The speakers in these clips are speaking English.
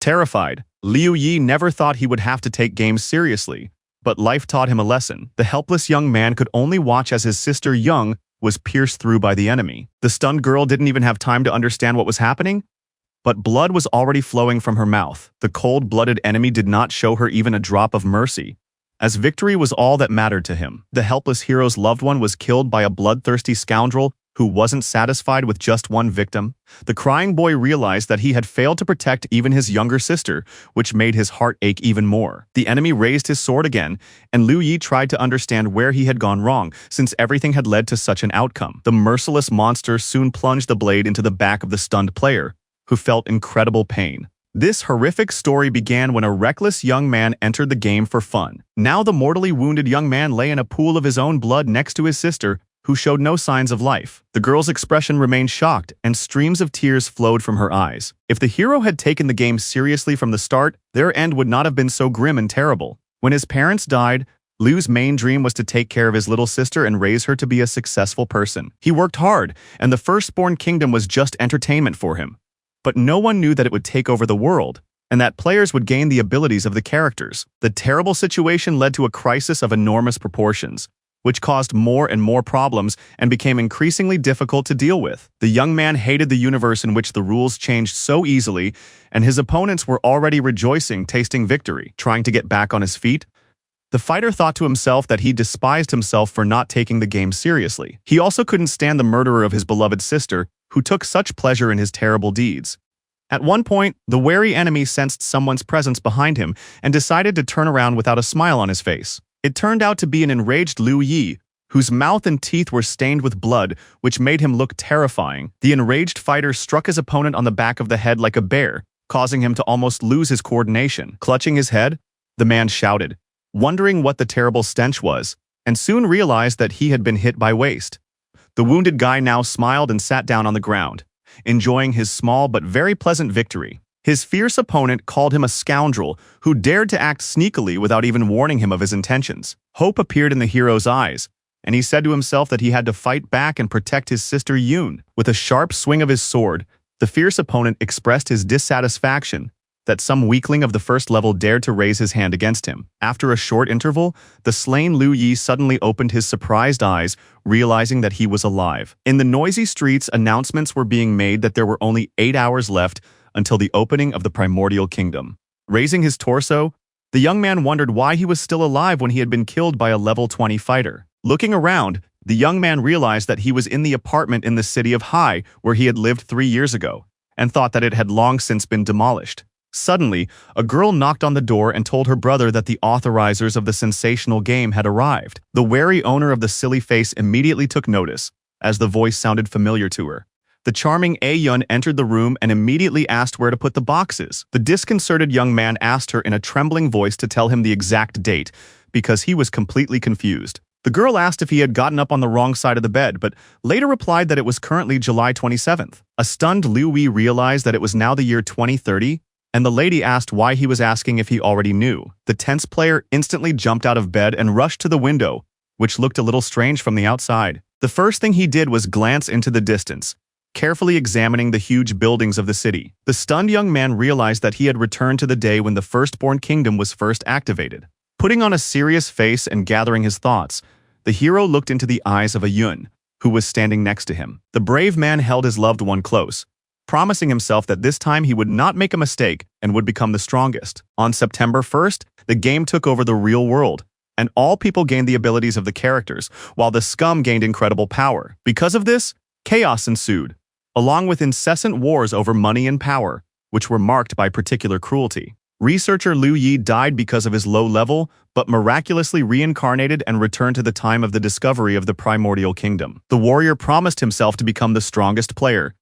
Terrified, Liu Yi never thought he would have to take games seriously, but life taught him a lesson. The helpless young man could only watch as his sister Young was pierced through by the enemy. The stunned girl didn't even have time to understand what was happening, but blood was already flowing from her mouth. The cold-blooded enemy did not show her even a drop of mercy, as victory was all that mattered to him. The helpless hero's loved one was killed by a bloodthirsty scoundrel who wasn't satisfied with just one victim. The crying boy realized that he had failed to protect even his younger sister, which made his heart ache even more. The enemy raised his sword again, and Liu Yi tried to understand where he had gone wrong, since everything had led to such an outcome. The merciless monster soon plunged the blade into the back of the stunned player, who felt incredible pain. This horrific story began when a reckless young man entered the game for fun. Now the mortally wounded young man lay in a pool of his own blood next to his sister, who showed no signs of life. The girl's expression remained shocked, and streams of tears flowed from her eyes. If the hero had taken the game seriously from the start, their end would not have been so grim and terrible. When his parents died, Liu's main dream was to take care of his little sister and raise her to be a successful person. He worked hard, and the firstborn kingdom was just entertainment for him. But no one knew that it would take over the world, and that players would gain the abilities of the characters. The terrible situation led to a crisis of enormous proportions, which caused more and more problems and became increasingly difficult to deal with. The young man hated the universe in which the rules changed so easily, and his opponents were already rejoicing, tasting victory. Trying to get back on his feet, the fighter thought to himself that he despised himself for not taking the game seriously. He also couldn't stand the murderer of his beloved sister, who took such pleasure in his terrible deeds. At one point, the wary enemy sensed someone's presence behind him and decided to turn around without a smile on his face. It turned out to be an enraged Liu Yi, whose mouth and teeth were stained with blood, which made him look terrifying. The enraged fighter struck his opponent on the back of the head like a bear, causing him to almost lose his coordination. Clutching his head, the man shouted, wondering what the terrible stench was, and soon realized that he had been hit by waste. The wounded guy now smiled and sat down on the ground, enjoying his small but very pleasant victory. His fierce opponent called him a scoundrel who dared to act sneakily without even warning him of his intentions. Hope appeared in the hero's eyes, and he said to himself that he had to fight back and protect his sister Yoon. With a sharp swing of his sword, the fierce opponent expressed his dissatisfaction that some weakling of the first level dared to raise his hand against him. After a short interval, the slain Liu Yi suddenly opened his surprised eyes, realizing that he was alive. In the noisy streets, announcements were being made that there were only 8 hours left until the opening of the primordial kingdom. Raising his torso, the young man wondered why he was still alive when he had been killed by a level 20 fighter. Looking around, the young man realized that he was in the apartment in the city of Hai where he had lived 3 years ago, and thought that it had long since been demolished. Suddenly, a girl knocked on the door and told her brother that the authorizers of the sensational game had arrived. The wary owner of the silly face immediately took notice, as the voice sounded familiar to her. The charming A-Yun entered the room and immediately asked where to put the boxes. The disconcerted young man asked her in a trembling voice to tell him the exact date, because he was completely confused. The girl asked if he had gotten up on the wrong side of the bed, but later replied that it was currently July 27th. A stunned Liu Yi realized that it was now the year 2030, and the lady asked why he was asking if he already knew. The tense player instantly jumped out of bed and rushed to the window, which looked a little strange from the outside. The first thing he did was glance into the distance, carefully examining the huge buildings of the city. The stunned young man realized that he had returned to the day when the firstborn kingdom was first activated. Putting on a serious face and gathering his thoughts, the hero looked into the eyes of A-Yun, who was standing next to him. The brave man held his loved one close, promising himself that this time he would not make a mistake and would become the strongest. On September 1st, the game took over the real world, and all people gained the abilities of the characters, while the scum gained incredible power. Because of this, chaos ensued, along with incessant wars over money and power, which were marked by particular cruelty. Researcher Liu Yi died because of his low level, but miraculously reincarnated and returned to the time of the discovery of the primordial kingdom. The warrior promised himself to become the strongest player,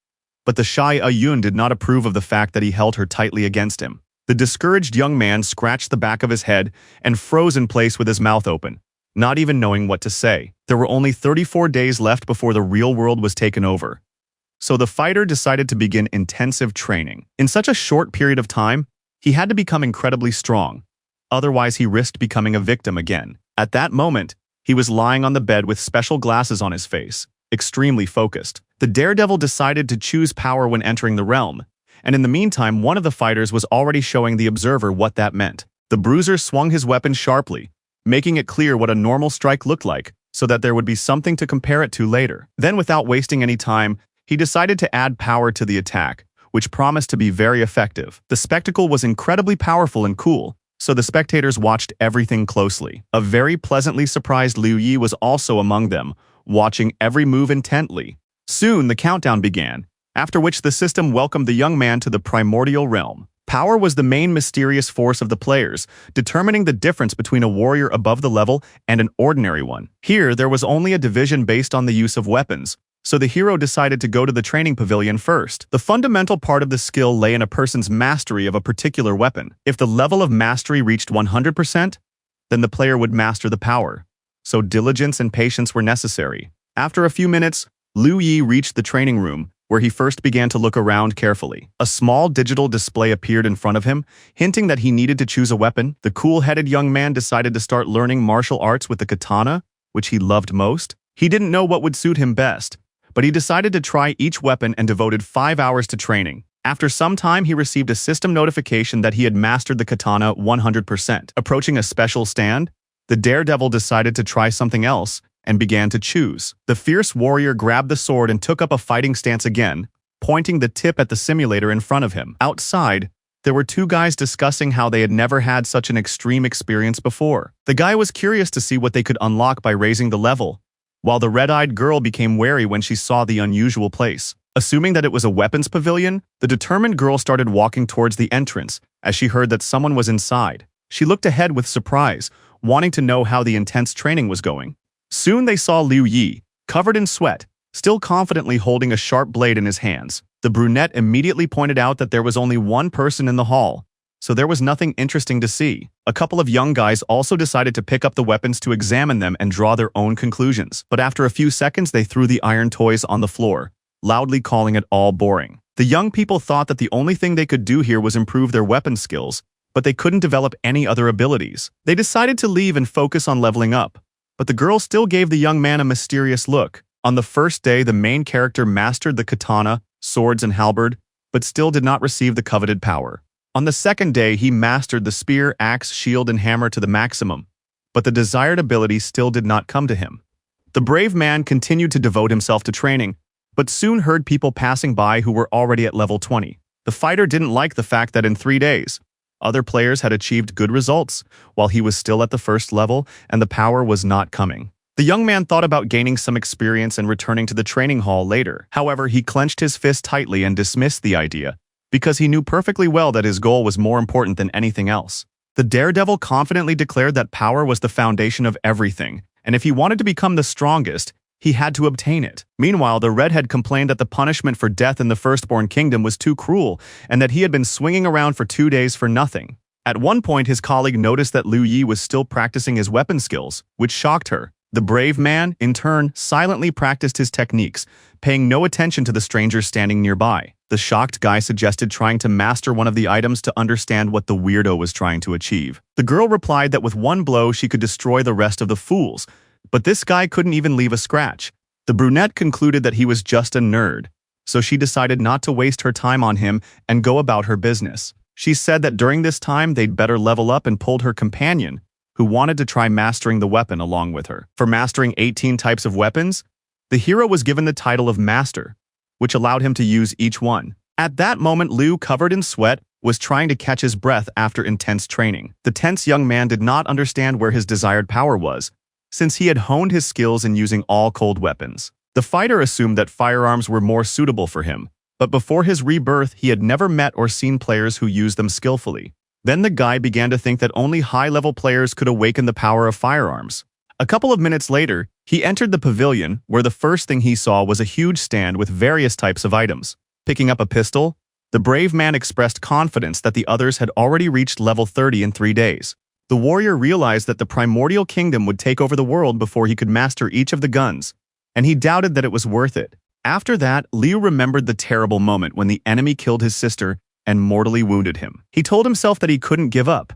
but the shy A-Yun did not approve of the fact that he held her tightly against him. The discouraged young man scratched the back of his head and froze in place with his mouth open, not even knowing what to say. There were only 34 days left before the real world was taken over, so the fighter decided to begin intensive training. In such a short period of time, he had to become incredibly strong, otherwise he risked becoming a victim again. At that moment, he was lying on the bed with special glasses on his face, extremely focused. The daredevil decided to choose power when entering the realm, and in the meantime, one of the fighters was already showing the observer what that meant. The bruiser swung his weapon sharply, making it clear what a normal strike looked like, so that there would be something to compare it to later. Then, without wasting any time, he decided to add power to the attack, which promised to be very effective. The spectacle was incredibly powerful and cool, so the spectators watched everything closely. A very pleasantly surprised Liu Yi was also among them, watching every move intently. Soon, the countdown began, after which the system welcomed the young man to the primordial realm. Power was the main mysterious force of the players, determining the difference between a warrior above the level and an ordinary one. Here, there was only a division based on the use of weapons, so the hero decided to go to the training pavilion first. The fundamental part of the skill lay in a person's mastery of a particular weapon. If the level of mastery reached 100%, then the player would master the power. So diligence and patience were necessary. After a few minutes, Liu Yi reached the training room, where he first began to look around carefully. A small digital display appeared in front of him, hinting that he needed to choose a weapon. The cool-headed young man decided to start learning martial arts with the katana, which he loved most. He didn't know what would suit him best, but he decided to try each weapon and devoted 5 hours to training. After some time, he received a system notification that he had mastered the katana 100%. Approaching a special stand, the daredevil decided to try something else and began to choose. The fierce warrior grabbed the sword and took up a fighting stance again, pointing the tip at the simulator in front of him. Outside, there were two guys discussing how they had never had such an extreme experience before. The guy was curious to see what they could unlock by raising the level, while the red-eyed girl became wary when she saw the unusual place. Assuming that it was a weapons pavilion, the determined girl started walking towards the entrance as she heard that someone was inside. She looked ahead with surprise, wanting to know how the intense training was going. Soon they saw Liu Yi, covered in sweat, still confidently holding a sharp blade in his hands. The brunette immediately pointed out that there was only one person in the hall, so there was nothing interesting to see. A couple of young guys also decided to pick up the weapons to examine them and draw their own conclusions. But after a few seconds, they threw the iron toys on the floor, loudly calling it all boring. The young people thought that the only thing they could do here was improve their weapon skills, but they couldn't develop any other abilities. They decided to leave and focus on leveling up, but the girl still gave the young man a mysterious look. On the first day, the main character mastered the katana, swords, and halberd, but still did not receive the coveted power. On the second day, he mastered the spear, axe, shield, and hammer to the maximum, but the desired ability still did not come to him. The brave man continued to devote himself to training, but soon heard people passing by who were already at level 20. The fighter didn't like the fact that in 3 days, other players had achieved good results, while he was still at the first level and the power was not coming. The young man thought about gaining some experience and returning to the training hall later. However, he clenched his fist tightly and dismissed the idea, because he knew perfectly well that his goal was more important than anything else. The daredevil confidently declared that power was the foundation of everything, and if he wanted to become the strongest, he had to obtain it. Meanwhile, the redhead complained that the punishment for death in the Firstborn Kingdom was too cruel and that he had been swinging around for 2 days for nothing. At one point, his colleague noticed that Liu Yi was still practicing his weapon skills, which shocked her. The brave man, in turn, silently practiced his techniques, paying no attention to the stranger standing nearby. The shocked guy suggested trying to master one of the items to understand what the weirdo was trying to achieve. The girl replied that with one blow she could destroy the rest of the fools, but this guy couldn't even leave a scratch. The brunette concluded that he was just a nerd, so she decided not to waste her time on him and go about her business. She said that during this time they'd better level up and pulled her companion, who wanted to try mastering the weapon along with her. For mastering 18 types of weapons, the hero was given the title of Master, which allowed him to use each one. At that moment, Liu, covered in sweat, was trying to catch his breath after intense training. The tense young man did not understand where his desired power was, since he had honed his skills in using all cold weapons. The fighter assumed that firearms were more suitable for him, but before his rebirth, he had never met or seen players who used them skillfully. Then the guy began to think that only high-level players could awaken the power of firearms. A couple of minutes later, he entered the pavilion, where the first thing he saw was a huge stand with various types of items. Picking up a pistol, the brave man expressed confidence that the others had already reached level 30 in 3 days. The warrior realized that the primordial kingdom would take over the world before he could master each of the guns, and he doubted that it was worth it. After that, Liu remembered the terrible moment when the enemy killed his sister and mortally wounded him. He told himself that he couldn't give up,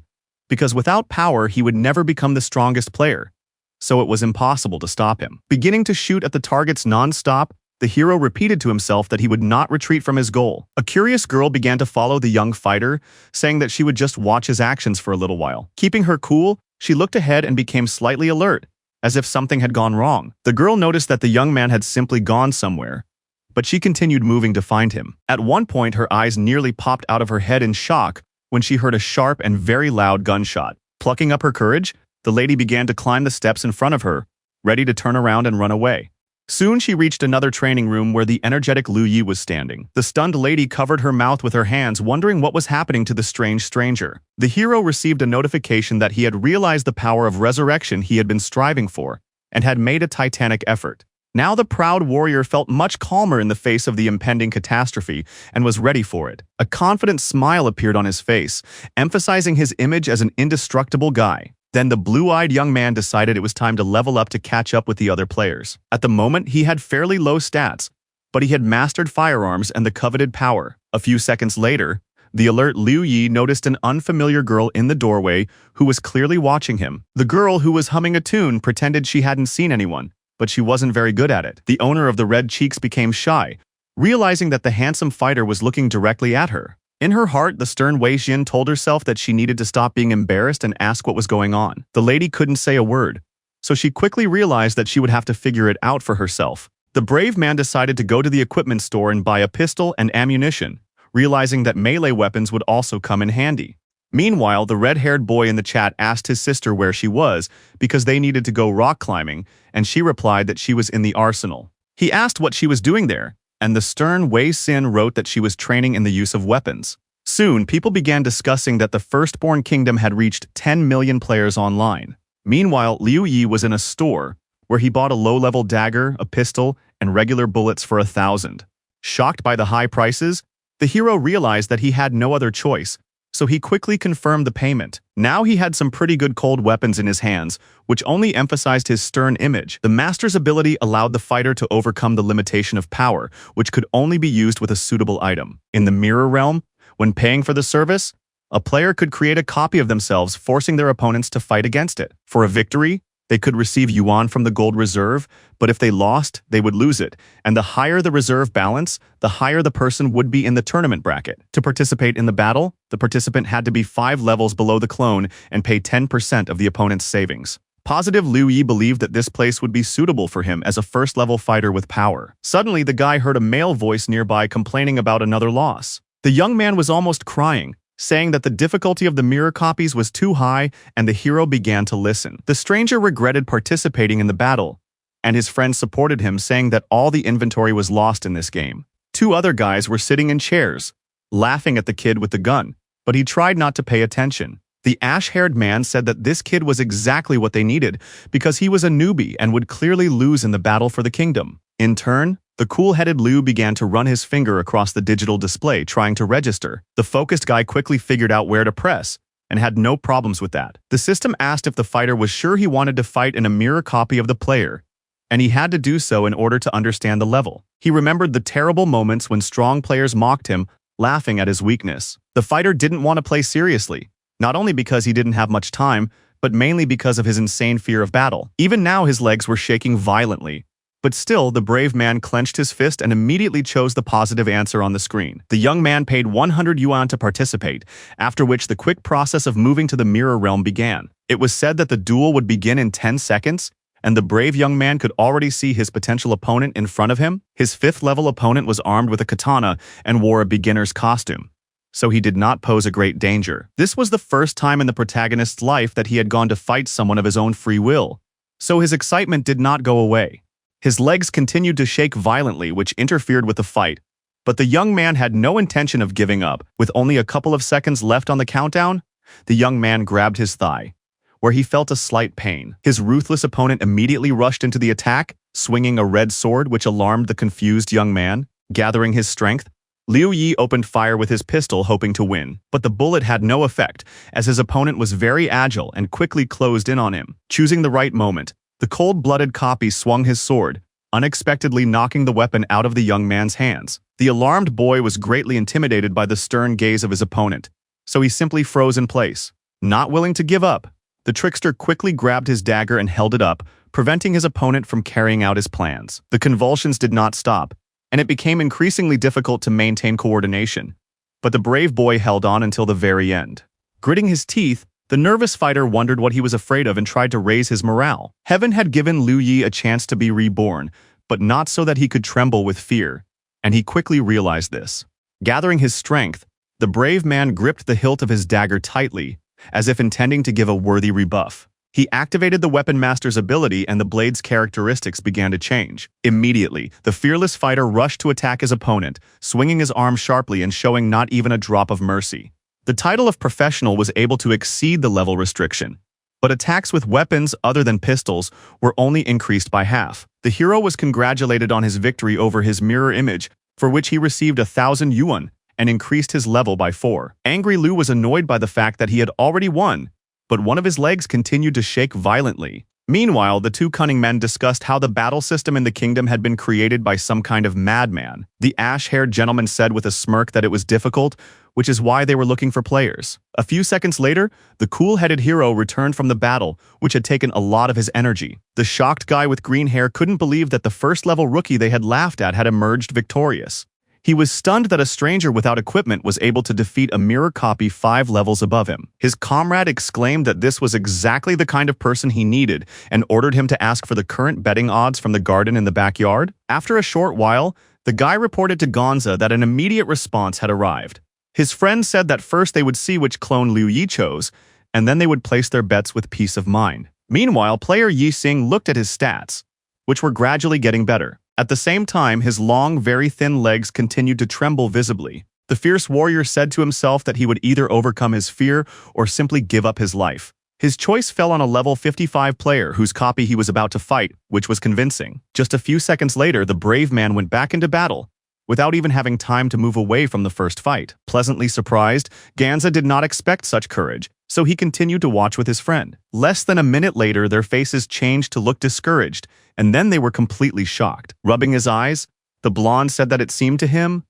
because without power he would never become the strongest player, so it was impossible to stop him. Beginning to shoot at the targets non-stop, the hero repeated to himself that he would not retreat from his goal. A curious girl began to follow the young fighter, saying that she would just watch his actions for a little while. Keeping her cool, she looked ahead and became slightly alert, as if something had gone wrong. The girl noticed that the young man had simply gone somewhere, but she continued moving to find him. At one point, her eyes nearly popped out of her head in shock when she heard a sharp and very loud gunshot. Plucking up her courage, the lady began to climb the steps in front of her, ready to turn around and run away. Soon she reached another training room where the energetic Liu Yi was standing. The stunned lady covered her mouth with her hands, wondering what was happening to the strange stranger. The hero received a notification that he had realized the power of resurrection he had been striving for, and had made a titanic effort. Now the proud warrior felt much calmer in the face of the impending catastrophe and was ready for it. A confident smile appeared on his face, emphasizing his image as an indestructible guy. Then the blue-eyed young man decided it was time to level up to catch up with the other players. At the moment, he had fairly low stats, but he had mastered firearms and the coveted power. A few seconds later, the alert Liu Yi noticed an unfamiliar girl in the doorway who was clearly watching him. The girl, who was humming a tune, pretended she hadn't seen anyone, but she wasn't very good at it. The owner of the red cheeks became shy, realizing that the handsome fighter was looking directly at her. In her heart, the stern Wei Xin told herself that she needed to stop being embarrassed and ask what was going on. The lady couldn't say a word, so she quickly realized that she would have to figure it out for herself. The brave man decided to go to the equipment store and buy a pistol and ammunition, realizing that melee weapons would also come in handy. Meanwhile, the red-haired boy in the chat asked his sister where she was because they needed to go rock climbing, and she replied that she was in the arsenal. He asked what she was doing there, and the stern Wei Xin wrote that she was training in the use of weapons. Soon, people began discussing that the Firstborn Kingdom had reached 10 million players online. Meanwhile, Liu Yi was in a store where he bought a low-level dagger, a pistol, and regular bullets for 1,000. Shocked by the high prices, the hero realized that he had no other choice, so he quickly confirmed the payment. Now he had some pretty good cold weapons in his hands, which only emphasized his stern image. The master's ability allowed the fighter to overcome the limitation of power, which could only be used with a suitable item. In the mirror realm, when paying for the service, a player could create a copy of themselves, forcing their opponents to fight against it. For a victory, they could receive yuan from the gold reserve, but if they lost, they would lose it. And the higher the reserve balance, the higher the person would be in the tournament bracket. To participate in the battle, the participant had to be 5 levels below the clone and pay 10% of the opponent's savings. Positive Liu Yi believed that this place would be suitable for him as a first-level fighter with power. Suddenly, the guy heard a male voice nearby complaining about another loss. The young man was almost crying, saying that the difficulty of the mirror copies was too high, and the hero began to listen. The stranger regretted participating in the battle, and his friends supported him, saying that all the inventory was lost in this game. 2 other guys were sitting in chairs, laughing at the kid with the gun, but he tried not to pay attention. The ash-haired man said that this kid was exactly what they needed because he was a newbie and would clearly lose in the battle for the kingdom. In turn, the cool-headed Liu began to run his finger across the digital display, trying to register. The focused guy quickly figured out where to press, and had no problems with that. The system asked if the fighter was sure he wanted to fight in a mirror copy of the player, and he had to do so in order to understand the level. He remembered the terrible moments when strong players mocked him, laughing at his weakness. The fighter didn't want to play seriously, not only because he didn't have much time, but mainly because of his insane fear of battle. Even now his legs were shaking violently. But still, the brave man clenched his fist and immediately chose the positive answer on the screen. The young man paid 100 yuan to participate, after which the quick process of moving to the mirror realm began. It was said that the duel would begin in 10 seconds, and the brave young man could already see his potential opponent in front of him. His 5th-level opponent was armed with a katana and wore a beginner's costume, so he did not pose a great danger. This was the first time in the protagonist's life that he had gone to fight someone of his own free will, so his excitement did not go away. His legs continued to shake violently, which interfered with the fight, but the young man had no intention of giving up. With only a couple of seconds left on the countdown, the young man grabbed his thigh, where he felt a slight pain. His ruthless opponent immediately rushed into the attack, swinging a red sword which alarmed the confused young man. Gathering his strength, Liu Yi opened fire with his pistol, hoping to win, but the bullet had no effect, as his opponent was very agile and quickly closed in on him. Choosing the right moment, the cold-blooded copy swung his sword, unexpectedly knocking the weapon out of the young man's hands. The alarmed boy was greatly intimidated by the stern gaze of his opponent, so he simply froze in place. Not willing to give up, the trickster quickly grabbed his dagger and held it up, preventing his opponent from carrying out his plans. The convulsions did not stop, and it became increasingly difficult to maintain coordination. But the brave boy held on until the very end. Gritting his teeth, the nervous fighter wondered what he was afraid of and tried to raise his morale. Heaven had given Liu Yi a chance to be reborn, but not so that he could tremble with fear, and he quickly realized this. Gathering his strength, the brave man gripped the hilt of his dagger tightly, as if intending to give a worthy rebuff. He activated the weapon master's ability and the blade's characteristics began to change. Immediately, the fearless fighter rushed to attack his opponent, swinging his arm sharply and showing not even a drop of mercy. The title of professional was able to exceed the level restriction, but attacks with weapons other than pistols were only increased by half. The hero was congratulated on his victory over his mirror image, for which he received 1,000 yuan and increased his level by 4. Angry Liu was annoyed by the fact that he had already won, but one of his legs continued to shake violently. Meanwhile, the two cunning men discussed how the battle system in the kingdom had been created by some kind of madman. The ash-haired gentleman said with a smirk that it was difficult, which is why they were looking for players. A few seconds later, the cool-headed hero returned from the battle, which had taken a lot of his energy. The shocked guy with green hair couldn't believe that the first-level rookie they had laughed at had emerged victorious. He was stunned that a stranger without equipment was able to defeat a mirror copy 5 levels above him. His comrade exclaimed that this was exactly the kind of person he needed and ordered him to ask for the current betting odds from the garden in the backyard. After a short while, the guy reported to Gonza that an immediate response had arrived. His friend said that first they would see which clone Liu Yi chose, and then they would place their bets with peace of mind. Meanwhile, player Yi Xing looked at his stats, which were gradually getting better. At the same time, his long, very thin legs continued to tremble visibly. The fierce warrior said to himself that he would either overcome his fear or simply give up his life. His choice fell on a level 55 player whose copy he was about to fight, which was convincing. Just a few seconds later, the brave man went back into battle, without even having time to move away from the first fight. Pleasantly surprised, Ganza did not expect such courage, so he continued to watch with his friend. Less than a minute later, their faces changed to look discouraged, and then they were completely shocked. Rubbing his eyes, the blonde said that it seemed to him,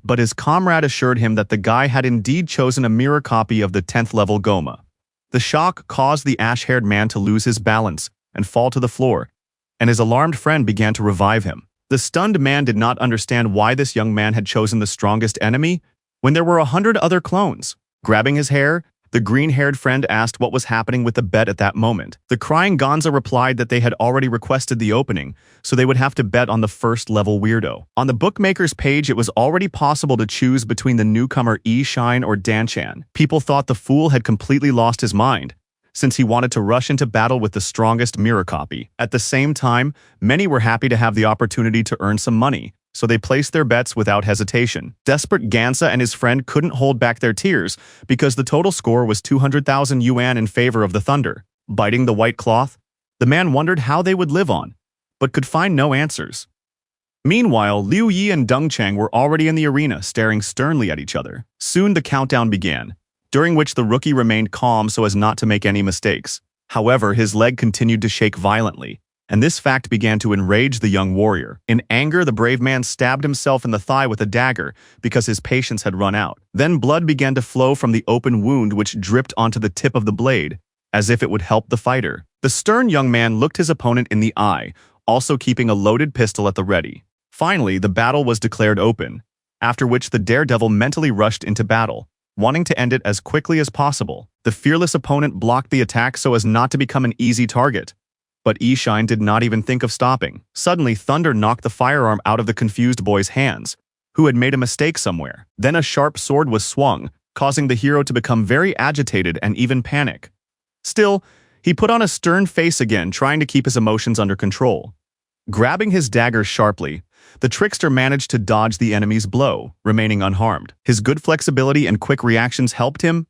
but his comrade assured him that the guy had indeed chosen a mirror copy of the 10th level Goma. The shock caused the ash-haired man to lose his balance and fall to the floor, and his alarmed friend began to revive him. The stunned man did not understand why this young man had chosen the strongest enemy when there were 100 other clones. Grabbing his hair, the green-haired friend asked what was happening with the bet at that moment. The crying Gonza replied that they had already requested the opening, so they would have to bet on the first-level weirdo. On the bookmaker's page, it was already possible to choose between the newcomer Yi Shine or Danchan. People thought the fool had completely lost his mind, since he wanted to rush into battle with the strongest mirror copy. At the same time, many were happy to have the opportunity to earn some money, so they placed their bets without hesitation. Desperate Gansa and his friend couldn't hold back their tears because the total score was 200,000 yuan in favor of the Thunder. Biting the white cloth, the man wondered how they would live on, but could find no answers. Meanwhile, Liu Yi and Deng Cheng were already in the arena, staring sternly at each other. Soon the countdown began, during which the rookie remained calm so as not to make any mistakes. However, his leg continued to shake violently, and this fact began to enrage the young warrior. In anger, the brave man stabbed himself in the thigh with a dagger because his patience had run out. Then blood began to flow from the open wound which dripped onto the tip of the blade, as if it would help the fighter. The stern young man looked his opponent in the eye, also keeping a loaded pistol at the ready. Finally, the battle was declared open, after which the daredevil mentally rushed into battle, wanting to end it as quickly as possible. The fearless opponent blocked the attack so as not to become an easy target, but Yi Shine did not even think of stopping. Suddenly, thunder knocked the firearm out of the confused boy's hands, who had made a mistake somewhere. Then a sharp sword was swung, causing the hero to become very agitated and even panic. Still, he put on a stern face again, trying to keep his emotions under control. Grabbing his dagger sharply, the trickster managed to dodge the enemy's blow, remaining unharmed. His good flexibility and quick reactions helped him,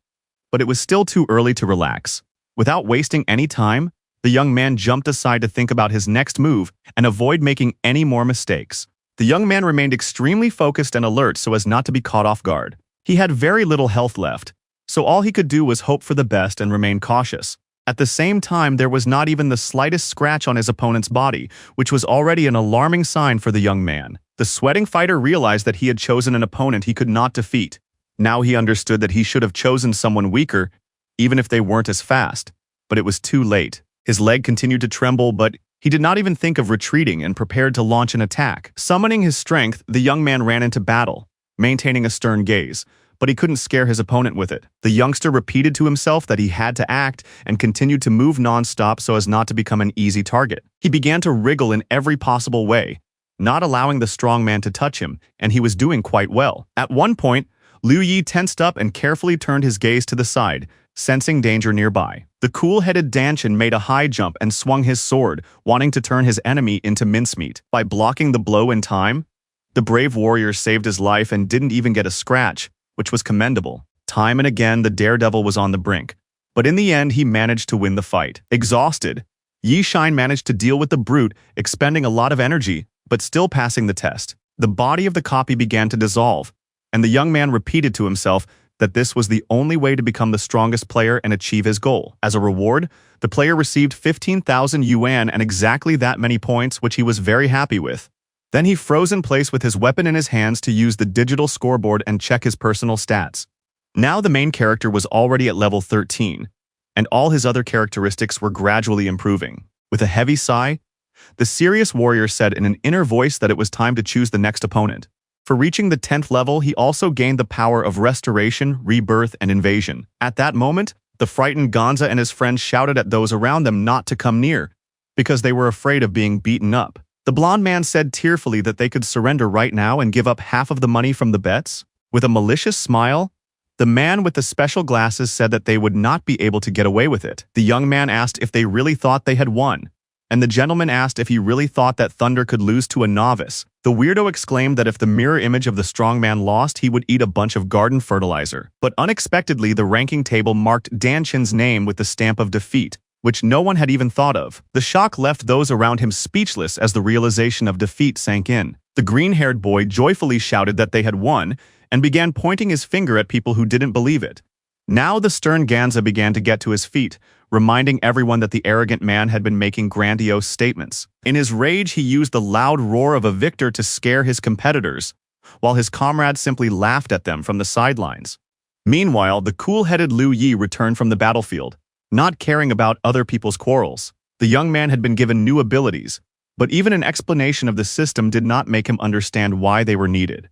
but it was still too early to relax. Without wasting any time, the young man jumped aside to think about his next move and avoid making any more mistakes. The young man remained extremely focused and alert so as not to be caught off guard. He had very little health left, so all he could do was hope for the best and remain cautious. At the same time, there was not even the slightest scratch on his opponent's body, which was already an alarming sign for the young man. The sweating fighter realized that he had chosen an opponent he could not defeat. Now he understood that he should have chosen someone weaker, even if they weren't as fast. But it was too late. His leg continued to tremble, but He did not even think of retreating and prepared to launch an attack. Summoning his strength, the young man ran into battle, maintaining a stern gaze, but he couldn't scare his opponent with it. The youngster repeated to himself that he had to act and continued to move non-stop so as not to become an easy target. He began to wriggle in every possible way, not allowing the strong man to touch him, and he was doing quite well. At one point, Liu Yi tensed up and carefully turned his gaze to the side, sensing danger nearby. The cool-headed Danchin made a high jump and swung his sword, wanting to turn his enemy into mincemeat. By blocking the blow in time, the brave warrior saved his life and didn't even get a scratch, which was commendable. Time and again, the daredevil was on the brink, but in the end, he managed to win the fight. Exhausted, Yi Shine managed to deal with the brute, expending a lot of energy, but still passing the test. The body of the copy began to dissolve, and the young man repeated to himself that this was the only way to become the strongest player and achieve his goal. As a reward, the player received 15,000 yuan and exactly that many points, which he was very happy with. Then he froze in place with his weapon in his hands to use the digital scoreboard and check his personal stats. Now the main character was already at level 13, and all his other characteristics were gradually improving. With a heavy sigh, the serious warrior said in an inner voice that it was time to choose the next opponent. For reaching the 10th level, he also gained the power of restoration, rebirth, and invasion. At that moment, the frightened Gonza and his friends shouted at those around them not to come near, because they were afraid of being beaten up. The blonde man said tearfully that they could surrender right now and give up half of the money from the bets. With a malicious smile, the man with the special glasses said that they would not be able to get away with it. The young man asked if they really thought they had won, and the gentleman asked if he really thought that Thunder could lose to a novice. The weirdo exclaimed that if the mirror image of the strong man lost, he would eat a bunch of garden fertilizer. But unexpectedly, the ranking table marked Danchin's name with the stamp of defeat, which no one had even thought of. The shock left those around him speechless as the realization of defeat sank in. The green-haired boy joyfully shouted that they had won and began pointing his finger at people who didn't believe it. Now the stern Ganza began to get to his feet, reminding everyone that the arrogant man had been making grandiose statements. In his rage, he used the loud roar of a victor to scare his competitors, while his comrades simply laughed at them from the sidelines. Meanwhile, the cool-headed Liu Yi returned from the battlefield, not caring about other people's quarrels. The young man had been given new abilities, but even an explanation of the system did not make him understand why they were needed.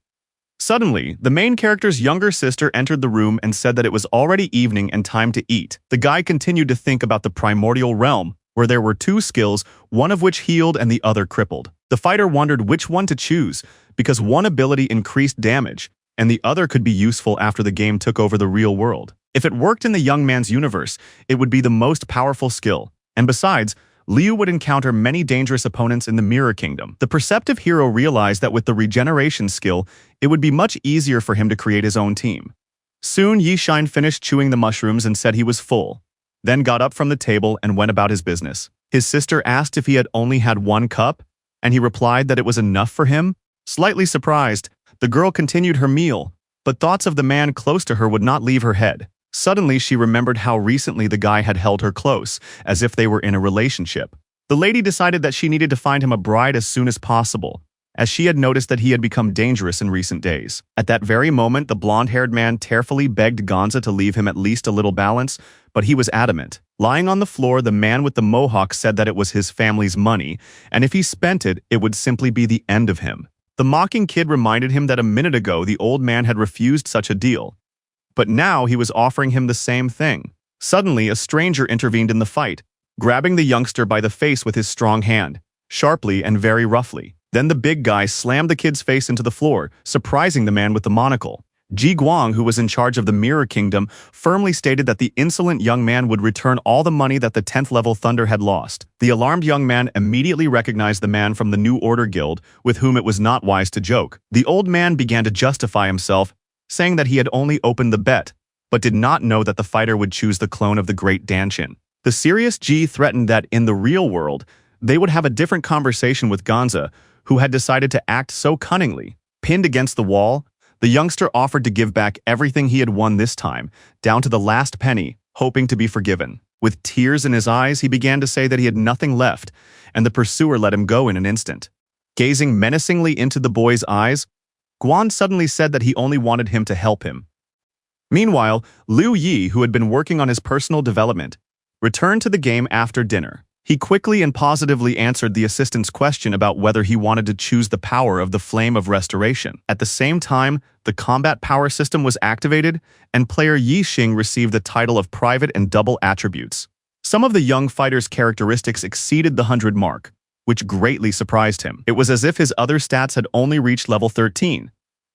Suddenly, the main character's younger sister entered the room and said that it was already evening and time to eat. The guy continued to think about the primordial realm, where there were two skills, one of which healed and the other crippled. The fighter wondered which one to choose, because one ability increased damage, and the other could be useful after the game took over the real world. If it worked in the young man's universe, it would be the most powerful skill, and besides, Liu would encounter many dangerous opponents in the Mirror Kingdom. The perceptive hero realized that with the regeneration skill, it would be much easier for him to create his own team. Soon, Yi Shine finished chewing the mushrooms and said he was full, then got up from the table and went about his business. His sister asked if he had only had one cup, and he replied that it was enough for him. Slightly surprised, the girl continued her meal, but thoughts of the man close to her would not leave her head. Suddenly, she remembered how recently the guy had held her close, as if they were in a relationship. The lady decided that she needed to find him a bride as soon as possible, as she had noticed that he had become dangerous in recent days. At that very moment, the blonde-haired man tearfully begged Gonza to leave him at least a little balance, but he was adamant. Lying on the floor, the man with the mohawk said that it was his family's money, and if he spent it, it would simply be the end of him. The mocking kid reminded him that a minute ago the old man had refused such a deal, but now he was offering him the same thing. Suddenly, a stranger intervened in the fight, grabbing the youngster by the face with his strong hand, sharply and very roughly. Then the big guy slammed the kid's face into the floor, surprising the man with the monocle. Ji Guang, who was in charge of the Mirror Kingdom, firmly stated that the insolent young man would return all the money that the 10th level Thunder had lost. The alarmed young man immediately recognized the man from the New Order Guild, with whom it was not wise to joke. The old man began to justify himself, saying that he had only opened the bet, but did not know that the fighter would choose the clone of the great Danchin. The serious Ji threatened that in the real world, they would have a different conversation with Gonza, who had decided to act so cunningly. Pinned against the wall, the youngster offered to give back everything he had won this time, down to the last penny, hoping to be forgiven. With tears in his eyes, he began to say that he had nothing left, and the pursuer let him go in an instant. Gazing menacingly into the boy's eyes, Guan suddenly said that he only wanted him to help him. Meanwhile, Liu Yi, who had been working on his personal development, returned to the game after dinner. He quickly and positively answered the assistant's question about whether he wanted to choose the power of the Flame of Restoration. At the same time, the combat power system was activated, and player Yi Xing received the title of Private and Double Attributes. Some of the young fighter's characteristics exceeded the 100 mark, which greatly surprised him. It was as if his other stats had only reached level 13.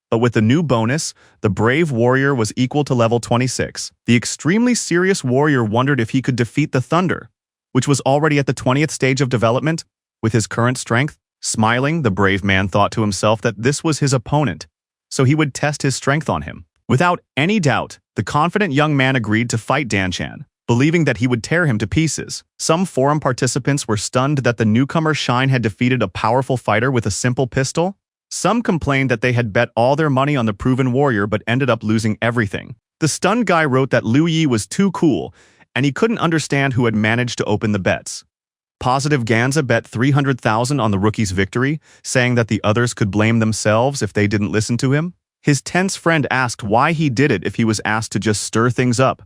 But with the new bonus, the Brave Warrior was equal to level 26. The extremely serious warrior wondered if he could defeat the Thunder, which was already at the 20th stage of development, with his current strength. Smiling, the brave man thought to himself that this was his opponent, so he would test his strength on him. Without any doubt, the confident young man agreed to fight Danchan, believing that he would tear him to pieces. Some forum participants were stunned that the newcomer Shine had defeated a powerful fighter with a simple pistol. Some complained that they had bet all their money on the proven warrior but ended up losing everything. The stunned guy wrote that Liu Yi was too cool, and he couldn't understand who had managed to open the bets. Positive Ganza bet 300,000 on the rookie's victory, saying that the others could blame themselves if they didn't listen to him. His tense friend asked why he did it if he was asked to just stir things up,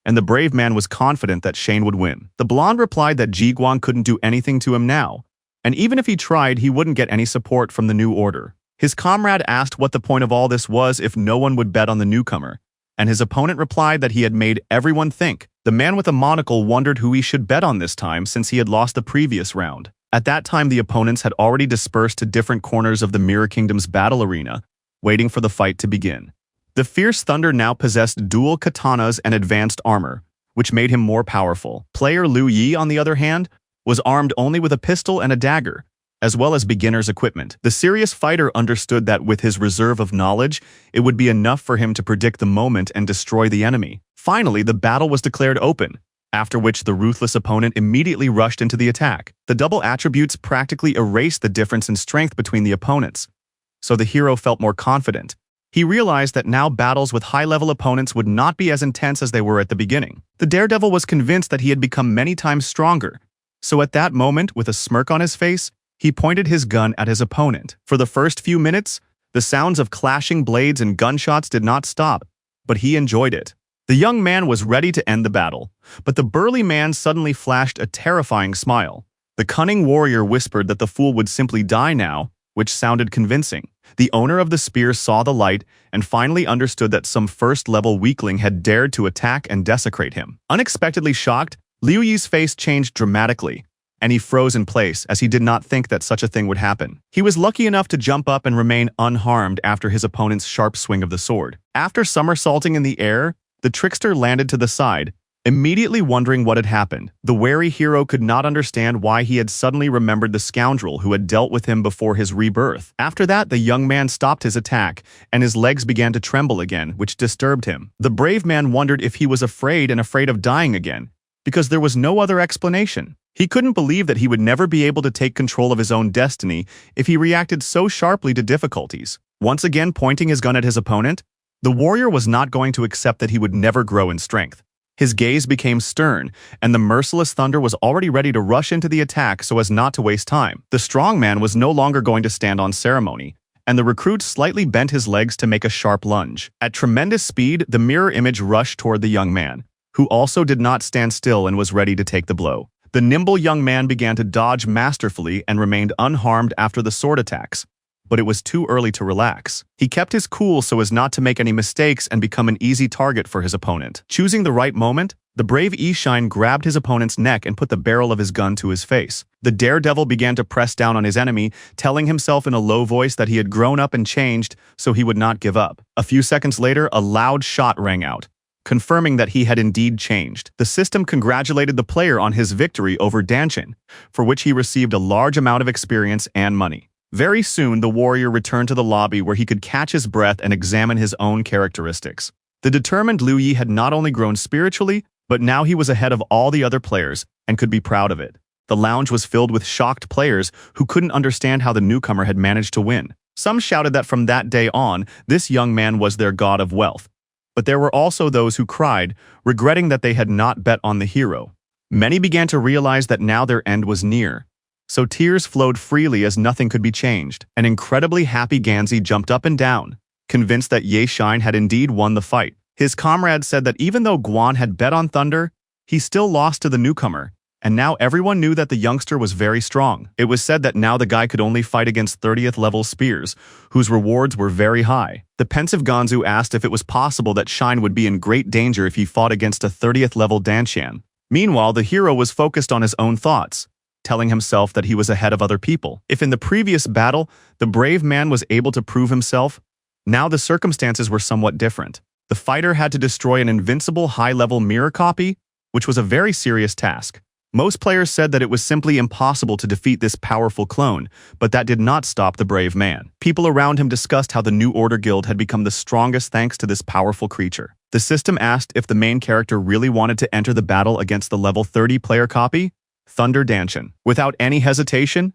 and the brave man was confident that Shane would win. The blonde replied that Ji Guang couldn't do anything to him now, and even if he tried, he wouldn't get any support from the new order. His comrade asked what the point of all this was if no one would bet on the newcomer, and his opponent replied that he had made everyone think. The man with a monocle wondered who he should bet on this time since he had lost the previous round. At that time, the opponents had already dispersed to different corners of the Mirror Kingdom's battle arena, waiting for the fight to begin. The Fierce Thunder now possessed dual katanas and advanced armor, which made him more powerful. Player Liu Yi, on the other hand, was armed only with a pistol and a dagger, as well as beginner's equipment. The serious fighter understood that with his reserve of knowledge, it would be enough for him to predict the moment and destroy the enemy. Finally, the battle was declared open, after which the ruthless opponent immediately rushed into the attack. The double attributes practically erased the difference in strength between the opponents, so the hero felt more confident. He realized that now battles with high-level opponents would not be as intense as they were at the beginning. The daredevil was convinced that he had become many times stronger, so at that moment, with a smirk on his face, he pointed his gun at his opponent. For the first few minutes, the sounds of clashing blades and gunshots did not stop, but he enjoyed it. The young man was ready to end the battle, but the burly man suddenly flashed a terrifying smile. The cunning warrior whispered that the fool would simply die now, which sounded convincing. The owner of the spear saw the light and finally understood that some first-level weakling had dared to attack and desecrate him. Unexpectedly shocked, Liu Yi's face changed dramatically, and he froze in place as he did not think that such a thing would happen. He was lucky enough to jump up and remain unharmed after his opponent's sharp swing of the sword. After somersaulting in the air, the trickster landed to the side, immediately wondering what had happened. The wary hero could not understand why he had suddenly remembered the scoundrel who had dealt with him before his rebirth. After that, the young man stopped his attack, and his legs began to tremble again, which disturbed him. The brave man wondered if he was afraid of dying again, because there was no other explanation. He couldn't believe that he would never be able to take control of his own destiny if he reacted so sharply to difficulties. Once again pointing his gun at his opponent, the warrior was not going to accept that he would never grow in strength. His gaze became stern, and the merciless Thunder was already ready to rush into the attack so as not to waste time. The strong man was no longer going to stand on ceremony, and the recruit slightly bent his legs to make a sharp lunge. At tremendous speed, the mirror image rushed toward the young man, who also did not stand still and was ready to take the blow. The nimble young man began to dodge masterfully and remained unharmed after the sword attacks, but it was too early to relax. He kept his cool so as not to make any mistakes and become an easy target for his opponent. Choosing the right moment, the brave Ishine grabbed his opponent's neck and put the barrel of his gun to his face. The daredevil began to press down on his enemy, telling himself in a low voice that he had grown up and changed, so he would not give up. A few seconds later, a loud shot rang out, confirming that he had indeed changed. The system congratulated the player on his victory over Danchan, for which he received a large amount of experience and money. Very soon, the warrior returned to the lobby where he could catch his breath and examine his own characteristics. The determined Liu Yi had not only grown spiritually, but now he was ahead of all the other players and could be proud of it. The lounge was filled with shocked players who couldn't understand how the newcomer had managed to win. Some shouted that from that day on, this young man was their god of wealth. But there were also those who cried, regretting that they had not bet on the hero. Many began to realize that now their end was near, so tears flowed freely as nothing could be changed. An incredibly happy Ganzi jumped up and down, convinced that Ye Shine had indeed won the fight. His comrade said that even though Guan had bet on Thunder, he still lost to the newcomer, and now everyone knew that the youngster was very strong. It was said that now the guy could only fight against 30th level spears, whose rewards were very high. The pensive Ganzu asked if it was possible that Shine would be in great danger if he fought against a 30th level Danshan. Meanwhile, the hero was focused on his own thoughts, telling himself that he was ahead of other people. If in the previous battle, the brave man was able to prove himself, now the circumstances were somewhat different. The fighter had to destroy an invincible high-level mirror copy, which was a very serious task. Most players said that it was simply impossible to defeat this powerful clone, but that did not stop the brave man. People around him discussed how the New Order Guild had become the strongest thanks to this powerful creature. The system asked if the main character really wanted to enter the battle against the level 30 player copy, Thunder Danshan. Without any hesitation,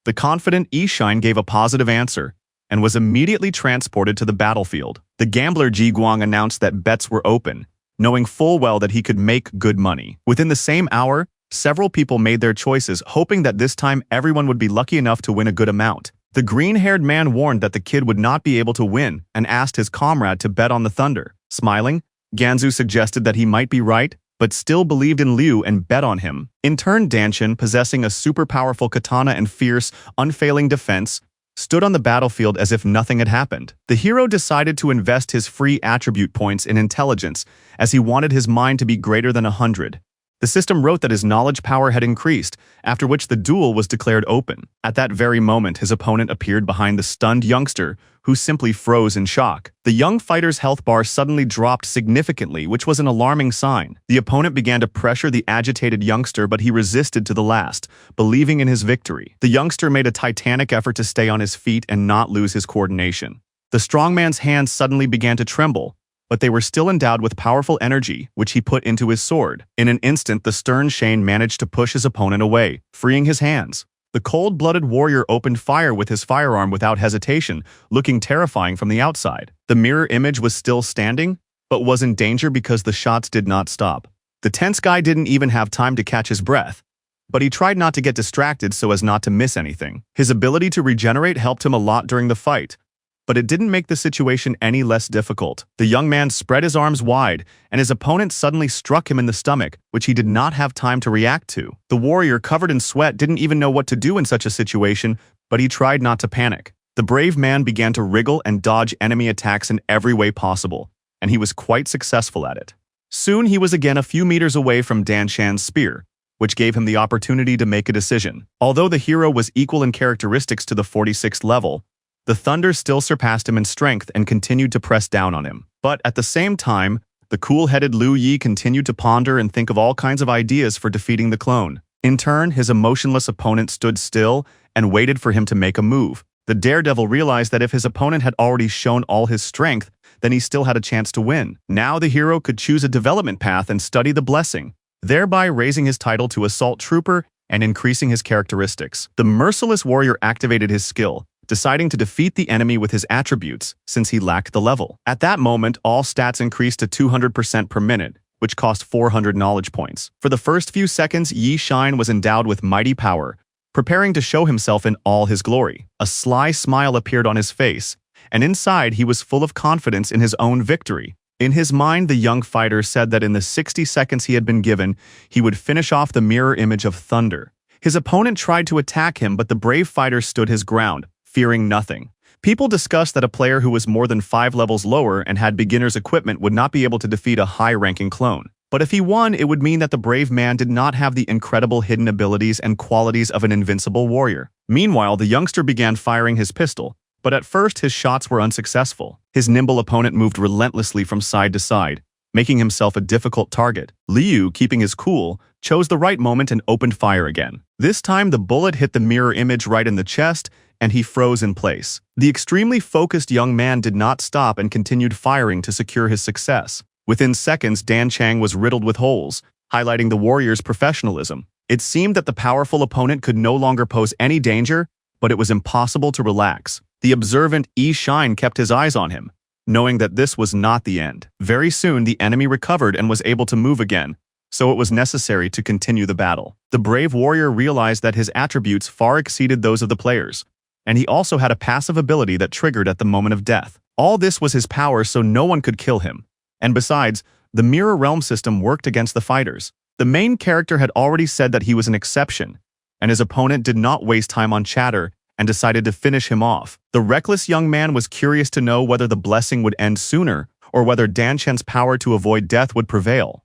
the confident Shine gave a positive answer and was immediately transported to the battlefield. The gambler Ji Guang announced that bets were open, knowing full well that he could make good money. Within the same hour, several people made their choices, hoping that this time everyone would be lucky enough to win a good amount. The green-haired man warned that the kid would not be able to win and asked his comrade to bet on the Thunder. Smiling, Ganzu suggested that he might be right, but still believed in Liu and bet on him. In turn, Danshan, possessing a super-powerful katana and fierce, unfailing defense, stood on the battlefield as if nothing had happened. The hero decided to invest his free attribute points in intelligence, as he wanted his mind to be greater than 100. The system wrote that his knowledge power had increased, after which the duel was declared open. At that very moment, his opponent appeared behind the stunned youngster, who simply froze in shock. The young fighter's health bar suddenly dropped significantly, which was an alarming sign. The opponent began to pressure the agitated youngster, but he resisted to the last, believing in his victory. The youngster made a titanic effort to stay on his feet and not lose his coordination. The strongman's hands suddenly began to tremble, but they were still endowed with powerful energy, which he put into his sword. In an instant, the stern Shane managed to push his opponent away, freeing his hands. The cold-blooded warrior opened fire with his firearm without hesitation, looking terrifying from the outside. The mirror image was still standing, but was in danger because the shots did not stop. The tense guy didn't even have time to catch his breath, but he tried not to get distracted so as not to miss anything. His ability to regenerate helped him a lot during the fight, but it didn't make the situation any less difficult. The young man spread his arms wide, and his opponent suddenly struck him in the stomach, which he did not have time to react to. The warrior, covered in sweat, didn't even know what to do in such a situation, but he tried not to panic. The brave man began to wriggle and dodge enemy attacks in every way possible, and he was quite successful at it. Soon he was again a few meters away from Danshan's spear, which gave him the opportunity to make a decision. Although the hero was equal in characteristics to the 46th level, the Thunder still surpassed him in strength and continued to press down on him. But at the same time, the cool-headed Liu Yi continued to ponder and think of all kinds of ideas for defeating the clone. In turn, his emotionless opponent stood still and waited for him to make a move. The daredevil realized that if his opponent had already shown all his strength, then he still had a chance to win. Now the hero could choose a development path and study the blessing, thereby raising his title to Assault Trooper and increasing his characteristics. The merciless warrior activated his skill, deciding to defeat the enemy with his attributes since he lacked the level. At that moment, all stats increased to 200% per minute, which cost 400 knowledge points. For the first few seconds, Yi Shine was endowed with mighty power, preparing to show himself in all his glory. A sly smile appeared on his face, and inside he was full of confidence in his own victory. In his mind, the young fighter said that in the 60 seconds he had been given, he would finish off the mirror image of Thunder. His opponent tried to attack him, but the brave fighter stood his ground, fearing nothing. People discussed that a player who was more than 5 levels lower and had beginner's equipment would not be able to defeat a high-ranking clone. But if he won, it would mean that the brave man did not have the incredible hidden abilities and qualities of an invincible warrior. Meanwhile, the youngster began firing his pistol, but at first his shots were unsuccessful. His nimble opponent moved relentlessly from side to side, making himself a difficult target. Liu, keeping his cool, chose the right moment and opened fire again. This time, the bullet hit the mirror image right in the chest, and he froze in place. The extremely focused young man did not stop and continued firing to secure his success. Within seconds, Dan Chang was riddled with holes, highlighting the warrior's professionalism. It seemed that the powerful opponent could no longer pose any danger, but it was impossible to relax. The observant Yi Shine kept his eyes on him, knowing that this was not the end. Very soon, the enemy recovered and was able to move again, so it was necessary to continue the battle. The brave warrior realized that his attributes far exceeded those of the players, and he also had a passive ability that triggered at the moment of death. All this was his power, so no one could kill him. And besides, the mirror realm system worked against the fighters. The main character had already said that he was an exception, and his opponent did not waste time on chatter and decided to finish him off. The reckless young man was curious to know whether the blessing would end sooner or whether Danchen's power to avoid death would prevail.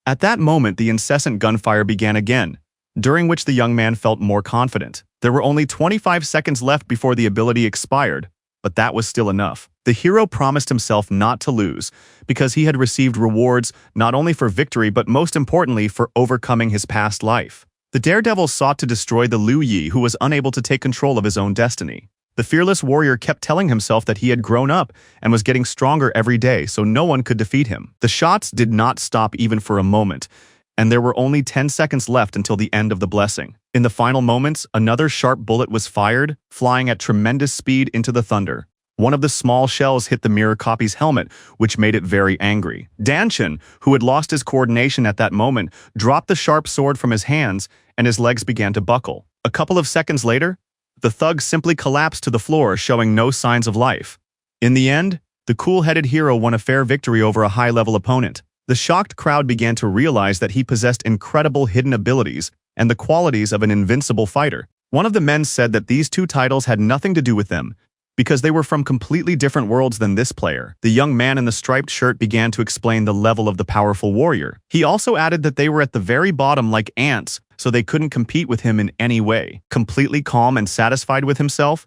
At that moment, the incessant gunfire began again, during which the young man felt more confident. There were only 25 seconds left before the ability expired, but that was still enough. The hero promised himself not to lose, because he had received rewards not only for victory but most importantly for overcoming his past life. The daredevil sought to destroy the Liu Yi, who was unable to take control of his own destiny. The fearless warrior kept telling himself that he had grown up and was getting stronger every day, so no one could defeat him. The shots did not stop even for a moment, and there were only 10 seconds left until the end of the blessing. In the final moments, another sharp bullet was fired, flying at tremendous speed into the thunder. One of the small shells hit the mirror copy's helmet, which made it very angry. Danchen, who had lost his coordination at that moment, dropped the sharp sword from his hands, and his legs began to buckle. A couple of seconds later, the thug simply collapsed to the floor, showing no signs of life. In the end, the cool-headed hero won a fair victory over a high-level opponent. The shocked crowd began to realize that he possessed incredible hidden abilities and the qualities of an invincible fighter. One of the men said that these two titles had nothing to do with them, because they were from completely different worlds than this player. The young man in the striped shirt began to explain the level of the powerful warrior. He also added that they were at the very bottom like ants, so they couldn't compete with him in any way. Completely calm and satisfied with himself,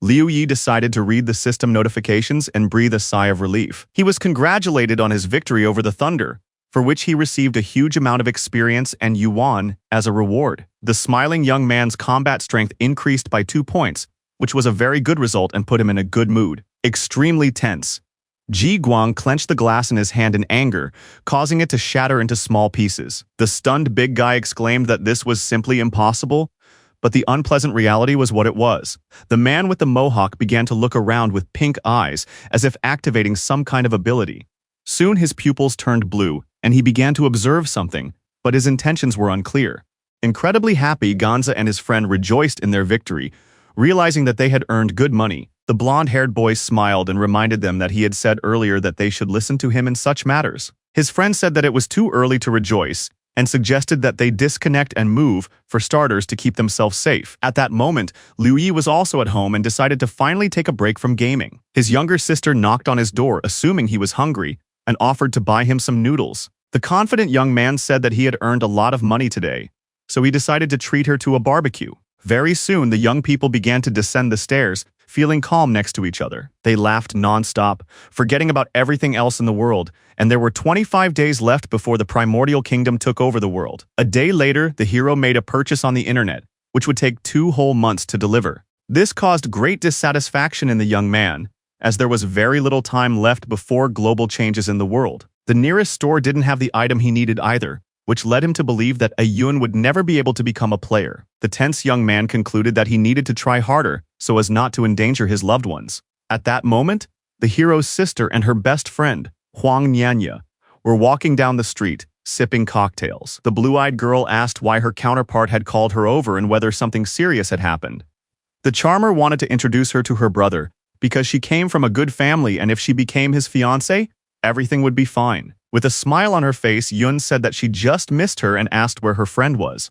Liu Yi decided to read the system notifications and breathe a sigh of relief. He was congratulated on his victory over the Thunder, for which he received a huge amount of experience and yuan as a reward. The smiling young man's combat strength increased by 2 points, which was a very good result and put him in a good mood. Extremely tense, Ji Guang clenched the glass in his hand in anger, causing it to shatter into small pieces. The stunned big guy exclaimed that this was simply impossible, but the unpleasant reality was what it was. The man with the mohawk began to look around with pink eyes, as if activating some kind of ability. Soon his pupils turned blue, and he began to observe something, but his intentions were unclear. Incredibly happy, Gonza and his friend rejoiced in their victory, realizing that they had earned good money. The blonde-haired boy smiled and reminded them that he had said earlier that they should listen to him in such matters. His friend said that it was too early to rejoice, and suggested that they disconnect and move, for starters, to keep themselves safe. At that moment, Liu Yi was also at home and decided to finally take a break from gaming. His younger sister knocked on his door, assuming he was hungry, and offered to buy him some noodles. The confident young man said that he had earned a lot of money today, so he decided to treat her to a barbecue. Very soon, the young people began to descend the stairs, feeling calm next to each other. They laughed non-stop, forgetting about everything else in the world, and there were 25 days left before the primordial kingdom took over the world. A day later, the hero made a purchase on the internet, which would take 2 whole months to deliver. This caused great dissatisfaction in the young man, as there was very little time left before global changes in the world. The nearest store didn't have the item he needed either, which led him to believe that Ayun would never be able to become a player. The tense young man concluded that he needed to try harder so as not to endanger his loved ones. At that moment, the hero's sister and her best friend, Huang Nyanya, were walking down the street, sipping cocktails. The blue-eyed girl asked why her counterpart had called her over and whether something serious had happened. The charmer wanted to introduce her to her brother, because she came from a good family and if she became his fiancé, everything would be fine. With a smile on her face, Yun said that she just missed her and asked where her friend was,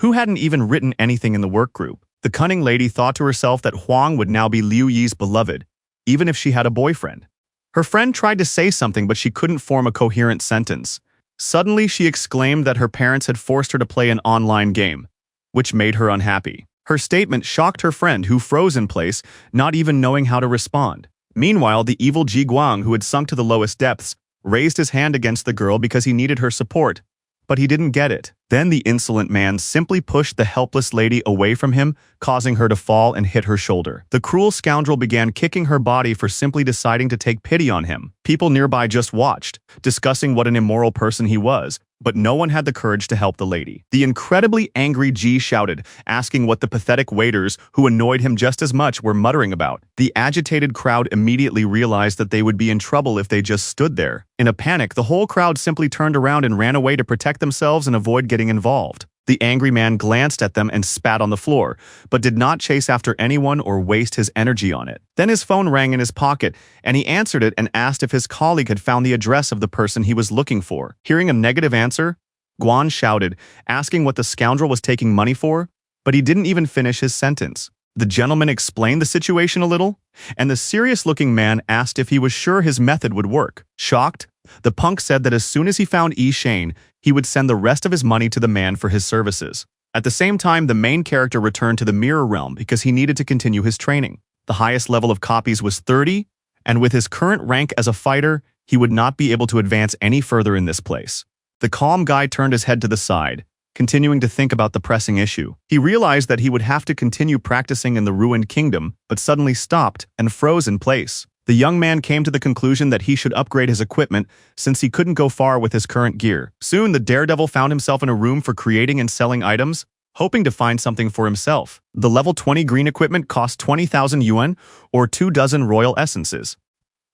who hadn't even written anything in the work group. The cunning lady thought to herself that Huang would now be Liu Yi's beloved, even if she had a boyfriend. Her friend tried to say something, but she couldn't form a coherent sentence. Suddenly, she exclaimed that her parents had forced her to play an online game, which made her unhappy. Her statement shocked her friend, who froze in place, not even knowing how to respond. Meanwhile, the evil Ji Guang, who had sunk to the lowest depths, raised his hand against the girl because he needed her support, but he didn't get it. Then the insolent man simply pushed the helpless lady away from him, causing her to fall and hit her shoulder. The cruel scoundrel began kicking her body for simply deciding to take pity on him. People nearby just watched, discussing what an immoral person he was, but no one had the courage to help the lady. The incredibly angry Ji shouted, asking what the pathetic waiters, who annoyed him just as much, were muttering about. The agitated crowd immediately realized that they would be in trouble if they just stood there. In a panic, the whole crowd simply turned around and ran away to protect themselves and avoid getting involved. The angry man glanced at them and spat on the floor, but did not chase after anyone or waste his energy on it. Then his phone rang in his pocket, and he answered it and asked if his colleague had found the address of the person he was looking for. Hearing a negative answer, Guan shouted, asking what the scoundrel was taking money for, but he didn't even finish his sentence. The gentleman explained the situation a little, and the serious-looking man asked if he was sure his method would work. Shocked, the punk said that as soon as he found Yi Shane, he would send the rest of his money to the man for his services. At the same time, the main character returned to the mirror realm because he needed to continue his training. The highest level of copies was 30, and with his current rank as a fighter, he would not be able to advance any further in this place. The calm guy turned his head to the side, continuing to think about the pressing issue. He realized that he would have to continue practicing in the ruined kingdom, but suddenly stopped and froze in place. The young man came to the conclusion that he should upgrade his equipment since he couldn't go far with his current gear. Soon, the daredevil found himself in a room for creating and selling items, hoping to find something for himself. The level 20 green equipment cost 20,000 yuan, or 24 royal essences.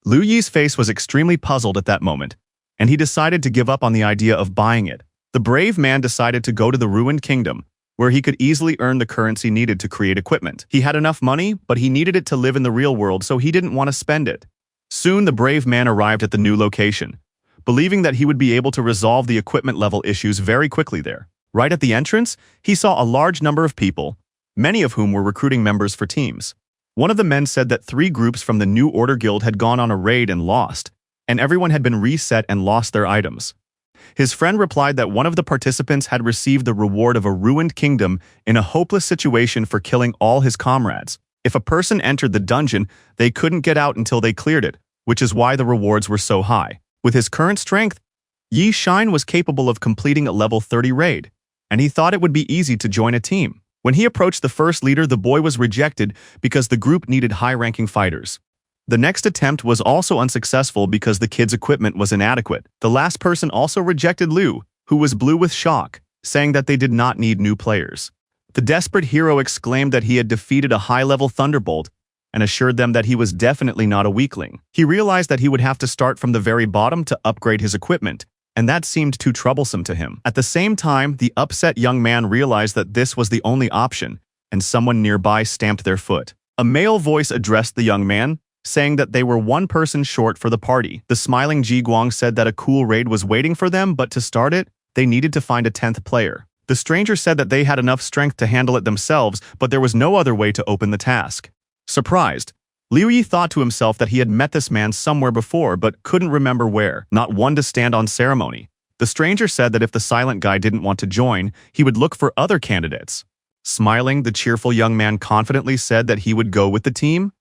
Liu Yi's face was extremely puzzled at that moment, and he decided to give up on the idea of buying it. The brave man decided to go to the ruined kingdom, where he could easily earn the currency needed to create equipment. He had enough money, but he needed it to live in the real world, so he didn't want to spend it. Soon, the brave man arrived at the new location, believing that he would be able to resolve the equipment level issues very quickly there. Right at the entrance, he saw a large number of people, many of whom were recruiting members for teams. One of the men said that 3 groups from the New Order Guild had gone on a raid and lost, and everyone had been reset and lost their items. His friend replied that one of the participants had received the reward of a ruined kingdom in a hopeless situation for killing all his comrades. If a person entered the dungeon, they couldn't get out until they cleared it, which is why the rewards were so high. With his current strength, Yi Shine was capable of completing a level 30 raid, and he thought it would be easy to join a team. When he approached the first leader, the boy was rejected because the group needed high-ranking fighters. The next attempt was also unsuccessful because the kid's equipment was inadequate. The last person also rejected Liu, who was blue with shock, saying that they did not need new players. The desperate hero exclaimed that he had defeated a high-level thunderbolt and assured them that he was definitely not a weakling. He realized that he would have to start from the very bottom to upgrade his equipment, and that seemed too troublesome to him. At the same time, the upset young man realized that this was the only option, and someone nearby stamped their foot. A male voice addressed the young man, saying that they were one person short for the party. The smiling Ji Guang said that a cool raid was waiting for them, but to start it, they needed to find a 10th player. The stranger said that they had enough strength to handle it themselves, but there was no other way to open the task. Surprised, Liu Yi thought to himself that he had met this man somewhere before, but couldn't remember where. Not one to stand on ceremony. The stranger said that if the silent guy didn't want to join, he would look for other candidates. Smiling, the cheerful young man confidently said that he would go with the team,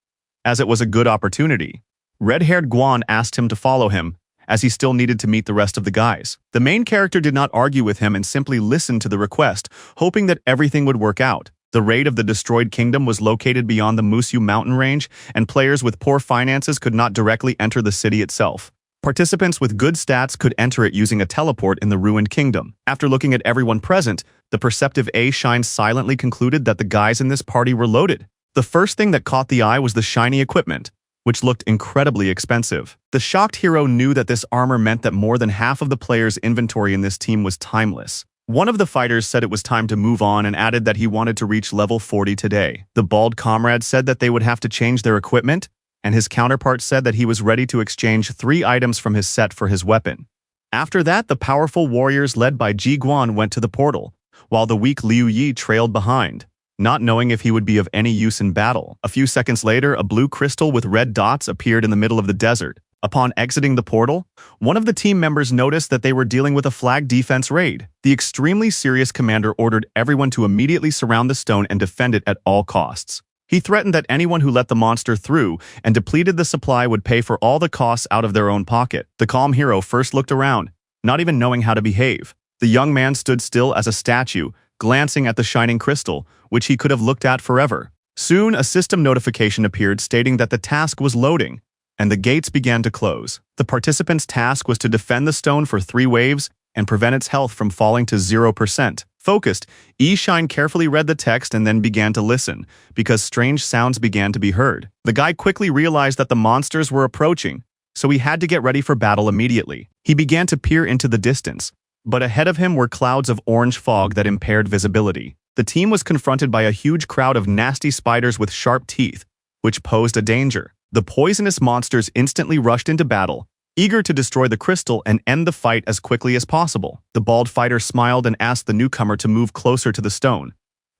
as it was a good opportunity. Red-haired Guan asked him to follow him, as he still needed to meet the rest of the guys. The main character did not argue with him and simply listened to the request, hoping that everything would work out. The raid of the destroyed kingdom was located beyond the Musyu mountain range, and players with poor finances could not directly enter the city itself. Participants with good stats could enter it using a teleport in the ruined kingdom. After looking at everyone present, the perceptive A Shine silently concluded that the guys in this party were loaded. The first thing that caught the eye was the shiny equipment, which looked incredibly expensive. The shocked hero knew that this armor meant that more than half of the players' inventory in this team was timeless. One of the fighters said it was time to move on and added that he wanted to reach level 40 today. The bald comrade said that they would have to change their equipment, and his counterpart said that he was ready to exchange 3 items from his set for his weapon. After that, the powerful warriors led by Ji Guan went to the portal, while the weak Liu Yi trailed behind, not knowing if he would be of any use in battle. A few seconds later, a blue crystal with red dots appeared in the middle of the desert. Upon exiting the portal, one of the team members noticed that they were dealing with a flag defense raid. The extremely serious commander ordered everyone to immediately surround the stone and defend it at all costs. He threatened that anyone who let the monster through and depleted the supply would pay for all the costs out of their own pocket. The calm hero first looked around, not even knowing how to behave. The young man stood still as a statue, glancing at the shining crystal, which he could have looked at forever. Soon, a system notification appeared stating that the task was loading, and the gates began to close. The participant's task was to defend the stone for 3 waves and prevent its health from falling to 0%. Focused, Yi Shine carefully read the text and then began to listen, because strange sounds began to be heard. The guy quickly realized that the monsters were approaching, so he had to get ready for battle immediately. He began to peer into the distance, but ahead of him were clouds of orange fog that impaired visibility. The team was confronted by a huge crowd of nasty spiders with sharp teeth, which posed a danger. The poisonous monsters instantly rushed into battle, eager to destroy the crystal and end the fight as quickly as possible. The bald fighter smiled and asked the newcomer to move closer to the stone.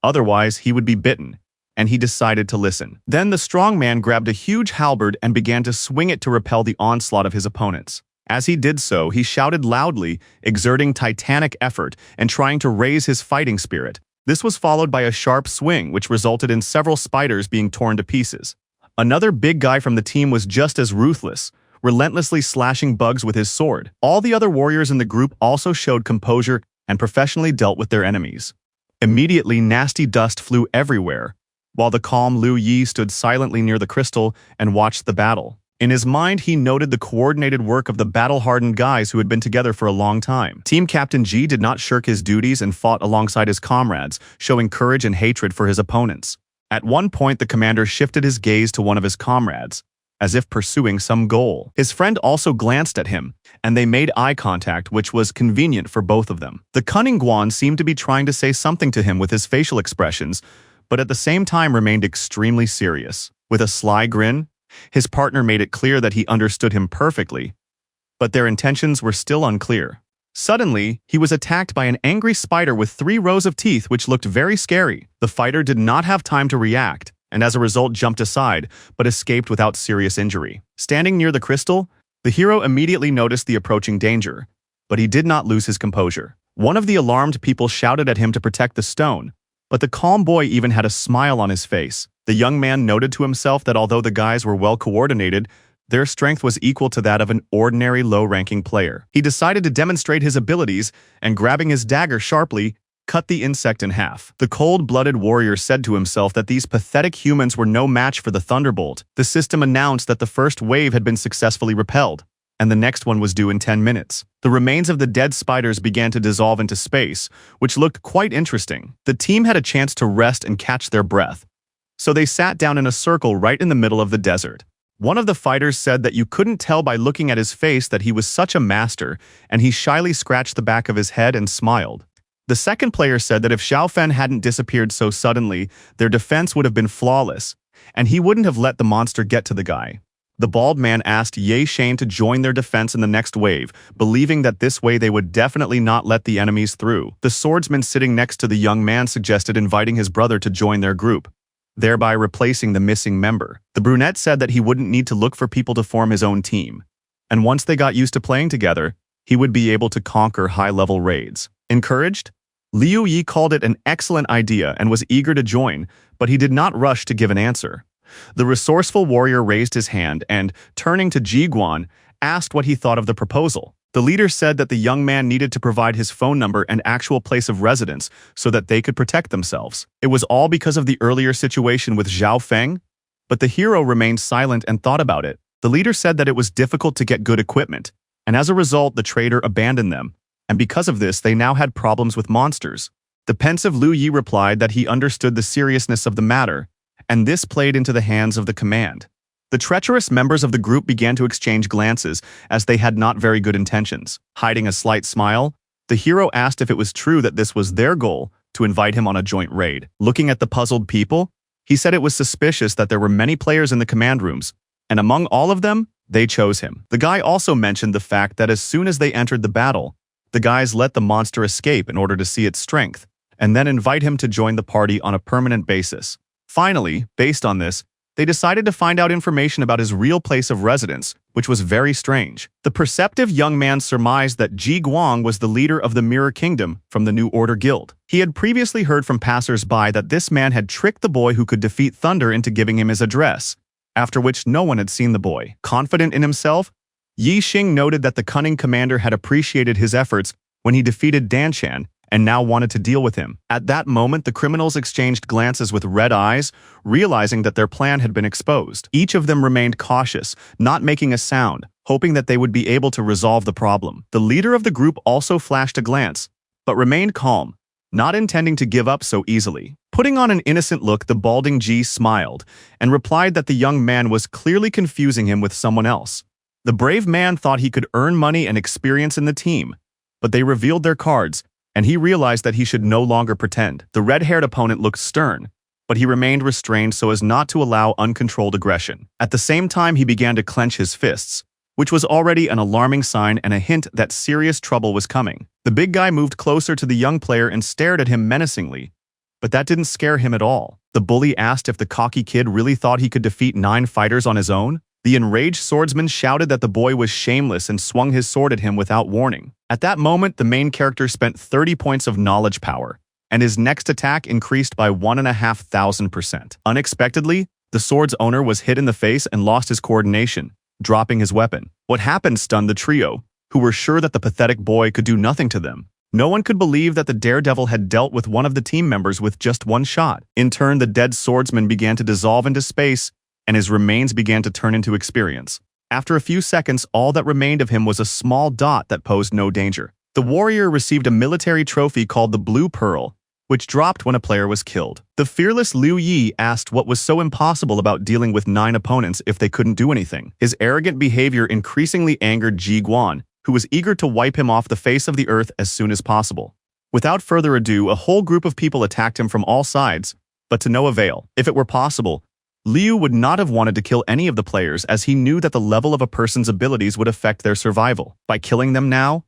Otherwise, he would be bitten, and he decided to listen. Then the strong man grabbed a huge halberd and began to swing it to repel the onslaught of his opponents. As he did so, he shouted loudly, exerting titanic effort and trying to raise his fighting spirit. This was followed by a sharp swing, which resulted in several spiders being torn to pieces. Another big guy from the team was just as ruthless, relentlessly slashing bugs with his sword. All the other warriors in the group also showed composure and professionally dealt with their enemies. Immediately, nasty dust flew everywhere, while the calm Liu Yi stood silently near the crystal and watched the battle. In his mind, he noted the coordinated work of the battle-hardened guys who had been together for a long time. Team Captain Ji did not shirk his duties and fought alongside his comrades, showing courage and hatred for his opponents. At one point, the commander shifted his gaze to one of his comrades, as if pursuing some goal. His friend also glanced at him, and they made eye contact, which was convenient for both of them. The cunning Guan seemed to be trying to say something to him with his facial expressions, but at the same time remained extremely serious. With a sly grin, his partner made it clear that he understood him perfectly, but their intentions were still unclear. Suddenly, he was attacked by an angry spider with 3 rows of teeth which looked very scary. The fighter did not have time to react, and as a result jumped aside, but escaped without serious injury. Standing near the crystal, the hero immediately noticed the approaching danger, but he did not lose his composure. One of the alarmed people shouted at him to protect the stone, but the calm boy even had a smile on his face. The young man noted to himself that although the guys were well coordinated, their strength was equal to that of an ordinary low-ranking player. He decided to demonstrate his abilities and, grabbing his dagger sharply, cut the insect in half. The cold-blooded warrior said to himself that these pathetic humans were no match for the thunderbolt. The system announced that the first wave had been successfully repelled, and the next one was due in 10 minutes. The remains of the dead spiders began to dissolve into space, which looked quite interesting. The team had a chance to rest and catch their breath, so they sat down in a circle right in the middle of the desert. One of the fighters said that you couldn't tell by looking at his face that he was such a master, and he shyly scratched the back of his head and smiled. The second player said that if Xiao Fen hadn't disappeared so suddenly, their defense would have been flawless, and he wouldn't have let the monster get to the guy. The bald man asked Ye Shane to join their defense in the next wave, believing that this way they would definitely not let the enemies through. The swordsman sitting next to the young man suggested inviting his brother to join their group, thereby replacing the missing member. The brunette said that he wouldn't need to look for people to form his own team, and once they got used to playing together, he would be able to conquer high-level raids. Encouraged, Liu Yi called it an excellent idea and was eager to join, but he did not rush to give an answer. The resourceful warrior raised his hand and, turning to Ji Guan, asked what he thought of the proposal. The leader said that the young man needed to provide his phone number and actual place of residence so that they could protect themselves. It was all because of the earlier situation with Zhao Feng, but the hero remained silent and thought about it. The leader said that it was difficult to get good equipment, and as a result, the trader abandoned them, and because of this, they now had problems with monsters. The pensive Liu Yi replied that he understood the seriousness of the matter, and this played into the hands of the command. The treacherous members of the group began to exchange glances, as they had not very good intentions. Hiding a slight smile, the hero asked if it was true that this was their goal, to invite him on a joint raid. Looking at the puzzled people, he said it was suspicious that there were many players in the command rooms, and among all of them, they chose him. The guy also mentioned the fact that as soon as they entered the battle, the guys let the monster escape in order to see its strength, and then invite him to join the party on a permanent basis. Finally, based on this, they decided to find out information about his real place of residence, which was very strange. The perceptive young man surmised that Ji Guang was the leader of the Mirror Kingdom from the New Order Guild. He had previously heard from passers-by that this man had tricked the boy who could defeat Thunder into giving him his address, after which no one had seen the boy. Confident in himself, Yi Xing noted that the cunning commander had appreciated his efforts when he defeated Dan Chan and now wanted to deal with him. At that moment, the criminals exchanged glances with red eyes, realizing that their plan had been exposed. Each of them remained cautious, not making a sound, hoping that they would be able to resolve the problem. The leader of the group also flashed a glance, but remained calm, not intending to give up so easily. Putting on an innocent look, the balding Ji smiled and replied that the young man was clearly confusing him with someone else. The brave man thought he could earn money and experience in the team, but they revealed their cards, and he realized that he should no longer pretend. The red-haired opponent looked stern, but he remained restrained so as not to allow uncontrolled aggression. At the same time, he began to clench his fists, which was already an alarming sign and a hint that serious trouble was coming. The big guy moved closer to the young player and stared at him menacingly, but that didn't scare him at all. The bully asked if the cocky kid really thought he could defeat 9 fighters on his own. The enraged swordsman shouted that the boy was shameless and swung his sword at him without warning. At that moment, the main character spent 30 points of knowledge power, and his next attack increased by 1,500%. Unexpectedly, the sword's owner was hit in the face and lost his coordination, dropping his weapon. What happened stunned the trio, who were sure that the pathetic boy could do nothing to them. No one could believe that the daredevil had dealt with one of the team members with just one shot. In turn, the dead swordsman began to dissolve into space, and his remains began to turn into experience. After a few seconds, all that remained of him was a small dot that posed no danger. The warrior received a military trophy called the Blue Pearl, which dropped when a player was killed. The fearless Liu Yi asked what was so impossible about dealing with 9 opponents if they couldn't do anything. His arrogant behavior increasingly angered Ji Guan, who was eager to wipe him off the face of the earth as soon as possible. Without further ado, a whole group of people attacked him from all sides, but to no avail. If it were possible, Liu would not have wanted to kill any of the players, as he knew that the level of a person's abilities would affect their survival. By killing them now,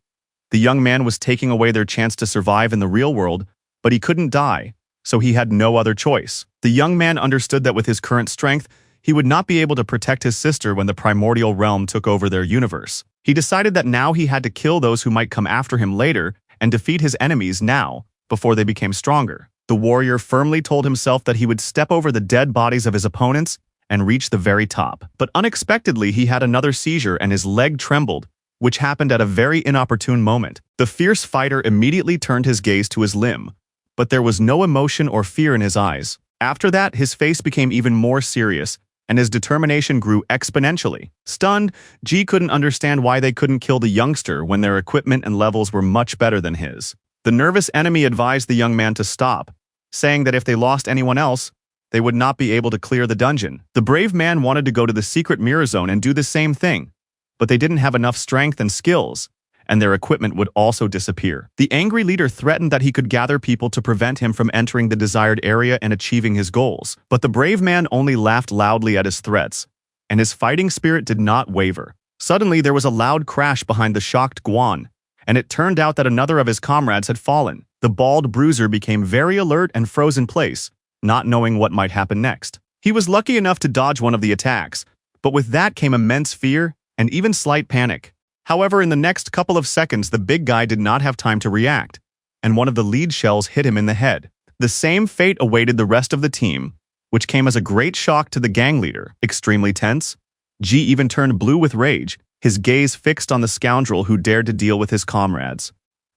the young man was taking away their chance to survive in the real world, but he couldn't die, so he had no other choice. The young man understood that with his current strength, he would not be able to protect his sister when the primordial realm took over their universe. He decided that now he had to kill those who might come after him later and defeat his enemies now, before they became stronger. The warrior firmly told himself that he would step over the dead bodies of his opponents and reach the very top. But unexpectedly, he had another seizure and his leg trembled, which happened at a very inopportune moment. The fierce fighter immediately turned his gaze to his limb, but there was no emotion or fear in his eyes. After that, his face became even more serious, and his determination grew exponentially. Stunned, Ji couldn't understand why they couldn't kill the youngster when their equipment and levels were much better than his. The nervous enemy advised the young man to stop, saying that if they lost anyone else, they would not be able to clear the dungeon. The brave man wanted to go to the secret mirror zone and do the same thing, but they didn't have enough strength and skills, and their equipment would also disappear. The angry leader threatened that he could gather people to prevent him from entering the desired area and achieving his goals. But the brave man only laughed loudly at his threats, and his fighting spirit did not waver. Suddenly, there was a loud crash behind the shocked Guan, and it turned out that another of his comrades had fallen. The bald bruiser became very alert and froze in place, not knowing what might happen next. He was lucky enough to dodge one of the attacks, but with that came immense fear and even slight panic. However, in the next couple of seconds, the big guy did not have time to react, and one of the lead shells hit him in the head. The same fate awaited the rest of the team, which came as a great shock to the gang leader. Extremely tense, Ji even turned blue with rage, his gaze fixed on the scoundrel who dared to deal with his comrades.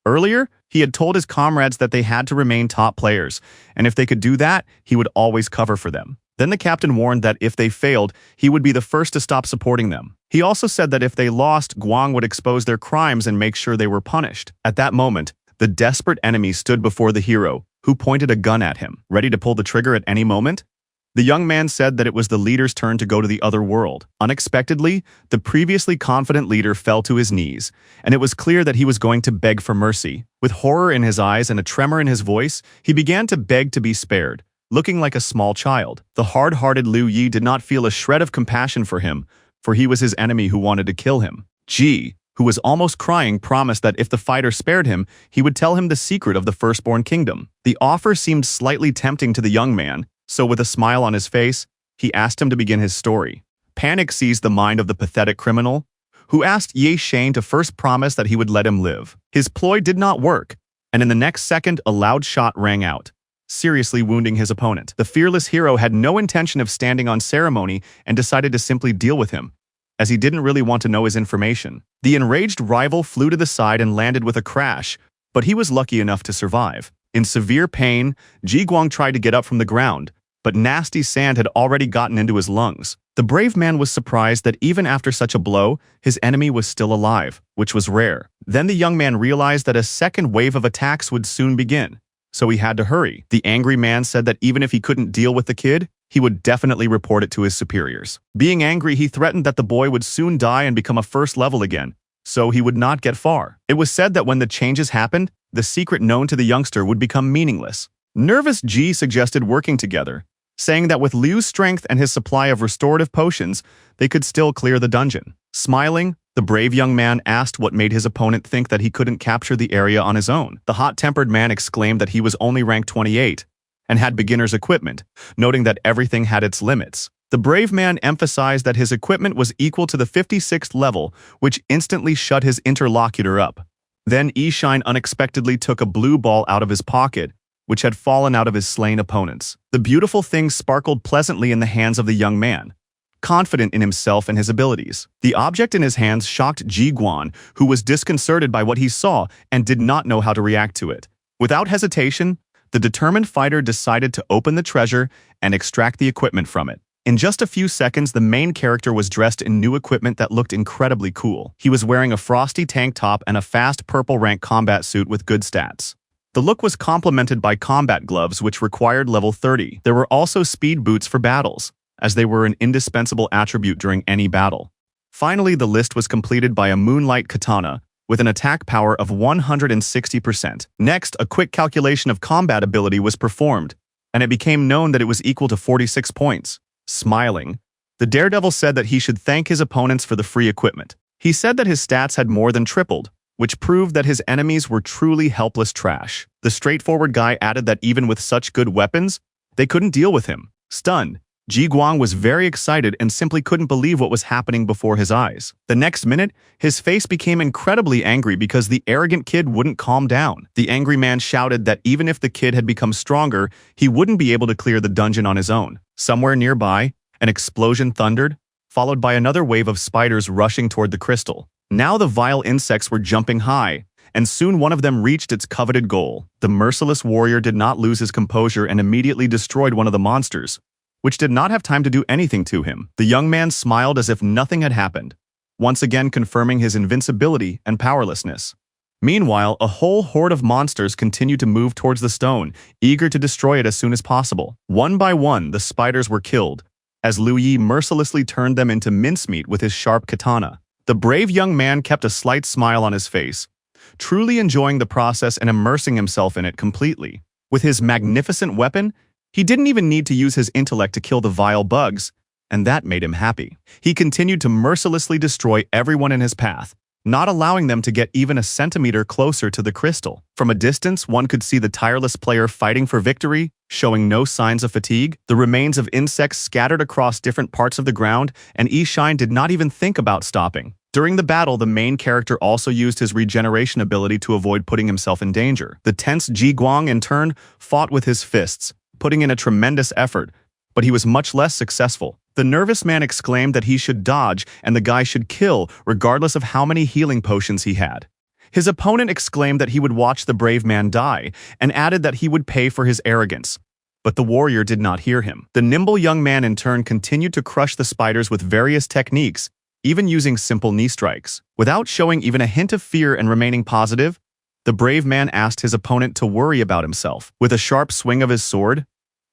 Earlier, he had told his comrades that they had to remain top players, and if they could do that, he would always cover for them. Then the captain warned that if they failed, he would be the first to stop supporting them. He also said that if they lost, Guang would expose their crimes and make sure they were punished. At that moment, the desperate enemy stood before the hero, who pointed a gun at him, ready to pull the trigger at any moment. The young man said that it was the leader's turn to go to the other world. Unexpectedly, the previously confident leader fell to his knees, and it was clear that he was going to beg for mercy. With horror in his eyes and a tremor in his voice, he began to beg to be spared, looking like a small child. The hard-hearted Liu Yi did not feel a shred of compassion for him, for he was his enemy who wanted to kill him. Ji, who was almost crying, promised that if the fighter spared him, he would tell him the secret of the firstborn kingdom. The offer seemed slightly tempting to the young man, so with a smile on his face, he asked him to begin his story. Panic seized the mind of the pathetic criminal, who asked Ye Shane to first promise that he would let him live. His ploy did not work, and in the next second, a loud shot rang out, seriously wounding his opponent. The fearless hero had no intention of standing on ceremony and decided to simply deal with him, as he didn't really want to know his information. The enraged rival flew to the side and landed with a crash, but he was lucky enough to survive. In severe pain, Ji Guang tried to get up from the ground, but nasty sand had already gotten into his lungs. The brave man was surprised that even after such a blow, his enemy was still alive, which was rare. Then the young man realized that a second wave of attacks would soon begin, so he had to hurry. The angry man said that even if he couldn't deal with the kid, he would definitely report it to his superiors. Being angry, he threatened that the boy would soon die and become a first level again, so he would not get far. It was said that when the changes happened, the secret known to the youngster would become meaningless. Nervous Ji suggested working together, saying that with Liu's strength and his supply of restorative potions, they could still clear the dungeon. Smiling, The brave young man asked what made his opponent think that he couldn't capture the area on his own. The hot-tempered man exclaimed that he was only ranked 28 and had beginner's equipment, noting that everything had its limits. The brave man emphasized that his equipment was equal to the 56th level, which instantly shut his interlocutor up. Then Shine unexpectedly took a blue ball out of his pocket, which had fallen out of his slain opponents. The beautiful thing sparkled pleasantly in the hands of the young man, confident in himself and his abilities. The object in his hands shocked Ji Guan, who was disconcerted by what he saw and did not know how to react to it. Without hesitation, the determined fighter decided to open the treasure and extract the equipment from it. In just a few seconds, the main character was dressed in new equipment that looked incredibly cool. He was wearing a frosty tank top and a fast purple rank combat suit with good stats. The look was complemented by combat gloves, which required level 30. There were also speed boots for battles, as they were an indispensable attribute during any battle. Finally, the list was completed by a moonlight katana with an attack power of 160%. Next, a quick calculation of combat ability was performed, and it became known that it was equal to 46 points. Smiling, the daredevil said that he should thank his opponents for the free equipment. He said that his stats had more than tripled, which proved that his enemies were truly helpless trash. The straightforward guy added that even with such good weapons, they couldn't deal with him. Stunned, Ji Guang was very excited and simply couldn't believe what was happening before his eyes. The next minute, his face became incredibly angry because the arrogant kid wouldn't calm down. The angry man shouted that even if the kid had become stronger, he wouldn't be able to clear the dungeon on his own. Somewhere nearby, an explosion thundered, followed by another wave of spiders rushing toward the crystal. Now the vile insects were jumping high, and soon one of them reached its coveted goal. The merciless warrior did not lose his composure and immediately destroyed one of the monsters, which did not have time to do anything to him. The young man smiled as if nothing had happened, once again confirming his invincibility and powerlessness. Meanwhile, a whole horde of monsters continued to move towards the stone, eager to destroy it as soon as possible. One by one, the spiders were killed, as Liu Yi mercilessly turned them into mincemeat with his sharp katana. The brave young man kept a slight smile on his face, truly enjoying the process and immersing himself in it completely. With his magnificent weapon, he didn't even need to use his intellect to kill the vile bugs, and that made him happy. He continued to mercilessly destroy everyone in his path, not allowing them to get even a centimeter closer to the crystal. From a distance, one could see the tireless player fighting for victory, showing no signs of fatigue. The remains of insects scattered across different parts of the ground, and Shine did not even think about stopping. During the battle, the main character also used his regeneration ability to avoid putting himself in danger. The tense Ji Guang, in turn, fought with his fists, putting in a tremendous effort, but he was much less successful. The nervous man exclaimed that he should dodge and the guy should kill, regardless of how many healing potions he had. His opponent exclaimed that he would watch the brave man die, and added that he would pay for his arrogance. But the warrior did not hear him. The nimble young man in turn continued to crush the spiders with various techniques, even using simple knee strikes. Without showing even a hint of fear and remaining positive, the brave man asked his opponent to worry about himself. With a sharp swing of his sword,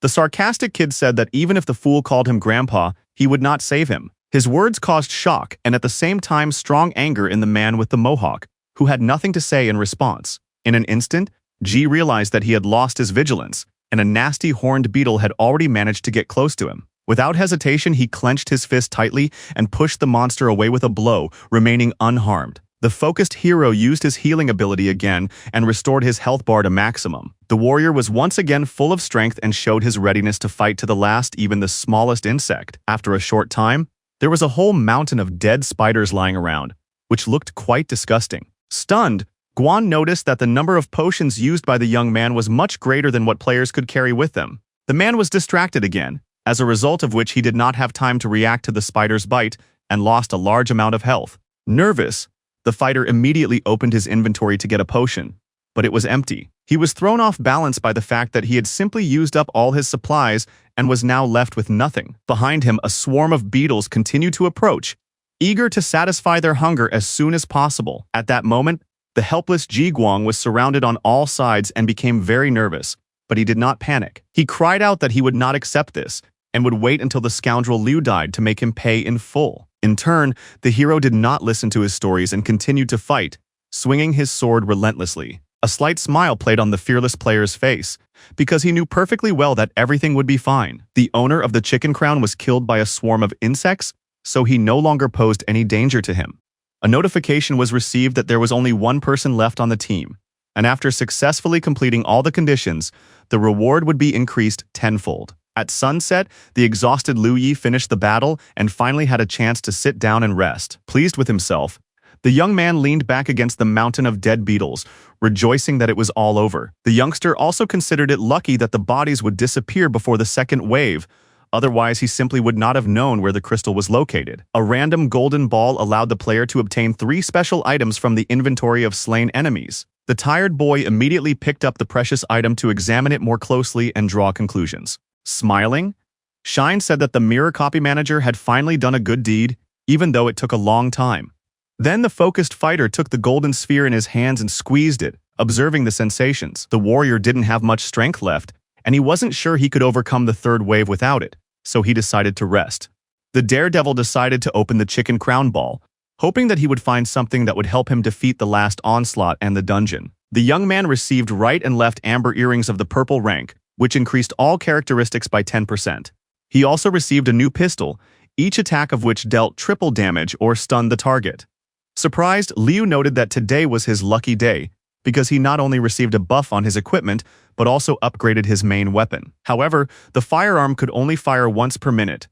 the sarcastic kid said that even if the fool called him grandpa, he would not save him. His words caused shock and at the same time strong anger in the man with the mohawk, who had nothing to say in response. In an instant, Ji realized that he had lost his vigilance, and a nasty horned beetle had already managed to get close to him. Without hesitation, he clenched his fist tightly and pushed the monster away with a blow, remaining unharmed. The focused hero used his healing ability again and restored his health bar to maximum. The warrior was once again full of strength and showed his readiness to fight to the last, even the smallest insect. After a short time, there was a whole mountain of dead spiders lying around, which looked quite disgusting. Stunned, Guan noticed that the number of potions used by the young man was much greater than what players could carry with them. The man was distracted again, as a result of which he did not have time to react to the spider's bite and lost a large amount of health. Nervous, the fighter immediately opened his inventory to get a potion, but it was empty. He was thrown off balance by the fact that he had simply used up all his supplies and was now left with nothing. Behind him, a swarm of beetles continued to approach, eager to satisfy their hunger as soon as possible. At that moment, the helpless Ji Guang was surrounded on all sides and became very nervous, but he did not panic. He cried out that he would not accept this and would wait until the scoundrel Liu died to make him pay in full. In turn, the hero did not listen to his stories and continued to fight, swinging his sword relentlessly. A slight smile played on the fearless player's face, because he knew perfectly well that everything would be fine. The owner of the chicken crown was killed by a swarm of insects, so he no longer posed any danger to him. a notification was received that there was only one person left on the team, and after successfully completing all the conditions, the reward would be increased tenfold. At sunset, the exhausted Liu Yi finished the battle and finally had a chance to sit down and rest. Pleased with himself, the young man leaned back against the mountain of dead beetles, rejoicing that it was all over. The youngster also considered it lucky that the bodies would disappear before the second wave, otherwise he simply would not have known where the crystal was located. A random golden ball allowed the player to obtain 3 special items from the inventory of slain enemies. The tired boy immediately picked up the precious item to examine it more closely and draw conclusions. Smiling, Shine said that the mirror copy manager had finally done a good deed, even though it took a long time. Then the focused fighter took the golden sphere in his hands and squeezed it, observing the sensations. The warrior didn't have much strength left, and he wasn't sure he could overcome the third wave without it, so he decided to rest. The daredevil decided to open the chicken crown ball, hoping that he would find something that would help him defeat the last onslaught and the dungeon. The young man received right and left amber earrings of the purple rank, which increased all characteristics by 10%. He also received a new pistol, each attack of which dealt triple damage or stunned the target. Surprised, Liu noted that today was his lucky day, because he not only received a buff on his equipment, but also upgraded his main weapon. However, the firearm could only fire once per minute.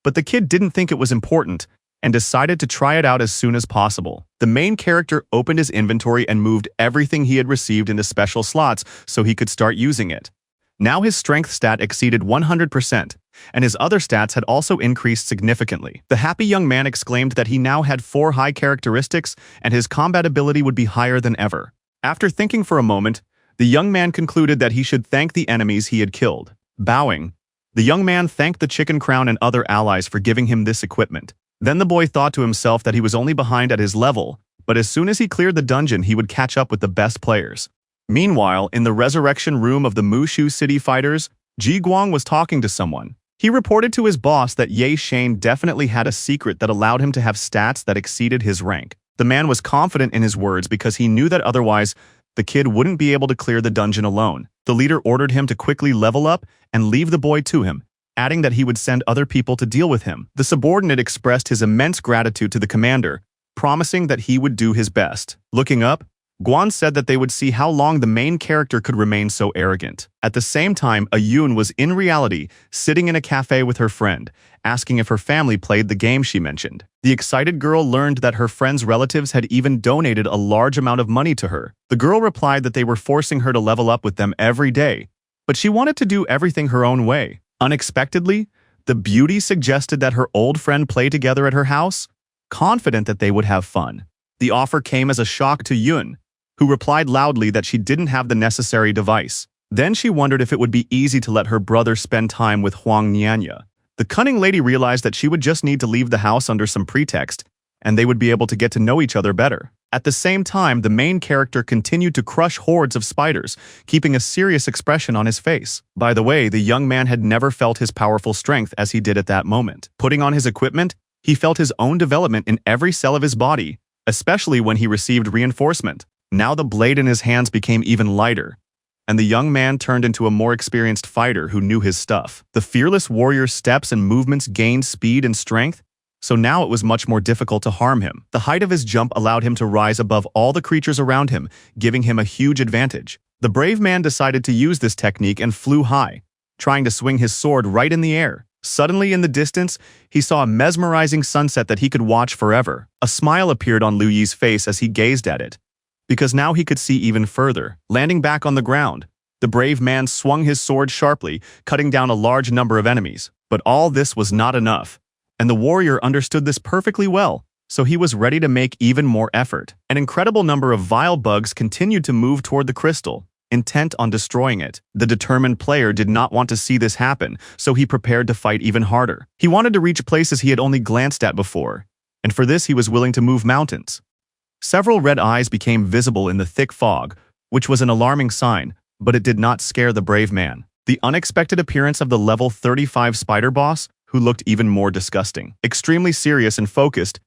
But the kid didn't think it was important, and decided to try it out as soon as possible. The main character opened his inventory and moved everything he had received into special slots so he could start using it. Now his strength stat exceeded 100%, and his other stats had also increased significantly. The happy young man exclaimed that he now had 4 high characteristics and his combat ability would be higher than ever. After thinking for a moment, the young man concluded that he should thank the enemies he had killed. Bowing, the young man thanked the Chicken Crown and other allies for giving him this equipment. Then the boy thought to himself that he was only behind at his level, but as soon as he cleared the dungeon he would catch up with the best players. Meanwhile, in the resurrection room of the Mushu City Fighters, Ji Guang was talking to someone. He reported to his boss that Ye Shane definitely had a secret that allowed him to have stats that exceeded his rank. The man was confident in his words because he knew that otherwise, the kid wouldn't be able to clear the dungeon alone. The leader ordered him to quickly level up and leave the boy to him, adding that he would send other people to deal with him. The subordinate expressed his immense gratitude to the commander, promising that he would do his best. Looking up, Guan said that they would see how long the main character could remain so arrogant. At the same time, Ayun was in reality sitting in a cafe with her friend, asking if her family played the game she mentioned. The excited girl learned that her friend's relatives had even donated a large amount of money to her. The girl replied that they were forcing her to level up with them every day, but she wanted to do everything her own way. Unexpectedly, the beauty suggested that her old friend play together at her house, confident that they would have fun. The offer came as a shock to Yun, who replied loudly that she didn't have the necessary device. Then she wondered if it would be easy to let her brother spend time with Huang Nianya. The cunning lady realized that she would just need to leave the house under some pretext, and they would be able to get to know each other better. At the same time, the main character continued to crush hordes of spiders, keeping a serious expression on his face. By the way, the young man had never felt his powerful strength as he did at that moment. Putting on his equipment, he felt his own development in every cell of his body, especially when he received reinforcement. Now the blade in his hands became even lighter, and the young man turned into a more experienced fighter who knew his stuff. The fearless warrior's steps and movements gained speed and strength, so now it was much more difficult to harm him. The height of his jump allowed him to rise above all the creatures around him, giving him a huge advantage. The brave man decided to use this technique and flew high, trying to swing his sword right in the air. Suddenly, in the distance, he saw a mesmerizing sunset that he could watch forever. A smile appeared on Liu Yi's face as he gazed at it, because now he could see even further. Landing back on the ground, the brave man swung his sword sharply, cutting down a large number of enemies. But all this was not enough, and the warrior understood this perfectly well, so he was ready to make even more effort. An incredible number of vile bugs continued to move toward the crystal, intent on destroying it. The determined player did not want to see this happen, so he prepared to fight even harder. He wanted to reach places he had only glanced at before, and for this he was willing to move mountains. Several red eyes became visible in the thick fog, which was an alarming sign, but it did not scare the brave man. The unexpected appearance of the level 35 spider boss, who looked even more disgusting. Extremely serious and focused,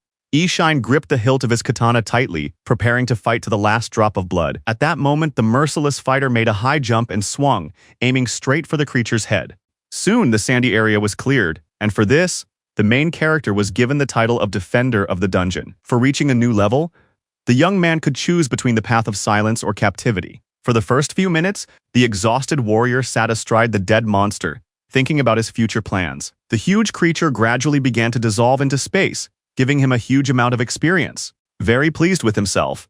Shine gripped the hilt of his katana tightly, preparing to fight to the last drop of blood. At that moment, the merciless fighter made a high jump and swung, aiming straight for the creature's head. Soon, the sandy area was cleared, and for this, the main character was given the title of Defender of the Dungeon. For reaching a new level, the young man could choose between the path of silence or captivity. For the first few minutes, the exhausted warrior sat astride the dead monster, thinking about his future plans. The huge creature gradually began to dissolve into space, giving him a huge amount of experience. Very pleased with himself,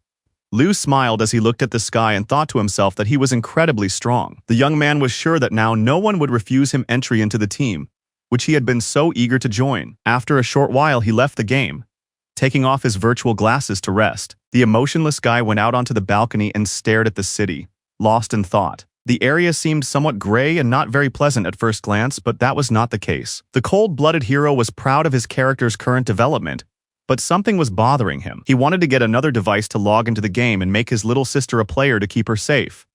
Liu smiled as he looked at the sky and thought to himself that he was incredibly strong. The young man was sure that now no one would refuse him entry into the team, which he had been so eager to join. After a short while, he left the game, taking off his virtual glasses to rest. The emotionless guy went out onto the balcony and stared at the city, lost in thought. The area seemed somewhat gray and not very pleasant at first glance, but that was not the case. The cold-blooded hero was proud of his character's current development, but something was bothering him. He wanted to get another device to log into the game and make his little sister a player to keep her safe.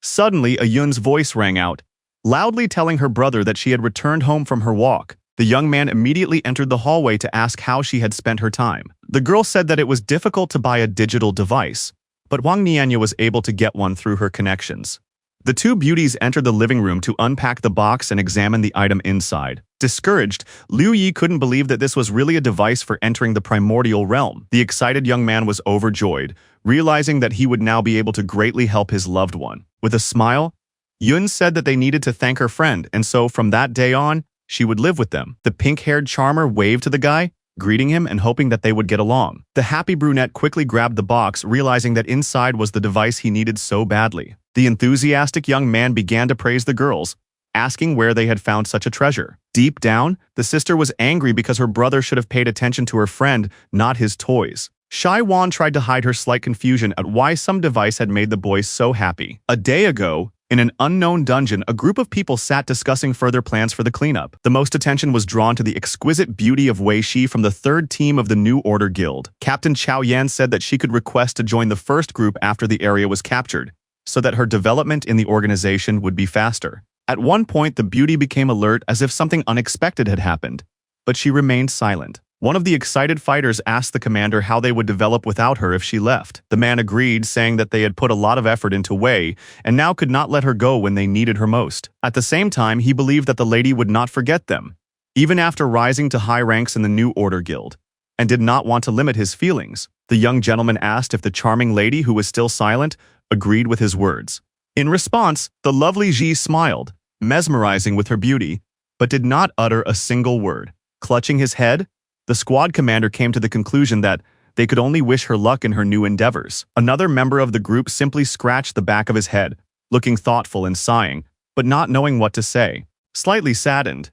Suddenly, a Yun's voice rang out, loudly telling her brother that she had returned home from her walk. The young man immediately entered the hallway to ask how she had spent her time. The girl said that it was difficult to buy a digital device, but Wang Nianya was able to get one through her connections. The two beauties entered the living room to unpack the box and examine the item inside. Discouraged, Liu Yi couldn't believe that this was really a device for entering the primordial realm. The excited young man was overjoyed, realizing that he would now be able to greatly help his loved one. With a smile, Yun said that they needed to thank her friend, and so from that day on, she would live with them. The pink-haired charmer waved to the guy, greeting him and hoping that they would get along. The happy brunette quickly grabbed the box, realizing that inside was the device he needed so badly. The enthusiastic young man began to praise the girls, asking where they had found such a treasure. Deep down, the sister was angry because her brother should have paid attention to her friend, not his toys. Shai Wan tried to hide her slight confusion at why some device had made the boys so happy. A day ago, in an unknown dungeon, a group of people sat discussing further plans for the cleanup. The most attention was drawn to the exquisite beauty of Wei Shi from the third team of the New Order Guild. Captain Chao Yan said that she could request to join the first group after the area was captured, so that her development in the organization would be faster. At one point, the beauty became alert as if something unexpected had happened, but she remained silent. One of the excited fighters asked the commander how they would develop without her if she left. The man agreed, saying that they had put a lot of effort into Wei and now could not let her go when they needed her most. At the same time, he believed that the lady would not forget them, even after rising to high ranks in the New Order Guild, and did not want to limit his feelings. The young gentleman asked if the charming lady, who was still silent, agreed with his words. In response, the lovely Ji smiled, mesmerizing with her beauty, but did not utter a single word. Clutching his head, the squad commander came to the conclusion that they could only wish her luck in her new endeavors. Another member of the group simply scratched the back of his head, looking thoughtful and sighing, but not knowing what to say. Slightly saddened,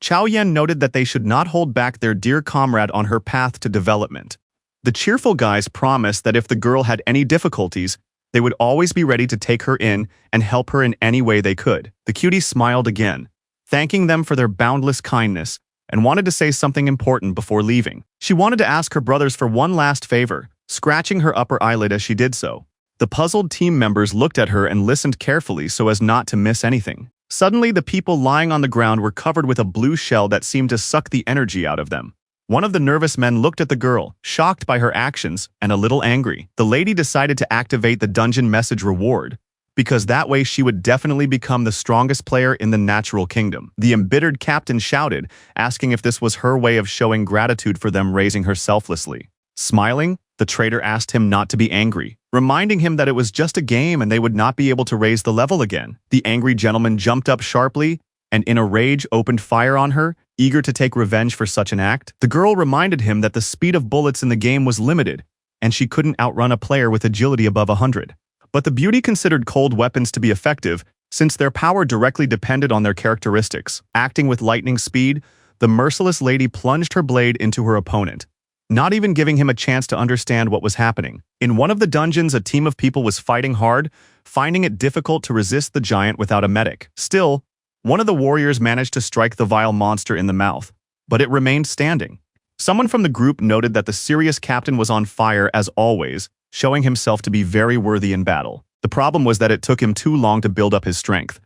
Chao Yan noted that they should not hold back their dear comrade on her path to development. The cheerful guys promised that if the girl had any difficulties, they would always be ready to take her in and help her in any way they could. The cutie smiled again, thanking them for their boundless kindness, and wanted to say something important before leaving. She wanted to ask her brothers for one last favor, scratching her upper eyelid as she did so. The puzzled team members looked at her and listened carefully so as not to miss anything. Suddenly, the people lying on the ground were covered with a blue shell that seemed to suck the energy out of them. One of the nervous men looked at the girl, shocked by her actions and a little angry. The lady decided to activate the dungeon message reward, because that way she would definitely become the strongest player in the natural kingdom. The embittered captain shouted, asking if this was her way of showing gratitude for them raising her selflessly. Smiling, the traitor asked him not to be angry, reminding him that it was just a game and they would not be able to raise the level again. The angry gentleman jumped up sharply and in a rage opened fire on her, eager to take revenge for such an act. The girl reminded him that the speed of bullets in the game was limited, and she couldn't outrun a player with agility above 100. But the beauty considered cold weapons to be effective, since their power directly depended on their characteristics. Acting with lightning speed, the merciless lady plunged her blade into her opponent, not even giving him a chance to understand what was happening. In one of the dungeons, a team of people was fighting hard, finding it difficult to resist the giant without a medic. Still, one of the warriors managed to strike the vile monster in the mouth, but it remained standing. Someone from the group noted that the serious captain was on fire as always, showing himself to be very worthy in battle. The problem was that it took him too long to build up his strength,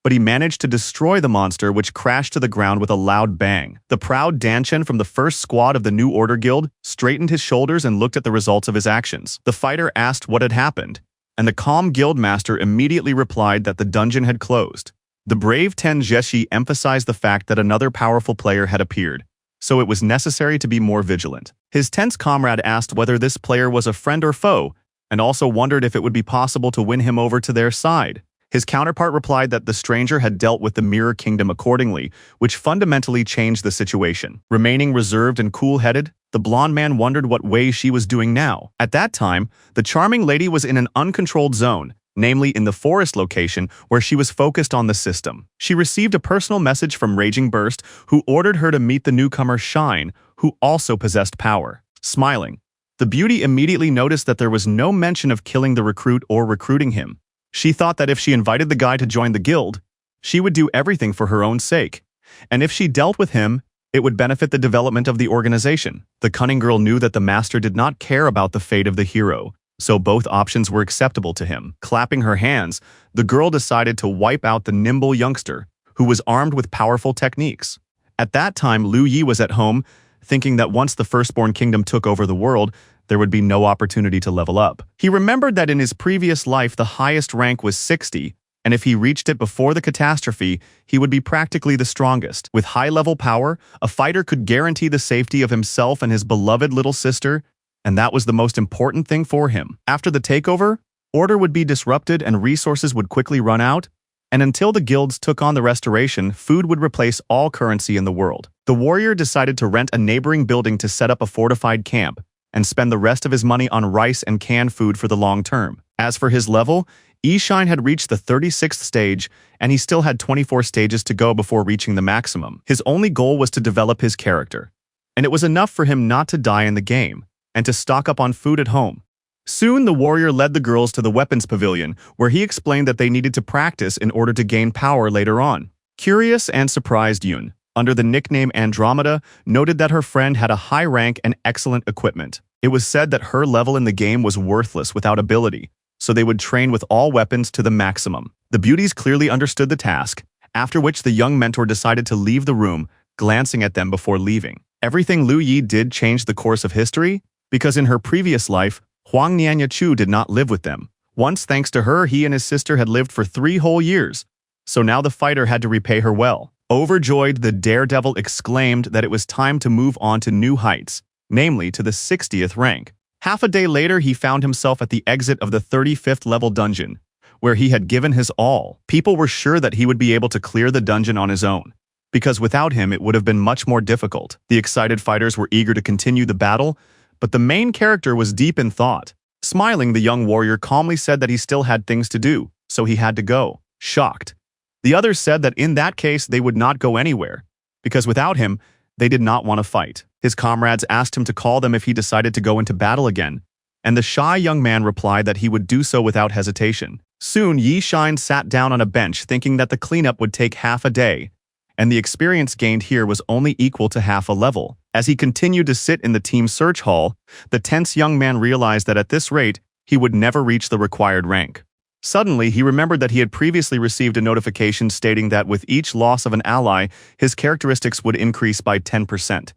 but he managed to destroy the monster, which crashed to the ground with a loud bang. The proud Danchen from the first squad of the New Order Guild straightened his shoulders and looked at the results of his actions. The fighter asked what had happened, and the calm guildmaster immediately replied that the dungeon had closed. The brave Ten Jeshi emphasized the fact that another powerful player had appeared, so it was necessary to be more vigilant. His tense comrade asked whether this player was a friend or foe, and also wondered if it would be possible to win him over to their side. His counterpart replied that the stranger had dealt with the Mirror Kingdom accordingly, which fundamentally changed the situation. Remaining reserved and cool-headed, the blonde man wondered what Wei Shi was doing now. At that time, the charming lady was in an uncontrolled zone, namely in the forest location where she was focused on the system. She received a personal message from Raging Burst, who ordered her to meet the newcomer Shine, who also possessed power. Smiling, the beauty immediately noticed that there was no mention of killing the recruit or recruiting him. She thought that if she invited the guy to join the guild, she would do everything for her own sake, and if she dealt with him, it would benefit the development of the organization. The cunning girl knew that the master did not care about the fate of the hero, so both options were acceptable to him. Clapping her hands, the girl decided to wipe out the nimble youngster, who was armed with powerful techniques. At that time, Lu Yi was at home, thinking that once the Firstborn Kingdom took over the world, there would be no opportunity to level up. He remembered that in his previous life the highest rank was 60, and if he reached it before the catastrophe, he would be practically the strongest. With high-level power, a fighter could guarantee the safety of himself and his beloved little sister, and that was the most important thing for him. After the takeover, order would be disrupted and resources would quickly run out, and until the guilds took on the restoration, food would replace all currency in the world. The warrior decided to rent a neighboring building to set up a fortified camp, and spend the rest of his money on rice and canned food for the long term. As for his level, Shine had reached the 36th stage, and he still had 24 stages to go before reaching the maximum. His only goal was to develop his character, and it was enough for him not to die in the game, and to stock up on food at home. Soon, the warrior led the girls to the weapons pavilion, where he explained that they needed to practice in order to gain power later on. Curious and surprised Yun, under the nickname Andromeda, noted that her friend had a high rank and excellent equipment. It was said that her level in the game was worthless without ability, so they would train with all weapons to the maximum. The beauties clearly understood the task, after which the young mentor decided to leave the room, glancing at them before leaving. Everything Lu Yi did changed the course of history, because in her previous life, Huang Nianyachu did not live with them. Once, thanks to her, he and his sister had lived for 3 whole years, so now the fighter had to repay her well. Overjoyed, the daredevil exclaimed that it was time to move on to new heights, namely to the 60th rank. Half a day later, he found himself at the exit of the 35th level dungeon, where he had given his all. People were sure that he would be able to clear the dungeon on his own, because without him it would have been much more difficult. The excited fighters were eager to continue the battle, but the main character was deep in thought. Smiling, the young warrior calmly said that he still had things to do, so he had to go. Shocked, the others said that in that case they would not go anywhere, because without him, they did not want to fight. His comrades asked him to call them if he decided to go into battle again, and the shy young man replied that he would do so without hesitation. Soon, Shine sat down on a bench thinking that the cleanup would take half a day, and the experience gained here was only equal to half a level. As he continued to sit in the team search hall, the tense young man realized that at this rate, he would never reach the required rank. Suddenly, he remembered that he had previously received a notification stating that with each loss of an ally, his characteristics would increase by 10%.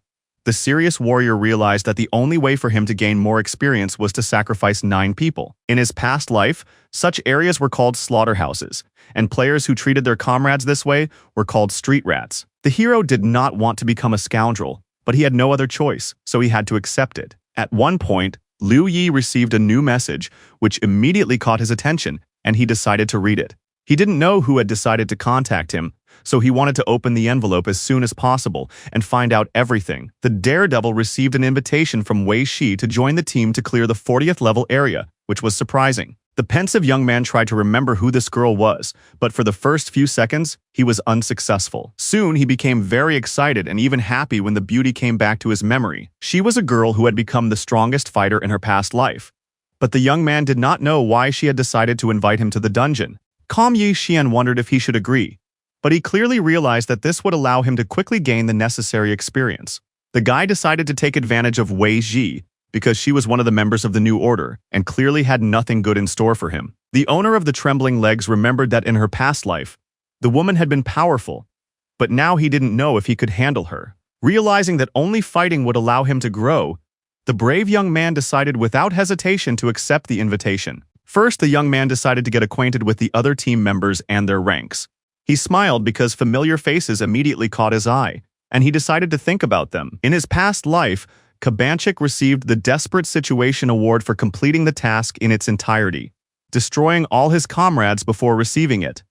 The serious warrior realized that the only way for him to gain more experience was to sacrifice 9 people. In his past life, such areas were called slaughterhouses, and players who treated their comrades this way were called street rats. The hero did not want to become a scoundrel, but he had no other choice, so he had to accept it. At one point, Lu Yi received a new message, which immediately caught his attention, and he decided to read it. He didn't know who had decided to contact him, so he wanted to open the envelope as soon as possible and find out everything. The daredevil received an invitation from Wei Shi to join the team to clear the 40th level area, which was surprising. The pensive young man tried to remember who this girl was, but for the first few seconds, he was unsuccessful. Soon, he became very excited and even happy when the beauty came back to his memory. She was a girl who had become the strongest fighter in her past life, but the young man did not know why she had decided to invite him to the dungeon. Calm Yi Xian wondered if he should agree, but he clearly realized that this would allow him to quickly gain the necessary experience. The guy decided to take advantage of Wei Ji, because she was one of the members of the new order, and clearly had nothing good in store for him. The owner of the trembling legs remembered that in her past life, the woman had been powerful, but now he didn't know if he could handle her. Realizing that only fighting would allow him to grow, the brave young man decided without hesitation to accept the invitation. First, the young man decided to get acquainted with the other team members and their ranks. He smiled because familiar faces immediately caught his eye, and he decided to think about them. In his past life, Kabanchik received the Desperate Situation Award for completing the task in its entirety, destroying all his comrades before receiving it.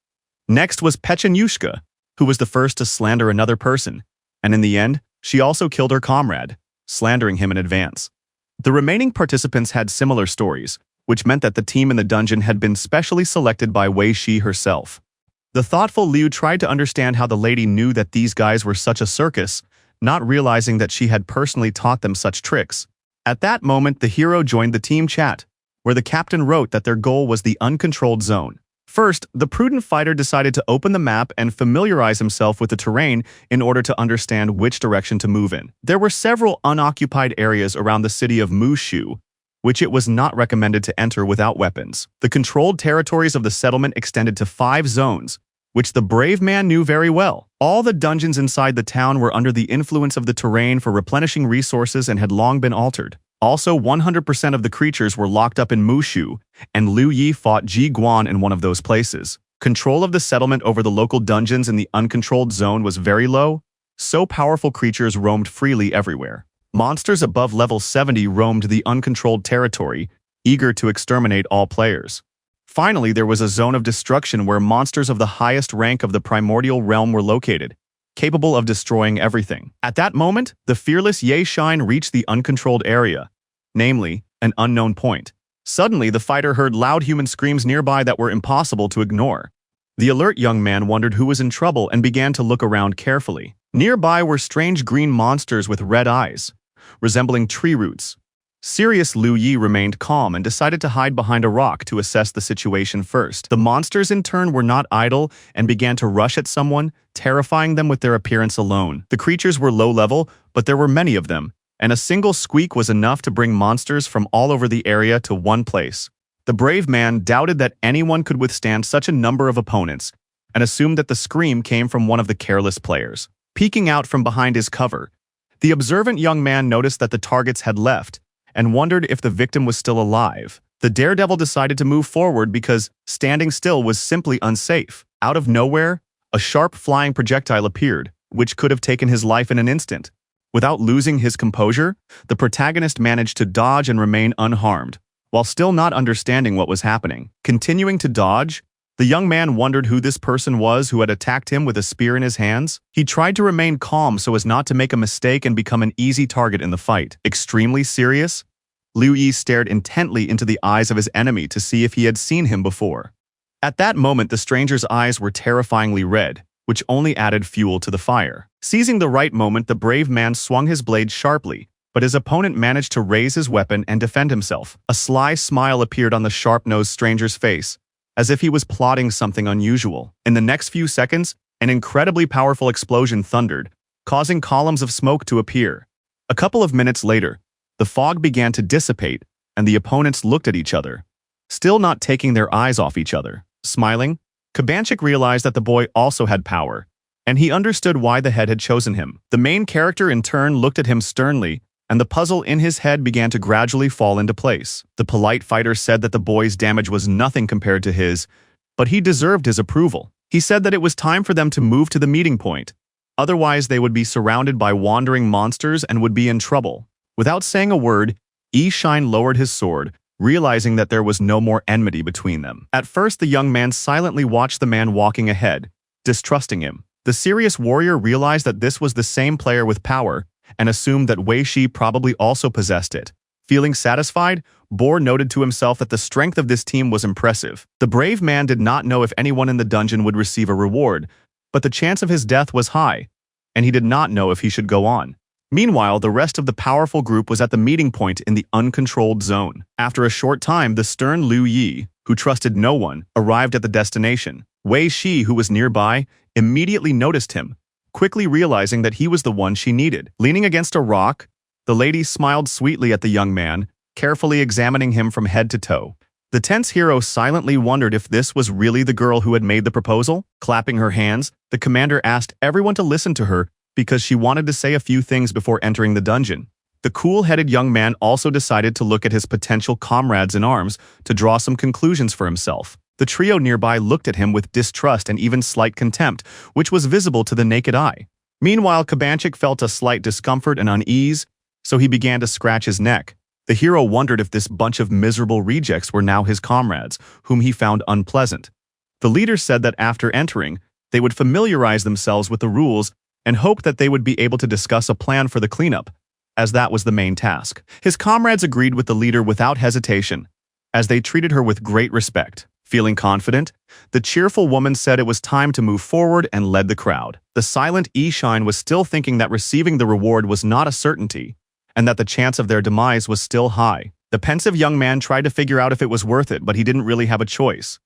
Next was Pechenyushka, who was the first to slander another person, and in the end, she also killed her comrade, slandering him in advance. The remaining participants had similar stories, which meant that the team in the dungeon had been specially selected by Wei Shi herself. The thoughtful Liu tried to understand how the lady knew that these guys were such a circus, not realizing that she had personally taught them such tricks. At that moment, the hero joined the team chat, where the captain wrote that their goal was the uncontrolled zone. First, the prudent fighter decided to open the map and familiarize himself with the terrain in order to understand which direction to move in. There were several unoccupied areas around the city of Mushu, which it was not recommended to enter without weapons. The controlled territories of the settlement extended to 5 zones, which the brave man knew very well. All the dungeons inside the town were under the influence of the terrain for replenishing resources and had long been altered. Also, 100% of the creatures were locked up in Mushu, and Liu Yi fought Ji Guan in one of those places. Control of the settlement over the local dungeons in the uncontrolled zone was very low, so powerful creatures roamed freely everywhere. Monsters above level 70 roamed the uncontrolled territory, eager to exterminate all players. Finally, there was a zone of destruction where monsters of the highest rank of the primordial realm were located, capable of destroying everything. At that moment, the fearless Ye Shine reached the uncontrolled area, namely, an unknown point. Suddenly, the fighter heard loud human screams nearby that were impossible to ignore. The alert young man wondered who was in trouble and began to look around carefully. Nearby were strange green monsters with red eyes, resembling tree roots. Serious Liu Yi remained calm and decided to hide behind a rock to assess the situation first. The monsters in turn were not idle and began to rush at someone, terrifying them with their appearance alone. The creatures were low level, but there were many of them, and a single squeak was enough to bring monsters from all over the area to one place. The brave man doubted that anyone could withstand such a number of opponents and assumed that the scream came from one of the careless players. Peeking out from behind his cover, the observant young man noticed that the targets had left and wondered if the victim was still alive. The daredevil decided to move forward because standing still was simply unsafe. Out of nowhere, a sharp flying projectile appeared, which could have taken his life in an instant. Without losing his composure, the protagonist managed to dodge and remain unharmed, while still not understanding what was happening. Continuing to dodge, the young man wondered who this person was who had attacked him with a spear in his hands. He tried to remain calm so as not to make a mistake and become an easy target in the fight. Extremely serious, Liu Yi stared intently into the eyes of his enemy to see if he had seen him before. At that moment, the stranger's eyes were terrifyingly red, which only added fuel to the fire. Seizing the right moment, the brave man swung his blade sharply, but his opponent managed to raise his weapon and defend himself. A sly smile appeared on the sharp-nosed stranger's face, as if he was plotting something unusual. In the next few seconds, an incredibly powerful explosion thundered, causing columns of smoke to appear. A couple of minutes later, the fog began to dissipate, and the opponents looked at each other, still not taking their eyes off each other. Smiling, Kabanchik realized that the boy also had power, and he understood why the head had chosen him. The main character in turn looked at him sternly, and the puzzle in his head began to gradually fall into place. The polite fighter said that the boy's damage was nothing compared to his, but he deserved his approval. He said that it was time for them to move to the meeting point, otherwise they would be surrounded by wandering monsters and would be in trouble. Without saying a word, Yi Shine lowered his sword, realizing that there was no more enmity between them. At first, the young man silently watched the man walking ahead, distrusting him. The serious warrior realized that this was the same player with power, and assumed that Wei Shi probably also possessed it. Feeling satisfied, Boar noted to himself that the strength of this team was impressive. The brave man did not know if anyone in the dungeon would receive a reward, but the chance of his death was high, and he did not know if he should go on. Meanwhile, the rest of the powerful group was at the meeting point in the uncontrolled zone. After a short time, the stern Liu Yi, who trusted no one, arrived at the destination. Wei Shi, who was nearby, immediately noticed him, quickly realizing that he was the one she needed. Leaning against a rock, the lady smiled sweetly at the young man, carefully examining him from head to toe. The tense hero silently wondered if this was really the girl who had made the proposal. Clapping her hands, the commander asked everyone to listen to her because she wanted to say a few things before entering the dungeon. The cool-headed young man also decided to look at his potential comrades in arms to draw some conclusions for himself. The trio nearby looked at him with distrust and even slight contempt, which was visible to the naked eye. Meanwhile, Kabanchik felt a slight discomfort and unease, so he began to scratch his neck. The hero wondered if this bunch of miserable rejects were now his comrades, whom he found unpleasant. The leader said that after entering, they would familiarize themselves with the rules and hoped that they would be able to discuss a plan for the cleanup, as that was the main task. His comrades agreed with the leader without hesitation, as they treated her with great respect. Feeling confident, the cheerful woman said it was time to move forward and led the crowd. The silent Shine was still thinking that receiving the reward was not a certainty, and that the chance of their demise was still high. The pensive young man tried to figure out if it was worth it, but he didn't really have a choice.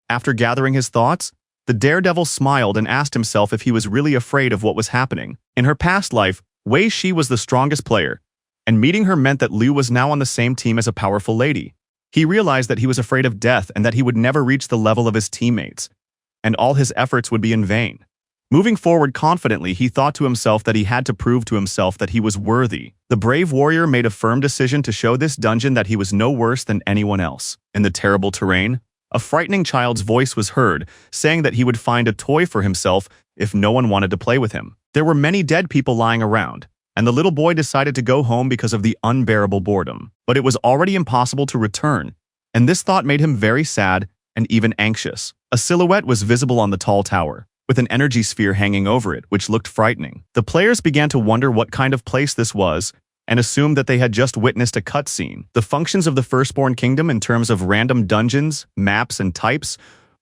After gathering his thoughts, the daredevil smiled and asked himself if he was really afraid of what was happening. In her past life, Wei Shi was the strongest player, and meeting her meant that Liu was now on the same team as a powerful lady. He realized that he was afraid of death and that he would never reach the level of his teammates, and all his efforts would be in vain. Moving forward confidently, he thought to himself that he had to prove to himself that he was worthy. The brave warrior made a firm decision to show this dungeon that he was no worse than anyone else. In the terrible terrain, a frightening child's voice was heard, saying that he would find a toy for himself if no one wanted to play with him. There were many dead people lying around, and the little boy decided to go home because of the unbearable boredom. But it was already impossible to return, and this thought made him very sad and even anxious. A silhouette was visible on the tall tower, with an energy sphere hanging over it, which looked frightening. The players began to wonder what kind of place this was, and assumed that they had just witnessed a cutscene. The functions of the Firstborn Kingdom in terms of random dungeons, maps, and types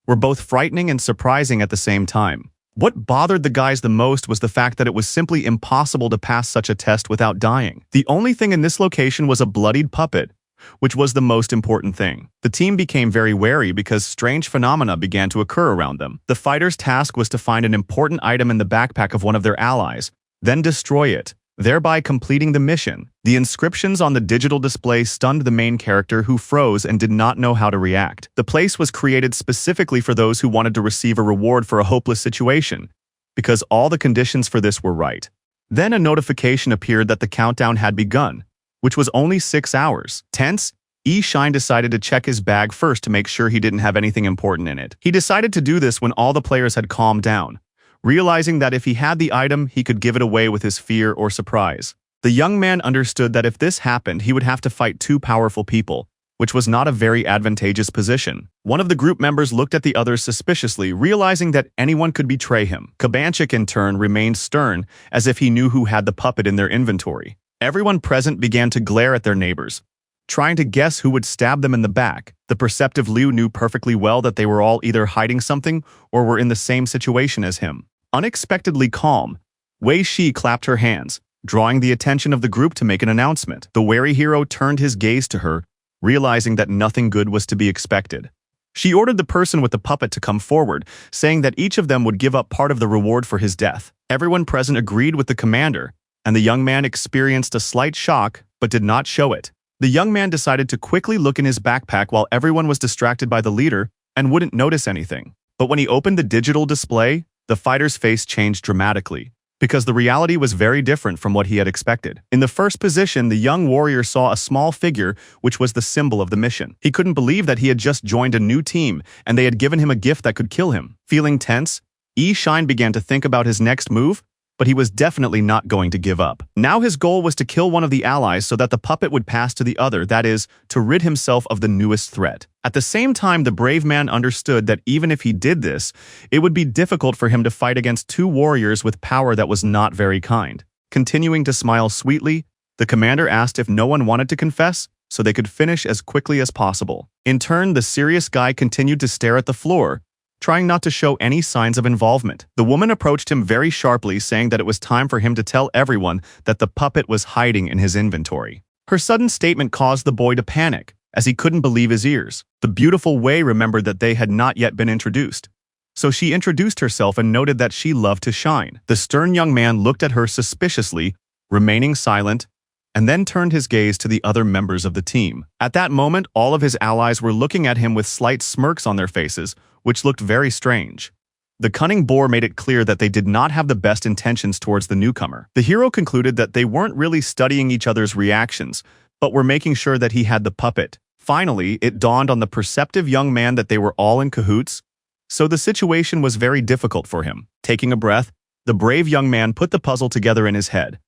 were both frightening and surprising at the same time. What bothered the guys the most was the fact that it was simply impossible to pass such a test without dying. The only thing in this location was a bloodied puppet, which was the most important thing. The team became very wary because strange phenomena began to occur around them. The fighter's task was to find an important item in the backpack of one of their allies, then destroy it, thereby completing the mission. The inscriptions on the digital display stunned the main character, who froze and did not know how to react. The place was created specifically for those who wanted to receive a reward for a hopeless situation, because all the conditions for this were right. Then a notification appeared that the countdown had begun, which was only 6 hours. Tense, Shine decided to check his bag first to make sure he didn't have anything important in it. He decided to do this when all the players had calmed down, realizing that if he had the item, he could give it away with his fear or surprise. The young man understood that if this happened, he would have to fight 2 powerful people, which was not a very advantageous position. One of the group members looked at the others suspiciously, realizing that anyone could betray him. Kabanchik, in turn, remained stern, as if he knew who had the puppet in their inventory. Everyone present began to glare at their neighbors, trying to guess who would stab them in the back. The perceptive Liu knew perfectly well that they were all either hiding something or were in the same situation as him. Unexpectedly calm, Wei Shi clapped her hands, drawing the attention of the group to make an announcement. The wary hero turned his gaze to her, realizing that nothing good was to be expected. She ordered the person with the puppet to come forward, saying that each of them would give up part of the reward for his death. Everyone present agreed with the commander, and the young man experienced a slight shock but did not show it. The young man decided to quickly look in his backpack while everyone was distracted by the leader and wouldn't notice anything. But when he opened the digital display, the fighter's face changed dramatically, because the reality was very different from what he had expected. In the first position, the young warrior saw a small figure which was the symbol of the mission. He couldn't believe that he had just joined a new team and they had given him a gift that could kill him. Feeling tense, Shine began to think about his next move, but he was definitely not going to give up. Now his goal was to kill one of the allies so that the puppet would pass to the other, that is, to rid himself of the newest threat. At the same time, the brave man understood that even if he did this, it would be difficult for him to fight against 2 warriors with power that was not very kind. Continuing to smile sweetly, the commander asked if no one wanted to confess so they could finish as quickly as possible. In turn, the serious guy continued to stare at the floor, trying not to show any signs of involvement. The woman approached him very sharply, saying that it was time for him to tell everyone that the puppet was hiding in his inventory. Her sudden statement caused the boy to panic, as he couldn't believe his ears. The beautiful Wei remembered that they had not yet been introduced, so she introduced herself and noted that she loved to shine. The stern young man looked at her suspiciously, remaining silent, and then turned his gaze to the other members of the team. At that moment, all of his allies were looking at him with slight smirks on their faces, which looked very strange. The cunning boar made it clear that they did not have the best intentions towards the newcomer. The hero concluded that they weren't really studying each other's reactions, but were making sure that he had the puppet. Finally, it dawned on the perceptive young man that they were all in cahoots, so the situation was very difficult for him. Taking a breath, The brave young man put the puzzle together in his head,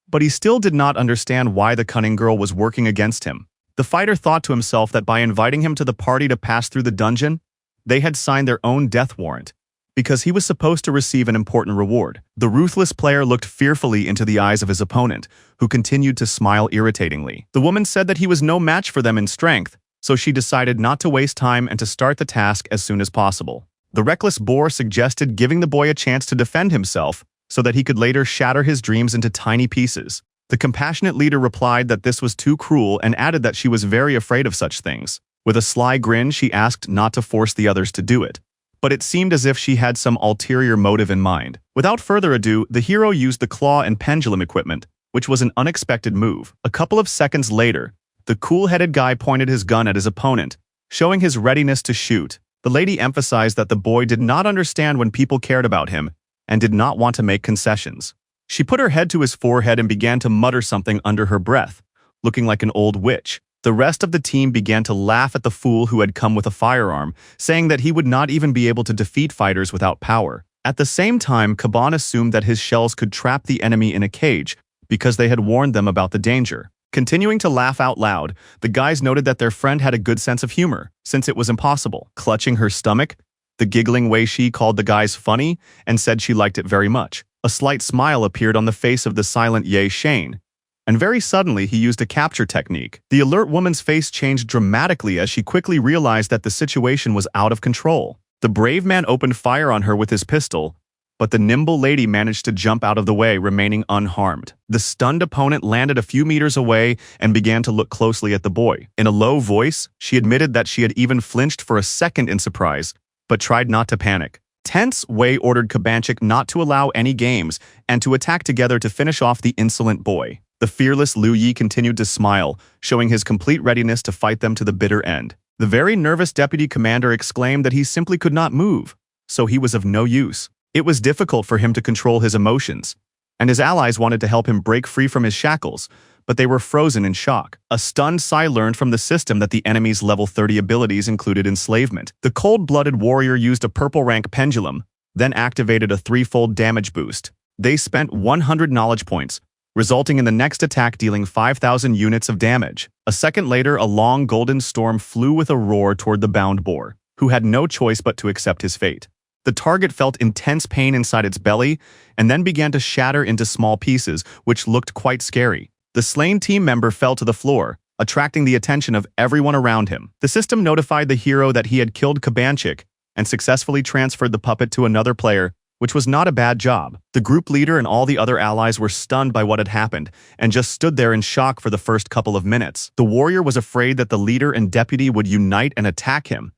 but he still did not understand why the cunning girl was working against him. The fighter thought to himself that by inviting him to the party to pass through the dungeon, they had signed their own death warrant, because he was supposed to receive an important reward. The ruthless player looked fearfully into the eyes of his opponent, who continued to smile irritatingly. The woman said that he was no match for them in strength, so she decided not to waste time and to start the task as soon as possible. The reckless boar suggested giving the boy a chance to defend himself so that he could later shatter his dreams into tiny pieces. The compassionate leader replied that this was too cruel and added that she was very afraid of such things. With a sly grin, she asked not to force the others to do it, but it seemed as if she had some ulterior motive in mind. Without further ado, the hero used the claw and pendulum equipment, which was an unexpected move. A couple of seconds later, the cool-headed guy pointed his gun at his opponent, showing his readiness to shoot. The lady emphasized that the boy did not understand when people cared about him and did not want to make concessions. She put her head to his forehead and began to mutter something under her breath, looking like an old witch. The rest of the team began to laugh at the fool who had come with a firearm, saying that he would not even be able to defeat fighters without power. At the same time, Kaban assumed that his shells could trap the enemy in a cage because they had warned them about the danger. Continuing to laugh out loud, the guys noted that their friend had a good sense of humor, since it was impossible. Clutching her stomach, the giggling Wei Shi called the guys funny and said she liked it very much. A slight smile appeared on the face of the silent Ye Shane, and very suddenly he used a capture technique. The alert woman's face changed dramatically as she quickly realized that the situation was out of control. The brave man opened fire on her with his pistol, but the nimble lady managed to jump out of the way, remaining unharmed. The stunned opponent landed a few meters away and began to look closely at the boy. In a low voice, she admitted that she had even flinched for a second in surprise, but tried not to panic. Tense, Wei ordered Kabanchik not to allow any games and to attack together to finish off the insolent boy. The fearless Liu Yi continued to smile, showing his complete readiness to fight them to the bitter end. The very nervous deputy commander exclaimed that he simply could not move, so he was of no use. It was difficult for him to control his emotions, and his allies wanted to help him break free from his shackles, but they were frozen in shock. A stunned Sai learned from the system that the enemy's level 30 abilities included enslavement. The cold-blooded warrior used a purple rank pendulum, then activated a threefold damage boost. They spent 100 knowledge points, resulting in the next attack dealing 5,000 units of damage. A second later, a long golden storm flew with a roar toward the bound boar, who had no choice but to accept his fate. The target felt intense pain inside its belly and then began to shatter into small pieces, which looked quite scary. The slain team member fell to the floor, attracting the attention of everyone around him. The system notified the hero that he had killed Kabanchik and successfully transferred the puppet to another player, which was not a bad job. The group leader and all the other allies were stunned by what had happened and just stood there in shock for the first couple of minutes. The warrior was afraid that the leader and deputy would unite and attack him,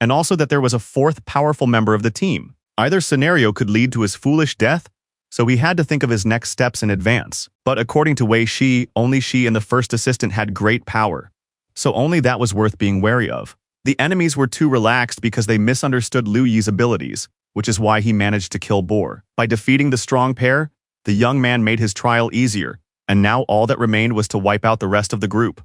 and also that there was a fourth powerful member of the team. Either scenario could lead to his foolish death, so he had to think of his next steps in advance. But according to Wei Shi, only she and the first assistant had great power, so only that was worth being wary of. The enemies were too relaxed because they misunderstood Liu Yi's abilities, which is why he managed to kill Boar. By defeating the strong pair, the young man made his trial easier, and now all that remained was to wipe out the rest of the group.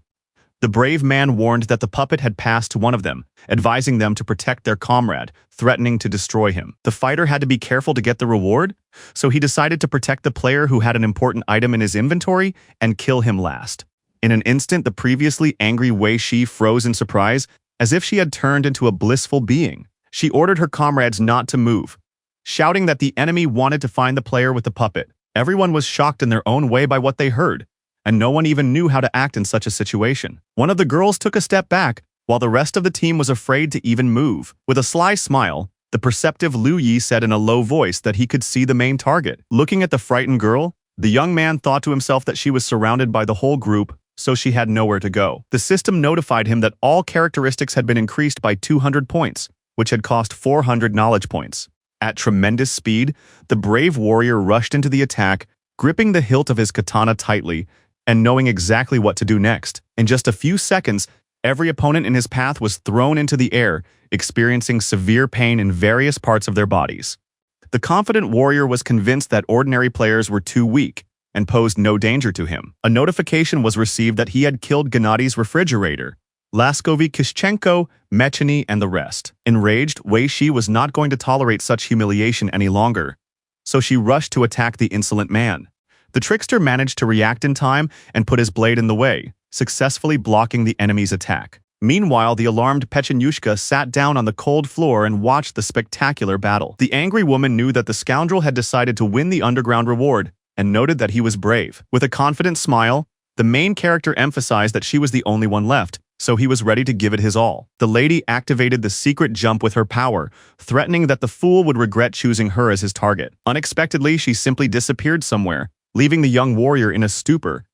The brave man warned that the puppet had passed to one of them, advising them to protect their comrade, threatening to destroy him. The fighter had to be careful to get the reward, so he decided to protect the player who had an important item in his inventory and kill him last. In an instant, the previously angry Wei Shi froze in surprise, as if she had turned into a blissful being. She ordered her comrades not to move, shouting that the enemy wanted to find the player with the puppet. Everyone was shocked in their own way by what they heard, and no one even knew how to act in such a situation. One of the girls took a step back, while the rest of the team was afraid to even move. With a sly smile, the perceptive Liu Yi said in a low voice that he could see the main target. Looking at the frightened girl, the young man thought to himself that she was surrounded by the whole group, so she had nowhere to go. The system notified him that all characteristics had been increased by 200 points, which had cost 400 knowledge points. At tremendous speed, the brave warrior rushed into the attack, gripping the hilt of his katana tightly and knowing exactly what to do next. In just a few seconds, every opponent in his path was thrown into the air, experiencing severe pain in various parts of their bodies. The confident warrior was convinced that ordinary players were too weak and posed no danger to him. A notification was received that he had killed Gennadi's refrigerator, Laskovi Kishchenko, Mechany, and the rest. Enraged, Wei Shi was not going to tolerate such humiliation any longer, so she rushed to attack the insolent man. The trickster managed to react in time and put his blade in the way, successfully blocking the enemy's attack. Meanwhile, the alarmed Pechenyushka sat down on the cold floor and watched the spectacular battle. The angry woman knew that the scoundrel had decided to win the underground reward and noted that he was brave. With a confident smile, the main character emphasized that she was the only one left, so he was ready to give it his all. The lady activated the secret jump with her power, threatening that the fool would regret choosing her as his target. Unexpectedly, she simply disappeared somewhere, leaving the young warrior in a stupor,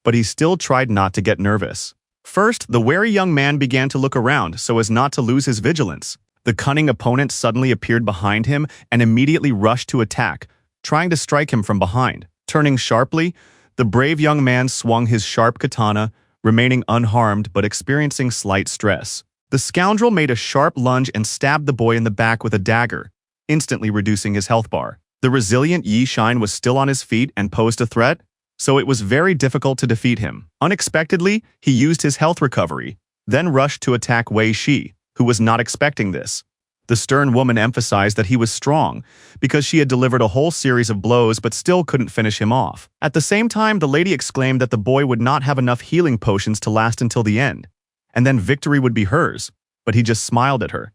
but he still tried not to get nervous. First, the wary young man began to look around so as not to lose his vigilance. The cunning opponent suddenly appeared behind him and immediately rushed to attack, trying to strike him from behind. Turning sharply, the brave young man swung his sharp katana, remaining unharmed but experiencing slight stress. The scoundrel made a sharp lunge and stabbed the boy in the back with a dagger, instantly reducing his health bar. The resilient Yi Shine was still on his feet and posed a threat, so it was very difficult to defeat him. Unexpectedly, he used his health recovery, then rushed to attack Wei Shi, who was not expecting this. The stern woman emphasized that he was strong, because she had delivered a whole series of blows but still couldn't finish him off. At the same time, the lady exclaimed that the boy would not have enough healing potions to last until the end, and then victory would be hers, but he just smiled at her.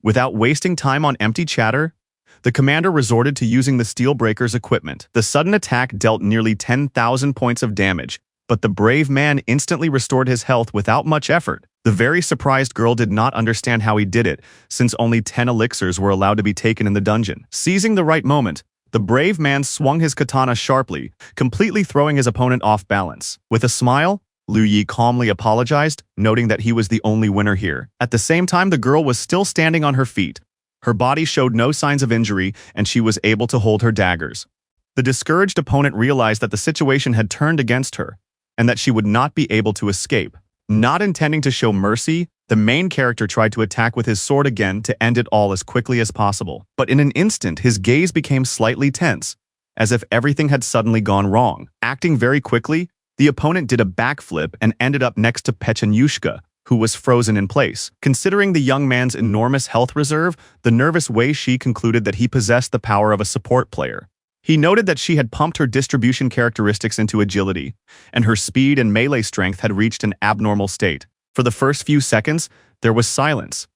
Without wasting time on empty chatter, the commander resorted to using the Steelbreaker's equipment. The sudden attack dealt nearly 10,000 points of damage, but the brave man instantly restored his health without much effort. The very surprised girl did not understand how he did it, since only 10 elixirs were allowed to be taken in the dungeon. Seizing the right moment, the brave man swung his katana sharply, completely throwing his opponent off balance. With a smile, Liu Yi calmly apologized, noting that he was the only winner here. At the same time, the girl was still standing on her feet. Her body showed no signs of injury, and she was able to hold her daggers. The discouraged opponent realized that the situation had turned against her, and that she would not be able to escape. Not intending to show mercy, the main character tried to attack with his sword again to end it all as quickly as possible. But in an instant, his gaze became slightly tense, as if everything had suddenly gone wrong. Acting very quickly, the opponent did a backflip and ended up next to Pechenyushka, who was frozen in place. Considering the young man's enormous health reserve, the nervous Wei Shi concluded that he possessed the power of a support player. He noted that she had pumped her distribution characteristics into agility, and her speed and melee strength had reached an abnormal state. For the first few seconds, there was silence,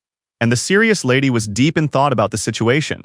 and the serious lady was deep in thought about the situation.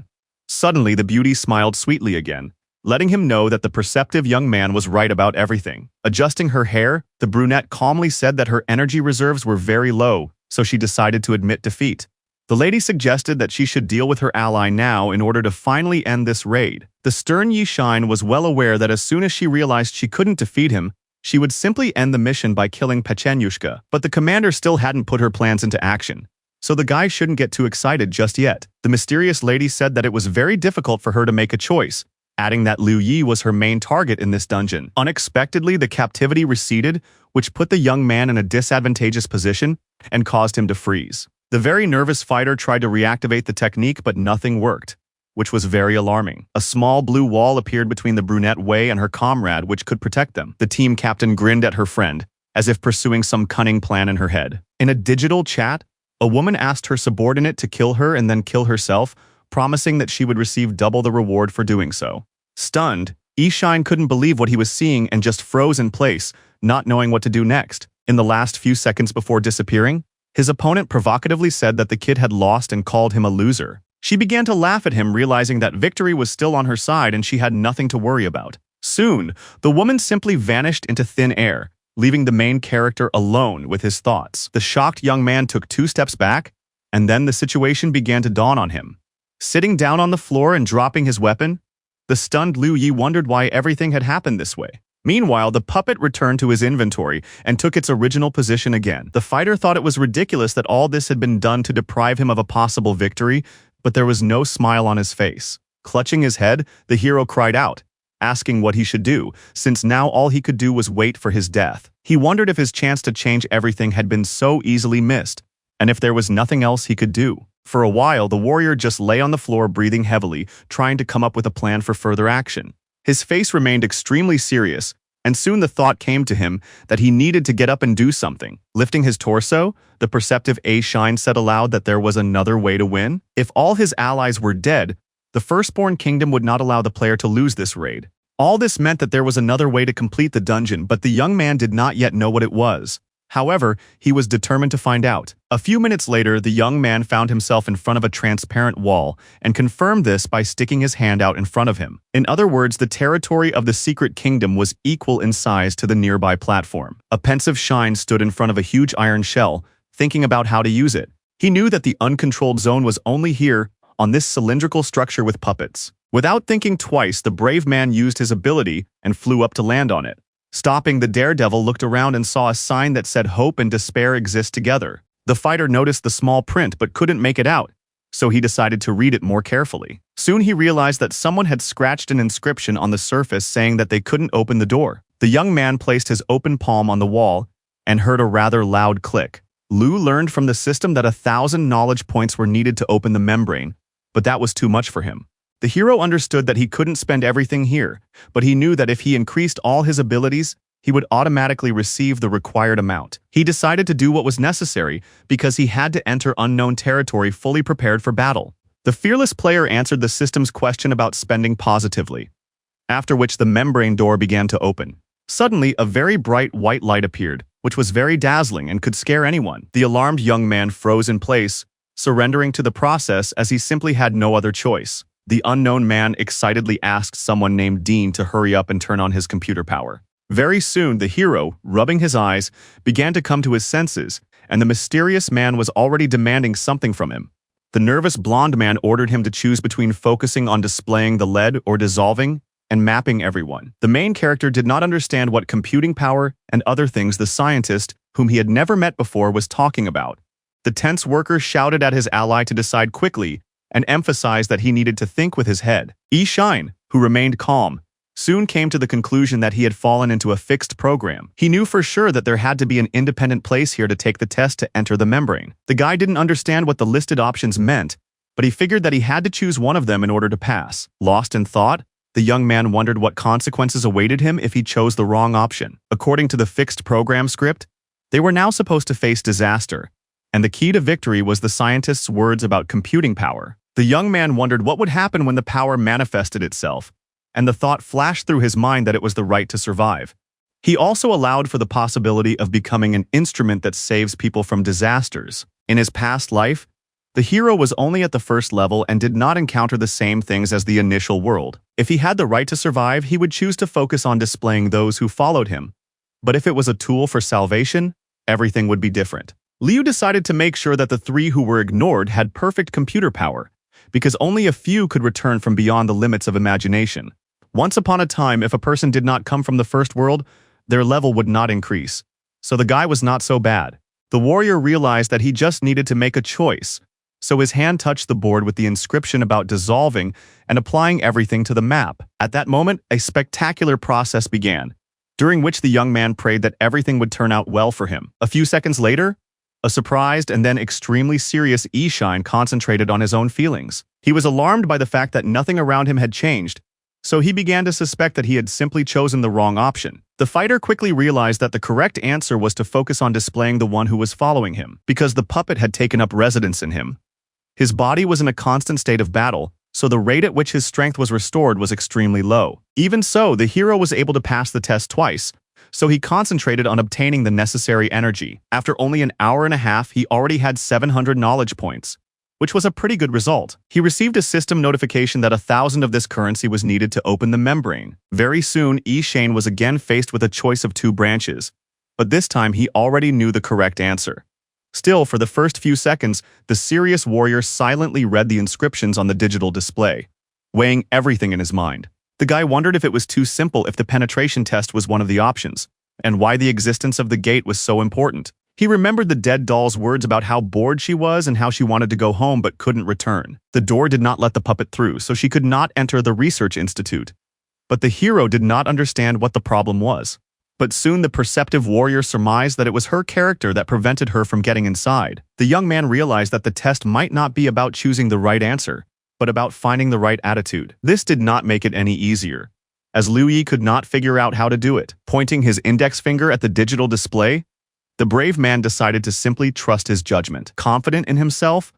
Suddenly, the beauty smiled sweetly again, letting him know that the perceptive young man was right about everything. Adjusting her hair, the brunette calmly said that her energy reserves were very low, so she decided to admit defeat. The lady suggested that she should deal with her ally now in order to finally end this raid. The stern Yi Shine was well aware that as soon as she realized she couldn't defeat him, she would simply end the mission by killing Pechenyushka. But the commander still hadn't put her plans into action, so the guy shouldn't get too excited just yet. The mysterious lady said that it was very difficult for her to make a choice, adding that Liu Yi was her main target in this dungeon. Unexpectedly, the captivity receded, which put the young man in a disadvantageous position and caused him to freeze. The very nervous fighter tried to reactivate the technique, but nothing worked, which was very alarming. A small blue wall appeared between the brunette Wei and her comrade, which could protect them. The team captain grinned at her friend, as if pursuing some cunning plan in her head. In a digital chat, a woman asked her subordinate to kill her and then kill herself, promising that she would receive double the reward for doing so. Stunned, Yi Shine couldn't believe what he was seeing and just froze in place, not knowing what to do next. In the last few seconds before disappearing, his opponent provocatively said that the kid had lost and called him a loser. She began to laugh at him, realizing that victory was still on her side and she had nothing to worry about. Soon, the woman simply vanished into thin air, leaving the main character alone with his thoughts. The shocked young man took 2 steps back, and then the situation began to dawn on him. Sitting down on the floor and dropping his weapon, the stunned Liu Yi wondered why everything had happened this way. Meanwhile, the puppet returned to his inventory and took its original position again. The fighter thought it was ridiculous that all this had been done to deprive him of a possible victory, but there was no smile on his face. Clutching his head, the hero cried out, asking what he should do, since now all he could do was wait for his death. He wondered if his chance to change everything had been so easily missed, and if there was nothing else he could do. For a while, the warrior just lay on the floor breathing heavily, trying to come up with a plan for further action. His face remained extremely serious, and soon the thought came to him that he needed to get up and do something. Lifting his torso, the perceptive A Shine said aloud that there was another way to win. If all his allies were dead, The Firstborn Kingdom would not allow the player to lose this raid. All this meant that there was another way to complete the dungeon, but the young man did not yet know what it was. However, he was determined to find out. A few minutes later, the young man found himself in front of a transparent wall and confirmed this by sticking his hand out in front of him. In other words, the territory of the Secret Kingdom was equal in size to the nearby platform. A pensive Shine stood in front of a huge iron shell, thinking about how to use it. He knew that the uncontrolled zone was only here, on this cylindrical structure with puppets. Without thinking twice, the brave man used his ability and flew up to land on it. Stopping, the daredevil looked around and saw a sign that said hope and despair exist together. The fighter noticed the small print but couldn't make it out, so he decided to read it more carefully. Soon he realized that someone had scratched an inscription on the surface saying that they couldn't open the door. The young man placed his open palm on the wall and heard a rather loud click. Lu learned from the system that 1,000 knowledge points were needed to open the membrane, but that was too much for him. The hero understood that he couldn't spend everything here, but he knew that if he increased all his abilities, he would automatically receive the required amount. He decided to do what was necessary because he had to enter unknown territory fully prepared for battle. The fearless player answered the system's question about spending positively, after which the membrane door began to open. Suddenly, a very bright white light appeared, which was very dazzling and could scare anyone. The alarmed young man froze in place, surrendering to the process as he simply had no other choice. The unknown man excitedly asked someone named Dean to hurry up and turn on his computer power. Very soon, the hero, rubbing his eyes, began to come to his senses, and the mysterious man was already demanding something from him. The nervous blonde man ordered him to choose between focusing on displaying the lead or dissolving and mapping everyone. The main character did not understand what computing power and other things the scientist, whom he had never met before, was talking about. The tense worker shouted at his ally to decide quickly and emphasized that he needed to think with his head. Shine, who remained calm, soon came to the conclusion that he had fallen into a fixed program. He knew for sure that there had to be an independent place here to take the test to enter the membrane. The guy didn't understand what the listed options meant, but he figured that he had to choose one of them in order to pass. Lost in thought, the young man wondered what consequences awaited him if he chose the wrong option. According to the fixed program script, they were now supposed to face disaster, and the key to victory was the scientist's words about computing power. The young man wondered what would happen when the power manifested itself, and the thought flashed through his mind that it was the right to survive. He also allowed for the possibility of becoming an instrument that saves people from disasters. In his past life, the hero was only at the first level and did not encounter the same things as the initial world. If he had the right to survive, he would choose to focus on displaying those who followed him. But if it was a tool for salvation, everything would be different. Liu decided to make sure that the three who were ignored had perfect computer power, because only a few could return from beyond the limits of imagination. Once upon a time, if a person did not come from the first world, their level would not increase. So the guy was not so bad. The warrior realized that he just needed to make a choice, so his hand touched the board with the inscription about dissolving and applying everything to the map. At that moment, a spectacular process began, during which the young man prayed that everything would turn out well for him. A few seconds later, a surprised and then extremely serious Shine concentrated on his own feelings. He was alarmed by the fact that nothing around him had changed, so he began to suspect that he had simply chosen the wrong option. The fighter quickly realized that the correct answer was to focus on displaying the one who was following him, because the puppet had taken up residence in him. His body was in a constant state of battle, so the rate at which his strength was restored was extremely low. Even so, the hero was able to pass the test twice, so he concentrated on obtaining the necessary energy. After only an hour and a half, he already had 700 knowledge points, which was a pretty good result. He received a system notification that 1,000 of this currency was needed to open the membrane. Very soon, Shane was again faced with a choice of two branches, but this time he already knew the correct answer. Still, for the first few seconds, the serious warrior silently read the inscriptions on the digital display, weighing everything in his mind. The guy wondered if it was too simple if the penetration test was one of the options, and why the existence of the gate was so important. He remembered the dead doll's words about how bored she was and how she wanted to go home but couldn't return. The door did not let the puppet through, so she could not enter the research institute. But the hero did not understand what the problem was. But soon the perceptive warrior surmised that it was her character that prevented her from getting inside. The young man realized that the test might not be about choosing the right answer, but about finding the right attitude. This did not make it any easier, as Liu Yi could not figure out how to do it. Pointing his index finger at the digital display, the brave man decided to simply trust his judgment. Confident in himself,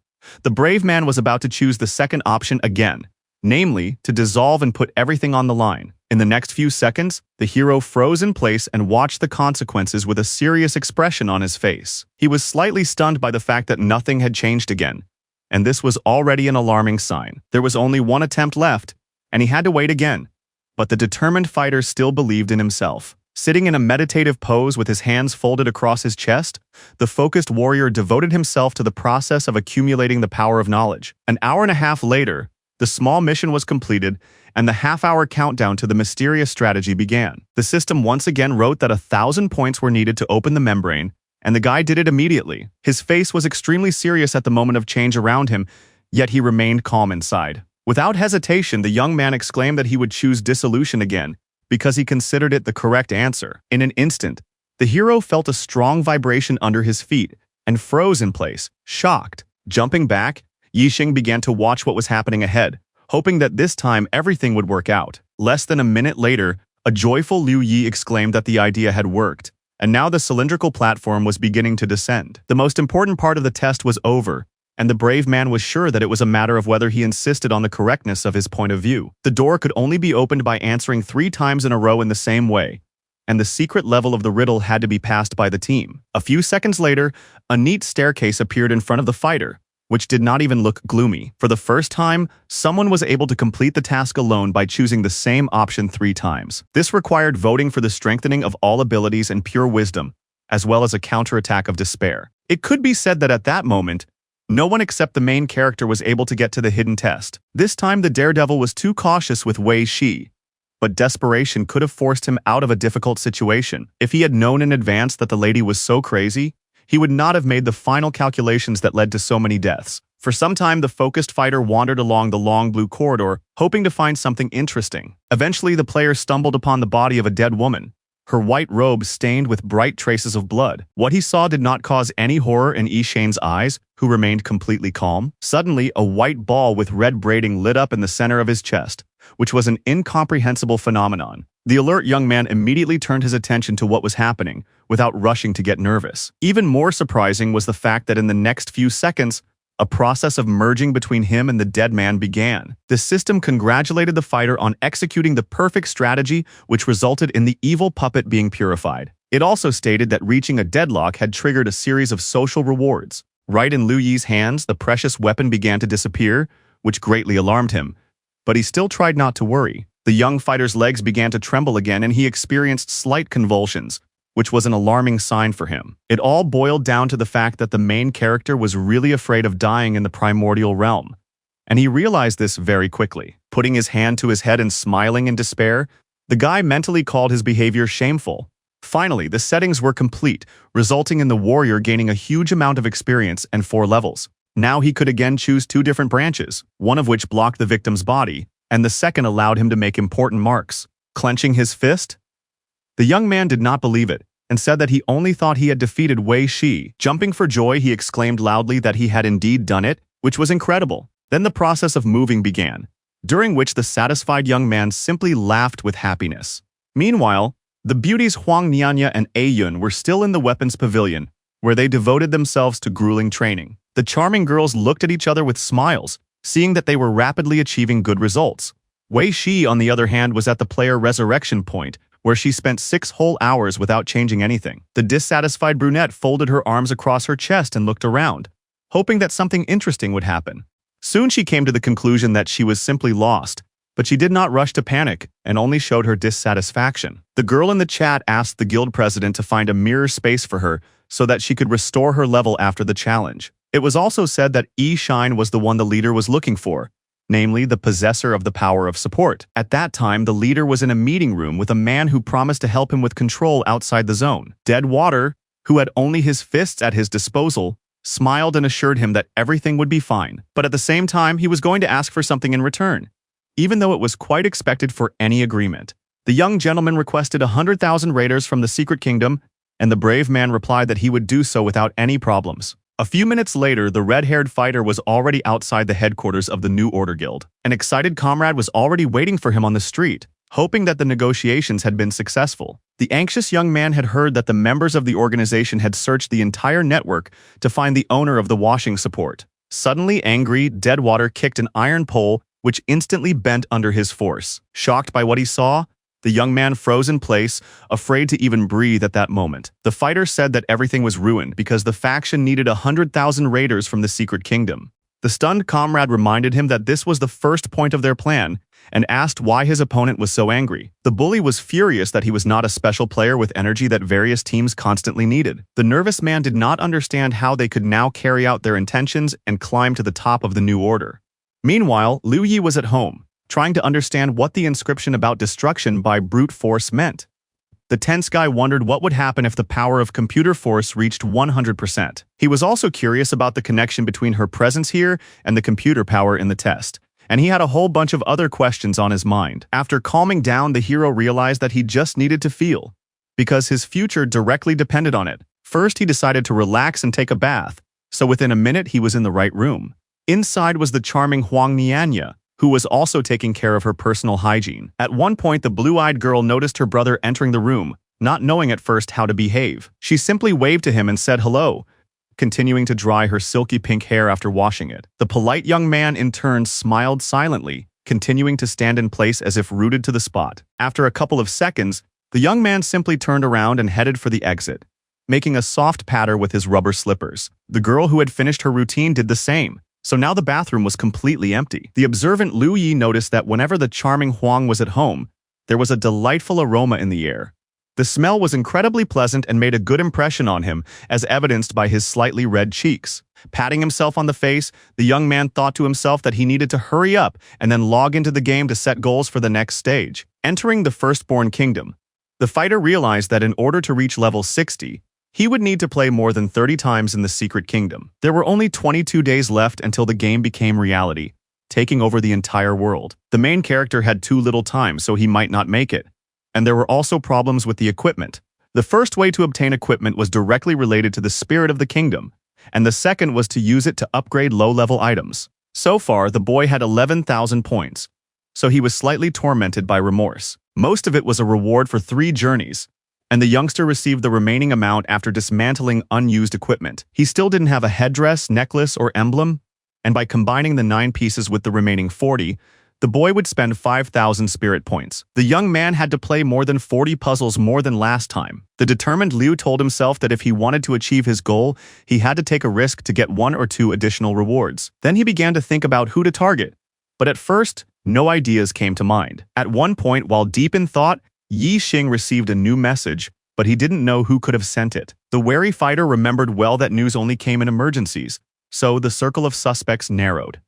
the brave man was about to choose the second option again, namely, to dissolve and put everything on the line. In the next few seconds, the hero froze in place and watched the consequences with a serious expression on his face. He was slightly stunned by the fact that nothing had changed again, and this was already an alarming sign. There was only one attempt left, and he had to wait again. But the determined fighter still believed in himself. Sitting in a meditative pose with his hands folded across his chest, the focused warrior devoted himself to the process of accumulating the power of knowledge. An hour and a half later, the small mission was completed, and the half-hour countdown to the mysterious strategy began. The system once again wrote that 1,000 points were needed to open the membrane, and the guy did it immediately. His face was extremely serious at the moment of change around him, yet he remained calm inside. Without hesitation, the young man exclaimed that he would choose dissolution again, because he considered it the correct answer. In an instant, the hero felt a strong vibration under his feet and froze in place, shocked. Jumping back, Yixing began to watch what was happening ahead, hoping that this time everything would work out. Less than a minute later, a joyful Liu Yi exclaimed that the idea had worked, and now the cylindrical platform was beginning to descend. The most important part of the test was over, and the brave man was sure that it was a matter of whether he insisted on the correctness of his point of view. The door could only be opened by answering 3 times in a row in the same way, and the secret level of the riddle had to be passed by the team. A few seconds later, a neat staircase appeared in front of the fighter, which did not even look gloomy. For the first time, someone was able to complete the task alone by choosing the same option 3 times. This required voting for the strengthening of all abilities and pure wisdom, as well as a counterattack of despair. It could be said that at that moment, no one except the main character was able to get to the hidden test. This time the daredevil was too cautious with Wei Shi, but desperation could have forced him out of a difficult situation. If he had known in advance that the lady was so crazy, he would not have made the final calculations that led to so many deaths. For some time, the focused fighter wandered along the long blue corridor, hoping to find something interesting. Eventually, the player stumbled upon the body of a dead woman, her white robe stained with bright traces of blood. What he saw did not cause any horror in Yixing's eyes, who remained completely calm. Suddenly, a white ball with red braiding lit up in the center of his chest, which was an incomprehensible phenomenon. The alert young man immediately turned his attention to what was happening, without rushing to get nervous. Even more surprising was the fact that in the next few seconds, a process of merging between him and the dead man began. The system congratulated the fighter on executing the perfect strategy, which resulted in the evil puppet being purified. It also stated that reaching a deadlock had triggered a series of social rewards. Right in Liu Yi's hands, the precious weapon began to disappear, which greatly alarmed him. But he still tried not to worry. The young fighter's legs began to tremble again, and he experienced slight convulsions, which was an alarming sign for him. It all boiled down to the fact that the main character was really afraid of dying in the primordial realm, and he realized this very quickly. Putting his hand to his head and smiling in despair, the guy mentally called his behavior shameful. Finally, the settings were complete, resulting in the warrior gaining a huge amount of experience and 4 levels. Now he could again choose 2 different branches, one of which blocked the victim's body, and the second allowed him to make important marks. Clenching his fist, the young man did not believe it, and said that he only thought he had defeated Wei Shi. Jumping for joy, he exclaimed loudly that he had indeed done it, which was incredible. Then the process of moving began, during which the satisfied young man simply laughed with happiness. Meanwhile, the beauties Huang Nianya and A Yun were still in the weapons pavilion, where they devoted themselves to grueling training. The charming girls looked at each other with smiles, seeing that they were rapidly achieving good results. Wei Shi, on the other hand, was at the player resurrection point, where she spent 6 whole hours without changing anything. The dissatisfied brunette folded her arms across her chest and looked around, hoping that something interesting would happen. Soon she came to the conclusion that she was simply lost, but she did not rush to panic and only showed her dissatisfaction. The girl in the chat asked the guild president to find a mirror space for her so that she could restore her level after the challenge. It was also said that Shine was the one the leader was looking for, namely the possessor of the power of support. At that time, the leader was in a meeting room with a man who promised to help him with control outside the zone. Dead Water, who had only his fists at his disposal, smiled and assured him that everything would be fine. But at the same time, he was going to ask for something in return, even though it was quite expected for any agreement. The young gentleman requested 100,000 raiders from the Secret Kingdom, and the brave man replied that he would do so without any problems. A few minutes later, the red-haired fighter was already outside the headquarters of the New Order Guild. An excited comrade was already waiting for him on the street, hoping that the negotiations had been successful. The anxious young man had heard that the members of the organization had searched the entire network to find the owner of the washing support. Suddenly angry, Deadwater kicked an iron pole which instantly bent under his force. Shocked by what he saw, the young man froze in place, afraid to even breathe at that moment. The fighter said that everything was ruined because the faction needed 100,000 raiders from the secret kingdom. The stunned comrade reminded him that this was the first point of their plan and asked why his opponent was so angry. The bully was furious that he was not a special player with energy that various teams constantly needed. The nervous man did not understand how they could now carry out their intentions and climb to the top of the new order. Meanwhile, Liu Yi was at home, trying to understand what the inscription about destruction by brute force meant. The tense guy wondered what would happen if the power of computer force reached 100%. He was also curious about the connection between her presence here and the computer power in the test, and he had a whole bunch of other questions on his mind. After calming down, the hero realized that he just needed to feel, because his future directly depended on it. First, he decided to relax and take a bath, so within a minute he was in the right room. Inside was the charming Huang Nianya, who was also taking care of her personal hygiene. At one point, the blue-eyed girl noticed her brother entering the room, not knowing at first how to behave. She simply waved to him and said hello, continuing to dry her silky pink hair after washing it. The polite young man in turn smiled silently, continuing to stand in place as if rooted to the spot. After a couple of seconds, the young man simply turned around and headed for the exit, making a soft patter with his rubber slippers. The girl who had finished her routine did the same. So now the bathroom was completely empty. The observant Liu Yi noticed that whenever the charming Huang was at home, there was a delightful aroma in the air. The smell was incredibly pleasant and made a good impression on him, as evidenced by his slightly red cheeks. Patting himself on the face, the young man thought to himself that he needed to hurry up and then log into the game to set goals for the next stage. Entering the Firstborn Kingdom, the fighter realized that in order to reach level 60, he would need to play more than 30 times in the Secret Kingdom. There were only 22 days left until the game became reality, taking over the entire world. The main character had too little time, so he might not make it. And there were also problems with the equipment. The first way to obtain equipment was directly related to the spirit of the kingdom, and the second was to use it to upgrade low-level items. So far, the boy had 11,000 points, so he was slightly tormented by remorse. Most of it was a reward for 3 journeys, and the youngster received the remaining amount after dismantling unused equipment. He still didn't have a headdress, necklace, or emblem, and by combining the 9 pieces with the remaining 40, the boy would spend 5,000 spirit points. The young man had to play more than 40 puzzles more than last time. The determined Liu told himself that if he wanted to achieve his goal, he had to take a risk to get 1 or 2 additional rewards. Then he began to think about who to target, but at first, no ideas came to mind. At one point, while deep in thought, Yi Xing received a new message, but he didn't know who could have sent it. The wary fighter remembered well that news only came in emergencies, so the circle of suspects narrowed.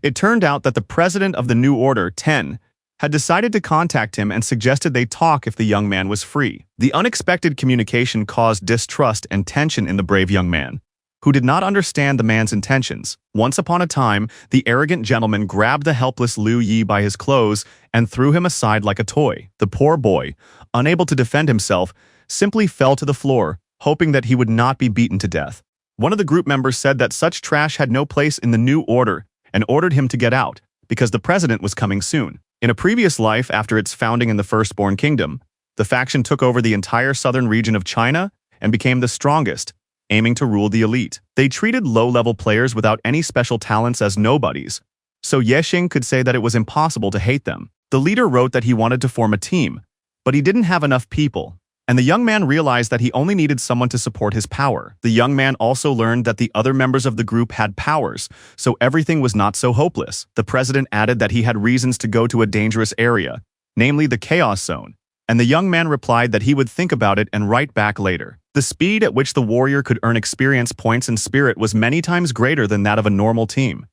It turned out that the president of the New Order, 10, had decided to contact him and suggested they talk if the young man was free. The unexpected communication caused distrust and tension in the brave young man, who did not understand the man's intentions. Once upon a time, the arrogant gentleman grabbed the helpless Liu Yi by his clothes and threw him aside like a toy. The poor boy, unable to defend himself, simply fell to the floor, hoping that he would not be beaten to death. One of the group members said that such trash had no place in the New Order and ordered him to get out, because the president was coming soon. In a previous life, after its founding in the Firstborn Kingdom, the faction took over the entire southern region of China and became the strongest, aiming to rule the elite. They treated low-level players without any special talents as nobodies, so Ye Xing could say that it was impossible to hate them. The leader wrote that he wanted to form a team, but he didn't have enough people, and the young man realized that he only needed someone to support his power. The young man also learned that the other members of the group had powers, so everything was not so hopeless. The president added that he had reasons to go to a dangerous area, namely the Chaos Zone, and the young man replied that he would think about it and write back later. The speed at which the warrior could earn experience points and spirit was many times greater than that of a normal team.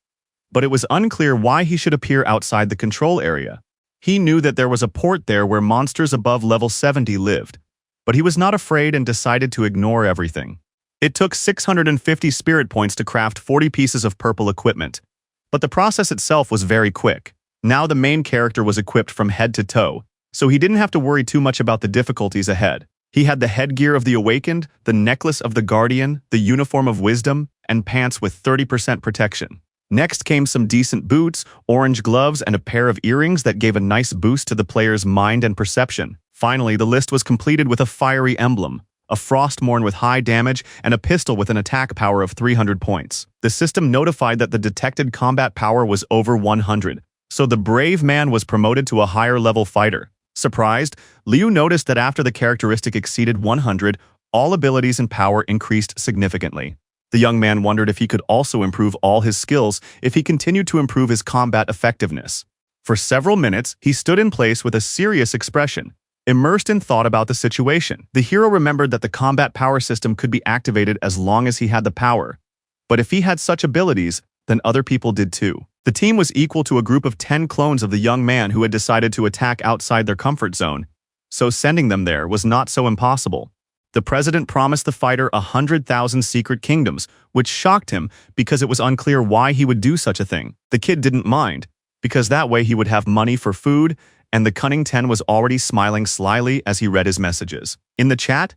But it was unclear why he should appear outside the control area. He knew that there was a port there where monsters above level 70 lived, but he was not afraid and decided to ignore everything. It took 650 spirit points to craft 40 pieces of purple equipment, but the process itself was very quick. Now the main character was equipped from head to toe, so he didn't have to worry too much about the difficulties ahead. He had the headgear of the Awakened, the necklace of the Guardian, the uniform of Wisdom, and pants with 30% protection. Next came some decent boots, orange gloves, and a pair of earrings that gave a nice boost to the player's mind and perception. Finally, the list was completed with a fiery emblem, a Frostmourne with high damage, and a pistol with an attack power of 300 points. The system notified that the detected combat power was over 100, So the brave man was promoted to a higher-level fighter. Surprised, Liu noticed that after the characteristic exceeded 100, all abilities and power increased significantly. The young man wondered if he could also improve all his skills if he continued to improve his combat effectiveness. For several minutes, he stood in place with a serious expression, immersed in thought about the situation. The hero remembered that the combat power system could be activated as long as he had the power. But if he had such abilities, then other people did too. The team was equal to a group of 10 clones of the young man who had decided to attack outside their comfort zone, so sending them there was not so impossible. The president promised the fighter 100,000 secret kingdoms, which shocked him because it was unclear why he would do such a thing. The kid didn't mind, because that way he would have money for food, and the cunning 10 was already smiling slyly as he read his messages. In the chat,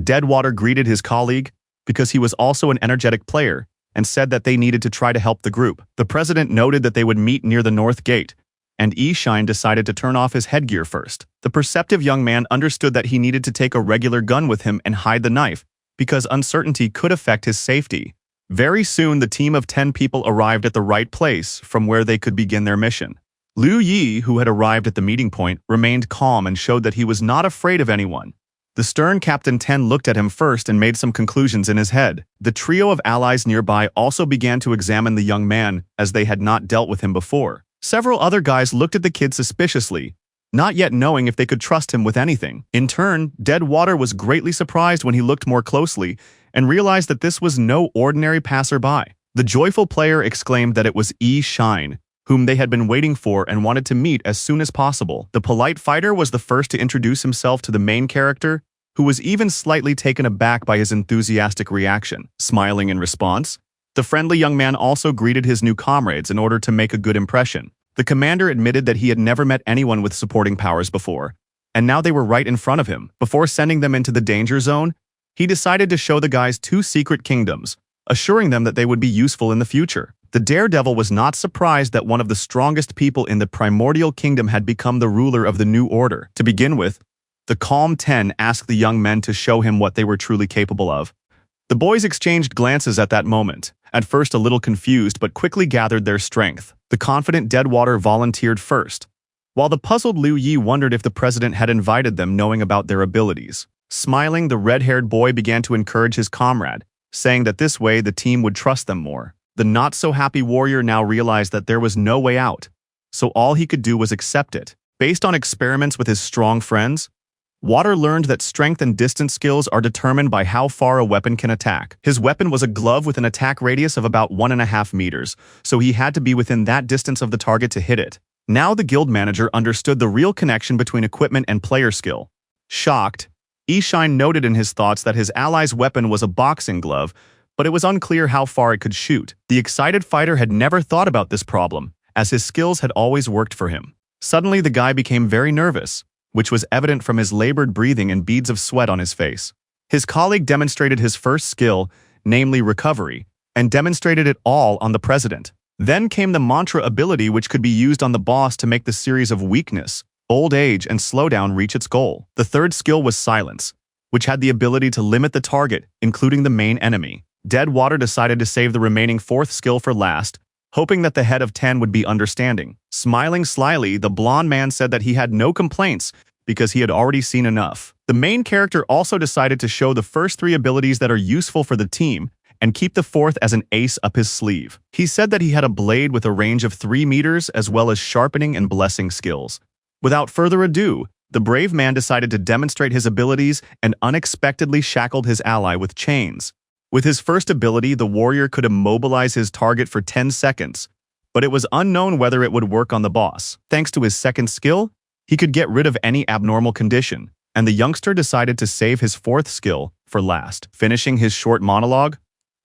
Deadwater greeted his colleague because he was also an energetic player and said that they needed to try to help the group. The president noted that they would meet near the north gate, and E-Shine decided to turn off his headgear first. The perceptive young man understood that he needed to take a regular gun with him and hide the knife, because uncertainty could affect his safety. Very soon, the team of 10 people arrived at the right place from where they could begin their mission. Liu Yi, who had arrived at the meeting point, remained calm and showed that he was not afraid of anyone. The stern Captain 10 looked at him first and made some conclusions in his head. The trio of allies nearby also began to examine the young man, as they had not dealt with him before. Several other guys looked at the kid suspiciously, not yet knowing if they could trust him with anything. In turn, Deadwater was greatly surprised when he looked more closely and realized that this was no ordinary passerby. The joyful player exclaimed that it was E-Shine, whom they had been waiting for and wanted to meet as soon as possible. The polite fighter was the first to introduce himself to the main character, who was even slightly taken aback by his enthusiastic reaction. Smiling in response, the friendly young man also greeted his new comrades in order to make a good impression. The commander admitted that he had never met anyone with supporting powers before, and now they were right in front of him. Before sending them into the danger zone, he decided to show the guys 2 secret kingdoms, assuring them that they would be useful in the future. The daredevil was not surprised that one of the strongest people in the primordial kingdom had become the ruler of the new order. To begin with, the calm 10 asked the young men to show him what they were truly capable of. The boys exchanged glances at that moment, at first a little confused but quickly gathered their strength. The confident Deadwater volunteered first, while the puzzled Liu Yi wondered if the president had invited them knowing about their abilities. Smiling, the red-haired boy began to encourage his comrade, saying that this way the team would trust them more. The not-so-happy warrior now realized that there was no way out, so all he could do was accept it. Based on experiments with his strong friends, Water learned that strength and distance skills are determined by how far a weapon can attack. His weapon was a glove with an attack radius of about 1.5 meters, so he had to be within that distance of the target to hit it. Now the guild manager understood the real connection between equipment and player skill. Shocked, E-Shine noted in his thoughts that his ally's weapon was a boxing glove, but it was unclear how far it could shoot. The excited fighter had never thought about this problem, as his skills had always worked for him. Suddenly the guy became very nervous, which was evident from his labored breathing and beads of sweat on his face. His colleague demonstrated his first skill, namely recovery, and demonstrated it all on the president. Then came the mantra ability, which could be used on the boss to make the series of weakness, old age, and slowdown reach its goal. The third skill was silence, which had the ability to limit the target, including the main enemy. Deadwater decided to save the remaining 4th skill for last, hoping that the head of 10 would be understanding. Smiling slyly, the blonde man said that he had no complaints because he had already seen enough. The main character also decided to show the first 3 abilities that are useful for the team and keep the 4th as an ace up his sleeve. He said that he had a blade with a range of 3 meters as well as sharpening and blessing skills. Without further ado, the brave man decided to demonstrate his abilities and unexpectedly shackled his ally with chains. With his first ability, the warrior could immobilize his target for 10 seconds, but it was unknown whether it would work on the boss. Thanks to his second skill, he could get rid of any abnormal condition, and the youngster decided to save his 4th skill for last. Finishing his short monologue,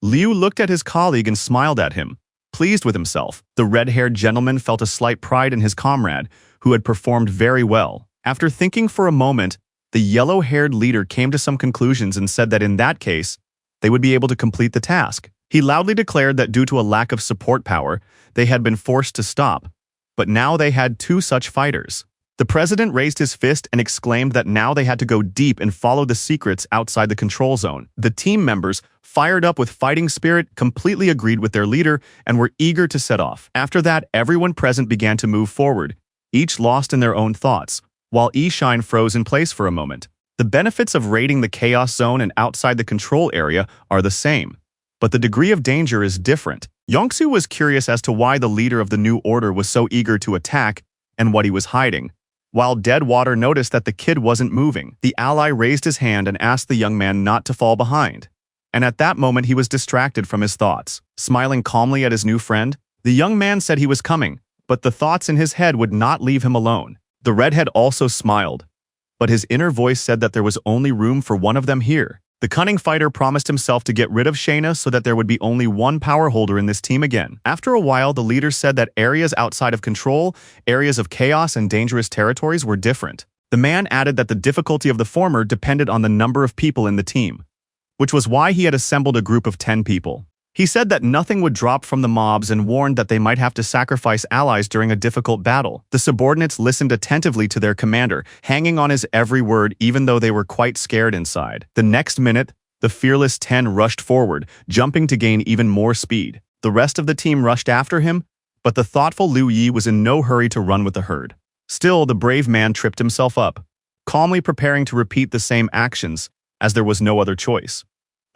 Liu looked at his colleague and smiled at him, pleased with himself. The red-haired gentleman felt a slight pride in his comrade, who had performed very well. After thinking for a moment, the yellow-haired leader came to some conclusions and said that in that case, they would be able to complete the task. He loudly declared that due to a lack of support power, they had been forced to stop, but now they had 2 such fighters. The president raised his fist and exclaimed that now they had to go deep and follow the secrets outside the control zone. The team members, fired up with fighting spirit, completely agreed with their leader and were eager to set off. After that, everyone present began to move forward, each lost in their own thoughts, while E-Shine froze in place for a moment. The benefits of raiding the chaos zone and outside the control area are the same, but the degree of danger is different. Yongsu was curious as to why the leader of the new order was so eager to attack and what he was hiding. While Deadwater noticed that the kid wasn't moving, the ally raised his hand and asked the young man not to fall behind. And at that moment he was distracted from his thoughts. Smiling calmly at his new friend, the young man said he was coming, but the thoughts in his head would not leave him alone. The redhead also smiled, but his inner voice said that there was only room for one of them here. The cunning fighter promised himself to get rid of Shayna so that there would be only one power holder in this team again. After a while, the leader said that areas outside of control, areas of chaos and dangerous territories were different. The man added that the difficulty of the former depended on the number of people in the team, which was why he had assembled a group of 10 people. He said that nothing would drop from the mobs and warned that they might have to sacrifice allies during a difficult battle. The subordinates listened attentively to their commander, hanging on his every word even though they were quite scared inside. The next minute, the fearless 10 rushed forward, jumping to gain even more speed. The rest of the team rushed after him, but the thoughtful Liu Yi was in no hurry to run with the herd. Still, the brave man tripped himself up, calmly preparing to repeat the same actions, as there was no other choice.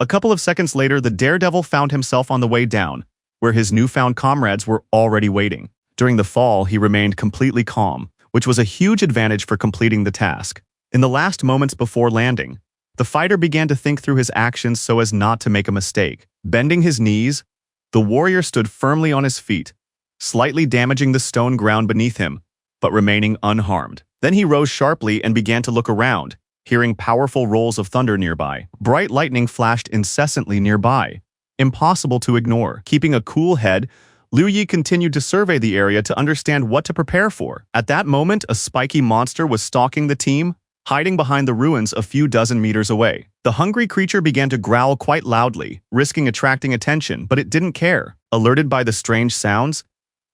A couple of seconds later, the daredevil found himself on the way down, where his newfound comrades were already waiting. During the fall, he remained completely calm, which was a huge advantage for completing the task. In the last moments before landing, the fighter began to think through his actions so as not to make a mistake. Bending his knees, the warrior stood firmly on his feet, slightly damaging the stone ground beneath him, but remaining unharmed. Then he rose sharply and began to look around, hearing powerful rolls of thunder nearby. Bright lightning flashed incessantly nearby, impossible to ignore. Keeping a cool head, Liu Yi continued to survey the area to understand what to prepare for. At that moment, a spiky monster was stalking the team, hiding behind the ruins a few dozen meters away. The hungry creature began to growl quite loudly, risking attracting attention, but it didn't care. Alerted by the strange sounds,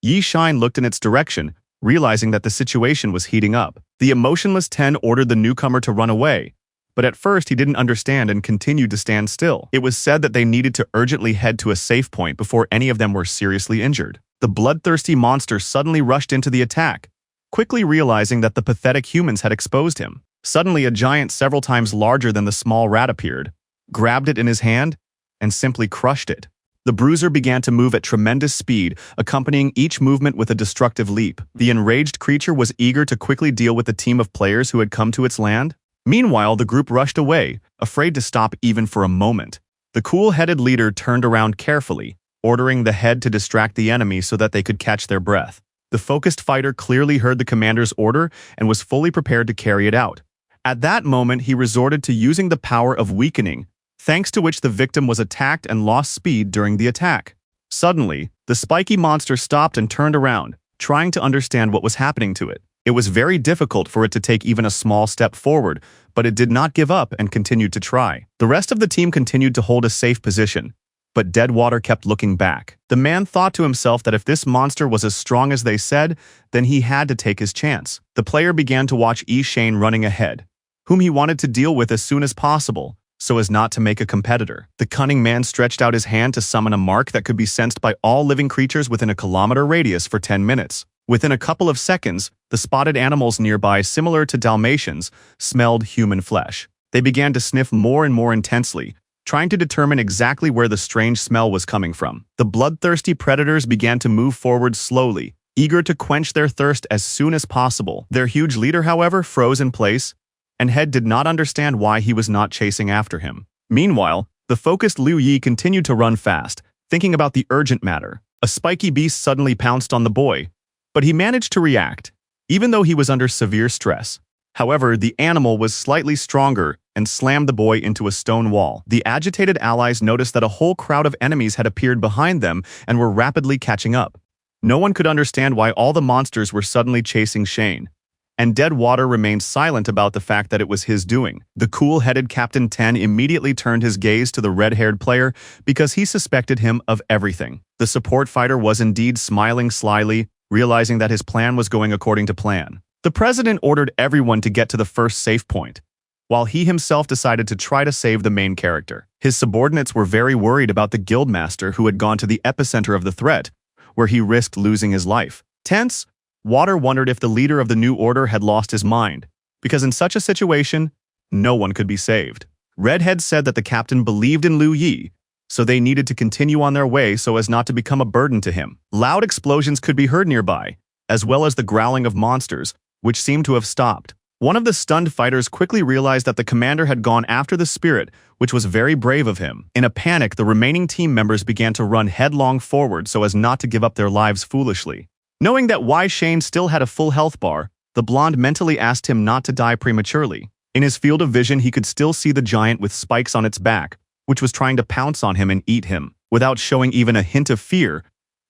Yi Shine looked in its direction, realizing that the situation was heating up. The emotionless 10 ordered the newcomer to run away, but at first he didn't understand and continued to stand still. It was said that they needed to urgently head to a safe point before any of them were seriously injured. The bloodthirsty monster suddenly rushed into the attack, quickly realizing that the pathetic humans had exposed him. Suddenly, a giant several times larger than the small rat appeared, grabbed it in his hand, and simply crushed it. The bruiser began to move at tremendous speed, accompanying each movement with a destructive leap. The enraged creature was eager to quickly deal with the team of players who had come to its land. Meanwhile, the group rushed away, afraid to stop even for a moment. The cool-headed leader turned around carefully, ordering the head to distract the enemy so that they could catch their breath. The focused fighter clearly heard the commander's order and was fully prepared to carry it out. At that moment, he resorted to using the power of weakening, thanks to which the victim was attacked and lost speed during the attack. Suddenly, the spiky monster stopped and turned around, trying to understand what was happening to it. It was very difficult for it to take even a small step forward, but it did not give up and continued to try. The rest of the team continued to hold a safe position, but Deadwater kept looking back. The man thought to himself that if this monster was as strong as they said, then he had to take his chance. The player began to watch Shane running ahead, whom he wanted to deal with as soon as possible, so as not to make a competitor. The cunning man stretched out his hand to summon a mark that could be sensed by all living creatures within a kilometer radius for 10 minutes. Within a couple of seconds, the spotted animals nearby, similar to Dalmatians, smelled human flesh. They began to sniff more and more intensely, trying to determine exactly where the strange smell was coming from. The bloodthirsty predators began to move forward slowly, eager to quench their thirst as soon as possible. Their huge leader, however, froze in place, and Head did not understand why he was not chasing after him. Meanwhile, the focused Liu Yi continued to run fast, thinking about the urgent matter. A spiky beast suddenly pounced on the boy, but he managed to react, even though he was under severe stress. However, the animal was slightly stronger and slammed the boy into a stone wall. The agitated allies noticed that a whole crowd of enemies had appeared behind them and were rapidly catching up. No one could understand why all the monsters were suddenly chasing Shane, and Deadwater remained silent about the fact that it was his doing. The cool-headed Captain 10 immediately turned his gaze to the red-haired player because he suspected him of everything. The support fighter was indeed smiling slyly, realizing that his plan was going according to plan. The president ordered everyone to get to the first safe point, while he himself decided to try to save the main character. His subordinates were very worried about the guildmaster who had gone to the epicenter of the threat, where he risked losing his life. Tense, Water wondered if the leader of the new order had lost his mind, because in such a situation, no one could be saved. Redhead said that the captain believed in Liu Yi, so they needed to continue on their way so as not to become a burden to him. Loud explosions could be heard nearby, as well as the growling of monsters, which seemed to have stopped. One of the stunned fighters quickly realized that the commander had gone after the spirit, which was very brave of him. In a panic, the remaining team members began to run headlong forward so as not to give up their lives foolishly. Knowing that Wei Shane still had a full health bar, the blonde mentally asked him not to die prematurely. In his field of vision, he could still see the giant with spikes on its back, which was trying to pounce on him and eat him. Without showing even a hint of fear,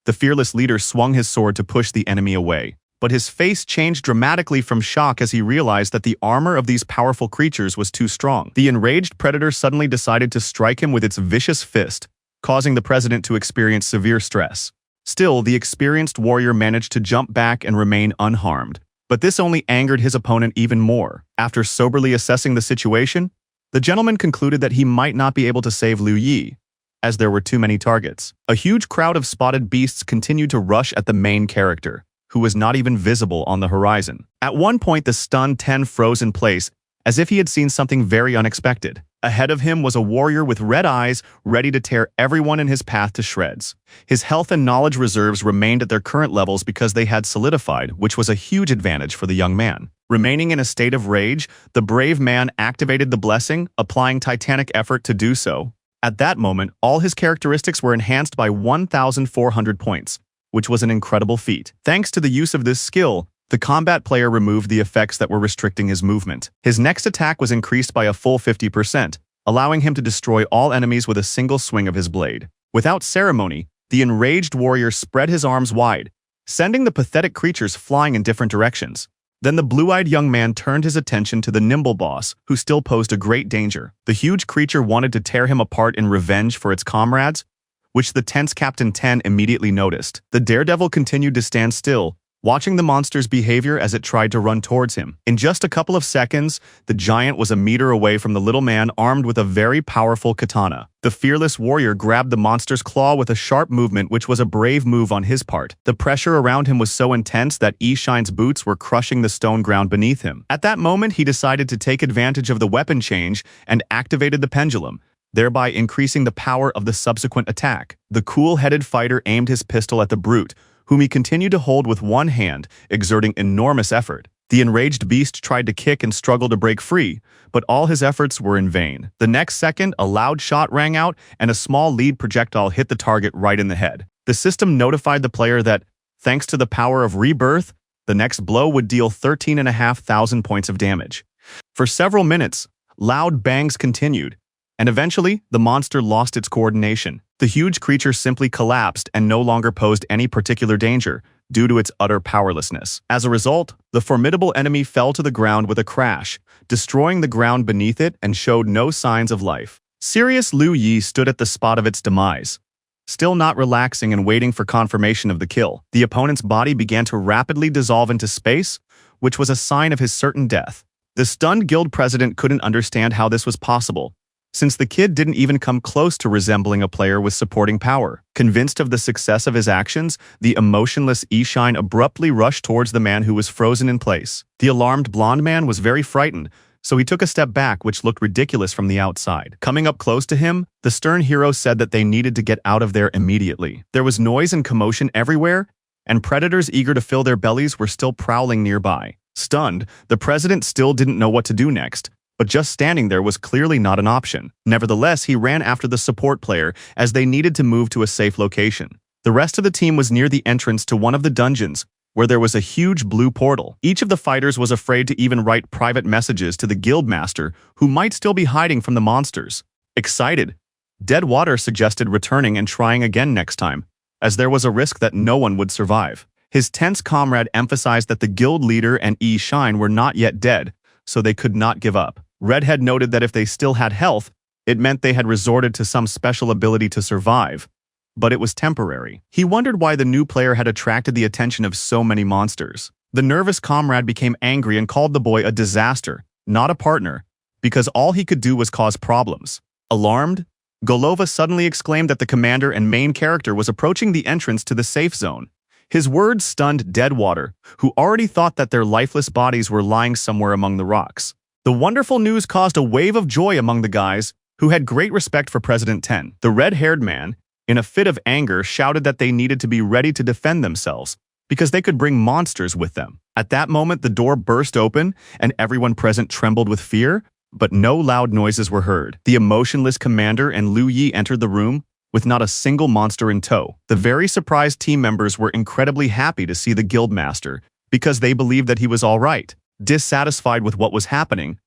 the fearless leader swung his sword to push the enemy away. But his face changed dramatically from shock as he realized that the armor of these powerful creatures was too strong. The enraged predator suddenly decided to strike him with its vicious fist, causing the president to experience severe stress. Still, the experienced warrior managed to jump back and remain unharmed. But this only angered his opponent even more. After soberly assessing the situation, the gentleman concluded that he might not be able to save Liu Yi, as there were too many targets. A huge crowd of spotted beasts continued to rush at the main character, who was not even visible on the horizon. At one point, the stunned Ten froze in place, as if he had seen something very unexpected. Ahead of him was a warrior with red eyes, ready to tear everyone in his path to shreds. His health and knowledge reserves remained at their current levels because they had solidified, which was a huge advantage for the young man. Remaining in a state of rage, the brave man activated the blessing, applying titanic effort to do so. At that moment, all his characteristics were enhanced by 1,400 points, which was an incredible feat. Thanks to the use of this skill, the combat player removed the effects that were restricting his movement. His next attack was increased by a full 50%, allowing him to destroy all enemies with a single swing of his blade. Without ceremony, the enraged warrior spread his arms wide, sending the pathetic creatures flying in different directions. Then the blue-eyed young man turned his attention to the nimble boss, who still posed a great danger. The huge creature wanted to tear him apart in revenge for its comrades, which the tense Captain Ten immediately noticed. The daredevil continued to stand still, watching the monster's behavior as it tried to run towards him. In just a couple of seconds, the giant was a meter away from the little man armed with a very powerful katana. The fearless warrior grabbed the monster's claw with a sharp movement, which was a brave move on his part. The pressure around him was so intense that Shine's boots were crushing the stone ground beneath him. At that moment, he decided to take advantage of the weapon change and activated the pendulum, thereby increasing the power of the subsequent attack. The cool-headed fighter aimed his pistol at the brute, whom he continued to hold with one hand, exerting enormous effort. The enraged beast tried to kick and struggle to break free, but all his efforts were in vain. The next second, a loud shot rang out, and a small lead projectile hit the target right in the head. The system notified the player that, thanks to the power of rebirth, the next blow would deal 13,500 points of damage. For several minutes, loud bangs continued, and eventually, the monster lost its coordination. The huge creature simply collapsed and no longer posed any particular danger due to its utter powerlessness. As a result, the formidable enemy fell to the ground with a crash, destroying the ground beneath it and showed no signs of life. Serious Liu Yi stood at the spot of its demise, still not relaxing and waiting for confirmation of the kill. The opponent's body began to rapidly dissolve into space, which was a sign of his certain death. The stunned guild president couldn't understand how this was possible, since the kid didn't even come close to resembling a player with supporting power. Convinced of the success of his actions, the emotionless Shine abruptly rushed towards the man who was frozen in place. The alarmed blonde man was very frightened, so he took a step back, which looked ridiculous from the outside. Coming up close to him, the stern hero said that they needed to get out of there immediately. There was noise and commotion everywhere, and predators eager to fill their bellies were still prowling nearby. Stunned, the president still didn't know what to do next, but just standing there was clearly not an option. Nevertheless, he ran after the support player as they needed to move to a safe location. The rest of the team was near the entrance to one of the dungeons, where there was a huge blue portal. Each of the fighters was afraid to even write private messages to the guildmaster, who might still be hiding from the monsters. Excited, Deadwater suggested returning and trying again next time, as there was a risk that no one would survive. His tense comrade emphasized that the guild leader and Shine were not yet dead, so they could not give up. Redhead noted that if they still had health, it meant they had resorted to some special ability to survive, but it was temporary. He wondered why the new player had attracted the attention of so many monsters. The nervous comrade became angry and called the boy a disaster, not a partner, because all he could do was cause problems. Alarmed, Golova suddenly exclaimed that the commander and main character was approaching the entrance to the safe zone. His words stunned Deadwater, who already thought that their lifeless bodies were lying somewhere among the rocks. The wonderful news caused a wave of joy among the guys, who had great respect for President 10. The red-haired man, in a fit of anger, shouted that they needed to be ready to defend themselves, because they could bring monsters with them. At that moment, the door burst open, and everyone present trembled with fear, but no loud noises were heard. The emotionless commander and Liu Yi entered the room, with not a single monster in tow. The very surprised team members were incredibly happy to see the guildmaster, because they believed that he was all right. Dissatisfied with what was happening,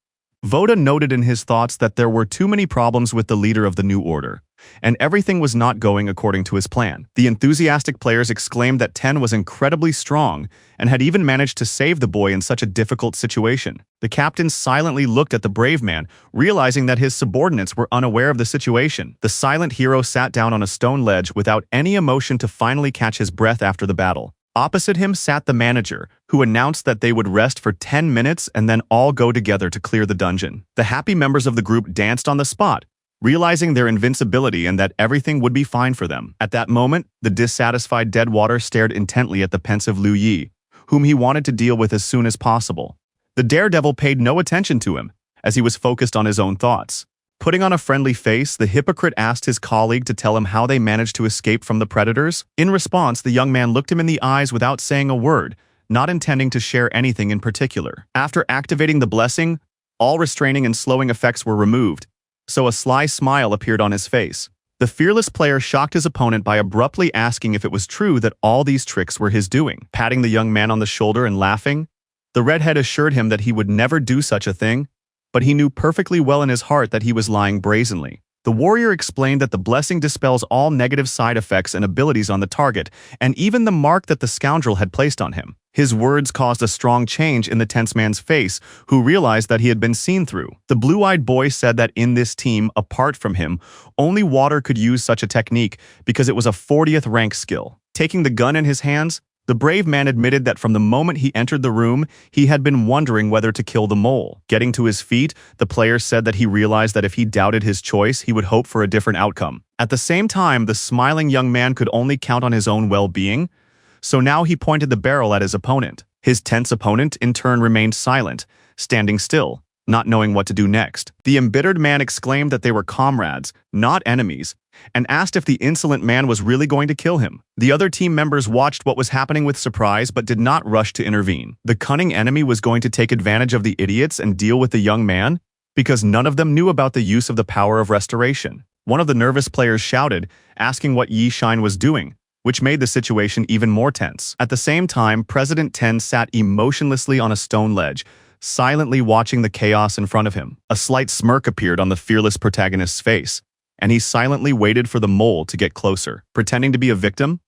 Voda noted in his thoughts that there were too many problems with the leader of the new order, and everything was not going according to his plan. The enthusiastic players exclaimed that Ten was incredibly strong and had even managed to save the boy in such a difficult situation. The captain silently looked at the brave man, realizing that his subordinates were unaware of the situation. The silent hero sat down on a stone ledge without any emotion to finally catch his breath after the battle. Opposite him sat the manager, who announced that they would rest for 10 minutes and then all go together to clear the dungeon. The happy members of the group danced on the spot, realizing their invincibility and that everything would be fine for them. At that moment, the dissatisfied Deadwater stared intently at the pensive Liu Yi, whom he wanted to deal with as soon as possible. The daredevil paid no attention to him, as he was focused on his own thoughts. Putting on a friendly face, the hypocrite asked his colleague to tell him how they managed to escape from the predators. In response, the young man looked him in the eyes without saying a word, not intending to share anything in particular. After activating the blessing, all restraining and slowing effects were removed, so a sly smile appeared on his face. The fearless player shocked his opponent by abruptly asking if it was true that all these tricks were his doing. Patting the young man on the shoulder and laughing, the redhead assured him that he would never do such a thing, but he knew perfectly well in his heart that he was lying brazenly. The warrior explained that the blessing dispels all negative side effects and abilities on the target, and even the mark that the scoundrel had placed on him. His words caused a strong change in the tense man's face, who realized that he had been seen through. The blue-eyed boy said that in this team, apart from him, only Water could use such a technique because it was a 40th rank skill. Taking the gun in his hands, the brave man admitted that from the moment he entered the room, he had been wondering whether to kill the mole. Getting to his feet, the player said that he realized that if he doubted his choice, he would hope for a different outcome. At the same time, the smiling young man could only count on his own well-being, so now he pointed the barrel at his opponent. His tense opponent, in turn, remained silent, standing still, not knowing what to do next. The embittered man exclaimed that they were comrades, not enemies, and asked if the insolent man was really going to kill him. The other team members watched what was happening with surprise but did not rush to intervene. The cunning enemy was going to take advantage of the idiots and deal with the young man, because none of them knew about the use of the power of restoration. One of the nervous players shouted, asking what Yi Shine was doing, which made the situation even more tense. At the same time, President Ten sat emotionlessly on a stone ledge, silently watching the chaos in front of him. A slight smirk appeared on the fearless protagonist's face, and he silently waited for the mole to get closer. Pretending to be a victim,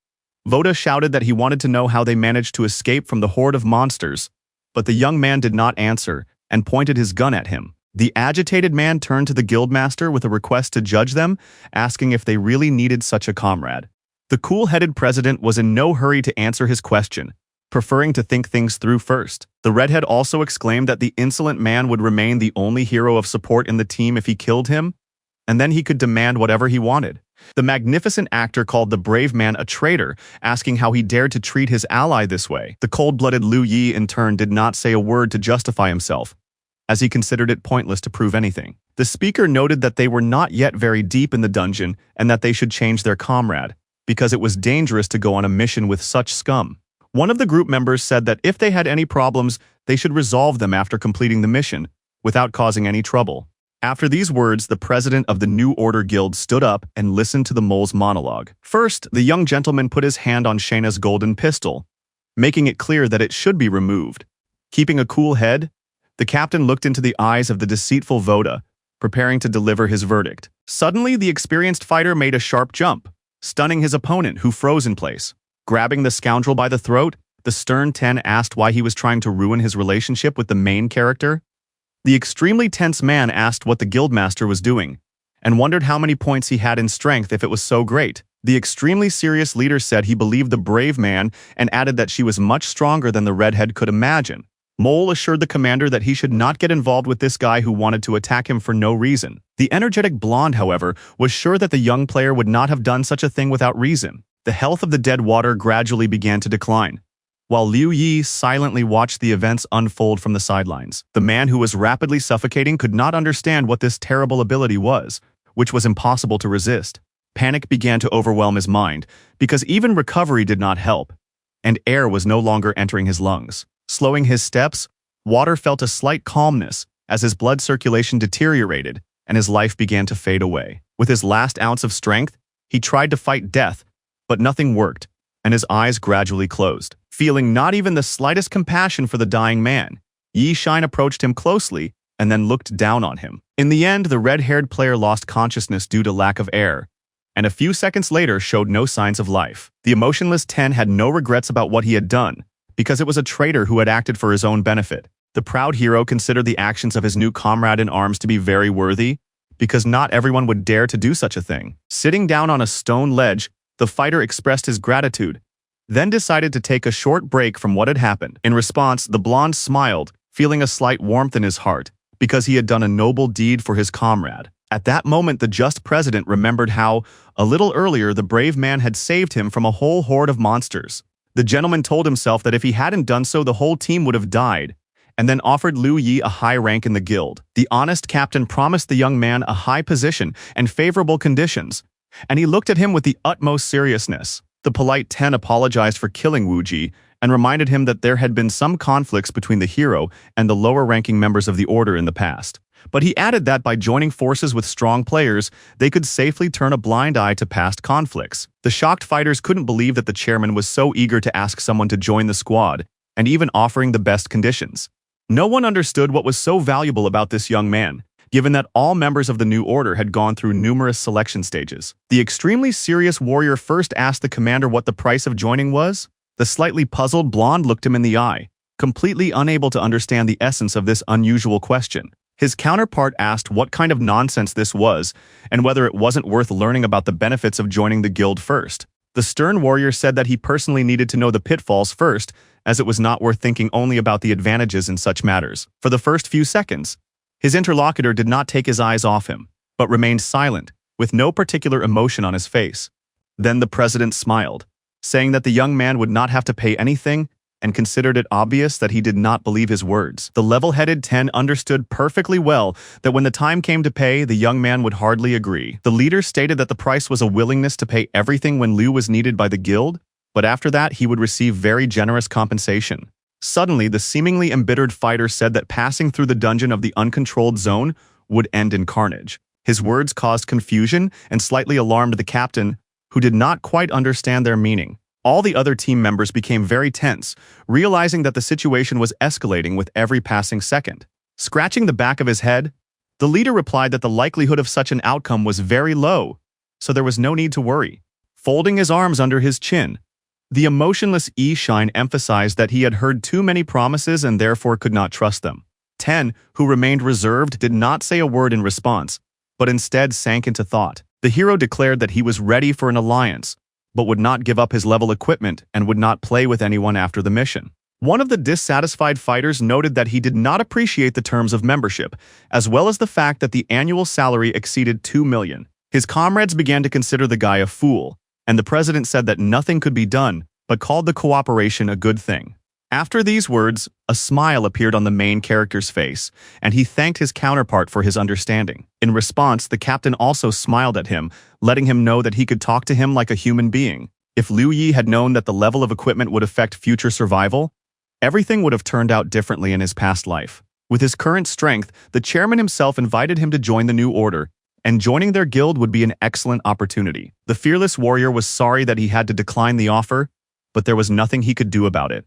Voda shouted that he wanted to know how they managed to escape from the horde of monsters, but the young man did not answer and pointed his gun at him. The agitated man turned to the guildmaster with a request to judge them, asking if they really needed such a comrade. The cool-headed president was in no hurry to answer his question, preferring to think things through first. The redhead also exclaimed that the insolent man would remain the only hero of support in the team if he killed him, and then he could demand whatever he wanted. The magnificent actor called the brave man a traitor, asking how he dared to treat his ally this way. The cold-blooded Liu Yi, in turn, did not say a word to justify himself, as he considered it pointless to prove anything. The speaker noted that they were not yet very deep in the dungeon and that they should change their comrade, because it was dangerous to go on a mission with such scum. One of the group members said that if they had any problems, they should resolve them after completing the mission, without causing any trouble. After these words, the president of the New Order Guild stood up and listened to the mole's monologue. First, the young gentleman put his hand on Shayna's golden pistol, making it clear that it should be removed. Keeping a cool head, the captain looked into the eyes of the deceitful Voda, preparing to deliver his verdict. Suddenly, the experienced fighter made a sharp jump, stunning his opponent, who froze in place. Grabbing the scoundrel by the throat, the stern Ten asked why he was trying to ruin his relationship with the main character. The extremely tense man asked what the guildmaster was doing, and wondered how many points he had in strength if it was so great. The extremely serious leader said he believed the brave man and added that she was much stronger than the redhead could imagine. Mole assured the commander that he should not get involved with this guy who wanted to attack him for no reason. The energetic blonde, however, was sure that the young player would not have done such a thing without reason. The health of the dead water gradually began to decline, while Liu Yi silently watched the events unfold from the sidelines. The man who was rapidly suffocating could not understand what this terrible ability was, which was impossible to resist. Panic began to overwhelm his mind, because even recovery did not help, and air was no longer entering his lungs. Slowing his steps, water felt a slight calmness as his blood circulation deteriorated and his life began to fade away. With his last ounce of strength, he tried to fight death, but nothing worked, and his eyes gradually closed. Feeling not even the slightest compassion for the dying man, Yi Shine approached him closely and then looked down on him. In the end, the red-haired player lost consciousness due to lack of air, and a few seconds later showed no signs of life. The emotionless Ten had no regrets about what he had done, because it was a traitor who had acted for his own benefit. The proud hero considered the actions of his new comrade in arms to be very worthy, because not everyone would dare to do such a thing. Sitting down on a stone ledge, the fighter expressed his gratitude, then decided to take a short break from what had happened. In response, the blonde smiled, feeling a slight warmth in his heart, because he had done a noble deed for his comrade. At that moment, the just president remembered how, a little earlier, the brave man had saved him from a whole horde of monsters. The gentleman told himself that if he hadn't done so, the whole team would have died, and then offered Liu Yi a high rank in the guild. The honest captain promised the young man a high position and favorable conditions, and he looked at him with the utmost seriousness. The polite Ten apologized for killing Wu Ji and reminded him that there had been some conflicts between the hero and the lower-ranking members of the order in the past. But he added that by joining forces with strong players, they could safely turn a blind eye to past conflicts. The shocked fighters couldn't believe that the chairman was so eager to ask someone to join the squad, and even offering the best conditions. No one understood what was so valuable about this young man, given that all members of the new order had gone through numerous selection stages. The extremely serious warrior first asked the commander what the price of joining was. The slightly puzzled blonde looked him in the eye, completely unable to understand the essence of this unusual question. His counterpart asked what kind of nonsense this was, and whether it wasn't worth learning about the benefits of joining the guild first. The stern warrior said that he personally needed to know the pitfalls first, as it was not worth thinking only about the advantages in such matters. For the first few seconds, his interlocutor did not take his eyes off him, but remained silent, with no particular emotion on his face. Then the president smiled, saying that the young man would not have to pay anything, and considered it obvious that he did not believe his words. The level-headed Ten understood perfectly well that when the time came to pay, the young man would hardly agree. The leader stated that the price was a willingness to pay everything when Liu was needed by the guild, but after that he would receive very generous compensation. Suddenly, the seemingly embittered fighter said that passing through the dungeon of the uncontrolled zone would end in carnage. His words caused confusion and slightly alarmed the captain, who did not quite understand their meaning. All the other team members became very tense, realizing that the situation was escalating with every passing second. Scratching the back of his head, the leader replied that the likelihood of such an outcome was very low, so there was no need to worry. Folding his arms under his chin, the emotionless Yi Shine emphasized that he had heard too many promises and therefore could not trust them. Ten, who remained reserved, did not say a word in response, but instead sank into thought. The hero declared that he was ready for an alliance, but would not give up his level equipment and would not play with anyone after the mission. One of the dissatisfied fighters noted that he did not appreciate the terms of membership, as well as the fact that the annual salary exceeded 2 million. His comrades began to consider the guy a fool, and the president said that nothing could be done, but called the cooperation a good thing. After these words, a smile appeared on the main character's face, and he thanked his counterpart for his understanding. In response, the captain also smiled at him, letting him know that he could talk to him like a human being. If Liu Yi had known that the level of equipment would affect future survival, everything would have turned out differently in his past life. With his current strength, the chairman himself invited him to join the new order, and joining their guild would be an excellent opportunity. The fearless warrior was sorry that he had to decline the offer, but there was nothing he could do about it.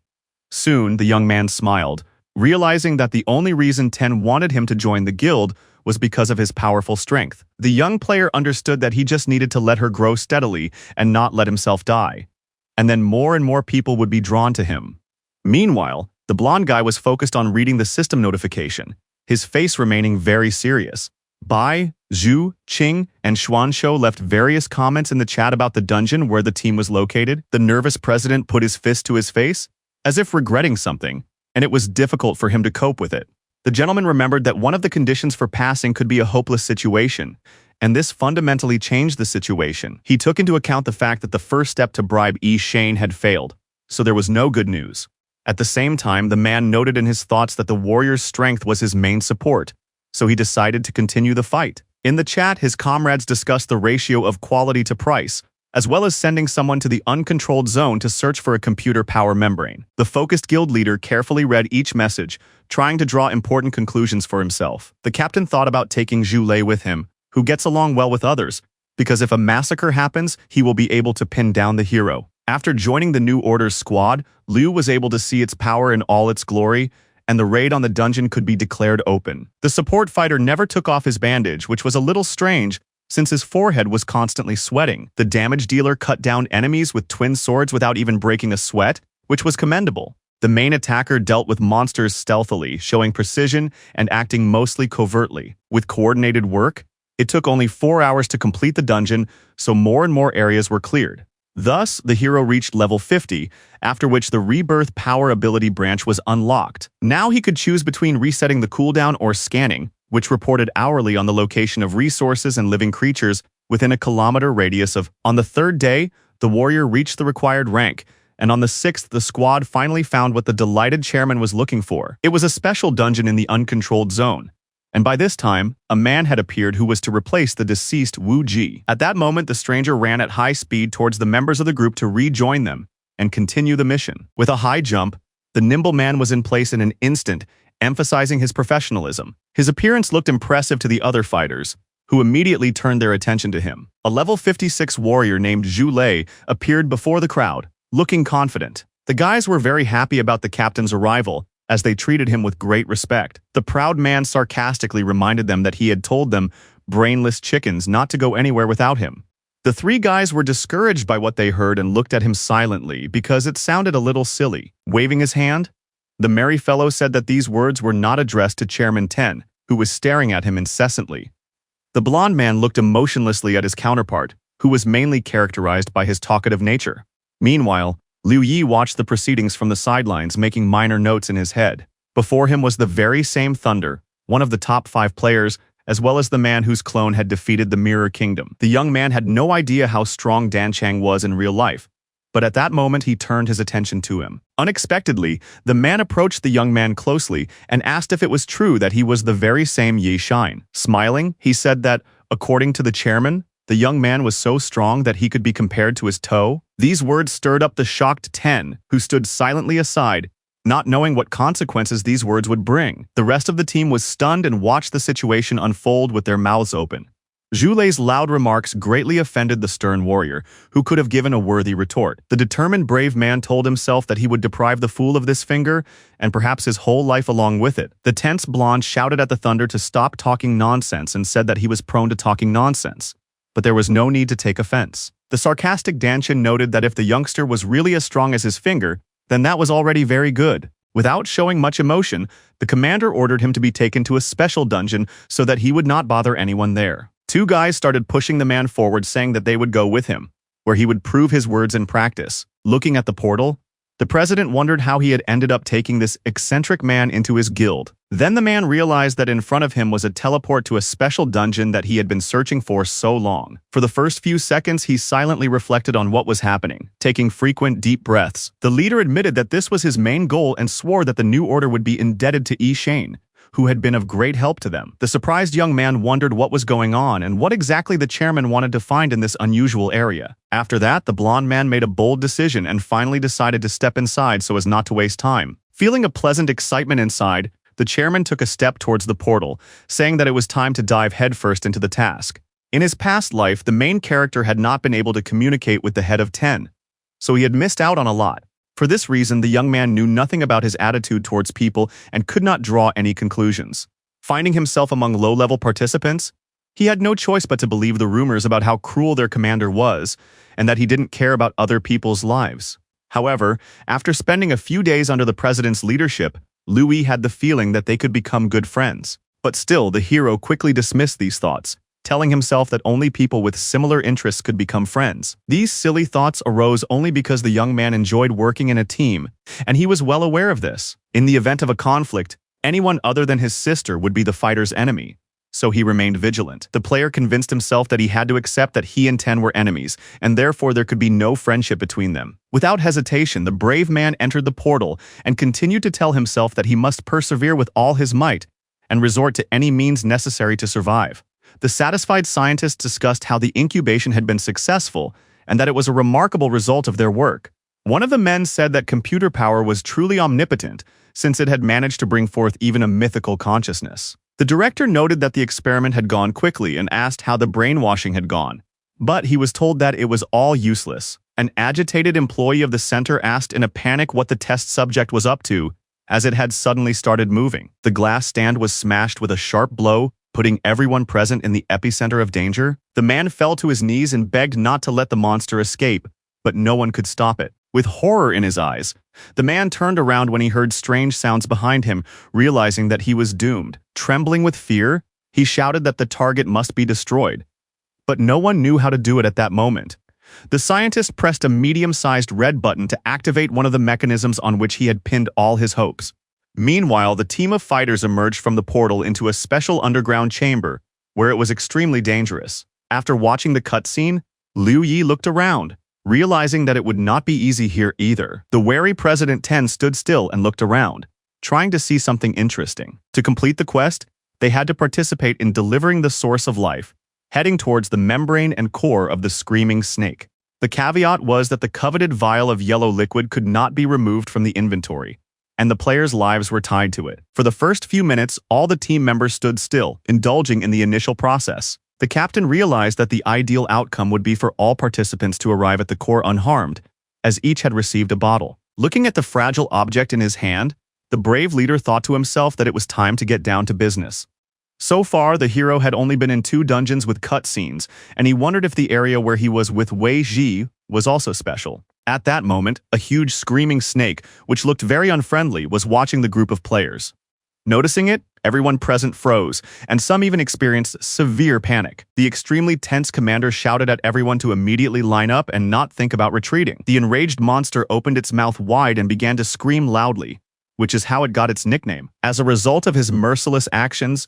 Soon, the young man smiled, realizing that the only reason Ten wanted him to join the guild was because of his powerful strength. The young player understood that he just needed to let her grow steadily and not let himself die, and then more and more people would be drawn to him. Meanwhile, the blonde guy was focused on reading the system notification, his face remaining very serious. Bai, Zhu, Qing, and Xuanshou left various comments in the chat about the dungeon where the team was located. The nervous president put his fist to his face, as if regretting something, and it was difficult for him to cope with it. The gentleman remembered that one of the conditions for passing could be a hopeless situation, and this fundamentally changed the situation. He took into account the fact that the first step to bribe Yi Shane had failed, so there was no good news. At the same time, the man noted in his thoughts that the warrior's strength was his main support, so he decided to continue the fight. In the chat, his comrades discussed the ratio of quality to price, as well as sending someone to the uncontrolled zone to search for a computer power membrane. The focused guild leader carefully read each message, trying to draw important conclusions for himself. The captain thought about taking Zhu Lei with him, who gets along well with others, because if a massacre happens, he will be able to pin down the hero. After joining the New Order's squad, Liu was able to see its power in all its glory, and the raid on the dungeon could be declared open. The support fighter never took off his bandage, which was a little strange since his forehead was constantly sweating. The damage dealer cut down enemies with twin swords without even breaking a sweat, which was commendable. The main attacker dealt with monsters stealthily, showing precision and acting mostly covertly. With coordinated work, it took only 4 hours to complete the dungeon, so more and more areas were cleared. Thus, the hero reached level 50, after which the Rebirth Power ability branch was unlocked. Now he could choose between resetting the cooldown or scanning, which reported hourly on the location of resources and living creatures within a kilometer radius of. On the third day, the warrior reached the required rank, and on the 6th, the squad finally found what the delighted chairman was looking for. It was a special dungeon in the uncontrolled zone. And by this time, a man had appeared who was to replace the deceased Wu Ji. At that moment, the stranger ran at high speed towards the members of the group to rejoin them and continue the mission. With a high jump, the nimble man was in place in an instant, emphasizing his professionalism. His appearance looked impressive to the other fighters, who immediately turned their attention to him. A level 56 warrior named Zhu Lei appeared before the crowd, looking confident. The guys were very happy about the captain's arrival, as they treated him with great respect. The proud man sarcastically reminded them that he had told them, brainless chickens, not to go anywhere without him. The three guys were discouraged by what they heard and looked at him silently because it sounded a little silly. Waving his hand, the merry fellow said that these words were not addressed to Chairman Ten, who was staring at him incessantly. The blond man looked emotionlessly at his counterpart, who was mainly characterized by his talkative nature. Meanwhile, Liu Yi watched the proceedings from the sidelines, making minor notes in his head. Before him was the very same Thunder, one of the top 5 players, as well as the man whose clone had defeated the Mirror Kingdom. The young man had no idea how strong Dan Chang was in real life, but at that moment he turned his attention to him. Unexpectedly, the man approached the young man closely and asked if it was true that he was the very same Yi Shine. Smiling, he said that, according to the chairman, the young man was so strong that he could be compared to his toe. These words stirred up the shocked Ten, who stood silently aside, not knowing what consequences these words would bring. The rest of the team was stunned and watched the situation unfold with their mouths open. Zhu Lei's loud remarks greatly offended the stern warrior, who could have given a worthy retort. The determined brave man told himself that he would deprive the fool of this finger, and perhaps his whole life along with it. The tense blonde shouted at the Thunder to stop talking nonsense and said that he was prone to talking nonsense, but there was no need to take offense. The sarcastic Danchin noted that if the youngster was really as strong as his finger, then that was already very good. Without showing much emotion, the commander ordered him to be taken to a special dungeon so that he would not bother anyone there. 2 guys started pushing the man forward, saying that they would go with him, where he would prove his words in practice. Looking at the portal, the president wondered how he had ended up taking this eccentric man into his guild. Then the man realized that in front of him was a teleport to a special dungeon that he had been searching for so long. For the first few seconds, he silently reflected on what was happening, taking frequent deep breaths. The leader admitted that this was his main goal and swore that the new order would be indebted to Yi Shane, who had been of great help to them. The surprised young man wondered what was going on and what exactly the chairman wanted to find in this unusual area. After that, the blond man made a bold decision and finally decided to step inside so as not to waste time. Feeling a pleasant excitement inside, the chairman took a step towards the portal, saying that it was time to dive headfirst into the task. In his past life, the main character had not been able to communicate with the head of 10, so he had missed out on a lot. For this reason, the young man knew nothing about his attitude towards people and could not draw any conclusions. Finding himself among low-level participants, he had no choice but to believe the rumors about how cruel their commander was and that he didn't care about other people's lives. However, after spending a few days under the president's leadership, Louis had the feeling that they could become good friends. But still, the hero quickly dismissed these thoughts, telling himself that only people with similar interests could become friends. These silly thoughts arose only because the young man enjoyed working in a team, and he was well aware of this. In the event of a conflict, anyone other than his sister would be the fighter's enemy, so he remained vigilant. The player convinced himself that he had to accept that he and Ten were enemies, and therefore there could be no friendship between them. Without hesitation, the brave man entered the portal and continued to tell himself that he must persevere with all his might and resort to any means necessary to survive. The satisfied scientists discussed how the incubation had been successful and that it was a remarkable result of their work. One of the men said that computer power was truly omnipotent, since it had managed to bring forth even a mythical consciousness. The director noted that the experiment had gone quickly and asked how the brainwashing had gone, but he was told that it was all useless. An agitated employee of the center asked in a panic what the test subject was up to, as it had suddenly started moving. The glass stand was smashed with a sharp blow, putting everyone present in the epicenter of danger. The man fell to his knees and begged not to let the monster escape, but no one could stop it. With horror in his eyes, the man turned around when he heard strange sounds behind him, realizing that he was doomed. Trembling with fear, he shouted that the target must be destroyed. But no one knew how to do it at that moment. The scientist pressed a medium-sized red button to activate one of the mechanisms on which he had pinned all his hopes. Meanwhile, the team of fighters emerged from the portal into a special underground chamber, where it was extremely dangerous. After watching the cutscene, Liu Yi looked around, realizing that it would not be easy here either. The wary President Ten stood still and looked around, trying to see something interesting. To complete the quest, they had to participate in delivering the source of life, heading towards the membrane and core of the screaming snake. The caveat was that the coveted vial of yellow liquid could not be removed from the inventory, and the players' lives were tied to it. For the first few minutes, all the team members stood still, indulging in the initial process. The captain realized that the ideal outcome would be for all participants to arrive at the core unharmed, as each had received a bottle. Looking at the fragile object in his hand, the brave leader thought to himself that it was time to get down to business. So far, the hero had only been in 2 dungeons with cutscenes, and he wondered if the area where he was with Wei Ji was also special. At that moment, a huge screaming snake, which looked very unfriendly, was watching the group of players. Noticing it, everyone present froze, and some even experienced severe panic. The extremely tense commander shouted at everyone to immediately line up and not think about retreating. The enraged monster opened its mouth wide and began to scream loudly, which is how it got its nickname. As a result of his merciless actions,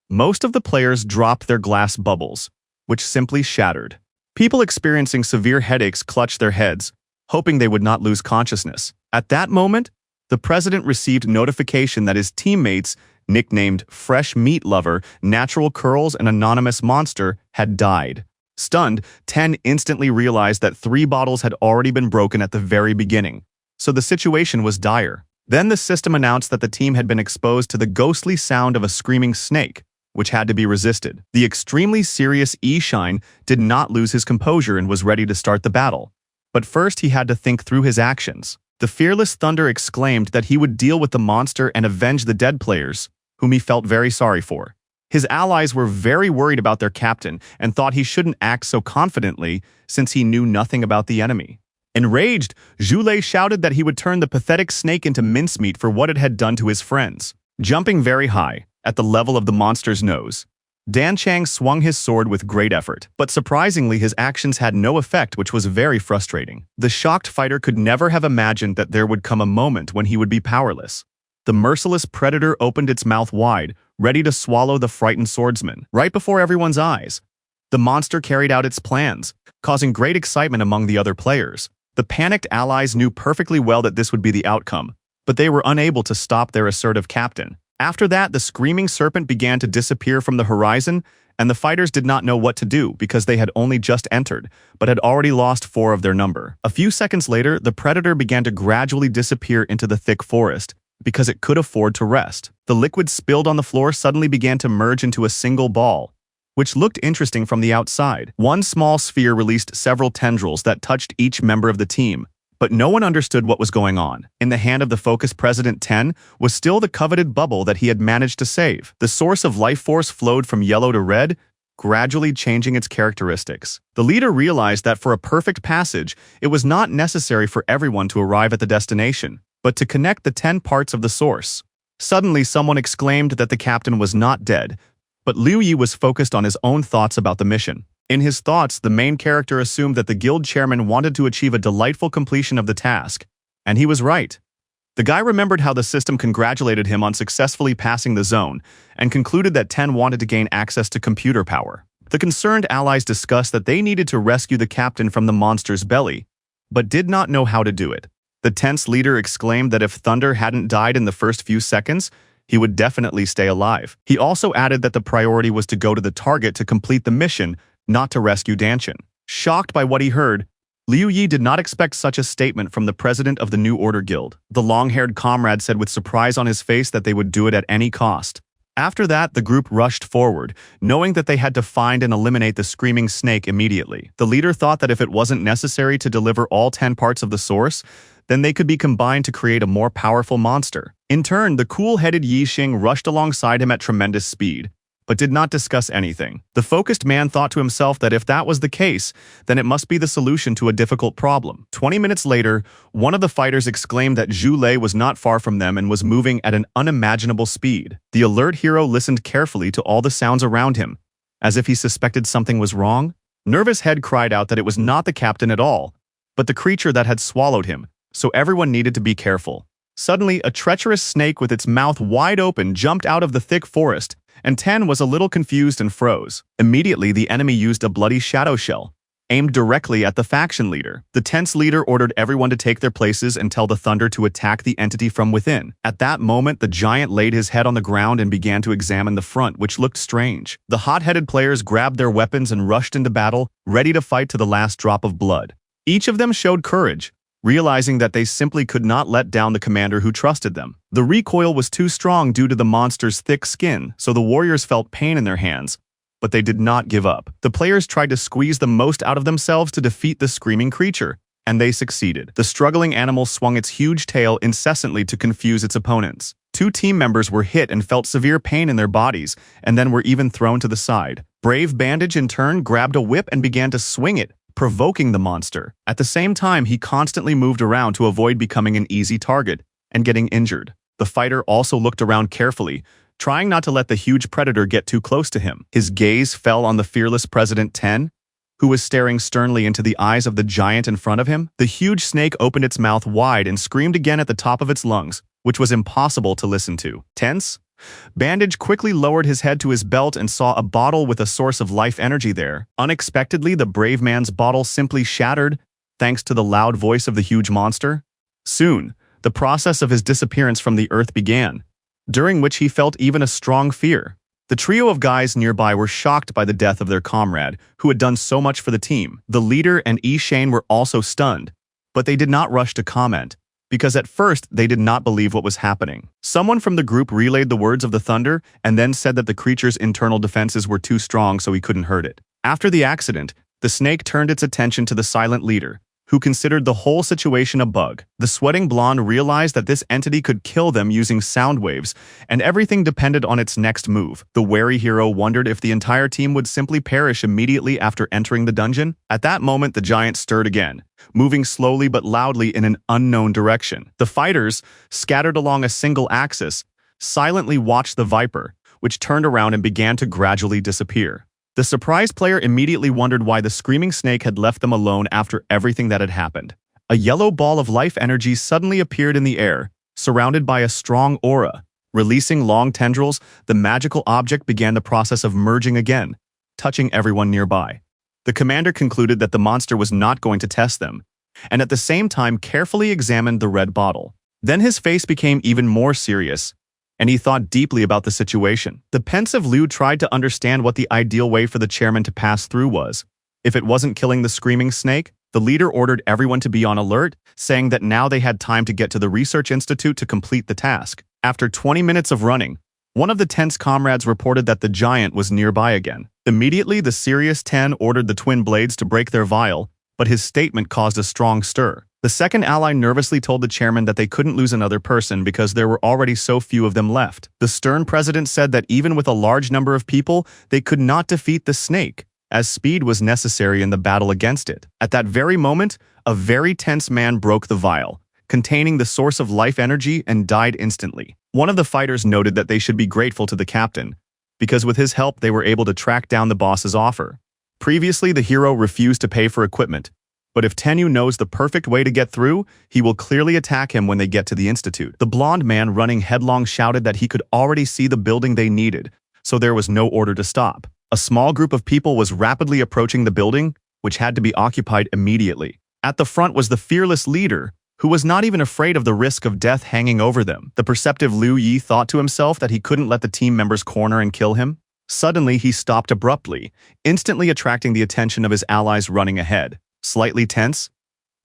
most of the players dropped their glass bubbles, which simply shattered. People experiencing severe headaches clutched their heads, hoping they would not lose consciousness. At that moment, the president received notification that his teammates, nicknamed Fresh Meat Lover, Natural Curls, and Anonymous Monster, had died. Stunned, Ten instantly realized that 3 bottles had already been broken at the very beginning, so the situation was dire. Then the system announced that the team had been exposed to the ghostly sound of a screaming snake, which had to be resisted. The extremely serious E-Shine did not lose his composure and was ready to start the battle. But first he had to think through his actions. The fearless Thunder exclaimed that he would deal with the monster and avenge the dead players, whom he felt very sorry for. His allies were very worried about their captain and thought he shouldn't act so confidently since he knew nothing about the enemy. Enraged, Zhulei shouted that he would turn the pathetic snake into mincemeat for what it had done to his friends. Jumping very high, at the level of the monster's nose, Dan Chang swung his sword with great effort, but surprisingly his actions had no effect, which was very frustrating. The shocked fighter could never have imagined that there would come a moment when he would be powerless. The merciless predator opened its mouth wide, ready to swallow the frightened swordsman. Right before everyone's eyes, the monster carried out its plans, causing great excitement among the other players. The panicked allies knew perfectly well that this would be the outcome, but they were unable to stop their assertive captain. After that, the screaming serpent began to disappear from the horizon, and the fighters did not know what to do because they had only just entered, but had already lost 4 of their number. A few seconds later, the predator began to gradually disappear into the thick forest because it could afford to rest. The liquid spilled on the floor suddenly began to merge into a single ball, which looked interesting from the outside. One small sphere released several tendrils that touched each member of the team, but no one understood what was going on. In the hand of the focused President 10 was still the coveted bubble that he had managed to save. The source of life force flowed from yellow to red, gradually changing its characteristics. The leader realized that for a perfect passage, it was not necessary for everyone to arrive at the destination, but to connect the 10 parts of the source. Suddenly, someone exclaimed that the captain was not dead, but Liu Yi was focused on his own thoughts about the mission. In his thoughts, the main character assumed that the guild chairman wanted to achieve a delightful completion of the task, and he was right. The guy remembered how the system congratulated him on successfully passing the zone, and concluded that Ten wanted to gain access to computer power. The concerned allies discussed that they needed to rescue the captain from the monster's belly, but did not know how to do it. The tense leader exclaimed that if Thunder hadn't died in the first few seconds, he would definitely stay alive. He also added that the priority was to go to the target to complete the mission, not to rescue Danshin. Shocked by what he heard, Liu Yi did not expect such a statement from the president of the New Order Guild. The long-haired comrade said with surprise on his face that they would do it at any cost. After that, the group rushed forward, knowing that they had to find and eliminate the screaming snake immediately. The leader thought that if it wasn't necessary to deliver all 10 parts of the source, then they could be combined to create a more powerful monster. In turn, the cool-headed Yi Xing rushed alongside him at tremendous speed, but did not discuss anything. The focused man thought to himself that if that was the case, then it must be the solution to a difficult problem. 20 minutes later, one of the fighters exclaimed that Zhu Lei was not far from them and was moving at an unimaginable speed. The alert hero listened carefully to all the sounds around him, as if he suspected something was wrong. Nervous Head cried out that it was not the captain at all, but the creature that had swallowed him, so everyone needed to be careful. Suddenly, a treacherous snake with its mouth wide open jumped out of the thick forest, and Ten was a little confused and froze. Immediately, the enemy used a bloody shadow shell, aimed directly at the faction leader. The tense leader ordered everyone to take their places and tell the Thunder to attack the entity from within. At that moment, the giant laid his head on the ground and began to examine the front, which looked strange. The hot-headed players grabbed their weapons and rushed into battle, ready to fight to the last drop of blood. Each of them showed courage, realizing that they simply could not let down the commander who trusted them. The recoil was too strong due to the monster's thick skin, so the warriors felt pain in their hands, but they did not give up. The players tried to squeeze the most out of themselves to defeat the screaming creature, and they succeeded. The struggling animal swung its huge tail incessantly to confuse its opponents. 2 team members were hit and felt severe pain in their bodies, and then were even thrown to the side. Brave Bandage in turn grabbed a whip and began to swing it, provoking the monster. At the same time, he constantly moved around to avoid becoming an easy target and getting injured. The fighter also looked around carefully, trying not to let the huge predator get too close to him. His gaze fell on the fearless President Ten, who was staring sternly into the eyes of the giant in front of him. The huge snake opened its mouth wide and screamed again at the top of its lungs, which was impossible to listen to. Tense, Bandage quickly lowered his head to his belt and saw a bottle with a source of life energy there. Unexpectedly, the brave man's bottle simply shattered, thanks to the loud voice of the huge monster. Soon, the process of his disappearance from the earth began, during which he felt even a strong fear. The trio of guys nearby were shocked by the death of their comrade, who had done so much for the team. The leader and Yi Shane were also stunned, but they did not rush to comment, because at first they did not believe what was happening. Someone from the group relayed the words of the Thunder and then said that the creature's internal defenses were too strong so he couldn't hurt it. After the accident, the snake turned its attention to the silent leader, who considered the whole situation a bug. The sweating blonde realized that this entity could kill them using sound waves, and everything depended on its next move. The wary hero wondered if the entire team would simply perish immediately after entering the dungeon. At that moment, the giant stirred again, moving slowly but loudly in an unknown direction. The fighters, scattered along a single axis, silently watched the viper, which turned around and began to gradually disappear. The surprised player immediately wondered why the screaming snake had left them alone after everything that had happened. A yellow ball of life energy suddenly appeared in the air, surrounded by a strong aura. Releasing long tendrils, the magical object began the process of merging again, touching everyone nearby. The commander concluded that the monster was not going to test them, and at the same time carefully examined the red bottle. Then his face became even more serious, and he thought deeply about the situation. The pensive Liu tried to understand what the ideal way for the chairman to pass through was. If it wasn't killing the screaming snake, the leader ordered everyone to be on alert, saying that now they had time to get to the research institute to complete the task. After 20 minutes of running, one of the tense comrades reported that the giant was nearby again. Immediately, the serious Ten ordered the twin blades to break their vial, but his statement caused a strong stir. The second ally nervously told the chairman that they couldn't lose another person because there were already so few of them left. The stern president said that even with a large number of people, they could not defeat the snake, as speed was necessary in the battle against it. At that very moment, a very tense man broke the vial, containing the source of life energy, and died instantly. One of the fighters noted that they should be grateful to the captain, because with his help they were able to track down the boss's offer. Previously, the hero refused to pay for equipment, but if Tenyu knows the perfect way to get through, he will clearly attack him when they get to the institute. The blonde man running headlong shouted that he could already see the building they needed, so there was no order to stop. A small group of people was rapidly approaching the building, which had to be occupied immediately. At the front was the fearless leader, who was not even afraid of the risk of death hanging over them. The perceptive Liu Yi thought to himself that he couldn't let the team members corner and kill him. Suddenly, he stopped abruptly, instantly attracting the attention of his allies running ahead. Slightly tense,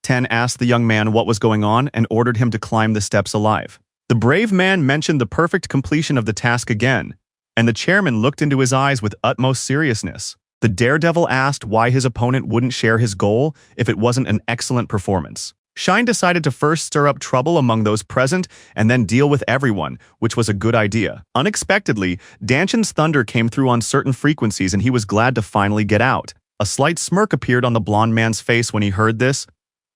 Ten asked the young man what was going on and ordered him to climb the steps alive. The brave man mentioned the perfect completion of the task again, and the chairman looked into his eyes with utmost seriousness. The daredevil asked why his opponent wouldn't share his goal if it wasn't an excellent performance. Shine decided to first stir up trouble among those present and then deal with everyone, which was a good idea. Unexpectedly, Danchin's thunder came through on certain frequencies and he was glad to finally get out. A slight smirk appeared on the blonde man's face when he heard this,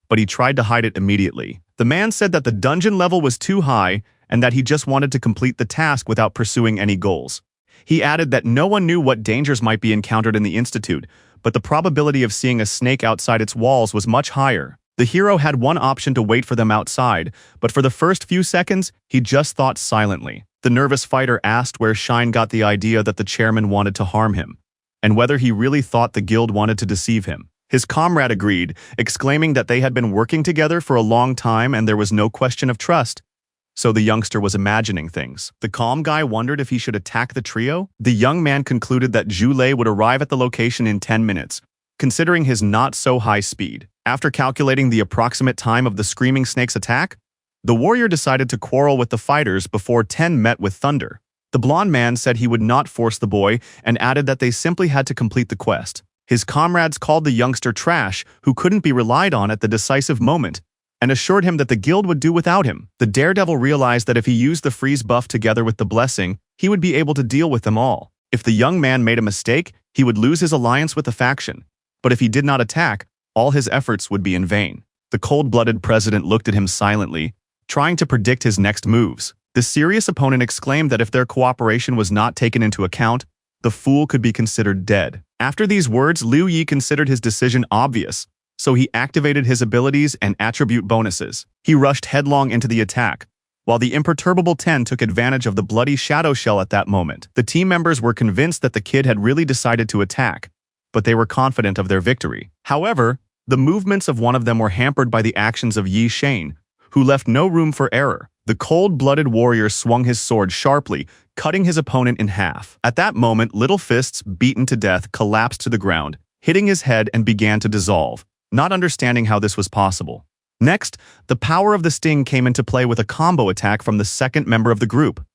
but he tried to hide it immediately. The man said that the dungeon level was too high and that he just wanted to complete the task without pursuing any goals. He added that no one knew what dangers might be encountered in the institute, but the probability of seeing a snake outside its walls was much higher. The hero had one option to wait for them outside, but for the first few seconds, he just thought silently. The nervous fighter asked where Shine got the idea that the chairman wanted to harm him, and whether he really thought the guild wanted to deceive him. His comrade agreed, exclaiming that they had been working together for a long time and there was no question of trust. So the youngster was imagining things. The calm guy wondered if he should attack the trio. The young man concluded that Zhu Lei would arrive at the location in 10 minutes, considering his not-so-high speed. After calculating the approximate time of the Screaming Snake's attack, the warrior decided to quarrel with the fighters before Ten met with Thunder. The blonde man said he would not force the boy and added that they simply had to complete the quest. His comrades called the youngster trash, who couldn't be relied on at the decisive moment, and assured him that the guild would do without him. The daredevil realized that if he used the freeze buff together with the blessing, he would be able to deal with them all. If the young man made a mistake, he would lose his alliance with the faction. But if he did not attack, all his efforts would be in vain. The cold-blooded president looked at him silently, trying to predict his next moves. The serious opponent exclaimed that if their cooperation was not taken into account, the fool could be considered dead. After these words, Liu Yi considered his decision obvious, so he activated his abilities and attribute bonuses. He rushed headlong into the attack, while the imperturbable Ten took advantage of the bloody shadow shell at that moment. The team members were convinced that the kid had really decided to attack, but they were confident of their victory. However, the movements of one of them were hampered by the actions of Yi Shane, who left no room for error. The cold-blooded warrior swung his sword sharply, cutting his opponent in half. At that moment, Little Fists, beaten to death, collapsed to the ground, hitting his head and began to dissolve, not understanding how this was possible. Next, the power of the sting came into play with a combo attack from the second member of the group,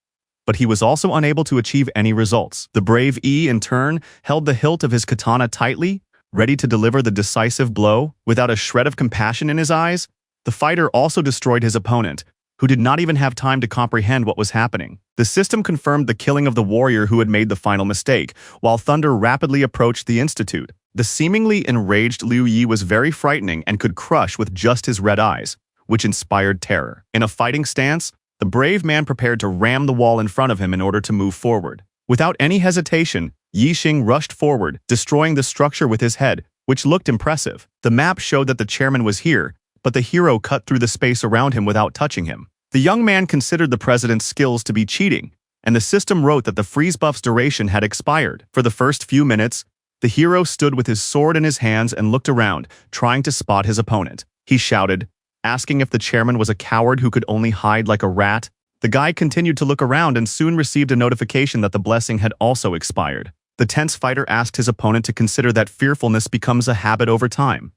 but he was also unable to achieve any results. The brave E, in turn, held the hilt of his katana tightly, ready to deliver the decisive blow. Without a shred of compassion in his eyes, the fighter also destroyed his opponent, who did not even have time to comprehend what was happening. The system confirmed the killing of the warrior who had made the final mistake, while Thunder rapidly approached the institute. The seemingly enraged Liu Yi was very frightening and could crush with just his red eyes, which inspired terror. In a fighting stance, the brave man prepared to ram the wall in front of him in order to move forward. Without any hesitation, Yi Xing rushed forward, destroying the structure with his head, which looked impressive. The map showed that the chairman was here, but the hero cut through the space around him without touching him. The young man considered the president's skills to be cheating, and the system wrote that the freeze buff's duration had expired. For the first few minutes, the hero stood with his sword in his hands and looked around, trying to spot his opponent. He shouted, asking if the chairman was a coward who could only hide like a rat. The guy continued to look around and soon received a notification that the blessing had also expired. The tense fighter asked his opponent to consider that fearfulness becomes a habit over time.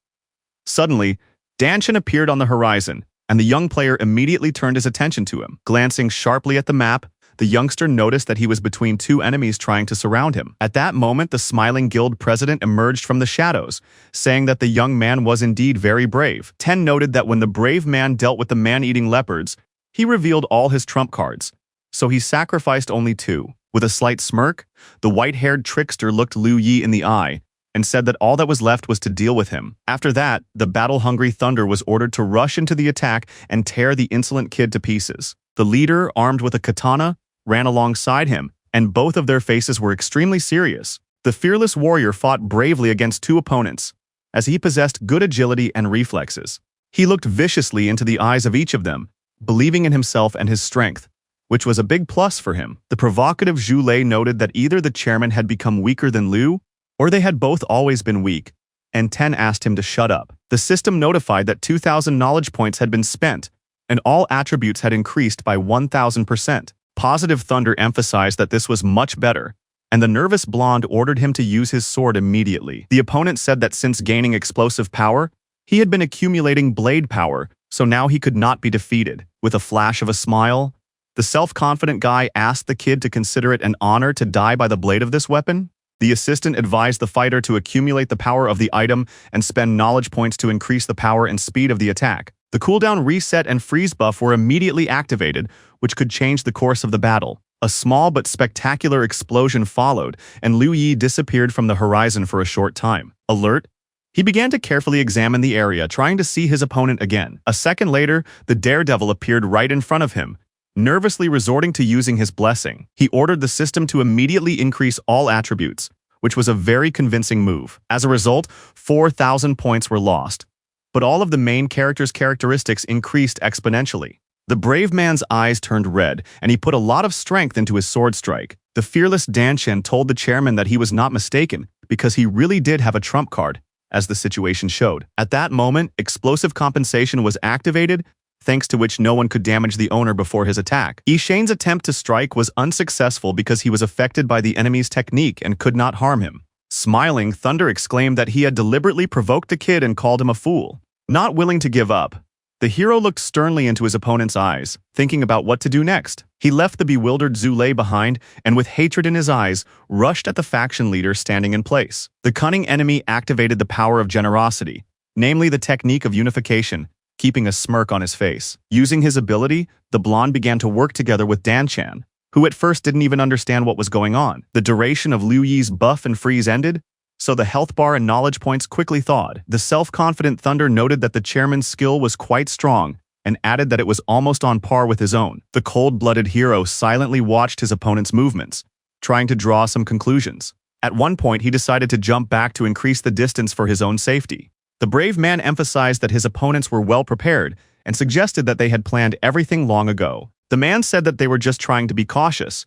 Suddenly, Danchin appeared on the horizon, and the young player immediately turned his attention to him. Glancing sharply at the map, the youngster noticed that he was between two enemies trying to surround him. At that moment, the smiling guild president emerged from the shadows, saying that the young man was indeed very brave. Ten noted that when the brave man dealt with the man-eating leopards, he revealed all his trump cards, so he sacrificed only two. With a slight smirk, the white-haired trickster looked Liu Yi in the eye and said that all that was left was to deal with him. After that, the battle-hungry Thunder was ordered to rush into the attack and tear the insolent kid to pieces. The leader, armed with a katana, ran alongside him, and both of their faces were extremely serious. The fearless warrior fought bravely against two opponents, as he possessed good agility and reflexes. He looked viciously into the eyes of each of them, believing in himself and his strength, which was a big plus for him. The provocative Zhu Lei noted that either the chairman had become weaker than Liu, or they had both always been weak, and Ten asked him to shut up. The system notified that 2,000 knowledge points had been spent, and all attributes had increased by 1,000%. Positive Thunder emphasized that this was much better, and the nervous blonde ordered him to use his sword immediately. The opponent said that since gaining explosive power, he had been accumulating blade power, so now he could not be defeated. With a flash of a smile, the self-confident guy asked the kid to consider it an honor to die by the blade of this weapon. The assistant advised the fighter to accumulate the power of the item and spend knowledge points to increase the power and speed of the attack. The cooldown reset and freeze buff were immediately activated, which could change the course of the battle. A small but spectacular explosion followed, and Liu Yi disappeared from the horizon for a short time. Alert! He began to carefully examine the area, trying to see his opponent again. A second later, the daredevil appeared right in front of him, nervously resorting to using his blessing. He ordered the system to immediately increase all attributes, which was a very convincing move. As a result, 4,000 points were lost, but all of the main character's characteristics increased exponentially. The brave man's eyes turned red, and he put a lot of strength into his sword strike. The fearless Danshan told the chairman that he was not mistaken, because he really did have a trump card, as the situation showed. At that moment, explosive compensation was activated, thanks to which no one could damage the owner before his attack. Yishane's attempt to strike was unsuccessful because he was affected by the enemy's technique and could not harm him. Smiling, Thunder exclaimed that he had deliberately provoked the kid and called him a fool. Not willing to give up, the hero looked sternly into his opponent's eyes, thinking about what to do next. He left the bewildered Zhu Lei behind and, with hatred in his eyes, rushed at the faction leader standing in place. The cunning enemy activated the power of generosity, namely the technique of unification, keeping a smirk on his face. Using his ability, the blonde began to work together with Danshan, who at first didn't even understand what was going on. The duration of Liu Yi's buff and freeze ended, so the health bar and knowledge points quickly thawed. The self-confident Thunder noted that the chairman's skill was quite strong and added that it was almost on par with his own. The cold-blooded hero silently watched his opponent's movements, trying to draw some conclusions. At one point, he decided to jump back to increase the distance for his own safety. The brave man emphasized that his opponents were well prepared and suggested that they had planned everything long ago. The man said that they were just trying to be cautious,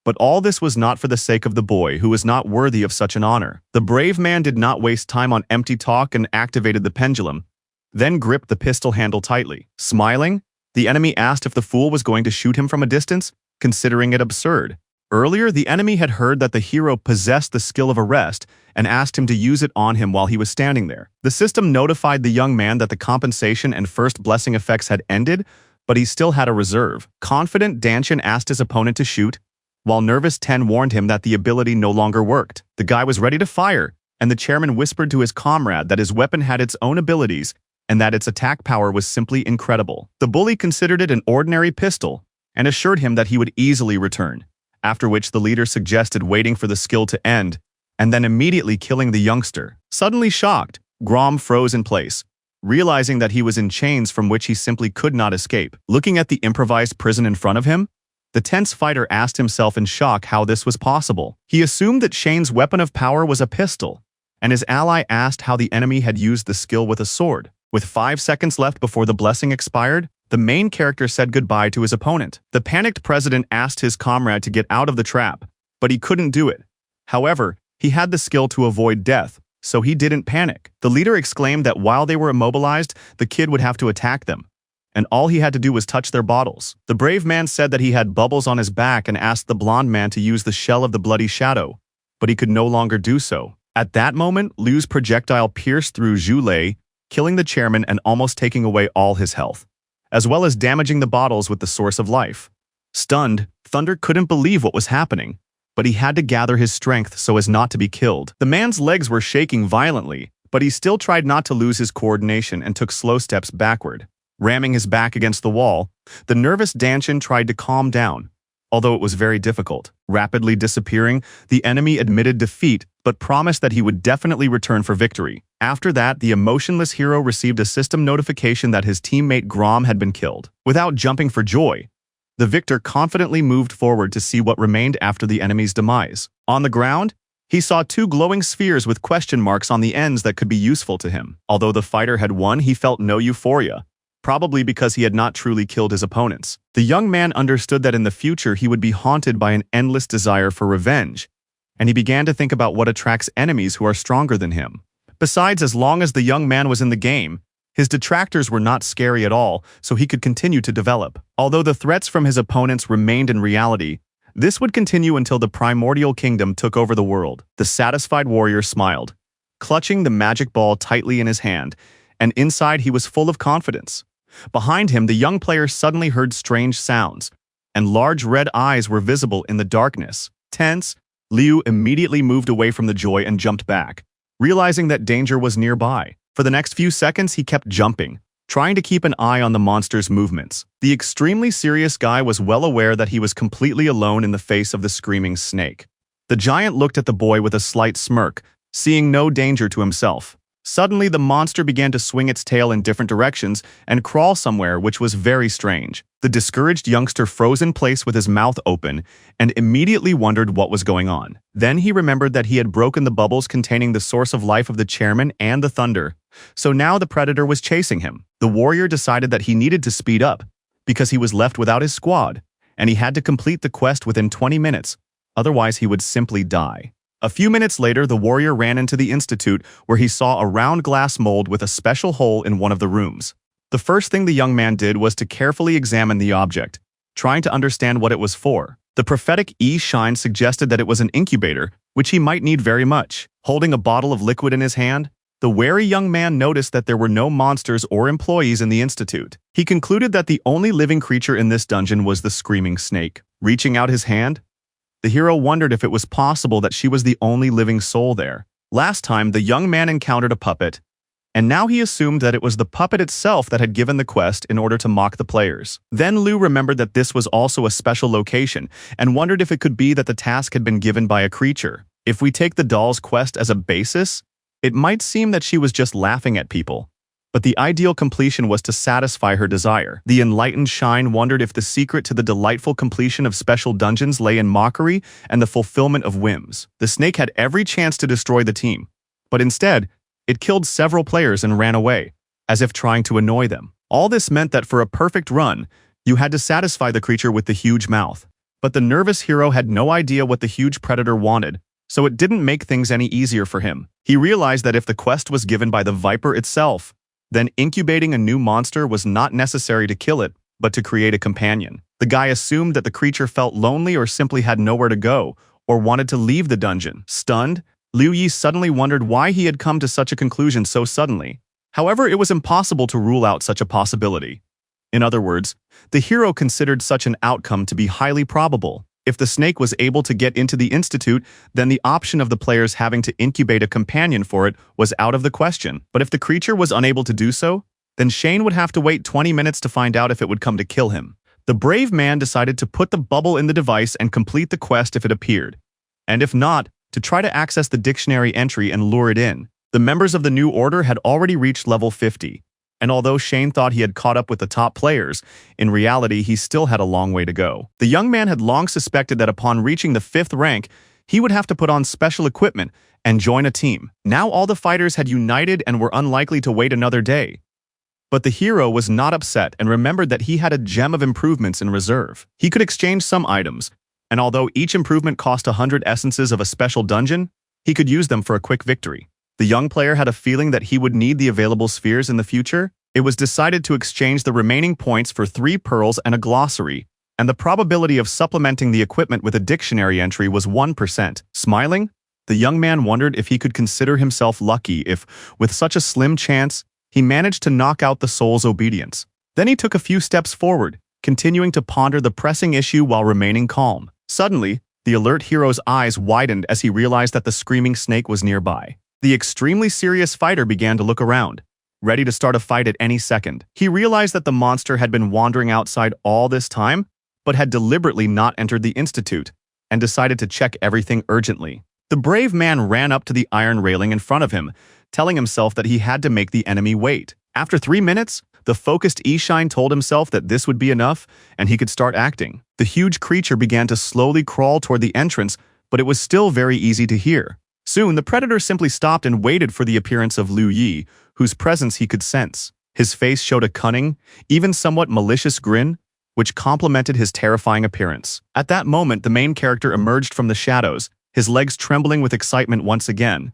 but all this was not for the sake of the boy who was not worthy of such an honor. The brave man did not waste time on empty talk and activated the pendulum, then gripped the pistol handle tightly. Smiling, the enemy asked if the fool was going to shoot him from a distance, considering it absurd. Earlier, the enemy had heard that the hero possessed the skill of arrest and asked him to use it on him while he was standing there. The system notified the young man that the compensation and first blessing effects had ended, but he still had a reserve. Confident, Danshan asked his opponent to shoot, while nervous Ten warned him that the ability no longer worked. The guy was ready to fire, and the chairman whispered to his comrade that his weapon had its own abilities and that its attack power was simply incredible. The bully considered it an ordinary pistol and assured him that he would easily return, after which the leader suggested waiting for the skill to end and then immediately killing the youngster. Suddenly shocked, Grom froze in place, realizing that he was in chains from which he simply could not escape. Looking at the improvised prison in front of him, the tense fighter asked himself in shock how this was possible. He assumed that Shane's weapon of power was a pistol, and his ally asked how the enemy had used the skill with a sword. With 5 seconds left before the blessing expired, the main character said goodbye to his opponent. The panicked president asked his comrade to get out of the trap, but he couldn't do it. However, he had the skill to avoid death, so he didn't panic. The leader exclaimed that while they were immobilized, the kid would have to attack them, and all he had to do was touch their bottles. The brave man said that he had bubbles on his back and asked the blonde man to use the shell of the bloody shadow, but he could no longer do so. At that moment, Liu's projectile pierced through Zhu Lei, killing the chairman and almost taking away all his health, as well as damaging the bottles with the source of life. Stunned, Thunder couldn't believe what was happening, but he had to gather his strength so as not to be killed. The man's legs were shaking violently, but he still tried not to lose his coordination and took slow steps backward. Ramming his back against the wall, the nervous Danshan tried to calm down, although it was very difficult. Rapidly disappearing, the enemy admitted defeat but promised that he would definitely return for victory. After that, the emotionless hero received a system notification that his teammate Grom had been killed. Without jumping for joy, The victor confidently moved forward to see what remained after the enemy's demise. On the ground, he saw two glowing spheres with question marks on the ends that could be useful to him. Although the fighter had won, he felt no euphoria, probably because he had not truly killed his opponents. The young man understood that in the future he would be haunted by an endless desire for revenge, and he began to think about what attracts enemies who are stronger than him. Besides, as long as the young man was in the game, his detractors were not scary at all, so he could continue to develop. Although the threats from his opponents remained in reality, this would continue until the primordial kingdom took over the world. The satisfied warrior smiled, clutching the magic ball tightly in his hand, and inside he was full of confidence. Behind him, the young player suddenly heard strange sounds, and large red eyes were visible in the darkness. Tense, Liu immediately moved away from the joy and jumped back, realizing that danger was nearby. For the next few seconds, he kept jumping, trying to keep an eye on the monster's movements. The extremely serious guy was well aware that he was completely alone in the face of the screaming snake. The giant looked at the boy with a slight smirk, seeing no danger to himself. Suddenly, the monster began to swing its tail in different directions and crawl somewhere, which was very strange. The discouraged youngster froze in place with his mouth open and immediately wondered what was going on. Then he remembered that he had broken the bubbles containing the source of life of the chairman and the thunder. So now the predator was chasing him. The warrior decided that he needed to speed up because he was left without his squad, and he had to complete the quest within 20 minutes, otherwise he would simply die. A few minutes later, the warrior ran into the institute where he saw a round glass mold with a special hole in one of the rooms. The first thing the young man did was to carefully examine the object, trying to understand what it was for. The prophetic shine suggested that it was an incubator, which he might need very much. Holding a bottle of liquid in his hand, the wary young man noticed that there were no monsters or employees in the institute. He concluded that the only living creature in this dungeon was the screaming snake. Reaching out his hand, the hero wondered if it was possible that she was the only living soul there. Last time, the young man encountered a puppet, and now he assumed that it was the puppet itself that had given the quest in order to mock the players. Then Liu remembered that this was also a special location, and wondered if it could be that the task had been given by a creature. If we take the doll's quest as a basis, it might seem that she was just laughing at people. But the ideal completion was to satisfy her desire. The enlightened Shine wondered if the secret to the delightful completion of special dungeons lay in mockery and the fulfillment of whims. The snake had every chance to destroy the team, but instead, it killed several players and ran away, as if trying to annoy them. All this meant that for a perfect run, you had to satisfy the creature with the huge mouth. But the nervous hero had no idea what the huge predator wanted, so it didn't make things any easier for him. He realized that if the quest was given by the viper itself, then incubating a new monster was not necessary to kill it, but to create a companion. The guy assumed that the creature felt lonely or simply had nowhere to go, or wanted to leave the dungeon. Stunned, Liu Yi suddenly wondered why he had come to such a conclusion so suddenly. However, it was impossible to rule out such a possibility. In other words, the hero considered such an outcome to be highly probable. If the snake was able to get into the institute, then the option of the players having to incubate a companion for it was out of the question. But if the creature was unable to do so, then Shane would have to wait 20 minutes to find out if it would come to kill him. The brave man decided to put the bubble in the device and complete the quest if it appeared, and if not, to try to access the dictionary entry and lure it in. The members of the new order had already reached level 50, and although Shane thought he had caught up with the top players, in reality he still had a long way to go. The young man had long suspected that upon reaching the 5th rank, he would have to put on special equipment and join a team. Now all the fighters had united and were unlikely to wait another day. But the hero was not upset and remembered that he had a gem of improvements in reserve. He could exchange some items, and although each improvement cost 100 essences of a special dungeon, he could use them for a quick victory. The young player had a feeling that he would need the available spheres in the future. It was decided to exchange the remaining points for 3 pearls and a glossary, and the probability of supplementing the equipment with a dictionary entry was 1%. Smiling, the young man wondered if he could consider himself lucky if, with such a slim chance, he managed to knock out the soul's obedience. Then he took a few steps forward, continuing to ponder the pressing issue while remaining calm. Suddenly, the alert hero's eyes widened as he realized that the screaming snake was nearby. The extremely serious fighter began to look around, ready to start a fight at any second. He realized that the monster had been wandering outside all this time, but had deliberately not entered the institute, and decided to check everything urgently. The brave man ran up to the iron railing in front of him, telling himself that he had to make the enemy wait. After 3 minutes, The focused E-Shine told himself that this would be enough, and he could start acting. The huge creature began to slowly crawl toward the entrance, but it was still very easy to hear. Soon, the predator simply stopped and waited for the appearance of Liu Yi, whose presence he could sense. His face showed a cunning, even somewhat malicious grin, which complemented his terrifying appearance. At that moment, the main character emerged from the shadows, his legs trembling with excitement once again.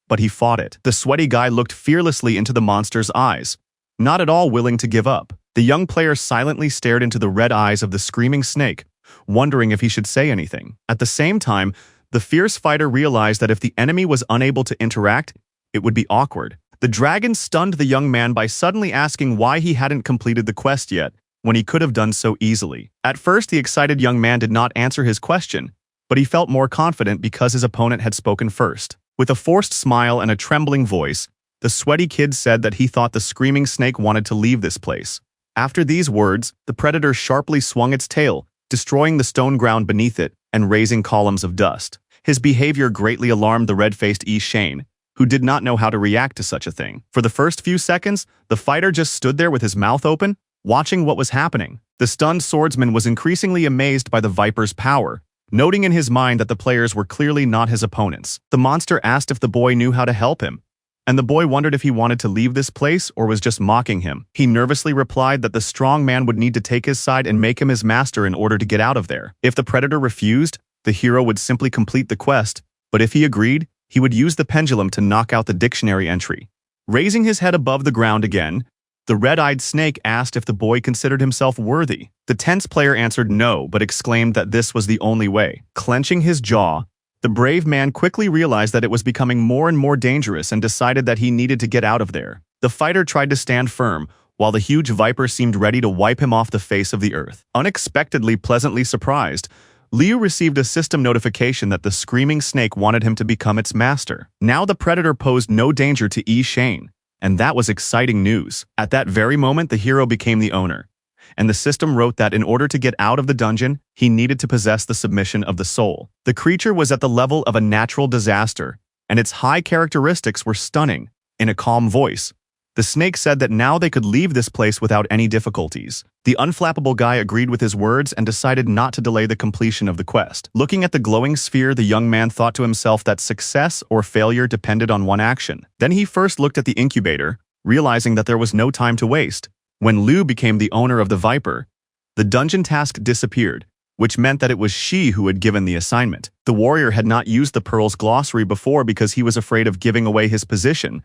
But he fought it. The sweaty guy looked fearlessly into the monster's eyes, not at all willing to give up. The young player silently stared into the red eyes of the screaming snake, wondering if he should say anything. At the same time, the fierce fighter realized that if the enemy was unable to interact, it would be awkward. The dragon stunned the young man by suddenly asking why he hadn't completed the quest yet, when he could have done so easily. At first, the excited young man did not answer his question, but he felt more confident because his opponent had spoken first. With a forced smile and a trembling voice, the sweaty kid said that he thought the screaming snake wanted to leave this place. After these words, the predator sharply swung its tail, destroying the stone ground beneath it and raising columns of dust. His behavior greatly alarmed the red-faced Yi-Shane, who did not know how to react to such a thing. For the first few seconds, the fighter just stood there with his mouth open, watching what was happening. The stunned swordsman was increasingly amazed by the Viper's power, noting in his mind that the players were clearly not his opponents. The monster asked if the boy knew how to help him, and the boy wondered if he wanted to leave this place or was just mocking him. He nervously replied that the strong man would need to take his side and make him his master in order to get out of there. If the predator refused, the hero would simply complete the quest, but if he agreed, he would use the pendulum to knock out the dictionary entry. Raising his head above the ground again, the red-eyed snake asked if the boy considered himself worthy. The tense player answered no, but exclaimed that this was the only way. Clenching his jaw, the brave man quickly realized that it was becoming more and more dangerous and decided that he needed to get out of there. The fighter tried to stand firm, while the huge viper seemed ready to wipe him off the face of the earth. Unexpectedly pleasantly surprised, Liu received a system notification that the screaming snake wanted him to become its master. Now the predator posed no danger to Yi-Shane, and that was exciting news. At that very moment, the hero became the owner, and the system wrote that in order to get out of the dungeon, he needed to possess the submission of the soul. The creature was at the level of a natural disaster, and its high characteristics were stunning. In a calm voice, the snake said that now they could leave this place without any difficulties. The unflappable guy agreed with his words and decided not to delay the completion of the quest. Looking at the glowing sphere, the young man thought to himself that success or failure depended on one action. Then he first looked at the incubator, realizing that there was no time to waste. When Liu became the owner of the Viper, the dungeon task disappeared, which meant that it was she who had given the assignment. The warrior had not used the Pearl's glossary before because he was afraid of giving away his position,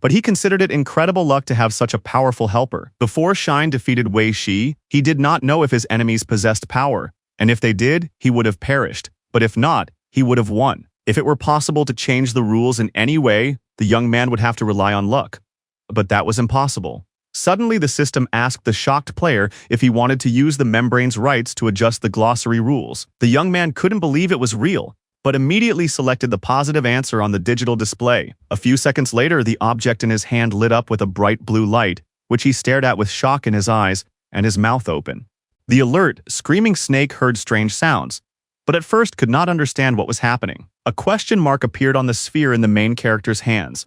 but he considered it incredible luck to have such a powerful helper. Before Shine defeated Wei Shi, he did not know if his enemies possessed power, and if they did, he would have perished, but if not, he would have won. If it were possible to change the rules in any way, the young man would have to rely on luck. But that was impossible. Suddenly, the system asked the shocked player if he wanted to use the membrane's rights to adjust the glossary rules. The young man couldn't believe it was real, but immediately selected the positive answer on the digital display. A few seconds later, the object in his hand lit up with a bright blue light, which he stared at with shock in his eyes and his mouth open. The alert, screaming snake heard strange sounds, but at first could not understand what was happening. A question mark appeared on the sphere in the main character's hands,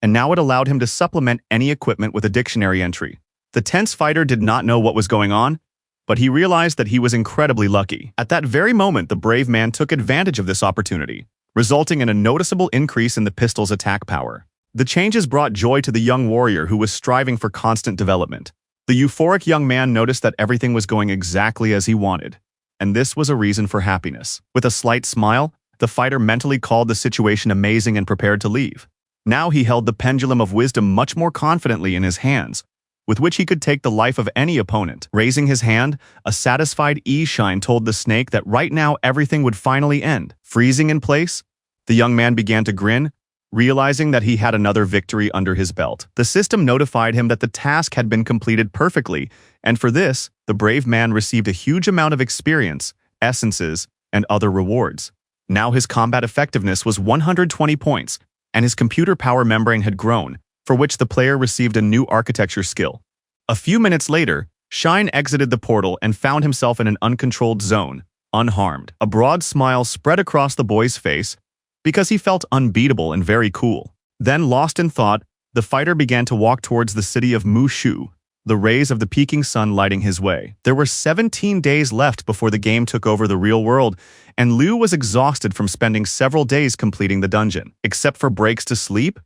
and now it allowed him to supplement any equipment with a dictionary entry. The tense fighter did not know what was going on, but he realized that he was incredibly lucky. At that very moment, the brave man took advantage of this opportunity, resulting in a noticeable increase in the pistol's attack power. The changes brought joy to the young warrior who was striving for constant development. The euphoric young man noticed that everything was going exactly as he wanted, and this was a reason for happiness. With a slight smile, the fighter mentally called the situation amazing and prepared to leave. Now he held the pendulum of wisdom much more confidently in his hands, with which he could take the life of any opponent. Raising his hand, a satisfied E-Shine told the snake that right now everything would finally end. Freezing in place, the young man began to grin, realizing that he had another victory under his belt. The system notified him that the task had been completed perfectly, and for this, the brave man received a huge amount of experience, essences, and other rewards. Now his combat effectiveness was 120 points, and his computer power membrane had grown, for which the player received a new architecture skill. A few minutes later, Shine exited the portal and found himself in an uncontrolled zone, unharmed. A broad smile spread across the boy's face because he felt unbeatable and very cool. Then, lost in thought, the fighter began to walk towards the city of Mushu, the rays of the peaking sun lighting his way. There were 17 days left before the game took over the real world, and Liu was exhausted from spending several days completing the dungeon. Except for breaks to sleep,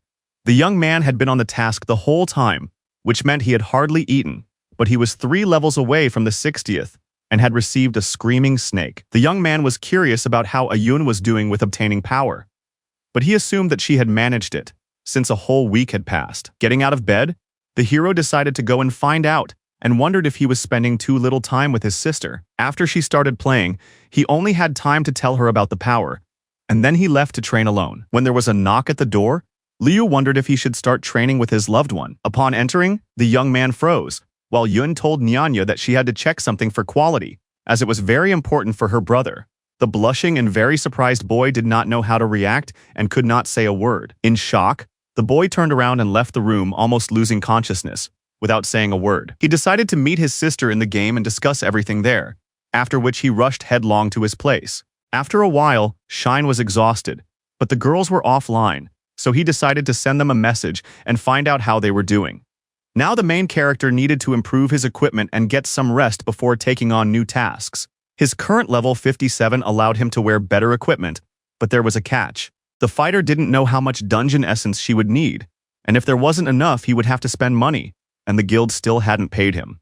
the young man had been on the task the whole time, which meant he had hardly eaten, but he was 3 levels away from the 60th and had received a screaming snake. The young man was curious about how Ayun was doing with obtaining power, but he assumed that she had managed it, since a whole week had passed. Getting out of bed, the hero decided to go and find out, and wondered if he was spending too little time with his sister. After she started playing, he only had time to tell her about the power, and then he left to train alone. When there was a knock at the door, Liu wondered if he should start training with his loved one. Upon entering, the young man froze, while Yun told Nyanya that she had to check something for quality, as it was very important for her brother. The blushing and very surprised boy did not know how to react and could not say a word. In shock, the boy turned around and left the room, almost losing consciousness, without saying a word. He decided to meet his sister in the game and discuss everything there, after which he rushed headlong to his place. After a while, Shine was exhausted, but the girls were offline, so he decided to send them a message and find out how they were doing. Now the main character needed to improve his equipment and get some rest before taking on new tasks. His current level 57 allowed him to wear better equipment, but there was a catch. The fighter didn't know how much dungeon essence she would need, and if there wasn't enough, he would have to spend money, and the guild still hadn't paid him.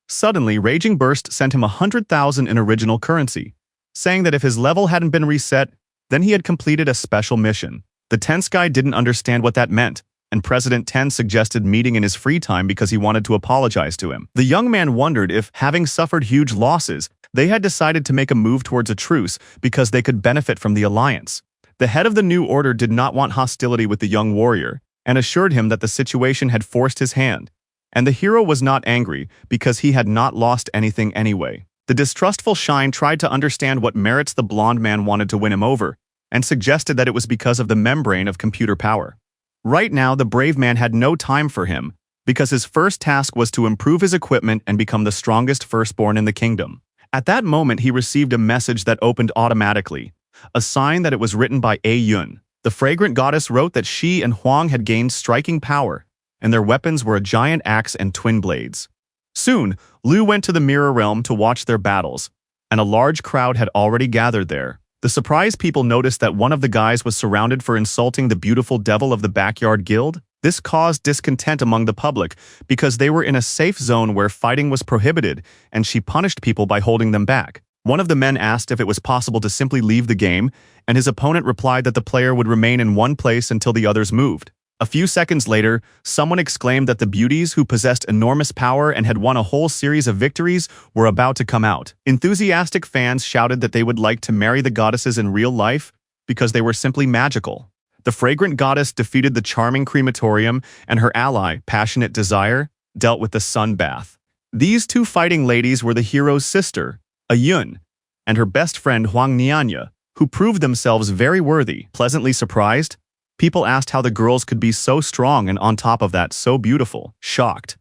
Suddenly, Raging Burst sent him 100,000 in original currency, saying that if his level hadn't been reset, then he had completed a special mission. The tense guy didn't understand what that meant, and President Ten suggested meeting in his free time because he wanted to apologize to him. The young man wondered if, having suffered huge losses, they had decided to make a move towards a truce because they could benefit from the alliance. The head of the new order did not want hostility with the young warrior, and assured him that the situation had forced his hand, and the hero was not angry because he had not lost anything anyway. The distrustful Shine tried to understand what merits the blonde man wanted to win him over, and suggested that it was because of the membrane of computer power. Right now, the brave man had no time for him, because his first task was to improve his equipment and become the strongest firstborn in the kingdom. At that moment, he received a message that opened automatically, a sign that it was written by A Yun. The fragrant goddess wrote that she and Huang had gained striking power, and their weapons were a giant axe and twin blades. Soon, Liu went to the mirror realm to watch their battles, and a large crowd had already gathered there. The surprised people noticed that one of the guys was surrounded for insulting the beautiful devil of the backyard guild. This caused discontent among the public because they were in a safe zone where fighting was prohibited, and she punished people by holding them back. One of the men asked if it was possible to simply leave the game, and his opponent replied that the player would remain in one place until the others moved. A few seconds later, someone exclaimed that the beauties who possessed enormous power and had won a whole series of victories were about to come out. Enthusiastic fans shouted that they would like to marry the goddesses in real life because they were simply magical. The fragrant goddess defeated the charming crematorium, and her ally, Passionate Desire, dealt with the sun bath. These two fighting ladies were the hero's sister, Ayun, and her best friend Huang Nianya, who proved themselves very worthy. Pleasantly surprised, people asked how the girls could be so strong and on top of that so beautiful. Shocked,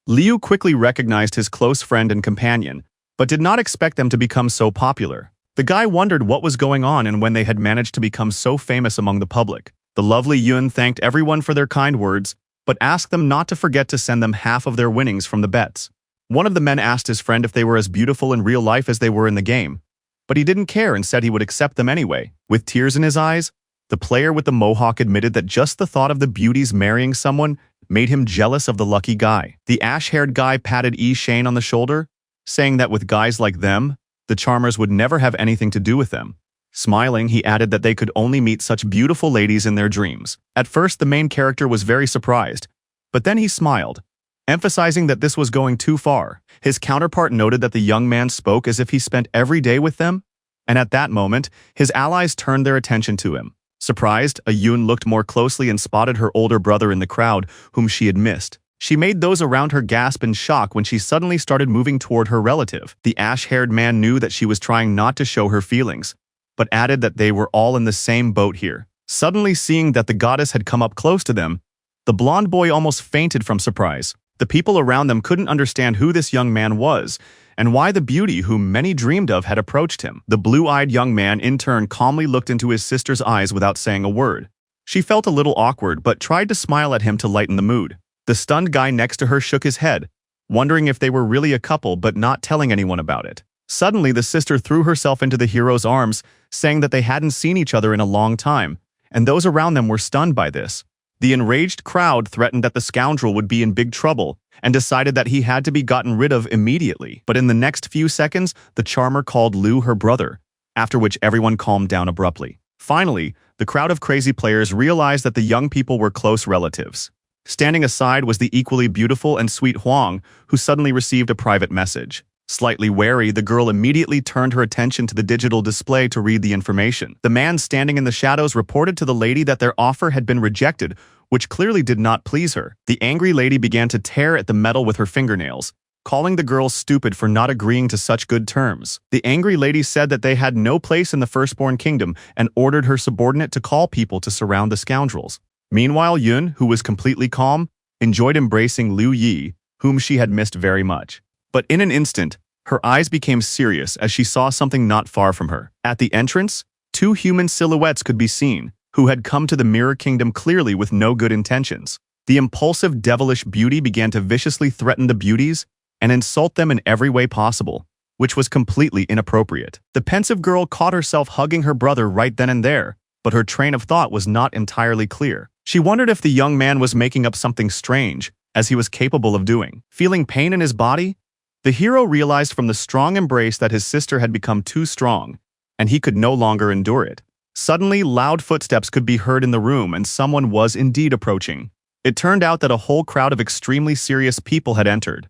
Liu quickly recognized his close friend and companion, but did not expect them to become so popular. The guy wondered what was going on and when they had managed to become so famous among the public. The lovely Yun thanked everyone for their kind words, but asked them not to forget to send them half of their winnings from the bets. One of the men asked his friend if they were as beautiful in real life as they were in the game, but he didn't care and said he would accept them anyway. With tears in his eyes, the player with the mohawk admitted that just the thought of the beauties marrying someone made him jealous of the lucky guy. The ash-haired guy patted Yi Shane on the shoulder, saying that with guys like them, the charmers would never have anything to do with them. Smiling, he added that they could only meet such beautiful ladies in their dreams. At first, the main character was very surprised, but then he smiled, emphasizing that this was going too far. His counterpart noted that the young man spoke as if he spent every day with them, and at that moment, his allies turned their attention to him. Surprised, Ayun looked more closely and spotted her older brother in the crowd, whom she had missed. She made those around her gasp in shock when she suddenly started moving toward her relative. The ash-haired man knew that she was trying not to show her feelings, but added that they were all in the same boat here. Suddenly seeing that the goddess had come up close to them, the blonde boy almost fainted from surprise. The people around them couldn't understand who this young man was, and why the beauty whom many dreamed of had approached him. The blue-eyed young man in turn calmly looked into his sister's eyes without saying a word. She felt a little awkward but tried to smile at him to lighten the mood. The stunned guy next to her shook his head, wondering if they were really a couple but not telling anyone about it. Suddenly, the sister threw herself into the hero's arms, saying that they hadn't seen each other in a long time, and those around them were stunned by this. The enraged crowd threatened that the scoundrel would be in big trouble and decided that he had to be gotten rid of immediately. But in the next few seconds, the charmer called Liu her brother, after which everyone calmed down abruptly. Finally, the crowd of crazy players realized that the young people were close relatives. Standing aside was the equally beautiful and sweet Huang, who suddenly received a private message. Slightly wary, the girl immediately turned her attention to the digital display to read the information. The man standing in the shadows reported to the lady that their offer had been rejected, which clearly did not please her. The angry lady began to tear at the metal with her fingernails, calling the girl stupid for not agreeing to such good terms. The angry lady said that they had no place in the firstborn kingdom and ordered her subordinate to call people to surround the scoundrels. Meanwhile, Yun, who was completely calm, enjoyed embracing Liu Yi, whom she had missed very much. But in an instant, her eyes became serious as she saw something not far from her. At the entrance, two human silhouettes could be seen, who had come to the Mirror Kingdom clearly with no good intentions. The impulsive, devilish beauty began to viciously threaten the beauties and insult them in every way possible, which was completely inappropriate. The pensive girl caught herself hugging her brother right then and there, but her train of thought was not entirely clear. She wondered if the young man was making up something strange, as he was capable of doing. Feeling pain in his body, the hero realized from the strong embrace that his sister had become too strong, and he could no longer endure it. Suddenly, loud footsteps could be heard in the room and someone was indeed approaching. It turned out that a whole crowd of extremely serious people had entered.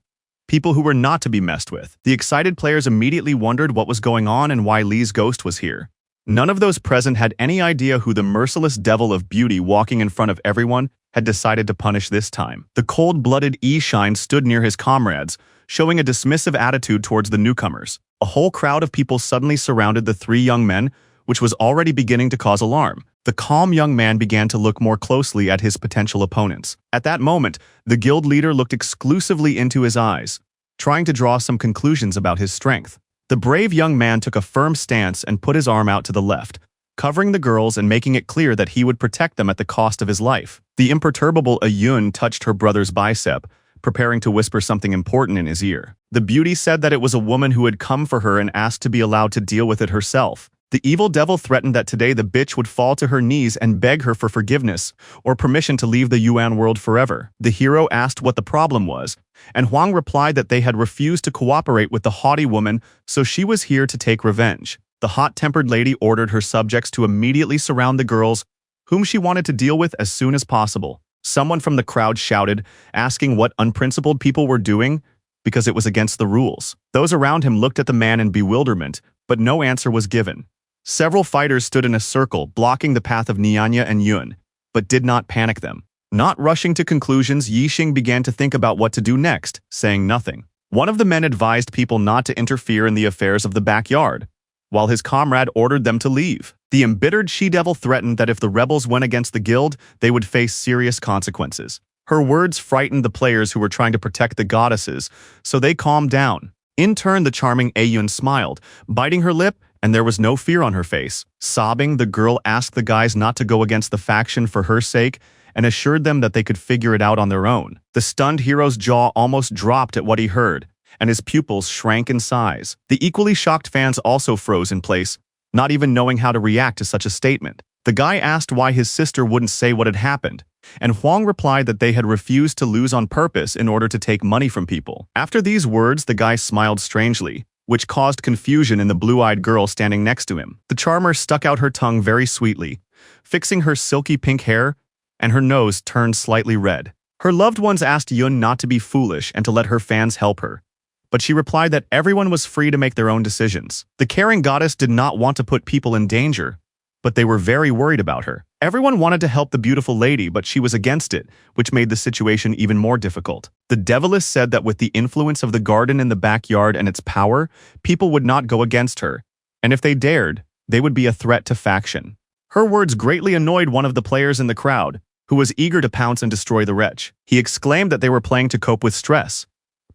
People who were not to be messed with. The excited players immediately wondered what was going on and why Li's ghost was here. None of those present had any idea who the merciless devil of beauty walking in front of everyone had decided to punish this time. The cold-blooded E-Shine stood near his comrades, showing a dismissive attitude towards the newcomers. A whole crowd of people suddenly surrounded the three young men, which was already beginning to cause alarm. The calm young man began to look more closely at his potential opponents. At that moment, the guild leader looked exclusively into his eyes, trying to draw some conclusions about his strength. The brave young man took a firm stance and put his arm out to the left, covering the girls and making it clear that he would protect them at the cost of his life. The imperturbable Ayun touched her brother's bicep, preparing to whisper something important in his ear. The beauty said that it was a woman who had come for her and asked to be allowed to deal with it herself. The evil devil threatened that today the bitch would fall to her knees and beg her for forgiveness or permission to leave the Yuan world forever. The hero asked what the problem was, and Huang replied that they had refused to cooperate with the haughty woman, so she was here to take revenge. The hot-tempered lady ordered her subjects to immediately surround the girls, whom she wanted to deal with as soon as possible. Someone from the crowd shouted, asking what unprincipled people were doing, because it was against the rules. Those around him looked at the man in bewilderment, but no answer was given. Several fighters stood in a circle, blocking the path of Nianya and Yun, but did not panic them. Not rushing to conclusions, Yixing began to think about what to do next, saying nothing. One of the men advised people not to interfere in the affairs of the backyard, while his comrade ordered them to leave. The embittered she-devil threatened that if the rebels went against the guild, they would face serious consequences. Her words frightened the players who were trying to protect the goddesses, so they calmed down. In turn, the charming Ayun smiled, biting her lip, and there was no fear on her face. Sobbing, the girl asked the guys not to go against the faction for her sake and assured them that they could figure it out on their own. The stunned hero's jaw almost dropped at what he heard, and his pupils shrank in size. The equally shocked fans also froze in place, not even knowing how to react to such a statement. The guy asked why his sister wouldn't say what had happened, and Huang replied that they had refused to lose on purpose in order to take money from people. After these words, the guy smiled strangely, which caused confusion in the blue-eyed girl standing next to him. The charmer stuck out her tongue very sweetly, fixing her silky pink hair, and her nose turned slightly red. Her loved ones asked Yun not to be foolish and to let her fans help her, but she replied that everyone was free to make their own decisions. The caring goddess did not want to put people in danger, but they were very worried about her. Everyone wanted to help the beautiful lady, but she was against it, which made the situation even more difficult. The Deviless said that with the influence of the garden in the backyard and its power, people would not go against her, and if they dared, they would be a threat to faction. Her words greatly annoyed one of the players in the crowd, who was eager to pounce and destroy the wretch. He exclaimed that they were playing to cope with stress,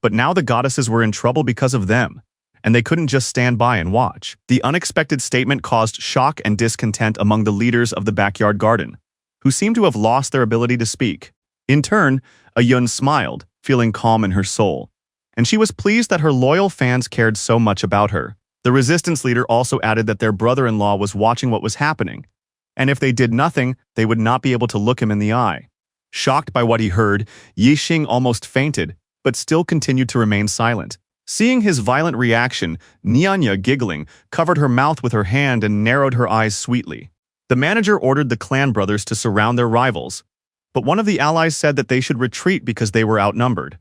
but now the goddesses were in trouble because of them, and they couldn't just stand by and watch. The unexpected statement caused shock and discontent among the leaders of the backyard garden, who seemed to have lost their ability to speak. In turn, Ayun smiled, feeling calm in her soul, and she was pleased that her loyal fans cared so much about her. The resistance leader also added that their brother-in-law was watching what was happening, and if they did nothing, they would not be able to look him in the eye. Shocked by what he heard, Yixing almost fainted, but still continued to remain silent. Seeing his violent reaction, Nyanya, giggling, covered her mouth with her hand and narrowed her eyes sweetly. The manager ordered the clan brothers to surround their rivals, but one of the allies said that they should retreat because they were outnumbered.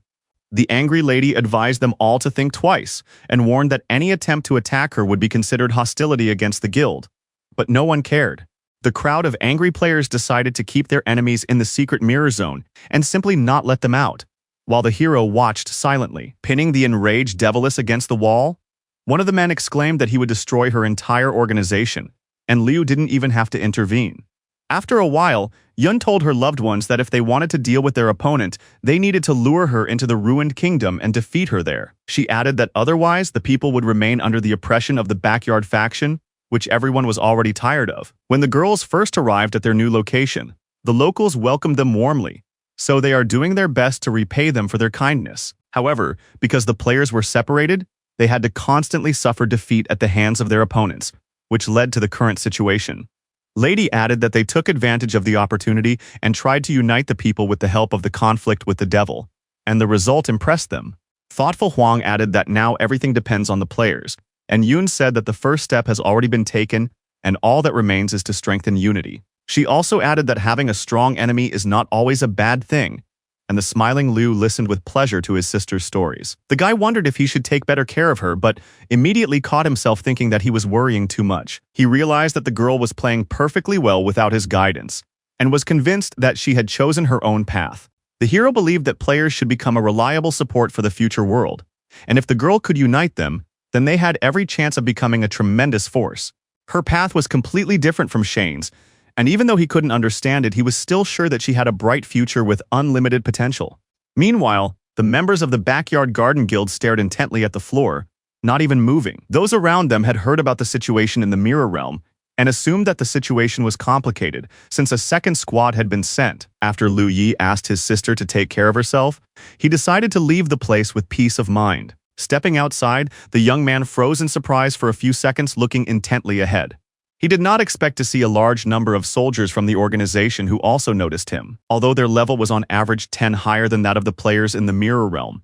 The angry lady advised them all to think twice and warned that any attempt to attack her would be considered hostility against the guild. But no one cared. The crowd of angry players decided to keep their enemies in the secret mirror zone and simply not let them out, while the hero watched silently. Pinning the enraged Deviless against the wall, one of the men exclaimed that he would destroy her entire organization, and Liu didn't even have to intervene. After a while, Yun told her loved ones that if they wanted to deal with their opponent, they needed to lure her into the ruined kingdom and defeat her there. She added that otherwise the people would remain under the oppression of the backyard faction, which everyone was already tired of. When the girls first arrived at their new location, the locals welcomed them warmly, so they are doing their best to repay them for their kindness. However, because the players were separated, they had to constantly suffer defeat at the hands of their opponents, which led to the current situation. Lady added that they took advantage of the opportunity and tried to unite the people with the help of the conflict with the devil, and the result impressed them. Thoughtful Huang added that now everything depends on the players, and Yun said that the first step has already been taken and all that remains is to strengthen unity. She also added that having a strong enemy is not always a bad thing, and the smiling Liu listened with pleasure to his sister's stories. The guy wondered if he should take better care of her, but immediately caught himself thinking that he was worrying too much. He realized that the girl was playing perfectly well without his guidance, and was convinced that she had chosen her own path. The hero believed that players should become a reliable support for the future world, and if the girl could unite them, then they had every chance of becoming a tremendous force. Her path was completely different from Shane's, and even though he couldn't understand it, he was still sure that she had a bright future with unlimited potential. Meanwhile, the members of the Backyard Garden Guild stared intently at the floor, not even moving. Those around them had heard about the situation in the Mirror Realm and assumed that the situation was complicated since a second squad had been sent. After Liu Yi asked his sister to take care of herself, he decided to leave the place with peace of mind. Stepping outside, the young man froze in surprise for a few seconds, looking intently ahead. He did not expect to see a large number of soldiers from the organization who also noticed him, although their level was on average 10 higher than that of the players in the Mirror Realm.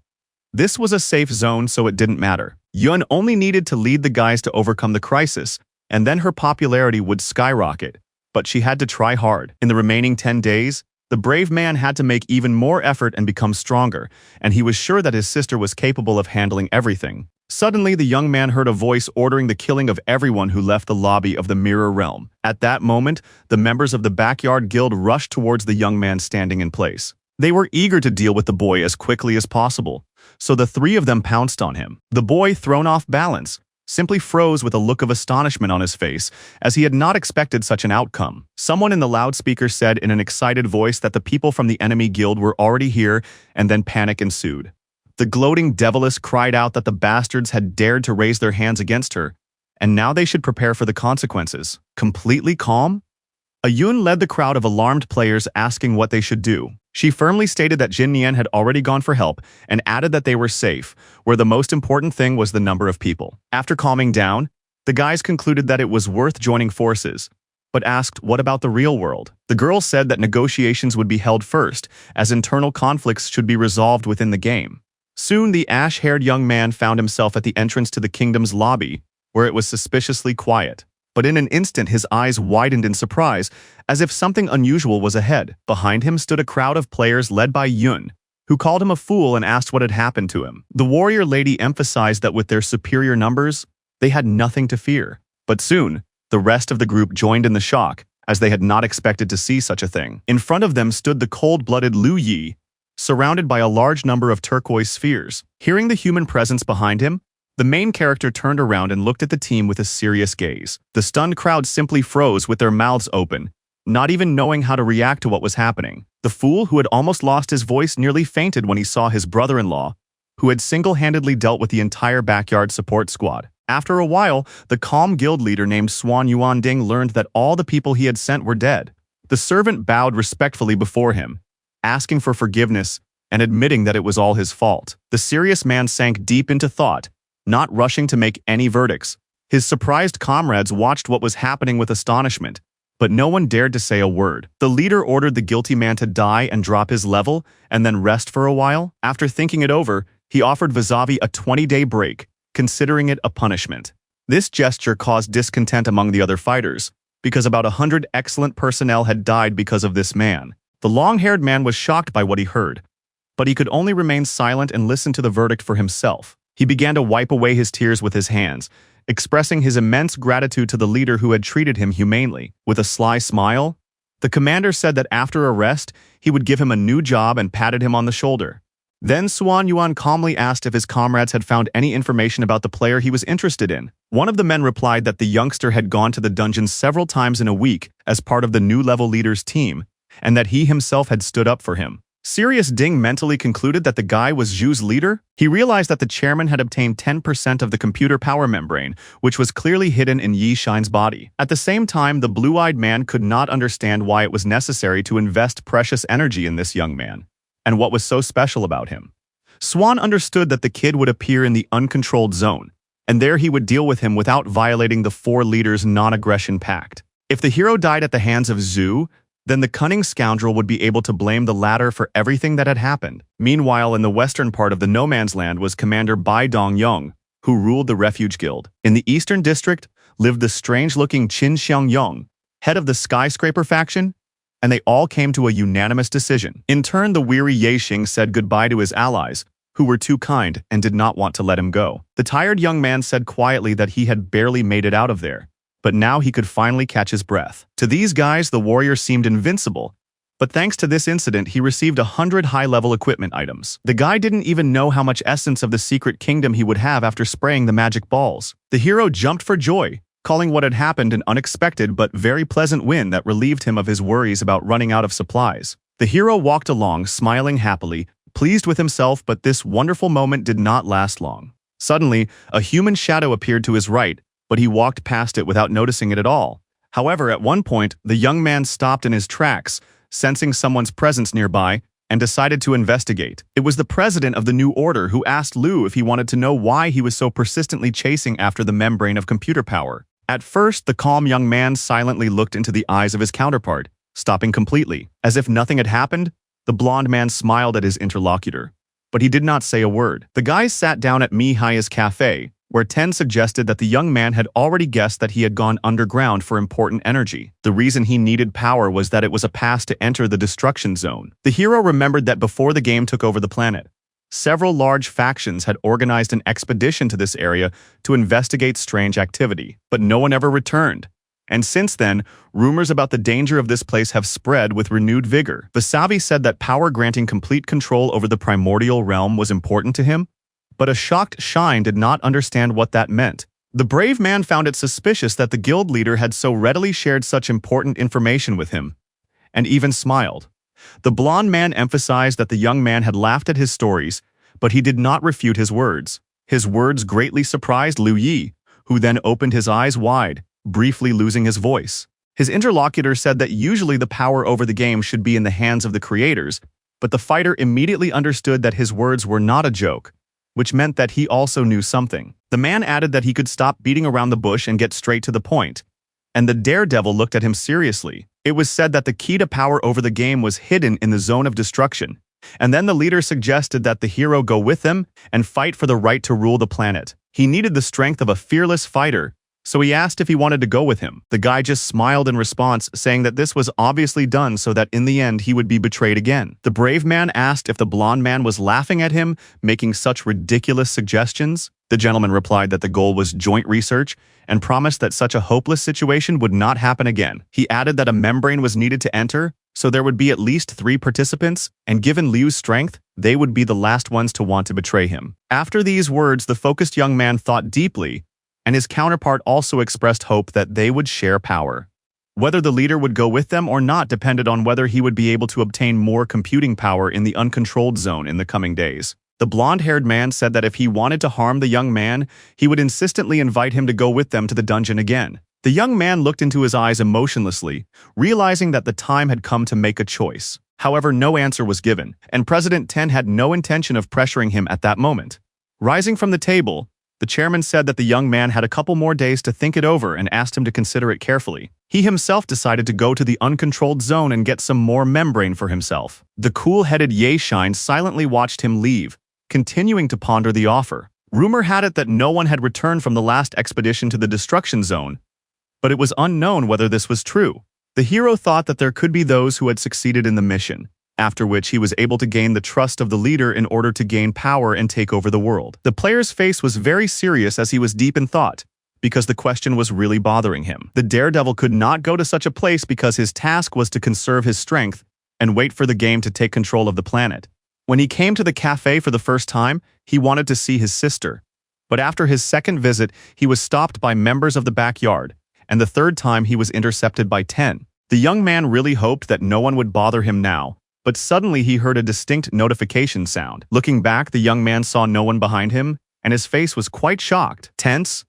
This was a safe zone, so it didn't matter. Yun only needed to lead the guys to overcome the crisis, and then her popularity would skyrocket. But she had to try hard. In the remaining 10 days, the brave man had to make even more effort and become stronger, and he was sure that his sister was capable of handling everything. Suddenly, the young man heard a voice ordering the killing of everyone who left the lobby of the Mirror Realm. At that moment, the members of the Backyard Guild rushed towards the young man standing in place. They were eager to deal with the boy as quickly as possible, so the three of them pounced on him. The boy, thrown off balance, simply froze with a look of astonishment on his face, as he had not expected such an outcome. Someone in the loudspeaker said in an excited voice that the people from the enemy guild were already here, and then panic ensued. The gloating Deviless cried out that the bastards had dared to raise their hands against her, and now they should prepare for the consequences. Completely calm, Ayun led the crowd of alarmed players, asking what they should do. She firmly stated that Jin Nian had already gone for help and added that they were safe, where the most important thing was the number of people. After calming down, the guys concluded that it was worth joining forces, but asked what about the real world. The girl said that negotiations would be held first, as internal conflicts should be resolved within the game. Soon, the ash-haired young man found himself at the entrance to the kingdom's lobby, where it was suspiciously quiet. But in an instant, his eyes widened in surprise, as if something unusual was ahead. Behind him stood a crowd of players led by Yun, who called him a fool and asked what had happened to him. The warrior lady emphasized that with their superior numbers, they had nothing to fear. But soon, the rest of the group joined in the shock, as they had not expected to see such a thing. In front of them stood the cold-blooded Liu Yi, surrounded by a large number of turquoise spheres. Hearing the human presence behind him, the main character turned around and looked at the team with a serious gaze. The stunned crowd simply froze with their mouths open, not even knowing how to react to what was happening. The fool, who had almost lost his voice, nearly fainted when he saw his brother-in-law, who had single-handedly dealt with the entire backyard support squad. After a while, the calm guild leader named Swan Yuanding learned that all the people he had sent were dead. The servant bowed respectfully before him, asking for forgiveness, and admitting that it was all his fault. The serious man sank deep into thought, not rushing to make any verdicts. His surprised comrades watched what was happening with astonishment, but no one dared to say a word. The leader ordered the guilty man to die and drop his level, and then rest for a while. After thinking it over, he offered Vazavi a 20-day break, considering it a punishment. This gesture caused discontent among the other fighters, because about 100 excellent personnel had died because of this man. The long-haired man was shocked by what he heard, but he could only remain silent and listen to the verdict for himself. He began to wipe away his tears with his hands, expressing his immense gratitude to the leader who had treated him humanely. With a sly smile, the commander said that after arrest, he would give him a new job and patted him on the shoulder. Then Suan Yuan calmly asked if his comrades had found any information about the player he was interested in. One of the men replied that the youngster had gone to the dungeon several times in a week as part of the new level leader's team, and that he himself had stood up for him. Serious Ding mentally concluded that the guy was Zhu's leader. He realized that the chairman had obtained 10% of the computer power membrane, which was clearly hidden in Yi Shine's body. At the same time, the blue-eyed man could not understand why it was necessary to invest precious energy in this young man, and what was so special about him. Swan understood that the kid would appear in the uncontrolled zone, and there he would deal with him without violating the four leaders' non-aggression pact. If the hero died at the hands of Zhu, then the cunning scoundrel would be able to blame the latter for everything that had happened. Meanwhile, in the western part of the No Man's Land was Commander Bai Dongyong, who ruled the Refuge Guild. In the eastern district lived the strange-looking Qin Xiangyong, head of the Skyscraper faction, and they all came to a unanimous decision. In turn, the weary Yexing said goodbye to his allies, who were too kind and did not want to let him go. The tired young man said quietly that he had barely made it out of there, but now he could finally catch his breath. To these guys, the warrior seemed invincible, but thanks to this incident, he received 100 high-level equipment items. The guy didn't even know how much essence of the secret kingdom he would have after spraying the magic balls. The hero jumped for joy, calling what had happened an unexpected but very pleasant win that relieved him of his worries about running out of supplies. The hero walked along, smiling happily, pleased with himself, but this wonderful moment did not last long. Suddenly, a human shadow appeared to his right, but he walked past it without noticing it at all. However, at one point, the young man stopped in his tracks, sensing someone's presence nearby, and decided to investigate. It was the president of the New Order who asked Liu if he wanted to know why he was so persistently chasing after the membrane of computer power. At first, the calm young man silently looked into the eyes of his counterpart, stopping completely. As if nothing had happened, the blonde man smiled at his interlocutor, but he did not say a word. The guys sat down at Mihaya's cafe, where Ten suggested that the young man had already guessed that he had gone underground for important energy. The reason he needed power was that it was a pass to enter the destruction zone. The hero remembered that before the game took over the planet, several large factions had organized an expedition to this area to investigate strange activity, but no one ever returned. And since then, rumors about the danger of this place have spread with renewed vigor. Vasavi said that power granting complete control over the primordial realm was important to him, but a shocked Shine did not understand what that meant. The brave man found it suspicious that the guild leader had so readily shared such important information with him, and even smiled. The blonde man emphasized that the young man had laughed at his stories, but he did not refute his words. His words greatly surprised Liu Yi, who then opened his eyes wide, briefly losing his voice. His interlocutor said that usually the power over the game should be in the hands of the creators, but the fighter immediately understood that his words were not a joke, which meant that he also knew something. The man added that he could stop beating around the bush and get straight to the point, and the daredevil looked at him seriously. It was said that the key to power over the game was hidden in the zone of destruction, and then the leader suggested that the hero go with them and fight for the right to rule the planet. He needed the strength of a fearless fighter, so he asked if he wanted to go with him. The guy just smiled in response, saying that this was obviously done so that in the end he would be betrayed again. The brave man asked if the blonde man was laughing at him, making such ridiculous suggestions. The gentleman replied that the goal was joint research and promised that such a hopeless situation would not happen again. He added that a membrane was needed to enter, so there would be at least 3 participants, and given Liu's strength, they would be the last ones to want to betray him. After these words, the focused young man thought deeply, and his counterpart also expressed hope that they would share power. Whether the leader would go with them or not depended on whether he would be able to obtain more computing power in the uncontrolled zone in the coming days. The blonde-haired man said that if he wanted to harm the young man, he would insistently invite him to go with them to the dungeon again. The young man looked into his eyes emotionlessly, realizing that the time had come to make a choice. However, no answer was given, and President Ten had no intention of pressuring him at that moment. Rising from the table, the chairman said that the young man had a couple more days to think it over and asked him to consider it carefully. He himself decided to go to the uncontrolled zone and get some more membrane for himself. The cool-headed Ye Shine silently watched him leave, continuing to ponder the offer. Rumor had it that no one had returned from the last expedition to the destruction zone, but it was unknown whether this was true. The hero thought that there could be those who had succeeded in the mission, after which he was able to gain the trust of the leader in order to gain power and take over the world. The player's face was very serious as he was deep in thought, because the question was really bothering him. The daredevil could not go to such a place because his task was to conserve his strength and wait for the game to take control of the planet. When he came to the cafe for the first time, he wanted to see his sister. But after his second visit, he was stopped by members of the backyard, and the third time he was intercepted by 10. The young man really hoped that no one would bother him now, but suddenly he heard a distinct notification sound. Looking back, the young man saw no one behind him, and his face was quite shocked. Tense,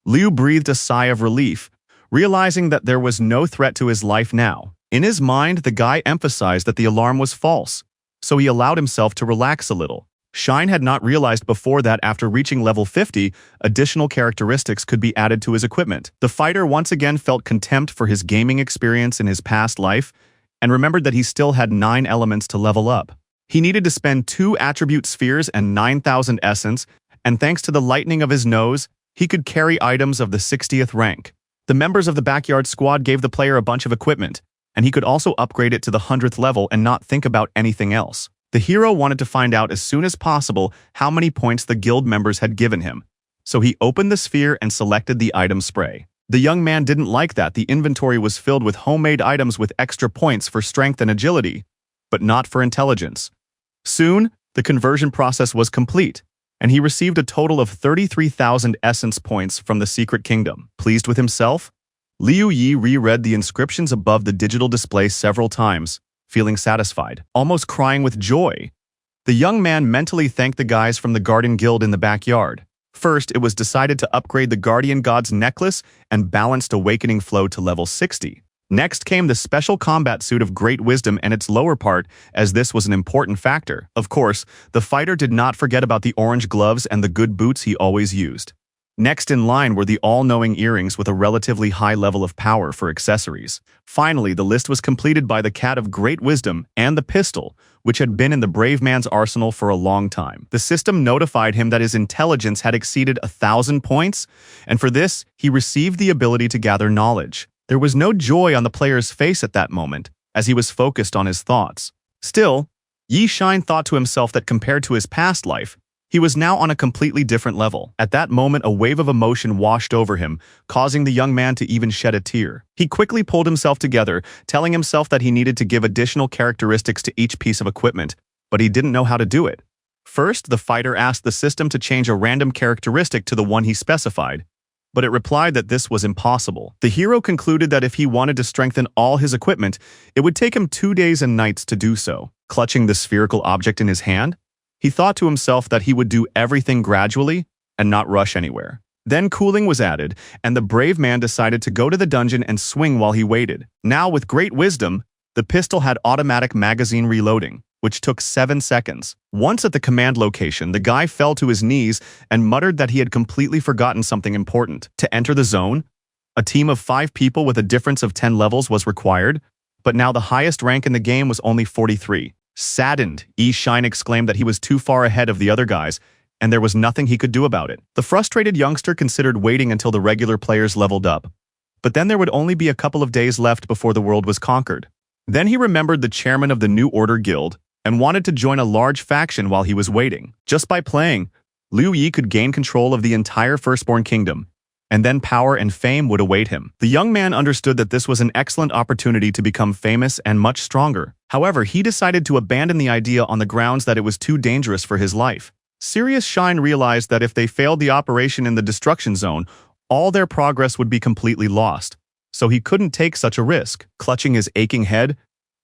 Liu breathed a sigh of relief, realizing that there was no threat to his life now. In his mind, the guy emphasized that the alarm was false, so he allowed himself to relax a little. Shine had not realized before that after reaching level 50, additional characteristics could be added to his equipment. The fighter once again felt contempt for his gaming experience in his past life, and remembered that he still had 9 elements to level up. He needed to spend 2 attribute spheres and 9,000 essence, and thanks to the lightening of his nose, he could carry items of the 60th rank. The members of the backyard squad gave the player a bunch of equipment, and he could also upgrade it to the 100th level and not think about anything else. The hero wanted to find out as soon as possible how many points the guild members had given him, so he opened the sphere and selected the item spray. The young man didn't like that the inventory was filled with homemade items with extra points for strength and agility, but not for intelligence. Soon, the conversion process was complete, and he received a total of 33,000 essence points from the Secret Kingdom. Pleased with himself, Liu Yi reread the inscriptions above the digital display several times, feeling satisfied, almost crying with joy. The young man mentally thanked the guys from the Guardian Guild in the backyard. First, it was decided to upgrade the Guardian God's necklace and balanced awakening flow to level 60. Next came the special combat suit of Great Wisdom and its lower part, as this was an important factor. Of course, the fighter did not forget about the orange gloves and the good boots he always used. Next in line were the all-knowing earrings with a relatively high level of power for accessories. Finally, the list was completed by the cat of Great Wisdom and the pistol, which had been in the brave man's arsenal for a long time. The system notified him that his intelligence had exceeded 1,000 points, and for this, he received the ability to gather knowledge. There was no joy on the player's face at that moment, as he was focused on his thoughts. Still, Ye Shine thought to himself that compared to his past life, he was now on a completely different level. At that moment, a wave of emotion washed over him, causing the young man to even shed a tear. He quickly pulled himself together, telling himself that he needed to give additional characteristics to each piece of equipment, but he didn't know how to do it. First, the fighter asked the system to change a random characteristic to the one he specified, but it replied that this was impossible. The hero concluded that if he wanted to strengthen all his equipment, it would take him 2 days and nights to do so. Clutching the spherical object in his hand, he thought to himself that he would do everything gradually and not rush anywhere. Then cooling was added, and the brave man decided to go to the dungeon and swing while he waited. Now, with Great Wisdom, the pistol had automatic magazine reloading, which took 7 seconds. Once at the command location, the guy fell to his knees and muttered that he had completely forgotten something important. To enter the zone, a team of 5 people with a difference of 10 levels was required, but now the highest rank in the game was only 43. Saddened, Ye Shine exclaimed that he was too far ahead of the other guys, and there was nothing he could do about it. The frustrated youngster considered waiting until the regular players leveled up, but then there would only be a couple of days left before the world was conquered. Then he remembered the chairman of the New Order Guild and wanted to join a large faction while he was waiting. Just by playing, Liu Yi could gain control of the entire Firstborn Kingdom, and then power and fame would await him. The young man understood that this was an excellent opportunity to become famous and much stronger. However, he decided to abandon the idea on the grounds that it was too dangerous for his life. Serious Shine realized that if they failed the operation in the destruction zone, all their progress would be completely lost, so he couldn't take such a risk. Clutching his aching head,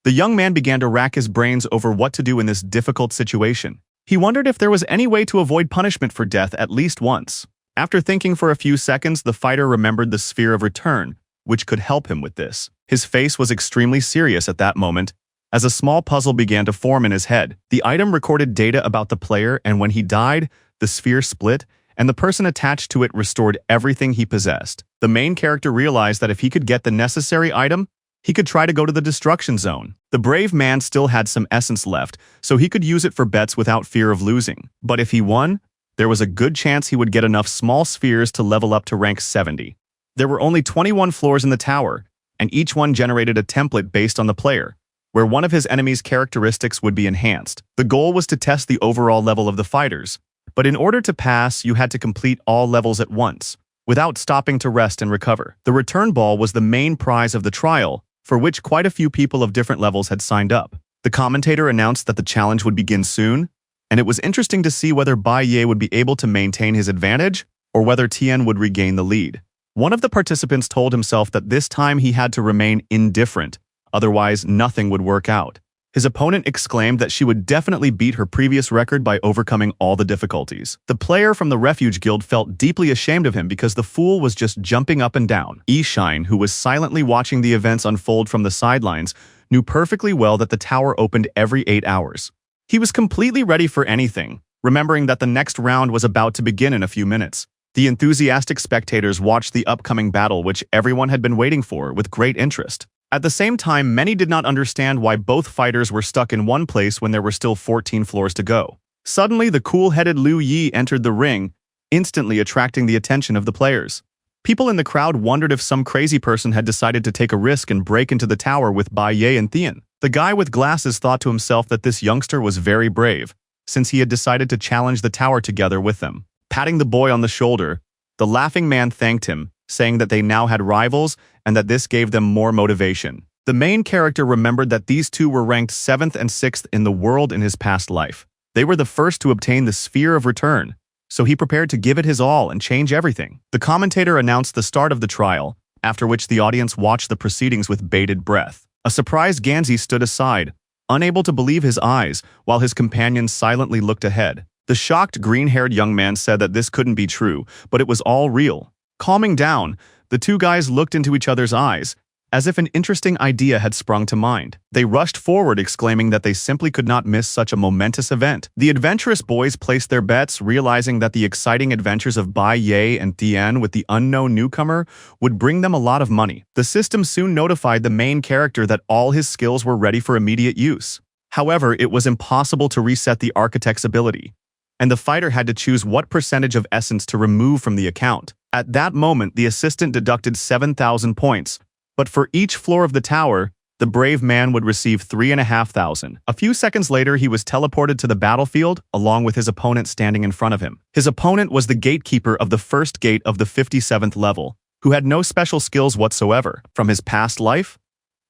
the young man began to rack his brains over what to do in this difficult situation. He wondered if there was any way to avoid punishment for death at least once. After thinking for a few seconds, the fighter remembered the Sphere of Return, which could help him with this. His face was extremely serious at that moment, As a small puzzle began to form in his head, the item recorded data about the player, and when he died, the sphere split, and the person attached to it restored everything he possessed. The main character realized that if he could get the necessary item, he could try to go to the destruction zone. The brave man still had some essence left, so he could use it for bets without fear of losing. But if he won, there was a good chance he would get enough small spheres to level up to rank 70. There were only 21 floors in the tower, and each one generated a template based on the player, where one of his enemy's characteristics would be enhanced. The goal was to test the overall level of the fighters, but in order to pass, you had to complete all levels at once, without stopping to rest and recover. The return ball was the main prize of the trial, for which quite a few people of different levels had signed up. The commentator announced that the challenge would begin soon, and it was interesting to see whether Bai Ye would be able to maintain his advantage or whether Tian would regain the lead. One of the participants told himself that this time he had to remain indifferent, otherwise nothing would work out. His opponent exclaimed that she would definitely beat her previous record by overcoming all the difficulties. The player from the Refuge Guild felt deeply ashamed of him because the fool was just jumping up and down. Shine, who was silently watching the events unfold from the sidelines, knew perfectly well that the tower opened every 8 hours. He was completely ready for anything, remembering that the next round was about to begin in a few minutes. The enthusiastic spectators watched the upcoming battle, which everyone had been waiting for, with great interest. At the same time, many did not understand why both fighters were stuck in one place when there were still 14 floors to go. Suddenly, the cool-headed Liu Yi entered the ring, instantly attracting the attention of the players. People in the crowd wondered if some crazy person had decided to take a risk and break into the tower with Bai Ye and Tian. The guy with glasses thought to himself that this youngster was very brave, since he had decided to challenge the tower together with them. Patting the boy on the shoulder, the laughing man thanked him, saying that they now had rivals and that this gave them more motivation. The main character remembered that these two were ranked 7th and 6th in the world in his past life. They were the first to obtain the Sphere of Return, so he prepared to give it his all and change everything. The commentator announced the start of the trial, after which the audience watched the proceedings with bated breath. A surprised Ganzi stood aside, unable to believe his eyes, while his companions silently looked ahead. The shocked green-haired young man said that this couldn't be true, but it was all real. Calming down, the two guys looked into each other's eyes, as if an interesting idea had sprung to mind. They rushed forward, exclaiming that they simply could not miss such a momentous event. The adventurous boys placed their bets, realizing that the exciting adventures of Bai Ye and Tian with the unknown newcomer would bring them a lot of money. The system soon notified the main character that all his skills were ready for immediate use. However, it was impossible to reset the architect's ability, and the fighter had to choose what percentage of essence to remove from the account. At that moment, the assistant deducted 7,000 points, but for each floor of the tower, the brave man would receive 3,500. A few seconds later, he was teleported to the battlefield, along with his opponent standing in front of him. His opponent was the gatekeeper of the first gate of the 57th level, who had no special skills whatsoever. From his past life,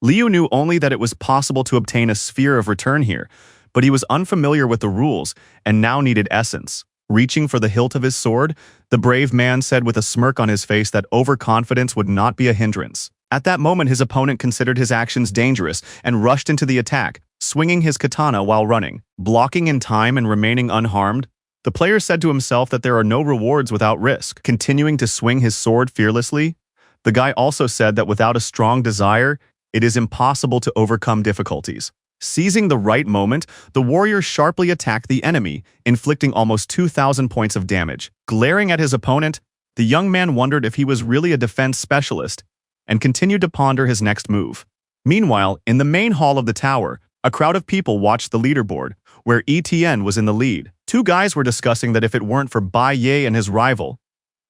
Liu knew only that it was possible to obtain a Sphere of Return here, but he was unfamiliar with the rules and now needed essence. Reaching for the hilt of his sword, the brave man said with a smirk on his face that overconfidence would not be a hindrance. At that moment, his opponent considered his actions dangerous and rushed into the attack, swinging his katana while running. Blocking in time and remaining unharmed, the player said to himself that there are no rewards without risk. Continuing to swing his sword fearlessly, the guy also said that without a strong desire, it is impossible to overcome difficulties. Seizing the right moment, the warrior sharply attacked the enemy, inflicting almost 2,000 points of damage. Glaring at his opponent, the young man wondered if he was really a defense specialist and continued to ponder his next move. Meanwhile, in the main hall of the tower, a crowd of people watched the leaderboard, where ETN was in the lead. Two guys were discussing that if it weren't for Bai Ye and his rival,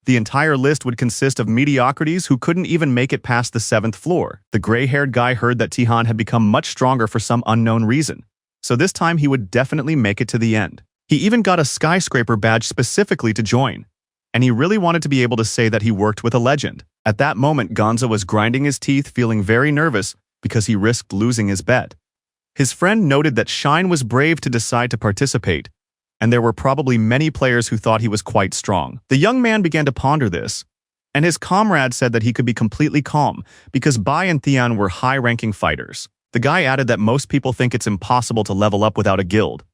the entire list would consist of mediocrities who couldn't even make it past the 7th floor. The gray-haired guy heard that Tihan had become much stronger for some unknown reason, so this time he would definitely make it to the end. He even got a skyscraper badge specifically to join, and he really wanted to be able to say that he worked with a legend. At that moment, Gonzo was grinding his teeth, feeling very nervous because he risked losing his bet. His friend noted that Shine was brave to decide to participate, and there were probably many players who thought he was quite strong. The young man began to ponder this, and his comrade said that he could be completely calm because Bai and Tian were high-ranking fighters. The guy added that most people think it's impossible to level up without a guild,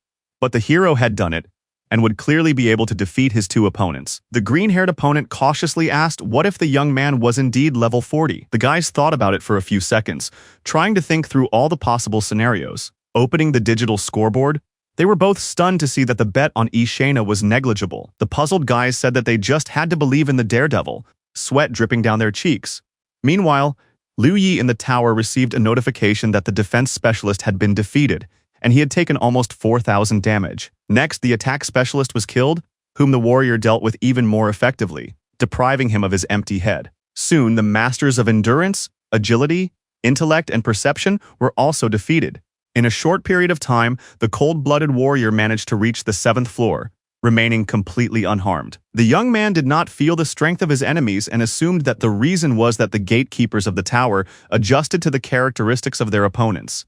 but the hero had done it, and would clearly be able to defeat his two opponents. The green-haired opponent cautiously asked what if the young man was indeed level 40. The guys thought about it for a few seconds, trying to think through all the possible scenarios. Opening the digital scoreboard, they were both stunned to see that the bet on Ishana was negligible. The puzzled guys said that they just had to believe in the daredevil, sweat dripping down their cheeks. Meanwhile, Liu Yi in the tower received a notification that the defense specialist had been defeated, and he had taken almost 4,000 damage. Next, the attack specialist was killed, whom the warrior dealt with even more effectively, depriving him of his empty head. Soon, the masters of endurance, agility, intellect, and perception were also defeated. In a short period of time, the cold-blooded warrior managed to reach the 7th floor, remaining completely unharmed. The young man did not feel the strength of his enemies and assumed that the reason was that the gatekeepers of the tower adjusted to the characteristics of their opponents.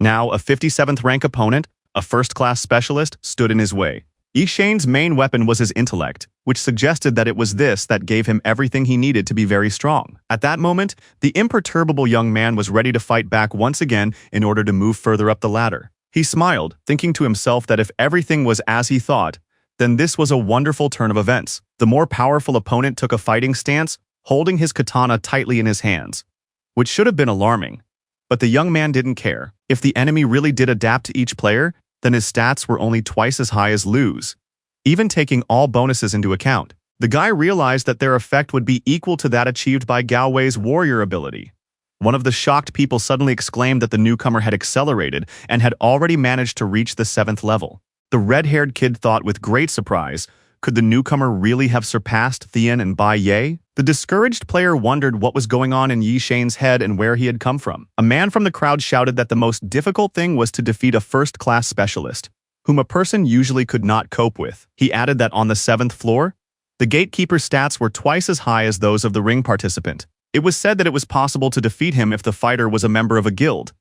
Now, a 57th rank opponent, a first-class specialist, stood in his way. Ishane's main weapon was his intellect, which suggested that it was this that gave him everything he needed to be very strong. At that moment, the imperturbable young man was ready to fight back once again in order to move further up the ladder. He smiled, thinking to himself that if everything was as he thought, then this was a wonderful turn of events. The more powerful opponent took a fighting stance, holding his katana tightly in his hands, which should have been alarming. But the young man didn't care. If the enemy really did adapt to each player, then his stats were only twice as high as Liu's, even taking all bonuses into account. The guy realized that their effect would be equal to that achieved by Gao Wei's warrior ability. One of the shocked people suddenly exclaimed that the newcomer had accelerated and had already managed to reach the 7th level. The red-haired kid thought with great surprise, could the newcomer really have surpassed Thian and Bai Ye? The discouraged player wondered what was going on in Yi Shane's head and where he had come from. A man from the crowd shouted that the most difficult thing was to defeat a first-class specialist, whom a person usually could not cope with. He added that on the 7th floor, the gatekeeper's stats were twice as high as those of the ring participant. It was said that it was possible to defeat him if the fighter was a member of a guild.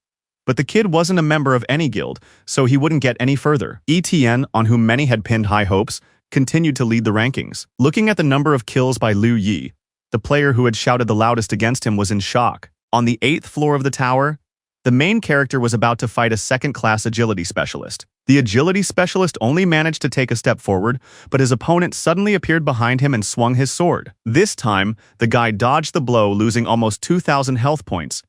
But the kid wasn't a member of any guild, so he wouldn't get any further. Etienne, on whom many had pinned high hopes, continued to lead the rankings. Looking at the number of kills by Liu Yi, the player who had shouted the loudest against him was in shock. On the 8th floor of the tower, the main character was about to fight a second-class agility specialist. The agility specialist only managed to take a step forward, but his opponent suddenly appeared behind him and swung his sword. This time, the guy dodged the blow, losing almost 2,000 health points,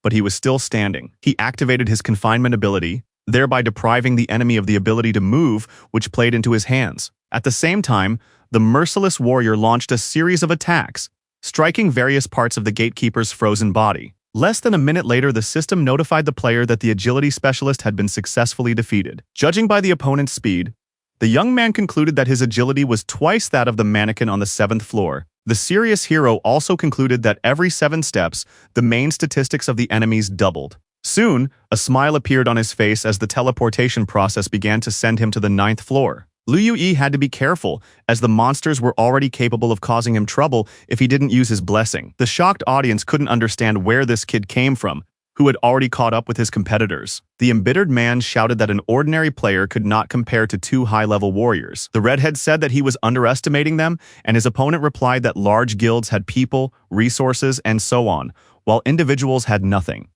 but he was still standing. He activated his confinement ability, thereby depriving the enemy of the ability to move, which played into his hands. At the same time, the merciless warrior launched a series of attacks, striking various parts of the gatekeeper's frozen body. Less than a minute later, the system notified the player that the agility specialist had been successfully defeated. Judging by the opponent's speed, the young man concluded that his agility was twice that of the mannequin on the 7th floor. The serious hero also concluded that every 7 steps, the main statistics of the enemies doubled. Soon, a smile appeared on his face as the teleportation process began to send him to the 9th floor. Liu Yi had to be careful, as the monsters were already capable of causing him trouble if he didn't use his blessing. The shocked audience couldn't understand where this kid came from, who had already caught up with his competitors. The embittered man shouted that an ordinary player could not compare to 2 high-level warriors. The redhead said that he was underestimating them, and his opponent replied that large guilds had people, resources, and so on, while individuals had nothing.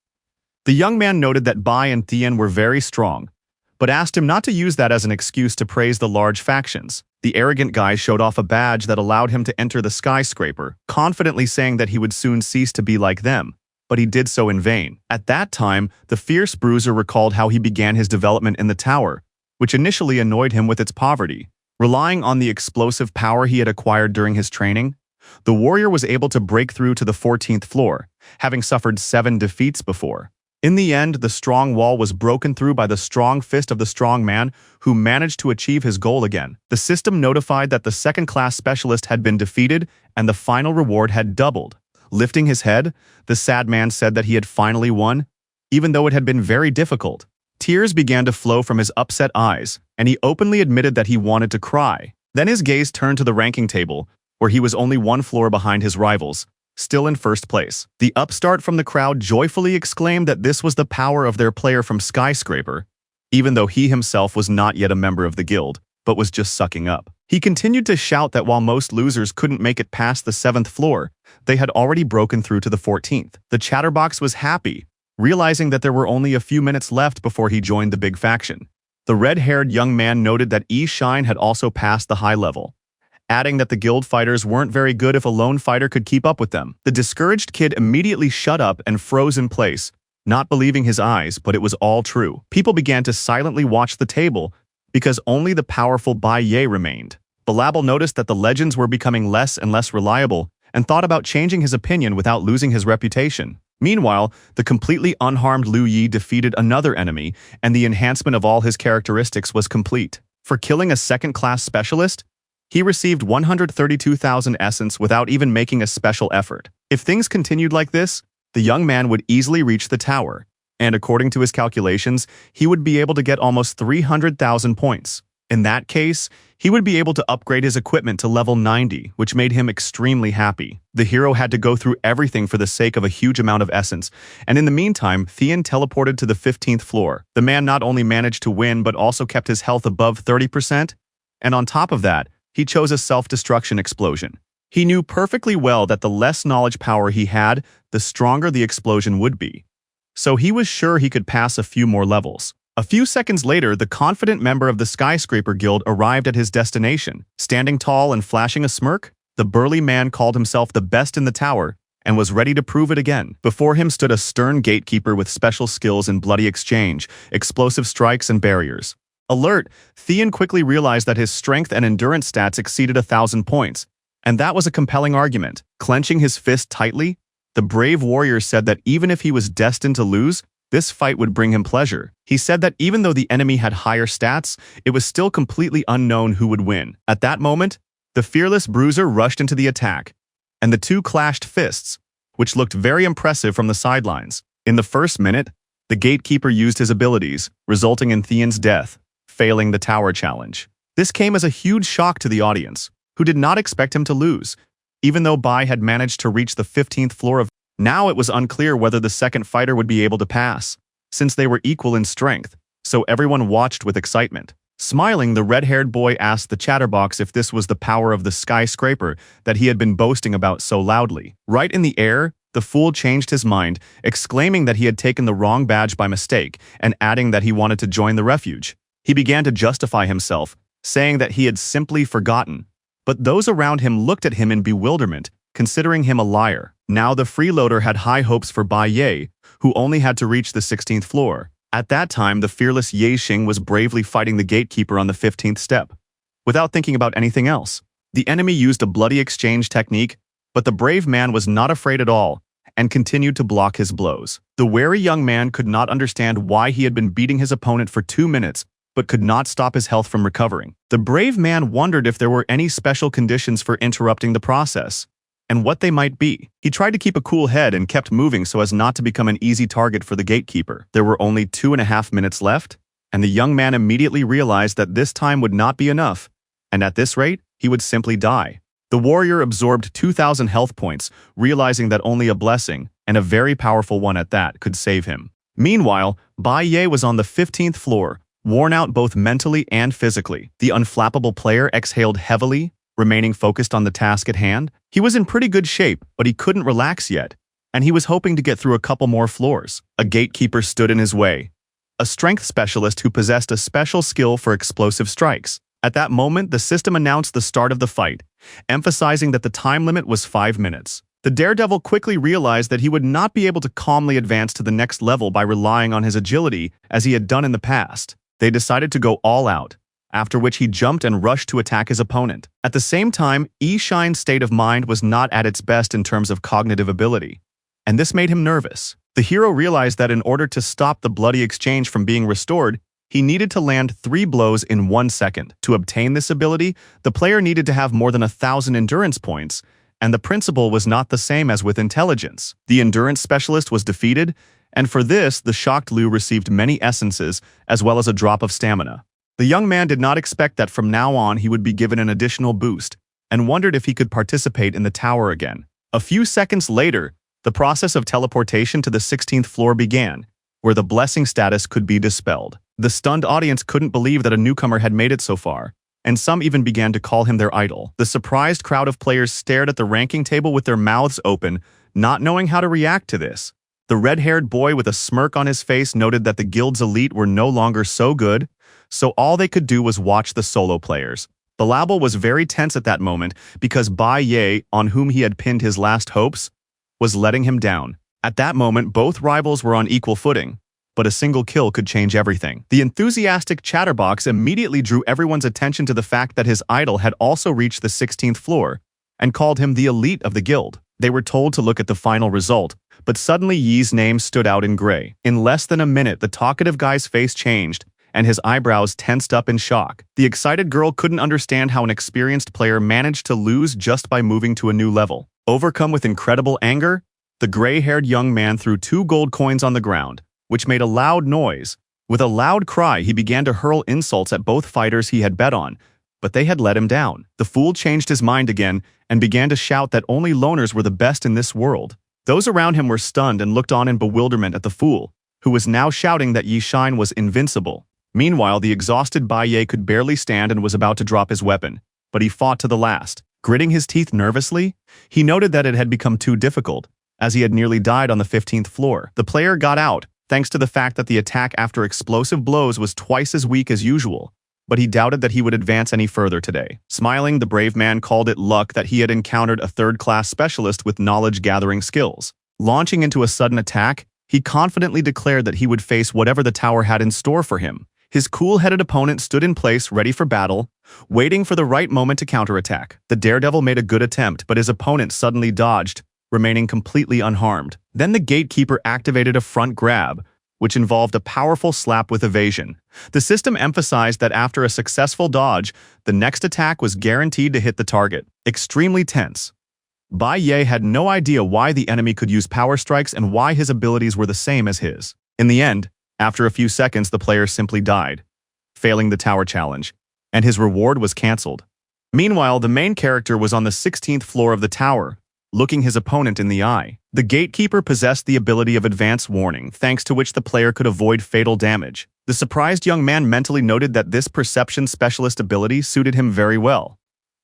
The young man noted that Bai and Thian were very strong, but asked him not to use that as an excuse to praise the large factions. The arrogant guy showed off a badge that allowed him to enter the skyscraper, confidently saying that he would soon cease to be like them, but he did so in vain. At that time, the fierce bruiser recalled how he began his development in the tower, which initially annoyed him with its poverty. Relying on the explosive power he had acquired during his training, the warrior was able to break through to the 14th floor, having suffered 7 defeats before. In the end, the strong wall was broken through by the strong fist of the strong man, who managed to achieve his goal again. The system notified that the second-class specialist had been defeated and the final reward had doubled. Lifting his head, the sad man said that he had finally won, even though it had been very difficult. Tears began to flow from his upset eyes, and he openly admitted that he wanted to cry. Then his gaze turned to the ranking table, where he was only 1 floor behind his rivals, still in first place. The upstart from the crowd joyfully exclaimed that this was the power of their player from Skyscraper, even though he himself was not yet a member of the guild, but was just sucking up. He continued to shout that while most losers couldn't make it past the 7th floor, they had already broken through to the 14th. The chatterbox was happy, realizing that there were only a few minutes left before he joined the big faction. The red-haired young man noted that Shine had also passed the high level, adding that the guild fighters weren't very good if a lone fighter could keep up with them. The discouraged kid immediately shut up and froze in place, not believing his eyes, but it was all true. People began to silently watch the table because only the powerful Bai Ye remained. Balabal noticed that the legends were becoming less and less reliable and thought about changing his opinion without losing his reputation. Meanwhile, the completely unharmed Liu Yi defeated another enemy, and the enhancement of all his characteristics was complete. For killing a second-class specialist, he received 132,000 essence without even making a special effort. If things continued like this, the young man would easily reach the tower, and according to his calculations, he would be able to get almost 300,000 points. In that case, he would be able to upgrade his equipment to level 90, which made him extremely happy. The hero had to go through everything for the sake of a huge amount of essence, and in the meantime, Thean teleported to the 15th floor. The man not only managed to win but also kept his health above 30%, and on top of that, he chose a self-destruction explosion. He knew perfectly well that the less knowledge power he had, the stronger the explosion would be. So he was sure he could pass a few more levels. A few seconds later, the confident member of the Skyscraper Guild arrived at his destination. Standing tall and flashing a smirk, the burly man called himself the best in the tower and was ready to prove it again. Before him stood a stern gatekeeper with special skills in bloody exchange, explosive strikes, and barriers. Alert, Thean quickly realized that his strength and endurance stats exceeded 1,000 points, and that was a compelling argument. Clenching his fist tightly, the brave warrior said that even if he was destined to lose, this fight would bring him pleasure. He said that even though the enemy had higher stats, it was still completely unknown who would win. At that moment, the fearless bruiser rushed into the attack, and the two clashed fists, which looked very impressive from the sidelines. In the first minute, the gatekeeper used his abilities, resulting in Thean's death, failing the tower challenge. This came as a huge shock to the audience, who did not expect him to lose, even though Bai had managed to reach the 15th floor of. Now it was unclear whether the second fighter would be able to pass, since they were equal in strength, so everyone watched with excitement. Smiling, the red-haired boy asked the chatterbox if this was the power of the skyscraper that he had been boasting about so loudly. Right in the air, the fool changed his mind, exclaiming that he had taken the wrong badge by mistake and adding that he wanted to join the refuge. He began to justify himself, saying that he had simply forgotten. But those around him looked at him in bewilderment, considering him a liar. Now the freeloader had high hopes for Bai Ye, who only had to reach the 16th floor. At that time, the fearless Ye Xing was bravely fighting the gatekeeper on the 15th step, without thinking about anything else. The enemy used a bloody exchange technique, but the brave man was not afraid at all and continued to block his blows. The wary young man could not understand why he had been beating his opponent for 2 minutes, but could not stop his health from recovering. The brave man wondered if there were any special conditions for interrupting the process, and what they might be. He tried to keep a cool head and kept moving so as not to become an easy target for the gatekeeper. There were only 2.5 minutes left, and the young man immediately realized that this time would not be enough, and at this rate, he would simply die. The warrior absorbed 2,000 health points, realizing that only a blessing, and a very powerful one at that, could save him. Meanwhile, Bai Ye was on the 15th floor, worn out both mentally and physically. The unflappable player exhaled heavily, remaining focused on the task at hand. He was in pretty good shape, but he couldn't relax yet, and he was hoping to get through a couple more floors. A gatekeeper stood in his way, a strength specialist who possessed a special skill for explosive strikes. At that moment, the system announced the start of the fight, emphasizing that the time limit was 5 minutes. The daredevil quickly realized that he would not be able to calmly advance to the next level by relying on his agility as he had done in the past. They decided to go all out, after which he jumped and rushed to attack his opponent. At the same time, Shine's state of mind was not at its best in terms of cognitive ability, and this made him nervous. The hero realized that in order to stop the bloody exchange from being restored, he needed to land 3 blows in 1 second. To obtain this ability, the player needed to have more than 1,000 endurance points, and the principle was not the same as with intelligence. The endurance specialist was defeated, and for this, the shocked Liu received many essences as well as a drop of stamina. The young man did not expect that from now on he would be given an additional boost, and wondered if he could participate in the tower again. A few seconds later, the process of teleportation to the 16th floor began, where the blessing status could be dispelled. The stunned audience couldn't believe that a newcomer had made it so far, and some even began to call him their idol. The surprised crowd of players stared at the ranking table with their mouths open, not knowing how to react to this. The red-haired boy with a smirk on his face noted that the guild's elite were no longer so good, so all they could do was watch the solo players. Balabal was very tense at that moment because Bai Ye, on whom he had pinned his last hopes, was letting him down. At that moment, both rivals were on equal footing, but a single kill could change everything. The enthusiastic chatterbox immediately drew everyone's attention to the fact that his idol had also reached the 16th floor and called him the elite of the guild. They were told to look at the final result, but suddenly Yi's name stood out in gray. In less than a minute, the talkative guy's face changed, and his eyebrows tensed up in shock. The excited girl couldn't understand how an experienced player managed to lose just by moving to a new level. Overcome with incredible anger, the gray-haired young man threw 2 gold coins on the ground, which made a loud noise. With a loud cry, he began to hurl insults at both fighters he had bet on, but they had let him down. The fool changed his mind again and began to shout that only loners were the best in this world. Those around him were stunned and looked on in bewilderment at the fool, who was now shouting that Yi Shine was invincible. Meanwhile, the exhausted Bai Ye could barely stand and was about to drop his weapon, but he fought to the last. Gritting his teeth nervously, he noted that it had become too difficult, as he had nearly died on the 15th floor. The player got out, thanks to the fact that the attack after explosive blows was twice as weak as usual, but he doubted that he would advance any further today. Smiling, the brave man called it luck that he had encountered a third-class specialist with knowledge-gathering skills. Launching into a sudden attack, he confidently declared that he would face whatever the tower had in store for him. His cool-headed opponent stood in place, ready for battle, waiting for the right moment to counterattack. The daredevil made a good attempt, but his opponent suddenly dodged, remaining completely unharmed. Then the gatekeeper activated a front grab, which involved a powerful slap with evasion. The system emphasized that after a successful dodge, the next attack was guaranteed to hit the target. Extremely tense, Bai Ye had no idea why the enemy could use power strikes and why his abilities were the same as his. In the end, after a few seconds, the player simply died, failing the tower challenge, and his reward was cancelled. Meanwhile, the main character was on the 16th floor of the tower, looking his opponent in the eye. The gatekeeper possessed the ability of advance warning, thanks to which the player could avoid fatal damage. The surprised young man mentally noted that this perception specialist ability suited him very well.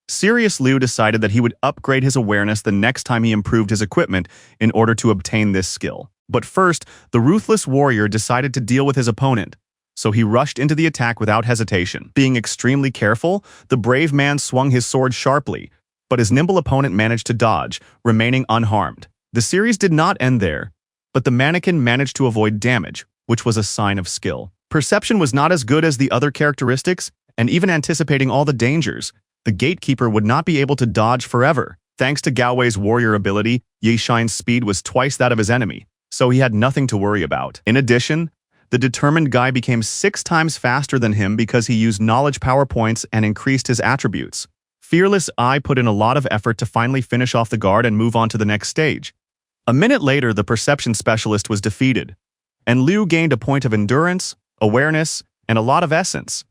Sirius Liu decided that he would upgrade his awareness the next time he improved his equipment in order to obtain this skill. But first, the ruthless warrior decided to deal with his opponent, so he rushed into the attack without hesitation. Being extremely careful, the brave man swung his sword sharply, but his nimble opponent managed to dodge, remaining unharmed. The series did not end there, but the mannequin managed to avoid damage, which was a sign of skill. Perception was not as good as the other characteristics, and even anticipating all the dangers, the gatekeeper would not be able to dodge forever. Thanks to Gao Wei's warrior ability, Yi Shine's speed was twice that of his enemy, so he had nothing to worry about. In addition, the determined guy became 6 times faster than him because he used knowledge power points and increased his attributes. Fearless Eye put in a lot of effort to finally finish off the guard and move on to the next stage. A minute later, the perception specialist was defeated, and Liu gained a point of endurance, awareness, and a lot of essence.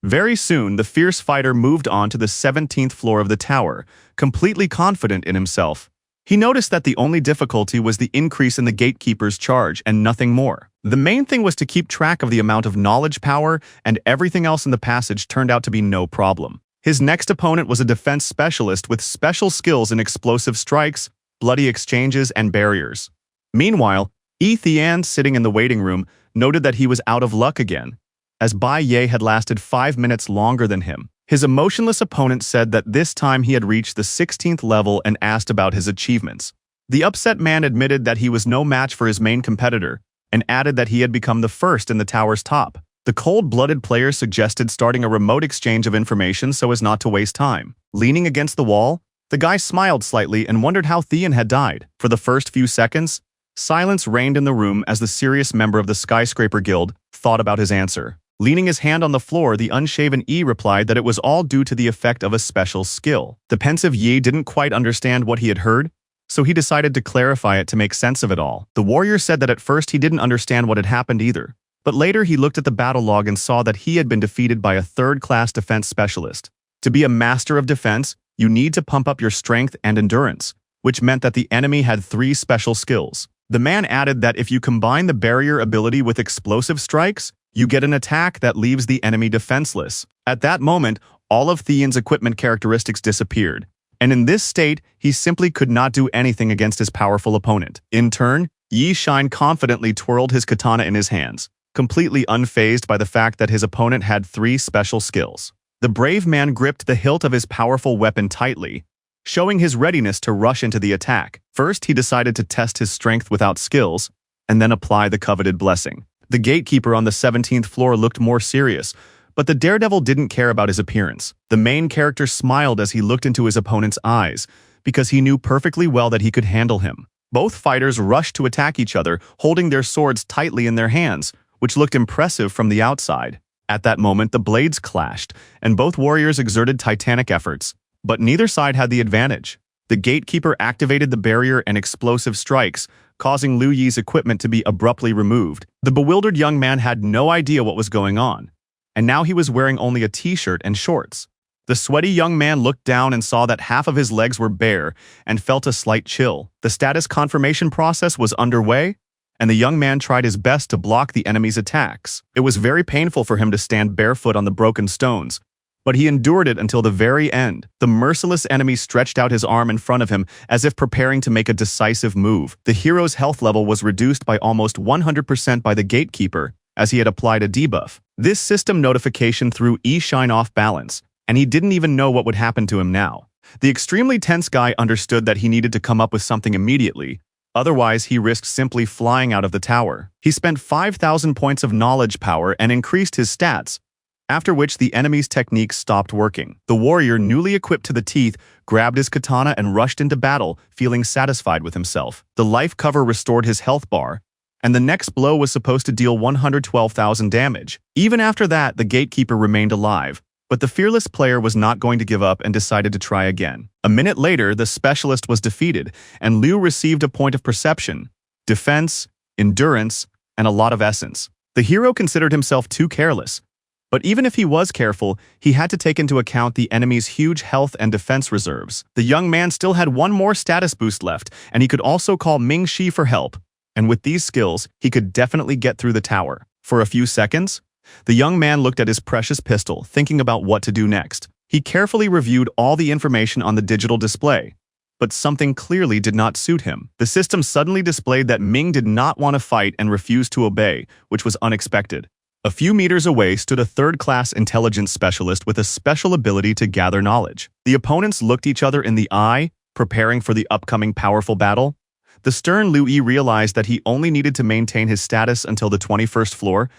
Very soon, the fierce fighter moved on to the 17th floor of the tower, completely confident in himself. He noticed that the only difficulty was the increase in the gatekeeper's charge and nothing more. The main thing was to keep track of the amount of knowledge power, and everything else in the passage turned out to be no problem. His next opponent was a defense specialist with special skills in explosive strikes, bloody exchanges, and barriers. Meanwhile, Thian, sitting in the waiting room, noted that he was out of luck again, as Bai Ye had lasted 5 minutes longer than him. His emotionless opponent said that this time he had reached the 16th level and asked about his achievements. The upset man admitted that he was no match for his main competitor, and added that he had become the first in the tower's top. The cold-blooded player suggested starting a remote exchange of information so as not to waste time. Leaning against the wall, the guy smiled slightly and wondered how Thian had died. For the first few seconds, silence reigned in the room as the serious member of the Skyscraper Guild thought about his answer. Leaning his hand on the floor, the unshaven Yi replied that it was all due to the effect of a special skill. The pensive Yi didn't quite understand what he had heard, so he decided to clarify it to make sense of it all. The warrior said that at first he didn't understand what had happened either, but later he looked at the battle log and saw that he had been defeated by a third-class defense specialist. To be a master of defense, you need to pump up your strength and endurance, which meant that the enemy had 3 special skills. The man added that if you combine the barrier ability with explosive strikes, you get an attack that leaves the enemy defenseless. At that moment, all of Thian's equipment characteristics disappeared, and in this state, he simply could not do anything against his powerful opponent. In turn, Yi Shine confidently twirled his katana in his hands, completely unfazed by the fact that his opponent had 3 special skills. The brave man gripped the hilt of his powerful weapon tightly, showing his readiness to rush into the attack. First, he decided to test his strength without skills, and then apply the coveted blessing. The gatekeeper on the 17th floor looked more serious, but the daredevil didn't care about his appearance. The main character smiled as he looked into his opponent's eyes, because he knew perfectly well that he could handle him. Both fighters rushed to attack each other, holding their swords tightly in their hands, which looked impressive from the outside. At that moment, the blades clashed, and both warriors exerted titanic efforts, but neither side had the advantage. The gatekeeper activated the barrier and explosive strikes, causing Liu Yi's equipment to be abruptly removed. The bewildered young man had no idea what was going on, and now he was wearing only a t-shirt and shorts. The sweaty young man looked down and saw that half of his legs were bare and felt a slight chill. The status confirmation process was underway, and the young man tried his best to block the enemy's attacks. It was very painful for him to stand barefoot on the broken stones, but he endured it until the very end. The merciless enemy stretched out his arm in front of him as if preparing to make a decisive move. The hero's health level was reduced by almost 100% by the gatekeeper, as he had applied a debuff. This system notification threw E-Shine off balance, and he didn't even know what would happen to him now. The extremely tense guy understood that he needed to come up with something immediately, otherwise he risked simply flying out of the tower. He spent 5,000 points of knowledge power and increased his stats, after which the enemy's techniques stopped working. The warrior, newly equipped to the teeth, grabbed his katana and rushed into battle, feeling satisfied with himself. The life cover restored his health bar, and the next blow was supposed to deal 112,000 damage. Even after that, the gatekeeper remained alive, but the fearless player was not going to give up and decided to try again. A minute later, the specialist was defeated, and Liu received a point of perception, defense, endurance, and a lot of essence. The hero considered himself too careless, but even if he was careful, he had to take into account the enemy's huge health and defense reserves. The young man still had one more status boost left, and he could also call Ming Shi for help, and with these skills, he could definitely get through the tower. For a few seconds, the young man looked at his precious pistol, thinking about what to do next. He carefully reviewed all the information on the digital display, but something clearly did not suit him. The system suddenly displayed that Ming did not want to fight and refused to obey, which was unexpected. A few meters away stood a third-class intelligence specialist with a special ability to gather knowledge. The opponents looked each other in the eye, preparing for the upcoming powerful battle. The stern Liu Yi realized that he only needed to maintain his status until the 21st floor,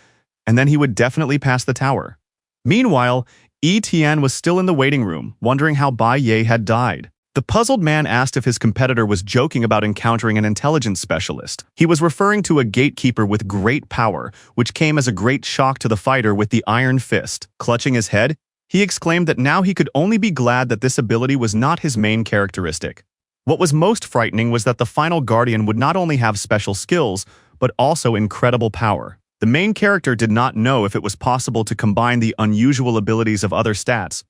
and then he would definitely pass the tower. Meanwhile, Yi Tian was still in the waiting room, wondering how Bai Ye had died. The puzzled man asked if his competitor was joking about encountering an intelligence specialist. He was referring to a gatekeeper with great power, which came as a great shock to the fighter with the iron fist. Clutching his head, he exclaimed that now he could only be glad that this ability was not his main characteristic. What was most frightening was that the final guardian would not only have special skills, but also incredible power. The main character did not know if it was possible to combine the unusual abilities of other stats,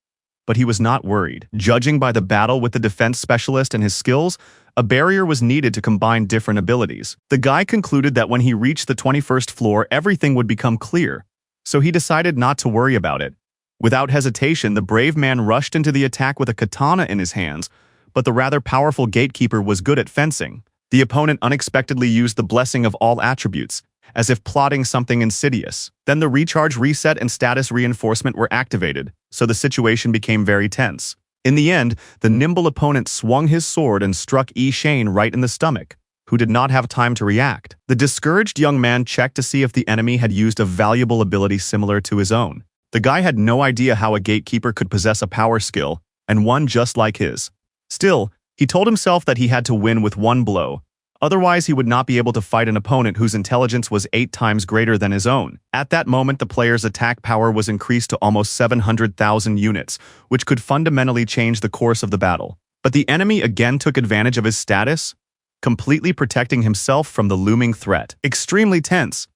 but he was not worried. Judging by the battle with the defense specialist and his skills, a barrier was needed to combine different abilities. The guy concluded that when he reached the 21st floor, everything would become clear, so he decided not to worry about it. Without hesitation, the brave man rushed into the attack with a katana in his hands, but the rather powerful gatekeeper was good at fencing. The opponent unexpectedly used the blessing of all attributes, as if plotting something insidious. Then the recharge reset and status reinforcement were activated, so the situation became very tense. In the end, the nimble opponent swung his sword and struck Yi Shane right in the stomach, who did not have time to react. The discouraged young man checked to see if the enemy had used a valuable ability similar to his own. The guy had no idea how a gatekeeper could possess a power skill, and one just like his. Still, he told himself that he had to win with one blow. Otherwise, he would not be able to fight an opponent whose intelligence was 8 times greater than his own. At that moment, the player's attack power was increased to almost 700,000 units, which could fundamentally change the course of the battle. But the enemy again took advantage of his status, completely protecting himself from the looming threat. Extremely tense,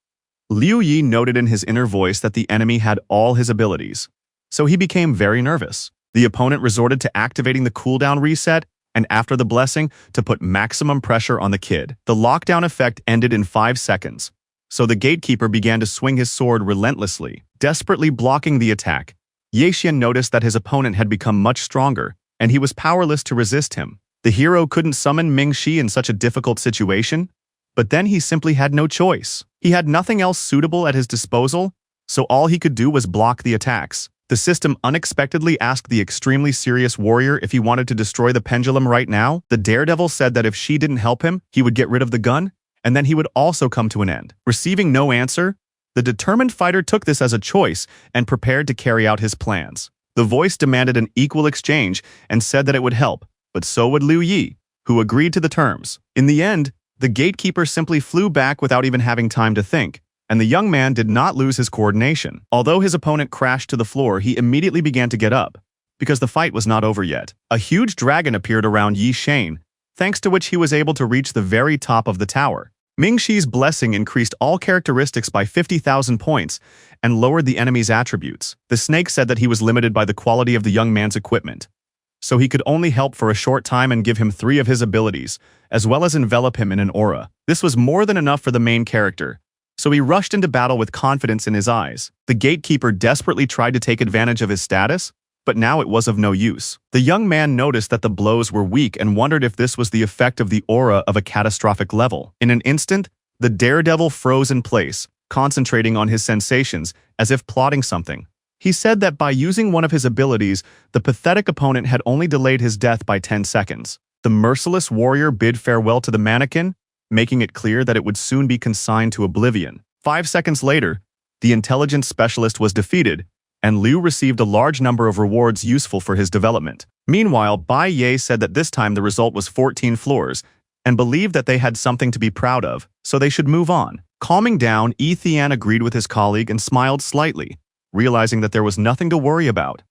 Liu Yi noted in his inner voice that the enemy had all his abilities, so he became very nervous. The opponent resorted to activating the cooldown reset, and after the blessing, to put maximum pressure on the kid. The lockdown effect ended in 5 seconds, so the gatekeeper began to swing his sword relentlessly, desperately blocking the attack. Ye Xian noticed that his opponent had become much stronger, and he was powerless to resist him. The hero couldn't summon Ming Shi in such a difficult situation, but then he simply had no choice. He had nothing else suitable at his disposal, so all he could do was block the attacks. The system unexpectedly asked the extremely serious warrior if he wanted to destroy the pendulum right now. The daredevil said that if she didn't help him, he would get rid of the gun, and then he would also come to an end. Receiving no answer, the determined fighter took this as a choice and prepared to carry out his plans. The voice demanded an equal exchange and said that it would help, but so would Liu Yi, who agreed to the terms. In the end, the gatekeeper simply flew back without even having time to think, and the young man did not lose his coordination. Although his opponent crashed to the floor, he immediately began to get up, because the fight was not over yet. A huge dragon appeared around Yi Shane, thanks to which he was able to reach the very top of the tower. Ming Shi's blessing increased all characteristics by 50,000 points and lowered the enemy's attributes. The snake said that he was limited by the quality of the young man's equipment, so he could only help for a short time and give him 3 of his abilities, as well as envelop him in an aura. This was more than enough for the main character, so he rushed into battle with confidence in his eyes. The gatekeeper desperately tried to take advantage of his status, but now it was of no use. The young man noticed that the blows were weak and wondered if this was the effect of the aura of a catastrophic level. In an instant, the daredevil froze in place, concentrating on his sensations as if plotting something. He said that by using one of his abilities, the pathetic opponent had only delayed his death by 10 seconds. The merciless warrior bid farewell to the mannequin, making it clear that it would soon be consigned to oblivion. 5 seconds later, the intelligence specialist was defeated, and Liu received a large number of rewards useful for his development. Meanwhile, Bai Ye said that this time the result was 14 floors, and believed that they had something to be proud of, so they should move on. Calming down, Yi Thian agreed with his colleague and smiled slightly, realizing that there was nothing to worry about.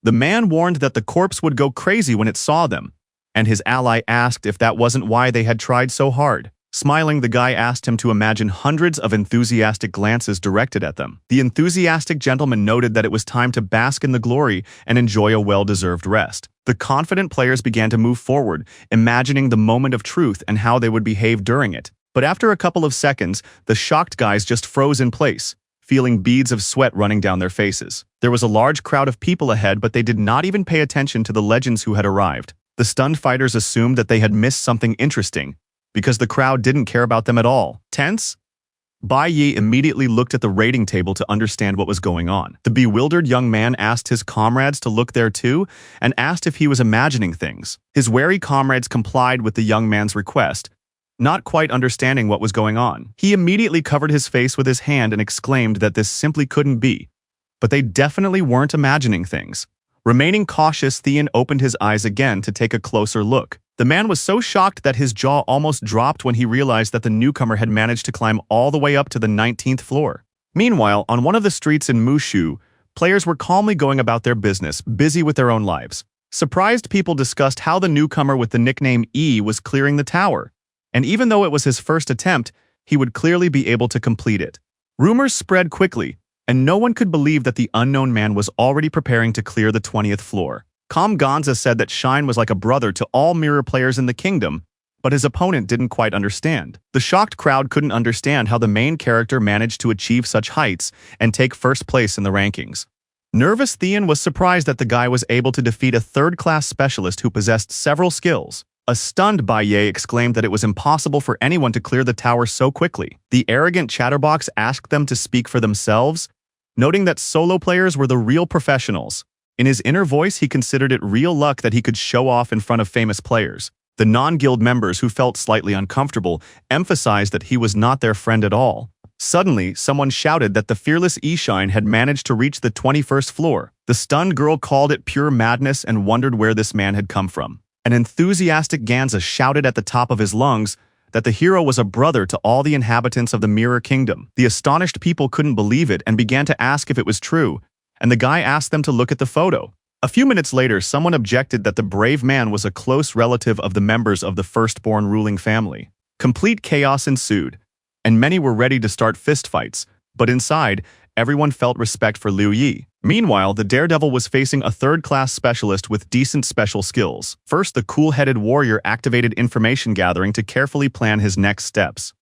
The man warned that the corpse would go crazy when it saw them, and his ally asked if that wasn't why they had tried so hard. Smiling, the guy asked him to imagine hundreds of enthusiastic glances directed at them. The enthusiastic gentleman noted that it was time to bask in the glory and enjoy a well-deserved rest. The confident players began to move forward, imagining the moment of truth and how they would behave during it. But after a couple of seconds, the shocked guys just froze in place, feeling beads of sweat running down their faces. There was a large crowd of people ahead, but they did not even pay attention to the legends who had arrived. The stunned fighters assumed that they had missed something interesting, because the crowd didn't care about them at all. Tense? Bai Yi immediately looked at the rating table to understand what was going on. The bewildered young man asked his comrades to look there too, and asked if he was imagining things. His wary comrades complied with the young man's request, not quite understanding what was going on. He immediately covered his face with his hand and exclaimed that this simply couldn't be. But they definitely weren't imagining things. Remaining cautious, Thean opened his eyes again to take a closer look. The man was so shocked that his jaw almost dropped when he realized that the newcomer had managed to climb all the way up to the 19th floor. Meanwhile, on one of the streets in Mushu, players were calmly going about their business, busy with their own lives. Surprised people discussed how the newcomer with the nickname E was clearing the tower, and even though it was his first attempt, he would clearly be able to complete it. Rumors spread quickly, and no one could believe that the unknown man was already preparing to clear the 20th floor. Kam Gonza said that Shine was like a brother to all mirror players in the kingdom, but his opponent didn't quite understand. The shocked crowd couldn't understand how the main character managed to achieve such heights and take first place in the rankings. Nervous Thean was surprised that the guy was able to defeat a third-class specialist who possessed several skills. A stunned Bai Ye exclaimed that it was impossible for anyone to clear the tower so quickly. The arrogant chatterbox asked them to speak for themselves, noting that solo players were the real professionals. In his inner voice, he considered it real luck that he could show off in front of famous players. The non-guild members, who felt slightly uncomfortable, emphasized that he was not their friend at all. Suddenly, someone shouted that the fearless Ishine had managed to reach the 21st floor. The stunned girl called it pure madness and wondered where this man had come from. An enthusiastic Ganza shouted at the top of his lungs that the hero was a brother to all the inhabitants of the Mirror Kingdom. The astonished people couldn't believe it and began to ask if it was true, and the guy asked them to look at the photo. A few minutes later, someone objected that the brave man was a close relative of the members of the firstborn ruling family. Complete chaos ensued, and many were ready to start fistfights, but inside, everyone felt respect for Liu Yi. Meanwhile, the daredevil was facing a third-class specialist with decent special skills. First, the cool-headed warrior activated information gathering to carefully plan his next steps.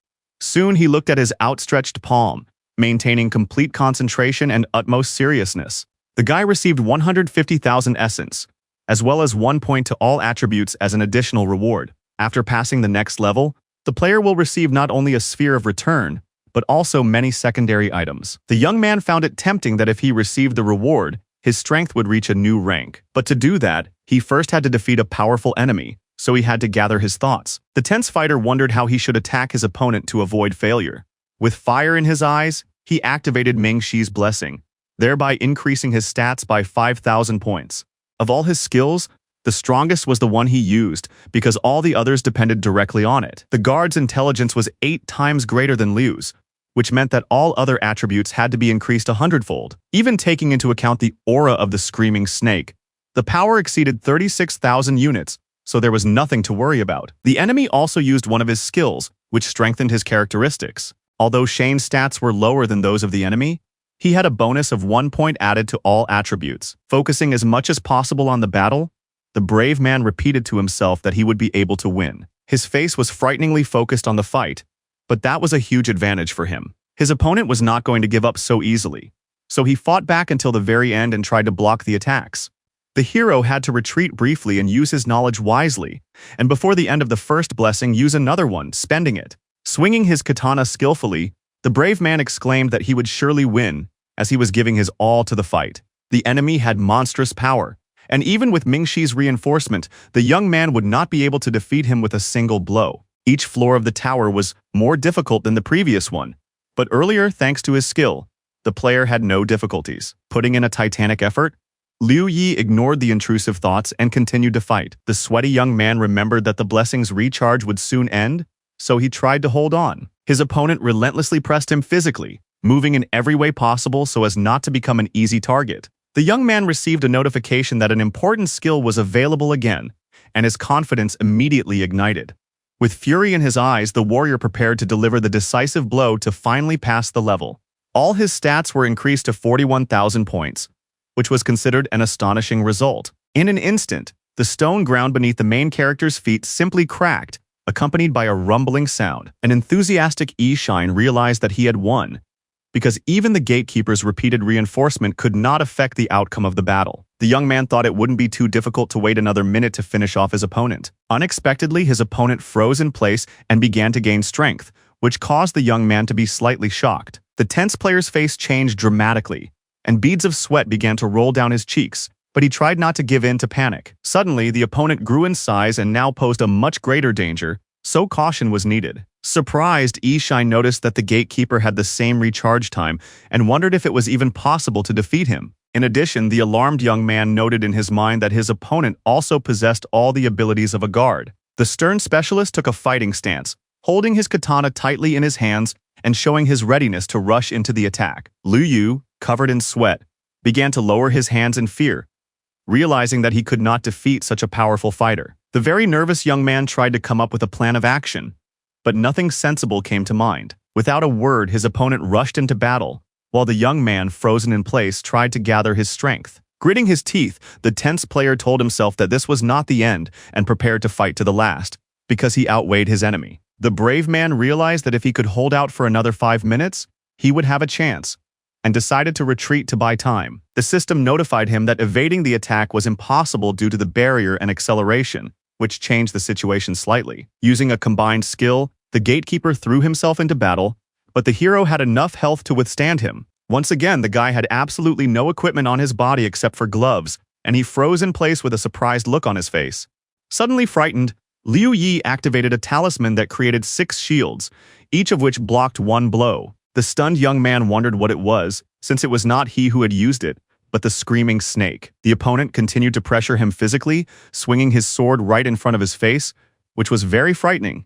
Soon, he looked at his outstretched palm, maintaining complete concentration and utmost seriousness. The guy received 150,000 essence, as well as 1 point to all attributes as an additional reward. After passing the next level, the player will receive not only a sphere of return, but also many secondary items. The young man found it tempting that if he received the reward, his strength would reach a new rank. But to do that, he first had to defeat a powerful enemy, so he had to gather his thoughts. The tense fighter wondered how he should attack his opponent to avoid failure. With fire in his eyes, he activated Ming-Shi's blessing, thereby increasing his stats by 5,000 points. Of all his skills, the strongest was the one he used, because all the others depended directly on it. The guard's intelligence was 8 times greater than Liu's, which meant that all other attributes had to be increased 100-fold. Even taking into account the aura of the screaming snake, the power exceeded 36,000 units, so there was nothing to worry about. The enemy also used one of his skills, which strengthened his characteristics. Although Shane's stats were lower than those of the enemy, he had a bonus of 1 point added to all attributes. Focusing as much as possible on the battle, the brave man repeated to himself that he would be able to win. His face was frighteningly focused on the fight, but that was a huge advantage for him. His opponent was not going to give up so easily, so he fought back until the very end and tried to block the attacks. The hero had to retreat briefly and use his knowledge wisely, and before the end of the first blessing use another one, spending it. Swinging his katana skillfully, the brave man exclaimed that he would surely win, as he was giving his all to the fight. The enemy had monstrous power, and even with Ming-Shi's reinforcement, the young man would not be able to defeat him with a single blow. Each floor of the tower was more difficult than the previous one, but earlier, thanks to his skill, the player had no difficulties. Putting in a titanic effort, Liu Yi ignored the intrusive thoughts and continued to fight. The sweaty young man remembered that the blessing's recharge would soon end, so he tried to hold on. His opponent relentlessly pressed him physically, moving in every way possible so as not to become an easy target. The young man received a notification that an important skill was available again, and his confidence immediately ignited. With fury in his eyes, the warrior prepared to deliver the decisive blow to finally pass the level. All his stats were increased to 41,000 points, which was considered an astonishing result. In an instant, the stone ground beneath the main character's feet simply cracked, accompanied by a rumbling sound. An enthusiastic Yi-Shine realized that he had won, because even the gatekeeper's repeated reinforcement could not affect the outcome of the battle. The young man thought it wouldn't be too difficult to wait another minute to finish off his opponent. Unexpectedly, his opponent froze in place and began to gain strength, which caused the young man to be slightly shocked. The tense player's face changed dramatically, and beads of sweat began to roll down his cheeks, but he tried not to give in to panic. Suddenly, the opponent grew in size and now posed a much greater danger, so caution was needed. Surprised, Yi-Shine noticed that the gatekeeper had the same recharge time and wondered if it was even possible to defeat him. In addition, the alarmed young man noted in his mind that his opponent also possessed all the abilities of a guard. The stern specialist took a fighting stance, holding his katana tightly in his hands and showing his readiness to rush into the attack. Liu Yu, covered in sweat, began to lower his hands in fear, realizing that he could not defeat such a powerful fighter. The very nervous young man tried to come up with a plan of action, but nothing sensible came to mind. Without a word, his opponent rushed into battle, while the young man, frozen in place, tried to gather his strength. Gritting his teeth, the tense player told himself that this was not the end and prepared to fight to the last, because he outweighed his enemy. The brave man realized that if he could hold out for another 5 minutes, he would have a chance, and decided to retreat to buy time. The system notified him that evading the attack was impossible due to the barrier and acceleration, which changed the situation slightly. Using a combined skill, the gatekeeper threw himself into battle, but the hero had enough health to withstand him. Once again, the guy had absolutely no equipment on his body except for gloves, and he froze in place with a surprised look on his face. Suddenly frightened, Liu Yi activated a talisman that created 6 shields, each of which blocked 1 blow. The stunned young man wondered what it was, since it was not he who had used it, but the screaming snake. The opponent continued to pressure him physically, swinging his sword right in front of his face, which was very frightening.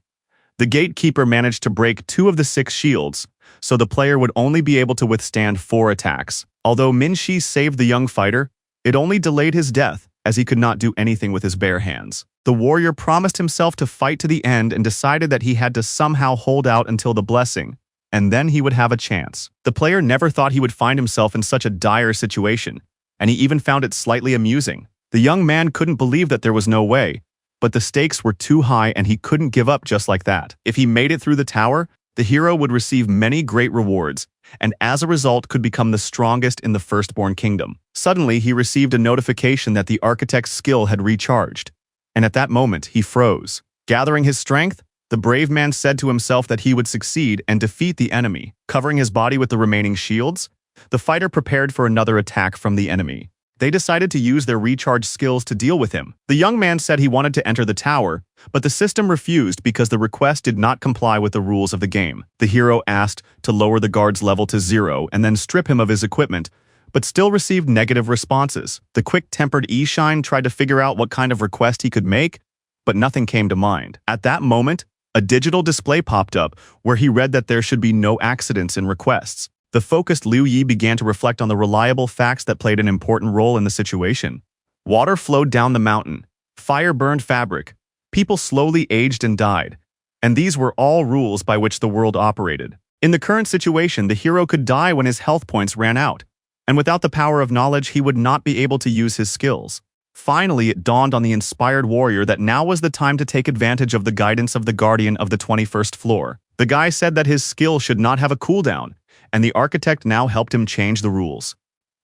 The gatekeeper managed to break 2 of the 6 shields, so the player would only be able to withstand 4 attacks. Although Min-Shi saved the young fighter, it only delayed his death, as he could not do anything with his bare hands. The warrior promised himself to fight to the end and decided that he had to somehow hold out until the blessing, and then he would have a chance. The player never thought he would find himself in such a dire situation, and he even found it slightly amusing. The young man couldn't believe that there was no way, but the stakes were too high and he couldn't give up just like that. If he made it through the tower, the hero would receive many great rewards, and as a result could become the strongest in the Firstborn Kingdom. Suddenly, he received a notification that the architect's skill had recharged, and at that moment he froze. Gathering his strength, The brave man said to himself that he would succeed and defeat the enemy. Covering his body with the remaining shields, the fighter prepared for another attack from the enemy. They decided to use their recharge skills to deal with him. The young man said he wanted to enter the tower, but the system refused because the request did not comply with the rules of the game. The hero asked to lower the guard's level to 0 and then strip him of his equipment, but still received negative responses. The quick-tempered E-Shine tried to figure out what kind of request he could make, but nothing came to mind. At that moment, a digital display popped up where he read that there should be no accidents in requests. The focused Liu Yi began to reflect on the reliable facts that played an important role in the situation. Water flowed down the mountain, fire burned fabric, people slowly aged and died, and these were all rules by which the world operated. In the current situation, the hero could die when his health points ran out, and without the power of knowledge, he would not be able to use his skills. Finally, it dawned on the inspired warrior that now was the time to take advantage of the guidance of the guardian of the 21st floor. The guy said that his skill should not have a cooldown, and the architect now helped him change the rules.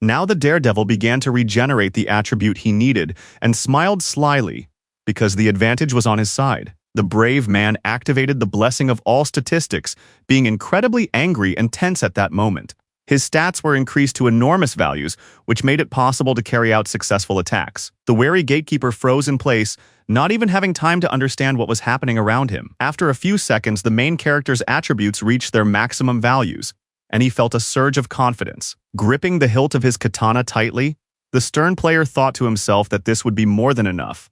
Now the daredevil began to regenerate the attribute he needed and smiled slyly because the advantage was on his side. The brave man activated the blessing of all statistics, being incredibly angry and tense at that moment. His stats were increased to enormous values, which made it possible to carry out successful attacks. The wary gatekeeper froze in place, not even having time to understand what was happening around him. After a few seconds, the main character's attributes reached their maximum values, and he felt a surge of confidence. Gripping the hilt of his katana tightly, the stern player thought to himself that this would be more than enough.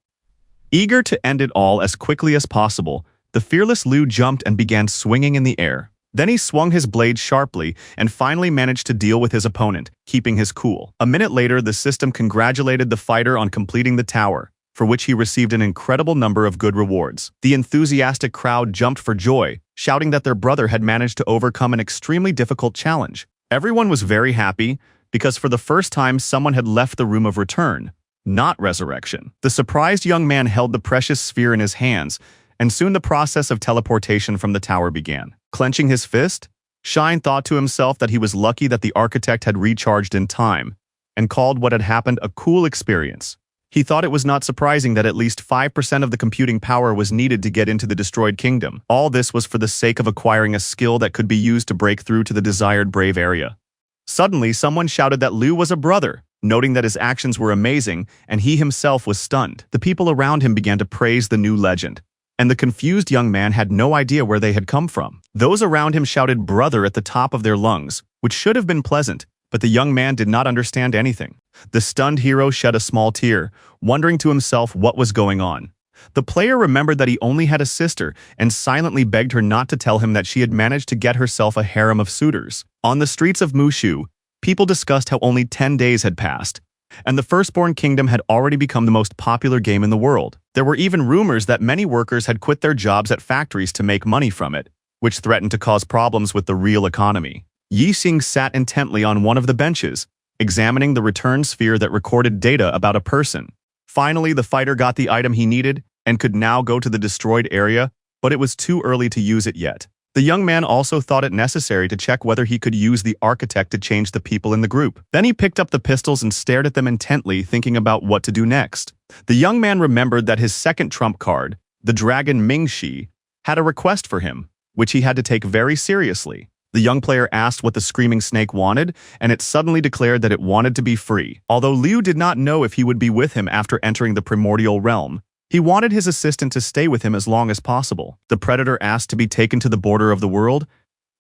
Eager to end it all as quickly as possible, the fearless Liu jumped and began swinging in the air. Then he swung his blade sharply and finally managed to deal with his opponent, keeping his cool. A minute later, the system congratulated the fighter on completing the tower, for which he received an incredible number of good rewards. The enthusiastic crowd jumped for joy, shouting that their brother had managed to overcome an extremely difficult challenge. Everyone was very happy because for the first time someone had left the room of return, not resurrection. The surprised young man held the precious sphere in his hands, and soon the process of teleportation from the tower began. Clenching his fist, Shine thought to himself that he was lucky that the architect had recharged in time, and called what had happened a cool experience. He thought it was not surprising that at least 5% of the computing power was needed to get into the destroyed kingdom. All this was for the sake of acquiring a skill that could be used to break through to the desired brave area. Suddenly, someone shouted that Liu was a brother, noting that his actions were amazing, and he himself was stunned. The people around him began to praise the new legend, and the confused young man had no idea where they had come from. Those around him shouted brother at the top of their lungs, which should have been pleasant, but the young man did not understand anything. The stunned hero shed a small tear, wondering to himself what was going on. The player remembered that he only had a sister and silently begged her not to tell him that she had managed to get herself a harem of suitors. On the streets of Mushu, people discussed how only 10 days had passed, and the Firstborn Kingdom had already become the most popular game in the world. There were even rumors that many workers had quit their jobs at factories to make money from it, which threatened to cause problems with the real economy. Yi Xing sat intently on one of the benches, examining the return sphere that recorded data about a person. Finally, the fighter got the item he needed and could now go to the destroyed area, but it was too early to use it yet. The young man also thought it necessary to check whether he could use the architect to change the people in the group. Then he picked up the pistols and stared at them intently, thinking about what to do next. The young man remembered that his second trump card, the dragon Mingxi, had a request for him, which he had to take very seriously. The young player asked what the screaming snake wanted, and it suddenly declared that it wanted to be free. Although Liu did not know if he would be with him after entering the primordial realm, he wanted his assistant to stay with him as long as possible. The predator asked to be taken to the border of the world,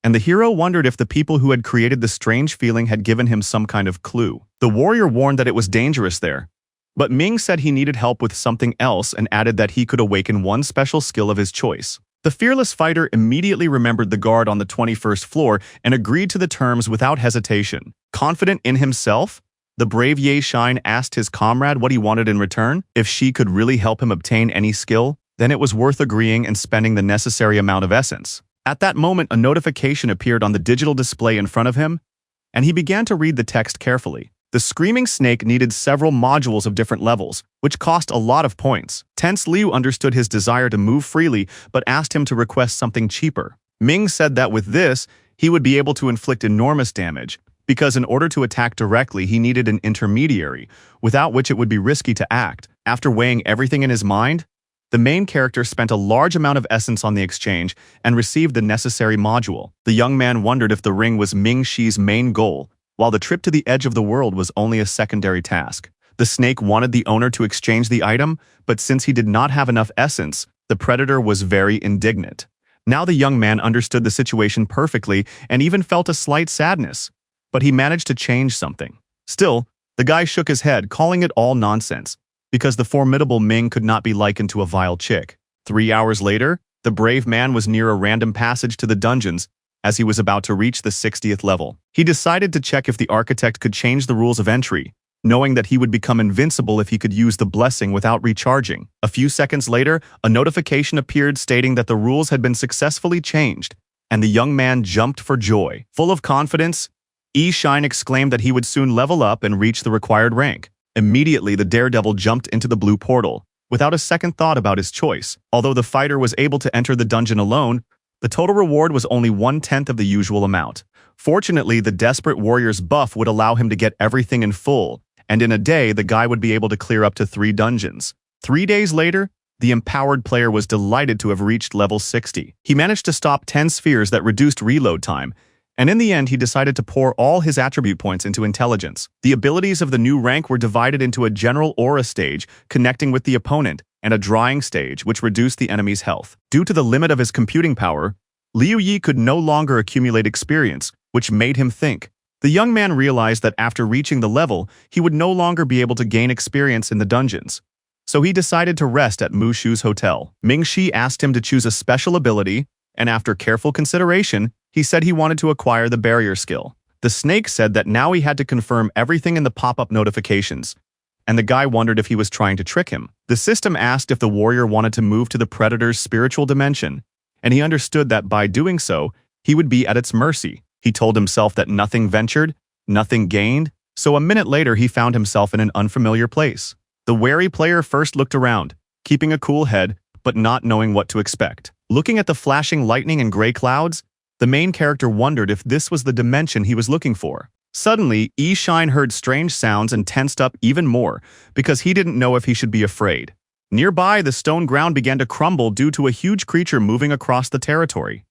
and the hero wondered if the people who had created the strange feeling had given him some kind of clue. The warrior warned that it was dangerous there, but Ming said he needed help with something else and added that he could awaken one special skill of his choice. The fearless fighter immediately remembered the guard on the 21st floor and agreed to the terms without hesitation. Confident in himself, the brave Ye Shine asked his comrade what he wanted in return. If she could really help him obtain any skill, then it was worth agreeing and spending the necessary amount of essence. At that moment, a notification appeared on the digital display in front of him, and he began to read the text carefully. The screaming snake needed several modules of different levels, which cost a lot of points. Tense Liu understood his desire to move freely, but asked him to request something cheaper. Ming said that with this, he would be able to inflict enormous damage, because in order to attack directly, he needed an intermediary, without which it would be risky to act. After weighing everything in his mind, The main character spent a large amount of essence on the exchange and received the necessary module. The young man wondered if the ring was Ming Shi's main goal, while the trip to the edge of the world was only a secondary task. The snake wanted the owner to exchange the item, but since he did not have enough essence, the predator was very indignant. Now the young man understood the situation perfectly and even felt a slight sadness, but he managed to change something. Still, the guy shook his head, calling it all nonsense, because the formidable Ming could not be likened to a vile chick. 3 hours later, the brave man was near a random passage to the dungeons as he was about to reach the 60th level. He decided to check if the architect could change the rules of entry, knowing that he would become invincible if he could use the blessing without recharging. A few seconds later, a notification appeared stating that the rules had been successfully changed, and the young man jumped for joy. Full of confidence, Shine exclaimed that he would soon level up and reach the required rank. Immediately, the daredevil jumped into the blue portal, without a second thought about his choice. Although the fighter was able to enter the dungeon alone, the total reward was only 1/10 of the usual amount. Fortunately, the desperate warrior's buff would allow him to get everything in full, and in a day, the guy would be able to clear up to 3 dungeons. 3 days later, the empowered player was delighted to have reached level 60. He managed to stop 10 spheres that reduced reload time, and in the end, he decided to pour all his attribute points into intelligence. The abilities of the new rank were divided into a general aura stage, connecting with the opponent, and a drying stage, which reduced the enemy's health. Due to the limit of his computing power, Liu Yi could no longer accumulate experience, which made him think. The young man realized that after reaching the level, he would no longer be able to gain experience in the dungeons. So he decided to rest at Mushu's hotel. Ming Shi asked him to choose a special ability, and after careful consideration, he said he wanted to acquire the barrier skill. The snake said that now he had to confirm everything in the pop-up notifications, and the guy wondered if he was trying to trick him. The system asked if the warrior wanted to move to the predator's spiritual dimension, and he understood that by doing so, he would be at its mercy. He told himself that nothing ventured, nothing gained, so a minute later he found himself in an unfamiliar place. The wary player first looked around, keeping a cool head, but not knowing what to expect. Looking at the flashing lightning and gray clouds, the main character wondered if this was the dimension he was looking for. Suddenly, Shine heard strange sounds and tensed up even more, because he didn't know if he should be afraid. Nearby, the stone ground began to crumble due to a huge creature moving across the territory.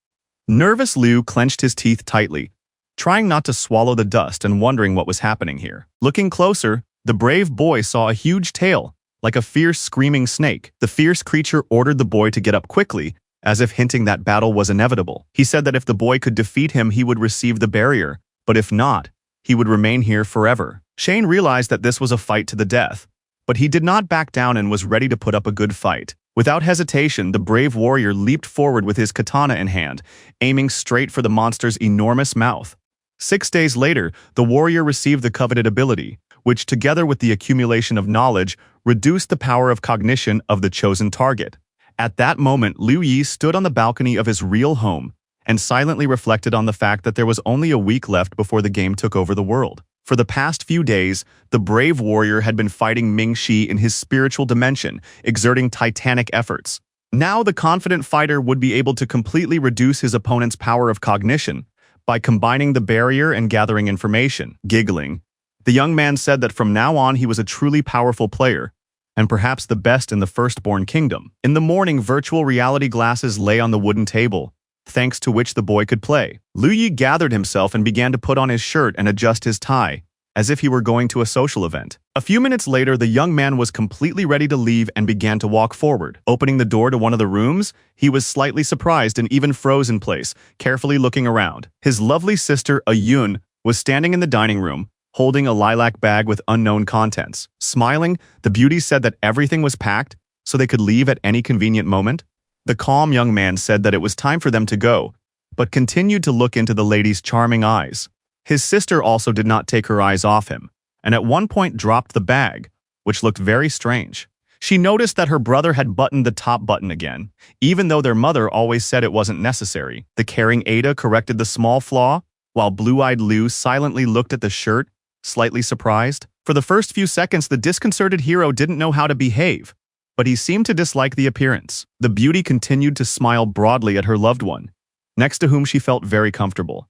Nervous Liu clenched his teeth tightly, trying not to swallow the dust and wondering what was happening here. Looking closer, the brave boy saw a huge tail, like a fierce screaming snake. The fierce creature ordered the boy to get up quickly, as if hinting that battle was inevitable. He said that if the boy could defeat him, he would receive the barrier, but if not, he would remain here forever. Shane realized that this was a fight to the death, but he did not back down and was ready to put up a good fight. Without hesitation, the brave warrior leaped forward with his katana in hand, aiming straight for the monster's enormous mouth. 6 days later, the warrior received the coveted ability, which together with the accumulation of knowledge, reduced the power of cognition of the chosen target. At that moment, Liu Yi stood on the balcony of his real home and silently reflected on the fact that there was only a week left before the game took over the world. For the past few days, the brave warrior had been fighting Ming Shi in his spiritual dimension, exerting titanic efforts. Now the confident fighter would be able to completely reduce his opponent's power of cognition by combining the barrier and gathering information. Giggling, the young man said that from now on he was a truly powerful player, and perhaps the best in the firstborn kingdom. In the morning, virtual reality glasses lay on the wooden table, thanks to which the boy could play. Liu Yi gathered himself and began to put on his shirt and adjust his tie, as if he were going to a social event. A few minutes later, the young man was completely ready to leave and began to walk forward. Opening the door to one of the rooms, he was slightly surprised and even froze in place, carefully looking around. His lovely sister, Ayun, was standing in the dining room, holding a lilac bag with unknown contents. Smiling, the beauty said that everything was packed, so they could leave at any convenient moment. The calm young man said that it was time for them to go, but continued to look into the lady's charming eyes. His sister also did not take her eyes off him, and at one point dropped the bag, which looked very strange. She noticed that her brother had buttoned the top button again, even though their mother always said it wasn't necessary. The caring Ada corrected the small flaw, while blue-eyed Liu silently looked at the shirt, slightly surprised. For the first few seconds, the disconcerted hero didn't know how to behave, but he seemed to dislike the appearance. The beauty continued to smile broadly at her loved one, next to whom she felt very comfortable.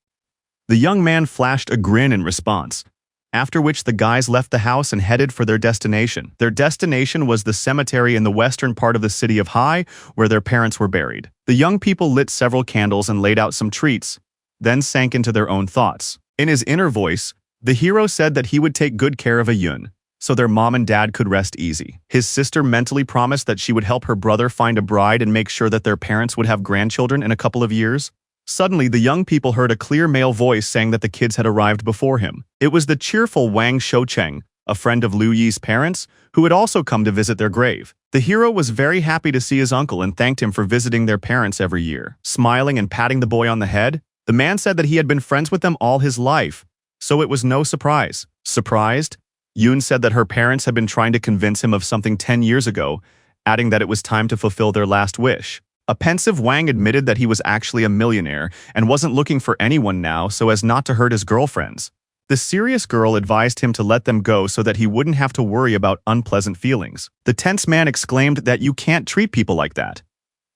The young man flashed a grin in response, after which the guys left the house and headed for their destination. Their destination was the cemetery in the western part of the city of Hai, where their parents were buried. The young people lit several candles and laid out some treats, then sank into their own thoughts. In his inner voice, the hero said that he would take good care of Ayun, so their mom and dad could rest easy. His sister mentally promised that she would help her brother find a bride and make sure that their parents would have grandchildren in a couple of years. Suddenly, the young people heard a clear male voice saying that the kids had arrived before him. It was the cheerful Wang Shoucheng, a friend of Liu Yi's parents, who had also come to visit their grave. The hero was very happy to see his uncle and thanked him for visiting their parents every year. Smiling and patting the boy on the head, the man said that he had been friends with them all his life, so it was no surprise. Surprised, Yoon said that her parents had been trying to convince him of something 10 years ago, adding that it was time to fulfill their last wish. A pensive Wang admitted that he was actually a millionaire and wasn't looking for anyone now so as not to hurt his girlfriends. The serious girl advised him to let them go so that he wouldn't have to worry about unpleasant feelings. The tense man exclaimed that you can't treat people like that,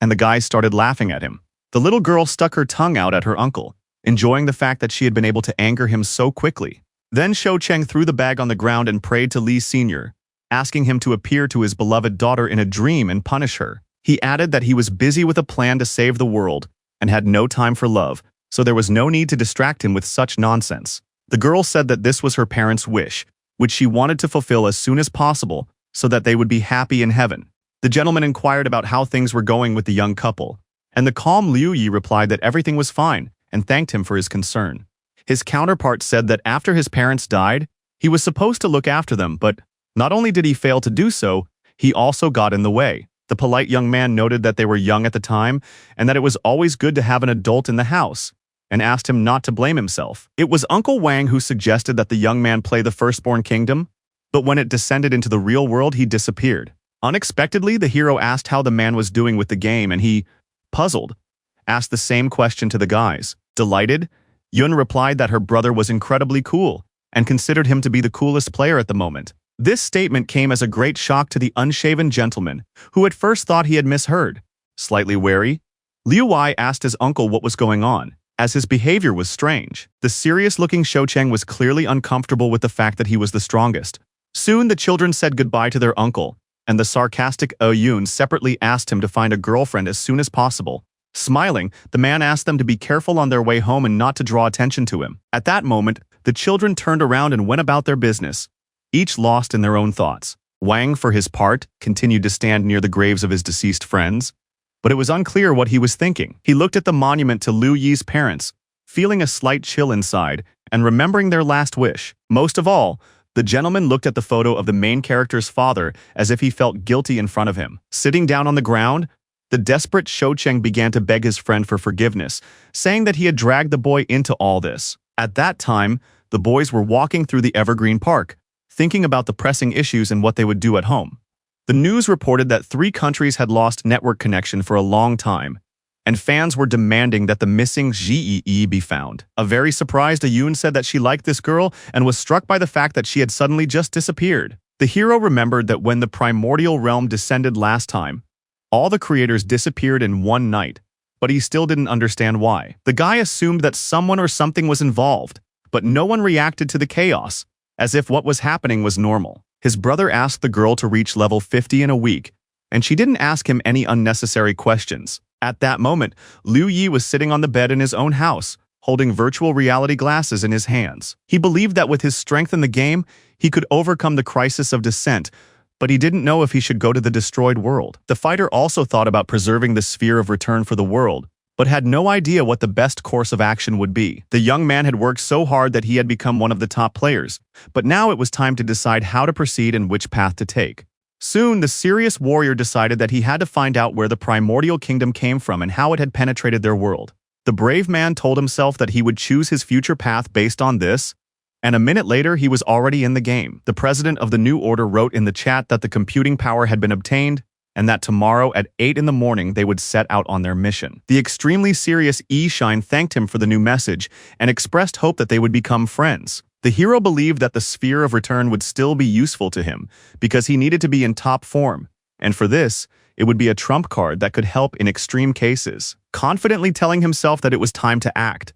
and the guys started laughing at him. The little girl stuck her tongue out at her uncle, enjoying the fact that she had been able to anger him so quickly. Then Shoucheng threw the bag on the ground and prayed to Li Sr., asking him to appear to his beloved daughter in a dream and punish her. He added that he was busy with a plan to save the world and had no time for love, so there was no need to distract him with such nonsense. The girl said that this was her parents' wish, which she wanted to fulfill as soon as possible so that they would be happy in heaven. The gentleman inquired about how things were going with the young couple, and the calm Liu Yi replied that everything was fine and thanked him for his concern. His counterpart said that after his parents died, he was supposed to look after them, but not only did he fail to do so, he also got in the way. The polite young man noted that they were young at the time and that it was always good to have an adult in the house, and asked him not to blame himself. It was Uncle Wang who suggested that the young man play the firstborn kingdom, but when it descended into the real world, he disappeared. Unexpectedly, the hero asked how the man was doing with the game, and he, puzzled, asked the same question to the guys. Delighted, Yun replied that her brother was incredibly cool and considered him to be the coolest player at the moment. This statement came as a great shock to the unshaven gentleman, who at first thought he had misheard. Slightly wary, Liu Wei asked his uncle what was going on, as his behavior was strange. The serious-looking Shoucheng was clearly uncomfortable with the fact that he was the strongest. Soon the children said goodbye to their uncle, and the sarcastic Yun separately asked him to find a girlfriend as soon as possible. Smiling, the man asked them to be careful on their way home and not to draw attention to him. At that moment, the children turned around and went about their business, each lost in their own thoughts. Wang, for his part, continued to stand near the graves of his deceased friends, but it was unclear what he was thinking. He looked at the monument to Liu Yi's parents, feeling a slight chill inside and remembering their last wish. Most of all, the gentleman looked at the photo of the main character's father as if he felt guilty in front of him. Sitting down on the ground, the desperate Shoucheng began to beg his friend for forgiveness, saying that he had dragged the boy into all this. At that time, the boys were walking through the Evergreen Park, thinking about the pressing issues and what they would do at home. The news reported that 3 countries had lost network connection for a long time, and fans were demanding that the missing Zhee be found. A very surprised Ayun said that she liked this girl and was struck by the fact that she had suddenly just disappeared. The hero remembered that when the primordial realm descended last time, all the creators disappeared in one night, but he still didn't understand why. The guy assumed that someone or something was involved, but no one reacted to the chaos, as if what was happening was normal. His brother asked the girl to reach level 50 in a week, and she didn't ask him any unnecessary questions. At that moment, Liu Yi was sitting on the bed in his own house, holding virtual reality glasses in his hands. He believed that with his strength in the game, he could overcome the crisis of descent, but he didn't know if he should go to the destroyed world. The fighter also thought about preserving the sphere of return for the world, but had no idea what the best course of action would be. The young man had worked so hard that he had become one of the top players, but now it was time to decide how to proceed and which path to take. Soon, the serious warrior decided that he had to find out where the primordial kingdom came from and how it had penetrated their world. The brave man told himself that he would choose his future path based on this, and a minute later he was already in the game. The president of the New Order wrote in the chat that the computing power had been obtained, and that tomorrow at 8 in the morning they would set out on their mission. The extremely serious Shine thanked him for the new message and expressed hope that they would become friends. The hero believed that the sphere of return would still be useful to him because he needed to be in top form, and for this, it would be a trump card that could help in extreme cases. Confidently telling himself that it was time to act,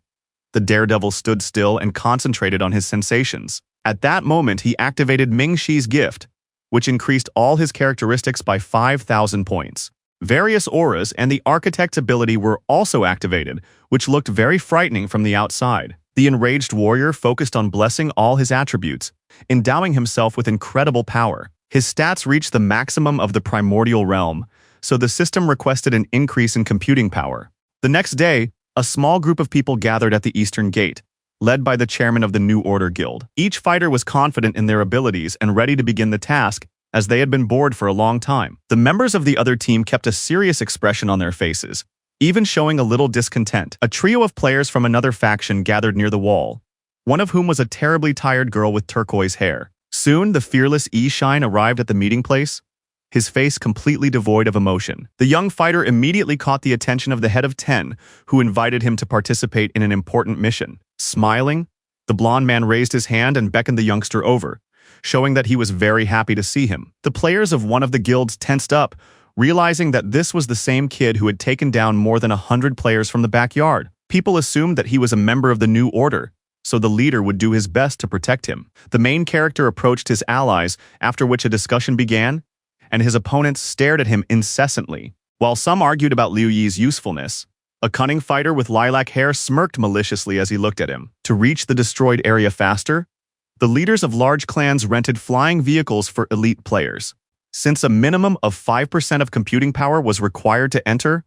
the daredevil stood still and concentrated on his sensations. At that moment, he activated Ming Shi's gift, which increased all his characteristics by 5,000 points. Various auras and the architect's ability were also activated, which looked very frightening from the outside. The enraged warrior focused on blessing all his attributes, endowing himself with incredible power. His stats reached the maximum of the primordial realm, so the system requested an increase in computing power. The next day, a small group of people gathered at the Eastern Gate, led by the chairman of the New Order Guild. Each fighter was confident in their abilities and ready to begin the task, as they had been bored for a long time. The members of the other team kept a serious expression on their faces, even showing a little discontent. A trio of players from another faction gathered near the wall, one of whom was a terribly tired girl with turquoise hair. Soon, the fearless Shine arrived at the meeting place, his face completely devoid of emotion. The young fighter immediately caught the attention of the head of 10, who invited him to participate in an important mission. Smiling, the blonde man raised his hand and beckoned the youngster over, showing that he was very happy to see him. The players of one of the guilds tensed up, realizing that this was the same kid who had taken down more than 100 players from the backyard. People assumed that he was a member of the New Order, so the leader would do his best to protect him. The main character approached his allies, after which a discussion began, and his opponents stared at him incessantly. While some argued about Liu Yi's usefulness, a cunning fighter with lilac hair smirked maliciously as he looked at him. To reach the destroyed area faster, the leaders of large clans rented flying vehicles for elite players. Since a minimum of 5% of computing power was required to enter,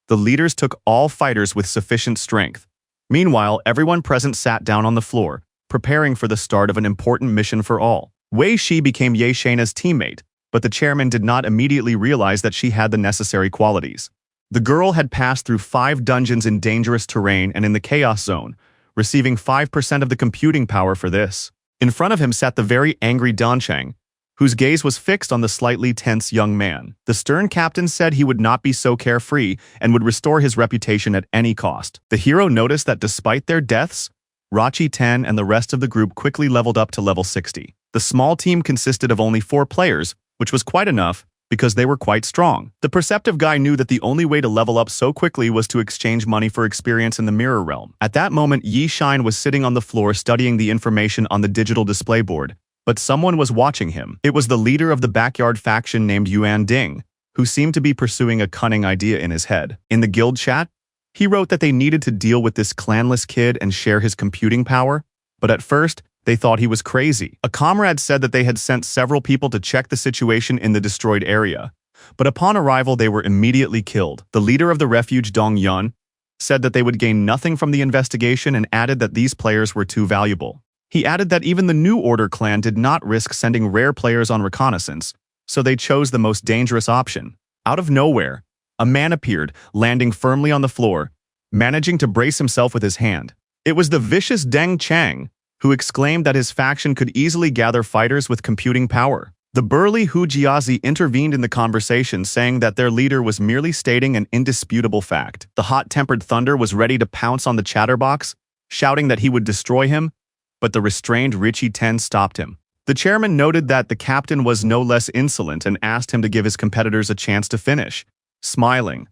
the leaders took all fighters with sufficient strength. Meanwhile, everyone present sat down on the floor, preparing for the start of an important mission for all. Wei Shi became Ye Shaina's teammate, but the chairman did not immediately realize that she had the necessary qualities. The girl had passed through 5 dungeons in dangerous terrain and in the Chaos Zone, receiving 5% of the computing power for this. In front of him sat the very angry Danchang, whose gaze was fixed on the slightly tense young man. The stern captain said he would not be so carefree and would restore his reputation at any cost. The hero noticed that despite their deaths, Rachi 10 and the rest of the group quickly leveled up to level 60. The small team consisted of only 4 players, which was quite enough because they were quite strong. The perceptive guy knew that the only way to level up so quickly was to exchange money for experience in the mirror realm. At that moment, Yi Shine was sitting on the floor studying the information on the digital display board, but someone was watching him. It was the leader of the backyard faction named Yuan Ding, who seemed to be pursuing a cunning idea in his head. In the guild chat, he wrote that they needed to deal with this clanless kid and share his computing power, but at first, they thought he was crazy. A comrade said that they had sent several people to check the situation in the destroyed area, but upon arrival they were immediately killed. The leader of the refuge, Dong Yun, said that they would gain nothing from the investigation and added that these players were too valuable. He added that even the New Order clan did not risk sending rare players on reconnaissance, so they chose the most dangerous option. Out of nowhere, a man appeared, landing firmly on the floor, managing to brace himself with his hand. It was the vicious Deng Chang, who exclaimed that his faction could easily gather fighters with computing power. The burly Hu Jiazi intervened in the conversation, saying that their leader was merely stating an indisputable fact. The hot-tempered Thunder was ready to pounce on the chatterbox, shouting that he would destroy him, but the restrained Richie Ten stopped him. The chairman noted that the captain was no less insolent and asked him to give his competitors a chance to finish. Smiling,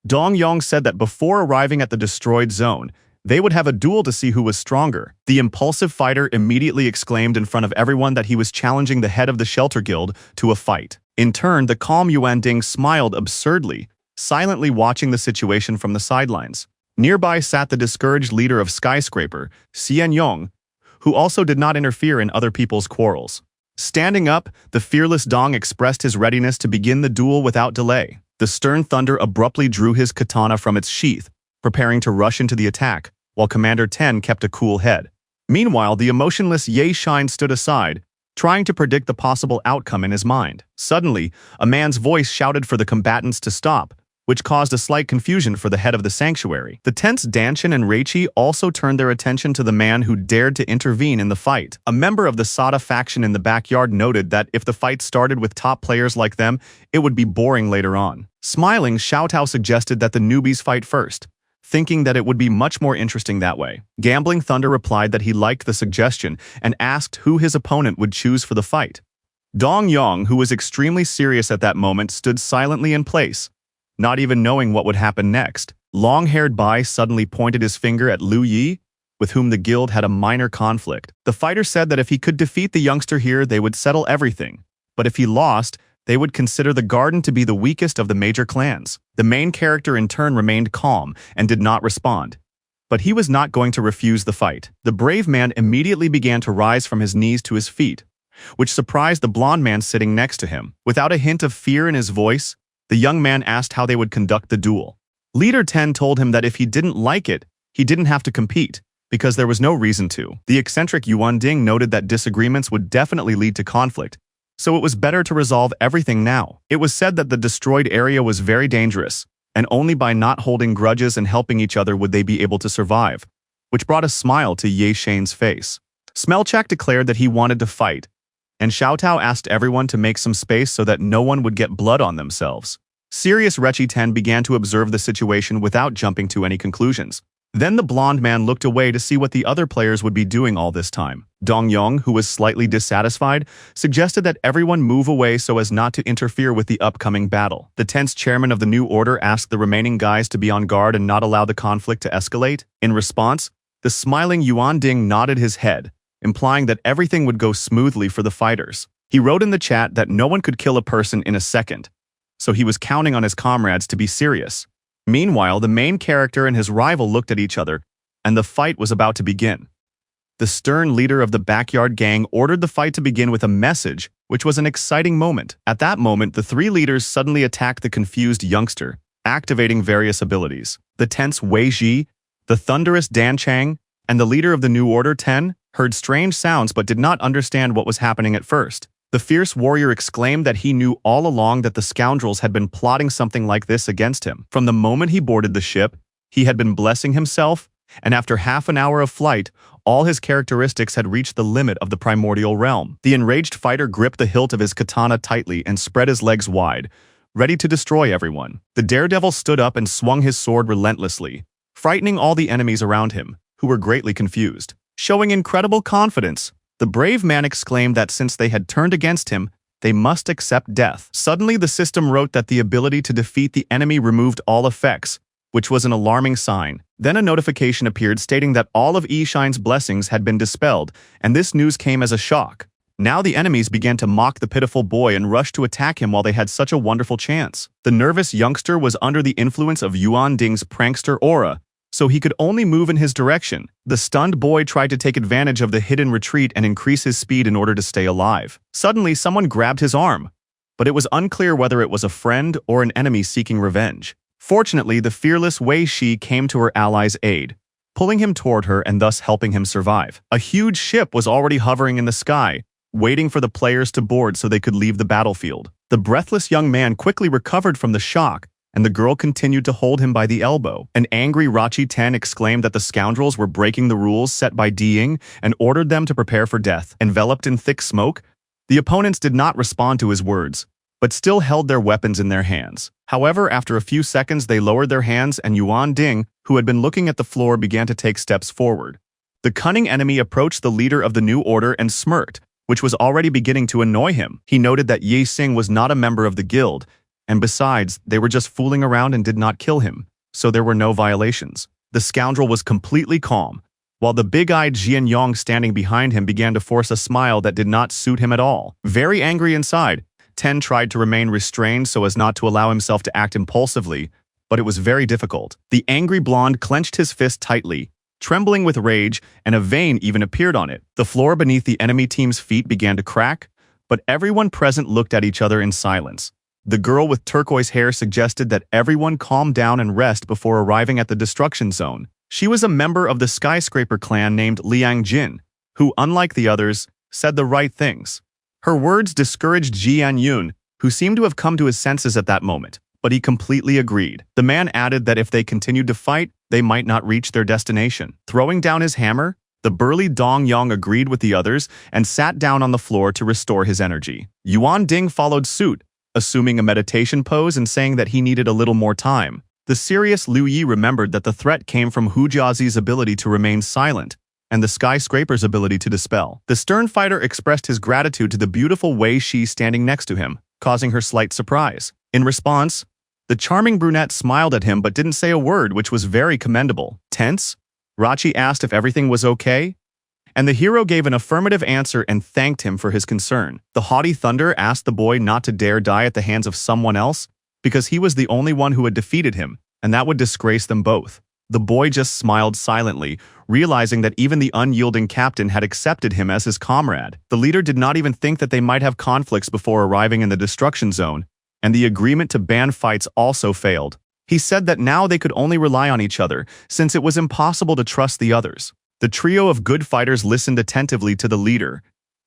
Dong Yong said that before arriving at the destroyed zone, they would have a duel to see who was stronger. The impulsive fighter immediately exclaimed in front of everyone that he was challenging the head of the Shelter Guild to a fight. In turn, the calm Yuan Ding smiled absurdly, silently watching the situation from the sidelines. Nearby sat the discouraged leader of Skyscraper, Xian Yong, who also did not interfere in other people's quarrels. Standing up, the fearless Dong expressed his readiness to begin the duel without delay. The stern Thunder abruptly drew his katana from its sheath, preparing to rush into the attack, while Commander 10 kept a cool head. Meanwhile, the emotionless Ye Shine stood aside, trying to predict the possible outcome in his mind. Suddenly, a man's voice shouted for the combatants to stop, which caused a slight confusion for the head of the sanctuary. The tense Danchin and Reichi also turned their attention to the man who dared to intervene in the fight. A member of the Sada faction in the backyard noted that if the fight started with top players like them, it would be boring later on. Smiling, Xiaotao suggested that the newbies fight first, thinking that it would be much more interesting that way. Gambling Thunder replied that he liked the suggestion and asked who his opponent would choose for the fight. Dong Yong, who was extremely serious at that moment, stood silently in place, not even knowing what would happen next. Long-haired Bai suddenly pointed his finger at Liu Yi, with whom the guild had a minor conflict. The fighter said that if he could defeat the youngster here, they would settle everything. But if he lost, they would consider the garden to be the weakest of the major clans. The main character in turn remained calm and did not respond. But he was not going to refuse the fight. The brave man immediately began to rise from his knees to his feet, which surprised the blond man sitting next to him. Without a hint of fear in his voice, the young man asked how they would conduct the duel. Leader 10 told him that if he didn't like it, he didn't have to compete, because there was no reason to. The eccentric Yuan Ding noted that disagreements would definitely lead to conflict, so it was better to resolve everything now. It was said that the destroyed area was very dangerous, and only by not holding grudges and helping each other would they be able to survive, which brought a smile to Ye Shane's face. Smelchak declared that he wanted to fight, and Xiaotao asked everyone to make some space so that no one would get blood on themselves. Serious Rechi Ten began to observe the situation without jumping to any conclusions. Then the blond man looked away to see what the other players would be doing all this time. Dong Yong, who was slightly dissatisfied, suggested that everyone move away so as not to interfere with the upcoming battle. The tense chairman of the new order asked the remaining guys to be on guard and not allow the conflict to escalate. In response, the smiling Yuan Ding nodded his head, implying that everything would go smoothly for the fighters. He wrote in the chat that no one could kill a person in a second, so he was counting on his comrades to be serious. Meanwhile, the main character and his rival looked at each other, and the fight was about to begin. The stern leader of the backyard gang ordered the fight to begin with a message, which was an exciting moment. At that moment, the three leaders suddenly attacked the confused youngster, activating various abilities. The tense Wei Ji, the thunderous Dan Chang, and the leader of the New Order 10 heard strange sounds but did not understand what was happening at first. The fierce warrior exclaimed that he knew all along that the scoundrels had been plotting something like this against him. From the moment he boarded the ship, he had been blessing himself, and after half an hour of flight, all his characteristics had reached the limit of the primordial realm. The enraged fighter gripped the hilt of his katana tightly and spread his legs wide, ready to destroy everyone. The daredevil stood up and swung his sword relentlessly, frightening all the enemies around him, who were greatly confused. Showing incredible confidence, the brave man exclaimed that since they had turned against him, they must accept death. Suddenly, the system wrote that the ability to defeat the enemy removed all effects, which was an alarming sign. Then a notification appeared stating that all of Yishine's blessings had been dispelled, and this news came as a shock. Now the enemies began to mock the pitiful boy and rushed to attack him while they had such a wonderful chance. The nervous youngster was under the influence of Yuan Ding's prankster aura, so he could only move in his direction. The stunned boy tried to take advantage of the hidden retreat and increase his speed in order to stay alive. Suddenly, someone grabbed his arm, but it was unclear whether it was a friend or an enemy seeking revenge. Fortunately, the fearless Wei Shi came to her ally's aid, pulling him toward her and thus helping him survive. A huge ship was already hovering in the sky, waiting for the players to board so they could leave the battlefield. The breathless young man quickly recovered from the shock, and the girl continued to hold him by the elbow. An angry Rachi Ten exclaimed that the scoundrels were breaking the rules set by Diying and ordered them to prepare for death. Enveloped in thick smoke, the opponents did not respond to his words, but still held their weapons in their hands. However, after a few seconds, they lowered their hands and Yuan Ding, who had been looking at the floor, began to take steps forward. The cunning enemy approached the leader of the new order and smirked, which was already beginning to annoy him. He noted that Ye Xing was not a member of the guild, and besides, they were just fooling around and did not kill him, so there were no violations. The scoundrel was completely calm, while the big-eyed Jian Yong standing behind him began to force a smile that did not suit him at all. Very angry inside, Ten tried to remain restrained so as not to allow himself to act impulsively, but it was very difficult. The angry blonde clenched his fist tightly, trembling with rage, and a vein even appeared on it. The floor beneath the enemy team's feet began to crack, but everyone present looked at each other in silence. The girl with turquoise hair suggested that everyone calm down and rest before arriving at the destruction zone. She was a member of the skyscraper clan named Liang Jin, who, unlike the others, said the right things. Her words discouraged Jian Yun, who seemed to have come to his senses at that moment, but he completely agreed. The man added that if they continued to fight, they might not reach their destination. Throwing down his hammer, the burly Dong Yong agreed with the others and sat down on the floor to restore his energy. Yuan Ding followed suit, assuming a meditation pose and saying that he needed a little more time. The serious Liu Yi remembered that the threat came from Hu Jiazi's ability to remain silent and the skyscraper's ability to dispel. The stern fighter expressed his gratitude to the beautiful Wei Shi standing next to him, causing her slight surprise. In response, the charming brunette smiled at him but didn't say a word, which was very commendable. Tense, Rachi asked if everything was okay, and the hero gave an affirmative answer and thanked him for his concern. The haughty Thunder asked the boy not to dare die at the hands of someone else because he was the only one who had defeated him, and that would disgrace them both. The boy just smiled silently, realizing that even the unyielding captain had accepted him as his comrade. The leader did not even think that they might have conflicts before arriving in the destruction zone, and the agreement to ban fights also failed. He said that now they could only rely on each other, since it was impossible to trust the others. The trio of good fighters listened attentively to the leader,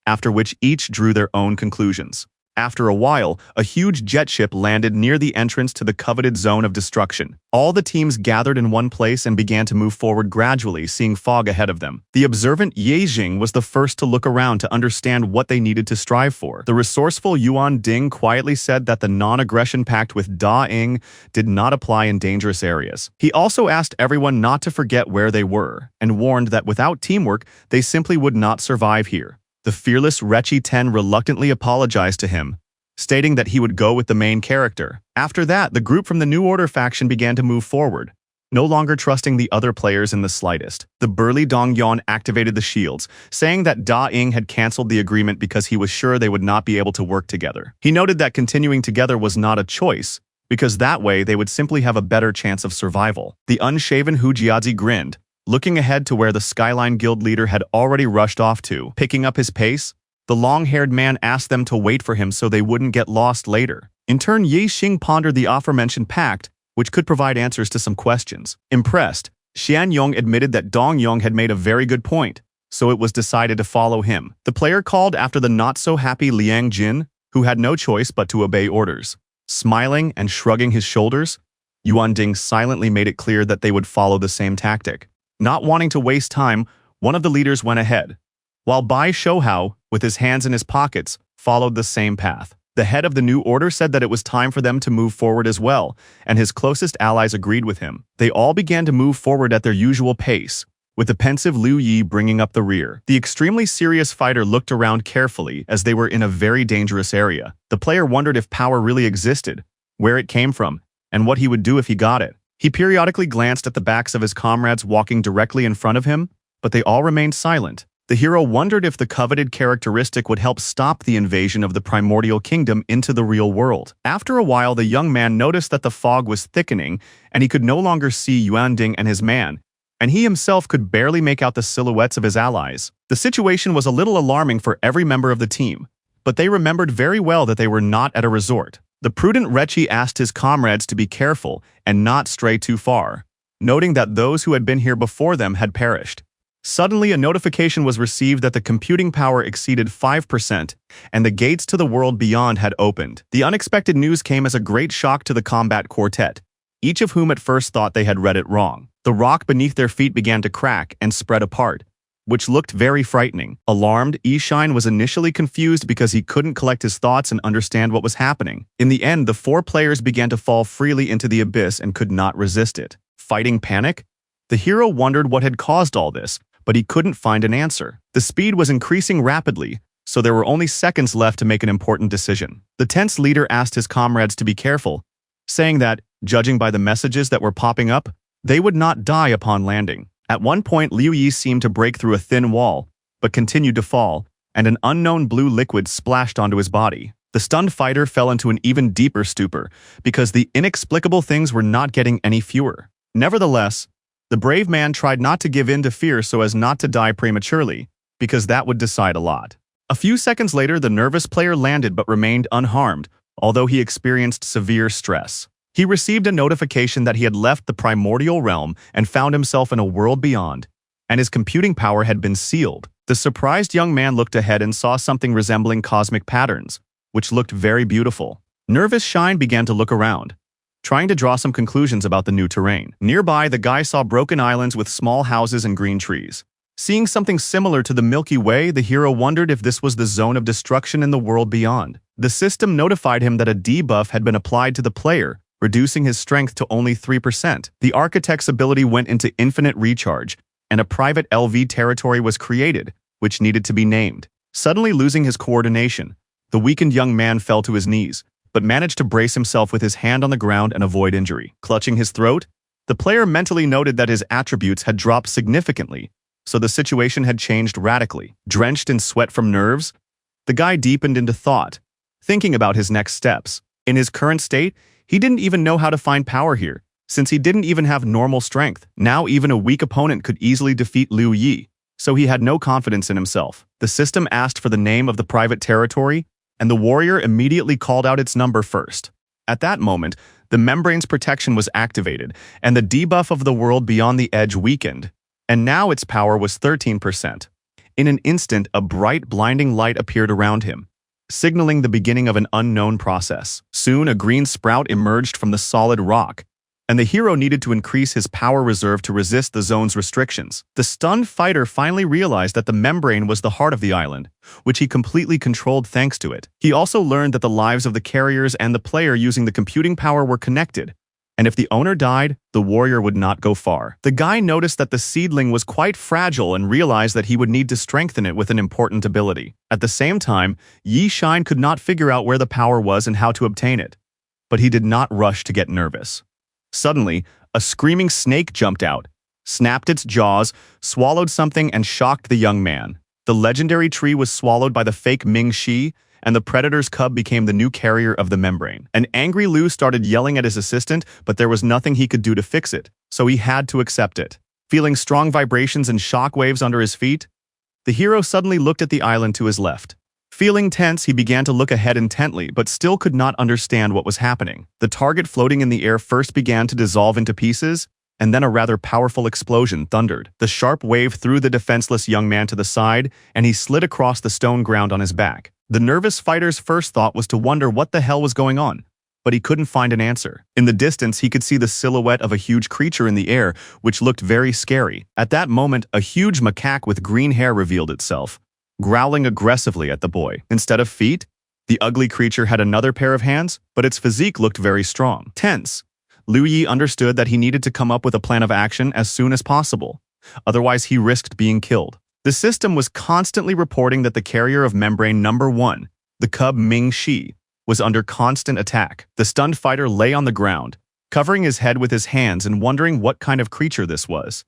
after which each drew their own conclusions. After a while, a huge jet ship landed near the entrance to the coveted zone of destruction. All the teams gathered in one place and began to move forward gradually, seeing fog ahead of them. The observant Ye Jing was the first to look around to understand what they needed to strive for. The resourceful Yuan Ding quietly said that the non-aggression pact with Da Ing did not apply in dangerous areas. He also asked everyone not to forget where they were, and warned that without teamwork, they simply would not survive here. The fearless Rechi Ten reluctantly apologized to him, stating that he would go with the main character. After that, the group from the New Order faction began to move forward, no longer trusting the other players in the slightest. The burly Dong Yuan activated the shields, saying that Da Ing had cancelled the agreement because he was sure they would not be able to work together. He noted that continuing together was not a choice, because that way they would simply have a better chance of survival. The unshaven Hu Jiazi grinned, looking ahead to where the Skyline Guild leader had already rushed off to. Picking up his pace, the long-haired man asked them to wait for him so they wouldn't get lost later. In turn, Ye Xing pondered the aforementioned pact, which could provide answers to some questions. Impressed, Xian Yong admitted that Dong Yong had made a very good point, so it was decided to follow him. The player called after the not-so-happy Liang Jin, who had no choice but to obey orders. Smiling and shrugging his shoulders, Yuan Ding silently made it clear that they would follow the same tactic. Not wanting to waste time, one of the leaders went ahead, while Bai Shouhao, with his hands in his pockets, followed the same path. The head of the New Order said that it was time for them to move forward as well, and his closest allies agreed with him. They all began to move forward at their usual pace, with the pensive Liu Yi bringing up the rear. The extremely serious fighter looked around carefully as they were in a very dangerous area. The player wondered if power really existed, where it came from, and what he would do if he got it. He periodically glanced at the backs of his comrades walking directly in front of him, but they all remained silent. The hero wondered if the coveted characteristic would help stop the invasion of the primordial kingdom into the real world. After a while, the young man noticed that the fog was thickening, and he could no longer see Yuan Ding and his man, and he himself could barely make out the silhouettes of his allies. The situation was a little alarming for every member of the team, but they remembered very well that they were not at a resort. The prudent Rechi asked his comrades to be careful and not stray too far, noting that those who had been here before them had perished. Suddenly, a notification was received that the computing power exceeded 5%, and the gates to the world beyond had opened. The unexpected news came as a great shock to the combat quartet, each of whom at first thought they had read it wrong. The rock beneath their feet began to crack and spread apart, which looked very frightening. Alarmed, Yishine was initially confused because he couldn't collect his thoughts and understand what was happening. In the end, the 4 players began to fall freely into the abyss and could not resist it. Fighting panic? The hero wondered what had caused all this, but he couldn't find an answer. The speed was increasing rapidly, so there were only seconds left to make an important decision. The tense leader asked his comrades to be careful, saying that, judging by the messages that were popping up, they would not die upon landing. At one point, Liu Yi seemed to break through a thin wall, but continued to fall, and an unknown blue liquid splashed onto his body. The stunned fighter fell into an even deeper stupor, because the inexplicable things were not getting any fewer. Nevertheless, the brave man tried not to give in to fear so as not to die prematurely, because that would decide a lot. A few seconds later, the nervous player landed but remained unharmed, although he experienced severe stress. He received a notification that he had left the primordial realm and found himself in a world beyond, and his computing power had been sealed. The surprised young man looked ahead and saw something resembling cosmic patterns, which looked very beautiful. Nervous Shine began to look around, trying to draw some conclusions about the new terrain. Nearby, the guy saw broken islands with small houses and green trees. Seeing something similar to the Milky Way, the hero wondered if this was the zone of destruction in the world beyond. The system notified him that a debuff had been applied to the player, reducing his strength to only 3%. The architect's ability went into infinite recharge, and a private LV territory was created, which needed to be named. Suddenly losing his coordination, the weakened young man fell to his knees, but managed to brace himself with his hand on the ground and avoid injury. Clutching his throat, The player mentally noted that his attributes had dropped significantly, so the situation had changed radically. Drenched in sweat from nerves, the guy deepened into thought, thinking about his next steps. In his current state, he didn't even know how to find power here, since he didn't even have normal strength. Now even a weak opponent could easily defeat Liu Yi, so he had no confidence in himself. The system asked for the name of the private territory, and the warrior immediately called out its number first. At that moment, the membrane's protection was activated, and the debuff of the world beyond the edge weakened, and now its power was 13%. In an instant, a bright, blinding light appeared around him, signaling the beginning of an unknown process. Soon, a green sprout emerged from the solid rock, and the hero needed to increase his power reserve to resist the zone's restrictions. The stunned fighter finally realized that the membrane was the heart of the island, which he completely controlled thanks to it. He also learned that the lives of the carriers and the player using the computing power were connected, and if the owner died, the warrior would not go far. The guy noticed that the seedling was quite fragile and realized that he would need to strengthen it with an important ability. At the same time, Yi Shine could not figure out where the power was and how to obtain it, but he did not rush to get nervous. Suddenly, a screaming snake jumped out, snapped its jaws, swallowed something, and shocked the young man. The legendary tree was swallowed by the fake Ming Shi, and the predator's cub became the new carrier of the membrane. An angry Liu started yelling at his assistant, but there was nothing he could do to fix it, so he had to accept it. Feeling strong vibrations and shockwaves under his feet, the hero suddenly looked at the island to his left. Feeling tense, he began to look ahead intently, but still could not understand what was happening. The target floating in the air first began to dissolve into pieces, and then a rather powerful explosion thundered. The sharp wave threw the defenseless young man to the side, and he slid across the stone ground on his back. The nervous fighter's first thought was to wonder what the hell was going on, but he couldn't find an answer. In the distance, he could see the silhouette of a huge creature in the air, which looked very scary. At that moment, a huge macaque with green hair revealed itself, growling aggressively at the boy. Instead of feet, the ugly creature had another pair of hands, but its physique looked very strong. Tense, Liu Yi understood that he needed to come up with a plan of action as soon as possible. Otherwise, he risked being killed. The system was constantly reporting that the carrier of membrane number 1, the cub Ming Shi, was under constant attack. The stunned fighter lay on the ground, covering his head with his hands and wondering what kind of creature this was.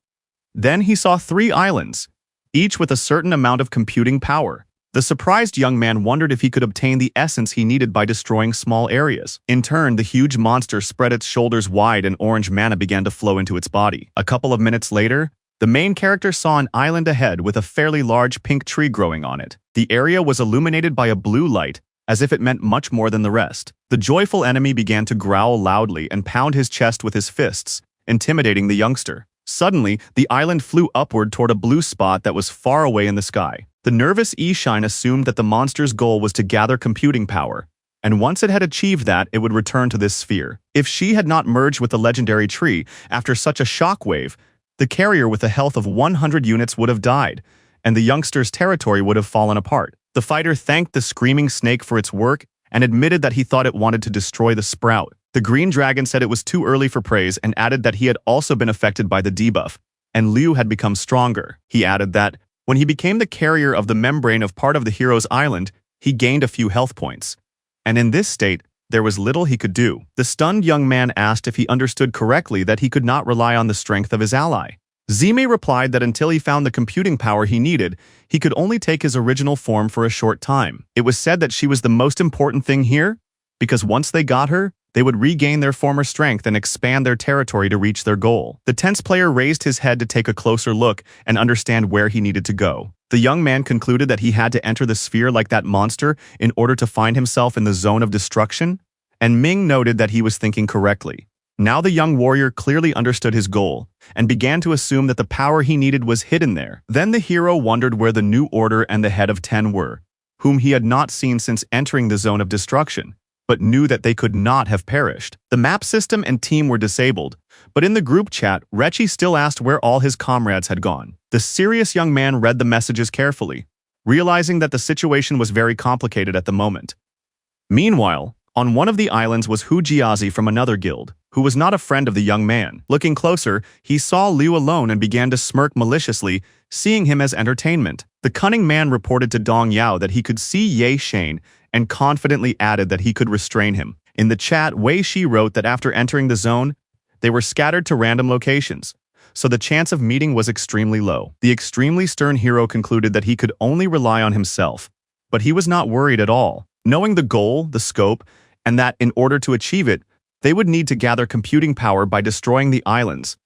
Then he saw 3 islands, each with a certain amount of computing power. The surprised young man wondered if he could obtain the essence he needed by destroying small areas. In turn, the huge monster spread its shoulders wide and orange mana began to flow into its body. A couple of minutes later, the main character saw an island ahead with a fairly large pink tree growing on it. The area was illuminated by a blue light, as if it meant much more than the rest. The joyful enemy began to growl loudly and pound his chest with his fists, intimidating the youngster. Suddenly, the island flew upward toward a blue spot that was far away in the sky. The nervous Yi-Shine assumed that the monster's goal was to gather computing power, and once it had achieved that, it would return to this sphere. If she had not merged with the legendary tree after such a shockwave, the carrier with a health of 100 units would have died, and the youngster's territory would have fallen apart. The fighter thanked the screaming snake for its work and admitted that he thought it wanted to destroy the sprout. The green dragon said it was too early for praise and added that he had also been affected by the debuff, and Liu had become stronger. He added that, when he became the carrier of the membrane of part of the hero's island, he gained a few health points. And in this state, there was little he could do. The stunned young man asked if he understood correctly that he could not rely on the strength of his ally. Zime replied that until he found the computing power he needed, he could only take his original form for a short time. It was said that she was the most important thing here, because once they got her, they would regain their former strength and expand their territory to reach their goal. The tense player raised his head to take a closer look and understand where he needed to go. The young man concluded that he had to enter the sphere like that monster in order to find himself in the zone of destruction, and Ming noted that he was thinking correctly. Now the young warrior clearly understood his goal, and began to assume that the power he needed was hidden there. Then the hero wondered where the new order and the head of 10 were, whom he had not seen since entering the zone of destruction, but knew that they could not have perished. The map system and team were disabled, but in the group chat, Rechi still asked where all his comrades had gone. The serious young man read the messages carefully, realizing that the situation was very complicated at the moment. Meanwhile, on one of the islands was Hu Jiazi from another guild, who was not a friend of the young man. Looking closer, he saw Liu alone and began to smirk maliciously, seeing him as entertainment. The cunning man reported to Dong Yao that he could see Ye Shane and confidently added that he could restrain him. In the chat, Wei Shi wrote that after entering the zone, They were scattered to random locations, so the chance of meeting was extremely low. The extremely stern hero concluded that he could only rely on himself, but he was not worried at all. Knowing the goal, the scope, and that in order to achieve it, they would need to gather computing power by destroying the islands,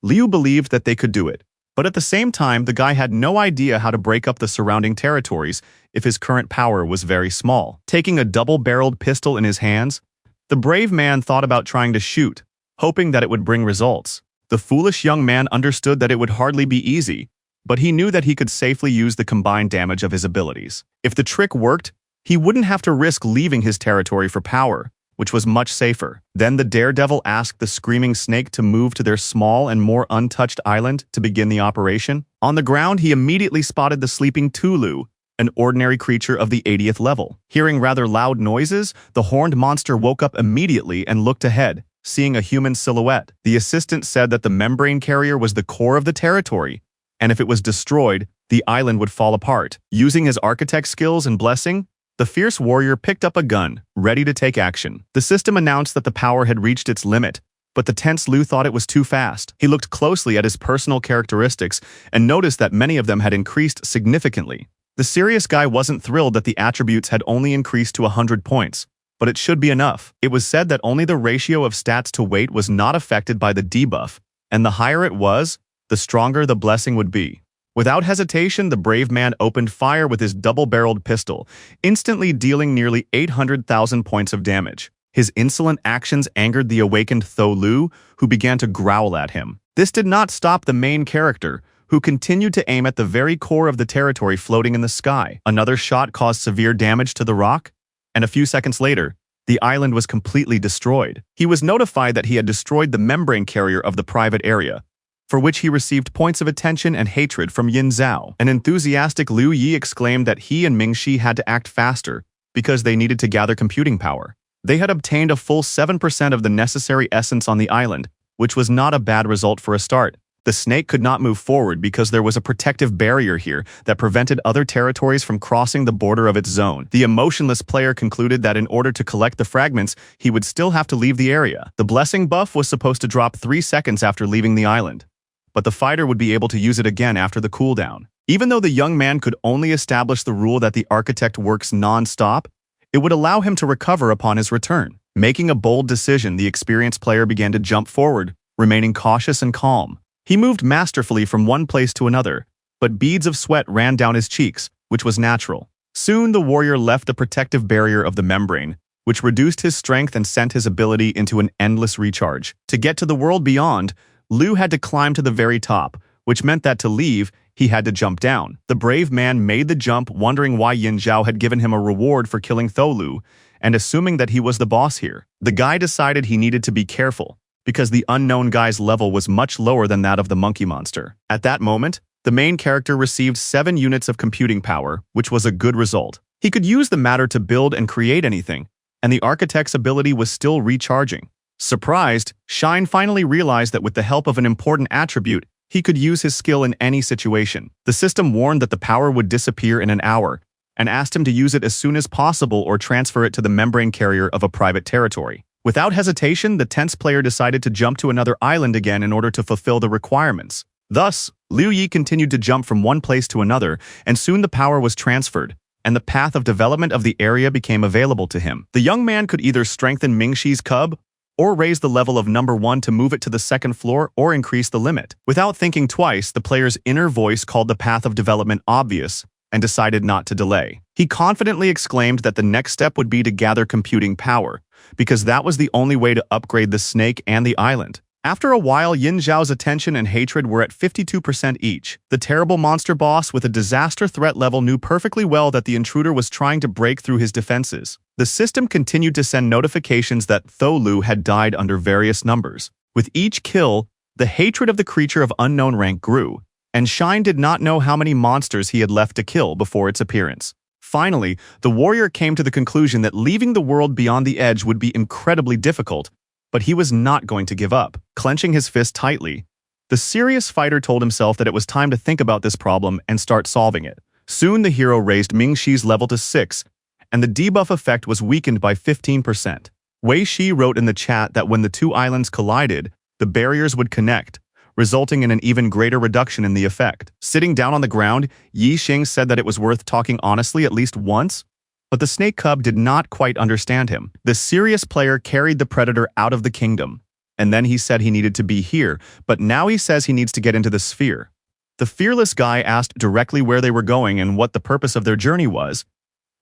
Liu believed that they could do it. But at the same time, the guy had no idea how to break up the surrounding territories if his current power was very small. Taking a double-barreled pistol in his hands, the brave man thought about trying to shoot, hoping that it would bring results. The foolish young man understood that it would hardly be easy, but he knew that he could safely use the combined damage of his abilities. If the trick worked, he wouldn't have to risk leaving his territory for power, which was much safer. Then the daredevil asked the screaming snake to move to their small and more untouched island to begin the operation. On the ground, he immediately spotted the sleeping Tulu, an ordinary creature of the 80th level. Hearing rather loud noises, the horned monster woke up immediately and looked ahead, seeing a human silhouette. The assistant said that the membrane carrier was the core of the territory, and if it was destroyed, the island would fall apart. Using his architect skills and blessing, the fierce warrior picked up a gun, ready to take action. The system announced that the power had reached its limit, but the tense Liu thought it was too fast. He looked closely at his personal characteristics and noticed that many of them had increased significantly. The serious guy wasn't thrilled that the attributes had only increased to 100 points, but it should be enough. It was said that only the ratio of stats to weight was not affected by the debuff, and the higher it was, the stronger the blessing would be. Without hesitation, the brave man opened fire with his double-barreled pistol, instantly dealing nearly 800,000 points of damage. His insolent actions angered the awakened Tho Lu, who began to growl at him. This did not stop the main character, who continued to aim at the very core of the territory floating in the sky. Another shot caused severe damage to the rock, and a few seconds later, the island was completely destroyed. He was notified that he had destroyed the membrane carrier of the private area, for which he received points of attention and hatred from Yin Zhao. An enthusiastic Liu Yi exclaimed that he and Mingxi had to act faster because they needed to gather computing power. They had obtained a full 7% of the necessary essence on the island, which was not a bad result for a start. The snake could not move forward because there was a protective barrier here that prevented other territories from crossing the border of its zone. The emotionless player concluded that in order to collect the fragments, he would still have to leave the area. The blessing buff was supposed to drop 3 seconds after leaving the island, but the fighter would be able to use it again after the cooldown. Even though the young man could only establish the rule that the architect works non-stop, it would allow him to recover upon his return. Making a bold decision, the experienced player began to jump forward, remaining cautious and calm. He moved masterfully from one place to another, but beads of sweat ran down his cheeks, which was natural. Soon the warrior left the protective barrier of the membrane, which reduced his strength and sent his ability into an endless recharge. To get to the world beyond, Liu had to climb to the very top, which meant that to leave, he had to jump down. The brave man made the jump, wondering why Yin Zhao had given him a reward for killing Tho Lu, and assuming that he was the boss here. The guy decided he needed to be careful, because the unknown guy's level was much lower than that of the monkey monster. At that moment, the main character received 7 units of computing power, which was a good result. He could use the matter to build and create anything, and the architect's ability was still recharging. Surprised, Shine finally realized that with the help of an important attribute, he could use his skill in any situation. The system warned that the power would disappear in an hour, and asked him to use it as soon as possible or transfer it to the membrane carrier of a private territory. Without hesitation, the tense player decided to jump to another island again in order to fulfill the requirements. Thus, Liu Yi continued to jump from one place to another, and soon the power was transferred, and the path of development of the area became available to him. The young man could either strengthen Mingxi's cub, or raise the level of number 1 to move it to the 2nd floor or increase the limit. Without thinking twice, the player's inner voice called the path of development obvious, and decided not to delay. He confidently exclaimed that the next step would be to gather computing power, because that was the only way to upgrade the snake and the island. After a while, Yin Zhao's attention and hatred were at 52% each. The terrible monster boss with a disaster threat level knew perfectly well that the intruder was trying to break through his defenses. The system continued to send notifications that Tho Lu had died under various numbers. With each kill, the hatred of the creature of unknown rank grew, and Shine did not know how many monsters he had left to kill before its appearance. Finally, the warrior came to the conclusion that leaving the world beyond the edge would be incredibly difficult, but he was not going to give up. Clenching his fist tightly, the serious fighter told himself that it was time to think about this problem and start solving it. Soon the hero raised Mingxi's level to 6, and the debuff effect was weakened by 15%. Wei Shi wrote in the chat that when the two islands collided, the barriers would connect, resulting in an even greater reduction in the effect. Sitting down on the ground, Yi Xing said that it was worth talking honestly at least once, but the snake cub did not quite understand him. The serious player carried the predator out of the kingdom, and then he said he needed to be here, but now he says he needs to get into the sphere. The fearless guy asked directly where they were going and what the purpose of their journey was,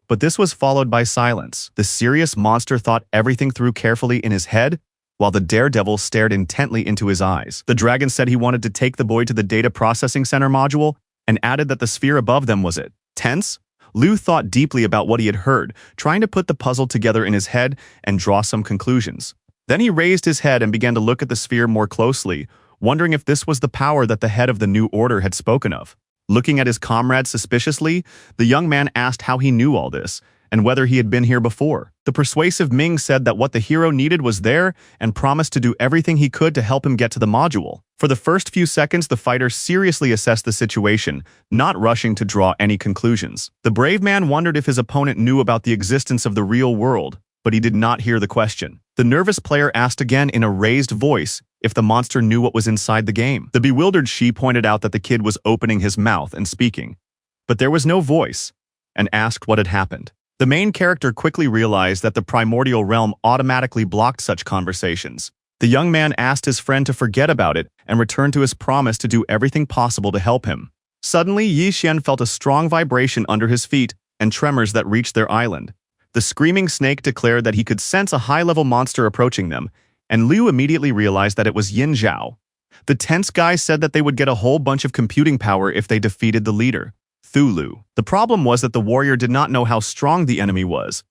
but this was followed by silence. The serious monster thought everything through carefully in his head, while the daredevil stared intently into his eyes. The dragon said he wanted to take the boy to the data processing center module and added that the sphere above them was it. Tense, Liu thought deeply about what he had heard, trying to put the puzzle together in his head and draw some conclusions. Then he raised his head and began to look at the sphere more closely, wondering if this was the power that the head of the new order had spoken of. Looking at his comrade suspiciously, the young man asked how he knew all this, and whether he had been here before. The persuasive Ming said that what the hero needed was there and promised to do everything he could to help him get to the module. For the first few seconds, the fighter seriously assessed the situation, not rushing to draw any conclusions. The brave man wondered if his opponent knew about the existence of the real world, but he did not hear the question. The nervous player asked again in a raised voice if the monster knew what was inside the game. The bewildered Shi pointed out that the kid was opening his mouth and speaking, but there was no voice, and asked what had happened. The main character quickly realized that the primordial realm automatically blocked such conversations. The young man asked his friend to forget about it and return to his promise to do everything possible to help him. Suddenly, Yi Xian felt a strong vibration under his feet and tremors that reached their island. The screaming snake declared that he could sense a high-level monster approaching them, and Liu immediately realized that it was Yin Zhao. The tense guy said that they would get a whole bunch of computing power if they defeated the leader, Thulu. The problem was that the warrior did not know how strong the enemy was,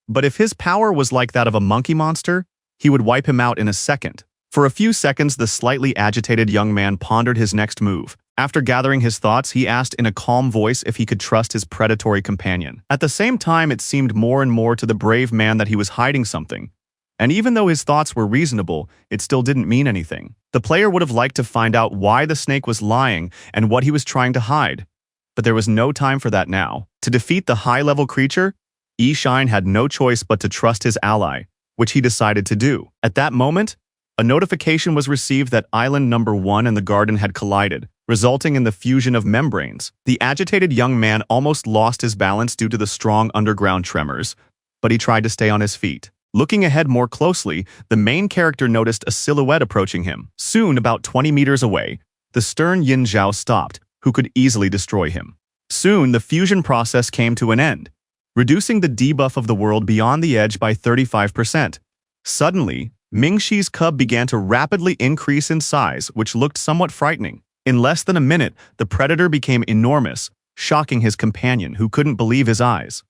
but if his power was like that of a monkey monster, he would wipe him out in a second. For a few seconds, the slightly agitated young man pondered his next move. After gathering his thoughts, he asked in a calm voice if he could trust his predatory companion. At the same time, it seemed more and more to the brave man that he was hiding something, and even though his thoughts were reasonable, it still didn't mean anything. The player would have liked to find out why the snake was lying and what he was trying to hide, but there was no time for that now. To defeat the high-level creature, Yi Shine had no choice but to trust his ally, which he decided to do. At that moment, a notification was received that Island Number 1 and the garden had collided, resulting in the fusion of membranes. The agitated young man almost lost his balance due to the strong underground tremors, but he tried to stay on his feet. Looking ahead more closely, the main character noticed a silhouette approaching him. Soon, about 20 meters away, the stern Yin Zhao stopped, who could easily destroy him. Soon, the fusion process came to an end, reducing the debuff of the world beyond the edge by 35%. Suddenly, Ming-Shi's cub began to rapidly increase in size, which looked somewhat frightening. In less than a minute, the predator became enormous, shocking his companion, who couldn't believe his eyes.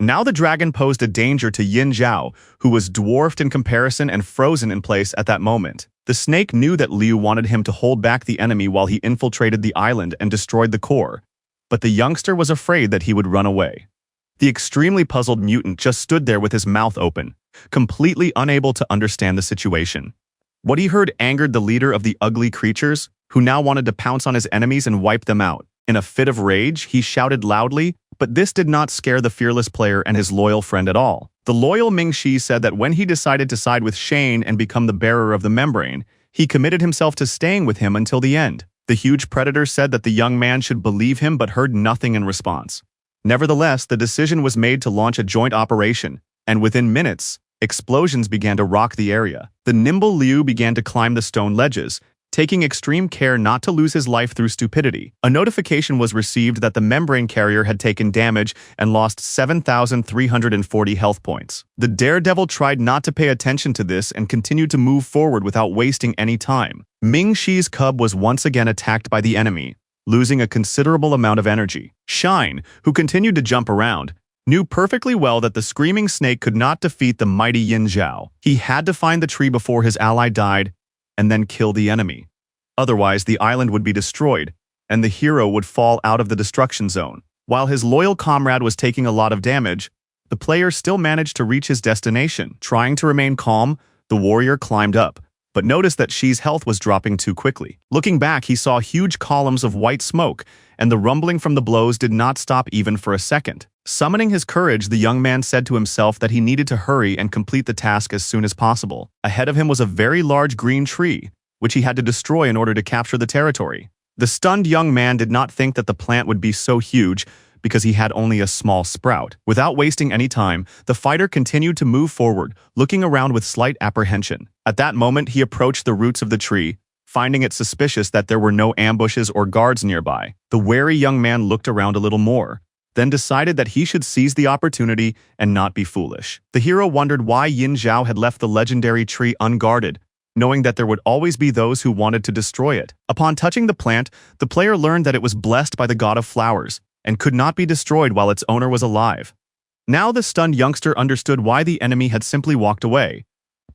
Now the dragon posed a danger to Yin Zhao, who was dwarfed in comparison and frozen in place at that moment. The snake knew that Liu wanted him to hold back the enemy while he infiltrated the island and destroyed the core, but the youngster was afraid that he would run away. The extremely puzzled mutant just stood there with his mouth open, completely unable to understand the situation. What he heard angered the leader of the ugly creatures, who now wanted to pounce on his enemies and wipe them out. In a fit of rage, he shouted loudly, but this did not scare the fearless player and his loyal friend at all. The loyal Ming-Shi said that when he decided to side with Shane and become the bearer of the membrane, he committed himself to staying with him until the end. The huge predator said that the young man should believe him but heard nothing in response. Nevertheless, the decision was made to launch a joint operation, and within minutes, explosions began to rock the area. The nimble Liu began to climb the stone ledges, taking extreme care not to lose his life through stupidity. A notification was received that the membrane carrier had taken damage and lost 7,340 health points. The daredevil tried not to pay attention to this and continued to move forward without wasting any time. Ming-Shi's cub was once again attacked by the enemy, losing a considerable amount of energy. Shine, who continued to jump around, knew perfectly well that the screaming snake could not defeat the mighty Yin Zhao. He had to find the tree before his ally died, and then kill the enemy. Otherwise, the island would be destroyed, and the hero would fall out of the destruction zone. While his loyal comrade was taking a lot of damage, the player still managed to reach his destination. Trying to remain calm, the warrior climbed up, but noticed that Shi's health was dropping too quickly. Looking back, he saw huge columns of white smoke, and the rumbling from the blows did not stop even for a second. Summoning his courage, the young man said to himself that he needed to hurry and complete the task as soon as possible. Ahead of him was a very large green tree, which he had to destroy in order to capture the territory. The stunned young man did not think that the plant would be so huge because he had only a small sprout. Without wasting any time, the fighter continued to move forward, looking around with slight apprehension. At that moment, he approached the roots of the tree, finding it suspicious that there were no ambushes or guards nearby. The wary young man looked around a little more, then decided that he should seize the opportunity and not be foolish. The hero wondered why Yin Zhao had left the legendary tree unguarded, knowing that there would always be those who wanted to destroy it. Upon touching the plant, the player learned that it was blessed by the god of flowers and could not be destroyed while its owner was alive. Now the stunned youngster understood why the enemy had simply walked away,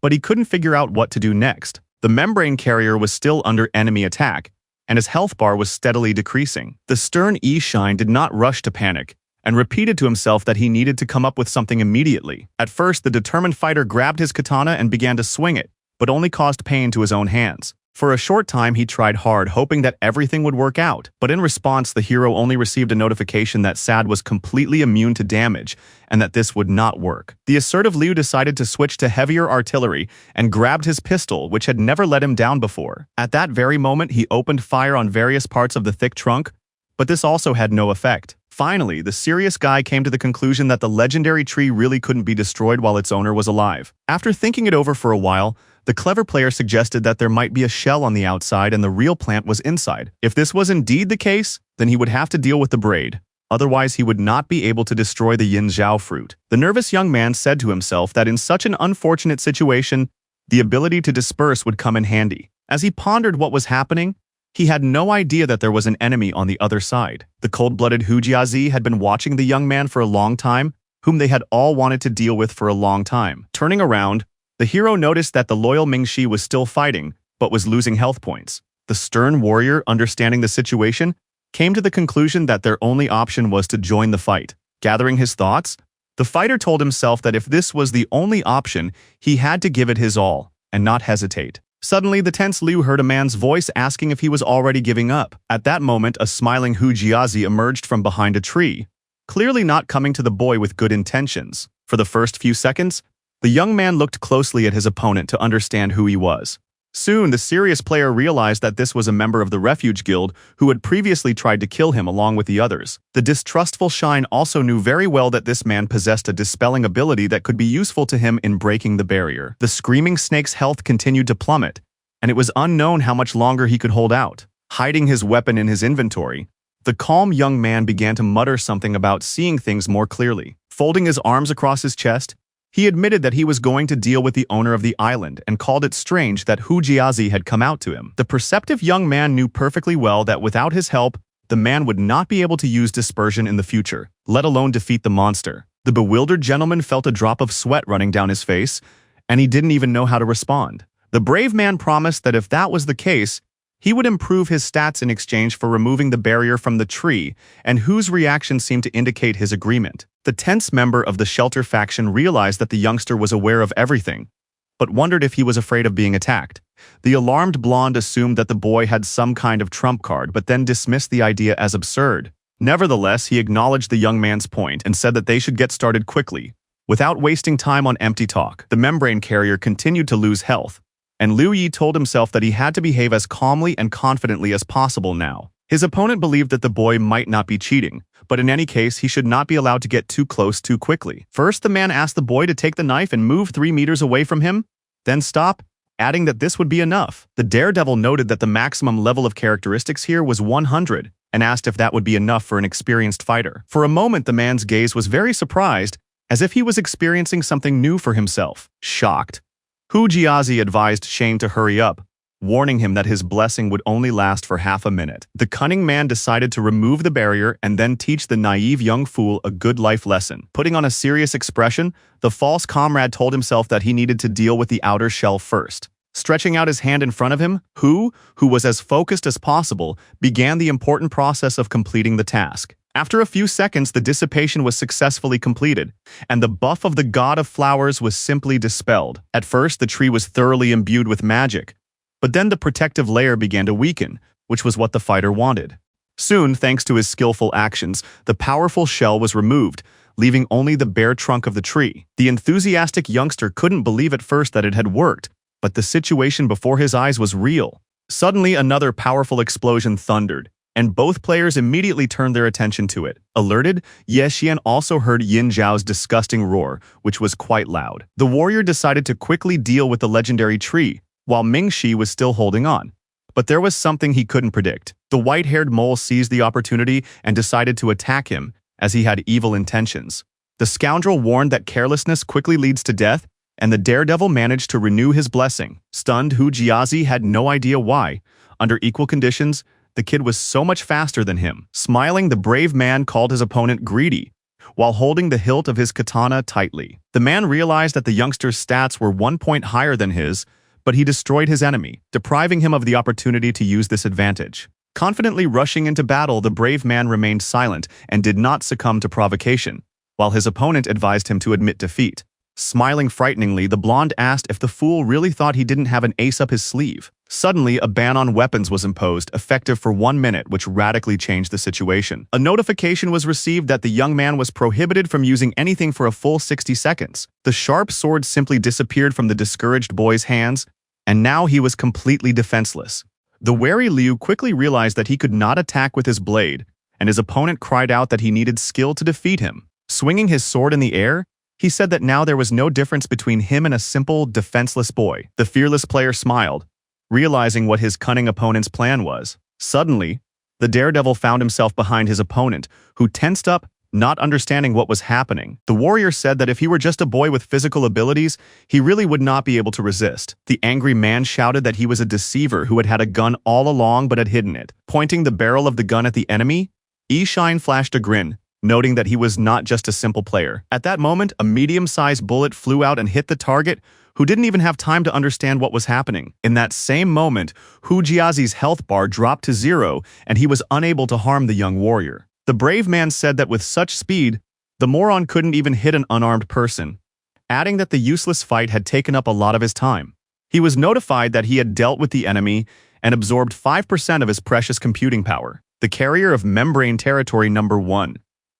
but he couldn't figure out what to do next. The membrane carrier was still under enemy attack, and his health bar was steadily decreasing. The stern E-Shine did not rush to panic, and repeated to himself that he needed to come up with something immediately. At first, the determined fighter grabbed his katana and began to swing it, but only caused pain to his own hands. For a short time, he tried hard, hoping that everything would work out. But in response, the hero only received a notification that Sad was completely immune to damage, and that this would not work. The assertive Liu decided to switch to heavier artillery and grabbed his pistol, which had never let him down before. At that very moment, he opened fire on various parts of the thick trunk, but this also had no effect. Finally, the serious guy came to the conclusion that the legendary tree really couldn't be destroyed while its owner was alive. After thinking it over for a while, the clever player suggested that there might be a shell on the outside and the real plant was inside. If this was indeed the case, then he would have to deal with the braid. Otherwise, he would not be able to destroy the Yin Zhao fruit. The nervous young man said to himself that in such an unfortunate situation, the ability to disperse would come in handy. As he pondered what was happening, he had no idea that there was an enemy on the other side. The cold-blooded Hujiazi had been watching the young man for a long time, whom they had all wanted to deal with for a long time. Turning around, the hero noticed that the loyal Mingxi was still fighting, but was losing health points. The stern warrior, understanding the situation, came to the conclusion that their only option was to join the fight. Gathering his thoughts, the fighter told himself that if this was the only option, he had to give it his all, and not hesitate. Suddenly, the tense Liu heard a man's voice asking if he was already giving up. At that moment, a smiling Hujiazi emerged from behind a tree, clearly not coming to the boy with good intentions. For the first few seconds, the young man looked closely at his opponent to understand who he was. Soon, the serious player realized that this was a member of the Refuge Guild who had previously tried to kill him along with the others. The distrustful Shine also knew very well that this man possessed a dispelling ability that could be useful to him in breaking the barrier. The screaming snake's health continued to plummet, and it was unknown how much longer he could hold out. Hiding his weapon in his inventory, the calm young man began to mutter something about seeing things more clearly. Folding his arms across his chest, he admitted that he was going to deal with the owner of the island and called it strange that Hujiazi had come out to him. The perceptive young man knew perfectly well that without his help, the man would not be able to use dispersion in the future, let alone defeat the monster. The bewildered gentleman felt a drop of sweat running down his face, and he didn't even know how to respond. The brave man promised that if that was the case, he would improve his stats in exchange for removing the barrier from the tree, and whose reaction seemed to indicate his agreement. The tense member of the Shelter faction realized that the youngster was aware of everything, but wondered if he was afraid of being attacked. The alarmed blonde assumed that the boy had some kind of trump card, but then dismissed the idea as absurd. Nevertheless, he acknowledged the young man's point and said that they should get started quickly, without wasting time on empty talk. The membrane carrier continued to lose health, and Liu Yi told himself that he had to behave as calmly and confidently as possible now. His opponent believed that the boy might not be cheating, but in any case, he should not be allowed to get too close too quickly. First, the man asked the boy to take the knife and move 3 meters away from him, then stop, adding that this would be enough. The daredevil noted that the maximum level of characteristics here was 100, and asked if that would be enough for an experienced fighter. For a moment, the man's gaze was very surprised, as if he was experiencing something new for himself. Shocked, Hujiazi advised Shane to hurry up, warning him that his blessing would only last for half a minute. The cunning man decided to remove the barrier and then teach the naive young fool a good life lesson. Putting on a serious expression, the false comrade told himself that he needed to deal with the outer shell first. Stretching out his hand in front of him, who was as focused as possible, began the important process of completing the task. After a few seconds, the dissipation was successfully completed, and the buff of the god of flowers was simply dispelled. At first, the tree was thoroughly imbued with magic, but then the protective layer began to weaken, which was what the fighter wanted. Soon, thanks to his skillful actions, the powerful shell was removed, leaving only the bare trunk of the tree. The enthusiastic youngster couldn't believe at first that it had worked, But the situation before his eyes was real. Suddenly, another powerful explosion thundered, and both players immediately turned their attention to it. Alerted, Ye Xian also heard Yin Zhao's disgusting roar, which was quite loud. The warrior decided to quickly deal with the legendary tree, while Ming Shi was still holding on. But there was something he couldn't predict. The white-haired mole seized the opportunity and decided to attack him, as he had evil intentions. The scoundrel warned that carelessness quickly leads to death, and the daredevil managed to renew his blessing. Stunned, Hu Jiazi had no idea why. Under equal conditions, the kid was so much faster than him. Smiling, the brave man called his opponent greedy, while holding the hilt of his katana tightly. The man realized that the youngster's stats were 1 point higher than his, but he destroyed his enemy, depriving him of the opportunity to use this advantage. Confidently rushing into battle, the brave man remained silent and did not succumb to provocation, while his opponent advised him to admit defeat. Smiling frighteningly, the blonde asked if the fool really thought he didn't have an ace up his sleeve. Suddenly, a ban on weapons was imposed, effective for 1 minute, which radically changed the situation. A notification was received that the young man was prohibited from using anything for a full 60 seconds. The sharp sword simply disappeared from the discouraged boy's hands, and now he was completely defenseless. The wary Liu quickly realized that he could not attack with his blade, and his opponent cried out that he needed skill to defeat him. Swinging his sword in the air, he said that now there was no difference between him and a simple, defenseless boy. The fearless player smiled, realizing what his cunning opponent's plan was. Suddenly, the daredevil found himself behind his opponent, who tensed up, not understanding what was happening. The warrior said that if he were just a boy with physical abilities, he really would not be able to resist. The angry man shouted that he was a deceiver who had had a gun all along but had hidden it. Pointing the barrel of the gun at the enemy, Yi Shine flashed a grin, noting that he was not just a simple player. At that moment, a medium-sized bullet flew out and hit the target, who didn't even have time to understand what was happening. In that same moment, Hu Jiazi's health bar dropped to 0, and he was unable to harm the young warrior. The brave man said that with such speed, the moron couldn't even hit an unarmed person, adding that the useless fight had taken up a lot of his time. He was notified that he had dealt with the enemy and absorbed 5% of his precious computing power. The carrier of membrane territory number 1,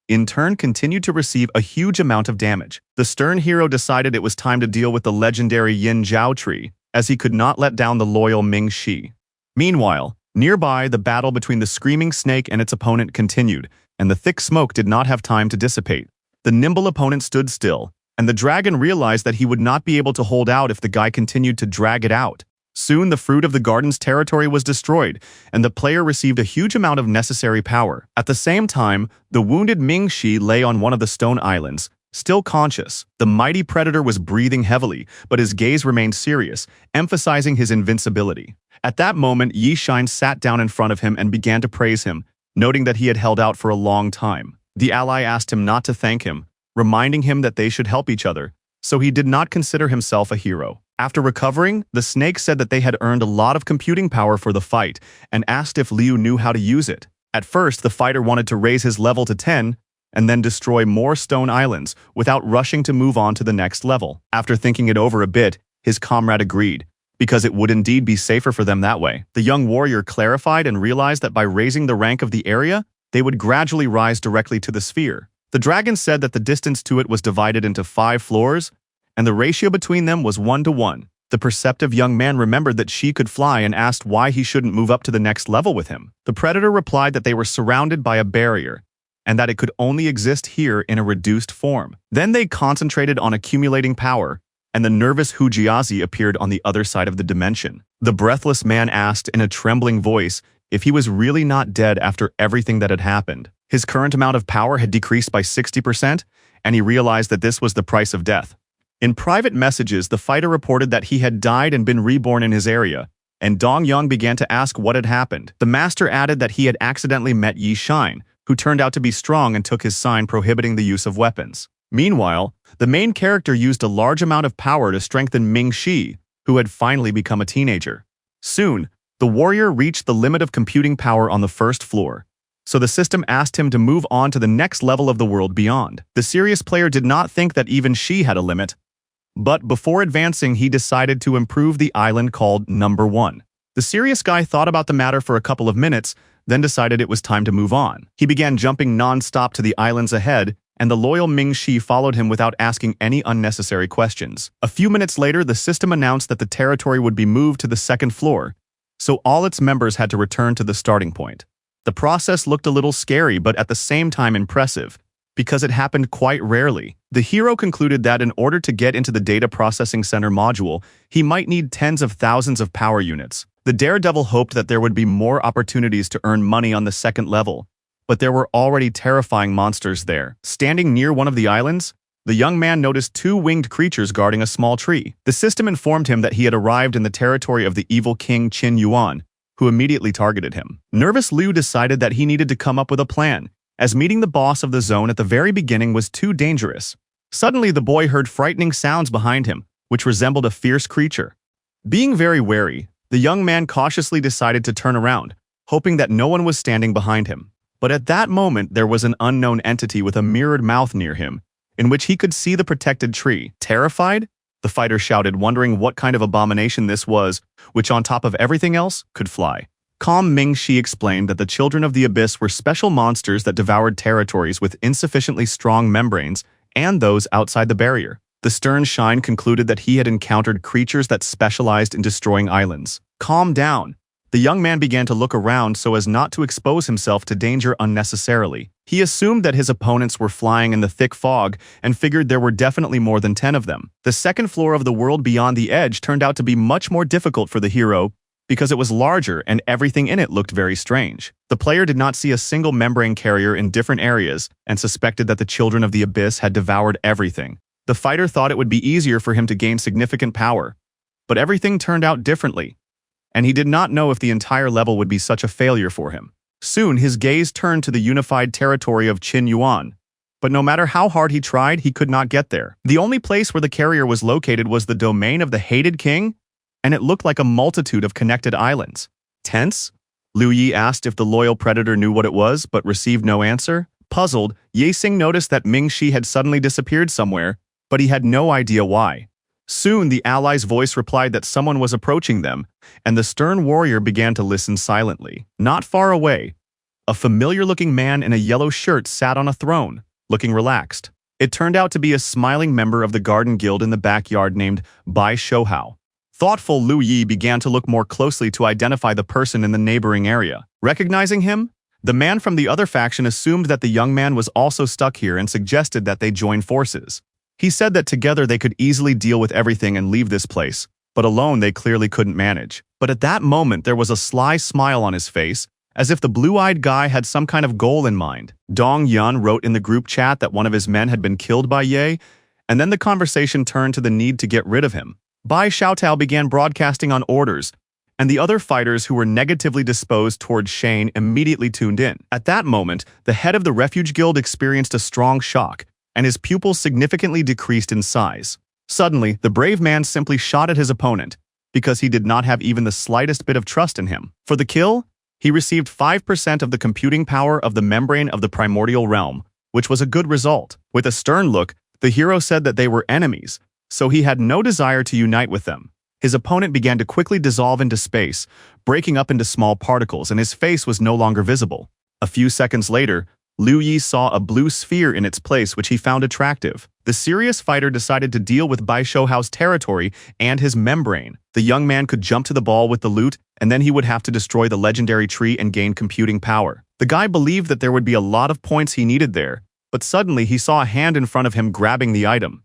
in turn, continued to receive a huge amount of damage. The stern hero decided it was time to deal with the legendary Yin Zhao tree, as he could not let down the loyal Ming Shi. Meanwhile, nearby, the battle between the screaming snake and its opponent continued, and the thick smoke did not have time to dissipate. The nimble opponent stood still, and the dragon realized that he would not be able to hold out if the guy continued to drag it out. Soon, the fruit of the garden's territory was destroyed, and the player received a huge amount of necessary power. At the same time, the wounded Ming Shi lay on one of the stone islands, still conscious. The mighty predator was breathing heavily, but his gaze remained serious, emphasizing his invincibility. At that moment, Yi Shine sat down in front of him and began to praise him, noting that he had held out for a long time. The ally asked him not to thank him, reminding him that they should help each other, so he did not consider himself a hero. After recovering, the snake said that they had earned a lot of computing power for the fight and asked if Liu knew how to use it. At first, the fighter wanted to raise his level to 10 and then destroy more stone islands without rushing to move on to the next level. After thinking it over a bit, his comrade agreed, because it would indeed be safer for them that way. The young warrior clarified and realized that by raising the rank of the area, they would gradually rise directly to the sphere. The dragon said that the distance to it was divided into 5 floors, and the ratio between them was 1 to 1. The perceptive young man remembered that she could fly and asked why he shouldn't move up to the next level with him. The predator replied that they were surrounded by a barrier, and that it could only exist here in a reduced form. Then they concentrated on accumulating power, and the nervous Hu Jiazi appeared on the other side of the dimension. The breathless man asked in a trembling voice if he was really not dead after everything that had happened. His current amount of power had decreased by 60%, and he realized that this was the price of death. In private messages, the fighter reported that he had died and been reborn in his area, and Dong Yang began to ask what had happened. The master added that he had accidentally met Yi Shine, who turned out to be strong and took his sign prohibiting the use of weapons. Meanwhile, the main character used a large amount of power to strengthen Ming Shi, who had finally become a teenager. Soon, the warrior reached the limit of computing power on the first floor, so the system asked him to move on to the next level of the world beyond. The serious player did not think that even she had a limit, but before advancing, he decided to improve the island called Number 1. The serious guy thought about the matter for a couple of minutes, then decided it was time to move on. He began jumping non-stop to the islands ahead and the loyal Ming-Shi followed him without asking any unnecessary questions. A few minutes later, the system announced that the territory would be moved to the second floor, so all its members had to return to the starting point. The process looked a little scary, but at the same time impressive, because it happened quite rarely. The hero concluded that in order to get into the data processing center module, he might need tens of thousands of power units. The daredevil hoped that there would be more opportunities to earn money on the second level, but there were already terrifying monsters there. Standing near one of the islands, the young man noticed two winged creatures guarding a small tree. The system informed him that he had arrived in the territory of the evil king Qin Yuan, who immediately targeted him. Nervous Liu decided that he needed to come up with a plan, as meeting the boss of the zone at the very beginning was too dangerous. Suddenly, the boy heard frightening sounds behind him, which resembled a fierce creature. Being very wary, the young man cautiously decided to turn around, hoping that no one was standing behind him. But at that moment, there was an unknown entity with a mirrored mouth near him, in which he could see the protected tree. Terrified? The fighter shouted, wondering what kind of abomination this was, which on top of everything else, could fly. Calm Ming-Shi explained that the Children of the Abyss were special monsters that devoured territories with insufficiently strong membranes and those outside the barrier. The stern Shine concluded that he had encountered creatures that specialized in destroying islands. Calm down. The young man began to look around so as not to expose himself to danger unnecessarily. He assumed that his opponents were flying in the thick fog and figured there were definitely more than 10 of them. The second floor of the world beyond the edge turned out to be much more difficult for the hero because it was larger and everything in it looked very strange. The player did not see a single membrane carrier in different areas and suspected that the Children of the Abyss had devoured everything. The fighter thought it would be easier for him to gain significant power, but everything turned out differently, and he did not know if the entire level would be such a failure for him. Soon, his gaze turned to the unified territory of Qin Yuan, but no matter how hard he tried, he could not get there. The only place where the carrier was located was the domain of the hated king, and it looked like a multitude of connected islands. Tense? Liu Yi asked if the loyal predator knew what it was, but received no answer. Puzzled, Ye Xing noticed that Ming-Shi had suddenly disappeared somewhere, but he had no idea why. Soon, the allies' voice replied that someone was approaching them, and the stern warrior began to listen silently. Not far away, a familiar-looking man in a yellow shirt sat on a throne, looking relaxed. It turned out to be a smiling member of the Garden Guild in the backyard named Bai Shouhao. Thoughtful Liu Yi began to look more closely to identify the person in the neighboring area. Recognizing him, the man from the other faction assumed that the young man was also stuck here and suggested that they join forces. He said that together they could easily deal with everything and leave this place, but alone they clearly couldn't manage. But at that moment there was a sly smile on his face, as if the blue-eyed guy had some kind of goal in mind. Dong Yun wrote in the group chat that one of his men had been killed by Ye, and then the conversation turned to the need to get rid of him. Bai Xiaotao began broadcasting on orders, and the other fighters who were negatively disposed towards Shane immediately tuned in. At that moment, the head of the Refuge Guild experienced a strong shock, and his pupils significantly decreased in size. Suddenly, the brave man simply shot at his opponent, because he did not have even the slightest bit of trust in him. For the kill, he received 5% of the computing power of the membrane of the primordial realm, which was a good result. With a stern look, the hero said that they were enemies, so he had no desire to unite with them. His opponent began to quickly dissolve into space, breaking up into small particles, and his face was no longer visible. A few seconds later, Liu Yi saw a blue sphere in its place which he found attractive. The serious fighter decided to deal with Bai Shouhao's territory and his membrane. The young man could jump to the ball with the loot, and then he would have to destroy the legendary tree and gain computing power. The guy believed that there would be a lot of points he needed there, but suddenly he saw a hand in front of him grabbing the item.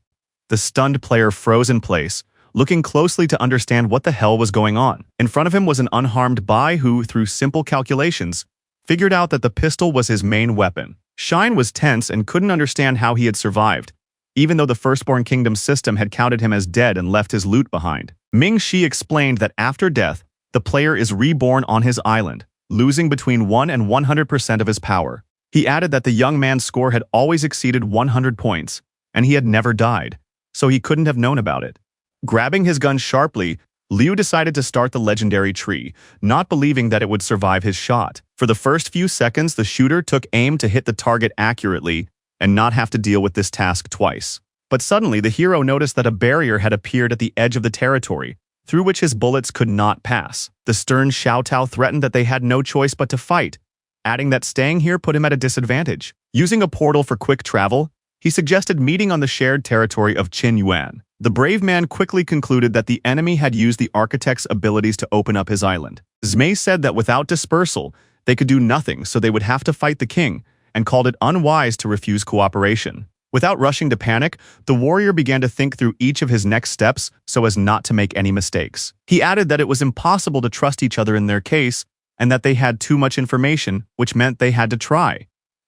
The stunned player froze in place, looking closely to understand what the hell was going on. In front of him was an unharmed Bai who, through simple calculations, figured out that the pistol was his main weapon. Shine was tense and couldn't understand how he had survived, even though the Firstborn Kingdom system had counted him as dead and left his loot behind. Ming-Shi explained that after death, the player is reborn on his island, losing between 1 and 100% of his power. He added that the young man's score had always exceeded 100 points, and he had never died, so he couldn't have known about it. Grabbing his gun sharply, Liu decided to start the legendary tree, not believing that it would survive his shot. For the first few seconds, the shooter took aim to hit the target accurately and not have to deal with this task twice. But suddenly, the hero noticed that a barrier had appeared at the edge of the territory, through which his bullets could not pass. The stern Xiaotao threatened that they had no choice but to fight, adding that staying here put him at a disadvantage. Using a portal for quick travel, He suggested meeting on the shared territory of Qin Yuan. The brave man quickly concluded that the enemy had used the architect's abilities to open up his island. Zmei said that without dispersal, they could do nothing, so they would have to fight the king, and called it unwise to refuse cooperation. Without rushing to panic, the warrior began to think through each of his next steps so as not to make any mistakes. He added that it was impossible to trust each other in their case, and that they had too much information, which meant they had to try.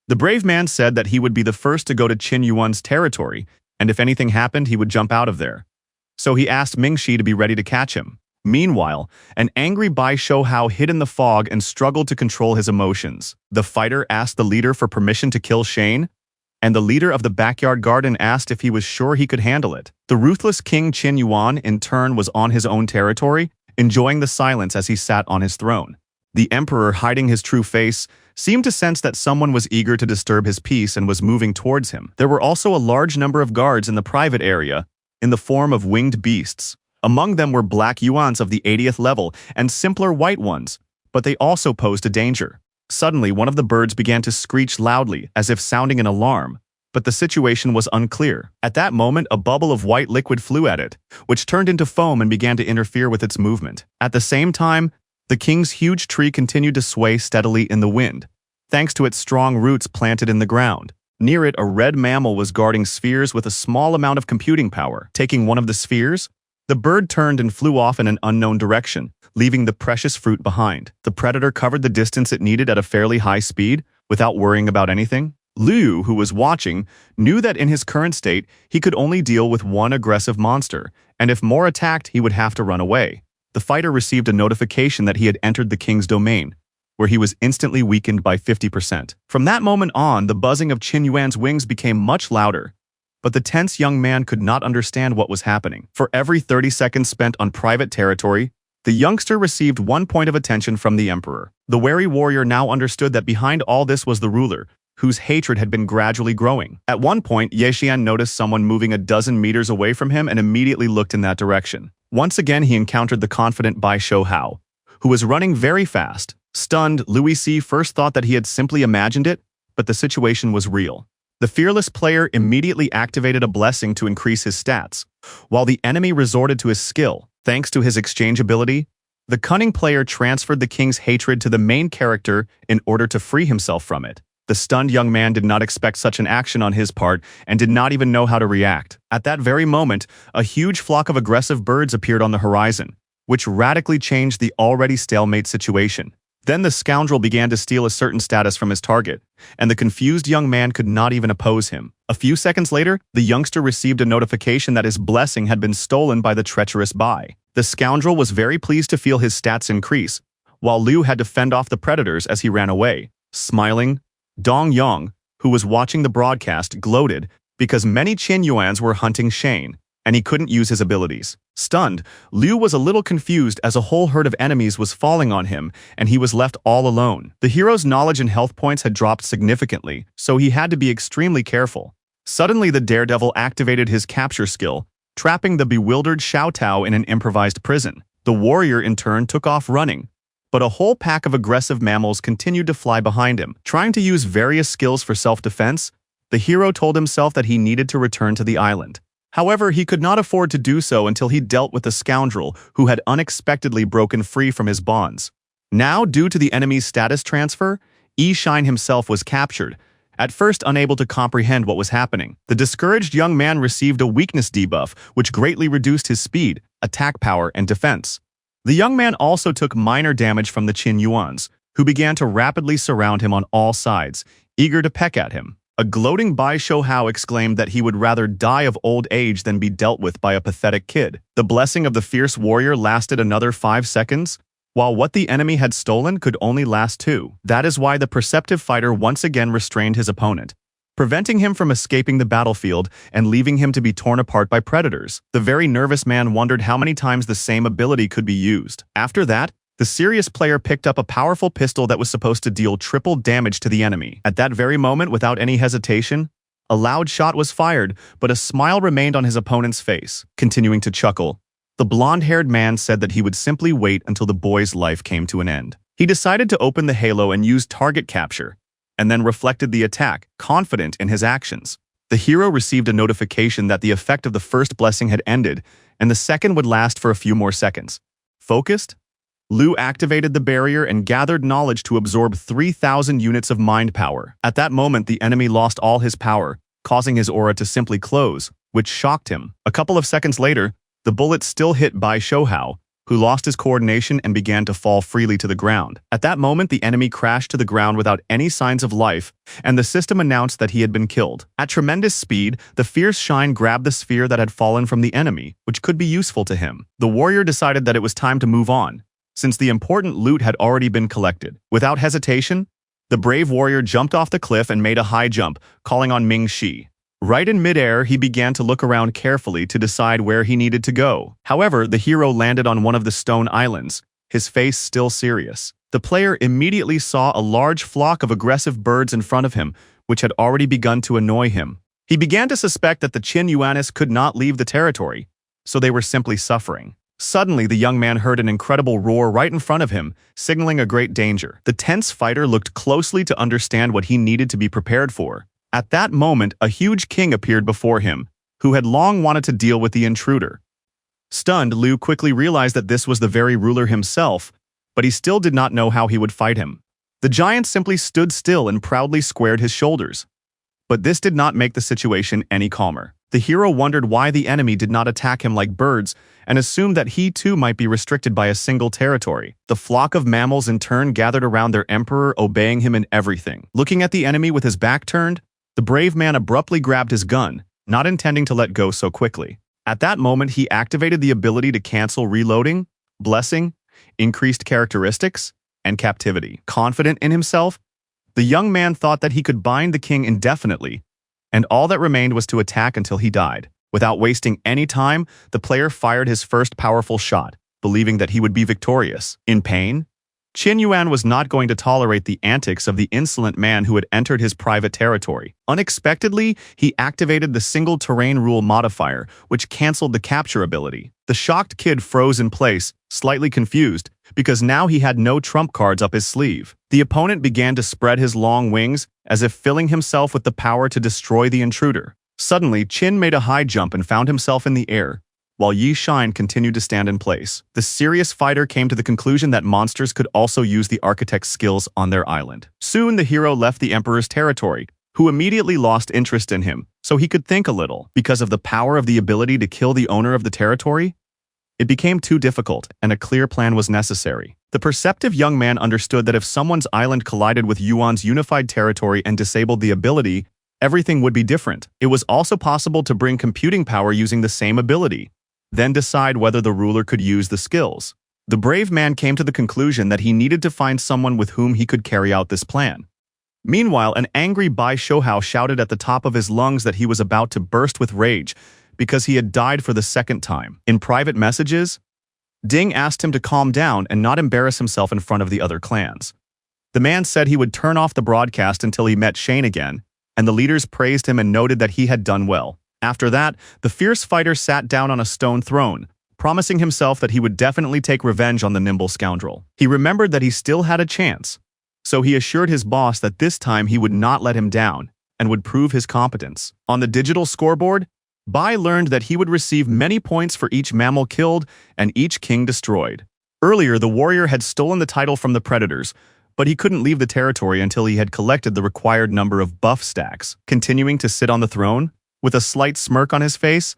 The brave man said that he would be the first to go to Qin Yuan's territory, and if anything happened, he would jump out of there. So he asked Mingxi to be ready to catch him. Meanwhile, an angry Bai Shouhao hid in the fog and struggled to control his emotions. The fighter asked the leader for permission to kill Shane, and the leader of the backyard garden asked if he was sure he could handle it. The ruthless King Qin Yuan, in turn, was on his own territory, enjoying the silence as he sat on his throne. The emperor, hiding his true face, seemed to sense that someone was eager to disturb his peace and was moving towards him. There were also a large number of guards in the private area, in the form of winged beasts. Among them were black yuans of the 80th level and simpler white ones, but they also posed a danger. Suddenly, one of the birds began to screech loudly, as if sounding an alarm, but the situation was unclear. At that moment, a bubble of white liquid flew at it, which turned into foam and began to interfere with its movement. At the same time, the king's huge tree continued to sway steadily in the wind, thanks to its strong roots planted in the ground. Near it, a red mammal was guarding spheres with a small amount of computing power. Taking one of the spheres, the bird turned and flew off in an unknown direction, leaving the precious fruit behind. The predator covered the distance it needed at a fairly high speed, without worrying about anything. Liu, who was watching, knew that in his current state, he could only deal with one aggressive monster, and if more attacked, he would have to run away. The fighter received a notification that he had entered the king's domain, where he was instantly weakened by 50%. From that moment on, the buzzing of Qin Yuan's wings became much louder, but the tense young man could not understand what was happening. For every 30 seconds spent on private territory, the youngster received 1 point of attention from the emperor. The wary warrior now understood that behind all this was the ruler, whose hatred had been gradually growing. At one point, Yexian noticed someone moving a dozen meters away from him and immediately looked in that direction. Once again, he encountered the confident Bai Shouhao, who was running very fast. Stunned, Louis C. first thought that he had simply imagined it, but the situation was real. The fearless player immediately activated a blessing to increase his stats, while the enemy resorted to his skill. Thanks to his exchange ability, the cunning player transferred the king's hatred to the main character in order to free himself from it. The stunned young man did not expect such an action on his part and did not even know how to react. At that very moment, a huge flock of aggressive birds appeared on the horizon, which radically changed the already stalemate situation. Then the scoundrel began to steal a certain status from his target, and the confused young man could not even oppose him. A few seconds later, the youngster received a notification that his blessing had been stolen by the treacherous Bai. The scoundrel was very pleased to feel his stats increase, while Liu had to fend off the predators as he ran away. Smiling, Dong Yong, who was watching the broadcast, gloated because many Qin Yuans were hunting Shane, and he couldn't use his abilities. Stunned, Liu was a little confused as a whole herd of enemies was falling on him, and he was left all alone. The hero's knowledge and health points had dropped significantly, so he had to be extremely careful. Suddenly, the daredevil activated his capture skill, trapping the bewildered Xiao Tao in an improvised prison. The warrior, in turn, took off running, but a whole pack of aggressive mammals continued to fly behind him. Trying to use various skills for self-defense, the hero told himself that he needed to return to the island. However, he could not afford to do so until he dealt with the scoundrel who had unexpectedly broken free from his bonds. Now, due to the enemy's status transfer, Yi Shine himself was captured, at first unable to comprehend what was happening. The discouraged young man received a weakness debuff, which greatly reduced his speed, attack power, and defense. The young man also took minor damage from the Qin Yuans, who began to rapidly surround him on all sides, eager to peck at him. A gloating Bai Shouhao exclaimed that he would rather die of old age than be dealt with by a pathetic kid. The blessing of the fierce warrior lasted another 5 seconds, while what the enemy had stolen could only last 2. That is why the perceptive fighter once again restrained his opponent, preventing him from escaping the battlefield and leaving him to be torn apart by predators. The very nervous man wondered how many times the same ability could be used. After that, the serious player picked up a powerful pistol that was supposed to deal triple damage to the enemy. At that very moment, without any hesitation, a loud shot was fired, but a smile remained on his opponent's face. Continuing to chuckle, the blonde-haired man said that he would simply wait until the boy's life came to an end. He decided to open the halo and use target capture, and then reflected the attack, confident in his actions. The hero received a notification that the effect of the first blessing had ended, and the second would last for a few more seconds. Focused? Liu activated the barrier and gathered knowledge to absorb 3,000 units of mind power. At that moment, the enemy lost all his power, causing his aura to simply close, which shocked him. A couple of seconds later, the bullet still hit Bai Shouhao, who lost his coordination and began to fall freely to the ground. At that moment, the enemy crashed to the ground without any signs of life, and the system announced that he had been killed. At tremendous speed, the fierce Shine grabbed the sphere that had fallen from the enemy, which could be useful to him. The warrior decided that it was time to move on, since the important loot had already been collected. Without hesitation, the brave warrior jumped off the cliff and made a high jump, calling on Ming Shi. Right in midair, he began to look around carefully to decide where he needed to go. However, the hero landed on one of the stone islands, his face still serious. The player immediately saw a large flock of aggressive birds in front of him, which had already begun to annoy him. He began to suspect that the Qin Yuanis could not leave the territory, so they were simply suffering. Suddenly, the young man heard an incredible roar right in front of him, signaling a great danger. The tense fighter looked closely to understand what he needed to be prepared for. At that moment, a huge king appeared before him, who had long wanted to deal with the intruder. Stunned, Liu quickly realized that this was the very ruler himself, but he still did not know how he would fight him. The giant simply stood still and proudly squared his shoulders. But this did not make the situation any calmer. The hero wondered why the enemy did not attack him like birds and assumed that he too might be restricted by a single territory. The flock of mammals in turn gathered around their emperor, obeying him in everything. Looking at the enemy with his back turned, the brave man abruptly grabbed his gun, not intending to let go so quickly. At that moment, he activated the ability to cancel reloading, blessing, increased characteristics, and captivity. Confident in himself, the young man thought that he could bind the king indefinitely, and all that remained was to attack until he died. Without wasting any time, the player fired his first powerful shot, believing that he would be victorious. In pain, Qin Yuan was not going to tolerate the antics of the insolent man who had entered his private territory. Unexpectedly, he activated the single terrain rule modifier, which cancelled the capture ability. The shocked kid froze in place, slightly confused, because now he had no trump cards up his sleeve. The opponent began to spread his long wings, as if filling himself with the power to destroy the intruder. Suddenly, Qin made a high jump and found himself in the air, while Yi Shine continued to stand in place. The serious fighter came to the conclusion that monsters could also use the architect's skills on their island. Soon, the hero left the emperor's territory, who immediately lost interest in him, so he could think a little. Because of the power of the ability to kill the owner of the territory, it became too difficult, and a clear plan was necessary. The perceptive young man understood that if someone's island collided with Yuan's unified territory and disabled the ability, everything would be different. It was also possible to bring computing power using the same ability, then decide whether the ruler could use the skills. The brave man came to the conclusion that he needed to find someone with whom he could carry out this plan. Meanwhile, an angry Bai Shouhao shouted at the top of his lungs that he was about to burst with rage because he had died for the second time. In private messages, Ding asked him to calm down and not embarrass himself in front of the other clans. The man said he would turn off the broadcast until he met Shane again, and the leaders praised him and noted that he had done well. After that, the fierce fighter sat down on a stone throne, promising himself that he would definitely take revenge on the nimble scoundrel. He remembered that he still had a chance, so he assured his boss that this time he would not let him down and would prove his competence. On the digital scoreboard, Bai learned that he would receive many points for each mammal killed and each king destroyed. Earlier, the warrior had stolen the title from the predators, but he couldn't leave the territory until he had collected the required number of buff stacks. Continuing to sit on the throne, with a slight smirk on his face,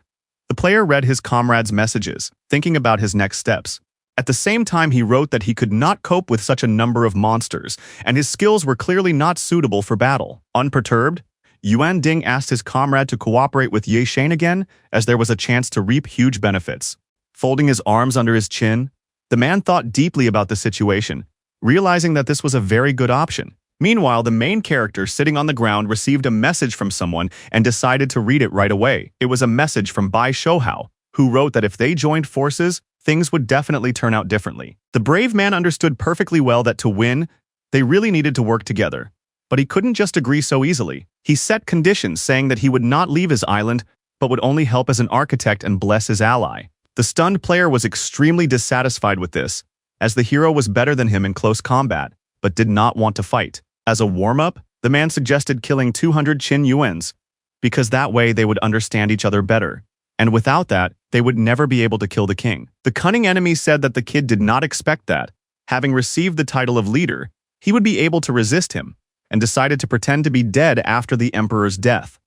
the player read his comrade's messages, thinking about his next steps. At the same time, he wrote that he could not cope with such a number of monsters, and his skills were clearly not suitable for battle. Unperturbed, Yuan Ding asked his comrade to cooperate with Ye Shane again, as there was a chance to reap huge benefits. Folding his arms under his chin, the man thought deeply about the situation, realizing that this was a very good option. Meanwhile, the main character sitting on the ground received a message from someone and decided to read it right away. It was a message from Bai Shouhao, who wrote that if they joined forces, things would definitely turn out differently. The brave man understood perfectly well that to win, they really needed to work together. But he couldn't just agree so easily. He set conditions saying that he would not leave his island, but would only help as an architect and bless his ally. The stunned player was extremely dissatisfied with this, as the hero was better than him in close combat, but did not want to fight. As a warm-up, the man suggested killing 200 Qin Yuans, because that way they would understand each other better. And without that, they would never be able to kill the king. The cunning enemy said that the kid did not expect that. Having received the title of leader, he would be able to resist him, and decided to pretend to be dead after the emperor's death.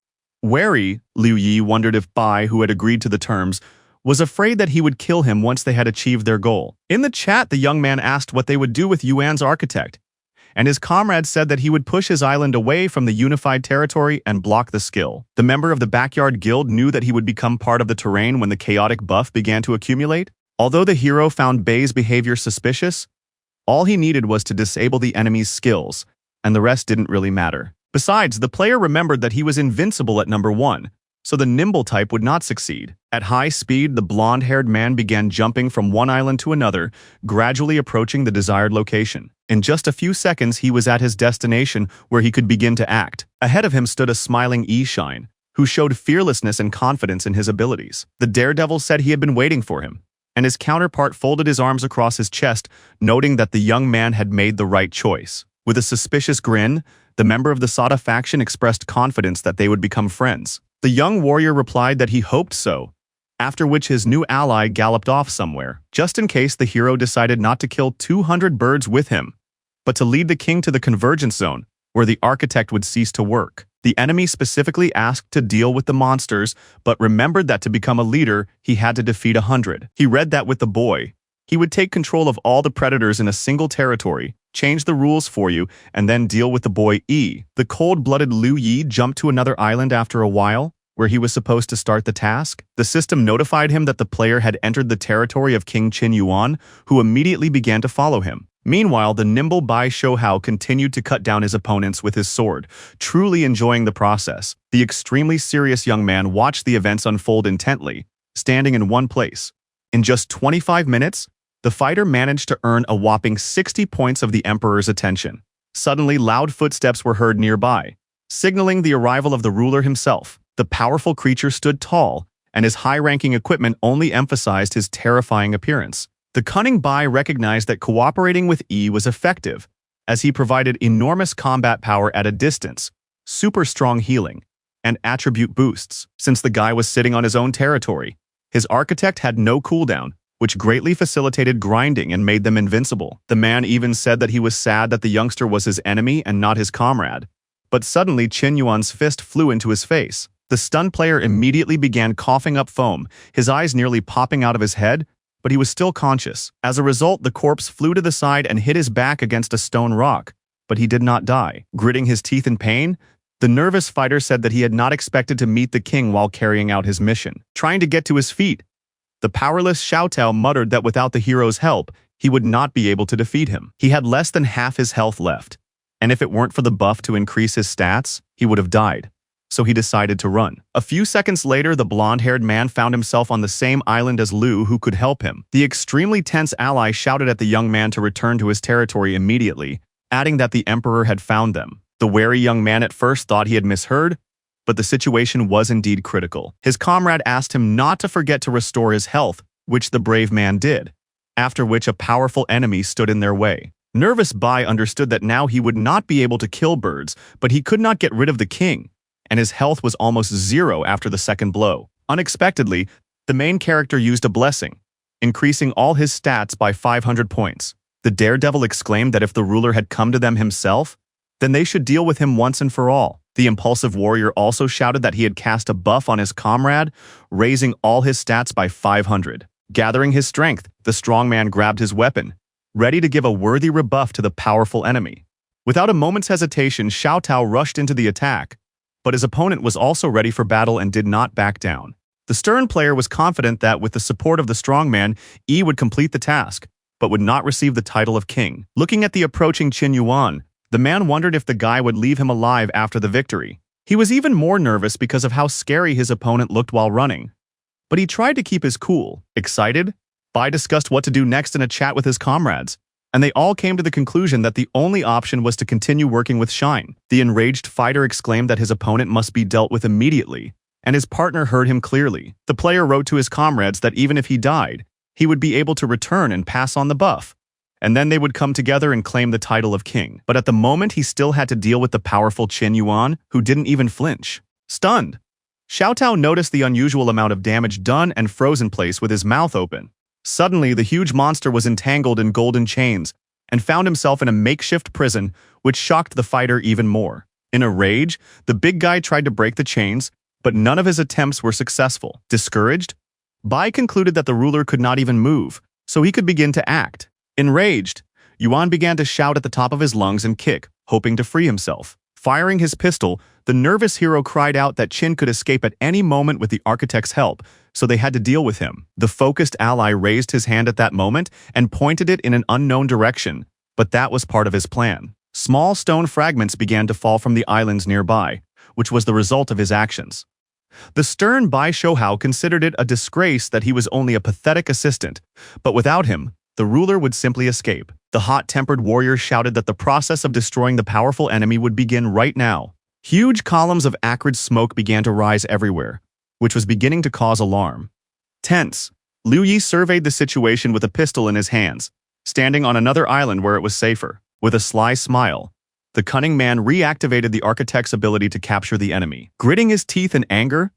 Wary, Liu Yi wondered if Bai, who had agreed to the terms, was afraid that he would kill him once they had achieved their goal. In the chat, the young man asked what they would do with Yuan's architect, and his comrade said that he would push his island away from the unified territory and block the skill. The member of the backyard guild knew that he would become part of the terrain when the chaotic buff began to accumulate. Although the hero found Bai's behavior suspicious, all he needed was to disable the enemy's skills, and the rest didn't really matter. Besides, the player remembered that he was invincible at number 1, so the nimble type would not succeed. At high speed, the blonde-haired man began jumping from one island to another, gradually approaching the desired location. In just a few seconds, he was at his destination where he could begin to act. Ahead of him stood a smiling E-Shine, who showed fearlessness and confidence in his abilities. The daredevil said he had been waiting for him, and his counterpart folded his arms across his chest, noting that the young man had made the right choice. With a suspicious grin, the member of the Sada faction expressed confidence that they would become friends. The young warrior replied that he hoped so, after which his new ally galloped off somewhere. Just in case, the hero decided not to kill 200 birds with him, but to lead the king to the convergence zone, where the architect would cease to work. The enemy specifically asked to deal with the monsters, but remembered that to become a leader, he had to defeat 100. He read that with the boy, he would take control of all the predators in a single territory, change the rules for you, and then deal with the boy E. The cold-blooded Liu Yi jumped to another island after a while, where he was supposed to start the task. The system notified him that the player had entered the territory of King Qin Yuan, who immediately began to follow him. Meanwhile, the nimble Bai Shouhao continued to cut down his opponents with his sword, truly enjoying the process. The extremely serious young man watched the events unfold intently, standing in one place. In just 25 minutes, the fighter managed to earn a whopping 60 points of the Emperor's attention. Suddenly, loud footsteps were heard nearby, signaling the arrival of the ruler himself. The powerful creature stood tall, and his high-ranking equipment only emphasized his terrifying appearance. The cunning Bai recognized that cooperating with E was effective, as he provided enormous combat power at a distance, super strong healing, and attribute boosts. Since the guy was sitting on his own territory, his architect had no cooldown, which greatly facilitated grinding and made them invincible. The man even said that he was sad that the youngster was his enemy and not his comrade. But suddenly, Qin Yuan's fist flew into his face. The stunned player immediately began coughing up foam, his eyes nearly popping out of his head, but he was still conscious. As a result, the corpse flew to the side and hit his back against a stone rock, but he did not die. Gritting his teeth in pain, the nervous fighter said that he had not expected to meet the king while carrying out his mission. Trying to get to his feet, the powerless Xiao Tao muttered that without the hero's help, he would not be able to defeat him. He had less than half his health left, and if it weren't for the buff to increase his stats, he would have died. So he decided to run. A few seconds later, the blonde-haired man found himself on the same island as Liu, who could help him. The extremely tense ally shouted at the young man to return to his territory immediately, adding that the emperor had found them. The wary young man at first thought he had misheard, but the situation was indeed critical. His comrade asked him not to forget to restore his health, which the brave man did, after which a powerful enemy stood in their way. Nervous Bai understood that now he would not be able to kill birds, but he could not get rid of the king, and his health was almost zero after the second blow. Unexpectedly, the main character used a blessing, increasing all his stats by 500 points. The daredevil exclaimed that if the ruler had come to them himself, then they should deal with him once and for all. The impulsive warrior also shouted that he had cast a buff on his comrade, raising all his stats by 500. Gathering his strength, the strong man grabbed his weapon, ready to give a worthy rebuff to the powerful enemy. Without a moment's hesitation, Xiao Tao rushed into the attack, but his opponent was also ready for battle and did not back down. The stern player was confident that with the support of the strongman, Yi would complete the task, but would not receive the title of king. Looking at the approaching Qin Yuan, the man wondered if the guy would leave him alive after the victory. He was even more nervous because of how scary his opponent looked while running. But he tried to keep his cool. Excited, Bai discussed what to do next in a chat with his comrades, and they all came to the conclusion that the only option was to continue working with Shine. The enraged fighter exclaimed that his opponent must be dealt with immediately, and his partner heard him clearly. The player wrote to his comrades that even if he died, he would be able to return and pass on the buff, and then they would come together and claim the title of king. But at the moment, he still had to deal with the powerful Qin Yuan, who didn't even flinch. Stunned, Xiao Tao noticed the unusual amount of damage done and froze in place with his mouth open. Suddenly, the huge monster was entangled in golden chains and found himself in a makeshift prison, which shocked the fighter even more. In a rage, the big guy tried to break the chains, but none of his attempts were successful. Discouraged, Bai concluded that the ruler could not even move, so he could begin to act. Enraged, Yuan began to shout at the top of his lungs and kick, hoping to free himself. Firing his pistol, the nervous hero cried out that Qin could escape at any moment with the architect's help, so they had to deal with him. The focused ally raised his hand at that moment and pointed it in an unknown direction, but that was part of his plan. Small stone fragments began to fall from the islands nearby, which was the result of his actions. The stern Bai Shouhao considered it a disgrace that he was only a pathetic assistant, but without him, the ruler would simply escape. The hot-tempered warrior shouted that the process of destroying the powerful enemy would begin right now. Huge columns of acrid smoke began to rise everywhere, which was beginning to cause alarm. Tense, Liu Yi surveyed the situation with a pistol in his hands, standing on another island where it was safer. With a sly smile, the cunning man reactivated the architect's ability to capture the enemy. Gritting his teeth in anger,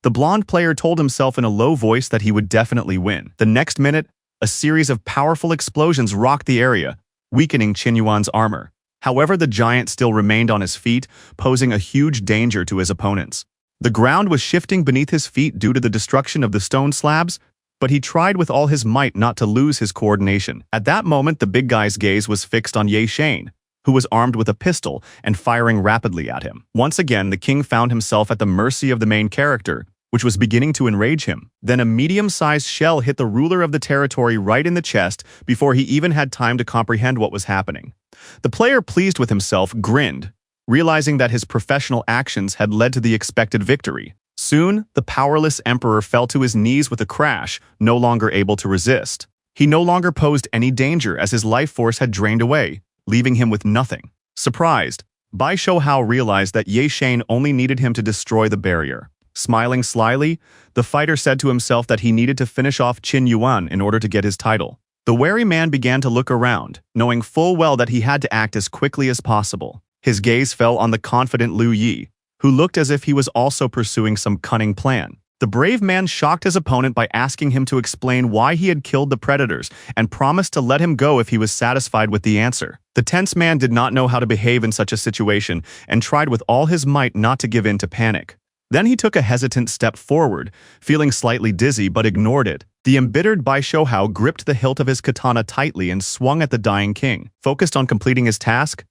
the blonde player told himself in a low voice that he would definitely win. The next minute, a series of powerful explosions rocked the area, weakening Qin Yuan's armor. However, the giant still remained on his feet, posing a huge danger to his opponents. The ground was shifting beneath his feet due to the destruction of the stone slabs, but he tried with all his might not to lose his coordination. At that moment, the big guy's gaze was fixed on Ye Shane, who was armed with a pistol and firing rapidly at him. Once again, the king found himself at the mercy of the main character, which was beginning to enrage him. Then a medium-sized shell hit the ruler of the territory right in the chest before he even had time to comprehend what was happening. The player, pleased with himself, grinned, realizing that his professional actions had led to the expected victory. Soon, the powerless emperor fell to his knees with a crash, no longer able to resist. He no longer posed any danger as his life force had drained away, leaving him with nothing. Surprised, Bai Shouhao realized that Ye Shane only needed him to destroy the barrier. Smiling slyly, the fighter said to himself that he needed to finish off Qin Yuan in order to get his title. The wary man began to look around, knowing full well that he had to act as quickly as possible. His gaze fell on the confident Liu Yi, who looked as if he was also pursuing some cunning plan. The brave man shocked his opponent by asking him to explain why he had killed the predators and promised to let him go if he was satisfied with the answer. The tense man did not know how to behave in such a situation and tried with all his might not to give in to panic. Then he took a hesitant step forward, feeling slightly dizzy but ignored it. The embittered Bai Shouhao gripped the hilt of his katana tightly and swung at the dying king. Focused on completing his task,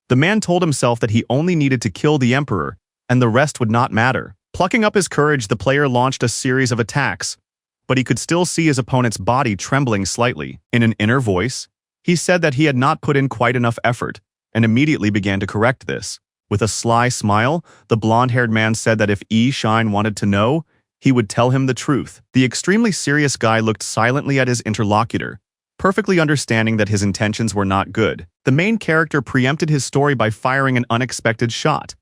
the man told himself that he only needed to kill the emperor, and the rest would not matter. Plucking up his courage, the player launched a series of attacks, but he could still see his opponent's body trembling slightly. In an inner voice, he said that he had not put in quite enough effort, and immediately began to correct this. With a sly smile, the blonde-haired man said that if Yi Shine wanted to know, he would tell him the truth. The extremely serious guy looked silently at his interlocutor, perfectly understanding that his intentions were not good. The main character preempted his story by firing an unexpected shot,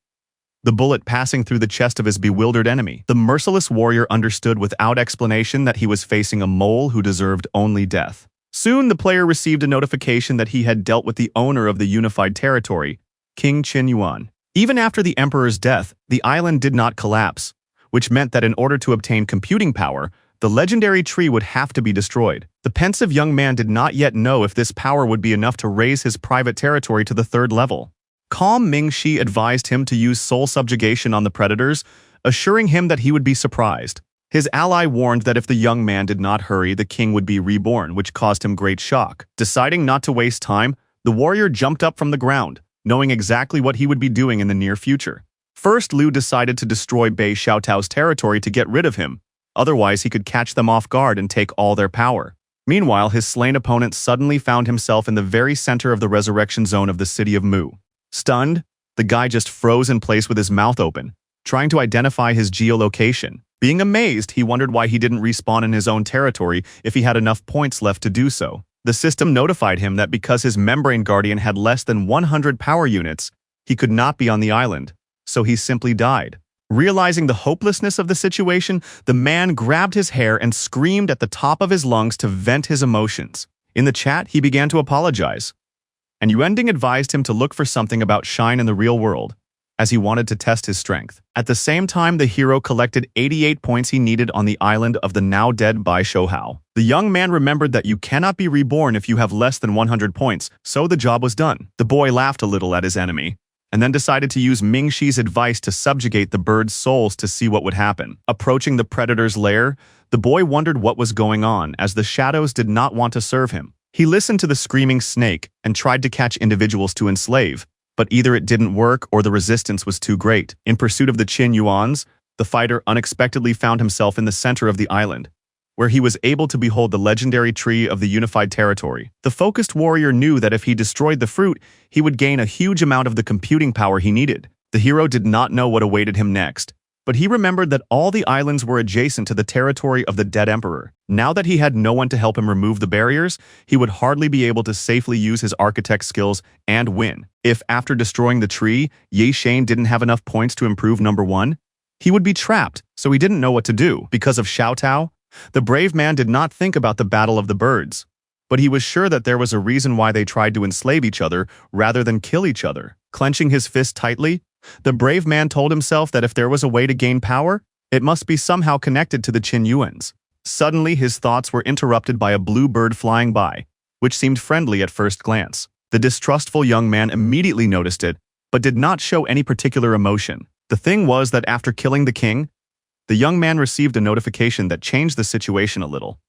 the bullet passing through the chest of his bewildered enemy. The merciless warrior understood without explanation that he was facing a mole who deserved only death. Soon, the player received a notification that he had dealt with the owner of the unified territory, King Qin Yuan. Even after the emperor's death, the island did not collapse, which meant that in order to obtain computing power, the legendary tree would have to be destroyed. The pensive young man did not yet know if this power would be enough to raise his private territory to the 3rd level. Calm Ming Shi advised him to use soul subjugation on the predators, assuring him that he would be surprised. His ally warned that if the young man did not hurry, the king would be reborn, which caused him great shock. Deciding not to waste time, the warrior jumped up from the ground, knowing exactly what he would be doing in the near future. First, Liu decided to destroy Bai Xiaotao's territory to get rid of him, otherwise he could catch them off guard and take all their power. Meanwhile, his slain opponent suddenly found himself in the very center of the resurrection zone of the city of Mu. Stunned, the guy just froze in place with his mouth open, trying to identify his geolocation. Being amazed, he wondered why he didn't respawn in his own territory if he had enough points left to do so. The system notified him that because his membrane guardian had less than 100 power units, he could not be on the island, so he simply died. Realizing the hopelessness of the situation, the man grabbed his hair and screamed at the top of his lungs to vent his emotions. In the chat, he began to apologize, and Yuending advised him to look for something about Shine in the real world, as he wanted to test his strength. At the same time, the hero collected 88 points he needed on the island of the now-dead Bai Shouhao. The young man remembered that you cannot be reborn if you have less than 100 points, so the job was done. The boy laughed a little at his enemy, and then decided to use Mingxi's advice to subjugate the birds' souls to see what would happen. Approaching the predator's lair, the boy wondered what was going on, as the shadows did not want to serve him. He listened to the screaming snake and tried to catch individuals to enslave, but either it didn't work or the resistance was too great. In pursuit of the Qin Yuans, the fighter unexpectedly found himself in the center of the island, where he was able to behold the legendary tree of the unified territory. The focused warrior knew that if he destroyed the fruit, he would gain a huge amount of the computing power he needed. The hero did not know what awaited him next, but he remembered that all the islands were adjacent to the territory of the dead emperor. Now that he had no one to help him remove the barriers, he would hardly be able to safely use his architect skills and win. If, after destroying the tree, Ye Shane didn't have enough points to improve number 1, he would be trapped, so he didn't know what to do. Because of Xiao Tao, the brave man did not think about the battle of the birds, but he was sure that there was a reason why they tried to enslave each other rather than kill each other. Clenching his fist tightly, the brave man told himself that if there was a way to gain power, it must be somehow connected to the Qin Yuans. Suddenly, his thoughts were interrupted by a blue bird flying by, which seemed friendly at first glance. The distrustful young man immediately noticed it, but did not show any particular emotion. The thing was that after killing the king, the young man received a notification that changed the situation a little.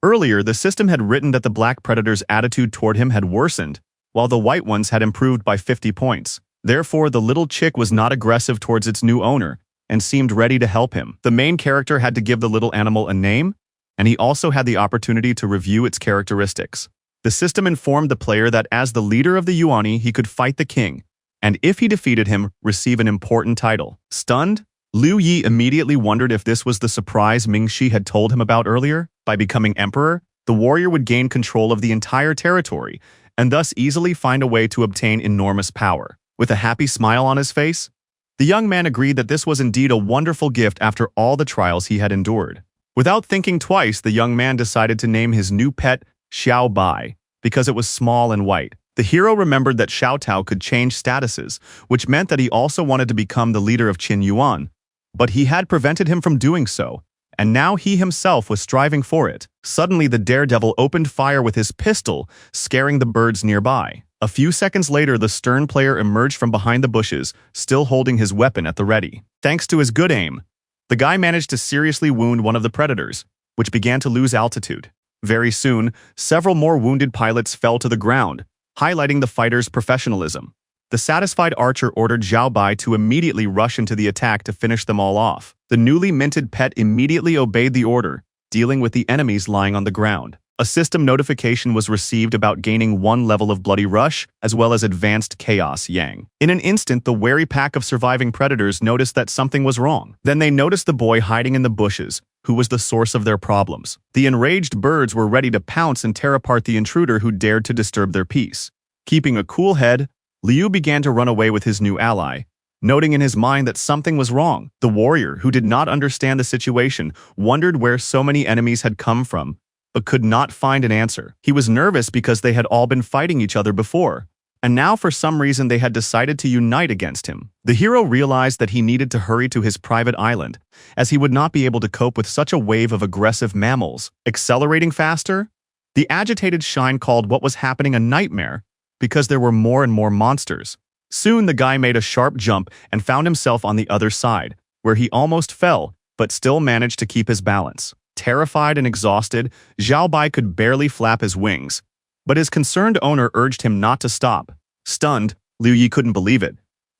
Earlier, the system had written that the black predator's attitude toward him had worsened, while the white ones had improved by 50 points. Therefore, the little chick was not aggressive towards its new owner and seemed ready to help him. The main character had to give the little animal a name, and he also had the opportunity to review its characteristics. The system informed the player that as the leader of the Yuani, he could fight the king, and if he defeated him, receive an important title. Stunned, Liu Yi immediately wondered if this was the surprise Mingxi had told him about earlier. By becoming emperor, the warrior would gain control of the entire territory and thus easily find a way to obtain enormous power. With a happy smile on his face, the young man agreed that this was indeed a wonderful gift after all the trials he had endured. Without thinking twice, the young man decided to name his new pet Xiao Bai because it was small and white. The hero remembered that Xiao Tao could change statuses, which meant that he also wanted to become the leader of Qin Yuan. But he had prevented him from doing so, and now he himself was striving for it. Suddenly, the daredevil opened fire with his pistol, scaring the birds nearby. A few seconds later, the stern player emerged from behind the bushes, still holding his weapon at the ready. Thanks to his good aim, the guy managed to seriously wound one of the predators, which began to lose altitude. Very soon, several more wounded pilots fell to the ground, highlighting the fighter's professionalism. The satisfied archer ordered Zhao Bai to immediately rush into the attack to finish them all off. The newly minted pet immediately obeyed the order, dealing with the enemies lying on the ground. A system notification was received about gaining 1 level of Bloody Rush, as well as Advanced Chaos Yang. In an instant, the wary pack of surviving predators noticed that something was wrong. Then they noticed the boy hiding in the bushes, who was the source of their problems. The enraged birds were ready to pounce and tear apart the intruder who dared to disturb their peace. Keeping a cool head, Liu began to run away with his new ally, noting in his mind that something was wrong. The warrior, who did not understand the situation, wondered where so many enemies had come from, but could not find an answer. He was nervous because they had all been fighting each other before, and now for some reason they had decided to unite against him. The hero realized that he needed to hurry to his private island, as he would not be able to cope with such a wave of aggressive mammals. Accelerating faster, the agitated Shine called what was happening a nightmare, because there were more and more monsters. Soon the guy made a sharp jump and found himself on the other side, where he almost fell, but still managed to keep his balance. Terrified and exhausted, Zhao Bai could barely flap his wings, but his concerned owner urged him not to stop. Stunned, Liu Yi couldn't believe it,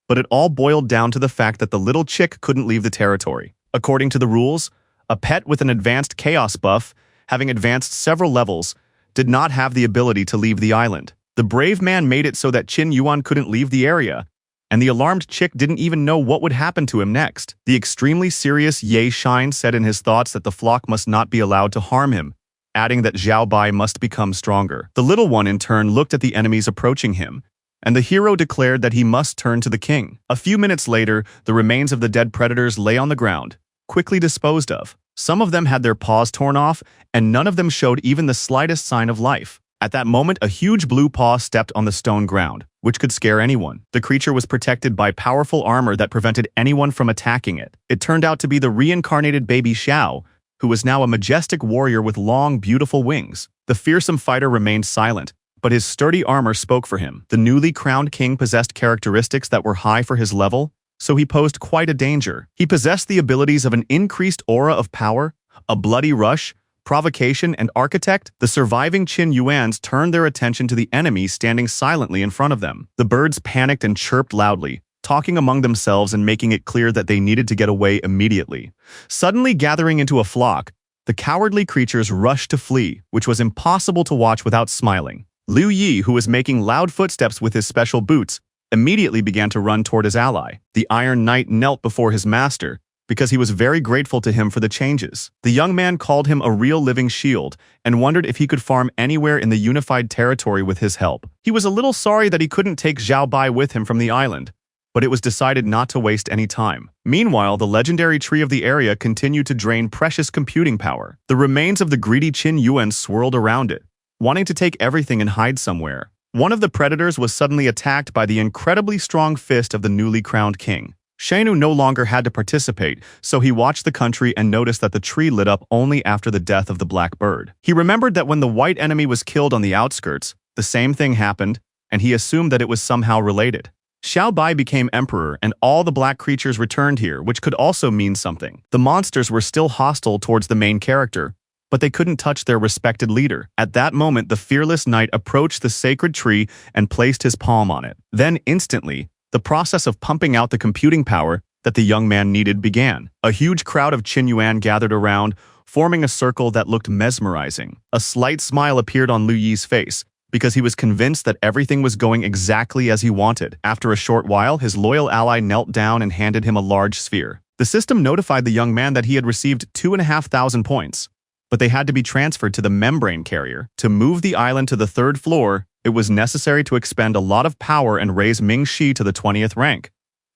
but it all boiled down to the fact that the little chick couldn't leave the territory. According to the rules, a pet with an advanced chaos buff, having advanced several levels, did not have the ability to leave the island. The brave man made it so that Qin Yuan couldn't leave the area, and the alarmed chick didn't even know what would happen to him next. The extremely serious Ye Shine said in his thoughts that the flock must not be allowed to harm him, adding that Zhao Bai must become stronger. The little one in turn looked at the enemies approaching him, and the hero declared that he must turn to the king. A few minutes later, the remains of the dead predators lay on the ground, quickly disposed of. Some of them had their paws torn off, and none of them showed even the slightest sign of life. At that moment, a huge blue paw stepped on the stone ground, which which could scare anyone. The creature was protected by powerful armor that prevented anyone from attacking it. It turned out to be the reincarnated baby Xiao, who was now a majestic warrior with long, beautiful wings. The fearsome fighter remained silent, but his sturdy armor spoke for him. The newly crowned king possessed characteristics that were high for his level, so he posed quite a danger. He possessed the abilities of an increased aura of power, a bloody rush, provocation, and architect. The surviving Qin Yuans turned their attention to the enemy standing silently in front of them. The birds panicked and chirped loudly, talking among themselves and making it clear that they needed to get away immediately. Suddenly gathering into a flock, the cowardly creatures rushed to flee, which was impossible to watch without smiling. Liu Yi, who was making loud footsteps with his special boots, immediately began to run toward his ally. The Iron Knight knelt before his master, because he was very grateful to him for the changes. The young man called him a real living shield and wondered if he could farm anywhere in the unified territory with his help. He was a little sorry that he couldn't take Zhao Bai with him from the island, but it was decided not to waste any time. Meanwhile, the legendary tree of the area continued to drain precious computing power. The remains of the greedy Qin Yuan swirled around it, wanting to take everything and hide somewhere. One of the predators was suddenly attacked by the incredibly strong fist of the newly crowned king. Shanu no longer had to participate, so he watched the country and noticed that the tree lit up only after the death of the black bird. He remembered that when the white enemy was killed on the outskirts, the same thing happened, and he assumed that it was somehow related. Xiao Bai became emperor, and all the black creatures returned here, which could also mean something. The monsters were still hostile towards the main character, but they couldn't touch their respected leader. At that moment, the fearless knight approached the sacred tree and placed his palm on it. Then, instantly, the process of pumping out the computing power that the young man needed began. A huge crowd of Qin Yuan gathered around, forming a circle that looked mesmerizing. A slight smile appeared on Liu Yi's face, because he was convinced that everything was going exactly as he wanted. After a short while, his loyal ally knelt down and handed him a large sphere. The system notified the young man that he had received 2,500 points, but they had to be transferred to the membrane carrier. To move the island to the 3rd floor, it was necessary to expend a lot of power and raise Ming Shi to the 20th rank.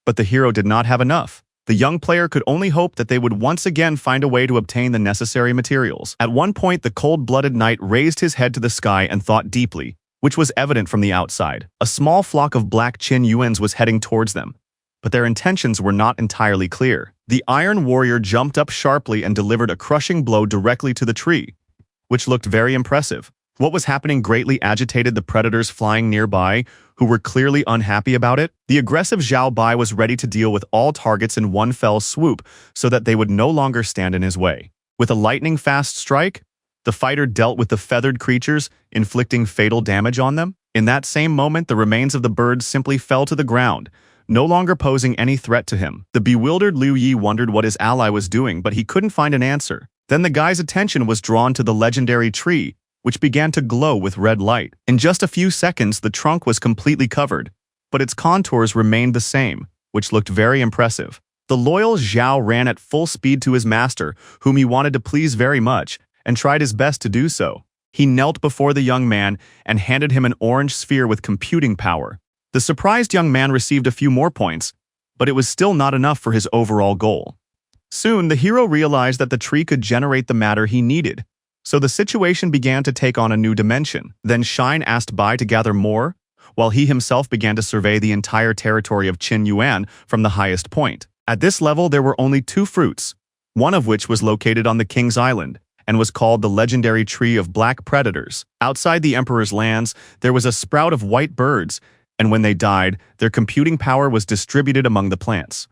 But the hero did not have enough. The young player could only hope that they would once again find a way to obtain the necessary materials. At one point, the cold-blooded knight raised his head to the sky and thought deeply, which was evident from the outside. A small flock of black Qin Yuans was heading towards them, but their intentions were not entirely clear. The Iron Warrior jumped up sharply and delivered a crushing blow directly to the tree, which looked very impressive. What was happening greatly agitated the predators flying nearby, who were clearly unhappy about it. The aggressive Zhao Bai was ready to deal with all targets in one fell swoop so that they would no longer stand in his way. With a lightning-fast strike, the fighter dealt with the feathered creatures, inflicting fatal damage on them. In that same moment, the remains of the birds simply fell to the ground, no longer posing any threat to him. The bewildered Liu Yi wondered what his ally was doing, but he couldn't find an answer. Then the guy's attention was drawn to the legendary tree, which began to glow with red light. In just a few seconds, the trunk was completely covered, but its contours remained the same, which looked very impressive. The loyal Zhao ran at full speed to his master, whom he wanted to please very much, and tried his best to do so. He knelt before the young man and handed him an orange sphere with computing power. The surprised young man received a few more points, but it was still not enough for his overall goal. Soon, the hero realized that the tree could generate the matter he needed, so the situation began to take on a new dimension. Then Shine asked Bai to gather more, while he himself began to survey the entire territory of Qin Yuan from the highest point. At this level, there were only 2 fruits, one of which was located on the King's Island, and was called the legendary Tree of Black Predators. Outside the Emperor's lands, there was a sprout of white birds, and when they died, their computing power was distributed among the plants.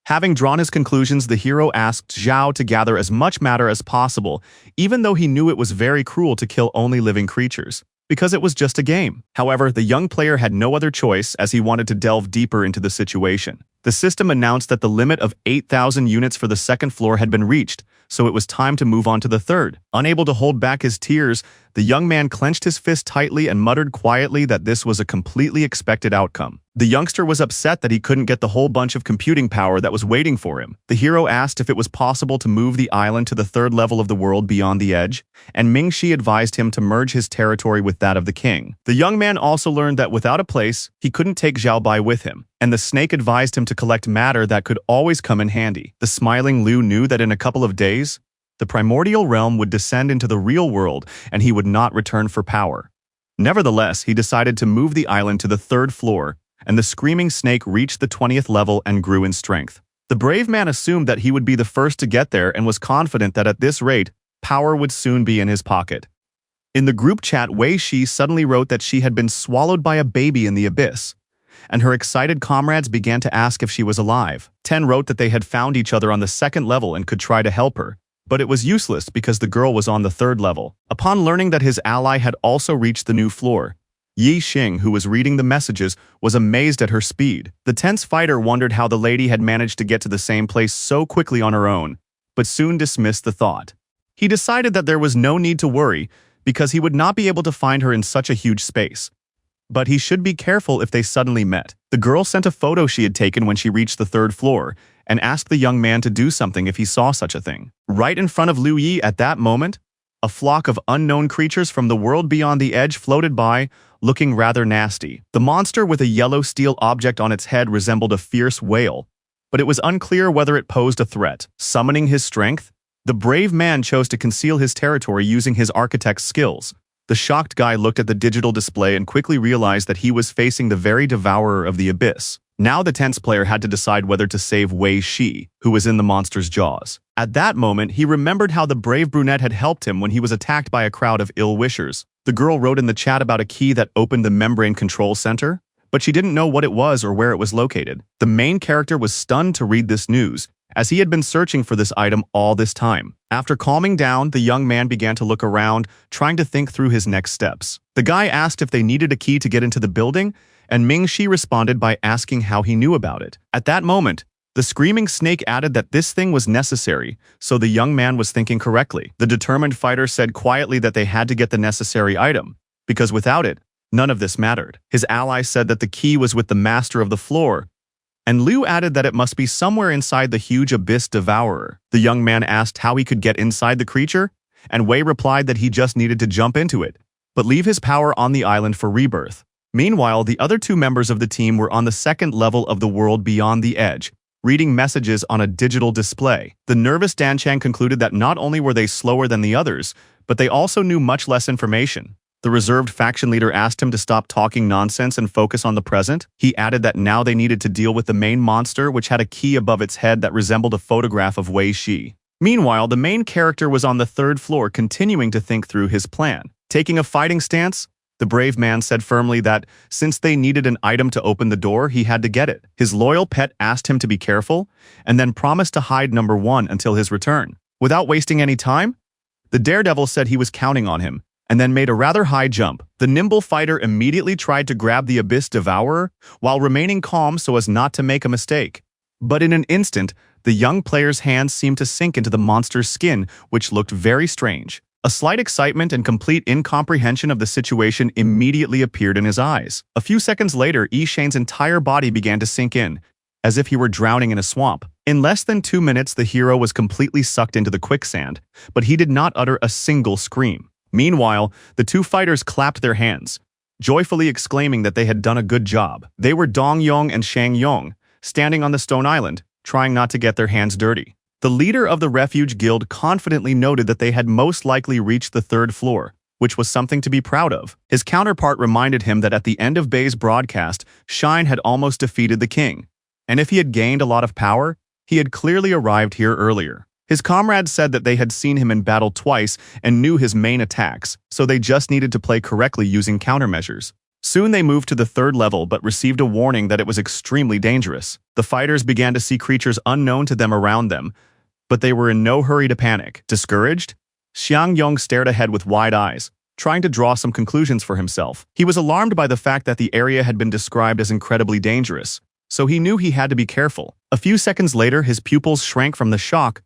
Having drawn his conclusions, the hero asked Zhao to gather as much matter as possible, even though he knew it was very cruel to kill only living creatures, because it was just a game. However, the young player had no other choice as he wanted to delve deeper into the situation. The system announced that the limit of 8,000 units for the 2nd floor had been reached, so it was time to move on to the 3rd. Unable to hold back his tears, the young man clenched his fist tightly and muttered quietly that this was a completely expected outcome. The youngster was upset that he couldn't get the whole bunch of computing power that was waiting for him. The hero asked if it was possible to move the island to the 3rd level of the world beyond the edge, and Ming Shi advised him to merge his territory with that of the king. The young man also learned that without a place, he couldn't take Zhao Bai with him, and the snake advised him to collect matter that could always come in handy. The smiling Liu knew that in a couple of days, the primordial realm would descend into the real world and he would not return for power. Nevertheless, he decided to move the island to the 3rd floor, and the screaming snake reached the 20th level and grew in strength. The brave man assumed that he would be the first to get there and was confident that at this rate, power would soon be in his pocket. In the group chat, Wei Shi suddenly wrote that she had been swallowed by a baby in the abyss, and her excited comrades began to ask if she was alive. Ten wrote that they had found each other on the 2nd level and could try to help her, but it was useless because the girl was on the 3rd level. Upon learning that his ally had also reached the new floor, Yi Xing, who was reading the messages, was amazed at her speed. The tense fighter wondered how the lady had managed to get to the same place so quickly on her own, but soon dismissed the thought. He decided that there was no need to worry because he would not be able to find her in such a huge space. But he should be careful if they suddenly met. The girl sent a photo she had taken when she reached the 3rd floor and asked the young man to do something if he saw such a thing. Right in front of Liu Yi at that moment, a flock of unknown creatures from the world beyond the edge floated by, looking rather nasty. The monster with a yellow steel object on its head resembled a fierce whale, but it was unclear whether it posed a threat. Summoning his strength, the brave man chose to conceal his territory using his architect's skills. The shocked guy looked at the digital display and quickly realized that he was facing the very devourer of the abyss. Now the tense player had to decide whether to save Wei Shi, who was in the monster's jaws. At that moment, he remembered how the brave brunette had helped him when he was attacked by a crowd of ill-wishers. The girl wrote in the chat about a key that opened the membrane control center, but she didn't know what it was or where it was located. The main character was stunned to read this news, as he had been searching for this item all this time. After calming down, the young man began to look around, trying to think through his next steps. The guy asked if they needed a key to get into the building, and Ming Shi responded by asking how he knew about it. At that moment, the screaming snake added that this thing was necessary, so the young man was thinking correctly. The determined fighter said quietly that they had to get the necessary item, because without it, none of this mattered. His ally said that the key was with the master of the floor, and Liu added that it must be somewhere inside the huge abyss devourer. The young man asked how he could get inside the creature, and Wei replied that he just needed to jump into it, but leave his power on the island for rebirth. Meanwhile, the other 2 members of the team were on the 2nd level of the world beyond the edge, reading messages on a digital display. The nervous Dan Chang concluded that not only were they slower than the others, but they also knew much less information. The reserved faction leader asked him to stop talking nonsense and focus on the present. He added that now they needed to deal with the main monster, which had a key above its head that resembled a photograph of Wei Shi. Meanwhile, the main character was on the 3rd floor continuing to think through his plan. Taking a fighting stance, the brave man said firmly that, since they needed an item to open the door, he had to get it. His loyal pet asked him to be careful, and then promised to hide number 1 until his return. Without wasting any time, the daredevil said he was counting on him, and then made a rather high jump. The nimble fighter immediately tried to grab the abyss devourer, while remaining calm so as not to make a mistake. But in an instant, the young player's hands seemed to sink into the monster's skin, which looked very strange. A slight excitement and complete incomprehension of the situation immediately appeared in his eyes. A few seconds later, Yi Shane's entire body began to sink in, as if he were drowning in a swamp. In less than 2 minutes, the hero was completely sucked into the quicksand, but he did not utter a single scream. Meanwhile, the 2 fighters clapped their hands, joyfully exclaiming that they had done a good job. They were Dong Yong and Shang Yong, standing on the stone island, trying not to get their hands dirty. The leader of the Refuge Guild confidently noted that they had most likely reached the 3rd floor, which was something to be proud of. His counterpart reminded him that at the end of Bei's broadcast, Shine had almost defeated the king, and if he had gained a lot of power, he had clearly arrived here earlier. His comrades said that they had seen him in battle twice and knew his main attacks, so they just needed to play correctly using countermeasures. Soon they moved to the 3rd level but received a warning that it was extremely dangerous. The fighters began to see creatures unknown to them around them, but they were in no hurry to panic. Discouraged, Xiang Yong stared ahead with wide eyes, trying to draw some conclusions for himself. He was alarmed by the fact that the area had been described as incredibly dangerous, so he knew he had to be careful. A few seconds later, his pupils shrank from the shock,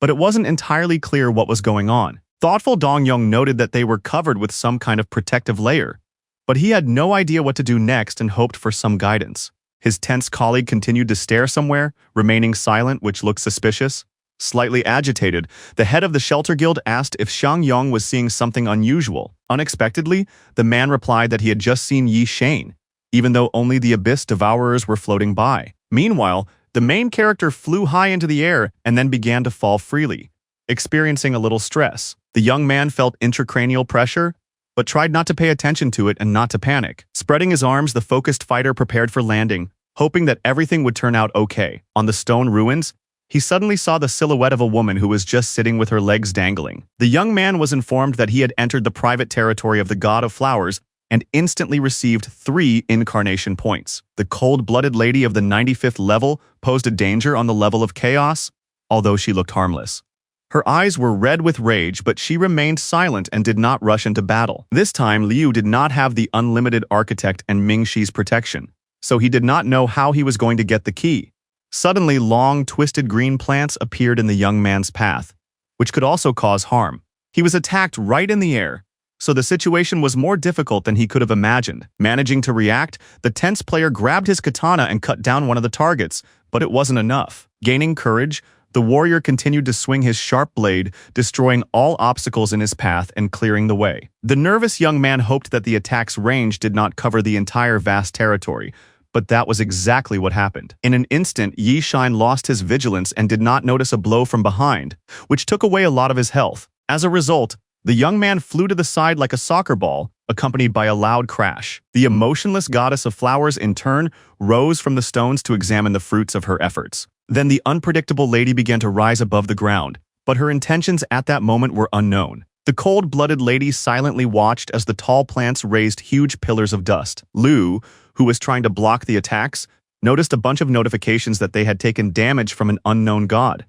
but it wasn't entirely clear what was going on. Thoughtful Dong Yong noted that they were covered with some kind of protective layer, but he had no idea what to do next and hoped for some guidance. His tense colleague continued to stare somewhere, remaining silent, which looked suspicious. Slightly agitated, the head of the Shelter Guild asked if Shang Yong was seeing something unusual. Unexpectedly, the man replied that he had just seen Yi Shane, even though only the Abyss Devourers were floating by. Meanwhile, the main character flew high into the air and then began to fall freely, experiencing a little stress. The young man felt intracranial pressure, but tried not to pay attention to it and not to panic. Spreading his arms, the focused fighter prepared for landing, hoping that everything would turn out okay. On the stone ruins, he suddenly saw the silhouette of a woman who was just sitting with her legs dangling. The young man was informed that he had entered the private territory of the god of flowers and instantly received 3 incarnation points. The cold-blooded lady of the 95th level posed a danger on the level of chaos, although she looked harmless. Her eyes were red with rage, but she remained silent and did not rush into battle. This time, Liu did not have the unlimited architect and Ming-Shi's protection, so he did not know how he was going to get the key. Suddenly, long, twisted green plants appeared in the young man's path, which could also cause harm. He was attacked right in the air, so the situation was more difficult than he could have imagined. Managing to react, the tense player grabbed his katana and cut down one of the targets, but it wasn't enough. Gaining courage, the warrior continued to swing his sharp blade, destroying all obstacles in his path and clearing the way. The nervous young man hoped that the attack's range did not cover the entire vast territory, but that was exactly what happened. In an instant, Yi Shine lost his vigilance and did not notice a blow from behind, which took away a lot of his health. As a result, the young man flew to the side like a soccer ball, accompanied by a loud crash. The emotionless goddess of flowers, in turn, rose from the stones to examine the fruits of her efforts. Then the unpredictable lady began to rise above the ground, but her intentions at that moment were unknown. The cold-blooded lady silently watched as the tall plants raised huge pillars of dust. Liu, who was trying to block the attacks, noticed a bunch of notifications that they had taken damage from an unknown god.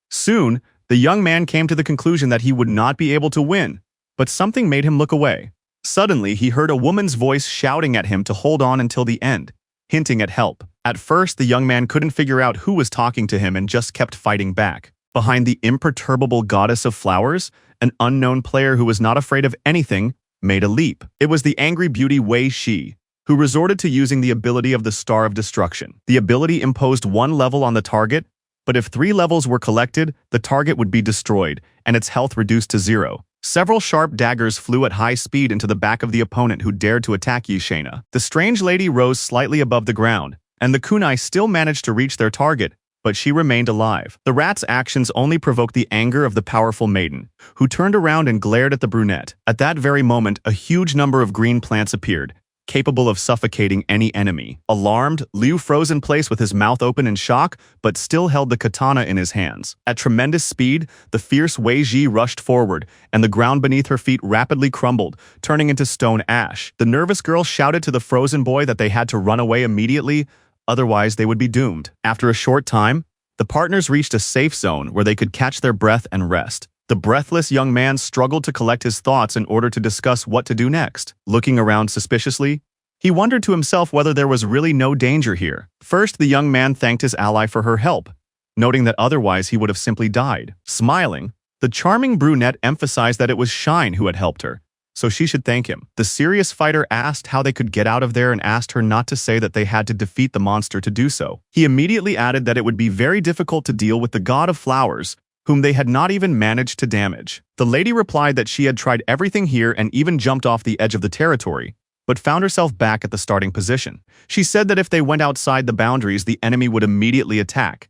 Soon, the young man came to the conclusion that he would not be able to win, but something made him look away. Suddenly, he heard a woman's voice shouting at him to hold on until the end, hinting at help. At first, the young man couldn't figure out who was talking to him and just kept fighting back. Behind the imperturbable goddess of flowers, an unknown player who was not afraid of anything made a leap. It was the angry beauty Wei Shi, who resorted to using the ability of the Star of Destruction. The ability imposed 1 level on the target, but if 3 levels were collected, the target would be destroyed, and its health reduced to 0. Several sharp daggers flew at high speed into the back of the opponent who dared to attack Yi Shana. The strange lady rose slightly above the ground, and the kunai still managed to reach their target, but she remained alive. The rat's actions only provoked the anger of the powerful maiden, who turned around and glared at the brunette. At that very moment, a huge number of green plants appeared, capable of suffocating any enemy. Alarmed, Liu froze in place with his mouth open in shock, but still held the katana in his hands. At tremendous speed, the fierce Wei Ji rushed forward, and the ground beneath her feet rapidly crumbled, turning into stone ash. The nervous girl shouted to the frozen boy that they had to run away immediately, otherwise they would be doomed. After a short time, the partners reached a safe zone where they could catch their breath and rest. The breathless young man struggled to collect his thoughts in order to discuss what to do next. Looking around suspiciously, he wondered to himself whether there was really no danger here. First, the young man thanked his ally for her help, noting that otherwise he would have simply died. Smiling, the charming brunette emphasized that it was Shine who had helped her, so she should thank him. The serious fighter asked how they could get out of there and asked her not to say that they had to defeat the monster to do so. He immediately added that it would be very difficult to deal with the god of flowers, whom they had not even managed to damage. The lady replied that she had tried everything here and even jumped off the edge of the territory, but found herself back at the starting position. She said that if they went outside the boundaries, the enemy would immediately attack,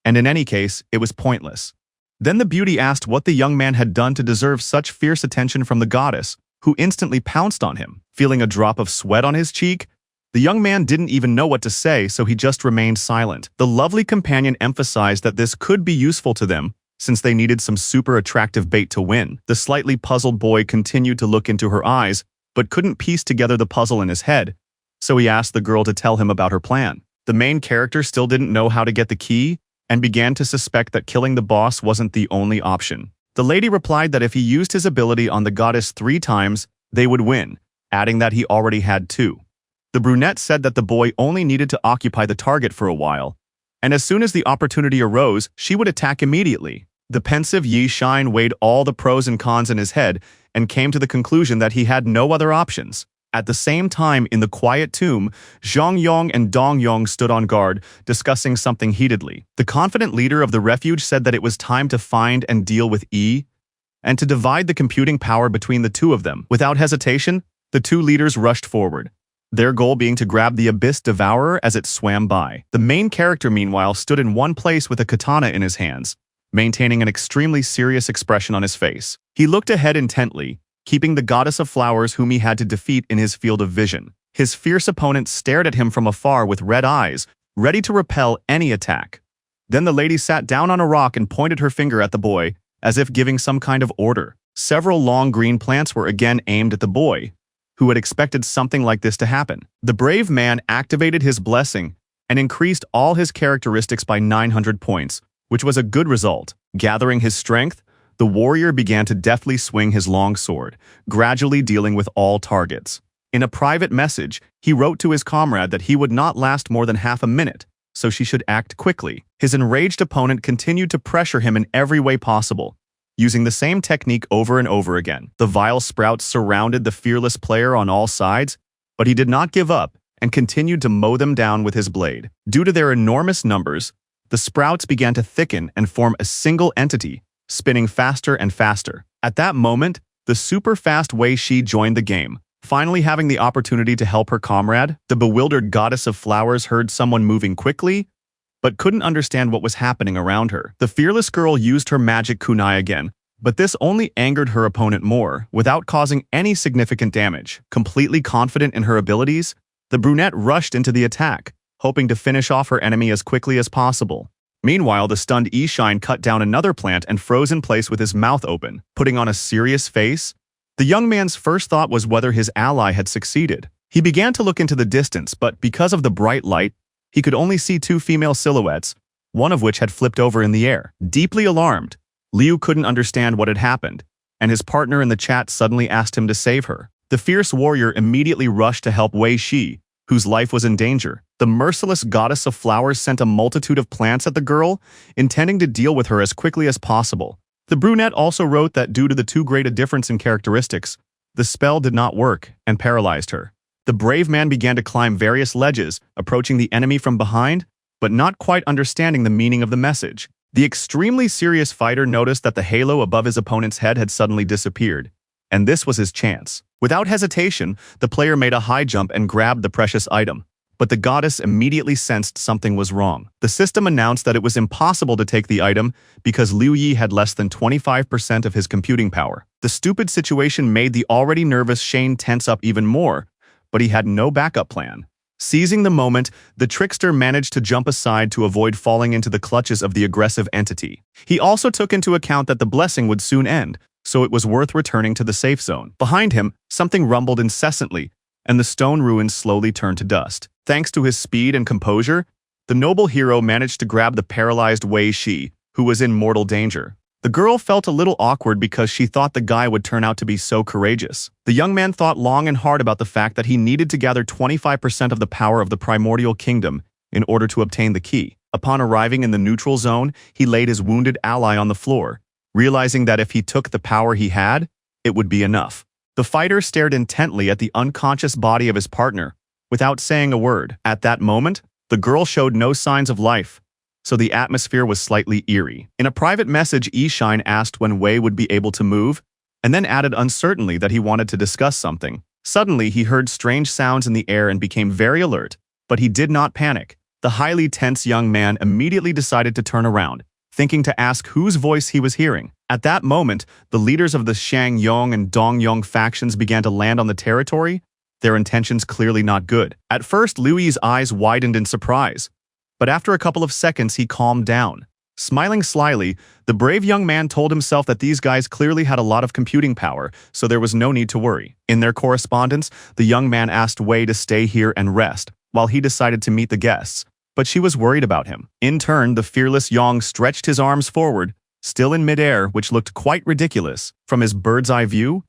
and in any case, it was pointless. Then the beauty asked what the young man had done to deserve such fierce attention from the goddess, who instantly pounced on him. Feeling a drop of sweat on his cheek, the young man didn't even know what to say, so he just remained silent. The lovely companion emphasized that this could be useful to them, since they needed some super attractive bait to win. The slightly puzzled boy continued to look into her eyes, but couldn't piece together the puzzle in his head, so he asked the girl to tell him about her plan. The main character still didn't know how to get the key, and began to suspect that killing the boss wasn't the only option. The lady replied that if he used his ability on the goddess 3 times, they would win, adding that he already had 2. The brunette said that the boy only needed to occupy the target for a while, and as soon as the opportunity arose, she would attack immediately. The pensive Yi Shine weighed all the pros and cons in his head and came to the conclusion that he had no other options. At the same time, in the quiet tomb, Zhang Yong and Dong Yong stood on guard, discussing something heatedly. The confident leader of the refuge said that it was time to find and deal with Yi, and to divide the computing power between the two of them. Without hesitation, the two leaders rushed forward, their goal being to grab the Abyss Devourer as it swam by. The main character, meanwhile, stood in one place with a katana in his hands, maintaining an extremely serious expression on his face. He looked ahead intently, keeping the goddess of flowers whom he had to defeat in his field of vision. His fierce opponent stared at him from afar with red eyes, ready to repel any attack. Then the lady sat down on a rock and pointed her finger at the boy, as if giving some kind of order. Several long green plants were again aimed at the boy, who had expected something like this to happen. The brave man activated his blessing and increased all his characteristics by 900 points, which was a good result. Gathering his strength, the warrior began to deftly swing his long sword, gradually dealing with all targets. In a private message, he wrote to his comrade that he would not last more than half a minute, so she should act quickly. His enraged opponent continued to pressure him in every way possible, using the same technique over and over again. The vile sprouts surrounded the fearless player on all sides, but he did not give up and continued to mow them down with his blade. Due to their enormous numbers, the sprouts began to thicken and form a single entity, spinning faster and faster. At that moment, the super-fast Wei Shi joined the game, finally having the opportunity to help her comrade. The bewildered goddess of flowers heard someone moving quickly, but couldn't understand what was happening around her. The fearless girl used her magic kunai again, but this only angered her opponent more, without causing any significant damage. Completely confident in her abilities, the brunette rushed into the attack, hoping to finish off her enemy as quickly as possible. Meanwhile, the stunned Ishine cut down another plant and froze in place with his mouth open, putting on a serious face. The young man's first thought was whether his ally had succeeded. He began to look into the distance, but because of the bright light, he could only see two female silhouettes, one of which had flipped over in the air. Deeply alarmed, Liu couldn't understand what had happened, and his partner in the chat suddenly asked him to save her. The fierce warrior immediately rushed to help Wei Shi, whose life was in danger. The merciless goddess of flowers sent a multitude of plants at the girl, intending to deal with her as quickly as possible. The brunette also wrote that due to the too great a difference in characteristics, the spell did not work and paralyzed her. The brave man began to climb various ledges, approaching the enemy from behind, but not quite understanding the meaning of the message. The extremely serious fighter noticed that the halo above his opponent's head had suddenly disappeared, and this was his chance. Without hesitation, the player made a high jump and grabbed the precious item, but the goddess immediately sensed something was wrong. The system announced that it was impossible to take the item because Liu Yi had less than 25% of his computing power. The stupid situation made the already nervous Shane tense up even more, but he had no backup plan. Seizing the moment, the trickster managed to jump aside to avoid falling into the clutches of the aggressive entity. He also took into account that the blessing would soon end, so it was worth returning to the safe zone. Behind him, something rumbled incessantly, and the stone ruins slowly turned to dust. Thanks to his speed and composure, the noble hero managed to grab the paralyzed Wei Shi, who was in mortal danger. The girl felt a little awkward because she thought the guy would turn out to be so courageous. The young man thought long and hard about the fact that he needed to gather 25% of the power of the primordial kingdom in order to obtain the key. Upon arriving in the neutral zone, he laid his wounded ally on the floor, realizing that if he took the power he had, it would be enough. The fighter stared intently at the unconscious body of his partner, without saying a word. At that moment, the girl showed no signs of life, so the atmosphere was slightly eerie. In a private message, Ishine asked when Wei would be able to move, and then added uncertainly that he wanted to discuss something. Suddenly, he heard strange sounds in the air and became very alert, but he did not panic. The highly tense young man immediately decided to turn around, thinking to ask whose voice he was hearing. At that moment, the leaders of the Shangyong and Dongyong factions began to land on the territory, their intentions clearly not good. At first, Liu Yi's eyes widened in surprise, but after a couple of seconds he calmed down. Smiling slyly, the brave young man told himself that these guys clearly had a lot of computing power, so there was no need to worry. In their correspondence, the young man asked Wei to stay here and rest, while he decided to meet the guests, but she was worried about him. In turn, the fearless Yong stretched his arms forward, still in midair, which looked quite ridiculous. From his bird's-eye view,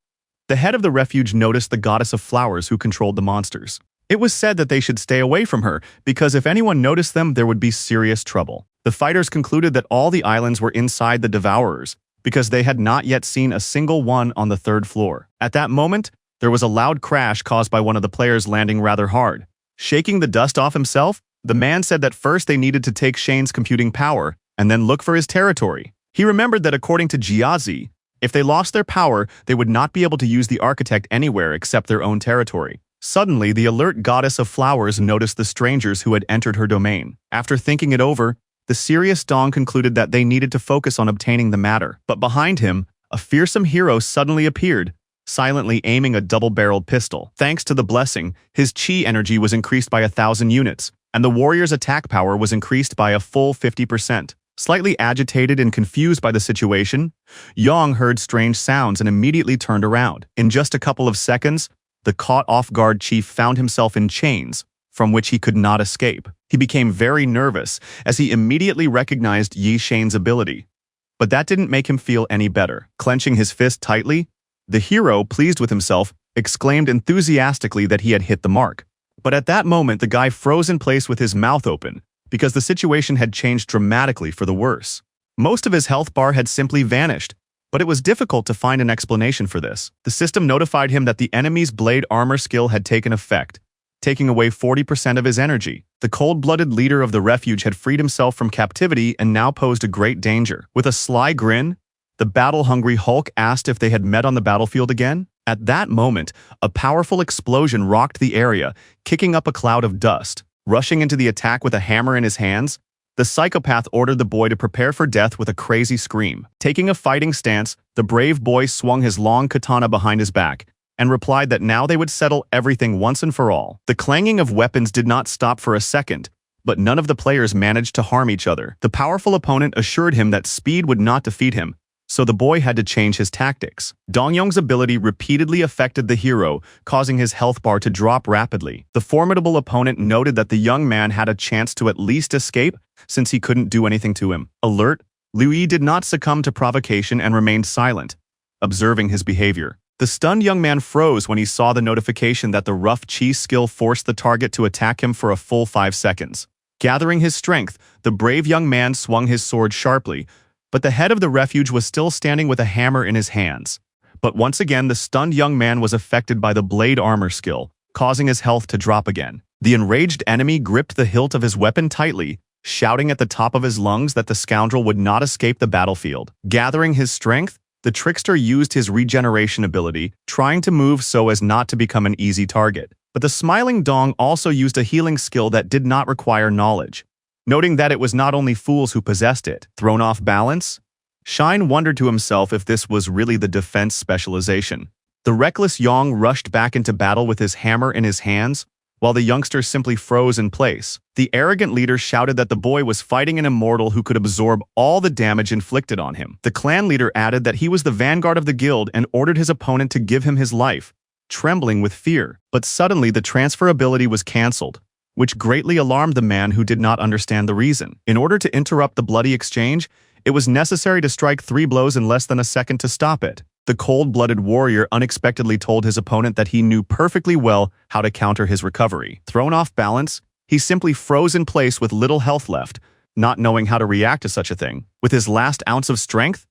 the head of the refuge noticed the goddess of flowers who controlled the monsters. It was said that they should stay away from her, because if anyone noticed them, there would be serious trouble. The fighters concluded that all the islands were inside the Devourers, because they had not yet seen a single one on the third floor. At that moment, there was a loud crash caused by one of the players landing rather hard. Shaking the dust off himself, the man said that first they needed to take Shane's computing power, and then look for his territory. He remembered that according to Jiazi, if they lost their power, they would not be able to use the architect anywhere except their own territory. Suddenly, the alert goddess of flowers noticed the strangers who had entered her domain. After thinking it over, the serious Dong concluded that they needed to focus on obtaining the matter. But behind him, a fearsome hero suddenly appeared, silently aiming a double-barreled pistol. Thanks to the blessing, his chi energy was increased by 1,000 units, and the warrior's attack power was increased by a full 50%. Slightly agitated and confused by the situation, Yang heard strange sounds and immediately turned around. In just a couple of seconds, the caught-off-guard chief found himself in chains, from which he could not escape. He became very nervous as he immediately recognized Yi Shane's ability. But that didn't make him feel any better. Clenching his fist tightly, the hero, pleased with himself, exclaimed enthusiastically that he had hit the mark. But at that moment, the guy froze in place with his mouth open, because the situation had changed dramatically for the worse. Most of his health bar had simply vanished, but it was difficult to find an explanation for this. The system notified him that the enemy's blade armor skill had taken effect, taking away 40% of his energy. The cold-blooded leader of the refuge had freed himself from captivity and now posed a great danger. With a sly grin, the battle-hungry Hulk asked if they had met on the battlefield again. At that moment, a powerful explosion rocked the area, kicking up a cloud of dust. Rushing into the attack with a hammer in his hands, the psychopath ordered the boy to prepare for death with a crazy scream. Taking a fighting stance, the brave boy swung his long katana behind his back and replied that now they would settle everything once and for all. The clanging of weapons did not stop for a second, but none of the players managed to harm each other. The powerful opponent assured him that speed would not defeat him, so the boy had to change his tactics. Dongyong's ability repeatedly affected the hero, causing his health bar to drop rapidly. The formidable opponent noted that the young man had a chance to at least escape, since he couldn't do anything to him. Alert, Liu Yi did not succumb to provocation and remained silent, observing his behavior. The stunned young man froze when he saw the notification that the rough chi skill forced the target to attack him for a full 5 seconds. Gathering his strength, the brave young man swung his sword sharply, but the head of the refuge was still standing with a hammer in his hands. But once again, the stunned young man was affected by the blade armor skill, causing his health to drop again. The enraged enemy gripped the hilt of his weapon tightly, shouting at the top of his lungs that the scoundrel would not escape the battlefield. Gathering his strength, the trickster used his regeneration ability, trying to move so as not to become an easy target. But the smiling Dong also used a healing skill that did not require knowledge. Noting that it was not only fools who possessed it. Thrown off balance, Shine wondered to himself if this was really the defense specialization. The reckless Yang rushed back into battle with his hammer in his hands, while the youngster simply froze in place. The arrogant leader shouted that the boy was fighting an immortal who could absorb all the damage inflicted on him. The clan leader added that he was the vanguard of the guild and ordered his opponent to give him his life, trembling with fear. But suddenly the transfer ability was cancelled, which greatly alarmed the man who did not understand the reason. In order to interrupt the bloody exchange, it was necessary to strike 3 blows in less than a second to stop it. The cold-blooded warrior unexpectedly told his opponent that he knew perfectly well how to counter his recovery. Thrown off balance, he simply froze in place with little health left, not knowing how to react to such a thing. With his last ounce of strength,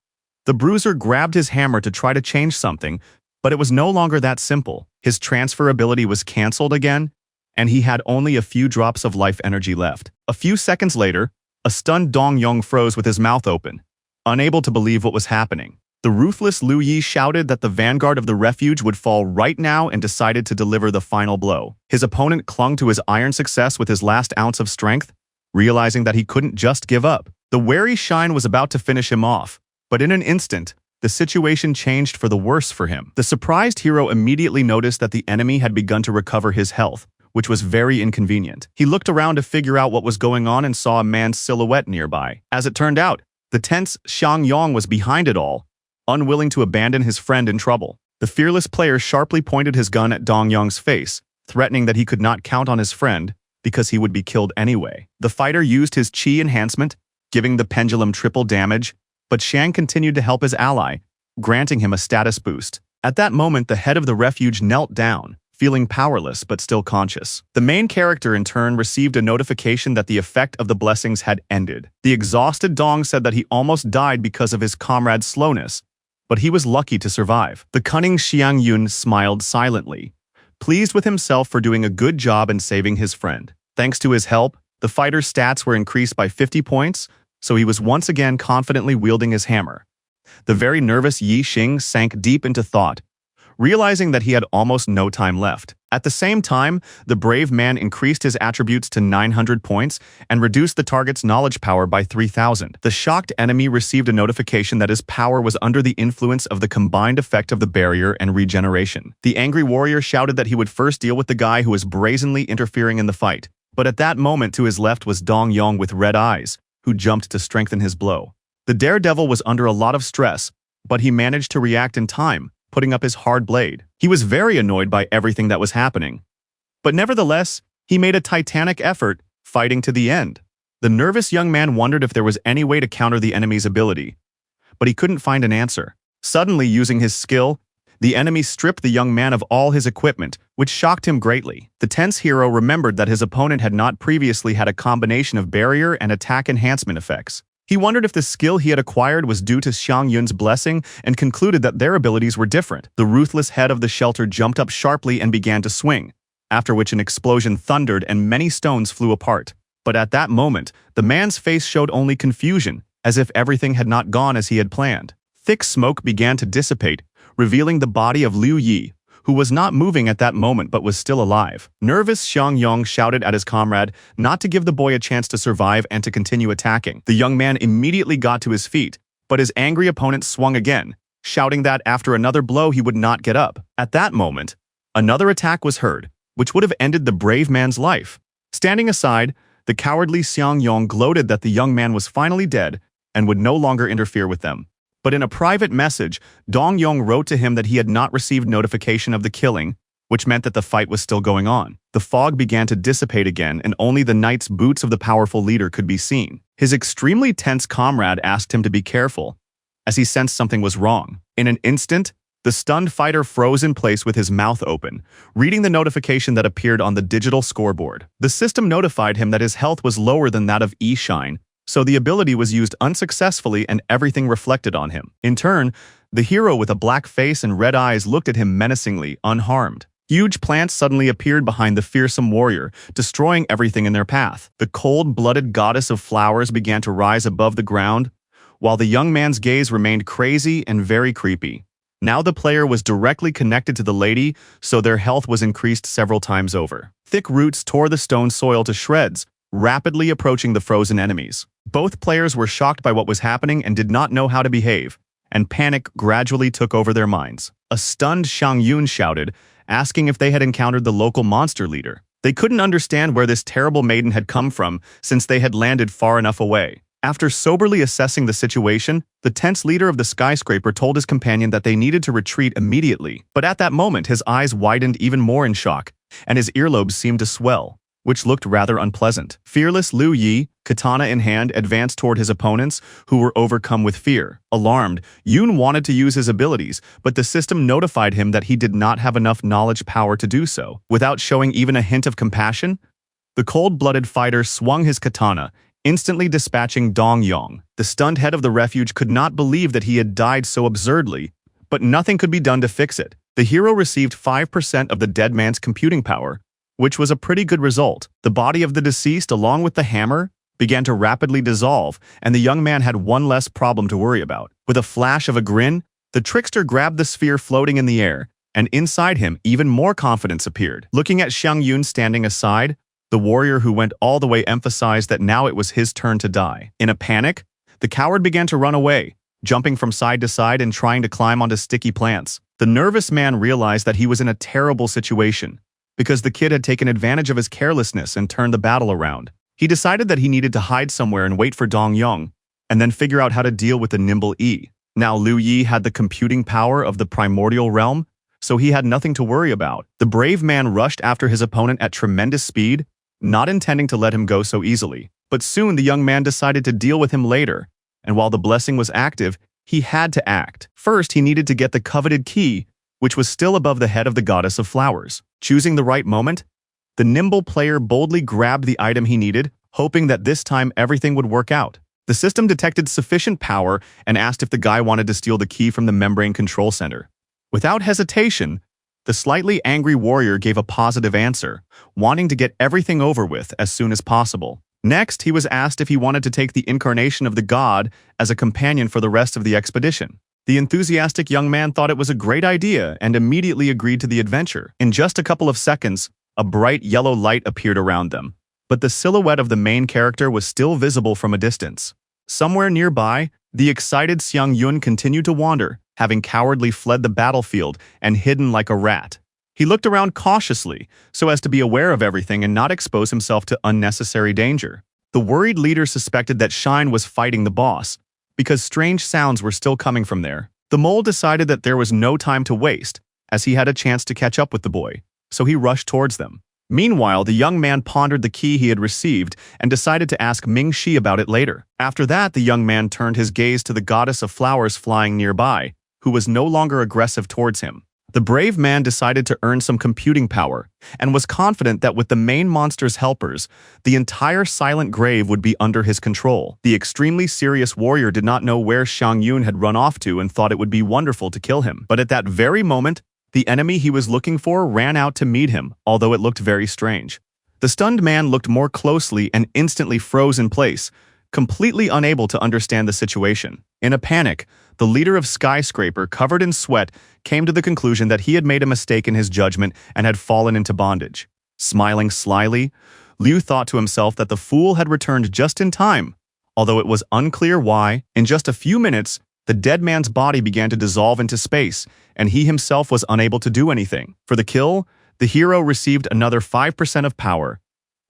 the bruiser grabbed his hammer to try to change something, but it was no longer that simple. His transfer ability was cancelled again, and he had only a few drops of life energy left. A few seconds later, a stunned Dong Yong froze with his mouth open, unable to believe what was happening. The ruthless Liu Yi shouted that the vanguard of the refuge would fall right now and decided to deliver the final blow. His opponent clung to his iron success with his last ounce of strength, realizing that he couldn't just give up. The wary Shine was about to finish him off, but in an instant, the situation changed for the worse for him. The surprised hero immediately noticed that the enemy had begun to recover his health, which was very inconvenient. He looked around to figure out what was going on and saw a man's silhouette nearby. As it turned out, the tense Xiang Yong was behind it all, unwilling to abandon his friend in trouble. The fearless player sharply pointed his gun at Dong Yong's face, threatening that he could not count on his friend because he would be killed anyway. The fighter used his chi enhancement, giving the pendulum triple damage, but Shang continued to help his ally, granting him a status boost. At that moment, the head of the refuge knelt down, feeling powerless but still conscious. The main character in turn received a notification that the effect of the blessings had ended. The exhausted Dong said that he almost died because of his comrade's slowness, but he was lucky to survive. The cunning Xiang Yun smiled silently, pleased with himself for doing a good job in saving his friend. Thanks to his help, the fighter's stats were increased by 50 points, so he was once again confidently wielding his hammer. The very nervous Yi Xing sank deep into thought, realizing that he had almost no time left. At the same time, the brave man increased his attributes to 900 points and reduced the target's knowledge power by 3,000. The shocked enemy received a notification that his power was under the influence of the combined effect of the barrier and regeneration. The angry warrior shouted that he would first deal with the guy who was brazenly interfering in the fight. But at that moment to his left was Dong Yong with red eyes, who jumped to strengthen his blow. The daredevil was under a lot of stress, but he managed to react in time, putting up his hard blade. He was very annoyed by everything that was happening. But nevertheless, he made a titanic effort, fighting to the end. The nervous young man wondered if there was any way to counter the enemy's ability, but he couldn't find an answer. Suddenly, using his skill, the enemy stripped the young man of all his equipment, which shocked him greatly. The tense hero remembered that his opponent had not previously had a combination of barrier and attack enhancement effects. He wondered if the skill he had acquired was due to Xiang Yun's blessing and concluded that their abilities were different. The ruthless head of the shelter jumped up sharply and began to swing, after which an explosion thundered and many stones flew apart. But at that moment, the man's face showed only confusion, as if everything had not gone as he had planned. Thick smoke began to dissipate, revealing the body of Liu Yi, who was not moving at that moment but was still alive. Nervous Xiang Yong shouted at his comrade not to give the boy a chance to survive and to continue attacking. The young man immediately got to his feet, but his angry opponent swung again, shouting that after another blow he would not get up. At that moment, another attack was heard, which would have ended the brave man's life. Standing aside, the cowardly Xiang Yong gloated that the young man was finally dead and would no longer interfere with them. But in a private message, Dong Yong wrote to him that he had not received notification of the killing, which meant that the fight was still going on. The fog began to dissipate again, and only the knight's boots of the powerful leader could be seen. His extremely tense comrade asked him to be careful, as he sensed something was wrong. In an instant, the stunned fighter froze in place with his mouth open, reading the notification that appeared on the digital scoreboard. The system notified him that his health was lower than that of Yi Shine, so the ability was used unsuccessfully and everything reflected on him. In turn, the hero with a black face and red eyes looked at him menacingly, unharmed. Huge plants suddenly appeared behind the fearsome warrior, destroying everything in their path. The cold-blooded goddess of flowers began to rise above the ground, while the young man's gaze remained crazy and very creepy. Now the player was directly connected to the lady, so their health was increased several times over. Thick roots tore the stone soil to shreds, rapidly approaching the frozen enemies. Both players were shocked by what was happening and did not know how to behave, and panic gradually took over their minds. A stunned Xiang Yun shouted, asking if they had encountered the local monster leader. They couldn't understand where this terrible maiden had come from since they had landed far enough away. After soberly assessing the situation, the tense leader of the skyscraper told his companion that they needed to retreat immediately. But at that moment, his eyes widened even more in shock, and his earlobes seemed to swell, which looked rather unpleasant. Fearless Liu Yi, katana in hand, advanced toward his opponents, who were overcome with fear. Alarmed, Yun wanted to use his abilities, but the system notified him that he did not have enough knowledge power to do so. Without showing even a hint of compassion, the cold-blooded fighter swung his katana, instantly dispatching Dong Yong. The stunned head of the refuge could not believe that he had died so absurdly, but nothing could be done to fix it. The hero received 5% of the dead man's computing power, which was a pretty good result. The body of the deceased, along with the hammer, began to rapidly dissolve, and the young man had one less problem to worry about. With a flash of a grin, the trickster grabbed the sphere floating in the air, and inside him, even more confidence appeared. Looking at Xiang Yun standing aside, the warrior who went all the way emphasized that now it was his turn to die. In a panic, the coward began to run away, jumping from side to side and trying to climb onto sticky plants. The nervous man realized that he was in a terrible situation, because the kid had taken advantage of his carelessness and turned the battle around. He decided that he needed to hide somewhere and wait for Dong Yong, and then figure out how to deal with the nimble Yi. Now Liu Yi had the computing power of the primordial realm, so he had nothing to worry about. The brave man rushed after his opponent at tremendous speed, not intending to let him go so easily. But soon the young man decided to deal with him later, and while the blessing was active, he had to act. First, he needed to get the coveted key, which was still above the head of the goddess of flowers. Choosing the right moment, the nimble player boldly grabbed the item he needed, hoping that this time everything would work out. The system detected sufficient power and asked if the guy wanted to steal the key from the membrane control center. Without hesitation, the slightly angry warrior gave a positive answer, wanting to get everything over with as soon as possible. Next, he was asked if he wanted to take the incarnation of the god as a companion for the rest of the expedition. The enthusiastic young man thought it was a great idea and immediately agreed to the adventure. In just a couple of seconds, a bright yellow light appeared around them, but the silhouette of the main character was still visible from a distance. Somewhere nearby, the excited Xiang Yun continued to wander, having cowardly fled the battlefield and hidden like a rat. He looked around cautiously, so as to be aware of everything and not expose himself to unnecessary danger. The worried leader suspected that Shine was fighting the boss, because strange sounds were still coming from there. The mole decided that there was no time to waste, as he had a chance to catch up with the boy, so he rushed towards them. Meanwhile, the young man pondered the key he had received and decided to ask Ming Shi about it later. After that, the young man turned his gaze to the goddess of flowers flying nearby, who was no longer aggressive towards him. The brave man decided to earn some computing power and was confident that with the main monster's helpers, the entire silent grave would be under his control. The extremely serious warrior did not know where Xiang Yun had run off to and thought it would be wonderful to kill him. But at that very moment, the enemy he was looking for ran out to meet him, although it looked very strange. The stunned man looked more closely and instantly froze in place, completely unable to understand the situation. In a panic, the leader of Skyscraper, covered in sweat, came to the conclusion that he had made a mistake in his judgment and had fallen into bondage. Smiling slyly, Liu thought to himself that the fool had returned just in time. Although it was unclear why, in just a few minutes, the dead man's body began to dissolve into space, and he himself was unable to do anything. For the kill, the hero received another 5% of power,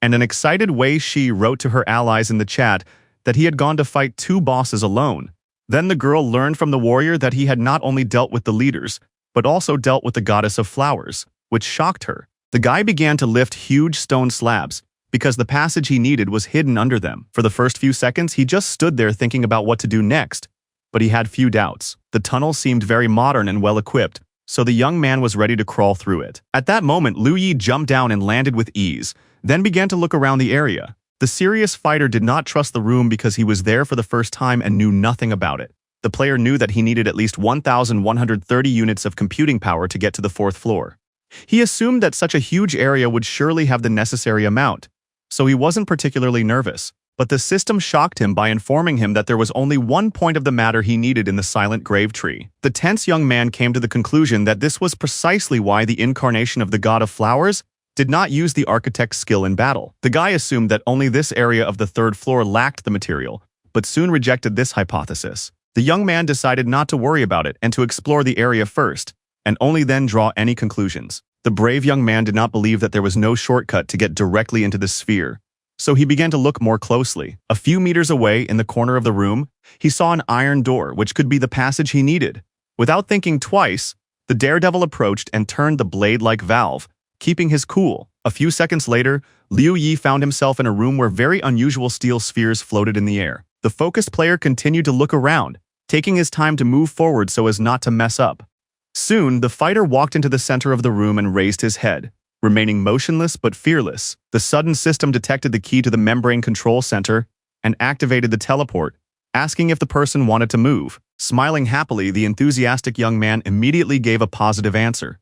and an excited Wei Shi wrote to her allies in the chat that he had gone to fight 2 bosses alone. Then the girl learned from the warrior that he had not only dealt with the leaders, but also dealt with the goddess of flowers, which shocked her. The guy began to lift huge stone slabs, because the passage he needed was hidden under them. For the first few seconds, he just stood there thinking about what to do next, but he had few doubts. The tunnel seemed very modern and well-equipped, so the young man was ready to crawl through it. At that moment, Liu Yi jumped down and landed with ease, then began to look around the area. The serious fighter did not trust the room because he was there for the first time and knew nothing about it. The player knew that he needed at least 1,130 units of computing power to get to the 4th floor. He assumed that such a huge area would surely have the necessary amount, so he wasn't particularly nervous. But the system shocked him by informing him that there was only one point of the matter he needed in the silent grave tree. The tense young man came to the conclusion that this was precisely why the incarnation of the god of flowers did not use the architect's skill in battle. The guy assumed that only this area of the 3rd floor lacked the material, but soon rejected this hypothesis. The young man decided not to worry about it and to explore the area first, and only then draw any conclusions. The brave young man did not believe that there was no shortcut to get directly into the sphere, so he began to look more closely. A few meters away, in the corner of the room, he saw an iron door, which could be the passage he needed. Without thinking twice, the daredevil approached and turned the blade-like valve, keeping his cool. A few seconds later, Liu Yi found himself in a room where very unusual steel spheres floated in the air. The focused player continued to look around, taking his time to move forward so as not to mess up. Soon, the fighter walked into the center of the room and raised his head, remaining motionless but fearless. The sudden system detected the key to the membrane control center and activated the teleport, asking if the person wanted to move. Smiling happily, the enthusiastic young man immediately gave a positive answer,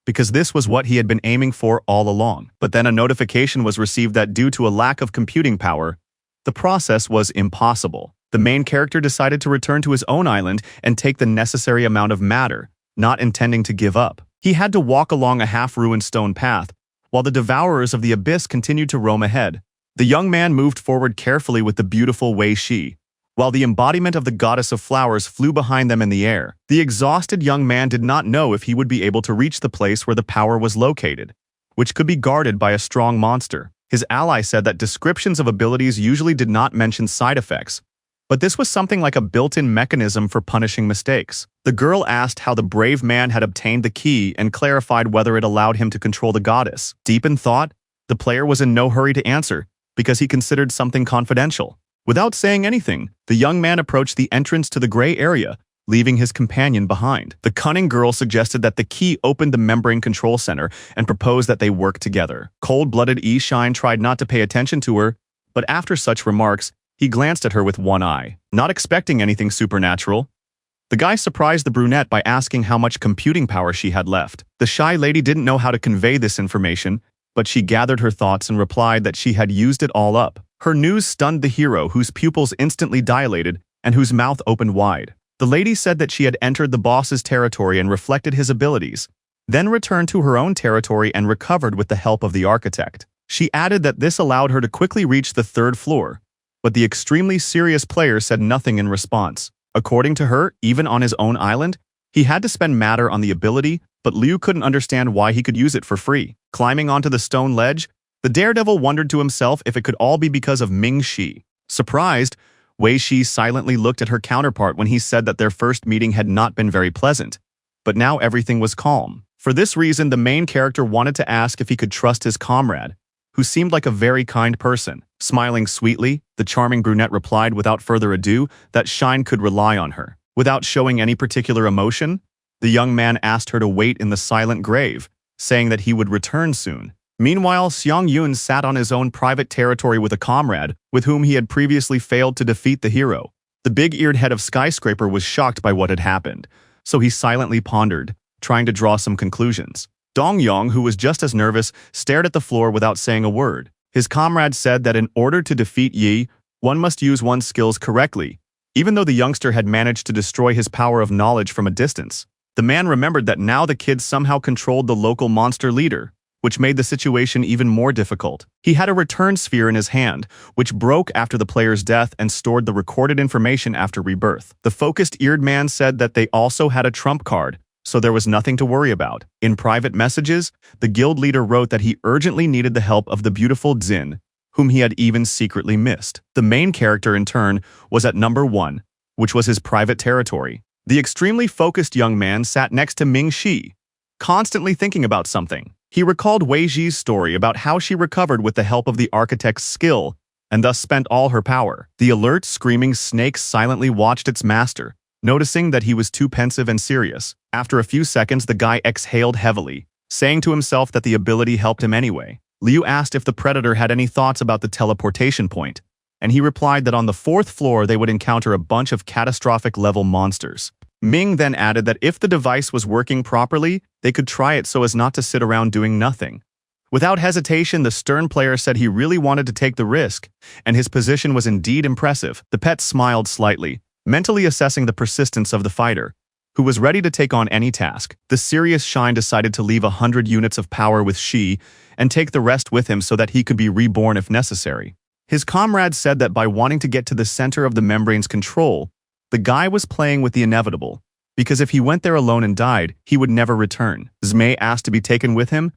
because this was what he had been aiming for all along. But then a notification was received that due to a lack of computing power, the process was impossible. The main character decided to return to his own island and take the necessary amount of matter, not intending to give up. He had to walk along a half-ruined stone path, while the devourers of the abyss continued to roam ahead. The young man moved forward carefully with the beautiful Wei Shi, while the embodiment of the goddess of flowers flew behind them in the air. The exhausted young man did not know if he would be able to reach the place where the power was located, which could be guarded by a strong monster. His ally said that descriptions of abilities usually did not mention side effects, but this was something like a built-in mechanism for punishing mistakes. The girl asked how the brave man had obtained the key and clarified whether it allowed him to control the goddess. Deep in thought, the player was in no hurry to answer, because he considered something confidential. Without saying anything, the young man approached the entrance to the gray area, leaving his companion behind. The cunning girl suggested that the key opened the membrane control center and proposed that they work together. Cold-blooded Shine tried not to pay attention to her, but after such remarks, he glanced at her with one eye. Not expecting anything supernatural, the guy surprised the brunette by asking how much computing power she had left. The shy lady didn't know how to convey this information, but she gathered her thoughts and replied that she had used it all up. Her news stunned the hero, whose pupils instantly dilated and whose mouth opened wide. The lady said that she had entered the boss's territory and reflected his abilities, then returned to her own territory and recovered with the help of the architect. She added that this allowed her to quickly reach the 3rd floor, but the extremely serious player said nothing in response. According to her, even on his own island, he had to spend matter on the ability, but Liu couldn't understand why he could use it for free. Climbing onto the stone ledge, the daredevil wondered to himself if it could all be because of Ming Shi. Surprised, Wei Shi silently looked at her counterpart when he said that their first meeting had not been very pleasant, but now everything was calm. For this reason, the main character wanted to ask if he could trust his comrade, who seemed like a very kind person. Smiling sweetly, the charming brunette replied without further ado that Shine could rely on her. Without showing any particular emotion, the young man asked her to wait in the silent grave, saying that he would return soon. Meanwhile, Xiang Yun sat on his own private territory with a comrade, with whom he had previously failed to defeat the hero. The big-eared head of Skyscraper was shocked by what had happened, so he silently pondered, trying to draw some conclusions. Dong Yong, who was just as nervous, stared at the floor without saying a word. His comrade said that in order to defeat Yi, one must use one's skills correctly, even though the youngster had managed to destroy his power of knowledge from a distance. The man remembered that now the kid somehow controlled the local monster leader, which made the situation even more difficult. He had a return sphere in his hand, which broke after the player's death and stored the recorded information after rebirth. The focused-eared man said that they also had a trump card, so there was nothing to worry about. In private messages, the guild leader wrote that he urgently needed the help of the beautiful Xin, whom he had even secretly missed. The main character, in turn, was at number 1, which was his private territory. The extremely focused young man sat next to Ming Shi, constantly thinking about something. He recalled Wei Ji's story about how she recovered with the help of the architect's skill, and thus spent all her power. The alert, screaming snake silently watched its master, noticing that he was too pensive and serious. After a few seconds, the guy exhaled heavily, saying to himself that the ability helped him anyway. Liu asked if the predator had any thoughts about the teleportation point, and he replied that on the 4th floor they would encounter a bunch of catastrophic-level monsters. Ming then added that if the device was working properly, they could try it so as not to sit around doing nothing. Without hesitation, the stern player said he really wanted to take the risk, and his position was indeed impressive. The pet smiled slightly, mentally assessing the persistence of the fighter, who was ready to take on any task. The serious Shine decided to leave 100 units of power with Shi and take the rest with him so that he could be reborn if necessary. His comrade said that by wanting to get to the center of the membrane's control, the guy was playing with the inevitable, because if he went there alone and died, he would never return. Zmei asked to be taken with him,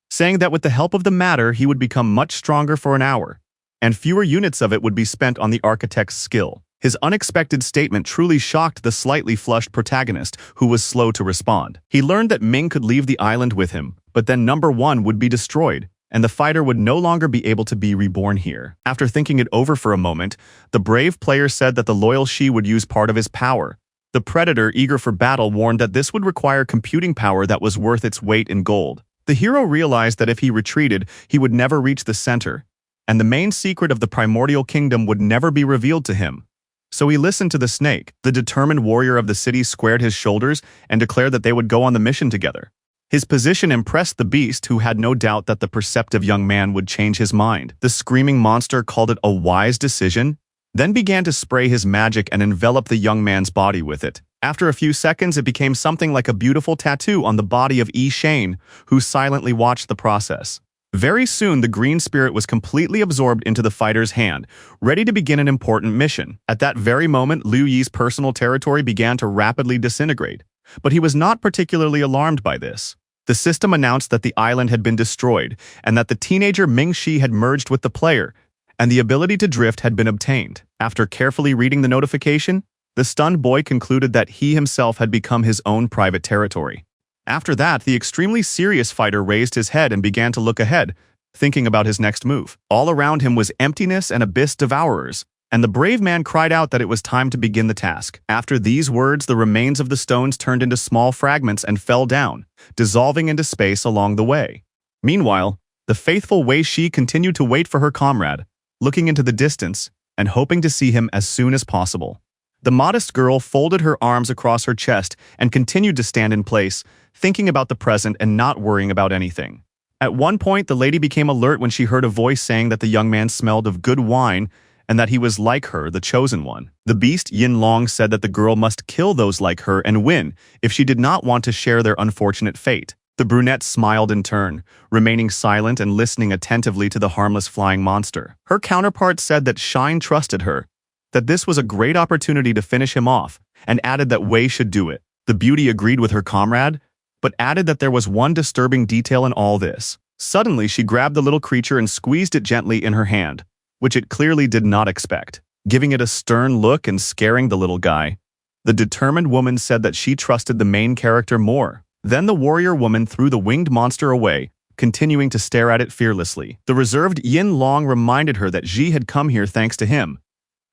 saying that with the help of the matter, he would become much stronger for an hour, and fewer units of it would be spent on the architect's skill. His unexpected statement truly shocked the slightly flushed protagonist, who was slow to respond. He learned that Ming could leave the island with him, but then number 1 would be destroyed, and the fighter would no longer be able to be reborn here. After thinking it over for a moment, the brave player said that the loyal Shi would use part of his power. The predator, eager for battle, warned that this would require computing power that was worth its weight in gold. The hero realized that if he retreated, he would never reach the center, and the main secret of the primordial kingdom would never be revealed to him. So he listened to the snake. The determined warrior of the city squared his shoulders and declared that they would go on the mission together. His position impressed the beast, who had no doubt that the perceptive young man would change his mind. The screaming monster called it a wise decision, then began to spray his magic and envelop the young man's body with it. After a few seconds, it became something like a beautiful tattoo on the body of Yi Shane, who silently watched the process. Very soon, the green spirit was completely absorbed into the fighter's hand, ready to begin an important mission. At that very moment, Liu Yi's personal territory began to rapidly disintegrate, but he was not particularly alarmed by this. The system announced that the island had been destroyed, and that the teenager Ming Shi had merged with the player, and the ability to drift had been obtained. After carefully reading the notification, the stunned boy concluded that he himself had become his own private territory. After that, the extremely serious fighter raised his head and began to look ahead, thinking about his next move. All around him was emptiness and abyss devourers, and the brave man cried out that it was time to begin the task. After these words, the remains of the stones turned into small fragments and fell down, dissolving into space along the way. Meanwhile, the faithful Wei Shi continued to wait for her comrade, looking into the distance and hoping to see him as soon as possible. The modest girl folded her arms across her chest and continued to stand in place, thinking about the present and not worrying about anything. At one point, the lady became alert when she heard a voice saying that the young man smelled of good wine and that he was like her, the chosen one. The beast Yin Long said that the girl must kill those like her and win if she did not want to share their unfortunate fate. The brunette smiled in turn, remaining silent and listening attentively to the harmless flying monster. Her counterpart said that Shine trusted her, that this was a great opportunity to finish him off, and added that Wei should do it. The beauty agreed with her comrade, but added that there was one disturbing detail in all this. Suddenly, she grabbed the little creature and squeezed it gently in her hand, which it clearly did not expect, giving it a stern look and scaring the little guy. The determined woman said that she trusted the main character more. Then the warrior woman threw the winged monster away, continuing to stare at it fearlessly. The reserved Yin Long reminded her that Ji had come here thanks to him,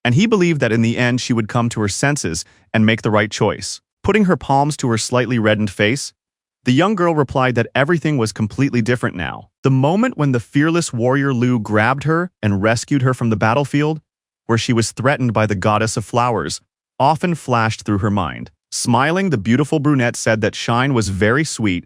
and he believed that in the end she would come to her senses and make the right choice. Putting her palms to her slightly reddened face, the young girl replied that everything was completely different now. The moment when the fearless warrior Lu grabbed her and rescued her from the battlefield, where she was threatened by the goddess of flowers, often flashed through her mind. Smiling, the beautiful brunette said that Shine was very sweet,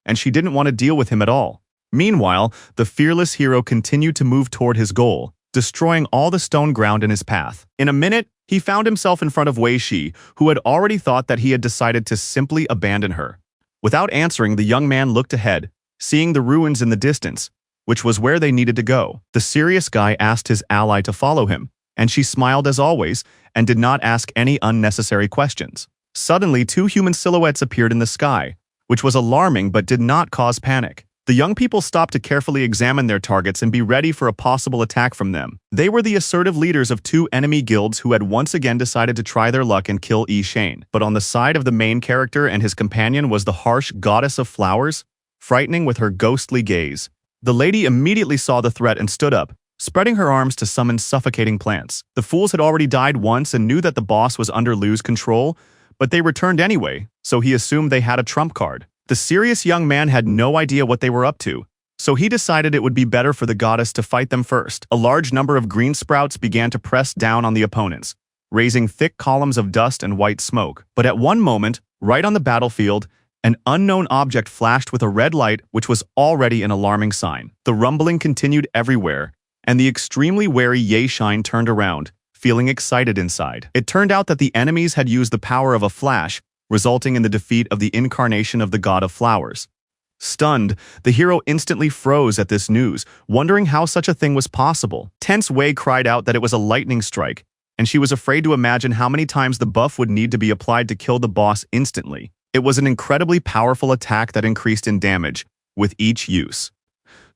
and she didn't want to deal with him at all. Meanwhile, the fearless hero continued to move toward his goal, destroying all the stone ground in his path. In a minute, he found himself in front of Wei Shi, who had already thought that he had decided to simply abandon her. Without answering, the young man looked ahead, seeing the ruins in the distance, which was where they needed to go. The serious guy asked his ally to follow him, and she smiled as always and did not ask any unnecessary questions. Suddenly, two human silhouettes appeared in the sky, which was alarming but did not cause panic. The young people stopped to carefully examine their targets and be ready for a possible attack from them. They were the assertive leaders of two enemy guilds who had once again decided to try their luck and kill Yi Shane. But on the side of the main character and his companion was the harsh goddess of flowers, frightening with her ghostly gaze. The lady immediately saw the threat and stood up, spreading her arms to summon suffocating plants. The fools had already died once and knew that the boss was under Lu's control, but they returned anyway, so he assumed they had a trump card. The serious young man had no idea what they were up to, so he decided it would be better for the goddess to fight them first. A large number of green sprouts began to press down on the opponents, raising thick columns of dust and white smoke. But at one moment, right on the battlefield, an unknown object flashed with a red light, which was already an alarming sign. The rumbling continued everywhere, and the extremely wary Ye Shine turned around, feeling excited inside. It turned out that the enemies had used the power of a flash, resulting in the defeat of the incarnation of the god of flowers. Stunned, the hero instantly froze at this news, wondering how such a thing was possible. Tense Wei cried out that it was a lightning strike, and she was afraid to imagine how many times the buff would need to be applied to kill the boss instantly. It was an incredibly powerful attack that increased in damage with each use.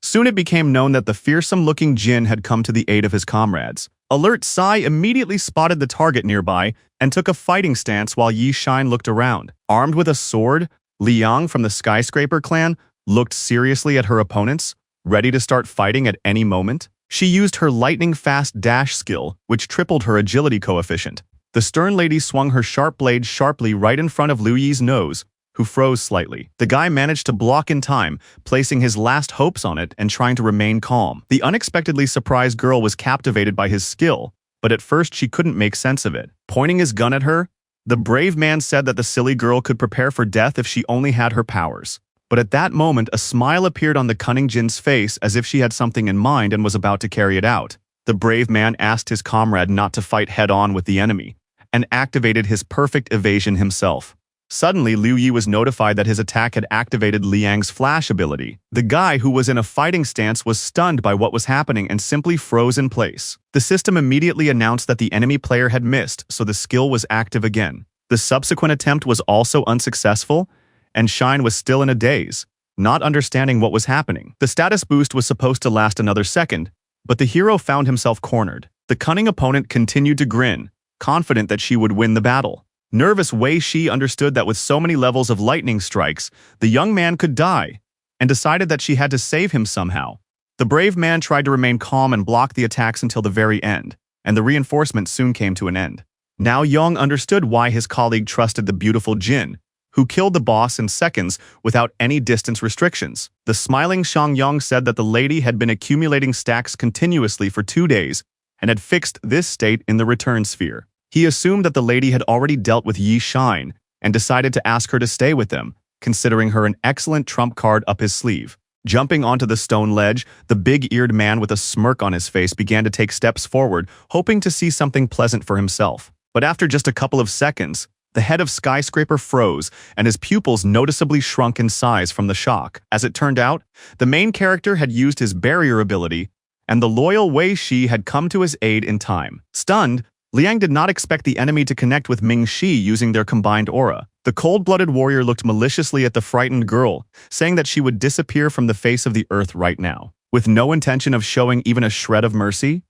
Soon it became known that the fearsome-looking Jin had come to the aid of his comrades. Alert Sai immediately spotted the target nearby and took a fighting stance while Yi Shine looked around. Armed with a sword, Liang from the Skyscraper clan looked seriously at her opponents, ready to start fighting at any moment. She used her lightning-fast dash skill, which tripled her agility coefficient. The stern lady swung her sharp blade sharply right in front of Liu Yi's nose, who froze slightly. The guy managed to block in time, placing his last hopes on it and trying to remain calm. The unexpectedly surprised girl was captivated by his skill, but at first she couldn't make sense of it. Pointing his gun at her, the brave man said that the silly girl could prepare for death if she only had her powers. But at that moment, a smile appeared on the cunning Jin's face as if she had something in mind and was about to carry it out. The brave man asked his comrade not to fight head-on with the enemy, and activated his perfect evasion himself. Suddenly, Liu Yi was notified that his attack had activated Liang's flash ability. The guy, who was in a fighting stance, was stunned by what was happening and simply froze in place. The system immediately announced that the enemy player had missed, so the skill was active again. The subsequent attempt was also unsuccessful, and Shine was still in a daze, not understanding what was happening. The status boost was supposed to last another second, but the hero found himself cornered. The cunning opponent continued to grin, confident that she would win the battle. Nervous Wei Shi understood that with so many levels of lightning strikes, the young man could die, and decided that she had to save him somehow. The brave man tried to remain calm and block the attacks until the very end, and the reinforcements soon came to an end. Now Yong understood why his colleague trusted the beautiful Jin, who killed the boss in seconds without any distance restrictions. The smiling Shang Yong said that the lady had been accumulating stacks continuously for 2 days and had fixed this state in the return sphere. He assumed that the lady had already dealt with Yi Shine and decided to ask her to stay with them, considering her an excellent trump card up his sleeve. Jumping onto the stone ledge, the big-eared man with a smirk on his face began to take steps forward, hoping to see something pleasant for himself. But after just a couple of seconds, the head of Skyscraper froze, and his pupils noticeably shrunk in size from the shock. As it turned out, the main character had used his barrier ability, and the loyal Wei Shi had come to his aid in time. Stunned, Liang did not expect the enemy to connect with Ming Shi using their combined aura. The cold-blooded warrior looked maliciously at the frightened girl, saying that she would disappear from the face of the earth right now. With no intention of showing even a shred of mercy,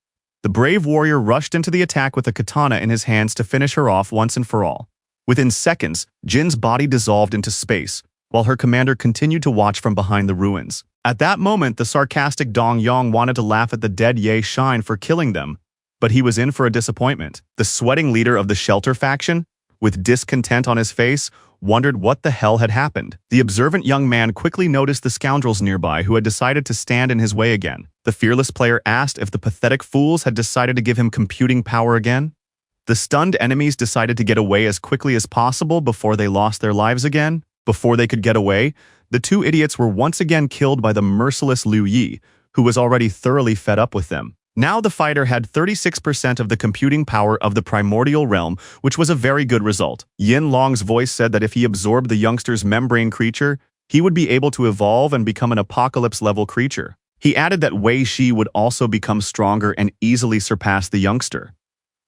the brave warrior rushed into the attack with a katana in his hands to finish her off once and for all. Within seconds, Jin's body dissolved into space, while her commander continued to watch from behind the ruins. At that moment, the sarcastic Dong Yang wanted to laugh at the dead Ye Shine for killing them, but he was in for a disappointment. The sweating leader of the Shelter faction, with discontent on his face, wondered what the hell had happened. The observant young man quickly noticed the scoundrels nearby who had decided to stand in his way again. The fearless player asked if the pathetic fools had decided to give him computing power again. The stunned enemies decided to get away as quickly as possible before they lost their lives again. Before they could get away, the two idiots were once again killed by the merciless Liu Yi, who was already thoroughly fed up with them. Now the fighter had 36% of the computing power of the primordial realm, which was a very good result. Yin Long's voice said that if he absorbed the youngster's membrane creature, he would be able to evolve and become an apocalypse-level creature. He added that Wei Shi would also become stronger and easily surpass the youngster,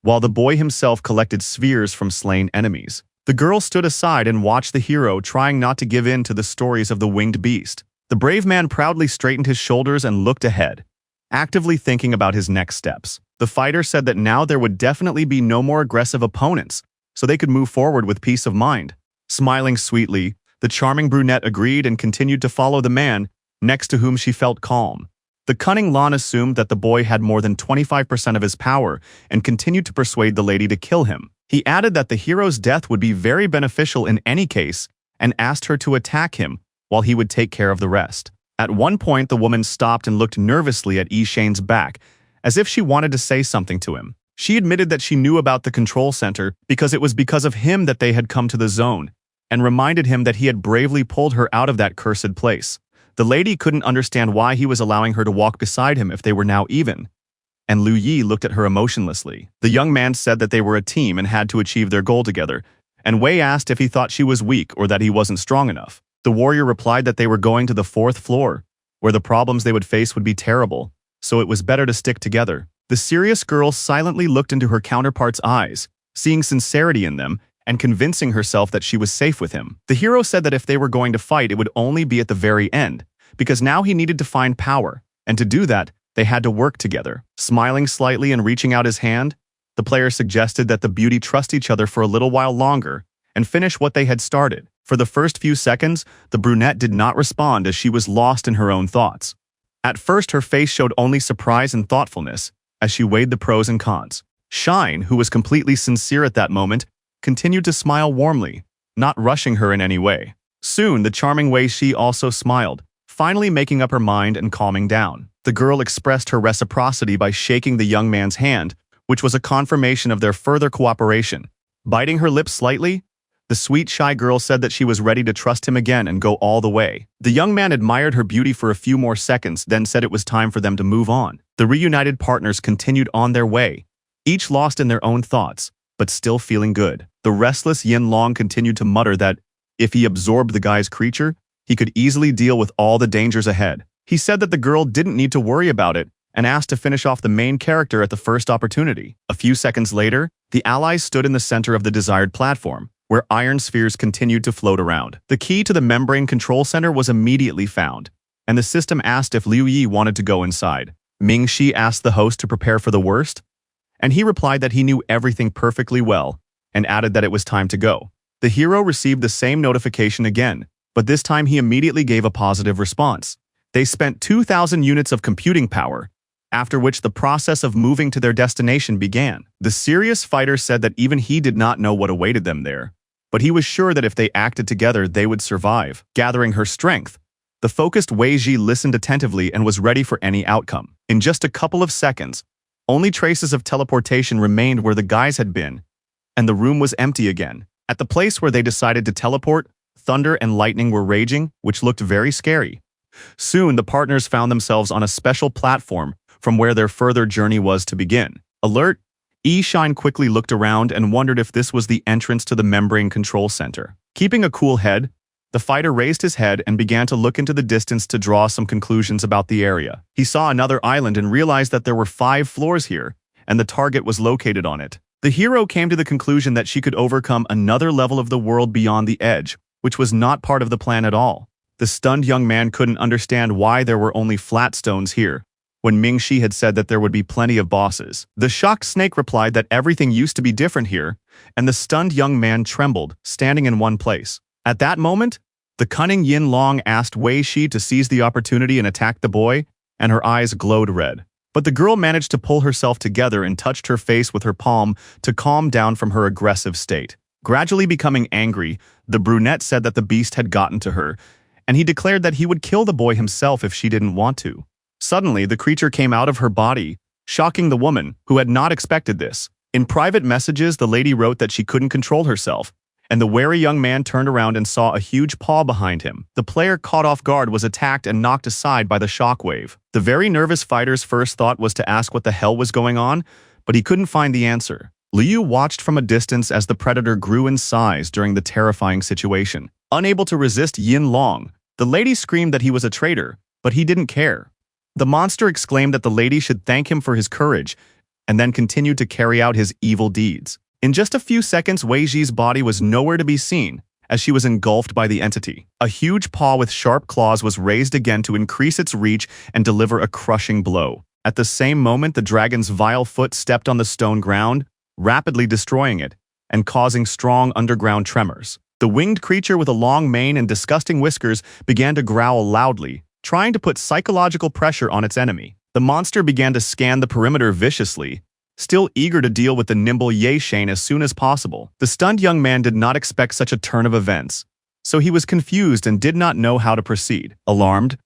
while the boy himself collected spheres from slain enemies. The girl stood aside and watched the hero, trying not to give in to the stories of the winged beast. The brave man proudly straightened his shoulders and looked ahead, actively thinking about his next steps. The fighter said that now there would definitely be no more aggressive opponents, so they could move forward with peace of mind. Smiling sweetly, the charming brunette agreed and continued to follow the man, next to whom she felt calm. The cunning Lan assumed that the boy had more than 25% of his power and continued to persuade the lady to kill him. He added that the hero's death would be very beneficial in any case and asked her to attack him while he would take care of the rest. At one point, the woman stopped and looked nervously at Yi Shane's back, as if she wanted to say something to him. She admitted that she knew about the control center because it was because of him that they had come to the zone, and reminded him that he had bravely pulled her out of that cursed place. The lady couldn't understand why he was allowing her to walk beside him if they were now even, and Liu Yi looked at her emotionlessly. The young man said that they were a team and had to achieve their goal together, and Wei asked if he thought she was weak or that he wasn't strong enough. The warrior replied that they were going to the 4th floor, where the problems they would face would be terrible, so it was better to stick together. The serious girl silently looked into her counterpart's eyes, seeing sincerity in them and convincing herself that she was safe with him. The hero said that if they were going to fight, it would only be at the very end, because now he needed to find power, and to do that, they had to work together. Smiling slightly and reaching out his hand, the player suggested that the beauty trust each other for a little while longer and finish what they had started. For the first few seconds, the brunette did not respond as she was lost in her own thoughts. At first, her face showed only surprise and thoughtfulness as she weighed the pros and cons. Shine, who was completely sincere at that moment, continued to smile warmly, not rushing her in any way. Soon, the charming Wei Shi also smiled, finally making up her mind and calming down. The girl expressed her reciprocity by shaking the young man's hand, which was a confirmation of their further cooperation. Biting her lips slightly, the sweet, shy girl said that she was ready to trust him again and go all the way. The young man admired her beauty for a few more seconds, then said it was time for them to move on. The reunited partners continued on their way, each lost in their own thoughts, but still feeling good. The restless Yin Long continued to mutter that if he absorbed the guy's creature, he could easily deal with all the dangers ahead. He said that the girl didn't need to worry about it and asked to finish off the main character at the first opportunity. A few seconds later, the allies stood in the center of the desired platform, where iron spheres continued to float around. The key to the membrane control center was immediately found, and the system asked if Liu Yi wanted to go inside. Ming Shi asked the host to prepare for the worst, and he replied that he knew everything perfectly well, and added that it was time to go. The hero received the same notification again, but this time he immediately gave a positive response. They spent 2,000 units of computing power, after which the process of moving to their destination began. The serious fighter said that even he did not know what awaited them there, but he was sure that if they acted together, they would survive. Gathering her strength, the focused Wei Ji listened attentively and was ready for any outcome. In just a couple of seconds, only traces of teleportation remained where the guys had been, and the room was empty again. At the place where they decided to teleport, thunder and lightning were raging, which looked very scary. Soon, the partners found themselves on a special platform from where their further journey was to begin. Alert! Shine quickly looked around and wondered if this was the entrance to the membrane control center. Keeping a cool head, the fighter raised his head and began to look into the distance to draw some conclusions about the area. He saw another island and realized that there were 5 floors here, and the target was located on it. The hero came to the conclusion that she could overcome another level of the world beyond the edge, which was not part of the plan at all. The stunned young man couldn't understand why there were only flat stones here, when Ming-Shi had said that there would be plenty of bosses. The shocked snake replied that everything used to be different here, and the stunned young man trembled, standing in one place. At that moment, the cunning Yin Long asked Wei Shi to seize the opportunity and attack the boy, and her eyes glowed red. But the girl managed to pull herself together and touched her face with her palm to calm down from her aggressive state. Gradually becoming angry, the brunette said that the beast had gotten to her, and he declared that he would kill the boy himself if she didn't want to. Suddenly, the creature came out of her body, shocking the woman, who had not expected this. In private messages, the lady wrote that she couldn't control herself, and the wary young man turned around and saw a huge paw behind him. The player caught off guard was attacked and knocked aside by the shockwave. The very nervous fighter's first thought was to ask what the hell was going on, but he couldn't find the answer. Liu watched from a distance as the predator grew in size during the terrifying situation. Unable to resist Yin Long, the lady screamed that he was a traitor, but he didn't care. The monster exclaimed that the lady should thank him for his courage, and then continued to carry out his evil deeds. In just a few seconds, Wei Ji's body was nowhere to be seen, as she was engulfed by the entity. A huge paw with sharp claws was raised again to increase its reach and deliver a crushing blow. At the same moment, the dragon's vile foot stepped on the stone ground, rapidly destroying it, and causing strong underground tremors. The winged creature with a long mane and disgusting whiskers began to growl loudly, trying to put psychological pressure on its enemy. The monster began to scan the perimeter viciously, still eager to deal with the nimble Ye Shane as soon as possible. The stunned young man did not expect such a turn of events, so he was confused and did not know how to proceed. Alarmed,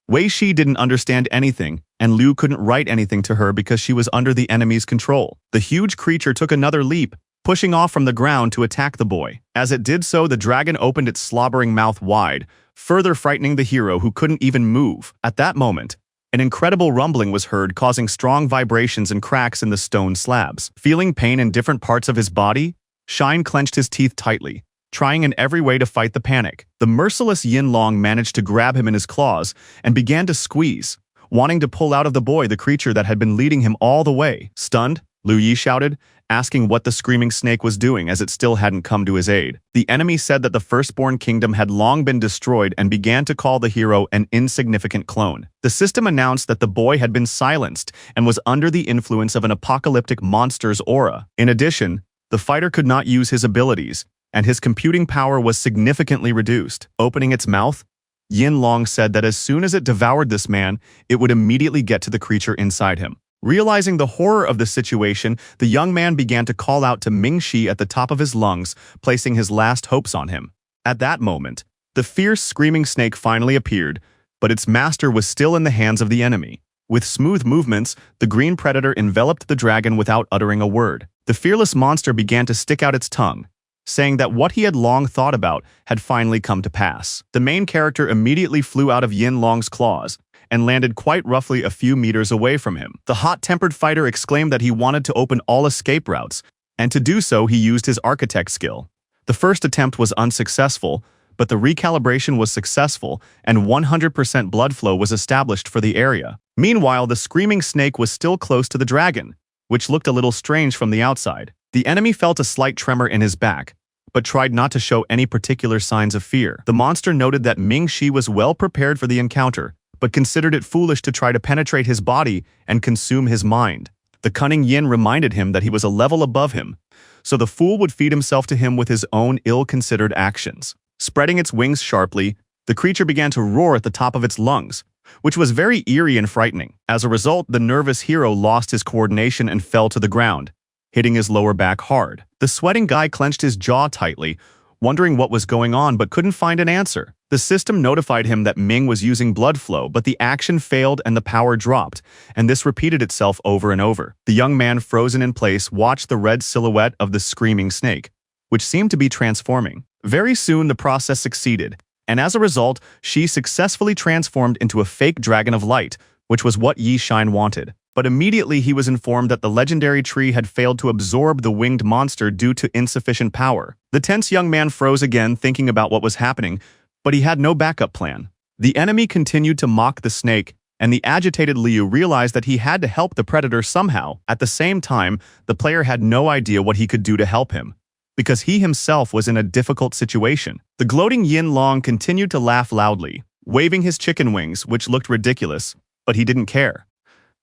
Wei Shi didn't understand anything, and Liu couldn't write anything to her because she was under the enemy's control. The huge creature took another leap, pushing off from the ground to attack the boy. As it did so, the dragon opened its slobbering mouth wide, further frightening the hero who couldn't even move. At that moment, an incredible rumbling was heard, causing strong vibrations and cracks in the stone slabs. Feeling pain in different parts of his body, Shine clenched his teeth tightly, trying in every way to fight the panic. The merciless Yin Long managed to grab him in his claws and began to squeeze, wanting to pull out of the boy the creature that had been leading him all the way. Stunned, Liu Yi shouted, asking what the screaming snake was doing as it still hadn't come to his aid. The enemy said that the firstborn kingdom had long been destroyed and began to call the hero an insignificant clone. The system announced that the boy had been silenced and was under the influence of an apocalyptic monster's aura. In addition, the fighter could not use his abilities, and his computing power was significantly reduced. Opening its mouth, Yin Long said that as soon as it devoured this man, it would immediately get to the creature inside him. Realizing the horror of the situation, the young man began to call out to Ming-Shi at the top of his lungs, placing his last hopes on him. At that moment, the fierce screaming snake finally appeared, but its master was still in the hands of the enemy. With smooth movements, the green predator enveloped the dragon without uttering a word. The fearless monster began to stick out its tongue, saying that what he had long thought about had finally come to pass. The main character immediately flew out of Yin Long's claws and landed quite roughly a few meters away from him. The hot-tempered fighter exclaimed that he wanted to open all escape routes, and to do so he used his architect skill. The first attempt was unsuccessful, but the recalibration was successful and 100% blood flow was established for the area. Meanwhile, the screaming snake was still close to the dragon, which looked a little strange from the outside. The enemy felt a slight tremor in his back, but tried not to show any particular signs of fear. The monster noted that Ming-Shi was well prepared for the encounter, but considered it foolish to try to penetrate his body and consume his mind. The cunning Yin reminded him that he was a level above him, so the fool would feed himself to him with his own ill-considered actions. Spreading its wings sharply, the creature began to roar at the top of its lungs, which was very eerie and frightening. As a result, the nervous hero lost his coordination and fell to the ground, hitting his lower back hard. The sweating guy clenched his jaw tightly, wondering what was going on but couldn't find an answer. The system notified him that Ming was using blood flow, but the action failed and the power dropped, and this repeated itself over and over. The young man, frozen in place, watched the red silhouette of the screaming snake, which seemed to be transforming. Very soon the process succeeded, and as a result, she successfully transformed into a fake dragon of light, which was what Yi Shine wanted. But immediately he was informed that the legendary tree had failed to absorb the winged monster due to insufficient power. The tense young man froze again, thinking about what was happening, but he had no backup plan. The enemy continued to mock the snake, and the agitated Liu realized that he had to help the predator somehow. At the same time, the player had no idea what he could do to help him, because he himself was in a difficult situation. The gloating Yin Long continued to laugh loudly, waving his chicken wings, which looked ridiculous, but he didn't care.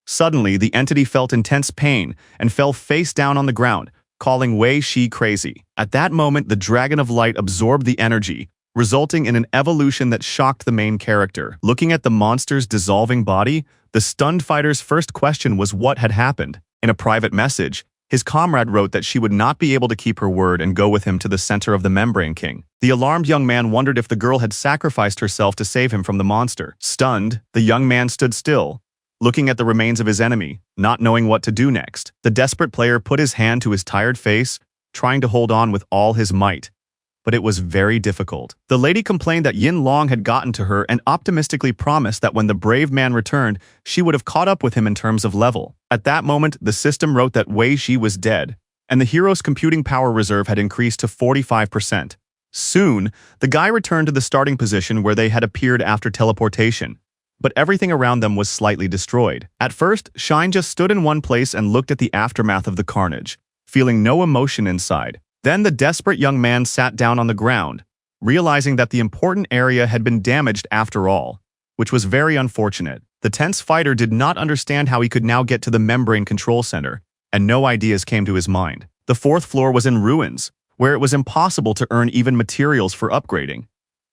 Suddenly, the entity felt intense pain and fell face down on the ground, calling Wei Shi crazy. At that moment, the Dragon of Light absorbed the energy, resulting in an evolution that shocked the main character. Looking at the monster's dissolving body, the stunned fighter's first question was what had happened. In a private message, his comrade wrote that she would not be able to keep her word and go with him to the center of the Membrane King. The alarmed young man wondered if the girl had sacrificed herself to save him from the monster. Stunned, the young man stood still, looking at the remains of his enemy, not knowing what to do next. The desperate player put his hand to his tired face, trying to hold on with all his might. But it was very difficult. The lady complained that Yin Long had gotten to her and optimistically promised that when the brave man returned, she would have caught up with him in terms of level. At that moment, the system wrote that Wei Shi was dead, and the hero's computing power reserve had increased to 45%. Soon, the guy returned to the starting position where they had appeared after teleportation, but everything around them was slightly destroyed. At first, Shine just stood in one place and looked at the aftermath of the carnage, feeling no emotion inside. Then the desperate young man sat down on the ground, realizing that the important area had been damaged after all, which was very unfortunate. The tense fighter did not understand how he could now get to the membrane control center, and no ideas came to his mind. The fourth floor was in ruins, where it was impossible to earn even materials for upgrading.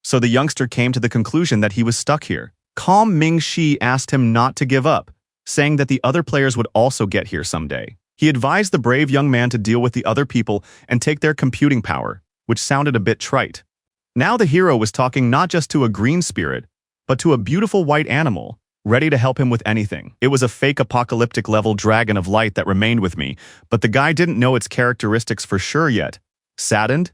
So the youngster came to the conclusion that he was stuck here. Calm Ming Shi asked him not to give up, saying that the other players would also get here someday. He advised the brave young man to deal with the other people and take their computing power, which sounded a bit trite. Now the hero was talking not just to a green spirit, but to a beautiful white animal, ready to help him with anything. It was a fake apocalyptic level dragon of light that remained with me, but the guy didn't know its characteristics for sure yet. Saddened,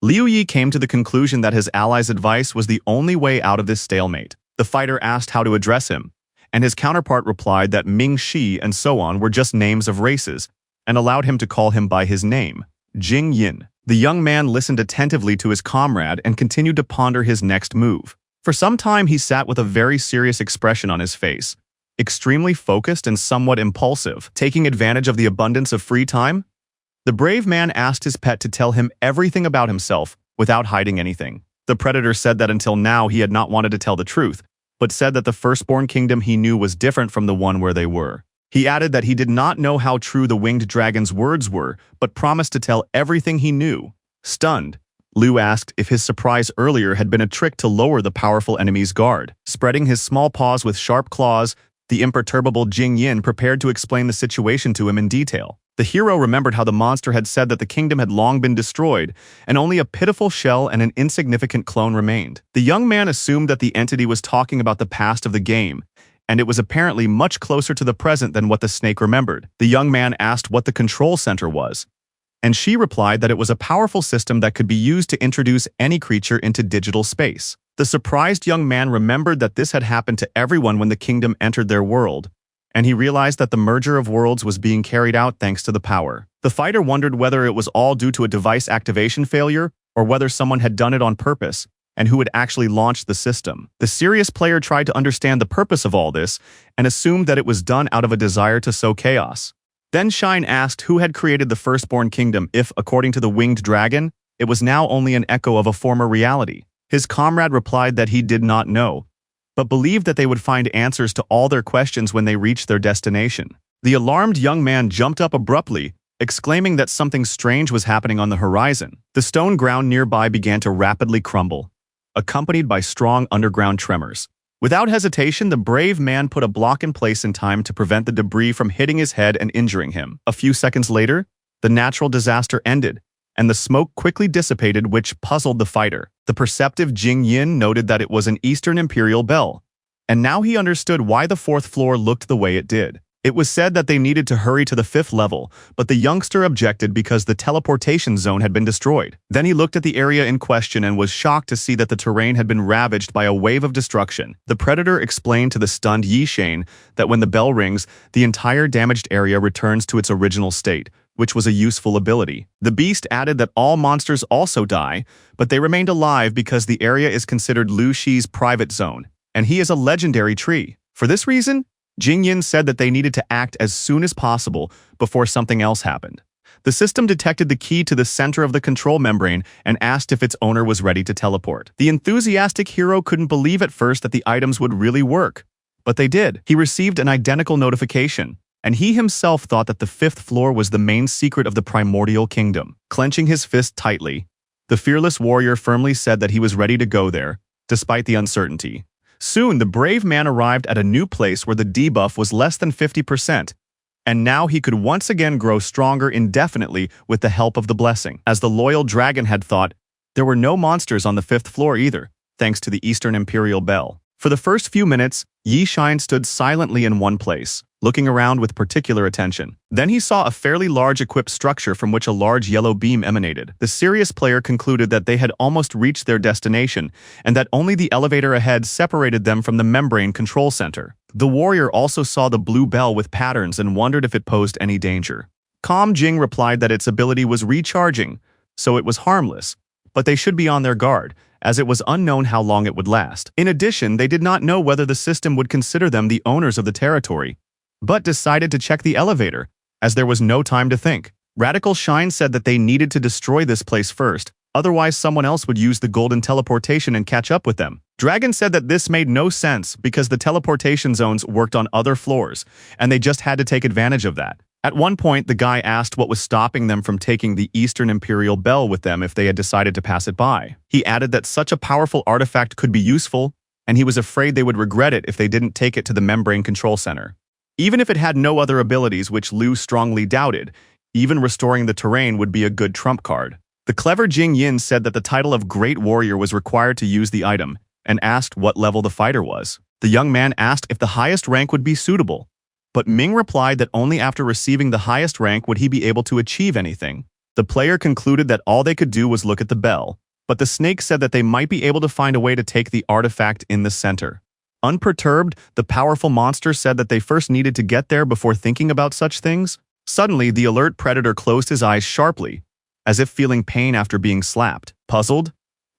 Liu Yi came to the conclusion that his ally's advice was the only way out of this stalemate. The fighter asked how to address him, and his counterpart replied that Ming Shi and so on were just names of races, and allowed him to call him by his name, Jing Yin. The young man listened attentively to his comrade and continued to ponder his next move. For some time he sat with a very serious expression on his face, extremely focused and somewhat impulsive. Taking advantage of the abundance of free time, the brave man asked his pet to tell him everything about himself without hiding anything. The predator said that until now he had not wanted to tell the truth, but said that the firstborn kingdom he knew was different from the one where they were. He added that he did not know how true the winged dragon's words were, but promised to tell everything he knew. Stunned, Liu asked if his surprise earlier had been a trick to lower the powerful enemy's guard. Spreading his small paws with sharp claws, the imperturbable Jing Yin prepared to explain the situation to him in detail. The hero remembered how the monster had said that the kingdom had long been destroyed, and only a pitiful shell and an insignificant clone remained. The young man assumed that the entity was talking about the past of the game, and it was apparently much closer to the present than what the snake remembered. The young man asked what the control center was, and she replied that it was a powerful system that could be used to introduce any creature into digital space. The surprised young man remembered that this had happened to everyone when the kingdom entered their world, and he realized that the merger of worlds was being carried out thanks to the power. The fighter wondered whether it was all due to a device activation failure or whether someone had done it on purpose and who had actually launched the system. The serious player tried to understand the purpose of all this and assumed that it was done out of a desire to sow chaos. Then Shine asked who had created the firstborn kingdom if, according to the winged dragon, it was now only an echo of a former reality. His comrade replied that he did not know, but believed that they would find answers to all their questions when they reached their destination. The alarmed young man jumped up abruptly, exclaiming that something strange was happening on the horizon. The stone ground nearby began to rapidly crumble, accompanied by strong underground tremors. Without hesitation, the brave man put a block in place in time to prevent the debris from hitting his head and injuring him. A few seconds later, the natural disaster ended, and the smoke quickly dissipated, which puzzled the fighter. The perceptive Jing Yin noted that it was an Eastern Imperial bell, and now he understood why the fourth floor looked the way it did. It was said that they needed to hurry to the 5th level, but the youngster objected because the teleportation zone had been destroyed. Then he looked at the area in question and was shocked to see that the terrain had been ravaged by a wave of destruction. The predator explained to the stunned Yi Shane that when the bell rings, the entire damaged area returns to its original state, which was a useful ability. The beast added that all monsters also die, but they remained alive because the area is considered Lu Shi's private zone, and he is a legendary tree. For this reason, Jing Yin said that they needed to act as soon as possible before something else happened. The system detected the key to the center of the control membrane and asked if its owner was ready to teleport. The enthusiastic hero couldn't believe at first that the items would really work, but they did. He received an identical notification, and he himself thought that the 5th floor was the main secret of the primordial kingdom. Clenching his fist tightly, the fearless warrior firmly said that he was ready to go there, despite the uncertainty. Soon, the brave man arrived at a new place where the debuff was less than 50%, and now he could once again grow stronger indefinitely with the help of the blessing. As the loyal dragon had thought, there were no monsters on the 5th floor either, thanks to the Eastern Imperial Bell. For the first few minutes, Yi Shine stood silently in one place, looking around with particular attention. Then he saw a fairly large equipped structure from which a large yellow beam emanated. The serious player concluded that they had almost reached their destination, and that only the elevator ahead separated them from the membrane control center. The warrior also saw the blue bell with patterns and wondered if it posed any danger. Calm Jing replied that its ability was recharging, so it was harmless, but they should be on their guard, as it was unknown how long it would last. In addition, they did not know whether the system would consider them the owners of the territory, but decided to check the elevator, as there was no time to think. Radical Shine said that they needed to destroy this place first, otherwise someone else would use the golden teleportation and catch up with them. Dragon said that this made no sense because the teleportation zones worked on other floors, and they just had to take advantage of that. At one point, the guy asked what was stopping them from taking the Eastern Imperial Bell with them if they had decided to pass it by. He added that such a powerful artifact could be useful, and he was afraid they would regret it if they didn't take it to the membrane control center. Even if it had no other abilities, which Liu strongly doubted, even restoring the terrain would be a good trump card. The clever Jing Yin said that the title of Great Warrior was required to use the item, and asked what level the fighter was. The young man asked if the highest rank would be suitable, but Ming replied that only after receiving the highest rank would he be able to achieve anything. The player concluded that all they could do was look at the bell, but the snake said that they might be able to find a way to take the artifact in the center. Unperturbed, the powerful monster said that they first needed to get there before thinking about such things. Suddenly, the alert predator closed his eyes sharply, as if feeling pain after being slapped. Puzzled,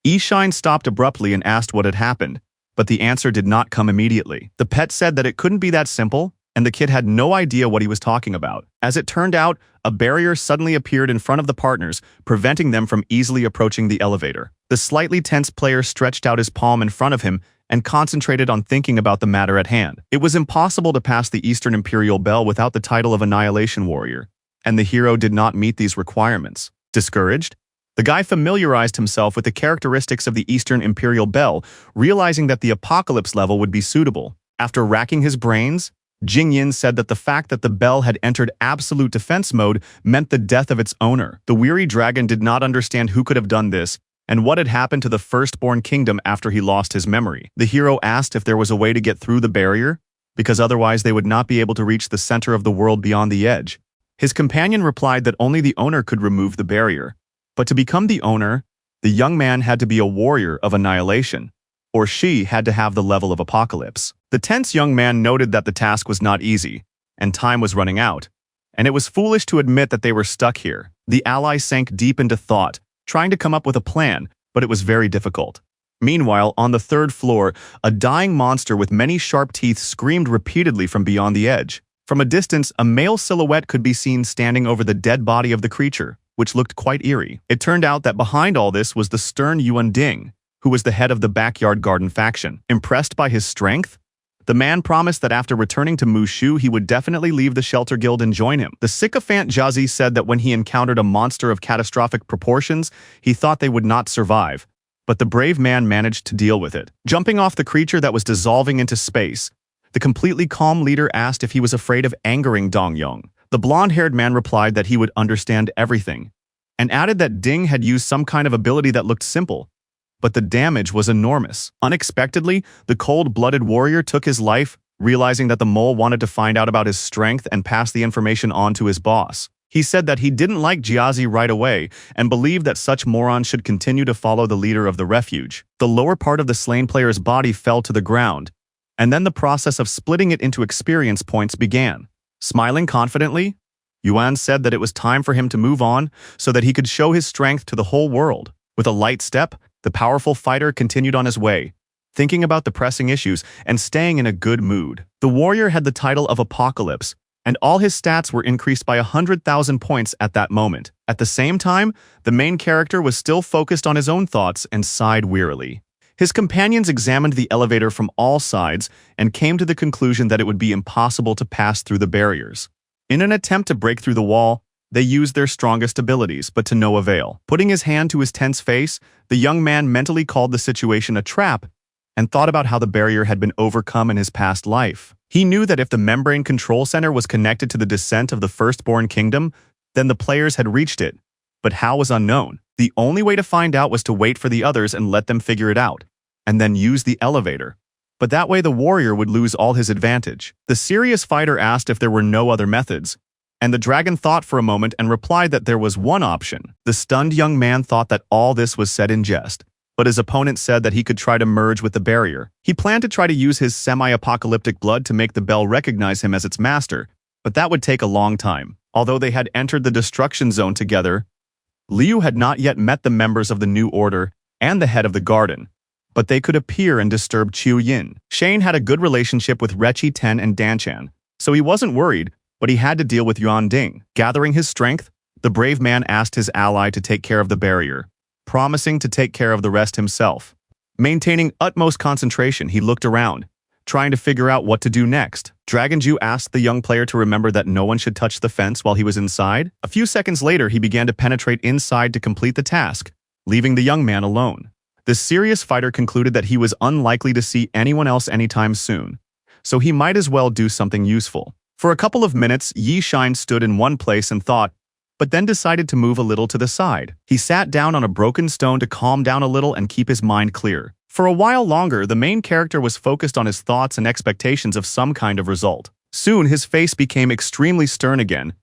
Yi Shine stopped abruptly and asked what had happened, but the answer did not come immediately. The pet said that it couldn't be that simple, and the kid had no idea what he was talking about. As it turned out, a barrier suddenly appeared in front of the partners, preventing them from easily approaching the elevator. The slightly tense player stretched out his palm in front of him and concentrated on thinking about the matter at hand. It was impossible to pass the Eastern Imperial Bell without the title of Annihilation Warrior, and the hero did not meet these requirements. Discouraged, the guy familiarized himself with the characteristics of the Eastern Imperial Bell, realizing that the Apocalypse level would be suitable. After racking his brains, Jing Yin said that the fact that the bell had entered absolute defense mode meant the death of its owner. The weary dragon did not understand who could have done this, and what had happened to the firstborn kingdom after he lost his memory. The hero asked if there was a way to get through the barrier, because otherwise they would not be able to reach the center of the world beyond the edge. His companion replied that only the owner could remove the barrier, but to become the owner, the young man had to be a warrior of annihilation, or she had to have the level of Apocalypse. The tense young man noted that the task was not easy, and time was running out, and it was foolish to admit that they were stuck here. The ally sank deep into thought, trying to come up with a plan, but it was very difficult. Meanwhile, on the 3rd floor, a dying monster with many sharp teeth screamed repeatedly from beyond the edge. From a distance, a male silhouette could be seen standing over the dead body of the creature, which looked quite eerie. It turned out that behind all this was the stern Yuan Ding, who was the head of the Backyard Garden faction. Impressed by his strength, the man promised that after returning to Mushu, he would definitely leave the Shelter Guild and join him. The sycophant Jiazi said that when he encountered a monster of catastrophic proportions, he thought they would not survive, but the brave man managed to deal with it. Jumping off the creature that was dissolving into space, the completely calm leader asked if he was afraid of angering Dong Yong. The blonde-haired man replied that he would understand everything, and added that Ding had used some kind of ability that looked simple, but the damage was enormous. Unexpectedly, the cold-blooded warrior took his life realizing that the mole wanted to find out about his strength and pass the information on to his boss. He said that he didn't like Jiazi right away and believed that such morons should continue to follow the leader of the refuge. The lower part of the slain player's body fell to the ground, and then the process of splitting it into experience points began. Smiling confidently, Yuan said that it was time for him to move on so that he could show his strength to the whole world. With a light step, the powerful fighter continued on his way, thinking about the pressing issues and staying in a good mood. The warrior had the title of Apocalypse, and all his stats were increased by 100,000 points at that moment. At the same time, the main character was still focused on his own thoughts and sighed wearily. His companions examined the elevator from all sides and came to the conclusion that it would be impossible to pass through the barriers. In an attempt to break through the wall, they used their strongest abilities, but to no avail. Putting his hand to his tense face, the young man mentally called the situation a trap and thought about how the barrier had been overcome in his past life. He knew that if the membrane control center was connected to the descent of the firstborn kingdom, then the players had reached it. But how was unknown. The only way to find out was to wait for the others and let them figure it out, and then use the elevator. But that way the warrior would lose all his advantage. The serious fighter asked if there were no other methods, and the dragon thought for a moment and replied that there was one option. The stunned young man thought that all this was said in jest, but his opponent said that he could try to merge with the barrier. He planned to try to use his semi-apocalyptic blood to make the bell recognize him as its master, but that would take a long time. Although they had entered the destruction zone together, Liu had not yet met the members of the New Order and the head of the garden, but they could appear and disturb Qiu Yin. Shane had a good relationship with Rechi Ten and Danchan, so he wasn't worried, but he had to deal with Yuan Ding. Gathering his strength, the brave man asked his ally to take care of the barrier, promising to take care of the rest himself. Maintaining utmost concentration, he looked around, trying to figure out what to do next. Dragonju asked the young player to remember that no one should touch the fence while he was inside. A few seconds later, he began to penetrate inside to complete the task, leaving the young man alone. The serious fighter concluded that he was unlikely to see anyone else anytime soon, so he might as well do something useful. For a couple of minutes, Yi Shine stood in one place and thought, but then decided to move a little to the side. He sat down on a broken stone to calm down a little and keep his mind clear. For a while longer, the main character was focused on his thoughts and expectations of some kind of result. Soon, his face became extremely stern again,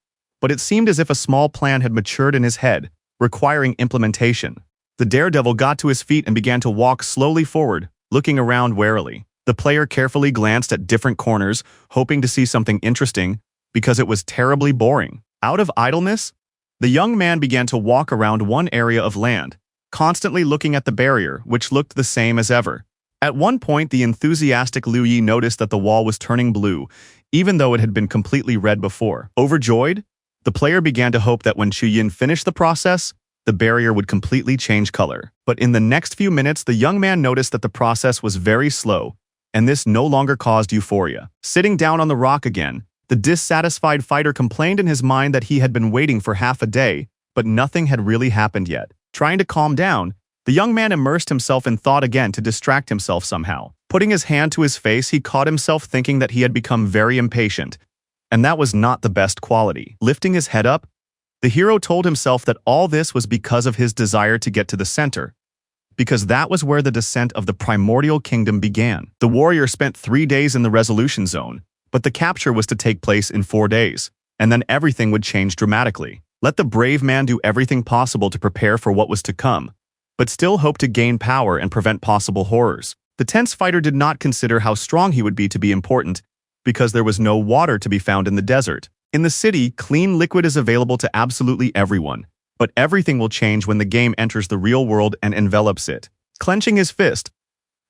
but it seemed as if a small plan had matured in his head, requiring implementation. The daredevil got to his feet and began to walk slowly forward, looking around warily. The player carefully glanced at different corners, hoping to see something interesting, because it was terribly boring. Out of idleness, the young man began to walk around one area of land, constantly looking at the barrier, which looked the same as ever. At one point, the enthusiastic Liu Yi noticed that the wall was turning blue, even though it had been completely red before. Overjoyed, the player began to hope that when Chu Yin finished the process, the barrier would completely change color. But in the next few minutes, the young man noticed that the process was very slow, and this no longer caused euphoria. Sitting down on the rock again, the dissatisfied fighter complained in his mind that he had been waiting for half a day, but nothing had really happened yet. Trying to calm down, the young man immersed himself in thought again to distract himself somehow. Putting his hand to his face, he caught himself thinking that he had become very impatient, and that was not the best quality. Lifting his head up, the hero told himself that all this was because of his desire to get to the center, because that was where the descent of the primordial kingdom began. The warrior spent 3 days in the resolution zone, but the capture was to take place in 4 days, and then everything would change dramatically. Let the brave man do everything possible to prepare for what was to come, but still hope to gain power and prevent possible horrors. The tense fighter did not consider how strong he would be to be important, because there was no water to be found in the desert. In the city, clean liquid is available to absolutely everyone, but everything will change when the game enters the real world and envelops it. Clenching his fist,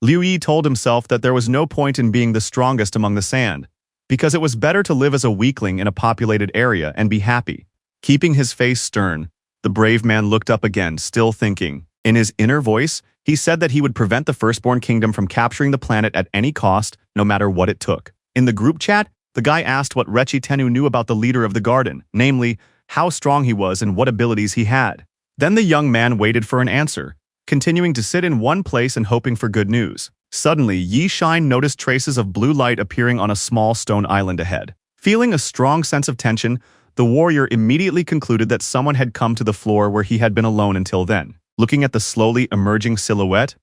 Liu Yi told himself that there was no point in being the strongest among the sand, because it was better to live as a weakling in a populated area and be happy. Keeping his face stern, the brave man looked up again, still thinking. In his inner voice, he said that he would prevent the firstborn kingdom from capturing the planet at any cost, no matter what it took. In the group chat, the guy asked what Rechi Tenu knew about the leader of the garden, namely, how strong he was and what abilities he had. Then the young man waited for an answer, continuing to sit in one place and hoping for good news. Suddenly, Yi Shine noticed traces of blue light appearing on a small stone island ahead. Feeling a strong sense of tension, the warrior immediately concluded that someone had come to the floor where he had been alone until then. Looking at the slowly emerging silhouette,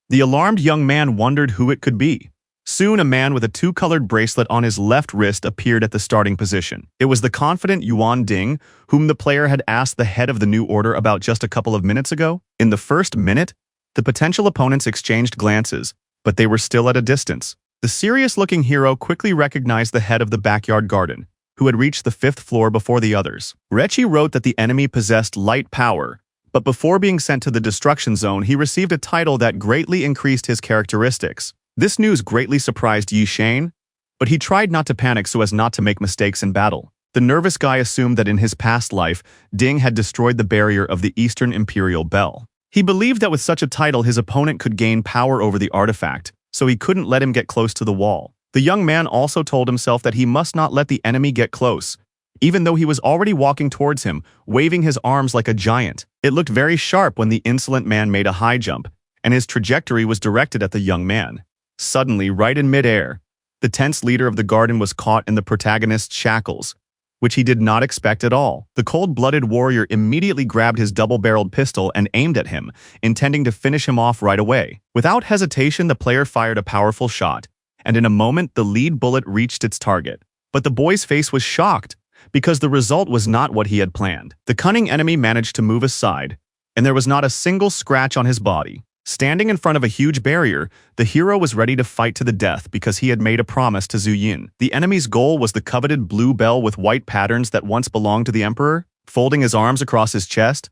the alarmed young man wondered who it could be. Soon, a man with a two-colored bracelet on his left wrist appeared at the starting position. It was the confident Yuan Ding, whom the player had asked the head of the new order about just a couple of minutes ago. In the first minute, the potential opponents exchanged glances, but they were still at a distance. The serious-looking hero quickly recognized the head of the backyard garden, who had reached the 5th floor before the others. Rechi wrote that the enemy possessed light power, but before being sent to the destruction zone, he received a title that greatly increased his characteristics. This news greatly surprised Yi Shane, but he tried not to panic so as not to make mistakes in battle. The nervous guy assumed that in his past life, Ding had destroyed the barrier of the Eastern Imperial Bell. He believed that with such a title his opponent could gain power over the artifact, so he couldn't let him get close to the wall. The young man also told himself that he must not let the enemy get close, even though he was already walking towards him, waving his arms like a giant. It looked very sharp when the insolent man made a high jump, and his trajectory was directed at the young man. Suddenly, right in midair, the tense leader of the garden was caught in the protagonist's shackles, which he did not expect at all. The cold-blooded warrior immediately grabbed his double-barreled pistol and aimed at him, intending to finish him off right away. Without hesitation, the player fired a powerful shot, and in a moment the lead bullet reached its target. But the boy's face was shocked, because the result was not what he had planned. The cunning enemy managed to move aside, and there was not a single scratch on his body. Standing in front of a huge barrier, the hero was ready to fight to the death because he had made a promise to Zhu Yin. The enemy's goal was the coveted blue bell with white patterns that once belonged to the emperor. Folding his arms across his chest,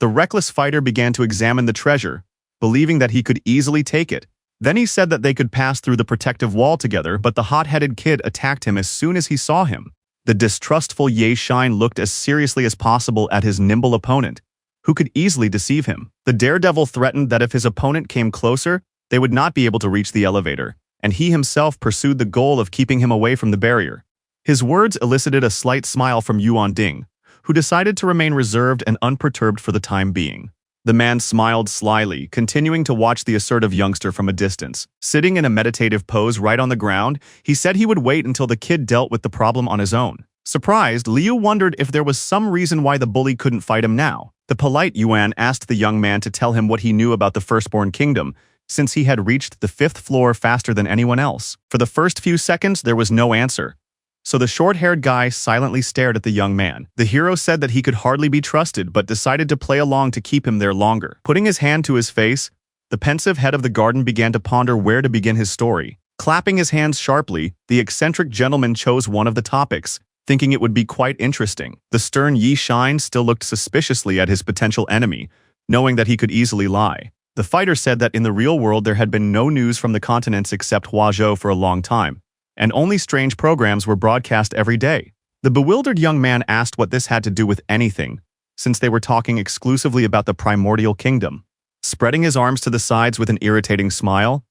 the reckless fighter began to examine the treasure, believing that he could easily take it. Then he said that they could pass through the protective wall together, but the hot-headed kid attacked him as soon as he saw him. The distrustful Ye Shine looked as seriously as possible at his nimble opponent, who could easily deceive him. The daredevil threatened that if his opponent came closer, they would not be able to reach the elevator, and he himself pursued the goal of keeping him away from the barrier. His words elicited a slight smile from Yuan Ding, who decided to remain reserved and unperturbed for the time being. The man smiled slyly, continuing to watch the assertive youngster from a distance. Sitting in a meditative pose right on the ground, he said he would wait until the kid dealt with the problem on his own. Surprised, Liu wondered if there was some reason why the bully couldn't fight him now. The polite Yuan asked the young man to tell him what he knew about the Firstborn Kingdom, since he had reached the 5th floor faster than anyone else. For the first few seconds, there was no answer, so the short-haired guy silently stared at the young man. The hero said that he could hardly be trusted, but decided to play along to keep him there longer. Putting his hand to his face, the pensive head of the garden began to ponder where to begin his story. Clapping his hands sharply, the eccentric gentleman chose one of the topics, thinking it would be quite interesting. The stern Yi Shine still looked suspiciously at his potential enemy, knowing that he could easily lie. The fighter said that in the real world there had been no news from the continents except Huazhou for a long time, and only strange programs were broadcast every day. The bewildered young man asked what this had to do with anything, since they were talking exclusively about the primordial kingdom. Spreading his arms to the sides with an irritating smile,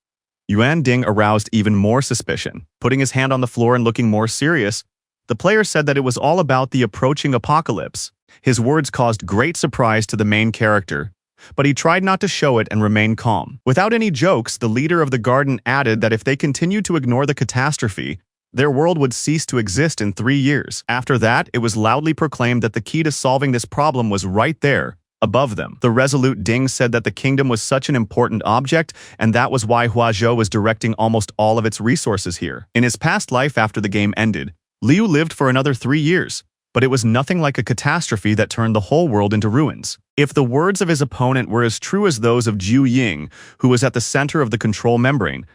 Yuan Ding aroused even more suspicion. Putting his hand on the floor and looking more serious, the player said that it was all about the approaching apocalypse. His words caused great surprise to the main character, but he tried not to show it and remain calm. Without any jokes, the leader of the garden added that if they continued to ignore the catastrophe, their world would cease to exist in 3 years. After that, it was loudly proclaimed that the key to solving this problem was right there, above them. The resolute Ding said that the kingdom was such an important object, and that was why Huazhou was directing almost all of its resources here. In his past life after the game ended, Liu lived for another 3 years, but it was nothing like a catastrophe that turned the whole world into ruins. If the words of his opponent were as true as those of Zhu Ying, who was at the center of the control membrane,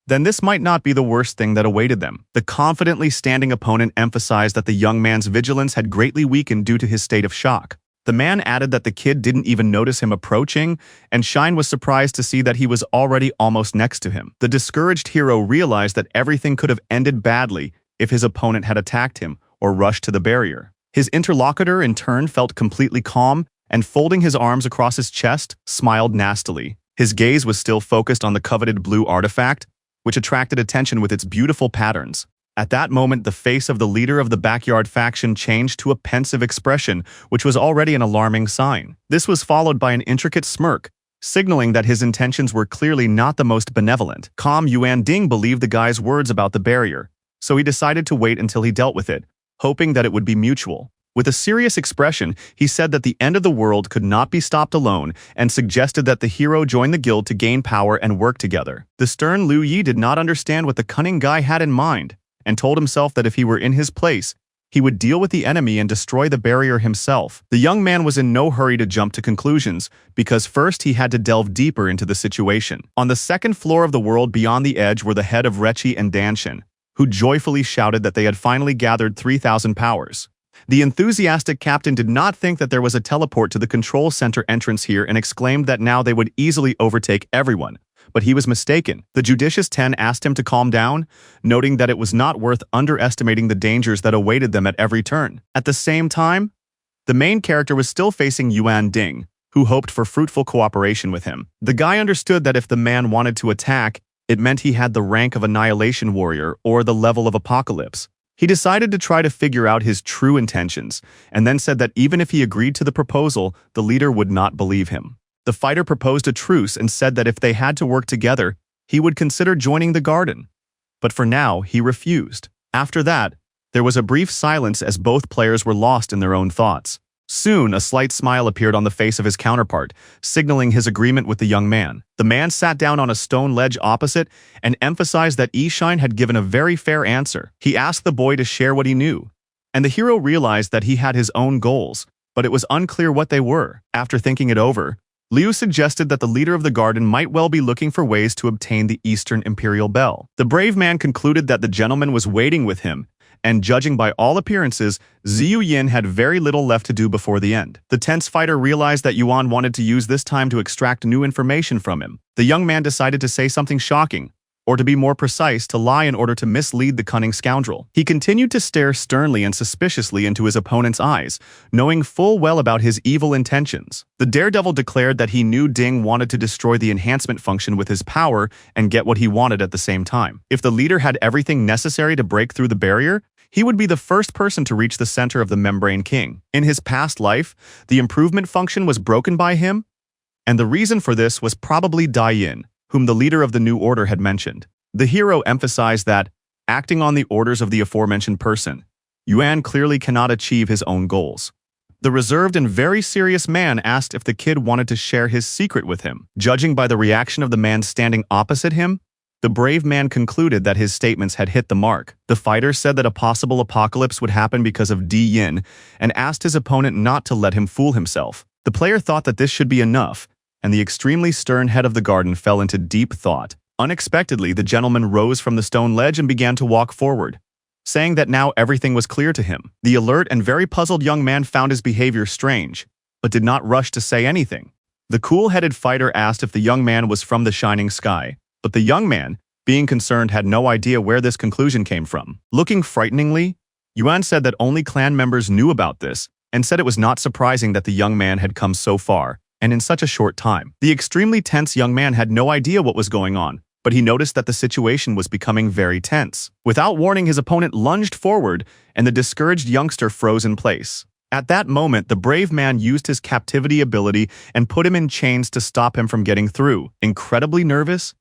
then this might not be the worst thing that awaited them. The confidently standing opponent emphasized that the young man's vigilance had greatly weakened due to his state of shock. The man added that the kid didn't even notice him approaching, and Shine was surprised to see that he was already almost next to him. The discouraged hero realized that everything could have ended badly if his opponent had attacked him or rushed to the barrier. His interlocutor, in turn, felt completely calm and, folding his arms across his chest, smiled nastily. His gaze was still focused on the coveted blue artifact, which attracted attention with its beautiful patterns. At that moment, the face of the leader of the backyard faction changed to a pensive expression, which was already an alarming sign. This was followed by an intricate smirk, signaling that his intentions were clearly not the most benevolent. Calm Yuan Ding believed the guy's words about the barrier, so he decided to wait until he dealt with it, hoping that it would be mutual. With a serious expression, he said that the end of the world could not be stopped alone and suggested that the hero join the guild to gain power and work together. The stern Liu Yi did not understand what the cunning guy had in mind and told himself that if he were in his place, he would deal with the enemy and destroy the barrier himself. The young man was in no hurry to jump to conclusions because first he had to delve deeper into the situation. On the second floor of the world beyond the edge were the head of Rechi and Danshin, who joyfully shouted that they had finally gathered 3,000 powers. The enthusiastic captain did not think that there was a teleport to the control center entrance here and exclaimed that now they would easily overtake everyone. But he was mistaken. The judicious 10 asked him to calm down, noting that it was not worth underestimating the dangers that awaited them at every turn. At the same time, the main character was still facing Yuan Ding, who hoped for fruitful cooperation with him. The guy understood that if the man wanted to attack, it meant he had the rank of Annihilation Warrior or the level of Apocalypse. He decided to try to figure out his true intentions, and then said that even if he agreed to the proposal, the leader would not believe him. The fighter proposed a truce and said that if they had to work together, he would consider joining the garden. But for now, he refused. After that, there was a brief silence as both players were lost in their own thoughts. Soon, a slight smile appeared on the face of his counterpart, signaling his agreement with the young man. The man sat down on a stone ledge opposite and emphasized that Ishine had given a very fair answer. He asked the boy to share what he knew, and the hero realized that he had his own goals, but it was unclear what they were. After thinking it over, Liu suggested that the leader of the garden might well be looking for ways to obtain the Eastern Imperial Bell. The brave man concluded that the gentleman was waiting with him, and judging by all appearances, Ziyu Yin had very little left to do before the end. The tense fighter realized that Yuan wanted to use this time to extract new information from him. The young man decided to say something shocking, or to be more precise, to lie in order to mislead the cunning scoundrel. He continued to stare sternly and suspiciously into his opponent's eyes, knowing full well about his evil intentions. The daredevil declared that he knew Ding wanted to destroy the enhancement function with his power and get what he wanted at the same time. If the leader had everything necessary to break through the barrier, he would be the first person to reach the center of the Membrane King. In his past life, the improvement function was broken by him, and the reason for this was probably Dai Yin, whom the leader of the New Order had mentioned. The hero emphasized that, acting on the orders of the aforementioned person, Yuan clearly cannot achieve his own goals. The reserved and very serious man asked if the kid wanted to share his secret with him. Judging by the reaction of the man standing opposite him, the brave man concluded that his statements had hit the mark. The fighter said that a possible apocalypse would happen because of Di Yin and asked his opponent not to let him fool himself. The player thought that this should be enough, and the extremely stern head of the garden fell into deep thought. Unexpectedly, the gentleman rose from the stone ledge and began to walk forward, saying that now everything was clear to him. The alert and very puzzled young man found his behavior strange, but did not rush to say anything. The cool-headed fighter asked if the young man was from the shining sky, but the young man, being concerned, had no idea where this conclusion came from. Looking frighteningly, Yuan said that only clan members knew about this, and said it was not surprising that the young man had come so far, and in such a short time. The extremely tense young man had no idea what was going on, but he noticed that the situation was becoming very tense. Without warning, his opponent lunged forward, and the discouraged youngster froze in place. At that moment, the brave man used his captivity ability and put him in chains to stop him from getting through. Incredibly nervous,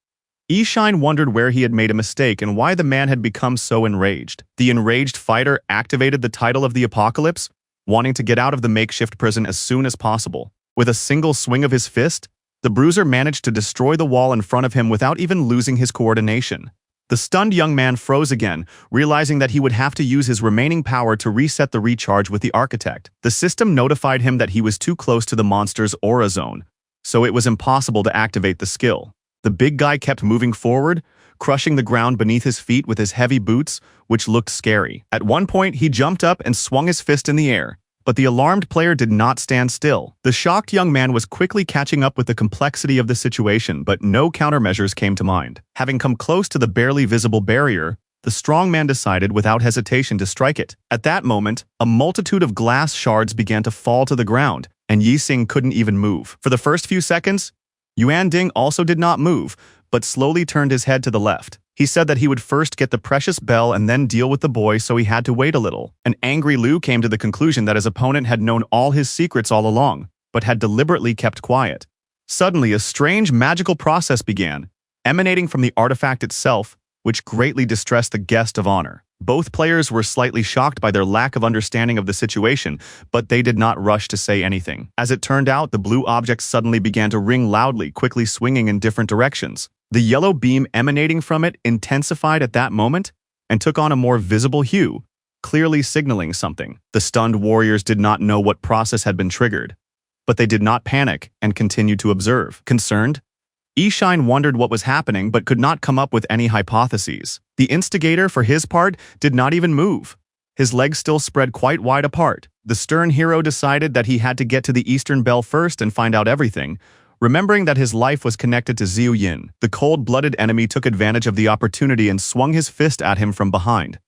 Ishine wondered where he had made a mistake and why the man had become so enraged. The enraged fighter activated the title of the Apocalypse, wanting to get out of the makeshift prison as soon as possible. With a single swing of his fist, the bruiser managed to destroy the wall in front of him without even losing his coordination. The stunned young man froze again, realizing that he would have to use his remaining power to reset the recharge with the architect. The system notified him that he was too close to the monster's aura zone, so it was impossible to activate the skill. The big guy kept moving forward, crushing the ground beneath his feet with his heavy boots, which looked scary. At one point, he jumped up and swung his fist in the air, but the alarmed player did not stand still. The shocked young man was quickly catching up with the complexity of the situation, but no countermeasures came to mind. Having come close to the barely visible barrier, the strong man decided without hesitation to strike it. At that moment, a multitude of glass shards began to fall to the ground, and Yi Xing couldn't even move. For the first few seconds, Yuan Ding also did not move, but slowly turned his head to the left. He said that he would first get the precious bell and then deal with the boy, so he had to wait a little. An angry Liu came to the conclusion that his opponent had known all his secrets all along, but had deliberately kept quiet. Suddenly, a strange magical process began, emanating from the artifact itself, which greatly distressed the guest of honor. Both players were slightly shocked by their lack of understanding of the situation, but they did not rush to say anything. As it turned out, the blue object suddenly began to ring loudly, quickly swinging in different directions. The yellow beam emanating from it intensified at that moment and took on a more visible hue, clearly signaling something. The stunned warriors did not know what process had been triggered, but they did not panic and continued to observe. Concerned, Shine wondered what was happening but could not come up with any hypotheses. The instigator, for his part, did not even move. His legs still spread quite wide apart. The stern hero decided that he had to get to the Eastern Bell first and find out everything, remembering that his life was connected to Xiu Yin. The cold-blooded enemy took advantage of the opportunity and swung his fist at him from behind,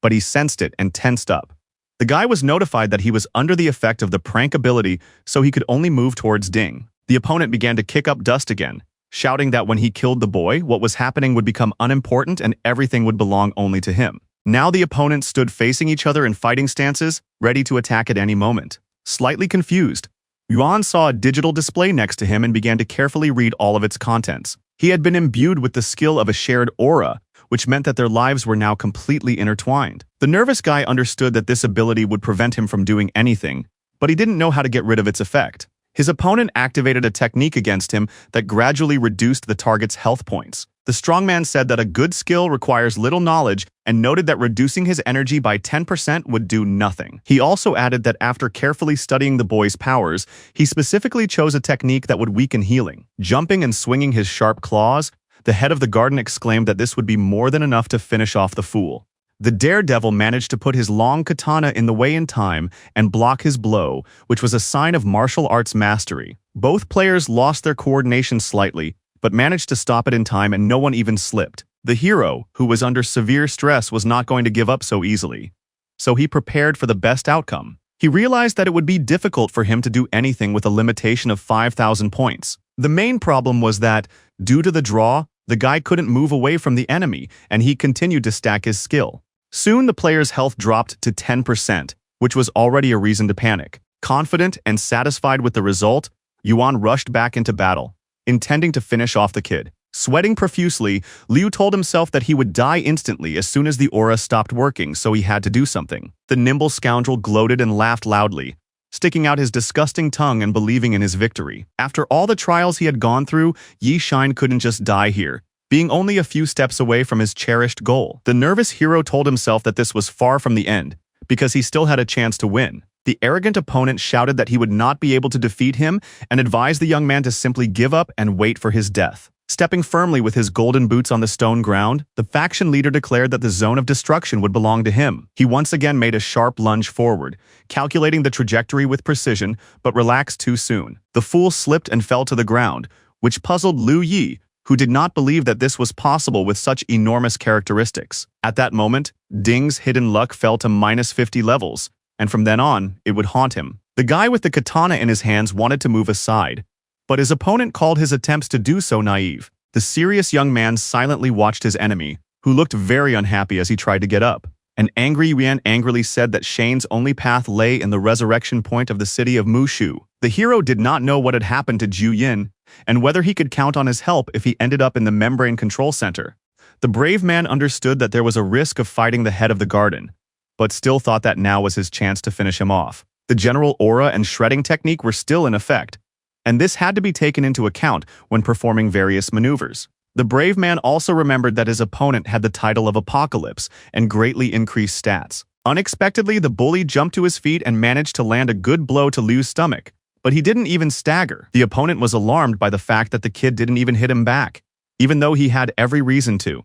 but he sensed it and tensed up. The guy was notified that he was under the effect of the prank ability, so he could only move towards Ding. The opponent began to kick up dust again, shouting that when he killed the boy, what was happening would become unimportant and everything would belong only to him. Now the opponents stood facing each other in fighting stances, ready to attack at any moment. Slightly confused, Yuan saw a digital display next to him and began to carefully read all of its contents. He had been imbued with the skill of a shared aura, which meant that their lives were now completely intertwined. The nervous guy understood that this ability would prevent him from doing anything, but he didn't know how to get rid of its effect. His opponent activated a technique against him that gradually reduced the target's health points. The strongman said that a good skill requires little knowledge and noted that reducing his energy by 10% would do nothing. He also added that after carefully studying the boy's powers, he specifically chose a technique that would weaken healing. Jumping and swinging his sharp claws, the head of the garden exclaimed that this would be more than enough to finish off the fool. The daredevil managed to put his long katana in the way in time and block his blow, which was a sign of martial arts mastery. Both players lost their coordination slightly, but managed to stop it in time and no one even slipped. The hero, who was under severe stress, was not going to give up so easily, so he prepared for the best outcome. He realized that it would be difficult for him to do anything with a limitation of 5,000 points. The main problem was that, due to the draw, the guy couldn't move away from the enemy, and he continued to stack his skill. Soon the player's health dropped to 10%, which was already a reason to panic. Confident and satisfied with the result, Yuan rushed back into battle, intending to finish off the kid. Sweating profusely, Liu told himself that he would die instantly as soon as the aura stopped working, so he had to do something. The nimble scoundrel gloated and laughed loudly, sticking out his disgusting tongue and believing in his victory. After all the trials he had gone through, Yi Shine couldn't just die here, being only a few steps away from his cherished goal. The nervous hero told himself that this was far from the end, because he still had a chance to win. The arrogant opponent shouted that he would not be able to defeat him and advised the young man to simply give up and wait for his death. Stepping firmly with his golden boots on the stone ground, the faction leader declared that the zone of destruction would belong to him. He once again made a sharp lunge forward, calculating the trajectory with precision, but relaxed too soon. The fool slipped and fell to the ground, which puzzled Liu Yi, who did not believe that this was possible with such enormous characteristics. At that moment, Ding's hidden luck fell to -50 levels, and from then on, it would haunt him. The guy with the katana in his hands wanted to move aside, but his opponent called his attempts to do so naive. The serious young man silently watched his enemy, who looked very unhappy as he tried to get up. An angry Yuan angrily said that Shane's only path lay in the resurrection point of the city of Mushu. The hero did not know what had happened to Zhu Yin, and whether he could count on his help if he ended up in the membrane control center. The brave man understood that there was a risk of fighting the head of the garden, but still thought that now was his chance to finish him off. The general aura and shredding technique were still in effect, and this had to be taken into account when performing various maneuvers. The brave man also remembered that his opponent had the title of Apocalypse and greatly increased stats. Unexpectedly, the bully jumped to his feet and managed to land a good blow to Liu's stomach, but he didn't even stagger. The opponent was alarmed by the fact that the kid didn't even hit him back, even though he had every reason to.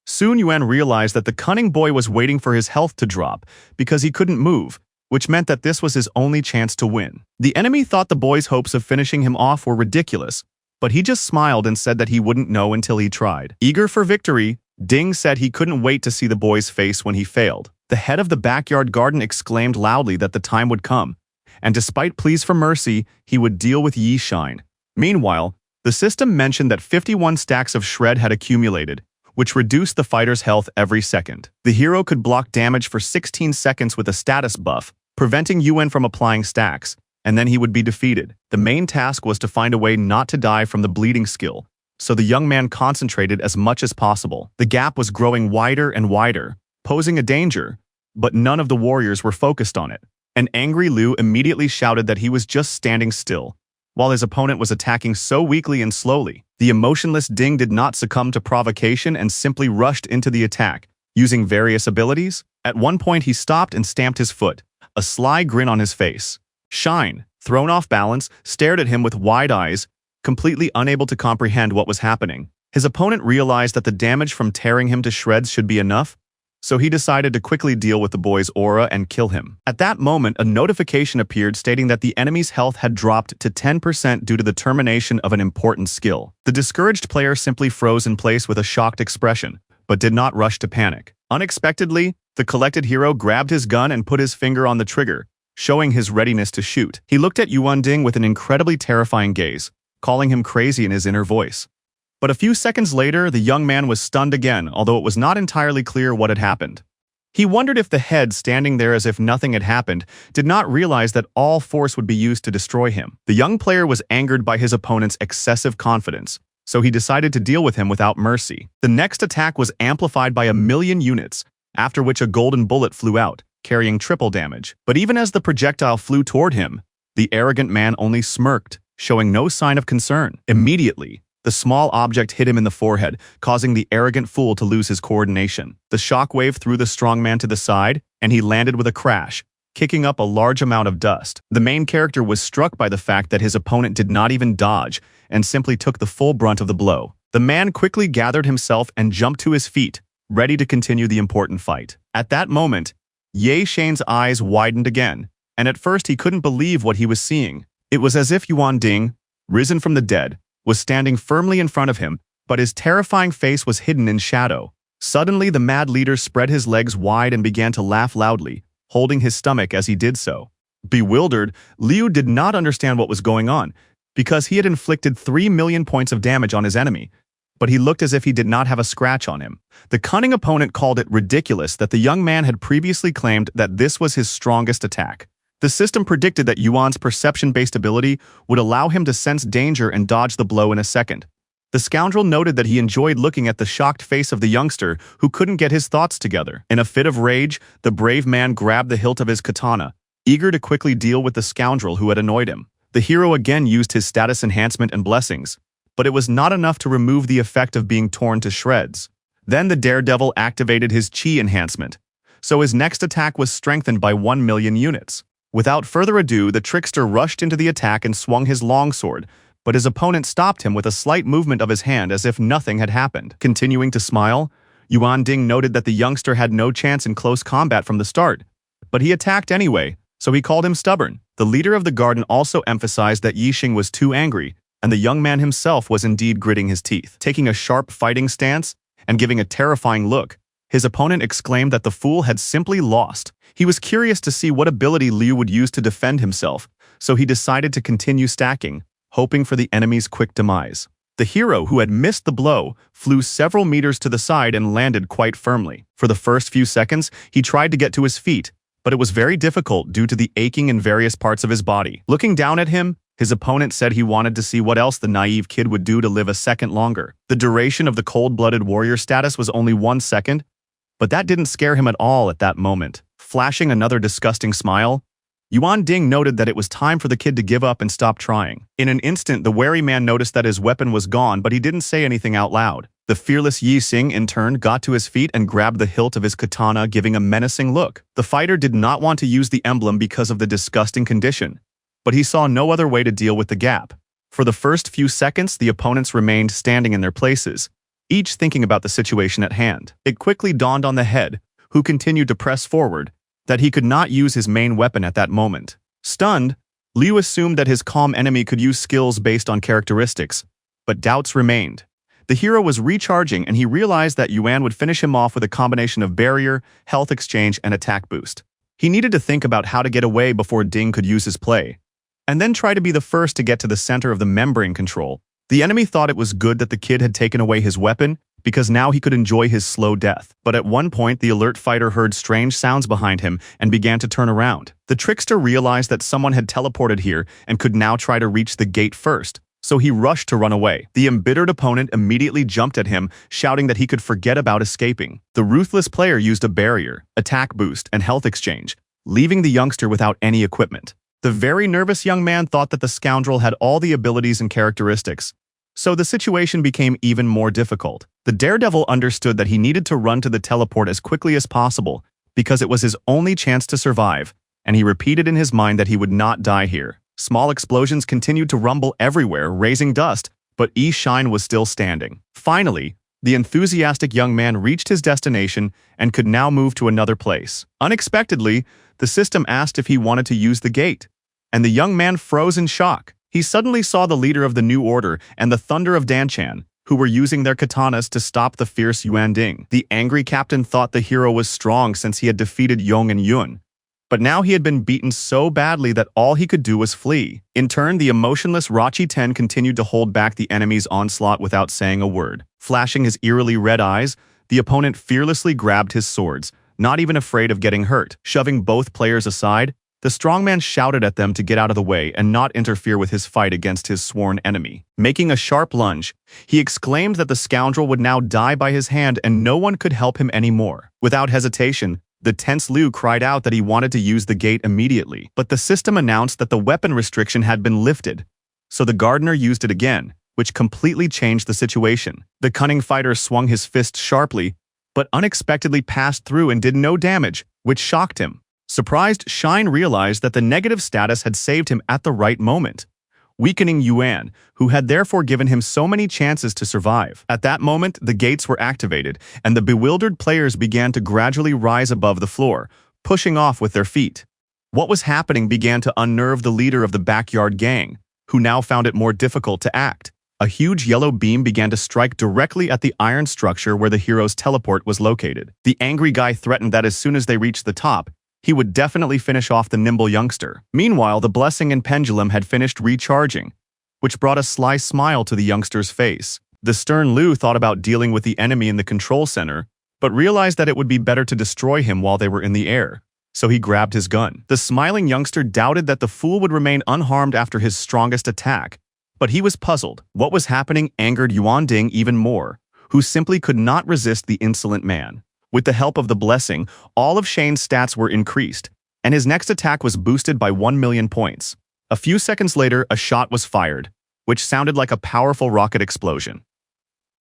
Soon Yuan realized that the cunning boy was waiting for his health to drop because he couldn't move, which meant that this was his only chance to win. The enemy thought the boy's hopes of finishing him off were ridiculous, but he just smiled and said that he wouldn't know until he tried. Eager for victory, Ding said he couldn't wait to see the boy's face when he failed. The head of the backyard garden exclaimed loudly that the time would come, and despite pleas for mercy, he would deal with Yi Shine. Meanwhile, the system mentioned that 51 stacks of shred had accumulated, which reduced the fighter's health every second. The hero could block damage for 16 seconds with a status buff, preventing Yuan from applying stacks, and then he would be defeated. The main task was to find a way not to die from the bleeding skill, so the young man concentrated as much as possible. The gap was growing wider and wider, posing a danger, but none of the warriors were focused on it. An angry Liu immediately shouted that he was just standing still, while his opponent was attacking so weakly and slowly. The emotionless Ding did not succumb to provocation and simply rushed into the attack, using various abilities. At one point he stopped and stamped his foot, a sly grin on his face. Shine, thrown off balance, stared at him with wide eyes, completely unable to comprehend what was happening. His opponent realized that the damage from tearing him to shreds should be enough, so he decided to quickly deal with the boy's aura and kill him. At that moment, a notification appeared stating that the enemy's health had dropped to 10% due to the termination of an important skill. The discouraged player simply froze in place with a shocked expression, but did not rush to panic. Unexpectedly, the collected hero grabbed his gun and put his finger on the trigger, showing his readiness to shoot. He looked at Yuan Ding with an incredibly terrifying gaze, calling him crazy in his inner voice. But a few seconds later, the young man was stunned again, although it was not entirely clear what had happened. He wondered if the head, standing there as if nothing had happened, did not realize that all force would be used to destroy him. The young player was angered by his opponent's excessive confidence, so he decided to deal with him without mercy. The next attack was amplified by 1,000,000 units, after which a golden bullet flew out, carrying triple damage. But even as the projectile flew toward him, the arrogant man only smirked, showing no sign of concern. Immediately, the small object hit him in the forehead, causing the arrogant fool to lose his coordination. The shockwave threw the strong man to the side, and he landed with a crash, kicking up a large amount of dust. The main character was struck by the fact that his opponent did not even dodge and simply took the full brunt of the blow. The man quickly gathered himself and jumped to his feet, ready to continue the important fight. At that moment, Ye Shane's eyes widened again, and at first he couldn't believe what he was seeing. It was as if Yuan Ding, risen from the dead, was standing firmly in front of him, but his terrifying face was hidden in shadow. Suddenly, the mad leader spread his legs wide and began to laugh loudly, holding his stomach as he did so. Bewildered, Liu did not understand what was going on, because he had inflicted 3,000,000 points of damage on his enemy, but he looked as if he did not have a scratch on him. The cunning opponent called it ridiculous that the young man had previously claimed that this was his strongest attack. The system predicted that Yuan's perception-based ability would allow him to sense danger and dodge the blow in a second. The scoundrel noted that he enjoyed looking at the shocked face of the youngster who couldn't get his thoughts together. In a fit of rage, the brave man grabbed the hilt of his katana, eager to quickly deal with the scoundrel who had annoyed him. The hero again used his status enhancement and blessings, but it was not enough to remove the effect of being torn to shreds. Then the daredevil activated his chi enhancement, so his next attack was strengthened by 1,000,000 units. Without further ado, the trickster rushed into the attack and swung his longsword, but his opponent stopped him with a slight movement of his hand as if nothing had happened. Continuing to smile, Yuan Ding noted that the youngster had no chance in close combat from the start, but he attacked anyway, so he called him stubborn. The leader of the garden also emphasized that Yixing was too angry, and the young man himself was indeed gritting his teeth. Taking a sharp fighting stance and giving a terrifying look, his opponent exclaimed that the fool had simply lost. He was curious to see what ability Liu would use to defend himself, so he decided to continue stacking, hoping for the enemy's quick demise. The hero, who had missed the blow, flew several meters to the side and landed quite firmly. For the first few seconds, he tried to get to his feet, but it was very difficult due to the aching in various parts of his body. Looking down at him, his opponent said he wanted to see what else the naive kid would do to live a second longer. The duration of the cold-blooded warrior status was only 1 second, but that didn't scare him at all at that moment. Flashing another disgusting smile, Yuan Ding noted that it was time for the kid to give up and stop trying. In an instant, the wary man noticed that his weapon was gone, but he didn't say anything out loud. The fearless Yixing, in turn, got to his feet and grabbed the hilt of his katana, giving a menacing look. The fighter did not want to use the emblem because of the disgusting condition, but he saw no other way to deal with the gap. For the first few seconds, the opponents remained standing in their places, each thinking about the situation at hand. It quickly dawned on the head, who continued to press forward, that he could not use his main weapon at that moment. Stunned, Liu assumed that his calm enemy could use skills based on characteristics, but doubts remained. The hero was recharging and he realized that Yuan would finish him off with a combination of barrier, health exchange, and attack boost. He needed to think about how to get away before Ding could use his play, and then try to be the first to get to the center of the membrane control. The enemy thought it was good that the kid had taken away his weapon, because now he could enjoy his slow death. But at one point, the alert fighter heard strange sounds behind him and began to turn around. The trickster realized that someone had teleported here and could now try to reach the gate first, so he rushed to run away. The embittered opponent immediately jumped at him, shouting that he could forget about escaping. The ruthless player used a barrier, attack boost, and health exchange, leaving the youngster without any equipment. The very nervous young man thought that the scoundrel had all the abilities and characteristics, so the situation became even more difficult. The daredevil understood that he needed to run to the teleport as quickly as possible because it was his only chance to survive, and he repeated in his mind that he would not die here. Small explosions continued to rumble everywhere, raising dust, but Shine was still standing. Finally, the enthusiastic young man reached his destination and could now move to another place. Unexpectedly, the system asked if he wanted to use the gate, and the young man froze in shock. He suddenly saw the leader of the New Order and the Thunder of Danchan, who were using their katanas to stop the fierce Yuan Ding. The angry captain thought the hero was strong since he had defeated Yong and Yun, but now he had been beaten so badly that all he could do was flee. In turn, the emotionless Rachi Ten continued to hold back the enemy's onslaught without saying a word. Flashing his eerily red eyes, the opponent fearlessly grabbed his swords, not even afraid of getting hurt. Shoving both players aside, the strongman shouted at them to get out of the way and not interfere with his fight against his sworn enemy. Making a sharp lunge, he exclaimed that the scoundrel would now die by his hand and no one could help him anymore. Without hesitation, the tense Liu cried out that he wanted to use the gate immediately, but the system announced that the weapon restriction had been lifted, so the gardener used it again, which completely changed the situation. The cunning fighter swung his fist sharply, but unexpectedly passed through and did no damage, which shocked him. Surprised, Shine realized that the negative status had saved him at the right moment, weakening Yuan, who had therefore given him so many chances to survive. At that moment, the gates were activated, and the bewildered players began to gradually rise above the floor, pushing off with their feet. What was happening began to unnerve the leader of the backyard gang, who now found it more difficult to act. A huge yellow beam began to strike directly at the iron structure where the hero's teleport was located. The angry guy threatened that as soon as they reached the top, he would definitely finish off the nimble youngster. Meanwhile, the blessing and pendulum had finished recharging, which brought a sly smile to the youngster's face. The stern Liu thought about dealing with the enemy in the control center, but realized that it would be better to destroy him while they were in the air, so he grabbed his gun. The smiling youngster doubted that the fool would remain unharmed after his strongest attack, but he was puzzled. What was happening angered Yuan Ding even more, who simply could not resist the insolent man. With the help of the blessing, all of Shane's stats were increased, and his next attack was boosted by 1 million points. A few seconds later, a shot was fired, which sounded like a powerful rocket explosion.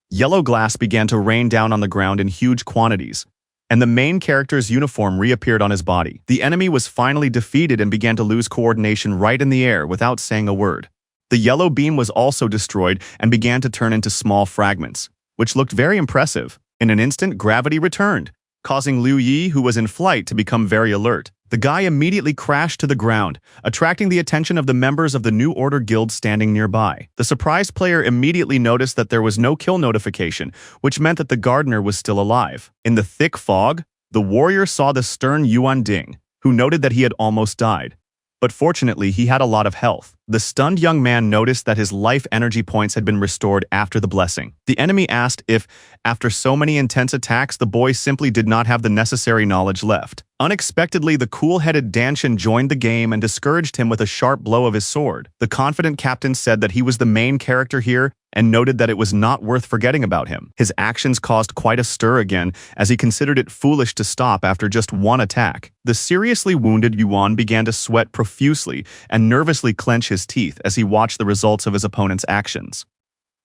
Yellow glass began to rain down on the ground in huge quantities, and the main character's uniform reappeared on his body. The enemy was finally defeated and began to lose coordination right in the air without saying a word. The yellow beam was also destroyed and began to turn into small fragments, which looked very impressive. In an instant, gravity returned, causing Liu Yi, who was in flight, to become very alert. The guy immediately crashed to the ground, attracting the attention of the members of the New Order Guild standing nearby. The surprised player immediately noticed that there was no kill notification, which meant that the gardener was still alive. In the thick fog, the warrior saw the stern Yuan Ding, who noted that he had almost died. But fortunately, he had a lot of health. The stunned young man noticed that his life energy points had been restored after the blessing. The enemy asked if, after so many intense attacks, the boy simply did not have the necessary knowledge left. Unexpectedly, the cool-headed Danshin joined the game and discouraged him with a sharp blow of his sword. The confident captain said that he was the main character here and noted that it was not worth forgetting about him. His actions caused quite a stir again, as he considered it foolish to stop after just one attack. The seriously wounded Yuan began to sweat profusely and nervously clench his teeth as he watched the results of his opponent's actions.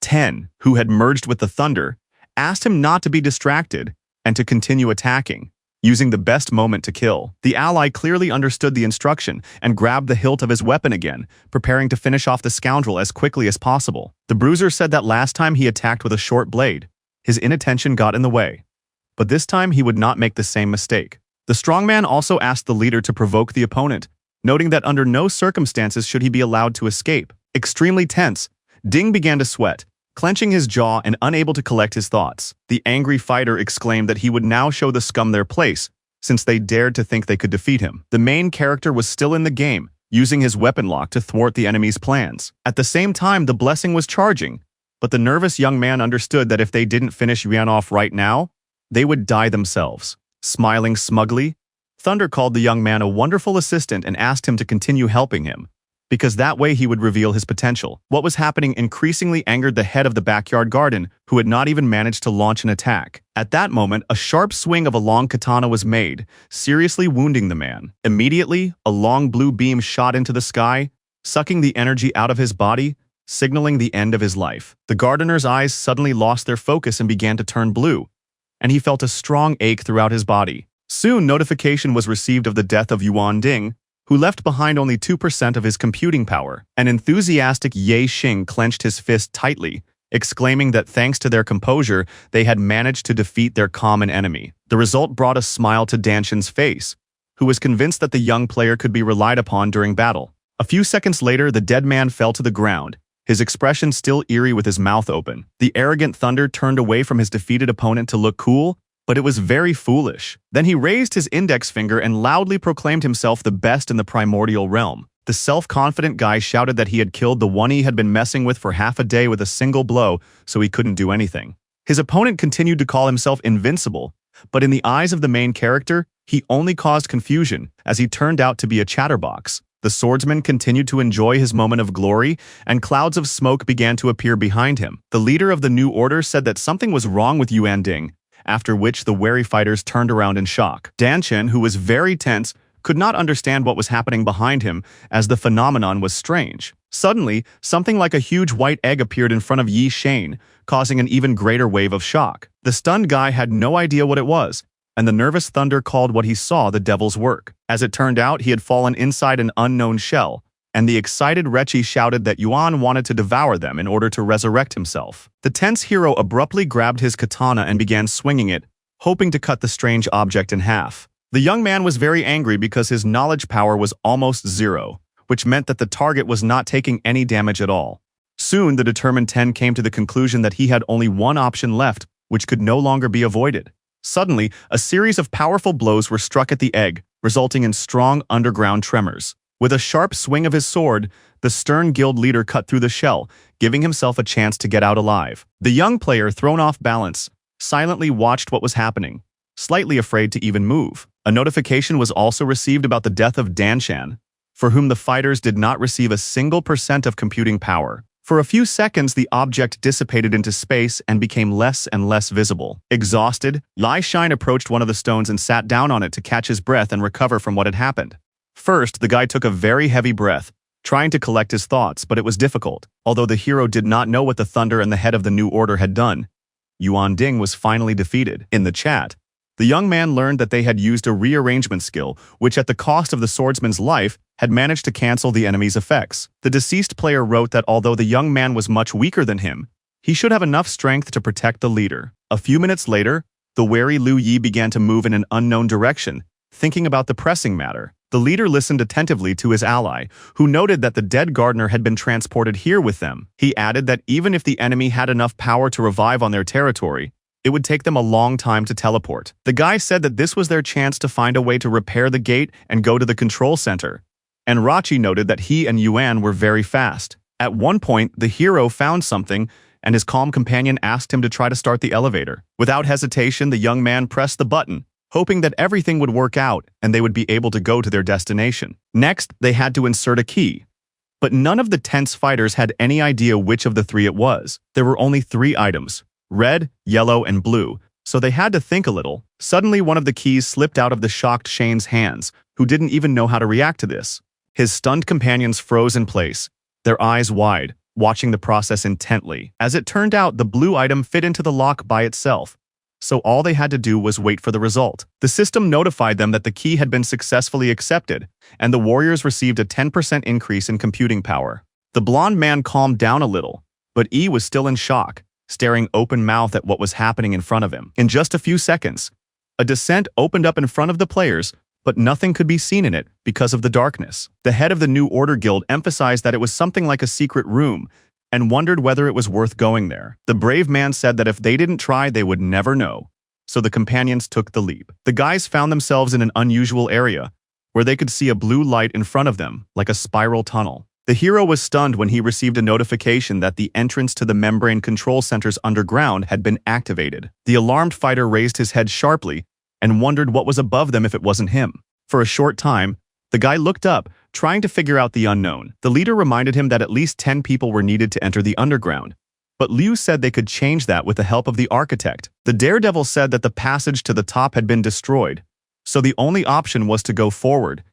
Ten, who had merged with the Thunder, asked him not to be distracted and to continue attacking, using the best moment to kill. The ally clearly understood the instruction and grabbed the hilt of his weapon again, preparing to finish off the scoundrel as quickly as possible. The bruiser said that last time he attacked with a short blade, his inattention got in the way, but this time he would not make the same mistake. The strongman also asked the leader to provoke the opponent, noting that under no circumstances should he be allowed to escape. Extremely tense, Ding began to sweat, clenching his jaw and unable to collect his thoughts. The angry fighter exclaimed that he would now show the scum their place, since they dared to think they could defeat him. The main character was still in the game, using his weapon lock to thwart the enemy's plans. At the same time, the blessing was charging, but the nervous young man understood that if they didn't finish Yuan off right now, they would die themselves. Smiling smugly, Thunder called the young man a wonderful assistant and asked him to continue helping him, because that way he would reveal his potential. What was happening increasingly angered the head of the backyard garden, who had not even managed to launch an attack. At that moment, a sharp swing of a long katana was made, seriously wounding the man. Immediately, a long blue beam shot into the sky, sucking the energy out of his body, signaling the end of his life. The gardener's eyes suddenly lost their focus and began to turn blue, and he felt a strong ache throughout his body. Soon, notification was received of the death of Yuan Ding, who left behind only 2% of his computing power. An enthusiastic Ye Xing clenched his fist tightly, exclaiming that thanks to their composure, they had managed to defeat their common enemy. The result brought a smile to Danshan's face, who was convinced that the young player could be relied upon during battle. A few seconds later, the dead man fell to the ground, his expression still eerie with his mouth open. The arrogant Thunder turned away from his defeated opponent to look cool, but it was very foolish. Then he raised his index finger and loudly proclaimed himself the best in the primordial realm. The self-confident guy shouted that he had killed the one he had been messing with for half a day with a single blow, so he couldn't do anything. His opponent continued to call himself invincible, but in the eyes of the main character, he only caused confusion, as he turned out to be a chatterbox. The swordsman continued to enjoy his moment of glory, and clouds of smoke began to appear behind him. The leader of the new order said that something was wrong with Yuan Ding, after which the wary fighters turned around in shock. Danshan, who was very tense, could not understand what was happening behind him, as the phenomenon was strange. Suddenly, something like a huge white egg appeared in front of Yi Shane, causing an even greater wave of shock. The stunned guy had no idea what it was, and the nervous Thunder called what he saw the devil's work. As it turned out, he had fallen inside an unknown shell, and the excited Rechi shouted that Yuan wanted to devour them in order to resurrect himself. The tense hero abruptly grabbed his katana and began swinging it, hoping to cut the strange object in half. The young man was very angry because his knowledge power was almost zero, which meant that the target was not taking any damage at all. Soon, the determined Ten came to the conclusion that he had only one option left, which could no longer be avoided. Suddenly, a series of powerful blows were struck at the egg, resulting in strong underground tremors. With a sharp swing of his sword, the stern guild leader cut through the shell, giving himself a chance to get out alive. The young player, thrown off balance, silently watched what was happening, slightly afraid to even move. A notification was also received about the death of Danshan, for whom the fighters did not receive a single % of computing power. For a few seconds, the object dissipated into space and became less and less visible. Exhausted, Lai Shine approached one of the stones and sat down on it to catch his breath and recover from what had happened. First, the guy took a very heavy breath, trying to collect his thoughts, but it was difficult. Although the hero did not know what the Thunder and the head of the new order had done, Yuan Ding was finally defeated. In the chat, the young man learned that they had used a rearrangement skill, which at the cost of the swordsman's life, had managed to cancel the enemy's effects. The deceased player wrote that although the young man was much weaker than him, he should have enough strength to protect the leader. A few minutes later, the wary Liu Yi began to move in an unknown direction, thinking about the pressing matter. The leader listened attentively to his ally, who noted that the dead gardener had been transported here with them. He added that even if the enemy had enough power to revive on their territory, it would take them a long time to teleport. The guy said that this was their chance to find a way to repair the gate and go to the control center. And Rachi noted that he and Yuan were very fast. At one point, the hero found something, and his calm companion asked him to try to start the elevator. Without hesitation, the young man pressed the button, hoping that everything would work out and they would be able to go to their destination. Next, they had to insert a key. But none of the tense fighters had any idea which of the three it was. There were only 3 items: red, yellow, and blue, so they had to think a little. Suddenly, one of the keys slipped out of the shocked Shane's hands, who didn't even know how to react to this. His stunned companions froze in place, their eyes wide, watching the process intently. As it turned out, the blue item fit into the lock by itself, so all they had to do was wait for the result. The system notified them that the key had been successfully accepted, and the warriors received a 10% increase in computing power. The blonde man calmed down a little, but E was still in shock, staring open-mouthed at what was happening in front of him. In just a few seconds, a descent opened up in front of the players, but nothing could be seen in it because of the darkness. The head of the New Order Guild emphasized that it was something like a secret room and wondered whether it was worth going there. The brave man said that if they didn't try, they would never know, so the companions took the leap. The guys found themselves in an unusual area where they could see a blue light in front of them, like a spiral tunnel. The hero was stunned when he received a notification that the entrance to the membrane control centers underground had been activated. The alarmed fighter raised his head sharply and wondered what was above them if it wasn't him. For a short time, the guy looked up, trying to figure out the unknown. The leader reminded him that at least 10 people were needed to enter the underground, but Liu said they could change that with the help of the architect. The daredevil said that the passage to the top had been destroyed, so the only option was to go forward,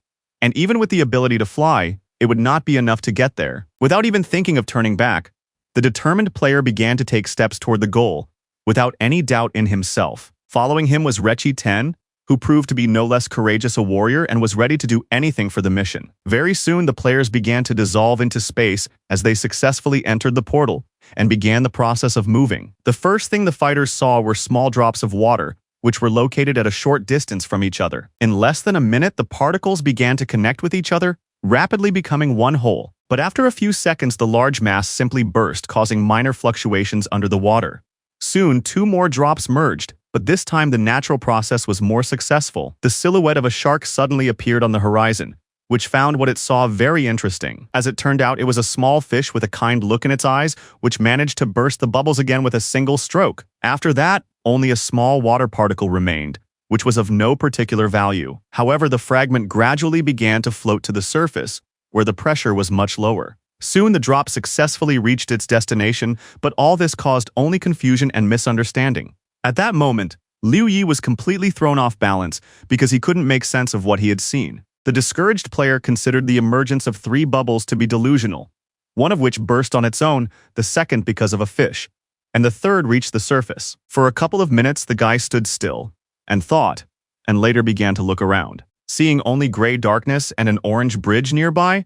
and even with the ability to fly, it would not be enough to get there. Without even thinking of turning back, the determined player began to take steps toward the goal, without any doubt in himself. Following him was Rechi 10, who proved to be no less courageous a warrior and was ready to do anything for the mission. Very soon, the players began to dissolve into space as they successfully entered the portal and began the process of moving. The first thing the fighters saw were small drops of water, which were located at a short distance from each other. In less than a minute, the particles began to connect with each other, rapidly becoming one whole. But after a few seconds, the large mass simply burst, causing minor fluctuations under the water. Soon, 2 more drops merged, but this time the natural process was more successful. The silhouette of a shark suddenly appeared on the horizon, which found what it saw very interesting. As it turned out, it was a small fish with a kind look in its eyes, which managed to burst the bubbles again with a single stroke. After that, only a small water particle remained, which was of no particular value. However, the fragment gradually began to float to the surface, where the pressure was much lower. Soon the drop successfully reached its destination, but all this caused only confusion and misunderstanding. At that moment, Liu Yi was completely thrown off balance because he couldn't make sense of what he had seen. The discouraged player considered the emergence of 3 bubbles to be delusional, one of which burst on its own, the second because of a fish, and the third reached the surface. For a couple of minutes, the guy stood still and thought, and later began to look around. Seeing only gray darkness and an orange bridge nearby,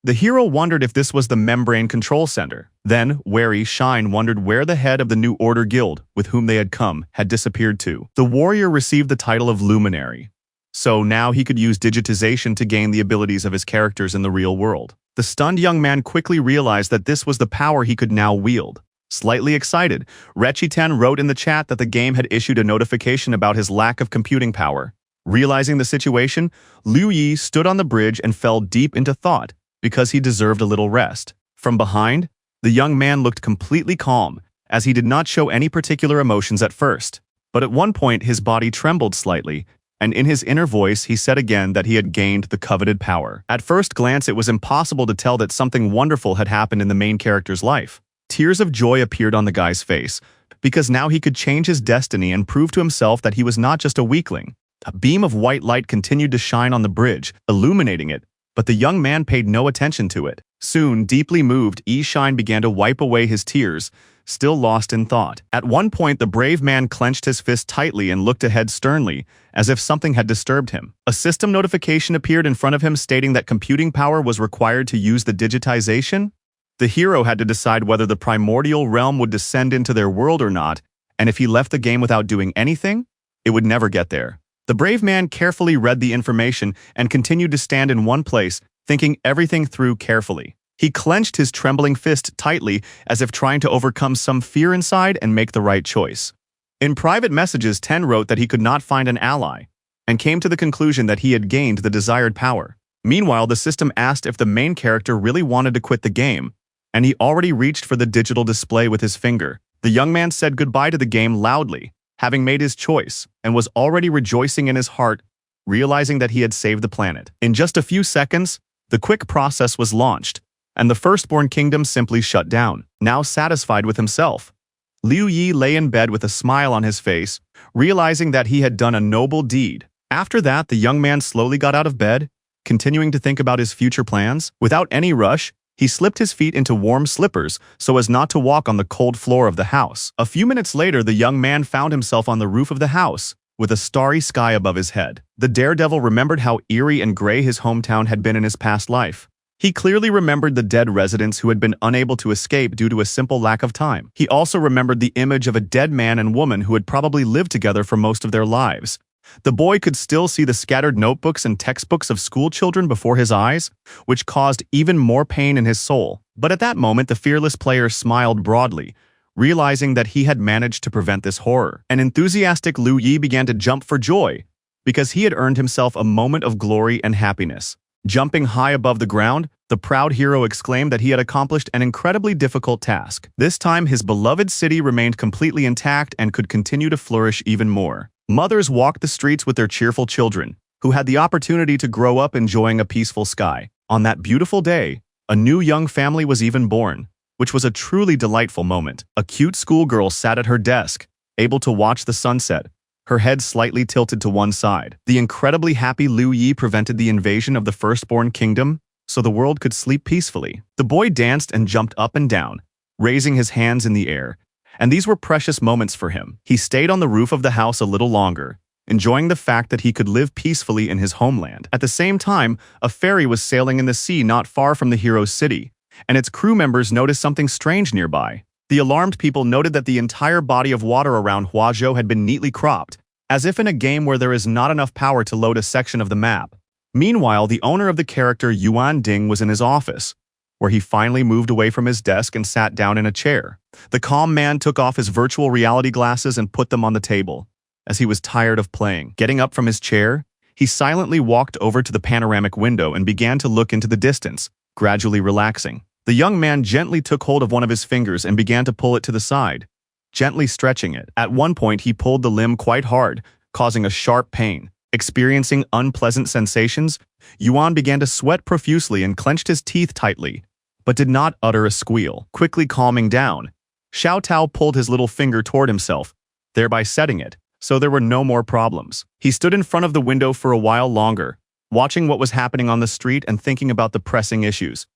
the hero wondered if this was the membrane control center. Then, wary, Shine wondered where the head of the New Order Guild, with whom they had come, had disappeared to. The warrior received the title of Luminary, so now he could use digitization to gain the abilities of his characters in the real world. The stunned young man quickly realized that this was the power he could now wield. Slightly excited, Rechi-ten wrote in the chat that the game had issued a notification about his lack of computing power. Realizing the situation, Liu Yi stood on the bridge and fell deep into thought, because he deserved a little rest. From behind, the young man looked completely calm, as he did not show any particular emotions at first. But at one point his body trembled slightly, and in his inner voice he said again that he had gained the coveted power. At first glance it was impossible to tell that something wonderful had happened in the main character's life. Tears of joy appeared on the guy's face, because now he could change his destiny and prove to himself that he was not just a weakling. A beam of white light continued to shine on the bridge, illuminating it, but the young man paid no attention to it. Soon, deeply moved, Shine began to wipe away his tears, still lost in thought. At one point, the brave man clenched his fist tightly and looked ahead sternly, as if something had disturbed him. A system notification appeared in front of him stating that computing power was required to use the digitization. The hero had to decide whether the primordial realm would descend into their world or not, and if he left the game without doing anything, it would never get there. The brave man carefully read the information and continued to stand in one place, thinking everything through carefully. He clenched his trembling fist tightly as if trying to overcome some fear inside and make the right choice. In private messages, Ten wrote that he could not find an ally, and came to the conclusion that he had gained the desired power. Meanwhile, the system asked if the main character really wanted to quit the game, and he already reached for the digital display with his finger. The young man said goodbye to the game loudly, having made his choice, and was already rejoicing in his heart, realizing that he had saved the planet. In just a few seconds, the quick process was launched, and the firstborn kingdom simply shut down. Now satisfied with himself, Liu Yi lay in bed with a smile on his face, realizing that he had done a noble deed. After that, the young man slowly got out of bed, continuing to think about his future plans. Without any rush, he slipped his feet into warm slippers so as not to walk on the cold floor of the house. A few minutes later, the young man found himself on the roof of the house, with a starry sky above his head. The daredevil remembered how eerie and gray his hometown had been in his past life. He clearly remembered the dead residents who had been unable to escape due to a simple lack of time. He also remembered the image of a dead man and woman who had probably lived together for most of their lives. The boy could still see the scattered notebooks and textbooks of school children before his eyes, which caused even more pain in his soul. But at that moment, the fearless player smiled broadly, realizing that he had managed to prevent this horror. An enthusiastic Liu Yi began to jump for joy, because he had earned himself a moment of glory and happiness. Jumping high above the ground, the proud hero exclaimed that he had accomplished an incredibly difficult task. This time, his beloved city remained completely intact and could continue to flourish even more. Mothers walked the streets with their cheerful children, who had the opportunity to grow up enjoying a peaceful sky. On that beautiful day, a new young family was even born, which was a truly delightful moment. A cute schoolgirl sat at her desk, able to watch the sunset, her head slightly tilted to one side. The incredibly happy Liu Yi prevented the invasion of the firstborn kingdom, so the world could sleep peacefully. The boy danced and jumped up and down, raising his hands in the air, and these were precious moments for him. He stayed on the roof of the house a little longer, enjoying the fact that he could live peacefully in his homeland. At the same time, a ferry was sailing in the sea not far from the hero's city, and its crew members noticed something strange nearby. The alarmed people noted that the entire body of water around Huazhou had been neatly cropped, as if in a game where there is not enough power to load a section of the map. Meanwhile, the owner of the character Yuan Ding was in his office, where he finally moved away from his desk and sat down in a chair. The calm man took off his virtual reality glasses and put them on the table, as he was tired of playing. Getting up from his chair, he silently walked over to the panoramic window and began to look into the distance, gradually relaxing. The young man gently took hold of one of his fingers and began to pull it to the side, gently stretching it. At one point, he pulled the limb quite hard, causing a sharp pain. Experiencing unpleasant sensations, Yuan began to sweat profusely and clenched his teeth tightly, but did not utter a squeal. Quickly calming down, Xiao Tao pulled his little finger toward himself, thereby setting it, so there were no more problems. He stood in front of the window for a while longer, watching what was happening on the street and thinking about the pressing issues.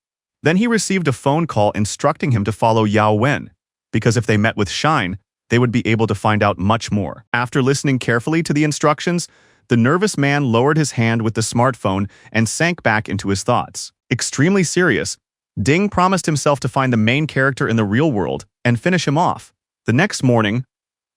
Then he received a phone call instructing him to follow Yao Wen, because if they met with Shine, they would be able to find out much more. After listening carefully to the instructions, the nervous man lowered his hand with the smartphone and sank back into his thoughts. Extremely serious, Ding promised himself to find the main character in the real world and finish him off. The next morning,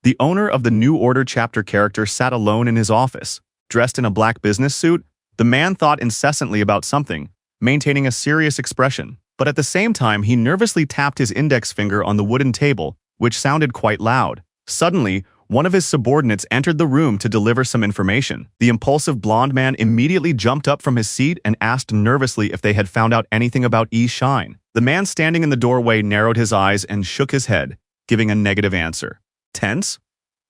the owner of the New Order chapter character sat alone in his office. Dressed in a black business suit, the man thought incessantly about something, maintaining a serious expression. But at the same time, he nervously tapped his index finger on the wooden table, which sounded quite loud. Suddenly, one of his subordinates entered the room to deliver some information. The impulsive blonde man immediately jumped up from his seat and asked nervously if they had found out anything about Yi Shine. The man standing in the doorway narrowed his eyes and shook his head, giving a negative answer. Tense?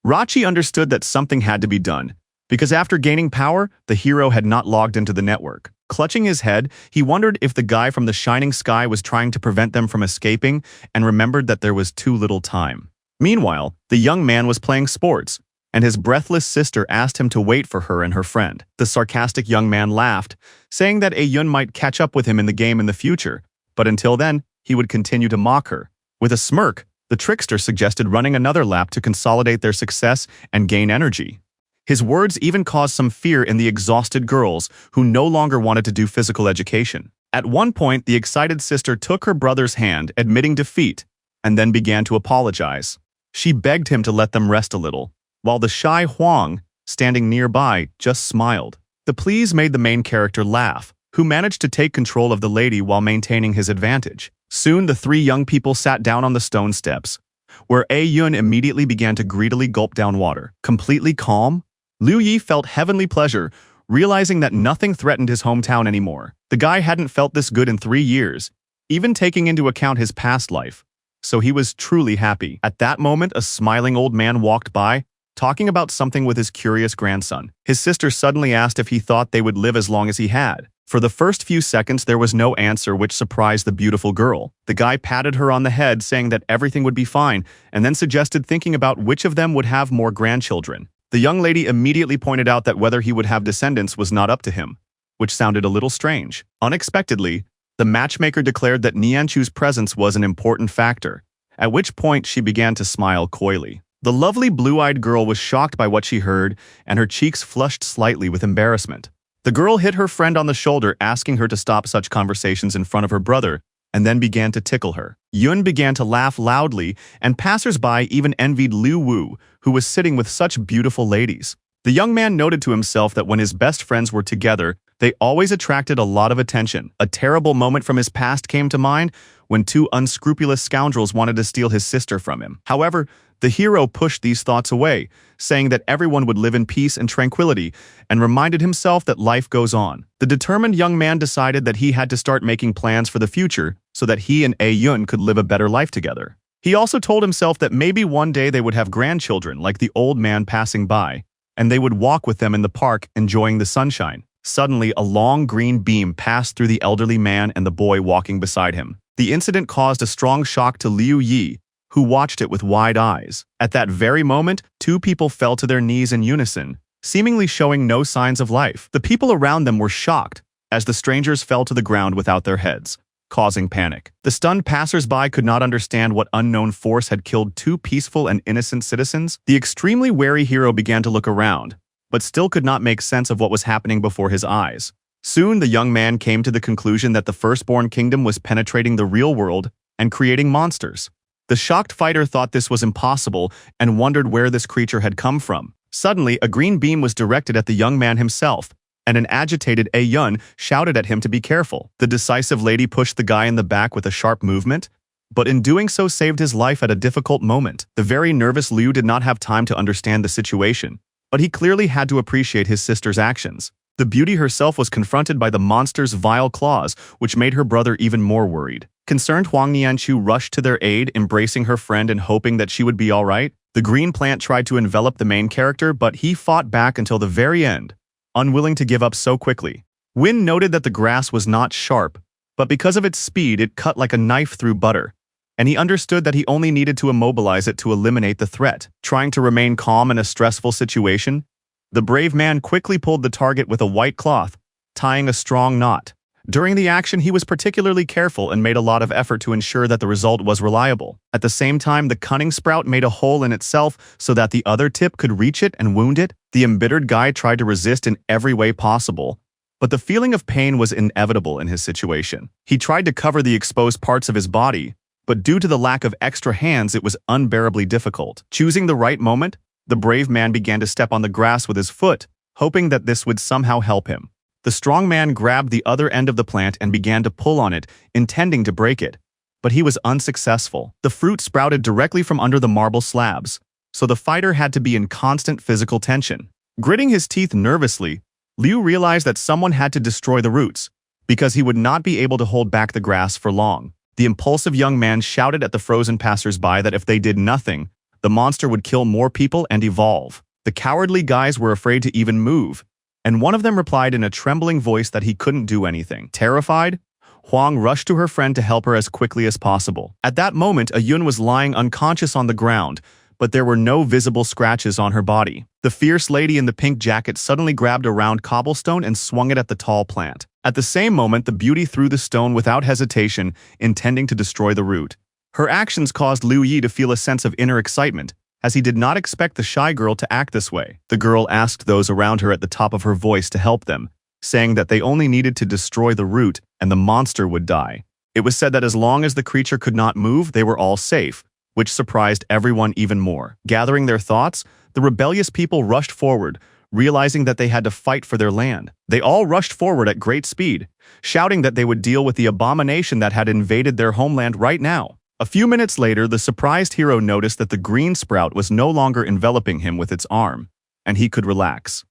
Rachi understood that something had to be done, because after gaining power, the hero had not logged into the network. Clutching his head, he wondered if the guy from the shining sky was trying to prevent them from escaping and remembered that there was too little time. Meanwhile, the young man was playing sports, and his breathless sister asked him to wait for her and her friend. The sarcastic young man laughed, saying that Yun might catch up with him in the game in the future, but until then, he would continue to mock her. With a smirk, the trickster suggested running another lap to consolidate their success and gain energy. His words even caused some fear in the exhausted girls who no longer wanted to do physical education. At one point, the excited sister took her brother's hand, admitting defeat, and then began to apologize. She begged him to let them rest a little, while the shy Huang, standing nearby, just smiled. The pleas made the main character laugh, who managed to take control of the lady while maintaining his advantage. Soon, the three young people sat down on the stone steps, where Yun immediately began to greedily gulp down water. Completely calm, Liu Yi felt heavenly pleasure, realizing that nothing threatened his hometown anymore. The guy hadn't felt this good in 3 years, even taking into account his past life, so he was truly happy. At that moment, a smiling old man walked by, talking about something with his curious grandson. His sister suddenly asked if he thought they would live as long as he had. For the first few seconds, there was no answer, which surprised the beautiful girl. The guy patted her on the head, saying that everything would be fine, and then suggested thinking about which of them would have more grandchildren. The young lady immediately pointed out that whether he would have descendants was not up to him, which sounded a little strange. Unexpectedly, the matchmaker declared that Nianchu's presence was an important factor, at which point she began to smile coyly. The lovely blue-eyed girl was shocked by what she heard, and her cheeks flushed slightly with embarrassment. The girl hit her friend on the shoulder, asking her to stop such conversations in front of her brother, and then began to tickle her. Yun began to laugh loudly, and passers-by even envied Liu Wu, who was sitting with such beautiful ladies. The young man noted to himself that when his best friends were together, they always attracted a lot of attention. A terrible moment from his past came to mind when 2 unscrupulous scoundrels wanted to steal his sister from him. However, the hero pushed these thoughts away, saying that everyone would live in peace and tranquility, and reminded himself that life goes on. The determined young man decided that he had to start making plans for the future so that he and Yun could live a better life together. He also told himself that maybe one day they would have grandchildren like the old man passing by, and they would walk with them in the park enjoying the sunshine. Suddenly, a long green beam passed through the elderly man and the boy walking beside him. The incident caused a strong shock to Liu Yi, who watched it with wide eyes. At that very moment, two people fell to their knees in unison, seemingly showing no signs of life. The people around them were shocked as the strangers fell to the ground without their heads, causing panic. The stunned passers-by could not understand what unknown force had killed two peaceful and innocent citizens. The extremely wary hero began to look around, but still could not make sense of what was happening before his eyes. Soon, the young man came to the conclusion that the firstborn kingdom was penetrating the real world and creating monsters. The shocked fighter thought this was impossible and wondered where this creature had come from. Suddenly, a green beam was directed at the young man himself, and an agitated Yun shouted at him to be careful. The decisive lady pushed the guy in the back with a sharp movement, but in doing so saved his life at a difficult moment. The very nervous Liu did not have time to understand the situation, but he clearly had to appreciate his sister's actions. The beauty herself was confronted by the monster's vile claws, which made her brother even more worried. Concerned, Huang Nianchu rushed to their aid, embracing her friend and hoping that she would be all right. The green plant tried to envelop the main character, but he fought back until the very end, unwilling to give up so quickly. Win noted that the grass was not sharp, but because of its speed, it cut like a knife through butter, and he understood that he only needed to immobilize it to eliminate the threat. Trying to remain calm in a stressful situation, the brave man quickly pulled the target with a white cloth, tying a strong knot. During the action, he was particularly careful and made a lot of effort to ensure that the result was reliable. At the same time, the cunning sprout made a hole in itself so that the other tip could reach it and wound it. The embittered guy tried to resist in every way possible, but the feeling of pain was inevitable in his situation. He tried to cover the exposed parts of his body, but due to the lack of extra hands, it was unbearably difficult. Choosing the right moment, the brave man began to step on the grass with his foot, hoping that this would somehow help him. The strong man grabbed the other end of the plant and began to pull on it, intending to break it, but he was unsuccessful. The fruit sprouted directly from under the marble slabs, so the fighter had to be in constant physical tension. Gritting his teeth nervously, Liu realized that someone had to destroy the roots, because he would not be able to hold back the grass for long. The impulsive young man shouted at the frozen passers-by that if they did nothing, the monster would kill more people and evolve. The cowardly guys were afraid to even move, and one of them replied in a trembling voice that he couldn't do anything. Terrified, Huang rushed to her friend to help her as quickly as possible. At that moment, Yun was lying unconscious on the ground, but there were no visible scratches on her body. The fierce lady in the pink jacket suddenly grabbed a round cobblestone and swung it at the tall plant. At the same moment, the beauty threw the stone without hesitation, intending to destroy the root. Her actions caused Liu Yi to feel a sense of inner excitement, as he did not expect the shy girl to act this way. The girl asked those around her at the top of her voice to help them, saying that they only needed to destroy the root and the monster would die. It was said that as long as the creature could not move, they were all safe, which surprised everyone even more. Gathering their thoughts, the rebellious people rushed forward, realizing that they had to fight for their land. They all rushed forward at great speed, shouting that they would deal with the abomination that had invaded their homeland right now. A few minutes later, the surprised hero noticed that the green sprout was no longer enveloping him with its arm, and he could relax.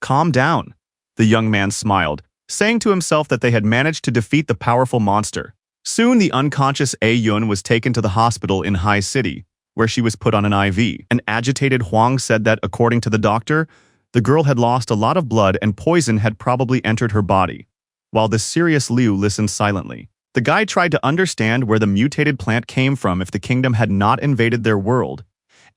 Calm down, the young man smiled, saying to himself that they had managed to defeat the powerful monster. Soon, the unconscious Yun was taken to the hospital in Hai City, where she was put on an IV. An agitated Huang said that, according to the doctor, the girl had lost a lot of blood and poison had probably entered her body, while the serious Liu listened silently. The guy tried to understand where the mutated plant came from if the kingdom had not invaded their world,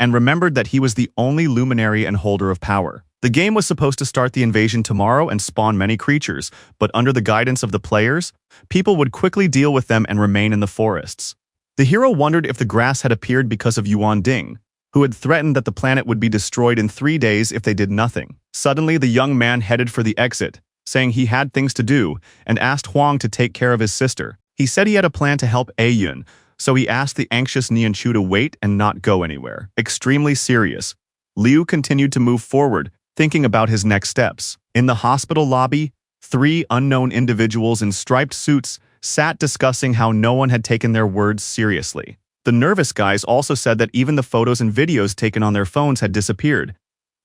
and remembered that he was the only luminary and holder of power. The game was supposed to start the invasion tomorrow and spawn many creatures, but under the guidance of the players, people would quickly deal with them and remain in the forests. The hero wondered if the grass had appeared because of Yuan Ding, who had threatened that the planet would be destroyed in 3 days if they did nothing. Suddenly, the young man headed for the exit, saying he had things to do, and asked Huang to take care of his sister. He said he had a plan to help Yun, so he asked the anxious Nianchu to wait and not go anywhere. Extremely serious, Liu continued to move forward, thinking about his next steps. In the hospital lobby, 3 unknown individuals in striped suits sat discussing how no one had taken their words seriously. The nervous guys also said that even the photos and videos taken on their phones had disappeared,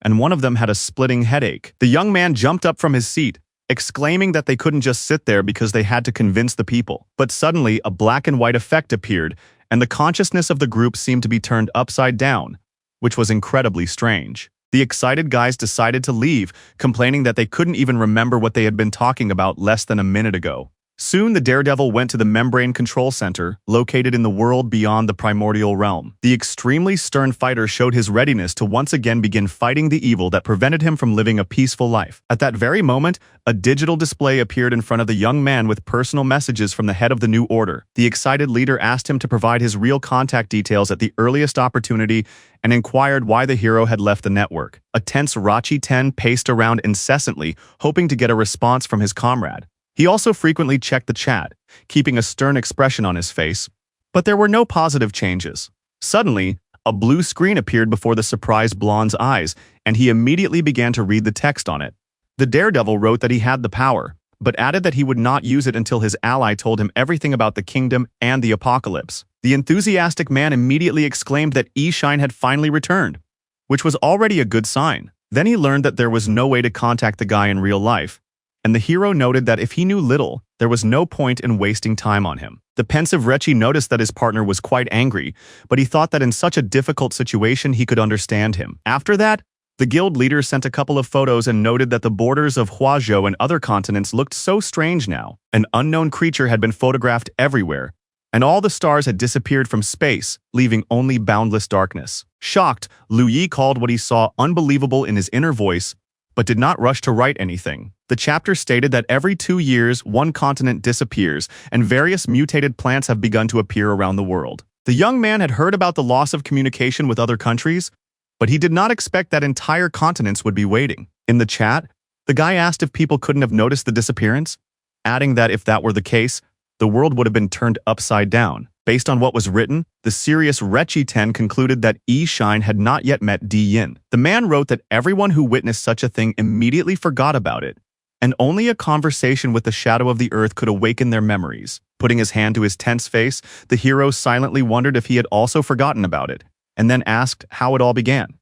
and one of them had a splitting headache. The young man jumped up from his seat, exclaiming that they couldn't just sit there because they had to convince the people. But suddenly, a black and white effect appeared, and the consciousness of the group seemed to be turned upside down, which was incredibly strange. The excited guys decided to leave, complaining that they couldn't even remember what they had been talking about less than a minute ago. Soon, the daredevil went to the membrane control center, located in the world beyond the primordial realm. The extremely stern fighter showed his readiness to once again begin fighting the evil that prevented him from living a peaceful life. At that very moment, a digital display appeared in front of the young man with personal messages from the head of the new order. The excited leader asked him to provide his real contact details at the earliest opportunity and inquired why the hero had left the network. A tense Rachi-10 paced around incessantly, hoping to get a response from his comrade. He also frequently checked the chat, keeping a stern expression on his face, but there were no positive changes. Suddenly, a blue screen appeared before the surprised blonde's eyes, and he immediately began to read the text on it. The daredevil wrote that he had the power, but added that he would not use it until his ally told him everything about the kingdom and the apocalypse. The enthusiastic man immediately exclaimed that E-Shine had finally returned, which was already a good sign. Then he learned that there was no way to contact the guy in real life, and the hero noted that if he knew little, there was no point in wasting time on him. The pensive Rechi noticed that his partner was quite angry, but he thought that in such a difficult situation he could understand him. After that, the guild leader sent a couple of photos and noted that the borders of Huazhou and other continents looked so strange now. An unknown creature had been photographed everywhere, and all the stars had disappeared from space, leaving only boundless darkness. Shocked, Lu Yi called what he saw unbelievable in his inner voice, but did not rush to write anything. The chapter stated that every 2 years, one continent disappears, and various mutated plants have begun to appear around the world. The young man had heard about the loss of communication with other countries, but he did not expect that entire continents would be waiting. In the chat, the guy asked if people couldn't have noticed the disappearance, adding that if that were the case, the world would have been turned upside down. Based on what was written, the serious Rechi-10 concluded that E-Shine had not yet met Di-Yin. The man wrote that everyone who witnessed such a thing immediately forgot about it, and only a conversation with the shadow of the earth could awaken their memories. Putting his hand to his tense face, the hero silently wondered if he had also forgotten about it, and then asked how it all began.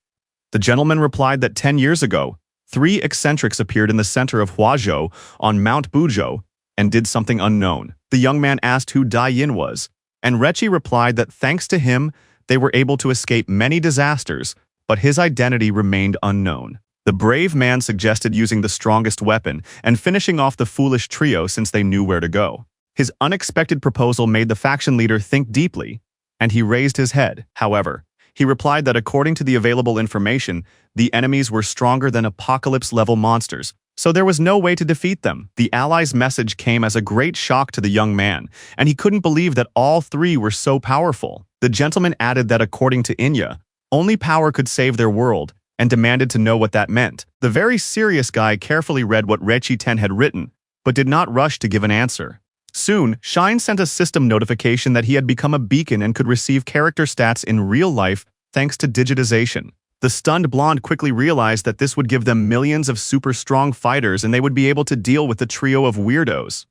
The gentleman replied that 10 years ago, 3 eccentrics appeared in the center of Huazhou on Mount Buzhou and did something unknown. The young man asked who Di-Yin was, and Rechi replied that thanks to him, they were able to escape many disasters, but his identity remained unknown. The brave man suggested using the strongest weapon and finishing off the foolish trio since they knew where to go. His unexpected proposal made the faction leader think deeply, and he raised his head. However, he replied that according to the available information, the enemies were stronger than apocalypse-level monsters, so there was no way to defeat them. The allies' message came as a great shock to the young man, and he couldn't believe that all 3 were so powerful. The gentleman added that according to Inya, only power could save their world, and demanded to know what that meant. The very serious guy carefully read what Rechi-10 had written, but did not rush to give an answer. Soon, Shine sent a system notification that he had become a beacon and could receive character stats in real life thanks to digitization. The stunned blonde quickly realized that this would give them millions of super strong fighters and they would be able to deal with the trio of weirdos.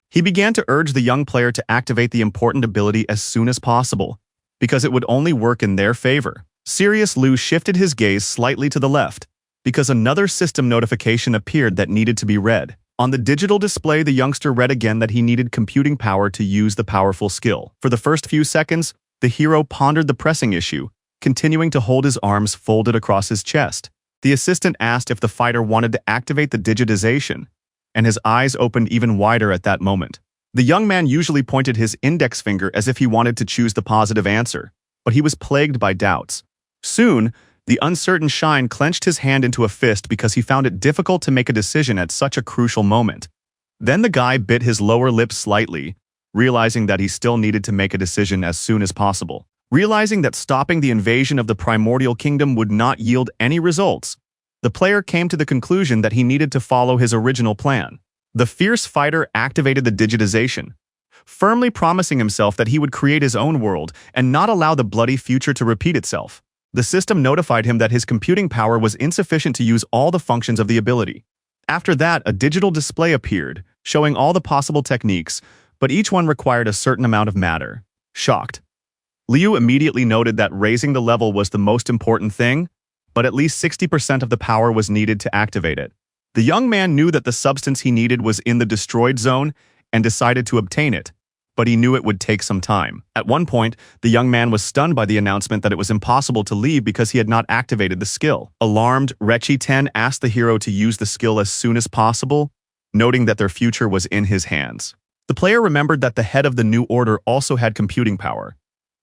He began to urge the young player to activate the important ability as soon as possible, because it would only work in their favor. Sirius Lu shifted his gaze slightly to the left, because another system notification appeared that needed to be read. On the digital display, the youngster read again that he needed computing power to use the powerful skill. For the first few seconds, the hero pondered the pressing issue, continuing to hold his arms folded across his chest. The assistant asked if the fighter wanted to activate the digitization, and his eyes opened even wider at that moment. The young man usually pointed his index finger as if he wanted to choose the positive answer, but he was plagued by doubts. Soon, the uncertain Shine clenched his hand into a fist because he found it difficult to make a decision at such a crucial moment. Then the guy bit his lower lip slightly, realizing that he still needed to make a decision as soon as possible. Realizing that stopping the invasion of the primordial kingdom would not yield any results, the player came to the conclusion that he needed to follow his original plan. The fierce fighter activated the digitization, firmly promising himself that he would create his own world and not allow the bloody future to repeat itself. The system notified him that his computing power was insufficient to use all the functions of the ability. After that, a digital display appeared, showing all the possible techniques, but each one required a certain amount of matter. Shocked, Liu immediately noted that raising the level was the most important thing, but at least 60% of the power was needed to activate it. The young man knew that the substance he needed was in the destroyed zone and decided to obtain it, but he knew it would take some time. At one point, the young man was stunned by the announcement that it was impossible to leave because he had not activated the skill. Alarmed, Rechi-ten asked the hero to use the skill as soon as possible, noting that their future was in his hands. The player remembered that the head of the new order also had computing power,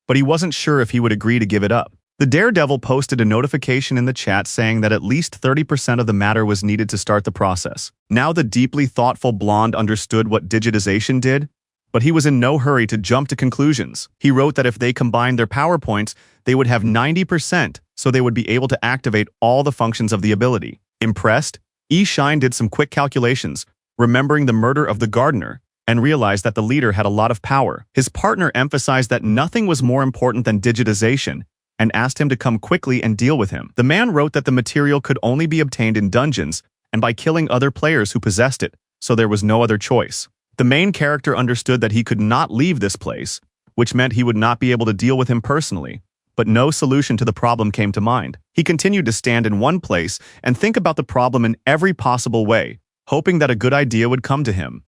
but he wasn't sure if he would agree to give it up. The daredevil posted a notification in the chat saying that at least 30% of the matter was needed to start the process. Now the deeply thoughtful blonde understood what digitization did, but he was in no hurry to jump to conclusions. He wrote that if they combined their power points, they would have 90%, so they would be able to activate all the functions of the ability. Impressed, Shine did some quick calculations, remembering the murder of the gardener, and realized that the leader had a lot of power. His partner emphasized that nothing was more important than digitization, and asked him to come quickly and deal with him. The man wrote that the material could only be obtained in dungeons and by killing other players who possessed it, so there was no other choice. The main character understood that he could not leave this place, which meant he would not be able to deal with him personally, but no solution to the problem came to mind. He continued to stand in one place and think about the problem in every possible way, hoping that a good idea would come to him.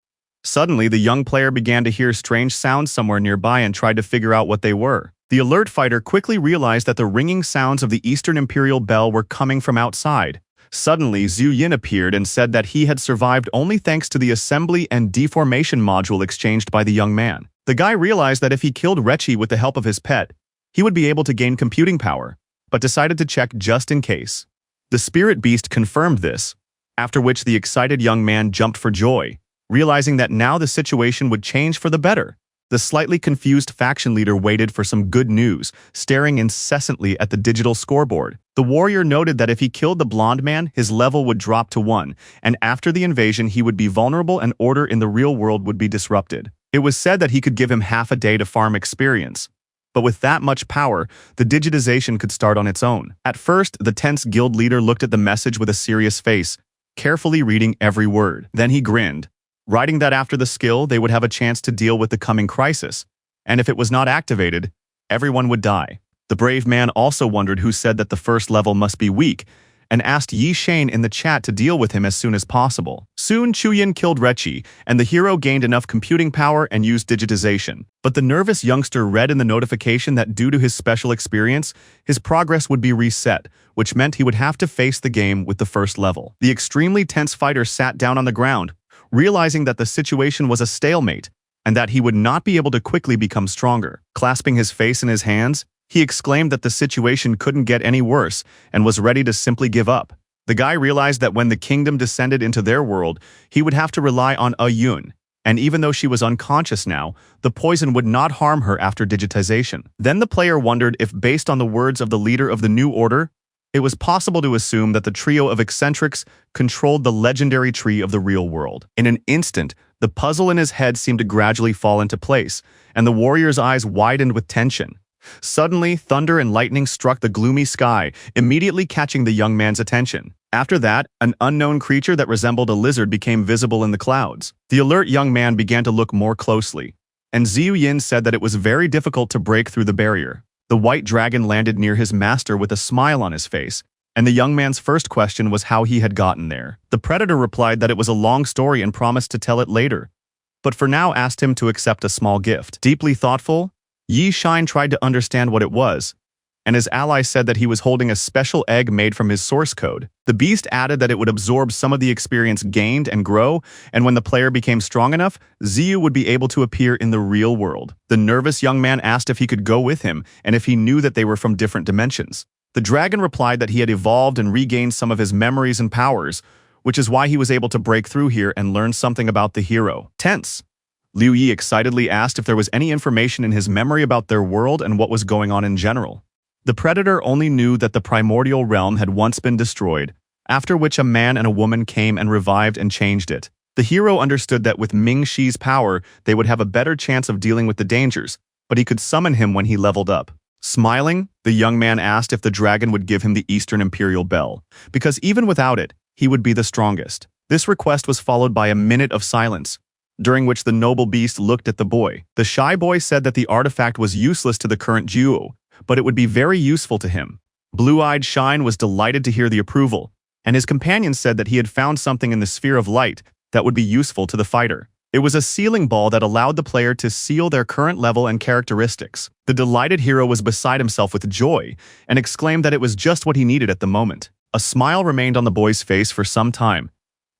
Suddenly, the young player began to hear strange sounds somewhere nearby and tried to figure out what they were. The alert fighter quickly realized that the ringing sounds of the Eastern Imperial Bell were coming from outside. Suddenly, Zhu Yin appeared and said that he had survived only thanks to the assembly and deformation module exchanged by the young man. The guy realized that if he killed Rechi with the help of his pet, he would be able to gain computing power, but decided to check just in case. The spirit beast confirmed this, after which the excited young man jumped for joy, realizing that now the situation would change for the better. The slightly confused faction leader waited for some good news, staring incessantly at the digital scoreboard. The warrior noted that if he killed the blonde man, his level would drop to 1, and after the invasion he would be vulnerable and order in the real world would be disrupted. It was said that he could give him half a day to farm experience. But with that much power, the digitization could start on its own. At first, the tense guild leader looked at the message with a serious face, carefully reading every word. Then he grinned, writing that after the skill, they would have a chance to deal with the coming crisis, and if it was not activated, everyone would die. The brave man also wondered who said that the first level must be weak, and asked Yi Shane in the chat to deal with him as soon as possible. Soon, Chuyin killed Rechi, and the hero gained enough computing power and used digitization. But the nervous youngster read in the notification that due to his special experience, his progress would be reset, which meant he would have to face the game with the first level. The extremely tense fighter sat down on the ground, realizing that the situation was a stalemate and that he would not be able to quickly become stronger. Clasping his face in his hands, he exclaimed that the situation couldn't get any worse and was ready to simply give up. The guy realized that when the kingdom descended into their world, he would have to rely on Yun, and even though she was unconscious now, the poison would not harm her after digitization. Then the player wondered if, based on the words of the leader of the new order, it was possible to assume that the trio of eccentrics controlled the legendary tree of the real world. In an instant, the puzzle in his head seemed to gradually fall into place, and the warrior's eyes widened with tension. Suddenly, thunder and lightning struck the gloomy sky, immediately catching the young man's attention. After that, an unknown creature that resembled a lizard became visible in the clouds. The alert young man began to look more closely, and Zhu Yin said that it was very difficult to break through the barrier. The white dragon landed near his master with a smile on his face, and the young man's first question was how he had gotten there. The predator replied that it was a long story and promised to tell it later, but for now asked him to accept a small gift. Deeply thoughtful, Yi Shine tried to understand what it was, and his ally said that he was holding a special egg made from his source code. The beast added that it would absorb some of the experience gained and grow, and when the player became strong enough, Ziyu would be able to appear in the real world. The nervous young man asked if he could go with him, and if he knew that they were from different dimensions. The dragon replied that he had evolved and regained some of his memories and powers, which is why he was able to break through here and learn something about the hero. Tense, Liu Yi excitedly asked if there was any information in his memory about their world and what was going on in general. The predator only knew that the primordial realm had once been destroyed, after which a man and a woman came and revived and changed it. The hero understood that with Ming Shi's power, they would have a better chance of dealing with the dangers, but he could summon him when he leveled up. Smiling, the young man asked if the dragon would give him the Eastern Imperial Bell, because even without it, he would be the strongest. This request was followed by a minute of silence, during which the noble beast looked at the boy. The shy boy said that the artifact was useless to the current duo, but it would be very useful to him. Blue-eyed Shine was delighted to hear the approval, and his companion said that he had found something in the sphere of light that would be useful to the fighter. It was a sealing ball that allowed the player to seal their current level and characteristics. The delighted hero was beside himself with joy and exclaimed that it was just what he needed at the moment. A smile remained on the boy's face for some time,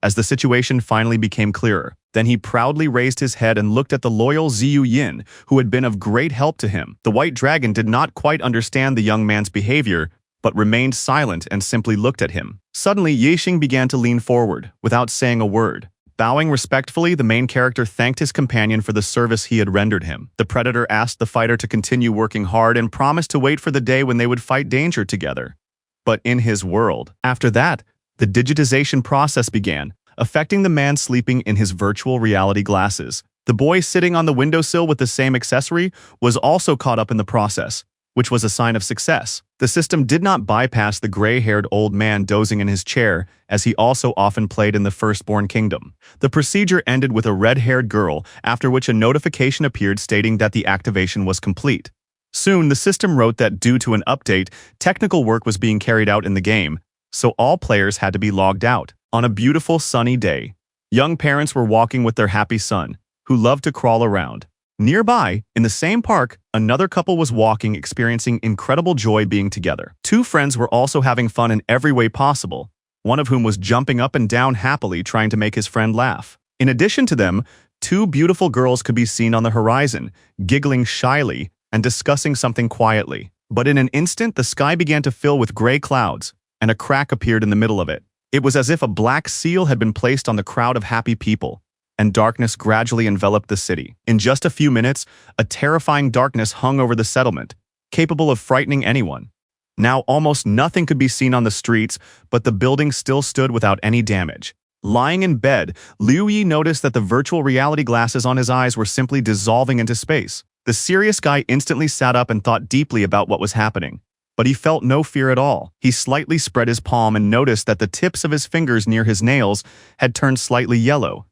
as the situation finally became clearer. Then he proudly raised his head and looked at the loyal Ziyu Yin, who had been of great help to him. The white dragon did not quite understand the young man's behavior, but remained silent and simply looked at him. Suddenly, Yixing began to lean forward, without saying a word. Bowing respectfully, the main character thanked his companion for the service he had rendered him. The predator asked the fighter to continue working hard and promised to wait for the day when they would fight danger together. But in his world. After that, the digitization process began, affecting the man sleeping in his virtual reality glasses. The boy sitting on the windowsill with the same accessory was also caught up in the process, which was a sign of success. The system did not bypass the gray-haired old man dozing in his chair, as he also often played in the Firstborn Kingdom. The procedure ended with a red-haired girl, after which a notification appeared stating that the activation was complete. Soon, the system wrote that due to an update, technical work was being carried out in the game, so all players had to be logged out. On a beautiful sunny day, young parents were walking with their happy son, who loved to crawl around. Nearby, in the same park, another couple was walking, experiencing incredible joy being together. Two friends were also having fun in every way possible, one of whom was jumping up and down happily trying to make his friend laugh. In addition to them, two beautiful girls could be seen on the horizon, giggling shyly and discussing something quietly. But in an instant, the sky began to fill with gray clouds, and a crack appeared in the middle of it. It was as if a black seal had been placed on the crowd of happy people, and darkness gradually enveloped the city. In just a few minutes, a terrifying darkness hung over the settlement, capable of frightening anyone. Now almost nothing could be seen on the streets, but the building still stood without any damage. Lying in bed, Liu Yi noticed that the virtual reality glasses on his eyes were simply dissolving into space. The serious guy instantly sat up and thought deeply about what was happening. But he felt no fear at all. He slightly spread his palm and noticed that the tips of his fingers near his nails had turned slightly yellow.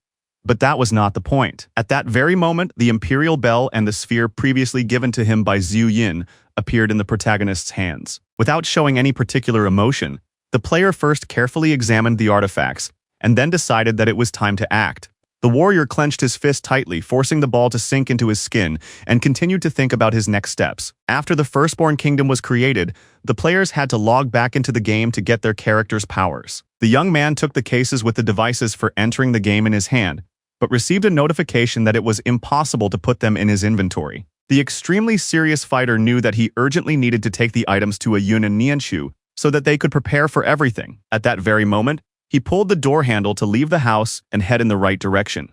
But that was not the point. At that very moment, the Imperial Bell and the sphere previously given to him by Zhu Yin appeared in the protagonist's hands. Without showing any particular emotion, the player first carefully examined the artifacts and then decided that it was time to act. The warrior clenched his fist tightly, forcing the ball to sink into his skin, and continued to think about his next steps. After the Firstborn Kingdom was created, the players had to log back into the game to get their character's powers. The young man took the cases with the devices for entering the game in his hand, but received a notification that it was impossible to put them in his inventory. The extremely serious fighter knew that he urgently needed to take the items to a Yunnan Nianshu so that they could prepare for everything. At that very moment, he pulled the door handle to leave the house and head in the right direction.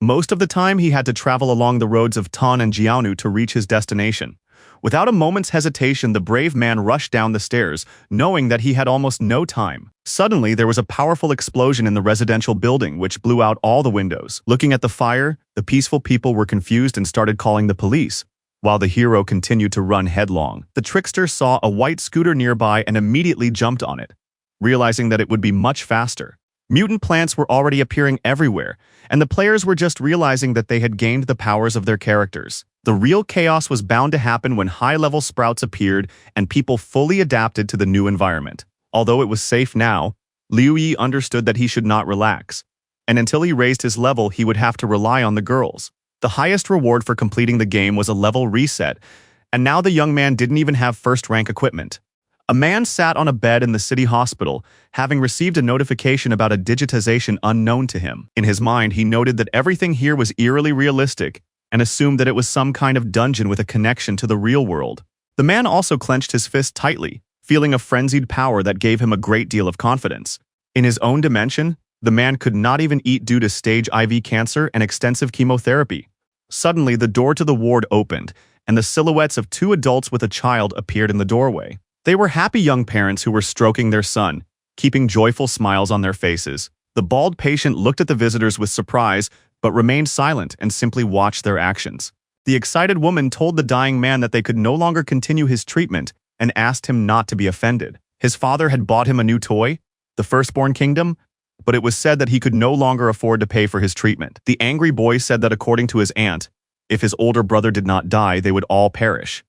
Most of the time, he had to travel along the roads of Tan and Jiaonu to reach his destination. Without a moment's hesitation, the brave man rushed down the stairs, knowing that he had almost no time. Suddenly, there was a powerful explosion in the residential building, which blew out all the windows. Looking at the fire, the peaceful people were confused and started calling the police, while the hero continued to run headlong. The trickster saw a white scooter nearby and immediately jumped on it, realizing that it would be much faster. Mutant plants were already appearing everywhere, and the players were just realizing that they had gained the powers of their characters. The real chaos was bound to happen when high-level sprouts appeared and people fully adapted to the new environment. Although it was safe now, Liu Yi understood that he should not relax, and until he raised his level, he would have to rely on the girls. The highest reward for completing the game was a level reset, and now the young man didn't even have first-rank equipment. A man sat on a bed in the city hospital, having received a notification about a digitization unknown to him. In his mind, he noted that everything here was eerily realistic and assumed that it was some kind of dungeon with a connection to the real world. The man also clenched his fist tightly, feeling a frenzied power that gave him a great deal of confidence. In his own dimension, the man could not even eat due to stage IV cancer and extensive chemotherapy. Suddenly, the door to the ward opened, and the silhouettes of two adults with a child appeared in the doorway. They were happy young parents who were stroking their son, keeping joyful smiles on their faces. The bald patient looked at the visitors with surprise, but remained silent and simply watched their actions. The excited woman told the dying man that they could no longer continue his treatment and asked him not to be offended. His father had bought him a new toy, the Firstborn Kingdom, but it was said that he could no longer afford to pay for his treatment. The angry boy said that according to his aunt, if his older brother did not die, they would all perish.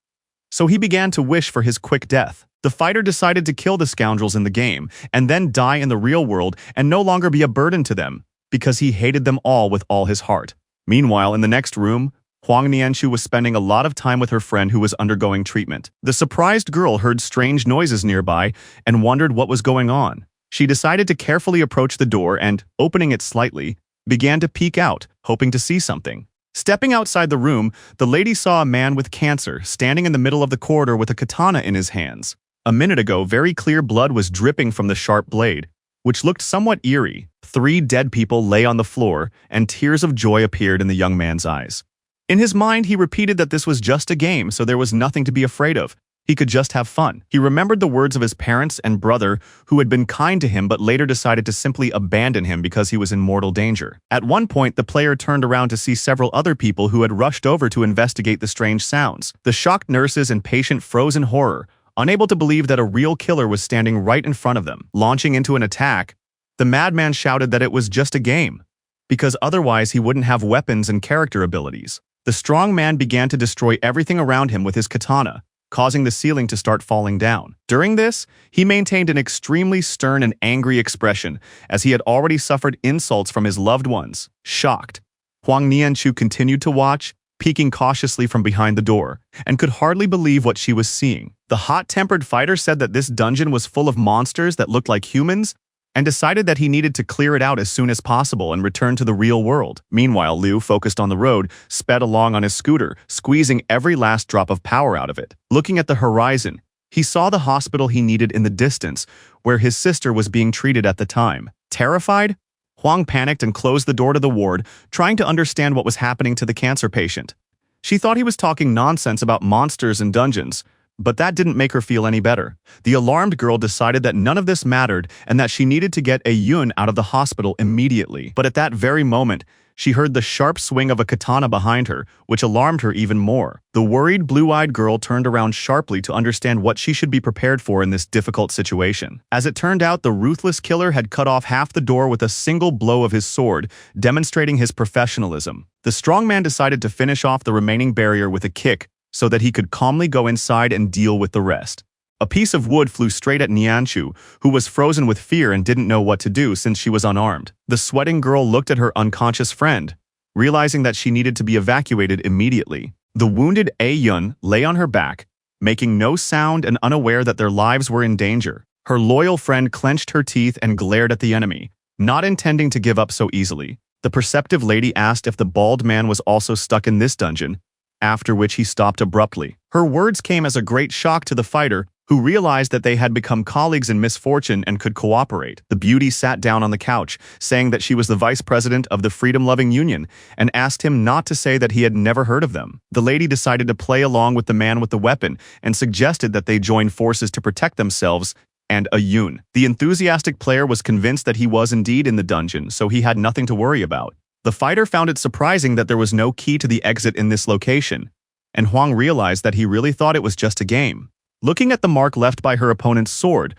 So he began to wish for his quick death. The fighter decided to kill the scoundrels in the game and then die in the real world and no longer be a burden to them, because he hated them all with all his heart. Meanwhile, in the next room, Huang Nianshu was spending a lot of time with her friend who was undergoing treatment. The surprised girl heard strange noises nearby and wondered what was going on. She decided to carefully approach the door and, opening it slightly, began to peek out, hoping to see something. Stepping outside the room, the lady saw a man with cancer standing in the middle of the corridor with a katana in his hands. A minute ago, very clear blood was dripping from the sharp blade, which looked somewhat eerie. 3 dead people lay on the floor, and tears of joy appeared in the young man's eyes. In his mind, he repeated that this was just a game, so there was nothing to be afraid of. He could just have fun. He remembered the words of his parents and brother who had been kind to him but later decided to simply abandon him because he was in mortal danger. At one point, the player turned around to see several other people who had rushed over to investigate the strange sounds. The shocked nurses and patient froze in horror, unable to believe that a real killer was standing right in front of them. Launching into an attack, the madman shouted that it was just a game, because otherwise he wouldn't have weapons and character abilities. The strong man began to destroy everything around him with his katana, causing the ceiling to start falling down. During this, he maintained an extremely stern and angry expression, as he had already suffered insults from his loved ones. Shocked, Huang Nianshu continued to watch, peeking cautiously from behind the door, and could hardly believe what she was seeing. The hot-tempered fighter said that this dungeon was full of monsters that looked like humans, and decided that he needed to clear it out as soon as possible and return to the real world. Meanwhile, Liu, focused on the road, sped along on his scooter, squeezing every last drop of power out of it. Looking at the horizon, he saw the hospital he needed in the distance, where his sister was being treated at the time. Terrified, Huang panicked and closed the door to the ward, trying to understand what was happening to the cancer patient. She thought he was talking nonsense about monsters and dungeons, but that didn't make her feel any better. The alarmed girl decided that none of this mattered and that she needed to get a Yun out of the hospital immediately. But at that very moment, she heard the sharp swing of a katana behind her, which alarmed her even more. The worried, blue-eyed girl turned around sharply to understand what she should be prepared for in this difficult situation. As it turned out, the ruthless killer had cut off half the door with a single blow of his sword, demonstrating his professionalism. The strong man decided to finish off the remaining barrier with a kick, so that he could calmly go inside and deal with the rest. A piece of wood flew straight at Nianshu, who was frozen with fear and didn't know what to do since she was unarmed. The sweating girl looked at her unconscious friend, realizing that she needed to be evacuated immediately. The wounded A-Yun lay on her back, making no sound and unaware that their lives were in danger. Her loyal friend clenched her teeth and glared at the enemy, not intending to give up so easily. The perceptive lady asked if the bald man was also stuck in this dungeon, after which he stopped abruptly. Her words came as a great shock to the fighter, who realized that they had become colleagues in misfortune and could cooperate. The beauty sat down on the couch, saying that she was the vice president of the Freedom-Loving Union, and asked him not to say that he had never heard of them. The lady decided to play along with the man with the weapon and suggested that they join forces to protect themselves and a Yun. The enthusiastic player was convinced that he was indeed in the dungeon, so he had nothing to worry about. The fighter found it surprising that there was no key to the exit in this location, and Huang realized that he really thought it was just a game. Looking at the mark left by her opponent's sword,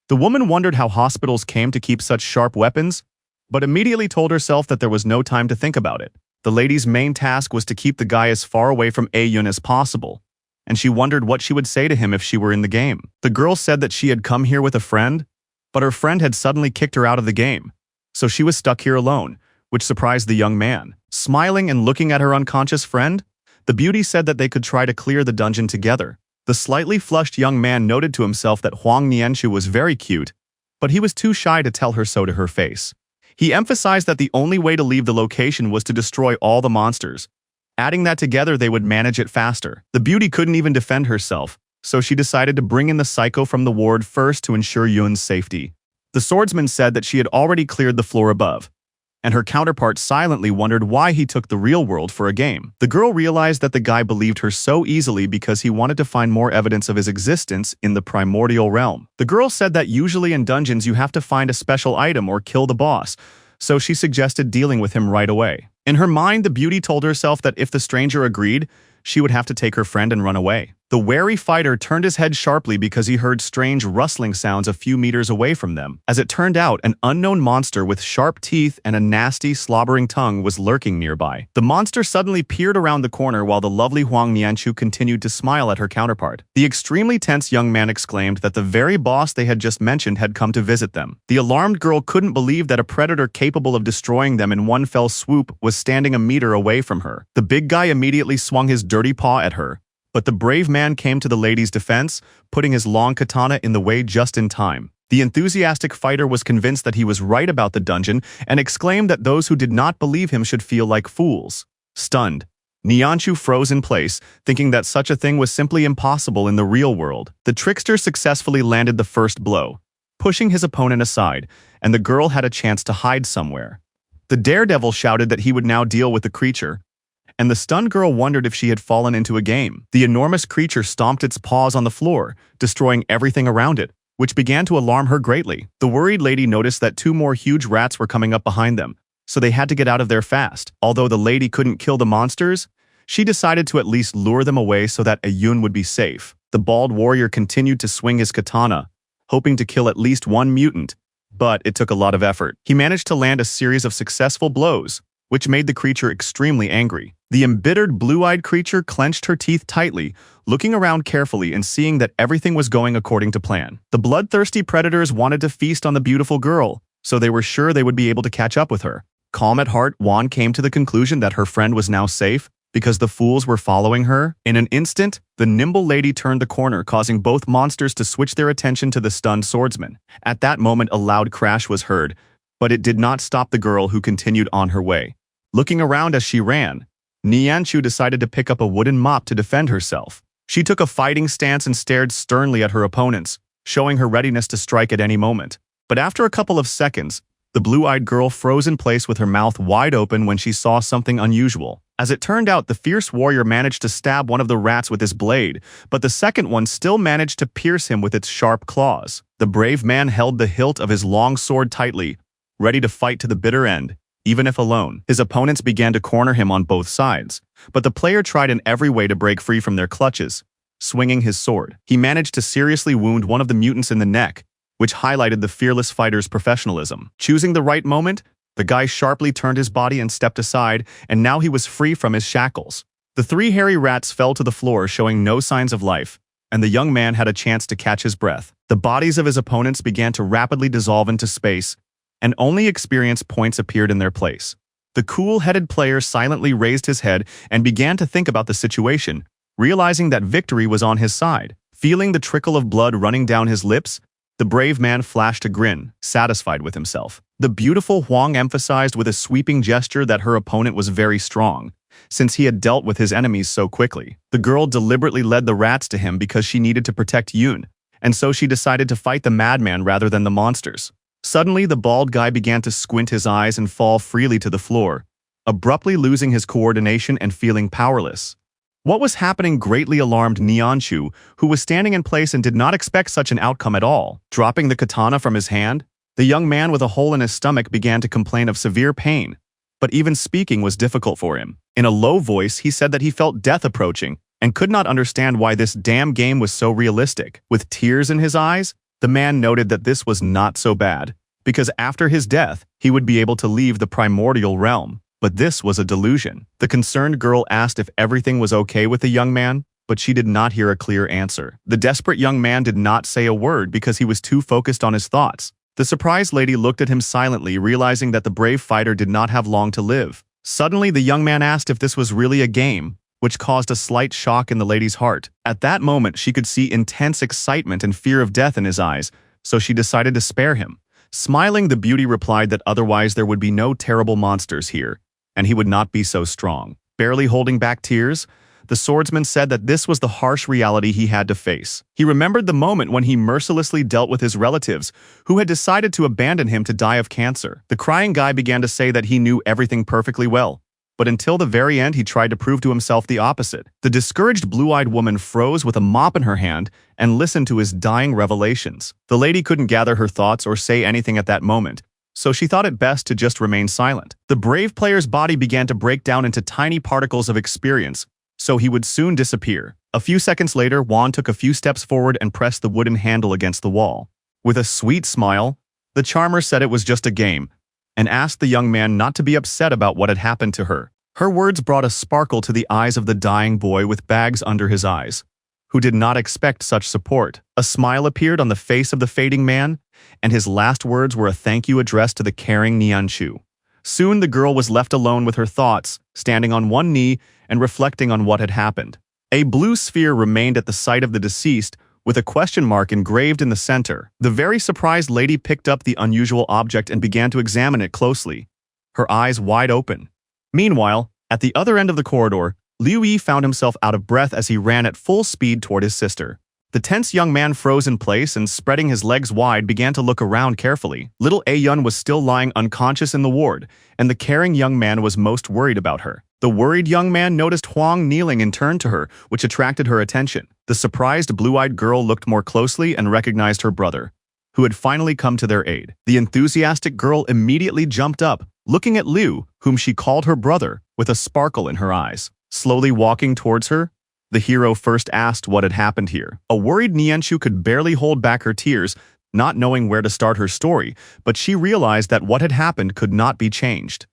the woman wondered how hospitals came to keep such sharp weapons, but immediately told herself that there was no time to think about it. The lady's main task was to keep the guy as far away from A-Yun as possible, and she wondered what she would say to him if she were in the game. The girl said that she had come here with a friend, but her friend had suddenly kicked her out of the game, so she was stuck here alone, which surprised the young man. Smiling and looking at her unconscious friend, the beauty said that they could try to clear the dungeon together. The slightly flushed young man noted to himself that Huang Nianshu was very cute, but he was too shy to tell her so to her face. He emphasized that the only way to leave the location was to destroy all the monsters, adding that together they would manage it faster. The beauty couldn't even defend herself, so she decided to bring in the psycho from the ward first to ensure Yun's safety. The swordsman said that she had already cleared the floor above, and her counterpart silently wondered why he took the real world for a game. The girl realized that the guy believed her so easily because he wanted to find more evidence of his existence in the primordial realm. The girl said that usually in dungeons you have to find a special item or kill the boss, so she suggested dealing with him right away. In her mind, the beauty told herself that if the stranger agreed, she would have to take her friend and run away. The wary fighter turned his head sharply because he heard strange rustling sounds a few meters away from them. As it turned out, an unknown monster with sharp teeth and a nasty, slobbering tongue was lurking nearby. The monster suddenly peered around the corner while the lovely Huang Nianchu continued to smile at her counterpart. The extremely tense young man exclaimed that the very boss they had just mentioned had come to visit them. The alarmed girl couldn't believe that a predator capable of destroying them in one fell swoop was standing a meter away from her. The big guy immediately swung his dirty paw at her, but the brave man came to the lady's defense, putting his long katana in the way just in time. The enthusiastic fighter was convinced that he was right about the dungeon and exclaimed that those who did not believe him should feel like fools. Stunned, Nianchu froze in place, thinking that such a thing was simply impossible in the real world. The trickster successfully landed the first blow, pushing his opponent aside, and the girl had a chance to hide somewhere. The daredevil shouted that he would now deal with the creature, and the stunned girl wondered if she had fallen into a game. The enormous creature stomped its paws on the floor, destroying everything around it, which began to alarm her greatly. The worried lady noticed that 2 more huge rats were coming up behind them, so they had to get out of there fast. Although the lady couldn't kill the monsters, she decided to at least lure them away so that Ayun would be safe. The bald warrior continued to swing his katana, hoping to kill at least one mutant, but it took a lot of effort. He managed to land a series of successful blows, which made the creature extremely angry. The embittered blue-eyed creature clenched her teeth tightly, looking around carefully and seeing that everything was going according to plan. The bloodthirsty predators wanted to feast on the beautiful girl, so they were sure they would be able to catch up with her. Calm at heart, Wan came to the conclusion that her friend was now safe because the fools were following her. In an instant, the nimble lady turned the corner, causing both monsters to switch their attention to the stunned swordsman. At that moment, a loud crash was heard, but it did not stop the girl, who continued on her way. Looking around as she ran, Nianchu decided to pick up a wooden mop to defend herself. She took a fighting stance and stared sternly at her opponents, showing her readiness to strike at any moment. But after a couple of seconds, the blue-eyed girl froze in place with her mouth wide open when she saw something unusual. As it turned out, the fierce warrior managed to stab one of the rats with his blade, but the second one still managed to pierce him with its sharp claws. The brave man held the hilt of his long sword tightly, ready to fight to the bitter end. Even if alone, his opponents began to corner him on both sides, but the player tried in every way to break free from their clutches. Swinging his sword, he managed to seriously wound one of the mutants in the neck, which highlighted the fearless fighter's professionalism. Choosing the right moment, the guy sharply turned his body and stepped aside, and now he was free from his shackles. The 3 hairy rats fell to the floor, showing no signs of life, and the young man had a chance to catch his breath. The bodies of his opponents began to rapidly dissolve into space, and only experienced points appeared in their place. The cool-headed player silently raised his head and began to think about the situation, realizing that victory was on his side. Feeling the trickle of blood running down his lips, the brave man flashed a grin, satisfied with himself. The beautiful Huang emphasized with a sweeping gesture that her opponent was very strong, since he had dealt with his enemies so quickly. The girl deliberately led the rats to him because she needed to protect Yun, and so she decided to fight the madman rather than the monsters. Suddenly, the bald guy began to squint his eyes and fall freely to the floor, abruptly losing his coordination and feeling powerless. What was happening greatly alarmed Nianchu, who was standing in place and did not expect such an outcome at all. Dropping the katana from his hand, the young man with a hole in his stomach began to complain of severe pain, but even speaking was difficult for him. In a low voice, he said that he felt death approaching and could not understand why this damn game was so realistic. With tears in his eyes, the man noted that this was not so bad, because after his death, he would be able to leave the primordial realm. But this was a delusion. The concerned girl asked if everything was okay with the young man, but she did not hear a clear answer. The desperate young man did not say a word because he was too focused on his thoughts. The surprised lady looked at him silently, realizing that the brave fighter did not have long to live. Suddenly, the young man asked if this was really a game, which caused a slight shock in the lady's heart. At that moment, she could see intense excitement and fear of death in his eyes, so she decided to spare him. Smiling, the beauty replied that otherwise there would be no terrible monsters here, and he would not be so strong. Barely holding back tears, the swordsman said that this was the harsh reality he had to face. He remembered the moment when he mercilessly dealt with his relatives, who had decided to abandon him to die of cancer. The crying guy began to say that he knew everything perfectly well, but until the very end he tried to prove to himself the opposite. The discouraged blue-eyed woman froze with a mop in her hand and listened to his dying revelations. The lady couldn't gather her thoughts or say anything at that moment, so she thought it best to just remain silent. The brave player's body began to break down into tiny particles of experience, so he would soon disappear. A few seconds later, Juan took a few steps forward and pressed the wooden handle against the wall. With a sweet smile, the charmer said it was just a game, and asked the young man not to be upset about what had happened to her. Her words brought a sparkle to the eyes of the dying boy with bags under his eyes, who did not expect such support. A smile appeared on the face of the fading man, and his last words were a thank you addressed to the caring Nianshu. Soon the girl was left alone with her thoughts, standing on one knee and reflecting on what had happened. A blue sphere remained at the site of the deceased, with a question mark engraved in the center. The very surprised lady picked up the unusual object and began to examine it closely, her eyes wide open. Meanwhile, at the other end of the corridor, Liu Yi found himself out of breath as he ran at full speed toward his sister. The tense young man froze in place and, spreading his legs wide, began to look around carefully. Little Ayun was still lying unconscious in the ward, and the caring young man was most worried about her. The worried young man noticed Huang kneeling and turned to her, which attracted her attention. The surprised blue-eyed girl looked more closely and recognized her brother, who had finally come to their aid. The enthusiastic girl immediately jumped up, looking at Liu, whom she called her brother, with a sparkle in her eyes. Slowly walking towards her, the hero first asked what had happened here. A worried Nianshu could barely hold back her tears, not knowing where to start her story, but she realized that what had happened could not be changed.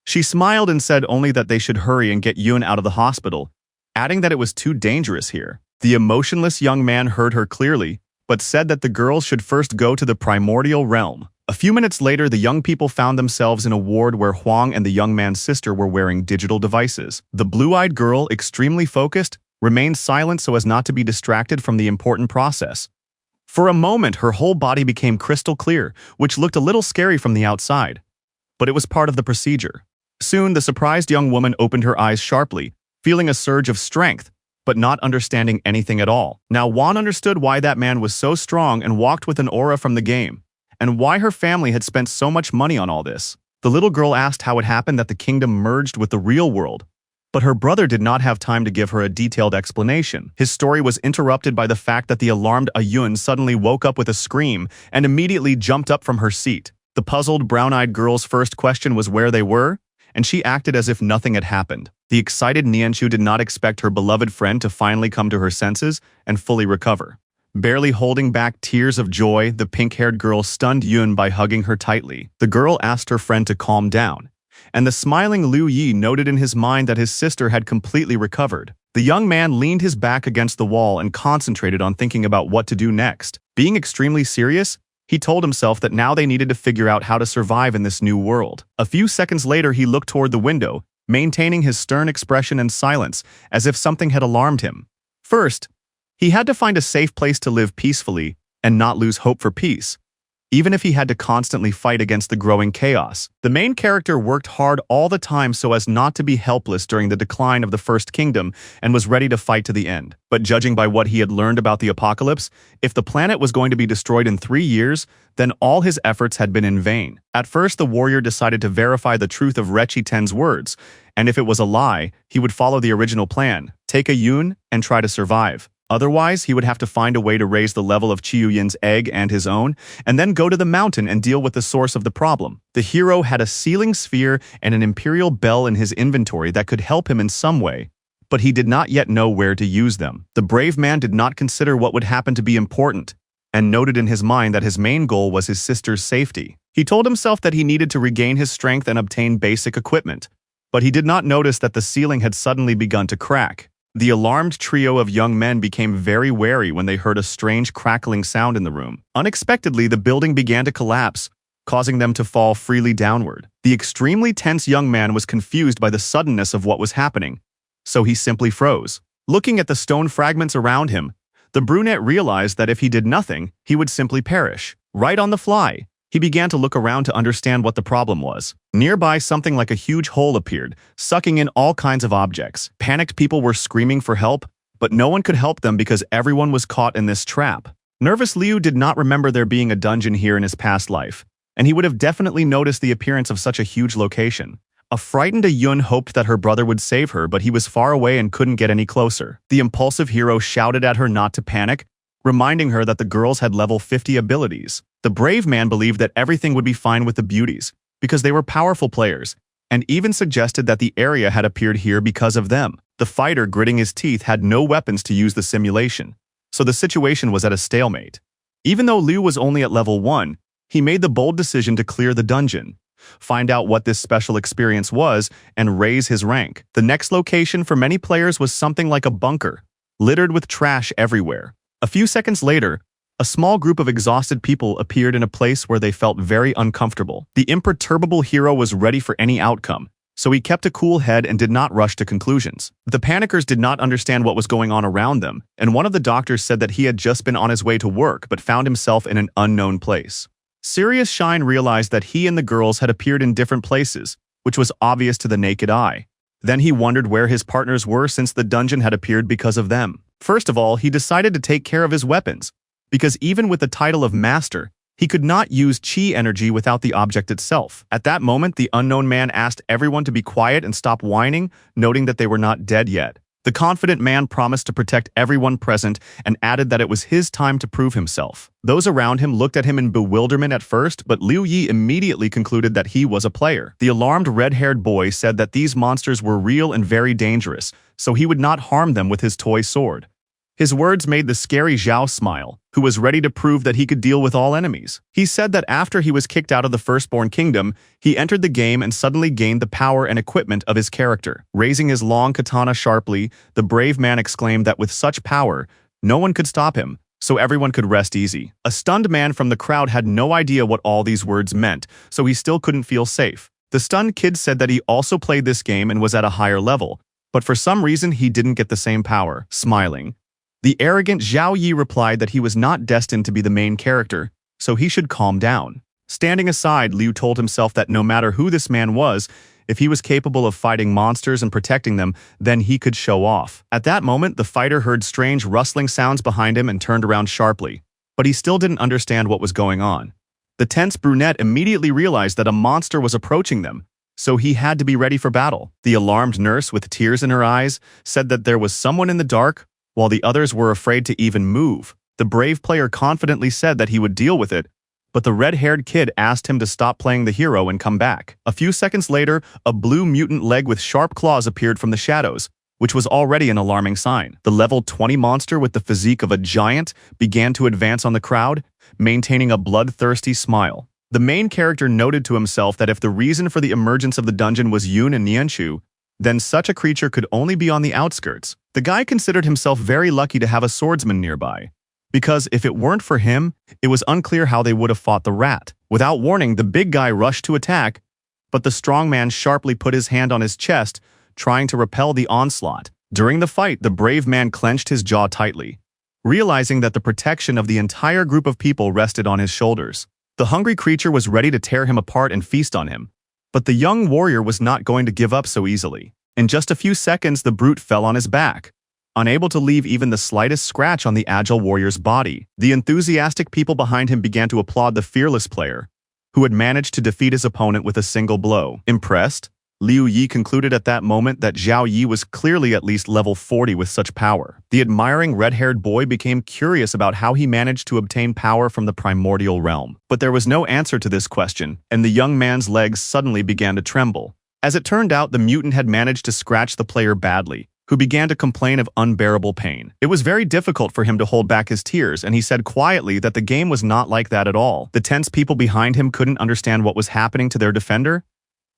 She smiled and said only that they should hurry and get Yun out of the hospital, adding that it was too dangerous here. The emotionless young man heard her clearly, but said that the girls should first go to the primordial realm. A few minutes later, the young people found themselves in a ward where Huang and the young man's sister were wearing digital devices. The blue-eyed girl, extremely focused, remained silent so as not to be distracted from the important process. For a moment, her whole body became crystal clear, which looked a little scary from the outside. But it was part of the procedure. Soon, the surprised young woman opened her eyes sharply, feeling a surge of strength, but not understanding anything at all. Now Juan understood why that man was so strong and walked with an aura from the game, and why her family had spent so much money on all this. The little girl asked how it happened that the kingdom merged with the real world, but her brother did not have time to give her a detailed explanation. His story was interrupted by the fact that the alarmed Ayun suddenly woke up with a scream and immediately jumped up from her seat. The puzzled, brown-eyed girl's first question was where they were, and she acted as if nothing had happened. The excited Nianshu did not expect her beloved friend to finally come to her senses and fully recover. Barely holding back tears of joy, the pink-haired girl stunned Yun by hugging her tightly. The girl asked her friend to calm down, and the smiling Liu Yi noted in his mind that his sister had completely recovered. The young man leaned his back against the wall and concentrated on thinking about what to do next. Being extremely serious, he told himself that now they needed to figure out how to survive in this new world. A few seconds later, he looked toward the window, maintaining his stern expression and silence, as if something had alarmed him. First, he had to find a safe place to live peacefully and not lose hope for peace, even if he had to constantly fight against the growing chaos. The main character worked hard all the time so as not to be helpless during the decline of the First Kingdom and was ready to fight to the end. But judging by what he had learned about the apocalypse, if the planet was going to be destroyed in 3 years, then all his efforts had been in vain. At first, the warrior decided to verify the truth of Rechi Ten's words, and if it was a lie, he would follow the original plan, take a Yun, and try to survive. Otherwise, he would have to find a way to raise the level of Chiyuyen's egg and his own, and then go to the mountain and deal with the source of the problem. The hero had a sealing sphere and an imperial bell in his inventory that could help him in some way, but he did not yet know where to use them. The brave man did not consider what would happen to be important, and noted in his mind that his main goal was his sister's safety. He told himself that he needed to regain his strength and obtain basic equipment, but he did not notice that the ceiling had suddenly begun to crack. The alarmed trio of young men became very wary when they heard a strange crackling sound in the room. Unexpectedly, the building began to collapse, causing them to fall freely downward. The extremely tense young man was confused by the suddenness of what was happening, so he simply froze. Looking at the stone fragments around him, the brunette realized that if he did nothing, he would simply perish. Right on the fly, he began to look around to understand what the problem was. Nearby, something like a huge hole appeared, sucking in all kinds of objects. Panicked people were screaming for help, but no one could help them because everyone was caught in this trap. Nervous Liu did not remember there being a dungeon here in his past life, and he would have definitely noticed the appearance of such a huge location. A frightened Yun hoped that her brother would save her, but he was far away and couldn't get any closer. The impulsive hero shouted at her not to panic, reminding her that the girls had level 50 abilities. The brave man believed that everything would be fine with the beauties, because they were powerful players, and even suggested that the area had appeared here because of them. The fighter, gritting his teeth, had no weapons to use the simulation, so the situation was at a stalemate. Even though Liu was only at level 1, he made the bold decision to clear the dungeon, find out what this special experience was, and raise his rank. The next location for many players was something like a bunker, littered with trash everywhere. A few seconds later, a small group of exhausted people appeared in a place where they felt very uncomfortable. The imperturbable hero was ready for any outcome, so he kept a cool head and did not rush to conclusions. The panickers did not understand what was going on around them, and one of the doctors said that he had just been on his way to work but found himself in an unknown place. Sirius Shine realized that he and the girls had appeared in different places, which was obvious to the naked eye. Then he wondered where his partners were since the dungeon had appeared because of them. First of all, he decided to take care of his weapons, because even with the title of Master, he could not use chi energy without the object itself. At that moment, the unknown man asked everyone to be quiet and stop whining, noting that they were not dead yet. The confident man promised to protect everyone present and added that it was his time to prove himself. Those around him looked at him in bewilderment at first, but Liu Yi immediately concluded that he was a player. The alarmed red-haired boy said that these monsters were real and very dangerous, so he would not harm them with his toy sword. His words made the scary Zhao smile, who was ready to prove that he could deal with all enemies. He said that after he was kicked out of the Firstborn Kingdom, he entered the game and suddenly gained the power and equipment of his character. Raising his long katana sharply, the brave man exclaimed that with such power, no one could stop him, so everyone could rest easy. A stunned man from the crowd had no idea what all these words meant, so he still couldn't feel safe. The stunned kid said that he also played this game and was at a higher level, but for some reason he didn't get the same power. Smiling, the arrogant Zhao Yi replied that he was not destined to be the main character, so he should calm down. Standing aside, Liu told himself that no matter who this man was, if he was capable of fighting monsters and protecting them, then he could show off. At that moment, the fighter heard strange rustling sounds behind him and turned around sharply, but he still didn't understand what was going on. The tense brunette immediately realized that a monster was approaching them, so he had to be ready for battle. The alarmed nurse, with tears in her eyes, said that there was someone in the dark, while the others were afraid to even move. The brave player confidently said that he would deal with it, but the red-haired kid asked him to stop playing the hero and come back. A few seconds later, a blue mutant leg with sharp claws appeared from the shadows, which was already an alarming sign. The level 20 monster with the physique of a giant began to advance on the crowd, maintaining a bloodthirsty smile. The main character noted to himself that if the reason for the emergence of the dungeon was Yun and Nianchu, then such a creature could only be on the outskirts. The guy considered himself very lucky to have a swordsman nearby, because if it weren't for him, it was unclear how they would have fought the rat. Without warning, the big guy rushed to attack, but the strong man sharply put his hand on his chest, trying to repel the onslaught. During the fight, the brave man clenched his jaw tightly, realizing that the protection of the entire group of people rested on his shoulders. The hungry creature was ready to tear him apart and feast on him, but the young warrior was not going to give up so easily. In just a few seconds, the brute fell on his back, unable to leave even the slightest scratch on the agile warrior's body. The enthusiastic people behind him began to applaud the fearless player, who had managed to defeat his opponent with a single blow. Impressed, Liu Yi concluded at that moment that Zhao Yi was clearly at least level 40 with such power. The admiring red-haired boy became curious about how he managed to obtain power from the primordial realm. But there was no answer to this question, and the young man's legs suddenly began to tremble. As it turned out, the mutant had managed to scratch the player badly, who began to complain of unbearable pain. It was very difficult for him to hold back his tears, and he said quietly that the game was not like that at all. The tense people behind him couldn't understand what was happening to their defender,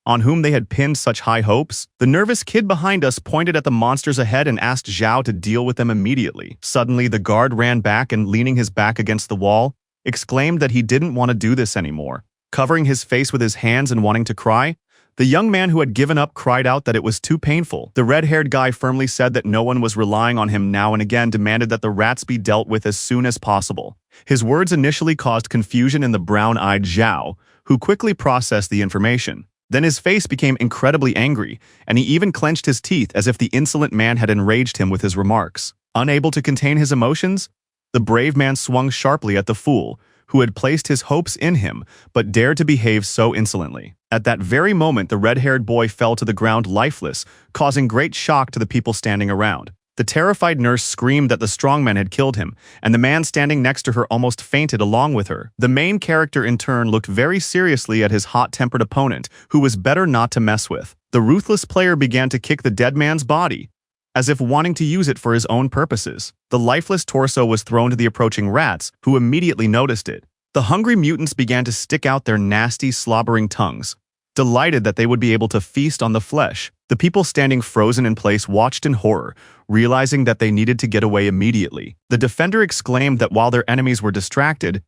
on whom they had pinned such high hopes. The nervous kid behind us pointed at the monsters ahead and asked Zhao to deal with them immediately. Suddenly, the guard ran back and, leaning his back against the wall, exclaimed that he didn't want to do this anymore. Covering his face with his hands and wanting to cry, the young man who had given up cried out that it was too painful. The red-haired guy firmly said that no one was relying on him now and again demanded that the rats be dealt with as soon as possible. His words initially caused confusion in the brown-eyed Zhao, who quickly processed the information. Then his face became incredibly angry, and he even clenched his teeth as if the insolent man had enraged him with his remarks. Unable to contain his emotions, the brave man swung sharply at the fool, who had placed his hopes in him, but dared to behave so insolently. At that very moment, the red-haired boy fell to the ground lifeless, causing great shock to the people standing around. The terrified nurse screamed that the strongman had killed him, and the man standing next to her almost fainted along with her. The main character in turn looked very seriously at his hot-tempered opponent, who was better not to mess with. The ruthless player began to kick the dead man's body, as if wanting to use it for his own purposes. The lifeless torso was thrown to the approaching rats, who immediately noticed it. The hungry mutants began to stick out their nasty, slobbering tongues, delighted that they would be able to feast on the flesh. The people standing frozen in place watched in horror, realizing that they needed to get away immediately. The defender exclaimed that while their enemies were distracted,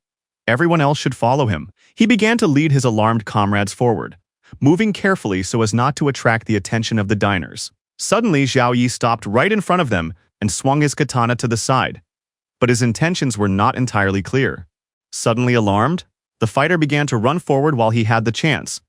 everyone else should follow him. He began to lead his alarmed comrades forward, moving carefully so as not to attract the attention of the diners. Suddenly, Zhao Yi stopped right in front of them and swung his katana to the side, but his intentions were not entirely clear. Suddenly alarmed, the fighter began to run forward while he had the chance,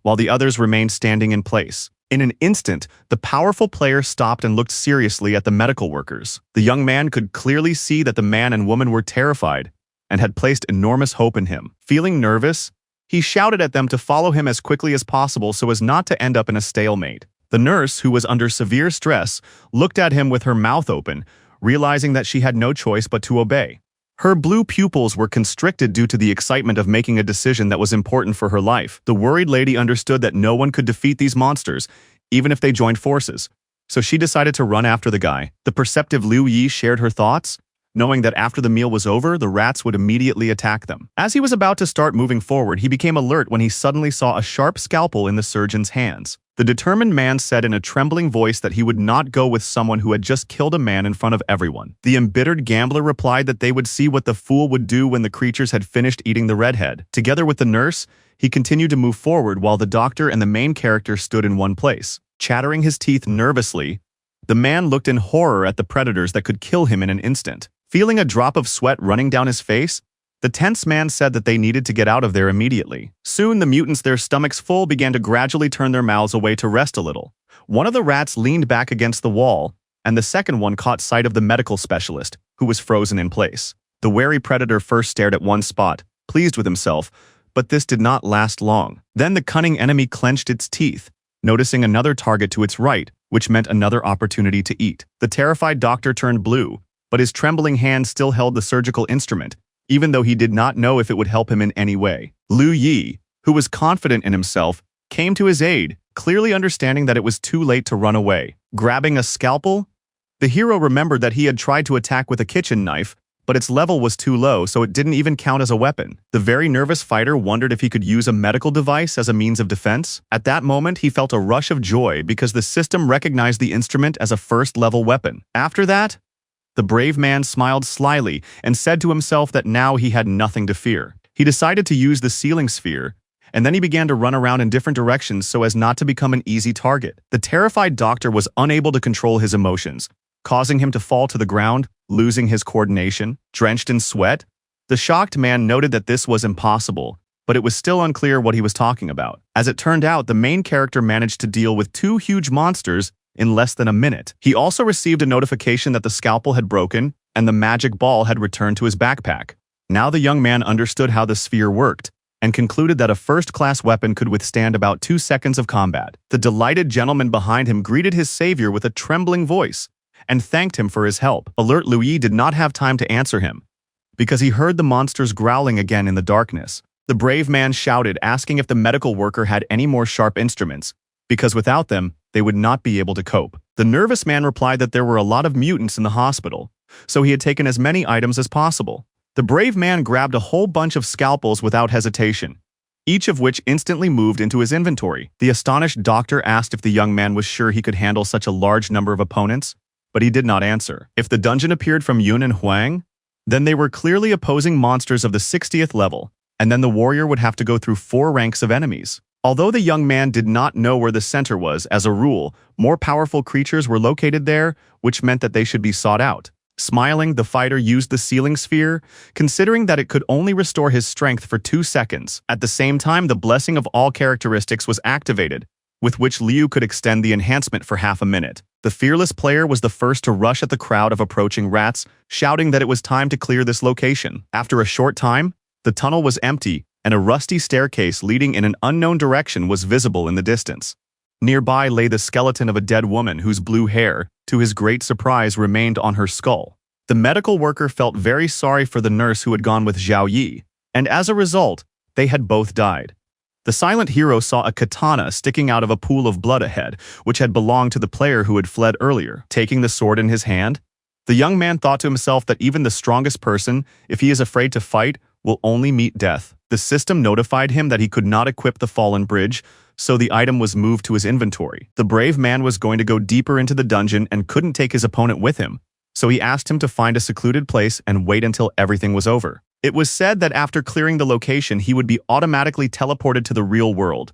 while the others remained standing in place. In an instant, the powerful player stopped and looked seriously at the medical workers. The young man could clearly see that the man and woman were terrified and had placed enormous hope in him. Feeling nervous, he shouted at them to follow him as quickly as possible so as not to end up in a stalemate. The nurse, who was under severe stress, looked at him with her mouth open, realizing that she had no choice but to obey. Her blue pupils were constricted due to the excitement of making a decision that was important for her life. The worried lady understood that no one could defeat these monsters, even if they joined forces, so she decided to run after the guy. The perceptive Liu Yi shared her thoughts, knowing that after the meal was over, the rats would immediately attack them. As he was about to start moving forward, he became alert when he suddenly saw a sharp scalpel in the surgeon's hands. The determined man said in a trembling voice that he would not go with someone who had just killed a man in front of everyone. The embittered gambler replied that they would see what the fool would do when the creatures had finished eating the redhead. Together with the nurse, he continued to move forward while the doctor and the main character stood in one place. Chattering his teeth nervously, the man looked in horror at the predators that could kill him in an instant. Feeling a drop of sweat running down his face, the tense man said that they needed to get out of there immediately. Soon, the mutants, their stomachs full, began to gradually turn their mouths away to rest a little. One of the rats leaned back against the wall, and the second one caught sight of the medical specialist, who was frozen in place. The wary predator first stared at one spot, pleased with himself, but this did not last long. Then the cunning enemy clenched its teeth, noticing another target to its right, which meant another opportunity to eat. The terrified doctor turned blue, but his trembling hand still held the surgical instrument, even though he did not know if it would help him in any way. Liu Yi, who was confident in himself, came to his aid, clearly understanding that it was too late to run away. Grabbing a scalpel, the hero remembered that he had tried to attack with a kitchen knife, but its level was too low, so it didn't even count as a weapon. The very nervous fighter wondered if he could use a medical device as a means of defense. At that moment, he felt a rush of joy because the system recognized the instrument as a first-level weapon. After that, the brave man smiled slyly and said to himself that now he had nothing to fear. He decided to use the ceiling sphere, and then he began to run around in different directions so as not to become an easy target. The terrified doctor was unable to control his emotions, causing him to fall to the ground, losing his coordination. Drenched in sweat, the shocked man noted that this was impossible, but it was still unclear what he was talking about. As it turned out, the main character managed to deal with 2 huge monsters in less than a minute. He also received a notification that the scalpel had broken and the magic ball had returned to his backpack. Now the young man understood how the sphere worked and concluded that a first-class weapon could withstand about 2 seconds of combat. The delighted gentleman behind him greeted his savior with a trembling voice and thanked him for his help. Alert Liu Yi did not have time to answer him because he heard the monsters growling again in the darkness. The brave man shouted, asking if the medical worker had any more sharp instruments, because without them, they would not be able to cope. The nervous man replied that there were a lot of mutants in the hospital, so he had taken as many items as possible. The brave man grabbed a whole bunch of scalpels without hesitation, each of which instantly moved into his inventory. The astonished doctor asked if the young man was sure he could handle such a large number of opponents, but he did not answer. If the dungeon appeared from Yun and Huang, then they were clearly opposing monsters of the 60th level, and then the warrior would have to go through 4 ranks of enemies. Although the young man did not know where the center was, as a rule, more powerful creatures were located there, which meant that they should be sought out. Smiling, the fighter used the ceiling sphere, considering that it could only restore his strength for 2 seconds. At the same time, the blessing of all characteristics was activated, with which Liu could extend the enhancement for half a minute. The fearless player was the first to rush at the crowd of approaching rats, shouting that it was time to clear this location. After a short time, the tunnel was empty, and a rusty staircase leading in an unknown direction was visible in the distance. Nearby lay the skeleton of a dead woman whose blue hair, to his great surprise, remained on her skull. The medical worker felt very sorry for the nurse who had gone with Zhao Yi, and as a result, they had both died. The silent hero saw a katana sticking out of a pool of blood ahead, which had belonged to the player who had fled earlier. Taking the sword in his hand, the young man thought to himself that even the strongest person, if he is afraid to fight, will only meet death. The system notified him that he could not equip the fallen bridge, so the item was moved to his inventory. The brave man was going to go deeper into the dungeon and couldn't take his opponent with him, so he asked him to find a secluded place and wait until everything was over. It was said that after clearing the location, he would be automatically teleported to the real world,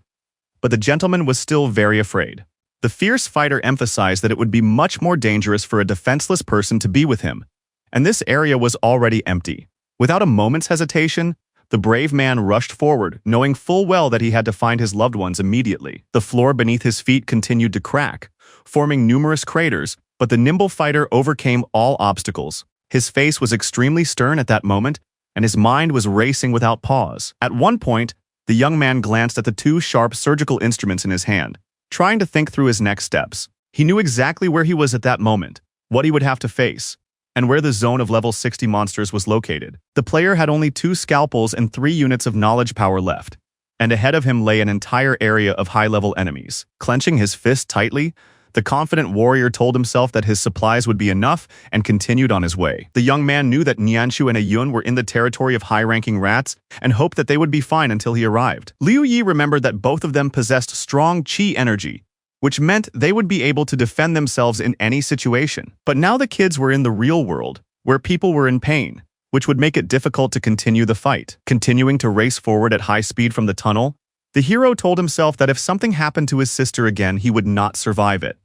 but the gentleman was still very afraid. The fierce fighter emphasized that it would be much more dangerous for a defenseless person to be with him, and this area was already empty. Without a moment's hesitation, the brave man rushed forward, knowing full well that he had to find his loved ones immediately. The floor beneath his feet continued to crack, forming numerous craters, but the nimble fighter overcame all obstacles. His face was extremely stern at that moment, and his mind was racing without pause. At one point, the young man glanced at the two sharp surgical instruments in his hand, trying to think through his next steps. He knew exactly where he was at that moment, what he would have to face, and where the zone of level 60 monsters was located. The player had only 2 scalpels and 3 units of knowledge power left, and ahead of him lay an entire area of high-level enemies. Clenching his fist tightly, the confident warrior told himself that his supplies would be enough and continued on his way. The young man knew that Nianshu and Ayun were in the territory of high-ranking rats and hoped that they would be fine until he arrived. Liu Yi remembered that both of them possessed strong qi energy, which meant they would be able to defend themselves in any situation. But now the kids were in the real world, where people were in pain, which would make it difficult to continue the fight. Continuing to race forward at high speed from the tunnel, the hero told himself that if something happened to his sister again, he would not survive it.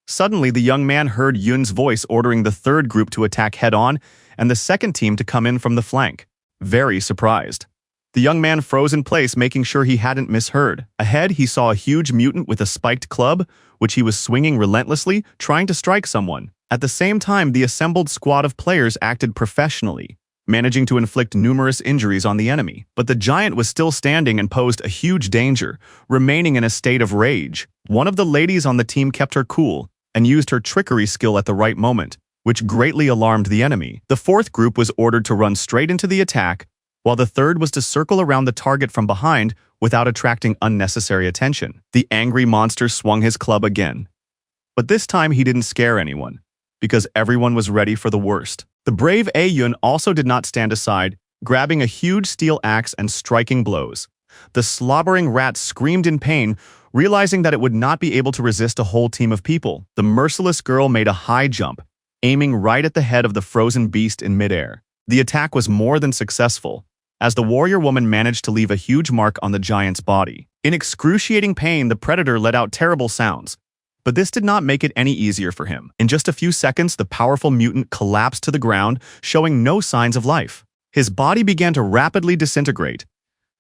Suddenly, the young man heard Yun's voice ordering the third group to attack head-on and the second team to come in from the flank. Very surprised, the young man froze in place, making sure he hadn't misheard. Ahead, he saw a huge mutant with a spiked club, which he was swinging relentlessly, trying to strike someone. At the same time, the assembled squad of players acted professionally, managing to inflict numerous injuries on the enemy. But the giant was still standing and posed a huge danger, remaining in a state of rage. One of the ladies on the team kept her cool and used her trickery skill at the right moment, which greatly alarmed the enemy. The fourth group was ordered to run straight into the attack, while the third was to circle around the target from behind without attracting unnecessary attention. The angry monster swung his club again. But this time he didn't scare anyone, because everyone was ready for the worst. The brave Ayun also did not stand aside, grabbing a huge steel axe and striking blows. The slobbering rat screamed in pain, realizing that it would not be able to resist a whole team of people. The merciless girl made a high jump, aiming right at the head of the frozen beast in midair. The attack was more than successful, as the warrior woman managed to leave a huge mark on the giant's body. In excruciating pain, the predator let out terrible sounds, but this did not make it any easier for him. In just a few seconds, the powerful mutant collapsed to the ground, showing no signs of life. His body began to rapidly disintegrate,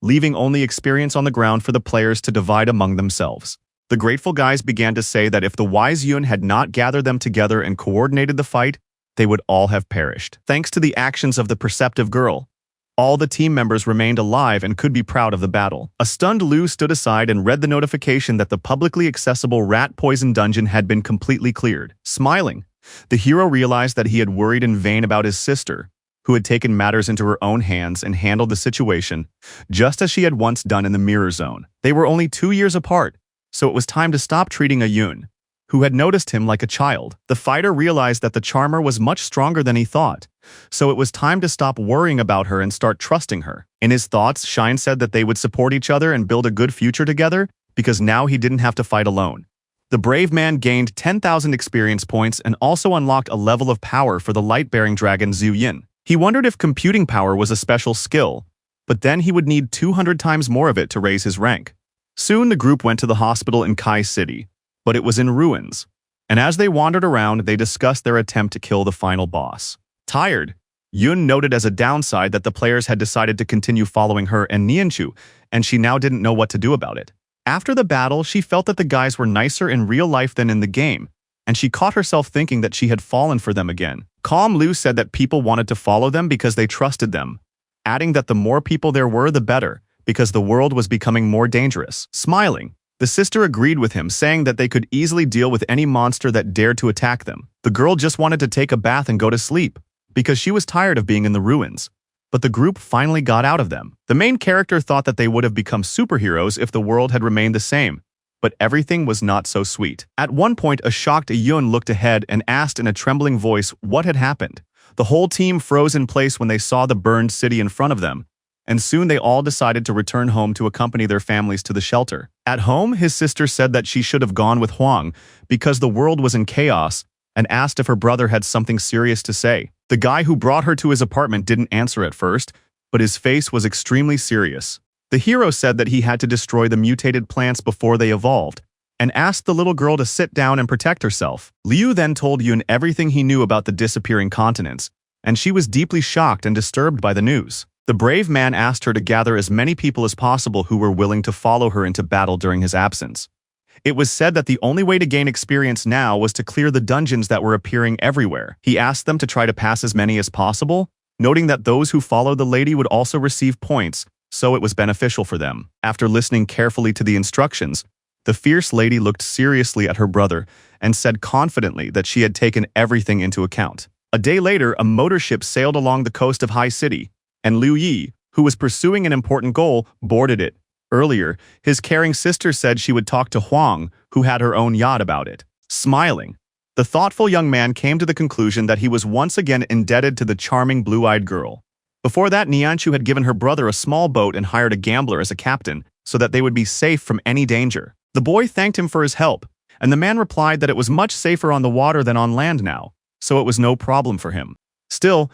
leaving only experience on the ground for the players to divide among themselves. The grateful guys began to say that if the wise Yun had not gathered them together and coordinated the fight, they would all have perished. Thanks to the actions of the perceptive girl, all the team members remained alive and could be proud of the battle. A stunned Liu stood aside and read the notification that the publicly accessible rat poison dungeon had been completely cleared. Smiling, the hero realized that he had worried in vain about his sister, who had taken matters into her own hands and handled the situation, just as she had once done in the mirror zone. They were only 2 years apart, so it was time to stop treating Ayun, who had noticed him like a child. The fighter realized that the charmer was much stronger than he thought, so it was time to stop worrying about her and start trusting her. In his thoughts, Shine said that they would support each other and build a good future together, because now he didn't have to fight alone. The brave man gained 10,000 experience points and also unlocked a level of power for the light-bearing dragon Zhu Yin. He wondered if computing power was a special skill, but then he would need 200 times more of it to raise his rank. Soon the group went to the hospital in Kai City, but it was in ruins, and as they wandered around, they discussed their attempt to kill the final boss. Tired, Yun noted as a downside that the players had decided to continue following her and Nianchu, and she now didn't know what to do about it. After the battle, she felt that the guys were nicer in real life than in the game, and she caught herself thinking that she had fallen for them again. Calm Lu said that people wanted to follow them because they trusted them, adding that the more people there were, the better, because the world was becoming more dangerous. Smiling, the sister agreed with him, saying that they could easily deal with any monster that dared to attack them. The girl just wanted to take a bath and go to sleep, because she was tired of being in the ruins. but the group finally got out of them. The main character thought that they would have become superheroes if the world had remained the same, but everything was not so sweet. At one point, a shocked Yun looked ahead and asked in a trembling voice what had happened. The whole team froze in place when they saw the burned city in front of them, and soon they all decided to return home to accompany their families to the shelter. At home, his sister said that she should have gone with Huang because the world was in chaos, and asked if her brother had something serious to say. The guy who brought her to his apartment didn't answer at first, but his face was extremely serious. The hero said that he had to destroy the mutated plants before they evolved, and asked the little girl to sit down and protect herself. Liu then told Yun everything he knew about the disappearing continents, and she was deeply shocked and disturbed by the news. The brave man asked her to gather as many people as possible who were willing to follow her into battle during his absence. It was said that the only way to gain experience now was to clear the dungeons that were appearing everywhere. He asked them to try to pass as many as possible, noting that those who followed the lady would also receive points, so it was beneficial for them. After listening carefully to the instructions, the fierce lady looked seriously at her brother and said confidently that she had taken everything into account. A day later, a motor ship sailed along the coast of Hai City, and Liu Yi, who was pursuing an important goal, boarded it. Earlier, his caring sister said she would talk to Huang, who had her own yacht, about it. Smiling, the thoughtful young man came to the conclusion that he was once again indebted to the charming blue-eyed girl. Before that, Nianchu had given her brother a small boat and hired a gambler as a captain so that they would be safe from any danger. The boy thanked him for his help, and the man replied that it was much safer on the water than on land now, so it was no problem for him. Still,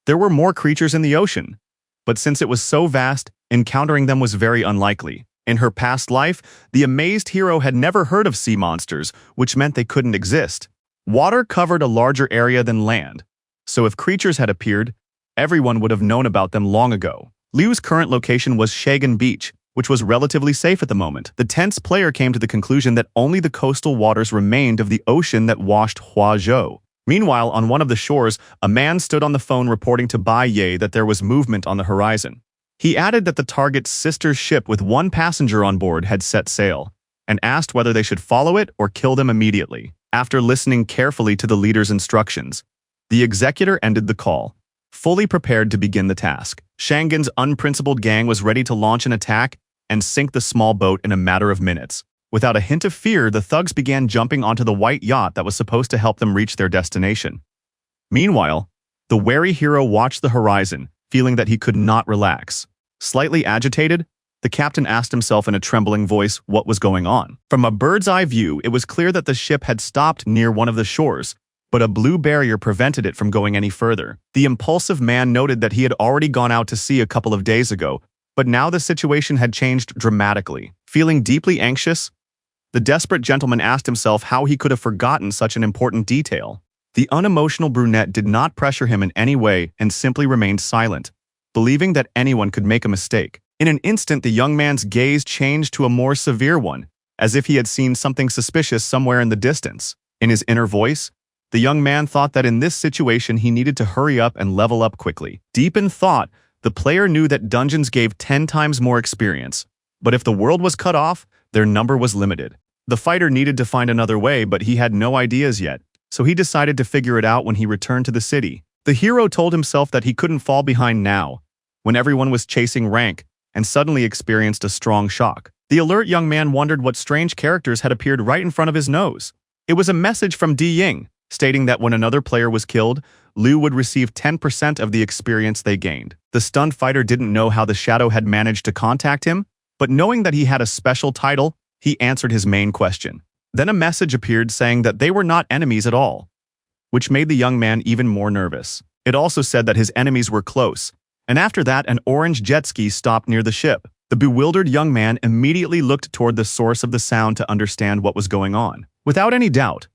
there were more creatures in the ocean, but since it was so vast, encountering them was very unlikely. In her past life, the amazed hero had never heard of sea monsters, which meant they couldn't exist. Water covered a larger area than land, so if creatures had appeared, everyone would have known about them long ago. Liu's current location was Shagan Beach, which was relatively safe at the moment. The tense player came to the conclusion that only the coastal waters remained of the ocean that washed Huazhou. Meanwhile, on one of the shores, a man stood on the phone reporting to Bai Ye that there was movement on the horizon. He added that the target's sister's ship with one passenger on board had set sail, and asked whether they should follow it or kill them immediately. After listening carefully to the leader's instructions, the executor ended the call, fully prepared to begin the task. Shangan's unprincipled gang was ready to launch an attack and sink the small boat in a matter of minutes. Without a hint of fear, the thugs began jumping onto the white yacht that was supposed to help them reach their destination. Meanwhile, the wary hero watched the horizon, feeling that he could not relax. Slightly agitated, the captain asked himself in a trembling voice what was going on. From a bird's-eye view, it was clear that the ship had stopped near one of the shores, but a blue barrier prevented it from going any further. The impulsive man noted that he had already gone out to sea a couple of days ago, but now the situation had changed dramatically. Feeling deeply anxious, the desperate gentleman asked himself how he could have forgotten such an important detail. The unemotional brunette did not pressure him in any way and simply remained silent, believing that anyone could make a mistake. In an instant, the young man's gaze changed to a more severe one, as if he had seen something suspicious somewhere in the distance. In his inner voice, the young man thought that in this situation he needed to hurry up and level up quickly. Deep in thought, the player knew that dungeons gave 10 times more experience, but if the world was cut off, their number was limited. The fighter needed to find another way, but he had no ideas yet, so he decided to figure it out when he returned to the city. The hero told himself that he couldn't fall behind now, when everyone was chasing rank, and suddenly experienced a strong shock. The alert young man wondered what strange characters had appeared right in front of his nose. It was a message from Di Ying, stating that when another player was killed, Liu would receive 10% of the experience they gained. The stunned fighter didn't know how the shadow had managed to contact him, but knowing that he had a special title, he answered his main question. Then a message appeared saying that they were not enemies at all, which made the young man even more nervous. It also said that his enemies were close, and after that an orange jet ski stopped near the ship. The bewildered young man immediately looked toward the source of the sound to understand what was going on. Without any doubt,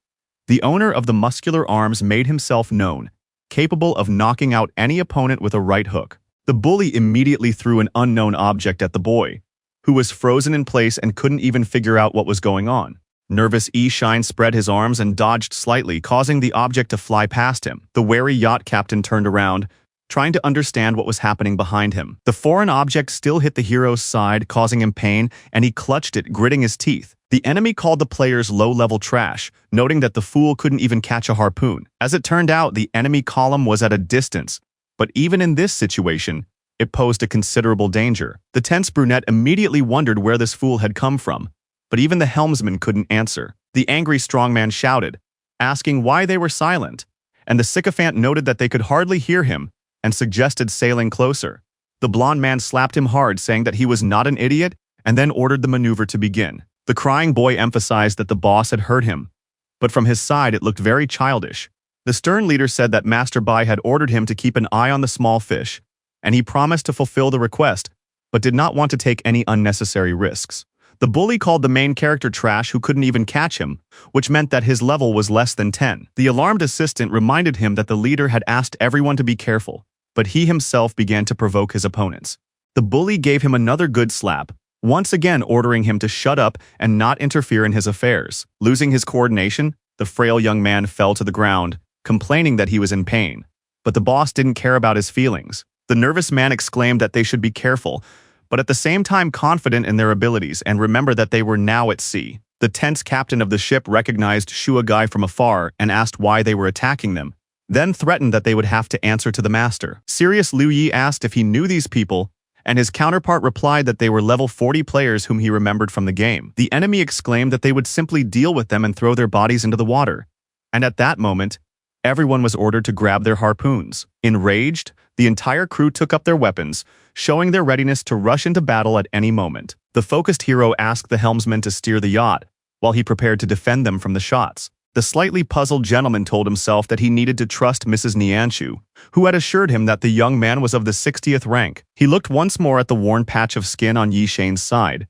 the owner of the muscular arms made himself known, capable of knocking out any opponent with a right hook. The bully immediately threw an unknown object at the boy, who was frozen in place and couldn't even figure out what was going on. Nervous E-Shine spread his arms and dodged slightly, causing the object to fly past him. The wary yacht captain turned around, trying to understand what was happening behind him. The foreign object still hit the hero's side, causing him pain, and he clutched it, gritting his teeth. The enemy called the players low-level trash, noting that the fool couldn't even catch a harpoon. As it turned out, the enemy column was at a distance, But even in this situation, it posed a considerable danger. The tense brunette immediately wondered where this fool had come from, but even the helmsman couldn't answer. The angry strongman shouted, asking why they were silent, and the sycophant noted that they could hardly hear him and suggested sailing closer. The blond man slapped him hard, saying that he was not an idiot, and then ordered the maneuver to begin. The crying boy emphasized that the boss had hurt him, but from his side it looked very childish. The stern leader said that Master Bai had ordered him to keep an eye on the small fish, and he promised to fulfill the request, but did not want to take any unnecessary risks. The bully called the main character trash, who couldn't even catch him, which meant that his level was less than 10. The alarmed assistant reminded him that the leader had asked everyone to be careful, but he himself began to provoke his opponents. The bully gave him another good slap, once again ordering him to shut up and not interfere in his affairs. Losing his coordination, the frail young man fell to the ground, complaining that he was in pain. But the boss didn't care about his feelings. The nervous man exclaimed that they should be careful, but at the same time confident in their abilities and remember that they were now at sea. The tense captain of the ship recognized Shua Gai from afar and asked why they were attacking them, then threatened that they would have to answer to the master. Serious Liu Yi asked if he knew these people, and his counterpart replied that they were level 40 players whom he remembered from the game. The enemy exclaimed that they would simply deal with them and throw their bodies into the water. And at that moment, everyone was ordered to grab their harpoons. Enraged, the entire crew took up their weapons, showing their readiness to rush into battle at any moment. The focused hero asked the helmsman to steer the yacht, while he prepared to defend them from the shots. The slightly puzzled gentleman told himself that he needed to trust Mrs. Nianshu, who had assured him that the young man was of the 60th rank. He looked once more at the worn patch of skin on Yi Shane's side,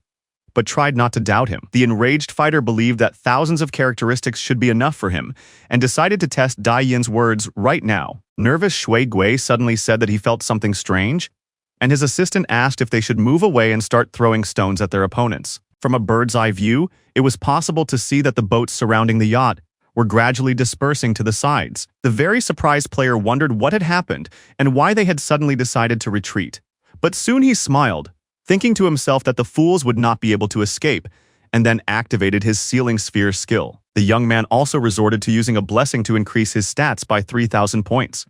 but tried not to doubt him. The enraged fighter believed that thousands of characteristics should be enough for him, and decided to test Dai Yin's words right now. Nervous Shui Gui suddenly said that he felt something strange, and his assistant asked if they should move away and start throwing stones at their opponents. From a bird's-eye view, it was possible to see that the boats surrounding the yacht were gradually dispersing to the sides. The very surprised player wondered what had happened and why they had suddenly decided to retreat. But soon he smiled, thinking to himself that the fools would not be able to escape, and then activated his sealing sphere skill. The young man also resorted to using a blessing to increase his stats by 3,000 points.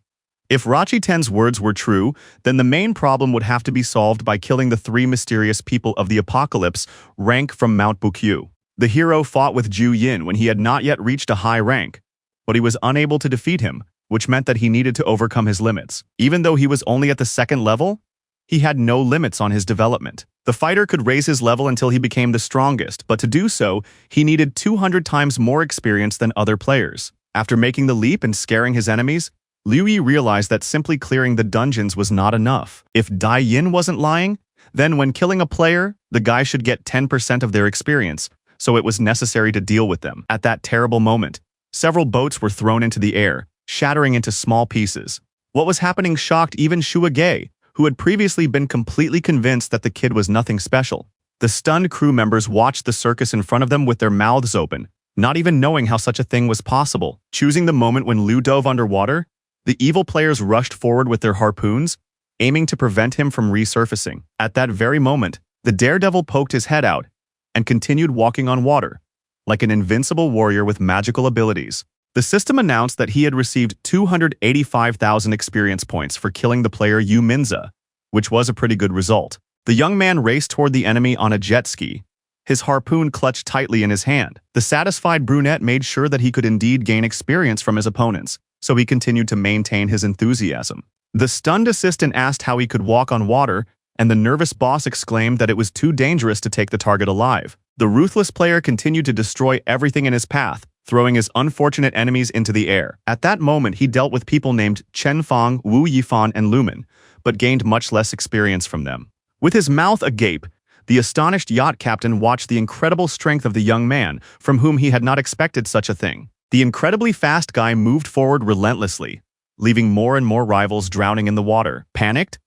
If Rachi Ten's words were true, then the main problem would have to be solved by killing the 3 mysterious people of the apocalypse rank from Mount Bukyu. The hero fought with Ju Yin when he had not yet reached a high rank, but he was unable to defeat him, which meant that he needed to overcome his limits. Even though he was only at the 2nd level, he had no limits on his development. The fighter could raise his level until he became the strongest, but to do so, he needed 200 times more experience than other players. After making the leap and scaring his enemies, Liu Yi realized that simply clearing the dungeons was not enough. If Dai Yin wasn't lying, then when killing a player, the guy should get 10% of their experience, so it was necessary to deal with them. At that terrible moment, several boats were thrown into the air, shattering into small pieces. What was happening shocked even Shua Gai, who had previously been completely convinced that the kid was nothing special. The stunned crew members watched the circus in front of them with their mouths open, not even knowing how such a thing was possible. Choosing the moment when Liu dove underwater, the evil players rushed forward with their harpoons, aiming to prevent him from resurfacing. At that very moment, the daredevil poked his head out and continued walking on water, like an invincible warrior with magical abilities. The system announced that he had received 285,000 experience points for killing the player Yu Minza, which was a pretty good result. The young man raced toward the enemy on a jet ski, his harpoon clutched tightly in his hand. The satisfied brunette made sure that he could indeed gain experience from his opponents, so he continued to maintain his enthusiasm. The stunned assistant asked how he could walk on water, and the nervous boss exclaimed that it was too dangerous to take the target alive. The ruthless player continued to destroy everything in his path, throwing his unfortunate enemies into the air. At that moment, he dealt with people named Chen Fang, Wu Yifan, and Lumen, but gained much less experience from them. With his mouth agape, the astonished yacht captain watched the incredible strength of the young man, from whom he had not expected such a thing. The incredibly fast guy moved forward relentlessly, leaving more and more rivals drowning in the water. Panicked,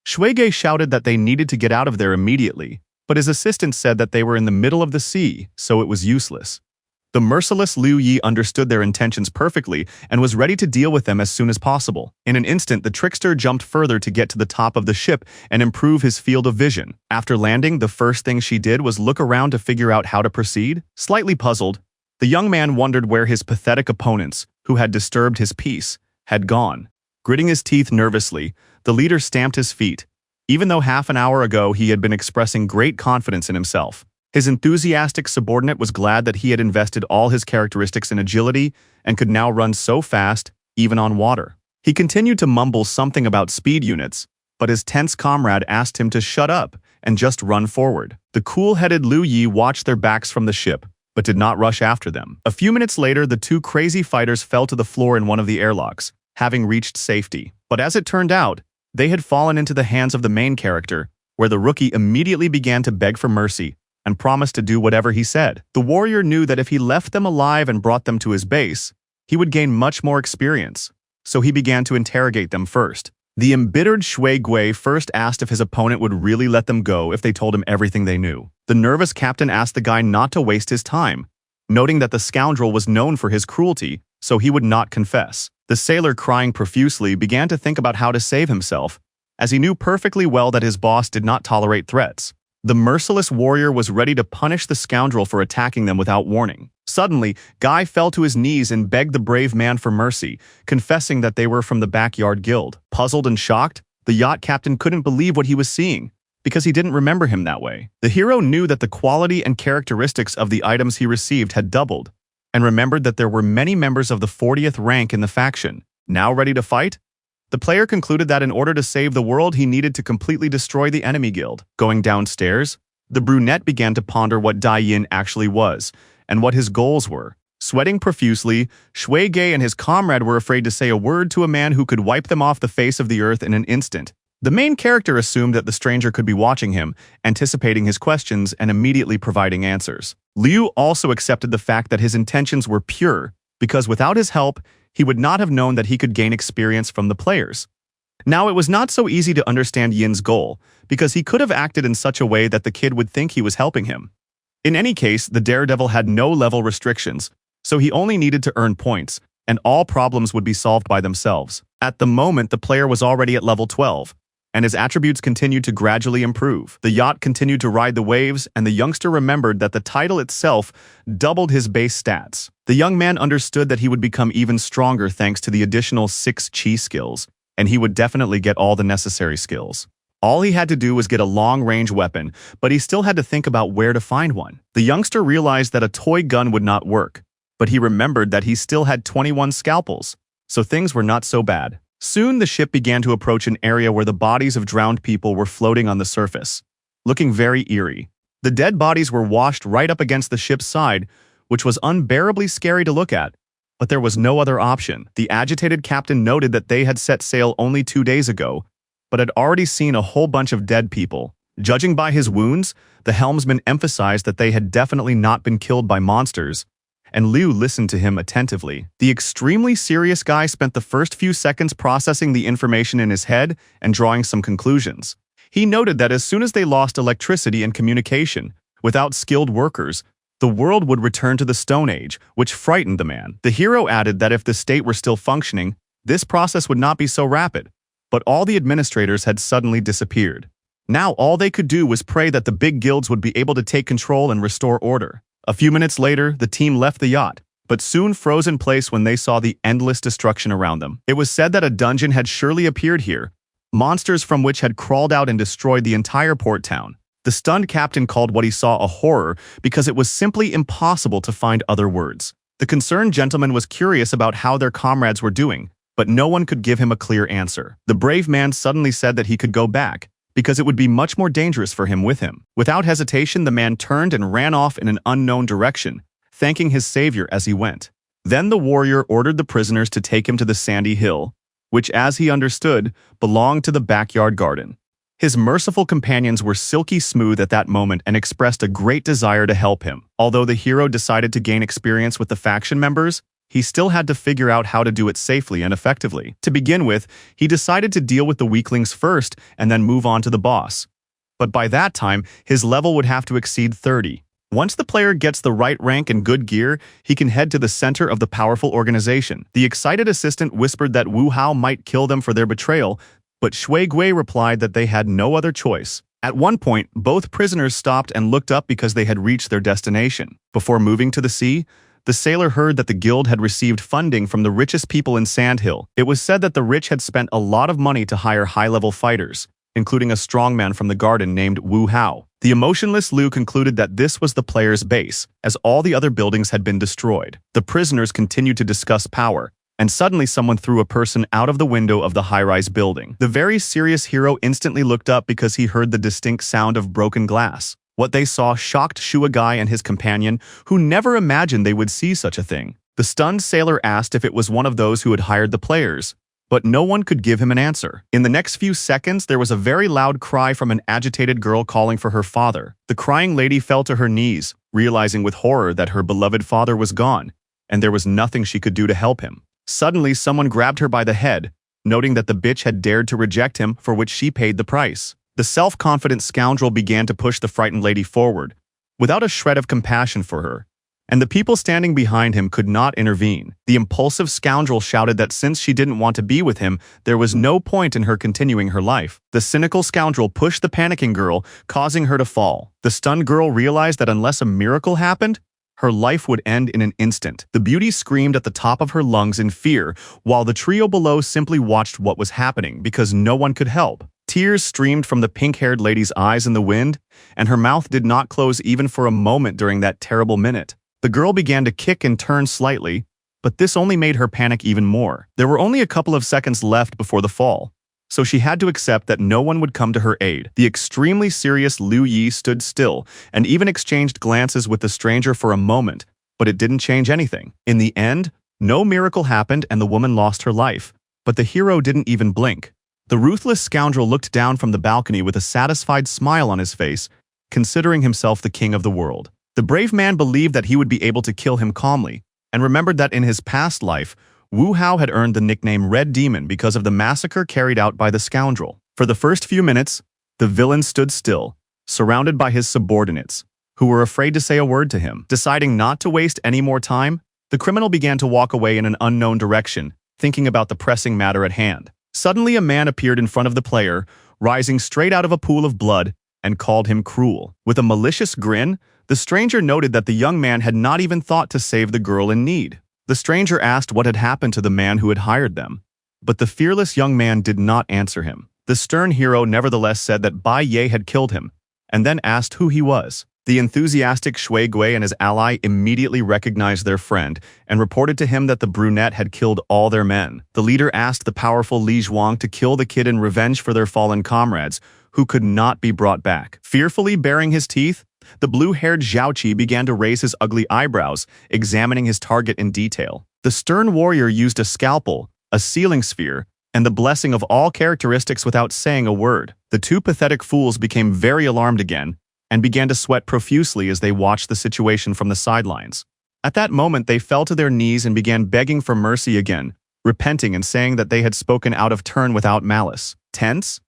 Shuige shouted that they needed to get out of there immediately, but his assistant said that they were in the middle of the sea, so it was useless. The merciless Liu Yi understood their intentions perfectly and was ready to deal with them as soon as possible. In an instant, the trickster jumped further to get to the top of the ship and improve his field of vision. After landing, the first thing she did was look around to figure out how to proceed. Slightly puzzled, the young man wondered where his pathetic opponents, who had disturbed his peace, had gone. Gritting his teeth nervously, the leader stamped his feet, even though half an hour ago he had been expressing great confidence in himself. His enthusiastic subordinate was glad that he had invested all his characteristics in agility and could now run so fast, even on water. He continued to mumble something about speed units, but his tense comrade asked him to shut up and just run forward. The cool-headed Liu Yi watched their backs from the ship, but did not rush after them. A few minutes later, the two crazy fighters fell to the floor in one of the airlocks, having reached safety. But as it turned out, they had fallen into the hands of the main character, where the rookie immediately began to beg for mercy and promised to do whatever he said. The warrior knew that if he left them alive and brought them to his base, he would gain much more experience, so he began to interrogate them first. The embittered Shui Gui first asked if his opponent would really let them go if they told him everything they knew. The nervous captain asked the guy not to waste his time, noting that the scoundrel was known for his cruelty, so he would not confess. The sailor, crying profusely, began to think about how to save himself, as he knew perfectly well that his boss did not tolerate threats. The merciless warrior was ready to punish the scoundrel for attacking them without warning. Suddenly, Guy fell to his knees and begged the brave man for mercy, confessing that they were from the backyard guild. Puzzled and shocked, the yacht captain couldn't believe what he was seeing, because he didn't remember him that way. The hero knew that the quality and characteristics of the items he received had doubled, and remembered that there were many members of the 40th rank in the faction, now ready to fight. The player concluded that in order to save the world, he needed to completely destroy the enemy guild. Going downstairs, the brunette began to ponder what Dai Yin actually was, and what his goals were. Sweating profusely, Shui Gei and his comrade were afraid to say a word to a man who could wipe them off the face of the earth in an instant. The main character assumed that the stranger could be watching him, anticipating his questions and immediately providing answers. Liu also accepted the fact that his intentions were pure, because without his help, he would not have known that he could gain experience from the players. Now, it was not so easy to understand Yin's goal, because he could have acted in such a way that the kid would think he was helping him. In any case, the daredevil had no level restrictions, so he only needed to earn points, and all problems would be solved by themselves. At the moment, the player was already at level 12, and his attributes continued to gradually improve. The yacht continued to ride the waves, and the youngster remembered that the title itself doubled his base stats. The young man understood that he would become even stronger thanks to the additional 6 chi skills, and he would definitely get all the necessary skills. All he had to do was get a long-range weapon, but he still had to think about where to find one. The youngster realized that a toy gun would not work, but he remembered that he still had 21 scalpels, so things were not so bad. Soon the ship began to approach an area where the bodies of drowned people were floating on the surface, looking very eerie. The dead bodies were washed right up against the ship's side, which was unbearably scary to look at, but there was no other option. The agitated captain noted that they had set sail only 2 days ago, but had already seen a whole bunch of dead people. Judging by his wounds, the helmsman emphasized that they had definitely not been killed by monsters, and Liu listened to him attentively. The extremely serious guy spent the first few seconds processing the information in his head and drawing some conclusions. He noted that as soon as they lost electricity and communication, without skilled workers, the world would return to the Stone Age, which frightened the man. The hero added that if the state were still functioning, this process would not be so rapid, but all the administrators had suddenly disappeared. Now all they could do was pray that the big guilds would be able to take control and restore order. A few minutes later, the team left the yacht, but soon froze in place when they saw the endless destruction around them. It was said that a dungeon had surely appeared here, monsters from which had crawled out and destroyed the entire port town. The stunned captain called what he saw a horror because it was simply impossible to find other words. The concerned gentleman was curious about how their comrades were doing, but no one could give him a clear answer. The brave man suddenly said that he could go back, because it would be much more dangerous for him with him. Without hesitation, the man turned and ran off in an unknown direction, thanking his savior as he went. Then the warrior ordered the prisoners to take him to the sandy hill, which, as he understood, belonged to the backyard garden. His merciful companions were silky smooth at that moment and expressed a great desire to help him. Although the hero decided to gain experience with the faction members, he still had to figure out how to do it safely and effectively. To begin with, he decided to deal with the weaklings first and then move on to the boss. But by that time, his level would have to exceed 30. Once the player gets the right rank and good gear, he can head to the center of the powerful organization. The excited assistant whispered that Wu Hao might kill them for their betrayal, but Shui Gui replied that they had no other choice. At one point, both prisoners stopped and looked up because they had reached their destination. Before moving to the sea, The sailor heard that the guild had received funding from the richest people in Sandhill. It was said that the rich had spent a lot of money to hire high-level fighters, including a strongman from the garden named Wu Hao. The emotionless Liu concluded that this was the player's base, as all the other buildings had been destroyed. The prisoners continued to discuss power, and suddenly someone threw a person out of the window of the high-rise building. The very serious hero instantly looked up because he heard the distinct sound of broken glass. What they saw shocked Shuagai and his companion, who never imagined they would see such a thing. The stunned sailor asked if it was one of those who had hired the players, but no one could give him an answer. In the next few seconds, there was a very loud cry from an agitated girl calling for her father. The crying lady fell to her knees, realizing with horror that her beloved father was gone, and there was nothing she could do to help him. Suddenly, someone grabbed her by the head, noting that the bitch had dared to reject him, for which she paid the price. The self-confident scoundrel began to push the frightened lady forward, without a shred of compassion for her, and the people standing behind him could not intervene. The impulsive scoundrel shouted that since she didn't want to be with him, there was no point in her continuing her life. The cynical scoundrel pushed the panicking girl, causing her to fall. The stunned girl realized that unless a miracle happened, her life would end in an instant. The beauty screamed at the top of her lungs in fear, while the trio below simply watched what was happening because no one could help. Tears streamed from the pink-haired lady's eyes in the wind, and her mouth did not close even for a moment during that terrible minute. The girl began to kick and turn slightly, but this only made her panic even more. There were only a couple of seconds left before the fall, so she had to accept that no one would come to her aid. The extremely serious Liu Yi stood still and even exchanged glances with the stranger for a moment, but it didn't change anything. In the end, no miracle happened and the woman lost her life, but the hero didn't even blink. The ruthless scoundrel looked down from the balcony with a satisfied smile on his face, considering himself the king of the world. The brave man believed that he would be able to kill him calmly, and remembered that in his past life, Wu Hao had earned the nickname Red Demon because of the massacre carried out by the scoundrel. For the first few minutes, the villain stood still, surrounded by his subordinates, who were afraid to say a word to him. Deciding not to waste any more time, the criminal began to walk away in an unknown direction, thinking about the pressing matter at hand. Suddenly, a man appeared in front of the player, rising straight out of a pool of blood, and called him cruel. With a malicious grin, the stranger noted that the young man had not even thought to save the girl in need. The stranger asked what had happened to the man who had hired them, but the fearless young man did not answer him. The stern hero nevertheless said that Bai Ye had killed him, and then asked who he was. The enthusiastic Shui Gui and his ally immediately recognized their friend and reported to him that the brunette had killed all their men. The leader asked the powerful Li Zhuang to kill the kid in revenge for their fallen comrades, who could not be brought back. Fearfully baring his teeth, the blue-haired Zhaoqi began to raise his ugly eyebrows, examining his target in detail. The stern warrior used a scalpel, a sealing sphere, and the blessing of all characteristics without saying a word. The two pathetic fools became very alarmed again, and began to sweat profusely as they watched the situation from the sidelines. At that moment, they fell to their knees and began begging for mercy again, repenting and saying that they had spoken out of turn without malice. Tense,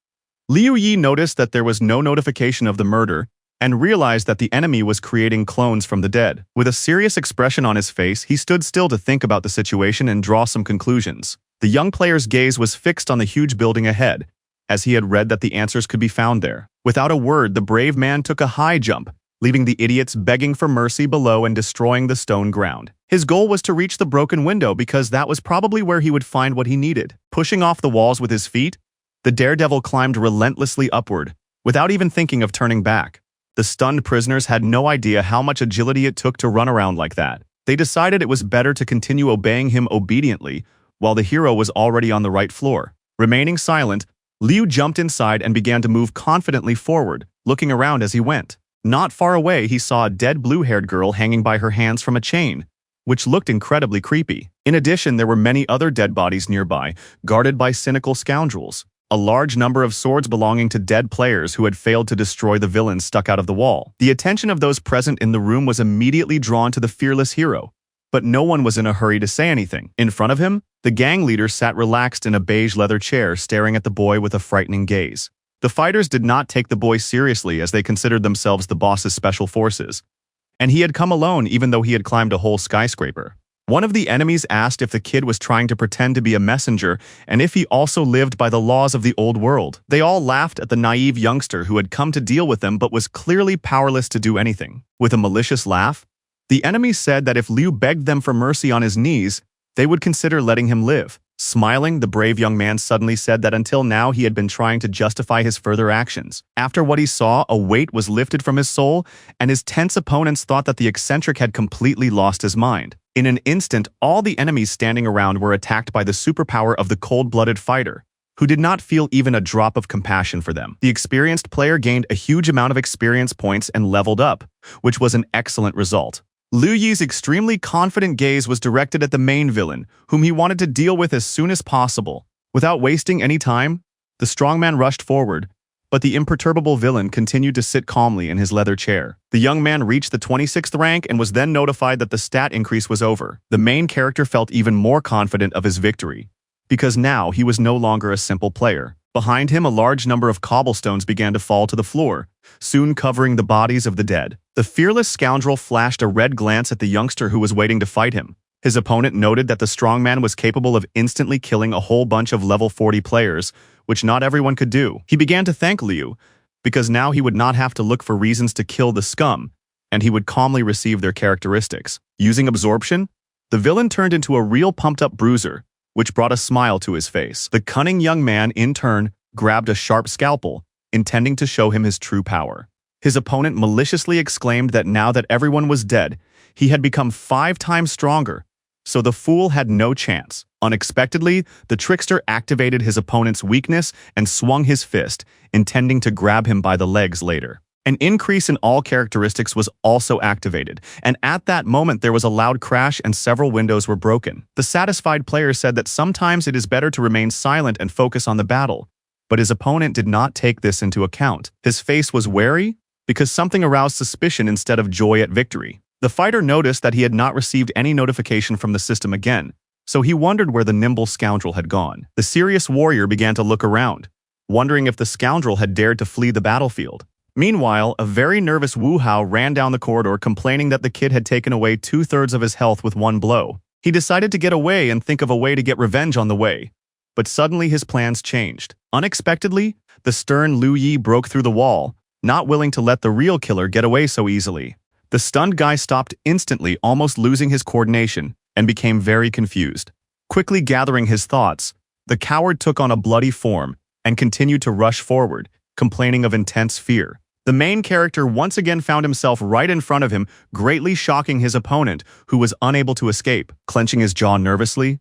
Liu Yi noticed that there was no notification of the murder, and realized that the enemy was creating clones from the dead. With a serious expression on his face, he stood still to think about the situation and draw some conclusions. The young player's gaze was fixed on the huge building ahead, as he had read that the answers could be found there. Without a word, the brave man took a high jump, leaving the idiots begging for mercy below and destroying the stone ground. His goal was to reach the broken window because that was probably where he would find what he needed. Pushing off the walls with his feet, the daredevil climbed relentlessly upward, without even thinking of turning back. The stunned prisoners had no idea how much agility it took to run around like that. They decided it was better to continue obeying him obediently, while the hero was already on the right floor. Remaining silent, Liu jumped inside and began to move confidently forward, looking around as he went. Not far away, he saw a dead blue-haired girl hanging by her hands from a chain, which looked incredibly creepy. In addition, there were many other dead bodies nearby, guarded by cynical scoundrels. A large number of swords belonging to dead players who had failed to destroy the villains stuck out of the wall. The attention of those present in the room was immediately drawn to the fearless hero, but no one was in a hurry to say anything. In front of him, the gang leader sat relaxed in a beige leather chair, staring at the boy with a frightening gaze. The fighters did not take the boy seriously as they considered themselves the boss's special forces, and he had come alone even though he had climbed a whole skyscraper. One of the enemies asked if the kid was trying to pretend to be a messenger and if he also lived by the laws of the old world. They all laughed at the naive youngster who had come to deal with them but was clearly powerless to do anything. With a malicious laugh, The enemy said that if Liu begged them for mercy on his knees, they would consider letting him live. Smiling, the brave young man suddenly said that until now he had been trying to justify his further actions. After what he saw, a weight was lifted from his soul, and his tense opponents thought that the eccentric had completely lost his mind. In an instant, all the enemies standing around were attacked by the superpower of the cold-blooded fighter, who did not feel even a drop of compassion for them. The experienced player gained a huge amount of experience points and leveled up, which was an excellent result. Liu Yi's extremely confident gaze was directed at the main villain, whom he wanted to deal with as soon as possible. Without wasting any time, the strongman rushed forward, but the imperturbable villain continued to sit calmly in his leather chair. The young man reached the 26th rank and was then notified that the stat increase was over. The main character felt even more confident of his victory, because now he was no longer a simple player. Behind him, a large number of cobblestones began to fall to the floor, soon covering the bodies of the dead. The fearless scoundrel flashed a red glance at the youngster who was waiting to fight him. His opponent noted that the strongman was capable of instantly killing a whole bunch of level 40 players, which not everyone could do. He began to thank Liu, because now he would not have to look for reasons to kill the scum, and he would calmly receive their characteristics. Using absorption, the villain turned into a real pumped-up bruiser, which brought a smile to his face. The cunning young man, in turn, grabbed a sharp scalpel, intending to show him his true power. His opponent maliciously exclaimed that now that everyone was dead, he had become 5 times stronger, so the fool had no chance. Unexpectedly, the trickster activated his opponent's weakness and swung his fist, intending to grab him by the legs later. An increase in all characteristics was also activated, and at that moment there was a loud crash and several windows were broken. The satisfied player said that sometimes it is better to remain silent and focus on the battle, but his opponent did not take this into account. His face was wary because something aroused suspicion instead of joy at victory. The fighter noticed that he had not received any notification from the system again, so he wondered where the nimble scoundrel had gone. The serious warrior began to look around, wondering if the scoundrel had dared to flee the battlefield. Meanwhile, a very nervous Wu Hao ran down the corridor complaining that the kid had taken away 2/3 of his health with one blow. He decided to get away and think of a way to get revenge on the way, but suddenly his plans changed. Unexpectedly, the stern Liu Yi broke through the wall, not willing to let the real killer get away so easily. The stunned guy stopped instantly, almost losing his coordination, and became very confused. Quickly gathering his thoughts, the coward took on a bloody form and continued to rush forward, complaining of intense fear. The main character once again found himself right in front of him, greatly shocking his opponent, who was unable to escape. Clenching his jaw nervously,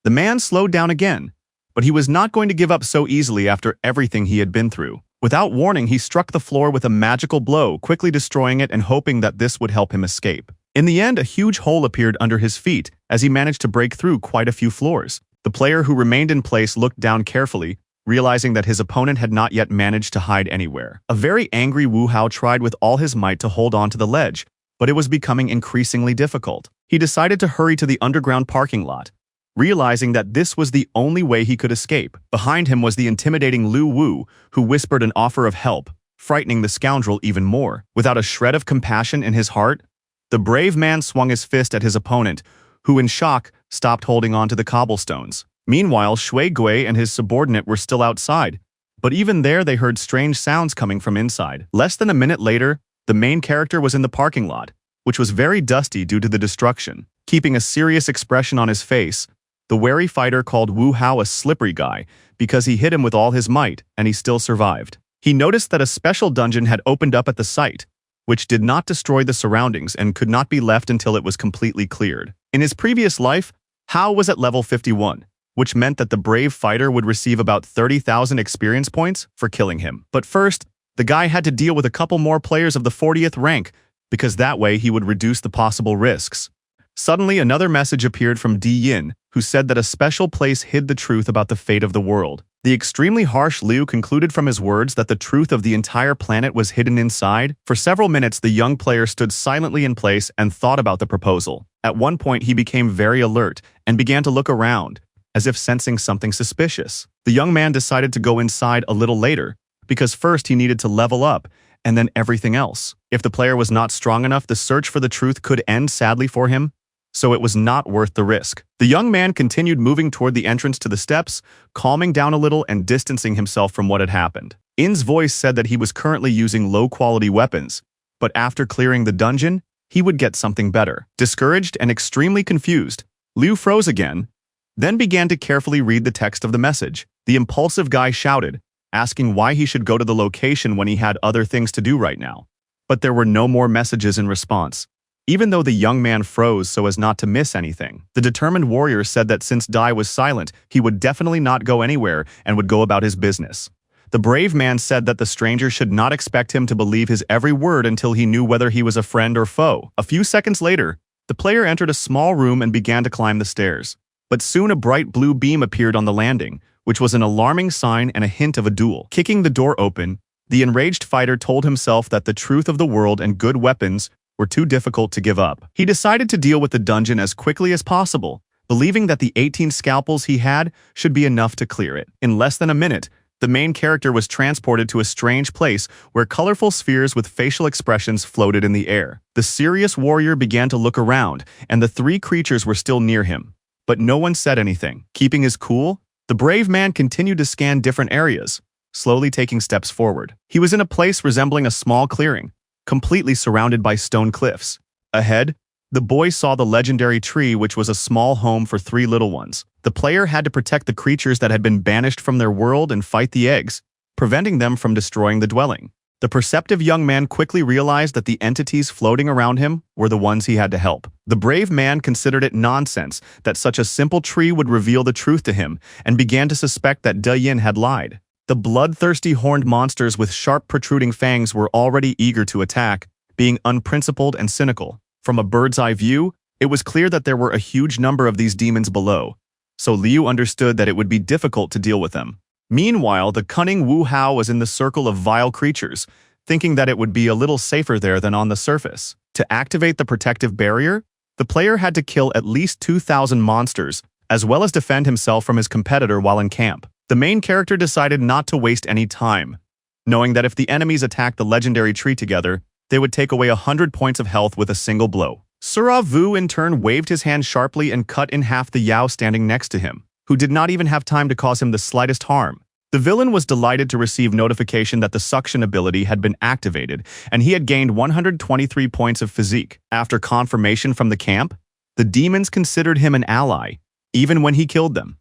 the man slowed down again, but he was not going to give up so easily after everything he had been through. Without warning, he struck the floor with a magical blow, quickly destroying it and hoping that this would help him escape. In the end, a huge hole appeared under his feet as he managed to break through quite a few floors. The player who remained in place looked down carefully, realizing that his opponent had not yet managed to hide anywhere. A very angry Wu Hao tried with all his might to hold on to the ledge, but it was becoming increasingly difficult. He decided to hurry to the underground parking lot, realizing that this was the only way he could escape. Behind him was the intimidating Lu Wu, who whispered an offer of help, frightening the scoundrel even more. Without a shred of compassion in his heart, the brave man swung his fist at his opponent, who in shock stopped holding on to the cobblestones. Meanwhile, Shui Gui and his subordinate were still outside, but even there they heard strange sounds coming from inside. Less than a minute later, the main character was in the parking lot, which was very dusty due to the destruction. Keeping a serious expression on his face, the wary fighter called Wu Hao a slippery guy because he hit him with all his might and he still survived. He noticed that a special dungeon had opened up at the site, which did not destroy the surroundings and could not be left until it was completely cleared. In his previous life, Hao was at level 51, which meant that the brave fighter would receive about 30,000 experience points for killing him. But first, the guy had to deal with a couple more players of the 40th rank, because that way he would reduce the possible risks. Suddenly, another message appeared from Di Yin, who said that a special place hid the truth about the fate of the world. The extremely harsh Liu concluded from his words that the truth of the entire planet was hidden inside. For several minutes, the young player stood silently in place and thought about the proposal. At one point, he became very alert and began to look around, as if sensing something suspicious. The young man decided to go inside a little later, because first he needed to level up, and then everything else. If the player was not strong enough, the search for the truth could end sadly for him, so it was not worth the risk. The young man continued moving toward the entrance to the steps, calming down a little and distancing himself from what had happened. In's voice said that he was currently using low-quality weapons, but after clearing the dungeon, he would get something better. Discouraged and extremely confused, Liu froze again, then began to carefully read the text of the message. The impulsive guy shouted, asking why he should go to the location when he had other things to do right now. But there were no more messages in response. Even though the young man froze so as not to miss anything, the determined warrior said that since Dai was silent, he would definitely not go anywhere and would go about his business. The brave man said that the stranger should not expect him to believe his every word until he knew whether he was a friend or foe. A few seconds later, the player entered a small room and began to climb the stairs. But soon a bright blue beam appeared on the landing, which was an alarming sign and a hint of a duel. Kicking the door open, the enraged fighter told himself that the truth of the world and good weapons were too difficult to give up. He decided to deal with the dungeon as quickly as possible, believing that the 18 scalpels he had should be enough to clear it. In less than a minute, the main character was transported to a strange place where colorful spheres with facial expressions floated in the air. The serious warrior began to look around, and the three creatures were still near him. But no one said anything. Keeping his cool, the brave man continued to scan different areas, slowly taking steps forward. He was in a place resembling a small clearing, completely surrounded by stone cliffs. Ahead, the boy saw the legendary tree, which was a small home for three little ones. The player had to protect the creatures that had been banished from their world and fight the eggs, preventing them from destroying the dwelling. The perceptive young man quickly realized that the entities floating around him were the ones he had to help. The brave man considered it nonsense that such a simple tree would reveal the truth to him and began to suspect that De Yin had lied. The bloodthirsty horned monsters with sharp protruding fangs were already eager to attack, being unprincipled and cynical. From a bird's-eye view, it was clear that there were a huge number of these demons below, so Liu understood that it would be difficult to deal with them. Meanwhile, the cunning Wu Hao was in the circle of vile creatures, thinking that it would be a little safer there than on the surface. To activate the protective barrier, the player had to kill at least 2,000 monsters, as well as defend himself from his competitor while in camp. The main character decided not to waste any time, knowing that if the enemies attacked the legendary tree together, they would take away 100 points of health with a single blow. Sura Vu in turn waved his hand sharply and cut in half the Yao standing next to him, who did not even have time to cause him the slightest harm. The villain was delighted to receive notification that the suction ability had been activated, and he had gained 123 points of physique. After confirmation from the camp, the demons considered him an ally, even when he killed them.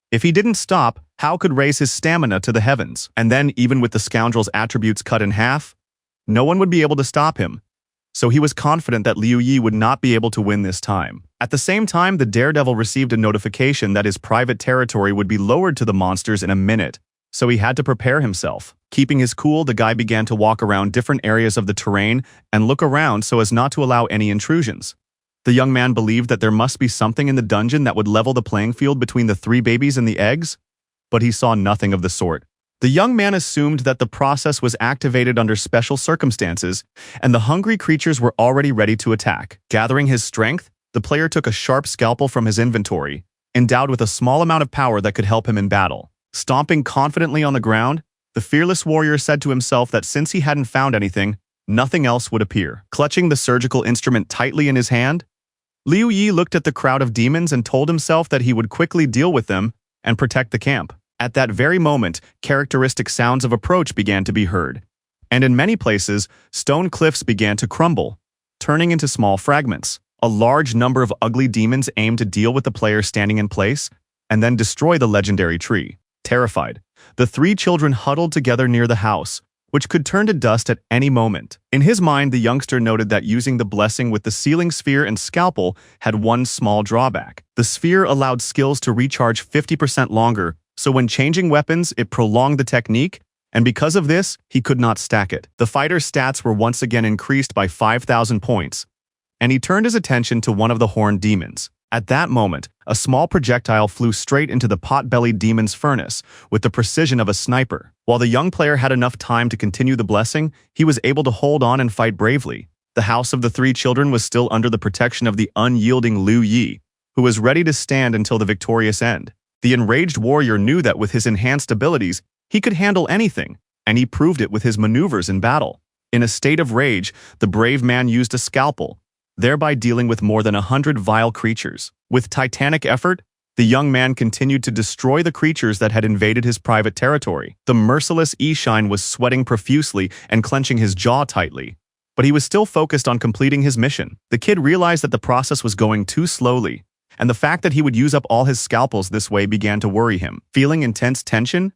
If he didn't stop, Hao could raise his stamina to the heavens, and then even with the scoundrel's attributes cut in half, no one would be able to stop him. So he was confident that Liu Yi would not be able to win this time. At the same time, the daredevil received a notification that his private territory would be lowered to the monsters in a minute, so he had to prepare himself. Keeping his cool, the guy began to walk around different areas of the terrain and look around so as not to allow any intrusions. The young man believed that there must be something in the dungeon that would level the playing field between the three babies and the eggs, but he saw nothing of the sort. The young man assumed that the process was activated under special circumstances, and the hungry creatures were already ready to attack. Gathering his strength, the player took a sharp scalpel from his inventory, endowed with a small amount of power that could help him in battle. Stomping confidently on the ground, the fearless warrior said to himself that since he hadn't found anything, nothing else would appear. Clutching the surgical instrument tightly in his hand, Liu Yi looked at the crowd of demons and told himself that he would quickly deal with them and protect the camp. At that very moment, characteristic sounds of approach began to be heard, and in many places, stone cliffs began to crumble, turning into small fragments. A large number of ugly demons aimed to deal with the player standing in place and then destroy the legendary tree. Terrified, the three children huddled together near the house, which could turn to dust at any moment. In his mind, the youngster noted that using the blessing with the sealing sphere and scalpel had one small drawback. The sphere allowed skills to recharge 50% longer, so when changing weapons, it prolonged the technique, and because of this, he could not stack it. The fighter's stats were once again increased by 5,000 points, and he turned his attention to one of the horned demons. At that moment, a small projectile flew straight into the pot-bellied demon's furnace with the precision of a sniper. While the young player had enough time to continue the blessing, he was able to hold on and fight bravely. The house of the three children was still under the protection of the unyielding Liu Yi, who was ready to stand until the victorious end. The enraged warrior knew that with his enhanced abilities, he could handle anything, and he proved it with his maneuvers in battle. In a state of rage, the brave man used a scalpel, thereby dealing with more than 100 vile creatures. With titanic effort, the young man continued to destroy the creatures that had invaded his private territory. The merciless Ishine was sweating profusely and clenching his jaw tightly, but he was still focused on completing his mission. The kid realized that the process was going too slowly, and the fact that he would use up all his scalpels this way began to worry him. Feeling intense tension,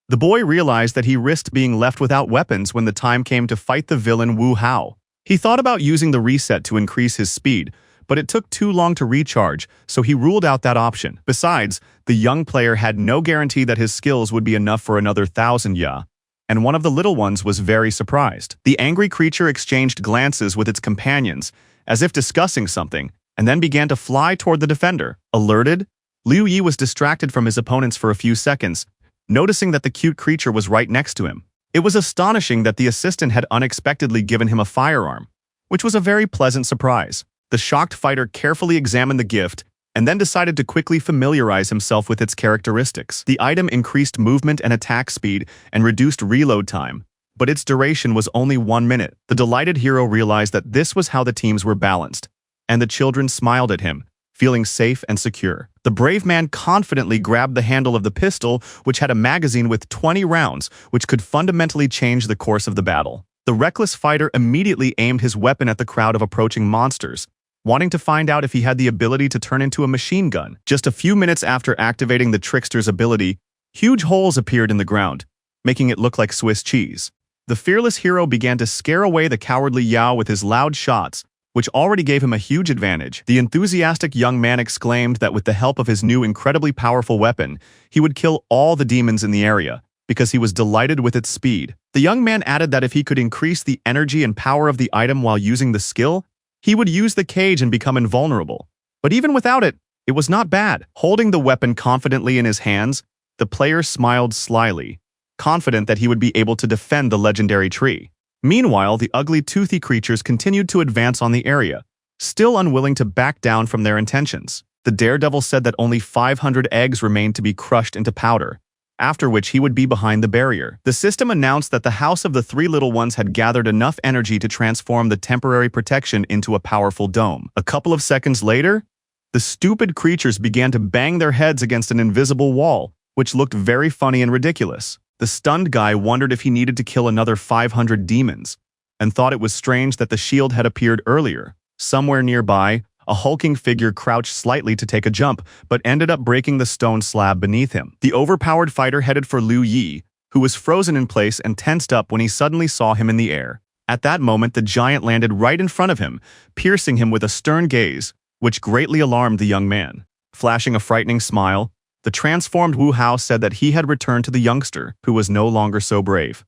the boy realized that he risked being left without weapons when the time came to fight the villain Wu Hao. He thought about using the reset to increase his speed, but it took too long to recharge, so he ruled out that option. Besides, the young player had no guarantee that his skills would be enough for another 1,000 ya, and one of the little ones was very surprised. The angry creature exchanged glances with its companions, as if discussing something, and then began to fly toward the defender. Alerted, Liu Yi was distracted from his opponents for a few seconds, noticing that the cute creature was right next to him. It was astonishing that the assistant had unexpectedly given him a firearm, which was a very pleasant surprise. The shocked fighter carefully examined the gift and then decided to quickly familiarize himself with its characteristics. The item increased movement and attack speed and reduced reload time, but its duration was only 1 minute. The delighted hero realized that this was how the teams were balanced, and the children smiled at him, feeling safe and secure. The brave man confidently grabbed the handle of the pistol, which had a magazine with 20 rounds, which could fundamentally change the course of the battle. The reckless fighter immediately aimed his weapon at the crowd of approaching monsters, wanting to find out if he had the ability to turn into a machine gun. Just a few minutes after activating the trickster's ability, huge holes appeared in the ground, making it look like Swiss cheese. The fearless hero began to scare away the cowardly Yao with his loud shots, which already gave him a huge advantage. The enthusiastic young man exclaimed that with the help of his new incredibly powerful weapon, he would kill all the demons in the area, because he was delighted with its speed. The young man added that if he could increase the energy and power of the item while using the skill, he would use the cage and become invulnerable. But even without it, it was not bad. Holding the weapon confidently in his hands, the player smiled slyly, confident that he would be able to defend the legendary tree. Meanwhile, the ugly, toothy creatures continued to advance on the area, still unwilling to back down from their intentions. The daredevil said that only 500 eggs remained to be crushed into powder, after which he would be behind the barrier. The system announced that the House of the Three Little Ones had gathered enough energy to transform the temporary protection into a powerful dome. A couple of seconds later, the stupid creatures began to bang their heads against an invisible wall, which looked very funny and ridiculous. The stunned guy wondered if he needed to kill another 500 demons, and thought it was strange that the shield had appeared earlier. Somewhere nearby, a hulking figure crouched slightly to take a jump, but ended up breaking the stone slab beneath him. The overpowered fighter headed for Liu Yi, who was frozen in place and tensed up when he suddenly saw him in the air. At that moment, the giant landed right in front of him, piercing him with a stern gaze, which greatly alarmed the young man. Flashing a frightening smile, the transformed Wu Hao said that he had returned to the youngster, who was no longer so brave.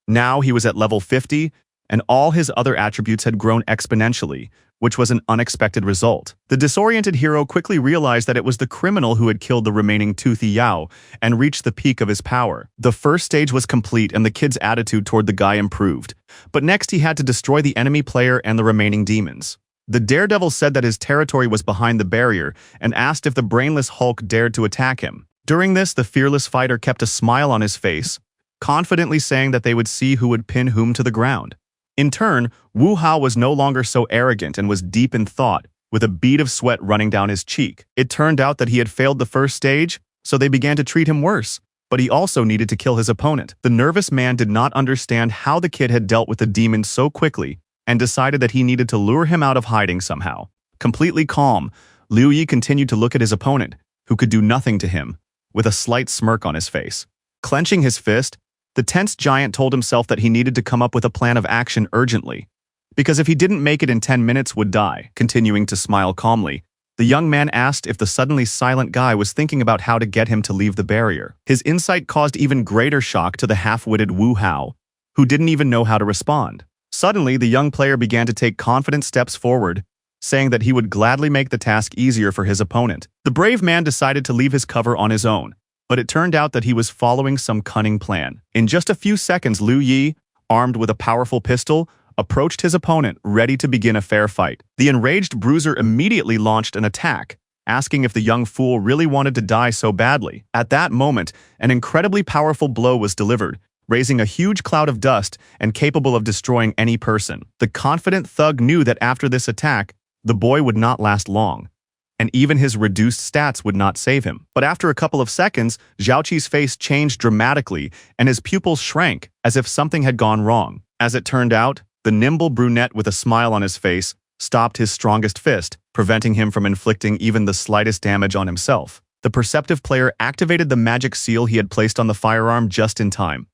Now he was at level 50, and all his other attributes had grown exponentially, which was an unexpected result. The disoriented hero quickly realized that it was the criminal who had killed the remaining toothy Yao and reached the peak of his power. The first stage was complete and the kid's attitude toward the guy improved, but next he had to destroy the enemy player and the remaining demons. The daredevil said that his territory was behind the barrier and asked if the brainless Hulk dared to attack him. During this, the fearless fighter kept a smile on his face, confidently saying that they would see who would pin whom to the ground. In turn, Wu Hao was no longer so arrogant and was deep in thought, with a bead of sweat running down his cheek. It turned out that he had failed the first stage, so they began to treat him worse, but he also needed to kill his opponent. The nervous man did not understand how the kid had dealt with the demon so quickly, and decided that he needed to lure him out of hiding somehow. Completely calm, Liu Yi continued to look at his opponent, who could do nothing to him, with a slight smirk on his face. Clenching his fist, the tense giant told himself that he needed to come up with a plan of action urgently, because if he didn't make it in 10 minutes would die. Continuing to smile calmly, the young man asked if the suddenly silent guy was thinking about how to get him to leave the barrier. His insight caused even greater shock to the half-witted Wu Hao, who didn't even know how to respond. Suddenly, the young player began to take confident steps forward, saying that he would gladly make the task easier for his opponent. The brave man decided to leave his cover on his own, but it turned out that he was following some cunning plan. In just a few seconds, Liu Yi, armed with a powerful pistol, approached his opponent, ready to begin a fair fight. The enraged bruiser immediately launched an attack, asking if the young fool really wanted to die so badly. At that moment, an incredibly powerful blow was delivered, raising a huge cloud of dust and capable of destroying any person. The confident thug knew that after this attack, the boy would not last long, and even his reduced stats would not save him. But after a couple of seconds, Zhaoqi's face changed dramatically and his pupils shrank as if something had gone wrong. As it turned out, The nimble brunette with a smile on his face stopped his strongest fist, preventing him from inflicting even the slightest damage on himself. The perceptive player activated the magic seal he had placed on the firearm just in time.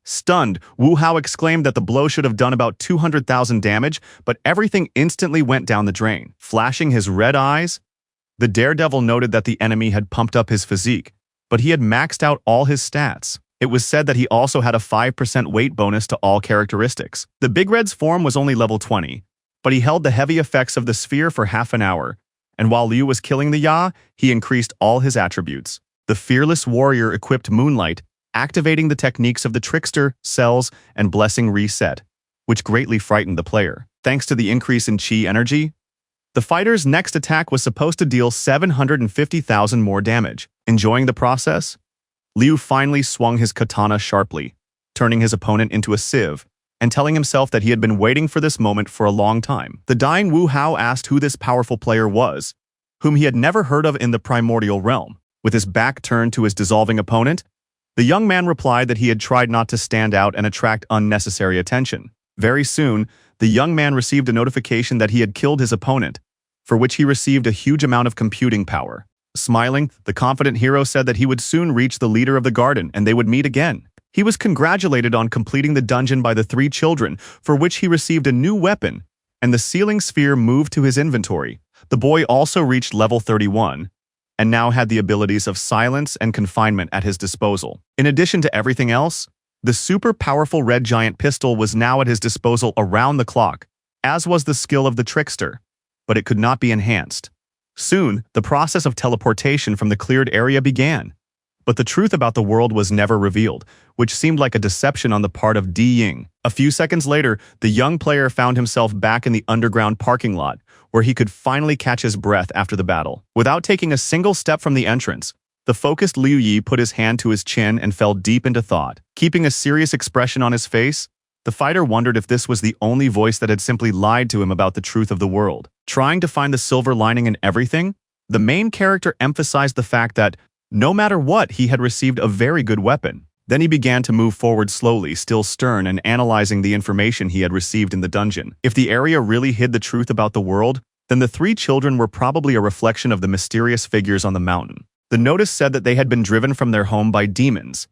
Stunned, Wu Hao exclaimed that the blow should have done about 200,000 damage, but everything instantly went down the drain. Flashing his red eyes, the daredevil noted that the enemy had pumped up his physique, but he had maxed out all his stats. It was said that he also had a 5% weight bonus to all characteristics. The Big Red's form was only level 20, but he held the heavy effects of the sphere for half an hour, and while Liu was killing the Ya, he increased all his attributes. The fearless warrior equipped Moonlight, activating the techniques of the Trickster, Cells, and Blessing Reset, which greatly frightened the player. Thanks to the increase in Qi energy, the fighter's next attack was supposed to deal 750,000 more damage. Enjoying the process, Liu finally swung his katana sharply, turning his opponent into a sieve, and telling himself that he had been waiting for this moment for a long time. The dying Wu Hao asked who this powerful player was, whom he had never heard of in the primordial realm. With his back turned to his dissolving opponent, the young man replied that he had tried not to stand out and attract unnecessary attention. Very soon, the young man received a notification that he had killed his opponent, for which he received a huge amount of computing power. Smiling, the confident hero said that he would soon reach the leader of the garden and they would meet again. He was congratulated on completing the dungeon by the 3 children, for which he received a new weapon, and the sealing sphere moved to his inventory. The boy also reached level 31, and now had the abilities of silence and confinement at his disposal. In addition to everything else, the super powerful red giant pistol was now at his disposal around the clock, as was the skill of the trickster, but it could not be enhanced. Soon, the process of teleportation from the cleared area began. But the truth about the world was never revealed, which seemed like a deception on the part of Di Ying. A few seconds later, the young player found himself back in the underground parking lot, where he could finally catch his breath after the battle. Without taking a single step from the entrance, the focused Liu Yi put his hand to his chin and fell deep into thought. Keeping a serious expression on his face, the fighter wondered if this was the only voice that had simply lied to him about the truth of the world. Trying to find the silver lining in everything, the main character emphasized the fact that, no matter what, he had received a very good weapon. Then he began to move forward slowly, still stern and analyzing the information he had received in the dungeon. If the area really hid the truth about the world, then the 3 children were probably a reflection of the mysterious figures on the mountain. The notice said that they had been driven from their home by demons,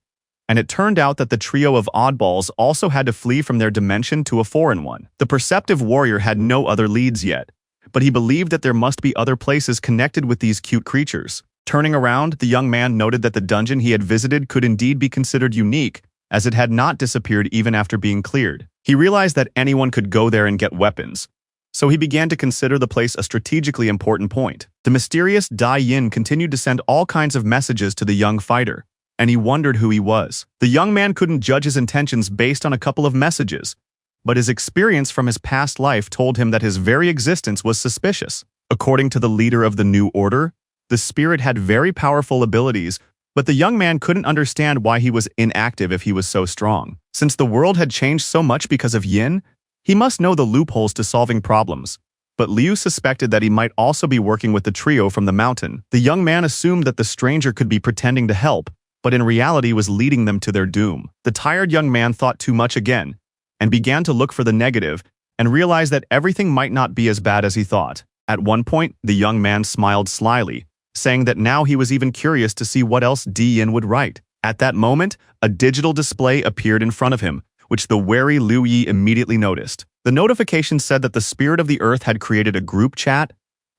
and it turned out that the trio of oddballs also had to flee from their dimension to a foreign one. The perceptive warrior had no other leads yet, but he believed that there must be other places connected with these cute creatures. Turning around, the young man noted that the dungeon he had visited could indeed be considered unique, as it had not disappeared even after being cleared. He realized that anyone could go there and get weapons, so he began to consider the place a strategically important point. The mysterious Dai Yin continued to send all kinds of messages to the young fighter, and he wondered who he was. The young man couldn't judge his intentions based on a couple of messages, but his experience from his past life told him that his very existence was suspicious. According to the leader of the New Order, the spirit had very powerful abilities, but the young man couldn't understand why he was inactive if he was so strong. Since the world had changed so much because of Yin, he must know the loopholes to solving problems. But Liu suspected that he might also be working with the trio from the mountain. The young man assumed that the stranger could be pretending to help, but in reality was leading them to their doom. The tired young man thought too much again, and began to look for the negative, and realized that everything might not be as bad as he thought. At one point, the young man smiled slyly, saying that now he was even curious to see what else Di Yin would write. At that moment, a digital display appeared in front of him, which the wary Liu Yi immediately noticed. The notification said that the spirit of the earth had created a group chat,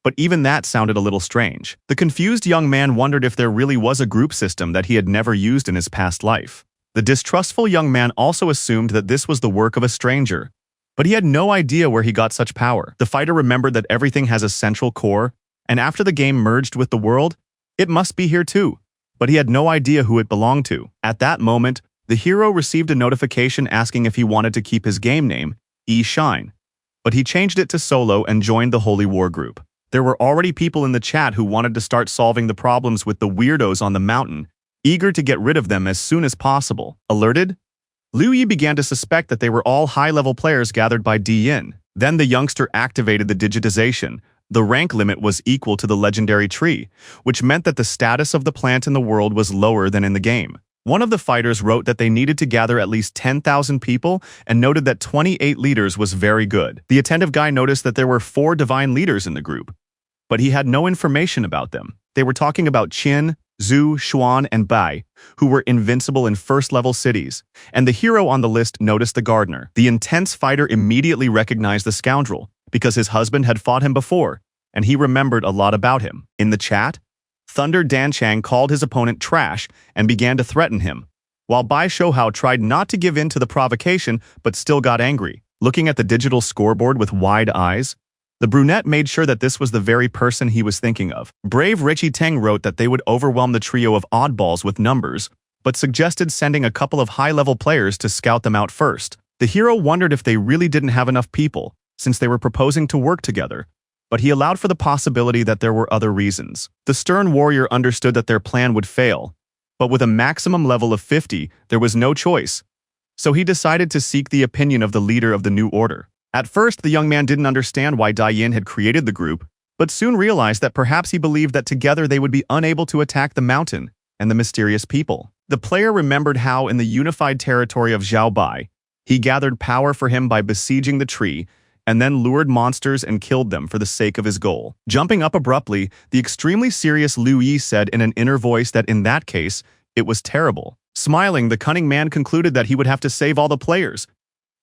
but even that sounded a little strange. The confused young man wondered if there really was a group system that he had never used in his past life. The distrustful young man also assumed that this was the work of a stranger, but he had no idea where he got such power. The fighter remembered that everything has a central core, and after the game merged with the world, it must be here too, but he had no idea who it belonged to. At that moment, the hero received a notification asking if he wanted to keep his game name, E-Shine, but he changed it to Solo and joined the Holy War group. There were already people in the chat who wanted to start solving the problems with the weirdos on the mountain, eager to get rid of them as soon as possible. Alerted, Liu Yi began to suspect that they were all high-level players gathered by Di Yin. Then the youngster activated the digitization. The rank limit was equal to the legendary tree, which meant that the status of the plant in the world was lower than in the game. One of the fighters wrote that they needed to gather at least 10,000 people and noted that 28 leaders was very good. The attentive guy noticed that there were 4 divine leaders in the group, but he had no information about them. They were talking about Qin, Zhu, Xuan, and Bai, who were invincible in first-level cities, and the hero on the list noticed the gardener. The intense fighter immediately recognized the scoundrel, because his husband had fought him before, and he remembered a lot about him. In the chat, Thunder Danchang called his opponent trash and began to threaten him, while Bai Shouhao tried not to give in to the provocation but still got angry. Looking at the digital scoreboard with wide eyes, the brunette made sure that this was the very person he was thinking of. Brave Richie Teng wrote that they would overwhelm the trio of oddballs with numbers, but suggested sending a couple of high-level players to scout them out first. The hero wondered if they really didn't have enough people, since they were proposing to work together, but he allowed for the possibility that there were other reasons. The stern warrior understood that their plan would fail, but with a maximum level of 50, there was no choice, so he decided to seek the opinion of the leader of the new order. At first, the young man didn't understand why Dai Yin had created the group, but soon realized that perhaps he believed that together they would be unable to attack the mountain and the mysterious people. The player remembered how, in the unified territory of Zhao Bai, he gathered power for him by besieging the tree and then lured monsters and killed them for the sake of his goal. Jumping up abruptly, the extremely serious Liu Yi said in an inner voice that in that case, it was terrible. Smiling, the cunning man concluded that he would have to save all the players,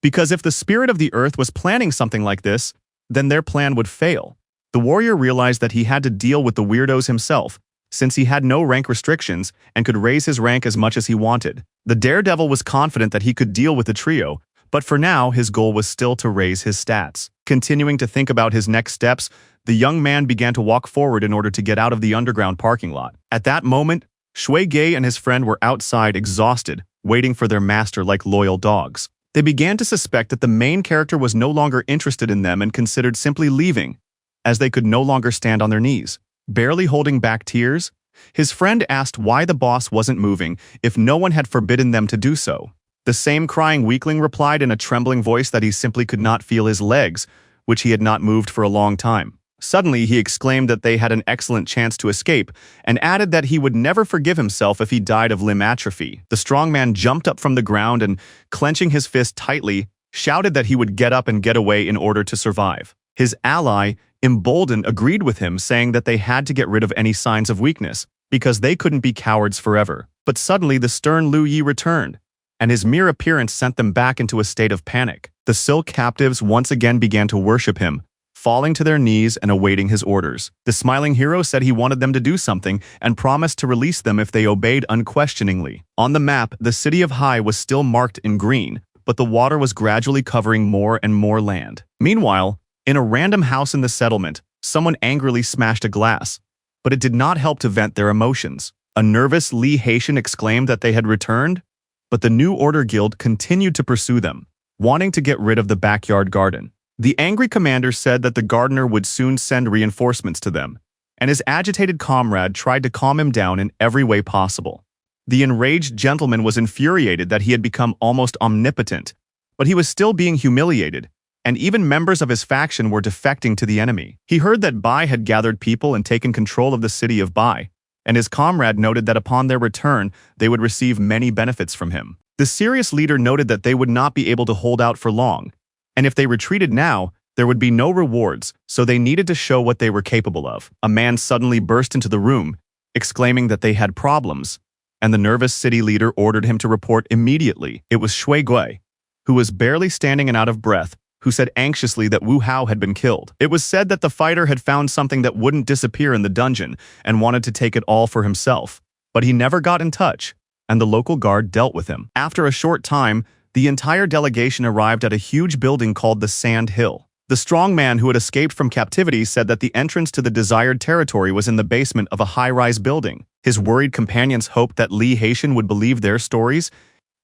because if the spirit of the earth was planning something like this, then their plan would fail. The warrior realized that he had to deal with the weirdos himself, since he had no rank restrictions and could raise his rank as much as he wanted. The daredevil was confident that he could deal with the trio, but for now his goal was still to raise his stats. Continuing to think about his next steps, the young man began to walk forward in order to get out of the underground parking lot. At that moment, Shui Gei and his friend were outside exhausted, waiting for their master like loyal dogs. They began to suspect that the main character was no longer interested in them and considered simply leaving, as they could no longer stand on their knees. Barely holding back tears, his friend asked why the boss wasn't moving if no one had forbidden them to do so. The same crying weakling replied in a trembling voice that he simply could not feel his legs, which he had not moved for a long time. Suddenly, he exclaimed that they had an excellent chance to escape, and added that he would never forgive himself if he died of limb atrophy. The strong man jumped up from the ground and, clenching his fist tightly, shouted that he would get up and get away in order to survive. His ally, emboldened, agreed with him, saying that they had to get rid of any signs of weakness, because they couldn't be cowards forever. But suddenly, the stern Liu Yi returned, and his mere appearance sent them back into a state of panic. The silk captives once again began to worship him, falling to their knees and awaiting his orders. The smiling hero said he wanted them to do something and promised to release them if they obeyed unquestioningly. On the map, the city of Hai was still marked in green, but the water was gradually covering more and more land. Meanwhile, in a random house in the settlement, someone angrily smashed a glass, but it did not help to vent their emotions. A nervous Li Haitian exclaimed that they had returned, but the New Order Guild continued to pursue them, wanting to get rid of the backyard garden. The angry commander said that the gardener would soon send reinforcements to them, and his agitated comrade tried to calm him down in every way possible. The enraged gentleman was infuriated that he had become almost omnipotent, but he was still being humiliated, and even members of his faction were defecting to the enemy. He heard that Bai had gathered people and taken control of the city of Bai, and his comrade noted that upon their return, they would receive many benefits from him. The serious leader noted that they would not be able to hold out for long, and if they retreated now, there would be no rewards, so they needed to show what they were capable of. A man suddenly burst into the room, exclaiming that they had problems, and the nervous city leader ordered him to report immediately. It was Shui Gui, who was barely standing and out of breath, who said anxiously that Wu Hao had been killed. It was said that the fighter had found something that wouldn't disappear in the dungeon and wanted to take it all for himself, but he never got in touch, and the local guard dealt with him. After a short time, the entire delegation arrived at a huge building called the Sand Hill. The strong man who had escaped from captivity said that the entrance to the desired territory was in the basement of a high-rise building. His worried companions hoped that Li Haitian would believe their stories,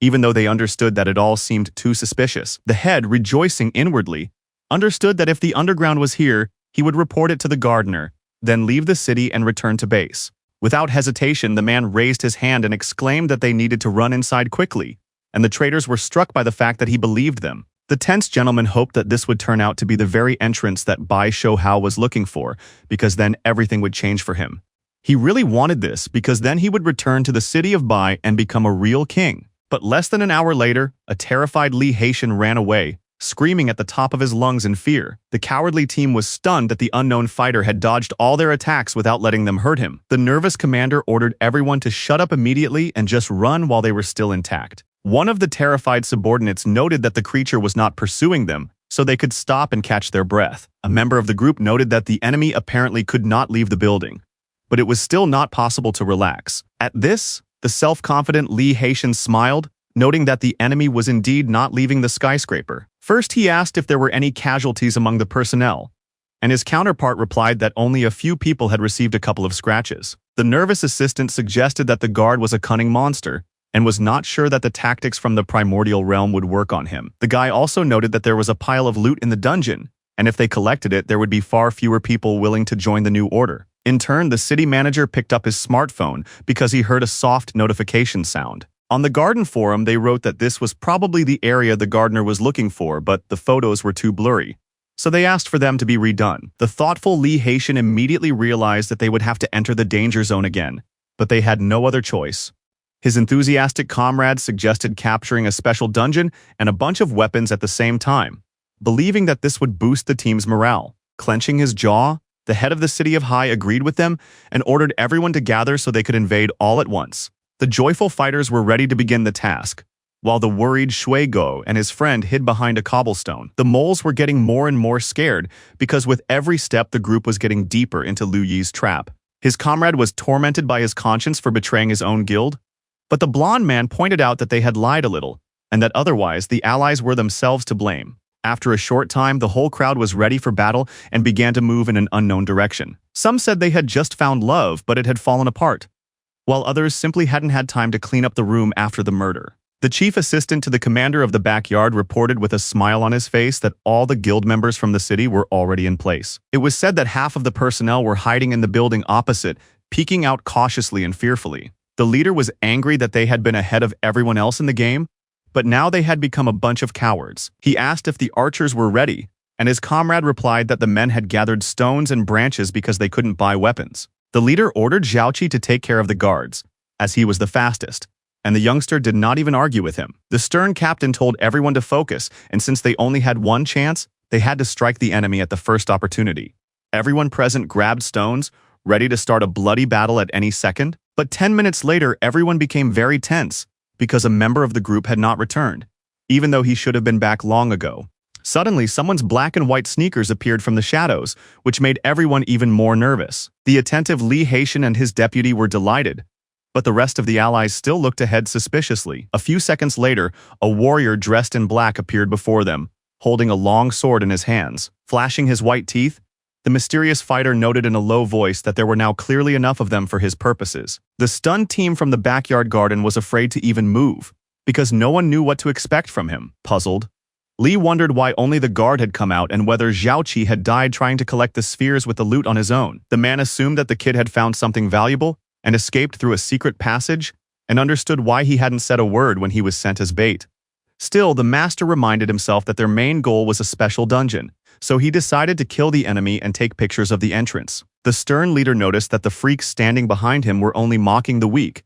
even though they understood that it all seemed too suspicious. The head, rejoicing inwardly, understood that if the underground was here, he would report it to the gardener, then leave the city and return to base. Without hesitation, the man raised his hand and exclaimed that they needed to run inside quickly, and the traders were struck by the fact that he believed them. The tense gentleman hoped that this would turn out to be the very entrance that Bai Shouhao was looking for, because then everything would change for him. He really wanted this because then he would return to the city of Bai and become a real king. But less than an hour later, a terrified Lee Haitian ran away, screaming at the top of his lungs in fear. The cowardly team was stunned that the unknown fighter had dodged all their attacks without letting them hurt him. The nervous commander ordered everyone to shut up immediately and just run while they were still intact. One of the terrified subordinates noted that the creature was not pursuing them, so they could stop and catch their breath. A member of the group noted that the enemy apparently could not leave the building, but it was still not possible to relax. At this, the self-confident Lee Haitian smiled, noting that the enemy was indeed not leaving the skyscraper. First, he asked if there were any casualties among the personnel, and his counterpart replied that only a few people had received a couple of scratches. The nervous assistant suggested that the guard was a cunning monster and was not sure that the tactics from the primordial realm would work on him. The guy also noted that there was a pile of loot in the dungeon, and if they collected it, there would be far fewer people willing to join the new order. In turn, the city manager picked up his smartphone because he heard a soft notification sound. On the garden forum, they wrote that this was probably the area the gardener was looking for, but the photos were too blurry, so they asked for them to be redone. The thoughtful Lee Haitian immediately realized that they would have to enter the danger zone again, but they had no other choice. His enthusiastic comrades suggested capturing a special dungeon and a bunch of weapons at the same time, believing that this would boost the team's morale. Clenching his jaw, the head of the city of Hai agreed with them and ordered everyone to gather so they could invade all at once. The joyful fighters were ready to begin the task, while the worried Shui Go and his friend hid behind a cobblestone. The moles were getting more and more scared because with every step the group was getting deeper into Liu Yi's trap. His comrade was tormented by his conscience for betraying his own guild, but the blonde man pointed out that they had lied a little, and that otherwise the allies were themselves to blame. After a short time, the whole crowd was ready for battle and began to move in an unknown direction. Some said they had just found love, but it had fallen apart, while others simply hadn't had time to clean up the room after the murder. The chief assistant to the commander of the backyard reported with a smile on his face that all the guild members from the city were already in place. It was said that half of the personnel were hiding in the building opposite, peeking out cautiously and fearfully. The leader was angry that they had been ahead of everyone else in the game, but now they had become a bunch of cowards. He asked if the archers were ready, and his comrade replied that the men had gathered stones and branches because they couldn't buy weapons. The leader ordered Zhaoqi to take care of the guards, as he was the fastest, and the youngster did not even argue with him. The stern captain told everyone to focus, and since they only had one chance, they had to strike the enemy at the first opportunity. Everyone present grabbed stones, ready to start a bloody battle at any second. But 10 minutes later, everyone became very tense because a member of the group had not returned, even though he should have been back long ago. Suddenly, someone's black and white sneakers appeared from the shadows, which made everyone even more nervous. The attentive Lee Haitian and his deputy were delighted, but the rest of the allies still looked ahead suspiciously. A few seconds later, a warrior dressed in black appeared before them, holding a long sword in his hands. Flashing his white teeth, the mysterious fighter noted in a low voice that there were now clearly enough of them for his purposes. The stunned team from the backyard garden was afraid to even move, because no one knew what to expect from him. Puzzled, Lee wondered why only the guard had come out and whether Zhaoqi had died trying to collect the spheres with the loot on his own. The man assumed that the kid had found something valuable and escaped through a secret passage, and understood why he hadn't said a word when he was sent as bait. Still, the master reminded himself that their main goal was a special dungeon, so he decided to kill the enemy and take pictures of the entrance. The stern leader noticed that the freaks standing behind him were only mocking the weak,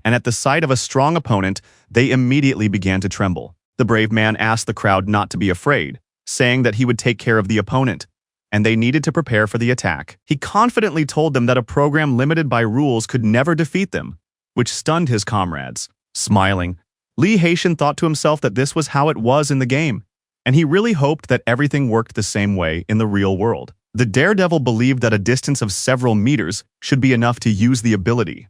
and at the sight of a strong opponent, they immediately began to tremble. The brave man asked the crowd not to be afraid, saying that he would take care of the opponent, and they needed to prepare for the attack. He confidently told them that a program limited by rules could never defeat them, which stunned his comrades. Smiling, Lee Haitian thought to himself that this was how it was in the game, and he really hoped that everything worked the same way in the real world. The daredevil believed that a distance of several meters should be enough to use the ability.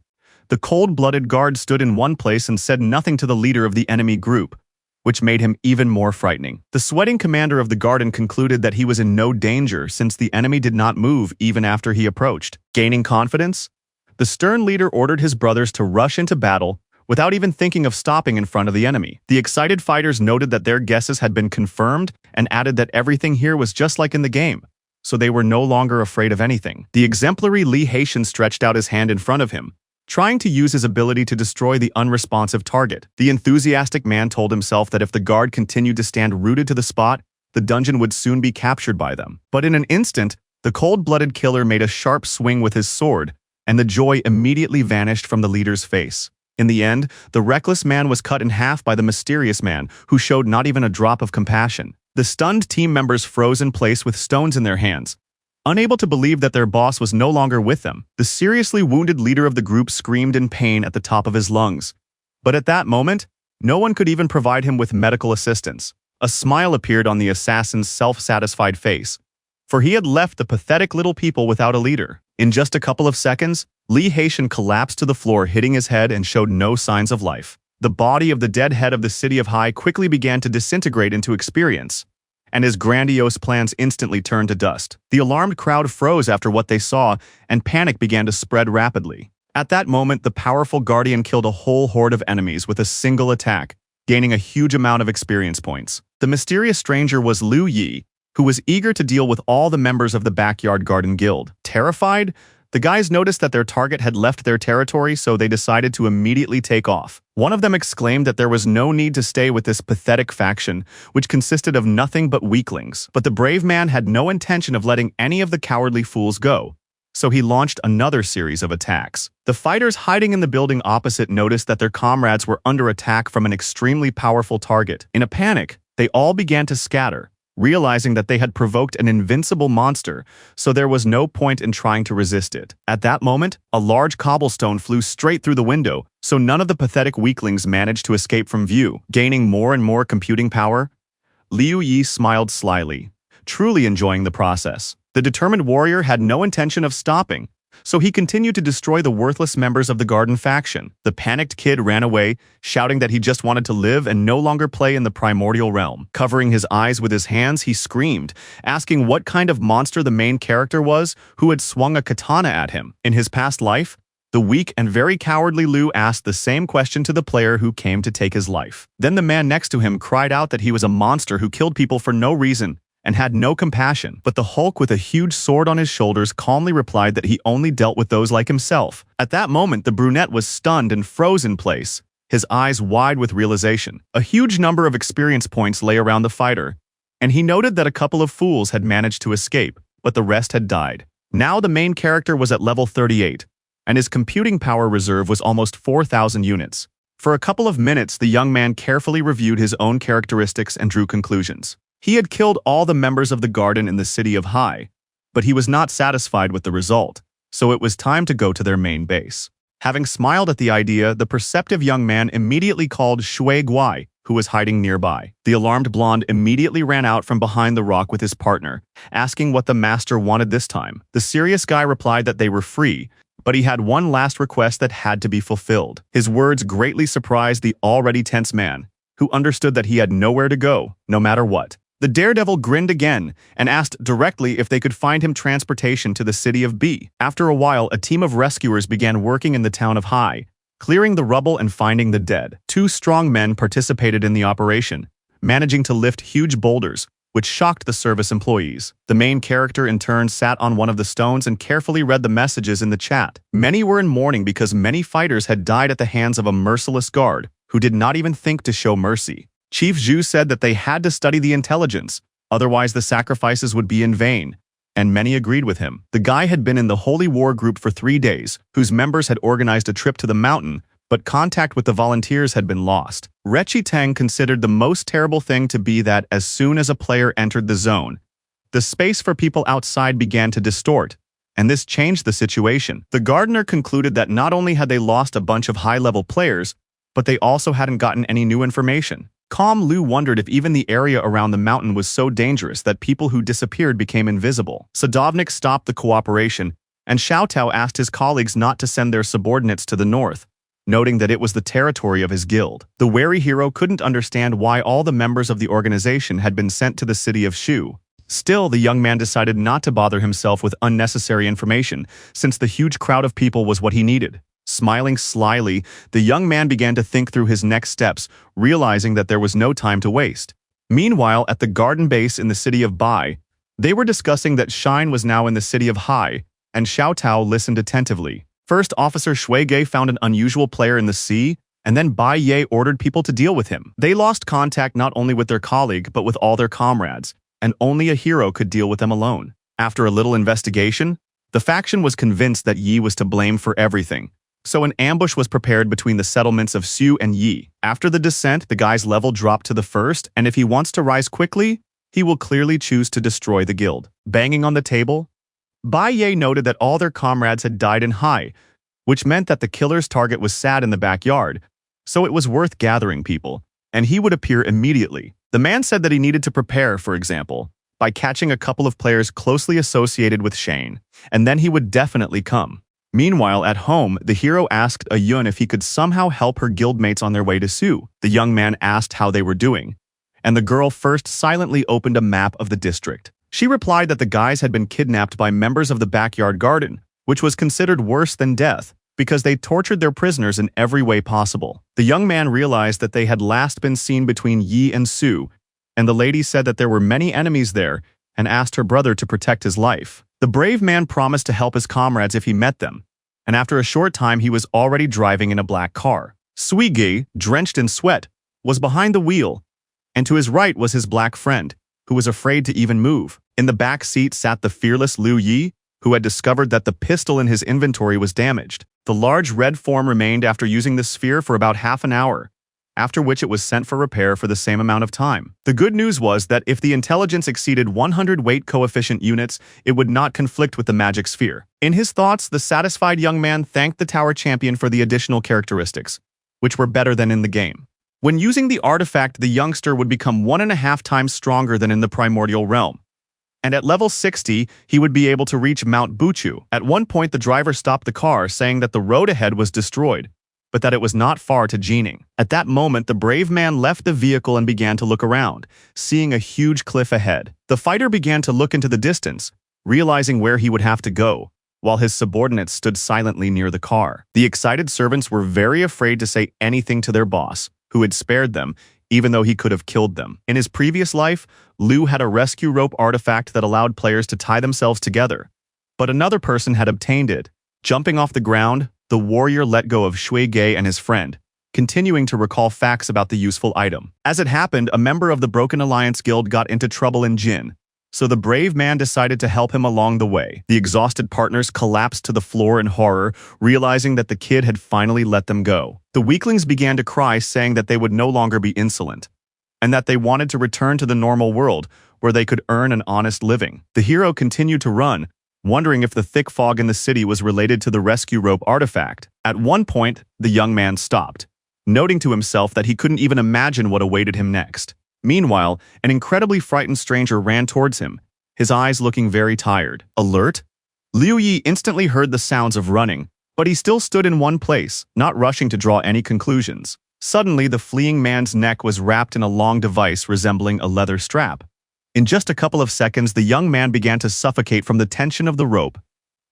The cold-blooded guard stood in one place and said nothing to the leader of the enemy group, which made him even more frightening. The sweating commander of the garden concluded that he was in no danger since the enemy did not move even after he approached. Gaining confidence, the stern leader ordered his brothers to rush into battle without even thinking of stopping in front of the enemy. The excited fighters noted that their guesses had been confirmed and added that everything here was just like in the game, so they were no longer afraid of anything. The exemplary Lee Haitian stretched out his hand in front of him, trying to use his ability to destroy the unresponsive target. The enthusiastic man told himself that if the guard continued to stand rooted to the spot, the dungeon would soon be captured by them. But in an instant, the cold-blooded killer made a sharp swing with his sword, and the joy immediately vanished from the leader's face. In the end, the reckless man was cut in half by the mysterious man, who showed not even a drop of compassion. The stunned team members froze in place with stones in their hands, unable to believe that their boss was no longer with them. The seriously wounded leader of the group screamed in pain at the top of his lungs. But at that moment, no one could even provide him with medical assistance. A smile appeared on the assassin's self-satisfied face, for he had left the pathetic little people without a leader. In just a couple of seconds, Li Haitian collapsed to the floor, hitting his head, and showed no signs of life. The body of the dead head of the city of Hai quickly began to disintegrate into experience, and his grandiose plans instantly turned to dust. The alarmed crowd froze after what they saw, and panic began to spread rapidly. At that moment, the powerful guardian killed a whole horde of enemies with a single attack, gaining a huge amount of experience points. The mysterious stranger was Liu Yi, who was eager to deal with all the members of the Backyard Garden Guild. Terrified, the guys noticed that their target had left their territory, so they decided to immediately take off. One of them exclaimed that there was no need to stay with this pathetic faction, which consisted of nothing but weaklings. But the brave man had no intention of letting any of the cowardly fools go, so he launched another series of attacks. The fighters hiding in the building opposite noticed that their comrades were under attack from an extremely powerful target. In a panic, they all began to scatter, realizing that they had provoked an invincible monster, so there was no point in trying to resist it. At that moment, a large cobblestone flew straight through the window, so none of the pathetic weaklings managed to escape from view. Gaining more and more computing power, Liu Yi smiled slyly, truly enjoying the process. The determined warrior had no intention of stopping, so he continued to destroy the worthless members of the garden faction. The panicked kid ran away, shouting that he just wanted to live and no longer play in the primordial realm. Covering his eyes with his hands, he screamed, asking what kind of monster the main character was who had swung a katana at him. In his past life, the weak and very cowardly Liu asked the same question to the player who came to take his life. Then the man next to him cried out that he was a monster who killed people for no reason and had no compassion. But the Hulk with a huge sword on his shoulders calmly replied that he only dealt with those like himself. At that moment, the brunette was stunned and froze in place, his eyes wide with realization. A huge number of experience points lay around the fighter, and he noted that a couple of fools had managed to escape, but the rest had died. Now the main character was at level 38, and his computing power reserve was almost 4,000 units. For a couple of minutes, the young man carefully reviewed his own characteristics and drew conclusions. He had killed all the members of the garden in the city of Hai, but he was not satisfied with the result, so it was time to go to their main base. Having smiled at the idea, the perceptive young man immediately called Shui Guai, who was hiding nearby. The alarmed blonde immediately ran out from behind the rock with his partner, asking what the master wanted this time. The serious guy replied that they were free, but he had one last request that had to be fulfilled. His words greatly surprised the already tense man, who understood that he had nowhere to go, no matter what. The daredevil grinned again and asked directly if they could find him transportation to the city of B. After a while, a team of rescuers began working in the town of Hai, clearing the rubble and finding the dead. 2 strong men participated in the operation, managing to lift huge boulders, which shocked the service employees. The main character in turn sat on one of the stones and carefully read the messages in the chat. Many were in mourning because many fighters had died at the hands of a merciless guard, who did not even think to show mercy. Chief Zhu said that they had to study the intelligence, otherwise the sacrifices would be in vain, and many agreed with him. The guy had been in the Holy War group for 3 days, whose members had organized a trip to the mountain, but contact with the volunteers had been lost. Rechi Teng considered the most terrible thing to be that as soon as a player entered the zone, the space for people outside began to distort, and this changed the situation. The gardener concluded that not only had they lost a bunch of high-level players, but they also hadn't gotten any new information. Calm Lu wondered if even the area around the mountain was so dangerous that people who disappeared became invisible. Sadovnik stopped the cooperation, and Xiao Tao asked his colleagues not to send their subordinates to the north, noting that it was the territory of his guild. The wary hero couldn't understand why all the members of the organization had been sent to the city of Shu. Still, the young man decided not to bother himself with unnecessary information, since the huge crowd of people was what he needed. Smiling slyly, the young man began to think through his next steps, realizing that there was no time to waste. Meanwhile, at the garden base in the city of Bai, they were discussing that Shine was now in the city of Hai, and Xiao Tao listened attentively. First, Officer Shui Ge found an unusual player in the sea, and then Bai Ye ordered people to deal with him. They lost contact not only with their colleague, but with all their comrades, and only a hero could deal with them alone. After a little investigation, The faction was convinced that Yi was to blame for everything, so an ambush was prepared between the settlements of Su and Yi. After the descent, the guy's level dropped to the first, and if he wants to rise quickly, he will clearly choose to destroy the guild. Banging on the table, Bai Ye noted that all their comrades had died in Hai, which meant that the killer's target was sad in the backyard, so it was worth gathering people, and he would appear immediately. The man said that he needed to prepare, for example, by catching a couple of players closely associated with Shane, and then he would definitely come. Meanwhile, at home, the hero asked a Yun if he could somehow help her guildmates on their way to Su. The young man asked how they were doing, and the girl first silently opened a map of the district. She replied that the guys had been kidnapped by members of the backyard garden, which was considered worse than death, because they tortured their prisoners in every way possible. The young man realized that they had last been seen between Yi and Su, and the lady said that there were many enemies there and asked her brother to protect his life. The brave man promised to help his comrades if he met them, and after a short time he was already driving in a black car. Suigi, drenched in sweat, was behind the wheel, and to his right was his black friend, who was afraid to even move. In the back seat sat the fearless Liu Yi, who had discovered that the pistol in his inventory was damaged. The large red form remained after using the sphere for about half an hour, after which it was sent for repair for the same amount of time. The good news was that if the intelligence exceeded 100 weight coefficient units, it would not conflict with the magic sphere. In his thoughts, the satisfied young man thanked the tower champion for the additional characteristics, which were better than in the game. When using the artifact, the youngster would become 1.5 times stronger than in the primordial realm, and at level 60, he would be able to reach Mount Buchu. At one point, the driver stopped the car, saying that the road ahead was destroyed, but that it was not far to Jining. At that moment, the brave man left the vehicle and began to look around, seeing a huge cliff ahead. The fighter began to look into the distance, realizing where he would have to go, while his subordinates stood silently near the car. The excited servants were very afraid to say anything to their boss, who had spared them, even though he could have killed them. In his previous life, Liu had a rescue rope artifact that allowed players to tie themselves together, but another person had obtained it. Jumping off the ground, the warrior let go of Shui Gei and his friend, continuing to recall facts about the useful item. As it happened, a member of the Broken Alliance Guild got into trouble in Jin, so the brave man decided to help him along the way. The exhausted partners collapsed to the floor in horror, realizing that the kid had finally let them go. The weaklings began to cry, saying that they would no longer be insolent, and that they wanted to return to the normal world, where they could earn an honest living. The hero continued to run, wondering if the thick fog in the city was related to the rescue rope artifact. At one point, the young man stopped, noting to himself that he couldn't even imagine what awaited him next. Meanwhile, an incredibly frightened stranger ran towards him, his eyes looking very tired. Alert? Liu Yi instantly heard the sounds of running, but he still stood in one place, not rushing to draw any conclusions. Suddenly, the fleeing man's neck was wrapped in a long device resembling a leather strap. In just a couple of seconds, the young man began to suffocate from the tension of the rope,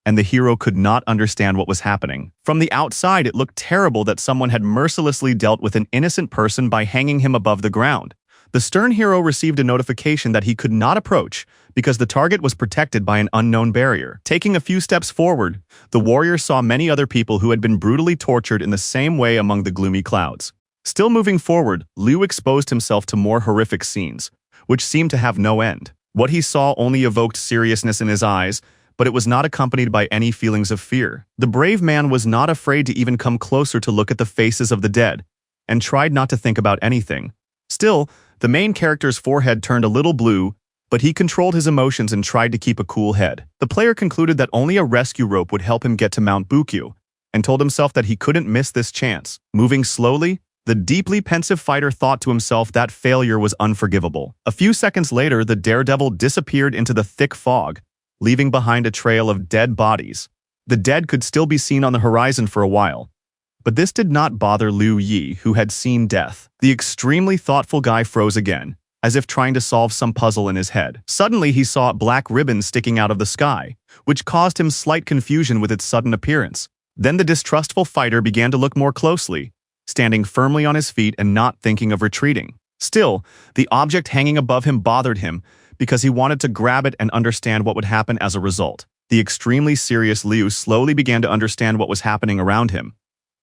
and the hero could not understand what was happening. From the outside, it looked terrible that someone had mercilessly dealt with an innocent person by hanging him above the ground. The stern hero received a notification that he could not approach because the target was protected by an unknown barrier. Taking a few steps forward, the warrior saw many other people who had been brutally tortured in the same way among the gloomy clouds. Still moving forward, Liu exposed himself to more horrific scenes, which seemed to have no end. What he saw only evoked seriousness in his eyes, but it was not accompanied by any feelings of fear. The brave man was not afraid to even come closer to look at the faces of the dead, and tried not to think about anything. Still, the main character's forehead turned a little blue, but he controlled his emotions and tried to keep a cool head. The player concluded that only a rescue rope would help him get to Mount Bukyu, and told himself that he couldn't miss this chance. Moving slowly, the deeply pensive fighter thought to himself that failure was unforgivable. A few seconds later, the daredevil disappeared into the thick fog, leaving behind a trail of dead bodies. The dead could still be seen on the horizon for a while, but this did not bother Liu Yi, who had seen death. The extremely thoughtful guy froze again, as if trying to solve some puzzle in his head. Suddenly, he saw black ribbons sticking out of the sky, which caused him slight confusion with its sudden appearance. Then the distrustful fighter began to look more closely, standing firmly on his feet and not thinking of retreating. Still, the object hanging above him bothered him because he wanted to grab it and understand what would happen as a result. The extremely serious Liu slowly began to understand what was happening around him,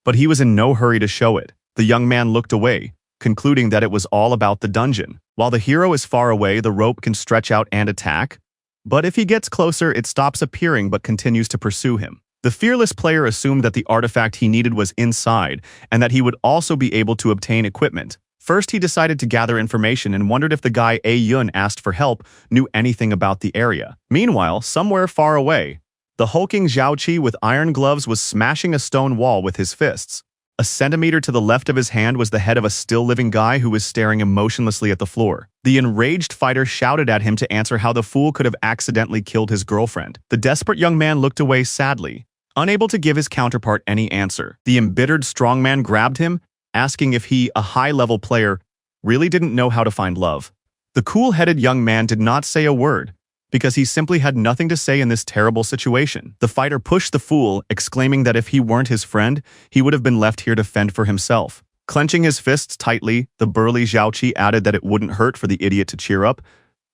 but he was in no hurry to show it. The young man looked away, concluding that it was all about the dungeon. While the hero is far away, the rope can stretch out and attack, But if he gets closer, it stops appearing but continues to pursue him. The fearless player assumed that the artifact he needed was inside, and that he would also be able to obtain equipment. First, he decided to gather information and wondered if the guy A-Yun asked for help knew anything about the area. Meanwhile, somewhere far away, the hulking Zhao-Qi with iron gloves was smashing a stone wall with his fists. A centimeter to the left of his hand was the head of a still-living guy who was staring emotionlessly at the floor. The enraged fighter shouted at him to answer how the fool could have accidentally killed his girlfriend. The desperate young man looked away sadly, unable to give his counterpart any answer. The embittered strongman grabbed him, asking if he, a high-level player, really didn't know how to find love. The cool-headed young man did not say a word, because he simply had nothing to say in this terrible situation. The fighter pushed the fool, exclaiming that if he weren't his friend, he would have been left here to fend for himself. Clenching his fists tightly, the burly Zhao-Qi added that it wouldn't hurt for the idiot to cheer up,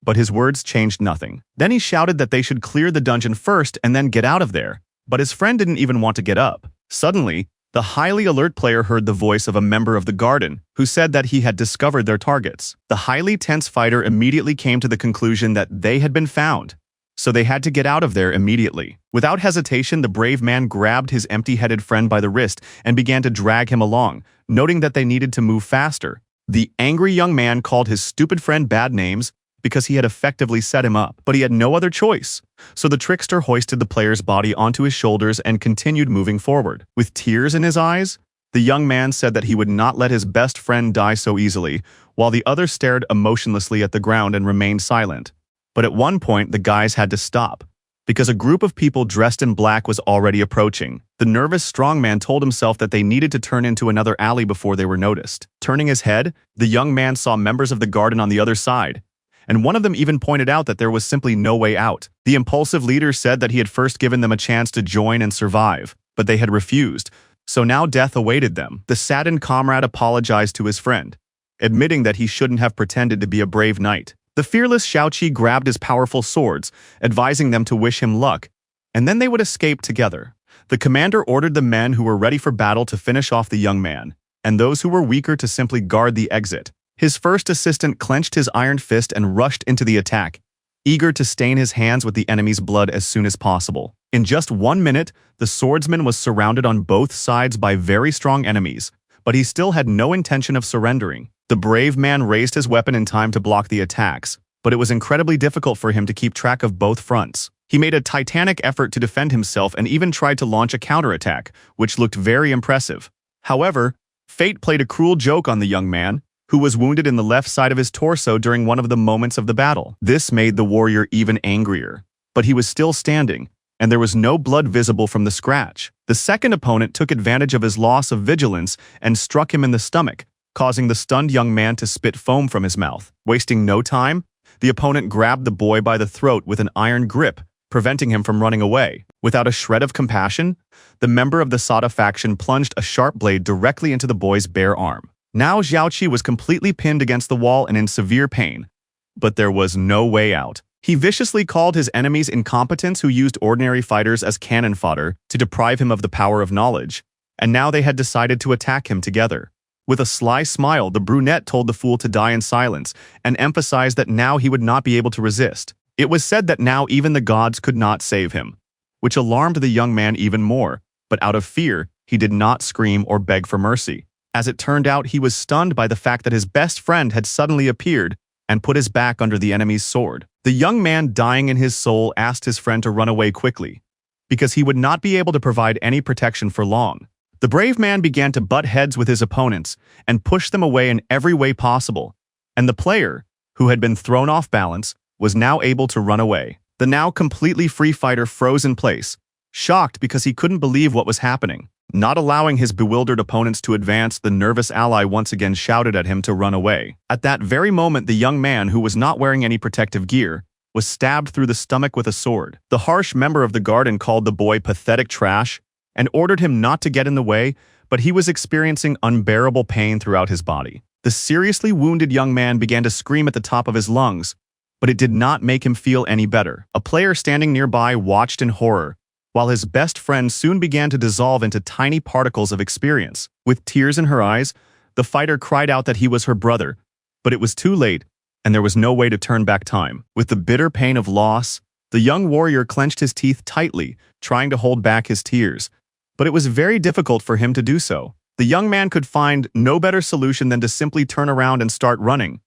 but his words changed nothing. Then he shouted that they should clear the dungeon first and then get out of there, but his friend didn't even want to get up. Suddenly, the highly alert player heard the voice of a member of the garden, who said that he had discovered their targets. The highly tense fighter immediately came to the conclusion that they had been found, so they had to get out of there immediately. Without hesitation, the brave man grabbed his empty-headed friend by the wrist and began to drag him along, noting that they needed to move faster. The angry young man called his stupid friend bad names because he had effectively set him up, but he had no other choice. So the trickster hoisted the player's body onto his shoulders and continued moving forward. With tears in his eyes, the young man said that he would not let his best friend die so easily, while the other stared emotionlessly at the ground and remained silent. But at one point, the guys had to stop, because a group of people dressed in black was already approaching. The nervous strongman told himself that they needed to turn into another alley before they were noticed. Turning his head, the young man saw members of the garden on the other side, and one of them even pointed out that there was simply no way out. The impulsive leader said that he had first given them a chance to join and survive, but they had refused, so now death awaited them. The saddened comrade apologized to his friend, admitting that he shouldn't have pretended to be a brave knight. The fearless Zhao-Qi grabbed his powerful swords, advising them to wish him luck, and then they would escape together. The commander ordered the men who were ready for battle to finish off the young man, and those who were weaker to simply guard the exit. His first assistant clenched his iron fist and rushed into the attack, eager to stain his hands with the enemy's blood as soon as possible. In just 1 minute, the swordsman was surrounded on both sides by very strong enemies, but he still had no intention of surrendering. The brave man raised his weapon in time to block the attacks, but it was incredibly difficult for him to keep track of both fronts. He made a titanic effort to defend himself and even tried to launch a counterattack, which looked very impressive. However, fate played a cruel joke on the young man, who was wounded in the left side of his torso during one of the moments of the battle. This made the warrior even angrier, but he was still standing, and there was no blood visible from the scratch. The second opponent took advantage of his loss of vigilance and struck him in the stomach, causing the stunned young man to spit foam from his mouth. Wasting no time, the opponent grabbed the boy by the throat with an iron grip, preventing him from running away. Without a shred of compassion, the member of the Sada faction plunged a sharp blade directly into the boy's bare arm. Now Zhao-Qi was completely pinned against the wall and in severe pain, but there was no way out. He viciously called his enemies incompetents who used ordinary fighters as cannon fodder to deprive him of the power of knowledge, and now they had decided to attack him together. With a sly smile, the brunette told the fool to die in silence and emphasized that now he would not be able to resist. It was said that now even the gods could not save him, which alarmed the young man even more, but out of fear, he did not scream or beg for mercy. As it turned out, he was stunned by the fact that his best friend had suddenly appeared and put his back under the enemy's sword. The young man, dying in his soul, asked his friend to run away quickly, because he would not be able to provide any protection for long. The brave man began to butt heads with his opponents and push them away in every way possible, and the player, who had been thrown off balance, was now able to run away. The now completely free fighter froze in place, shocked because he couldn't believe what was happening. Not allowing his bewildered opponents to advance, the nervous ally once again shouted at him to run away. At that very moment, the young man, who was not wearing any protective gear, was stabbed through the stomach with a sword. The harsh member of the garden called the boy pathetic trash and ordered him not to get in the way, but he was experiencing unbearable pain throughout his body. The seriously wounded young man began to scream at the top of his lungs, but it did not make him feel any better. A player standing nearby watched in horror, while his best friend soon began to dissolve into tiny particles of experience. With tears in her eyes, the fighter cried out that he was her brother, but it was too late, and there was no way to turn back time. With the bitter pain of loss, The young warrior clenched his teeth tightly, trying to hold back his tears, but it was very difficult for him to do so. The young man could find no better solution than to simply turn around and start running,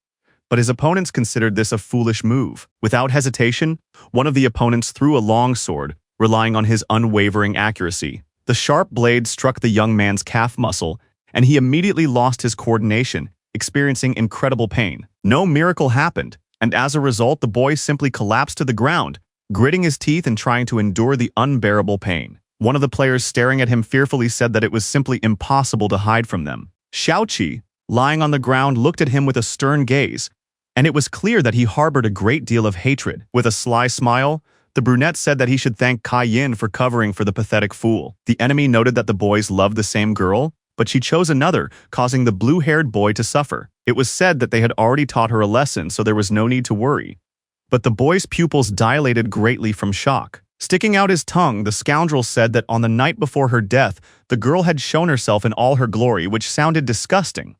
but his opponents considered this a foolish move. Without hesitation, one of the opponents threw a long sword, relying on his unwavering accuracy. The sharp blade struck the young man's calf muscle, and he immediately lost his coordination, experiencing incredible pain. No miracle happened, and as a result, the boy simply collapsed to the ground, gritting his teeth and trying to endure the unbearable pain. One of the players staring at him fearfully said that it was simply impossible to hide from them. Xiaoqi, lying on the ground, looked at him with a stern gaze, and it was clear that he harbored a great deal of hatred. With a sly smile, the brunette said that he should thank Kai Yin for covering for the pathetic fool. The enemy noted that the boys loved the same girl, but she chose another, causing the blue-haired boy to suffer. It was said that they had already taught her a lesson, so there was no need to worry. But the boy's pupils dilated greatly from shock. Sticking out his tongue, the scoundrel said that on the night before her death, the girl had shown herself in all her glory, which sounded disgusting.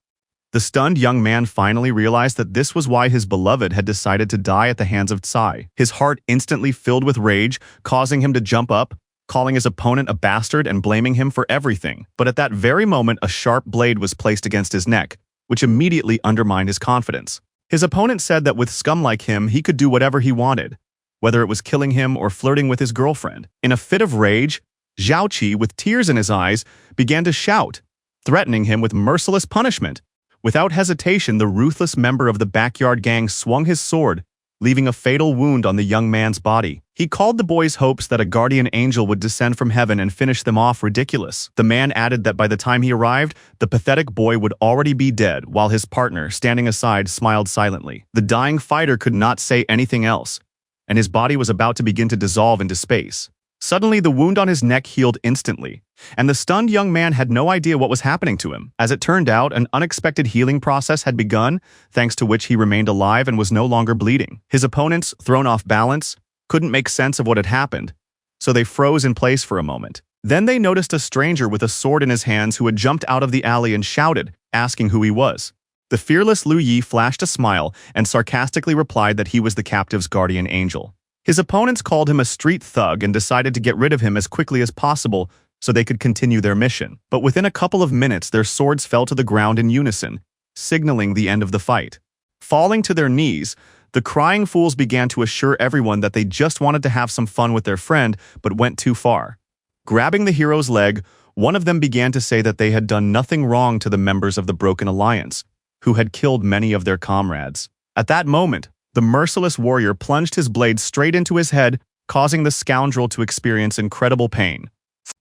The stunned young man finally realized that this was why his beloved had decided to die at the hands of Tsai. His heart instantly filled with rage, causing him to jump up, calling his opponent a bastard and blaming him for everything. But at that very moment, a sharp blade was placed against his neck, which immediately undermined his confidence. His opponent said that with scum like him, he could do whatever he wanted, whether it was killing him or flirting with his girlfriend. In a fit of rage, Xiaoqi, with tears in his eyes, began to shout, threatening him with merciless punishment. Without hesitation, the ruthless member of the backyard gang swung his sword, leaving a fatal wound on the young man's body. He called the boys' hopes that a guardian angel would descend from heaven and finish them off ridiculous. The man added that by the time he arrived, the pathetic boy would already be dead, while his partner, standing aside, smiled silently. The dying fighter could not say anything else, and his body was about to begin to dissolve into space. Suddenly, the wound on his neck healed instantly, and the stunned young man had no idea what was happening to him. As it turned out, an unexpected healing process had begun, thanks to which he remained alive and was no longer bleeding. His opponents, thrown off balance, couldn't make sense of what had happened, so they froze in place for a moment. Then they noticed a stranger with a sword in his hands who had jumped out of the alley and shouted, asking who he was. The fearless Lu Yi flashed a smile and sarcastically replied that he was the captive's guardian angel. His opponents called him a street thug and decided to get rid of him as quickly as possible so they could continue their mission. But within a couple of minutes, their swords fell to the ground in unison, signaling the end of the fight. Falling to their knees, the crying fools began to assure everyone that they just wanted to have some fun with their friend, but went too far. Grabbing the hero's leg, one of them began to say that they had done nothing wrong to the members of the Broken Alliance, who had killed many of their comrades. At that moment, the merciless warrior plunged his blade straight into his head, causing the scoundrel to experience incredible pain.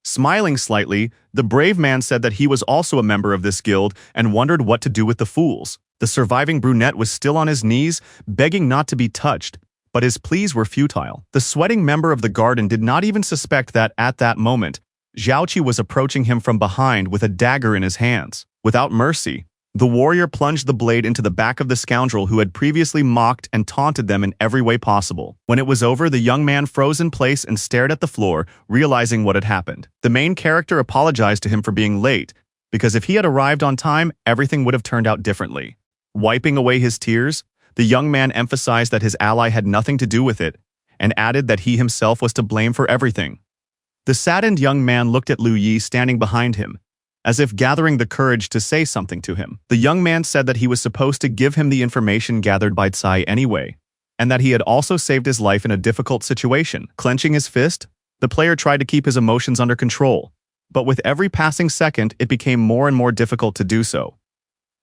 Smiling slightly, the brave man said that he was also a member of this guild and wondered what to do with the fools. The surviving brunette was still on his knees, begging not to be touched, but his pleas were futile. The sweating member of the garden did not even suspect that, at that moment, Xiaoqi was approaching him from behind with a dagger in his hands. Without mercy, the warrior plunged the blade into the back of the scoundrel who had previously mocked and taunted them in every way possible. When it was over, the young man froze in place and stared at the floor, realizing what had happened. The main character apologized to him for being late, because if he had arrived on time, everything would have turned out differently. Wiping away his tears, the young man emphasized that his ally had nothing to do with it, and added that he himself was to blame for everything. The saddened young man looked at Lu Yi standing behind him, as if gathering the courage to say something to him. The young man said that he was supposed to give him the information gathered by Tsai anyway, and that he had also saved his life in a difficult situation. Clenching his fist, the player tried to keep his emotions under control, but with every passing second, it became more and more difficult to do so.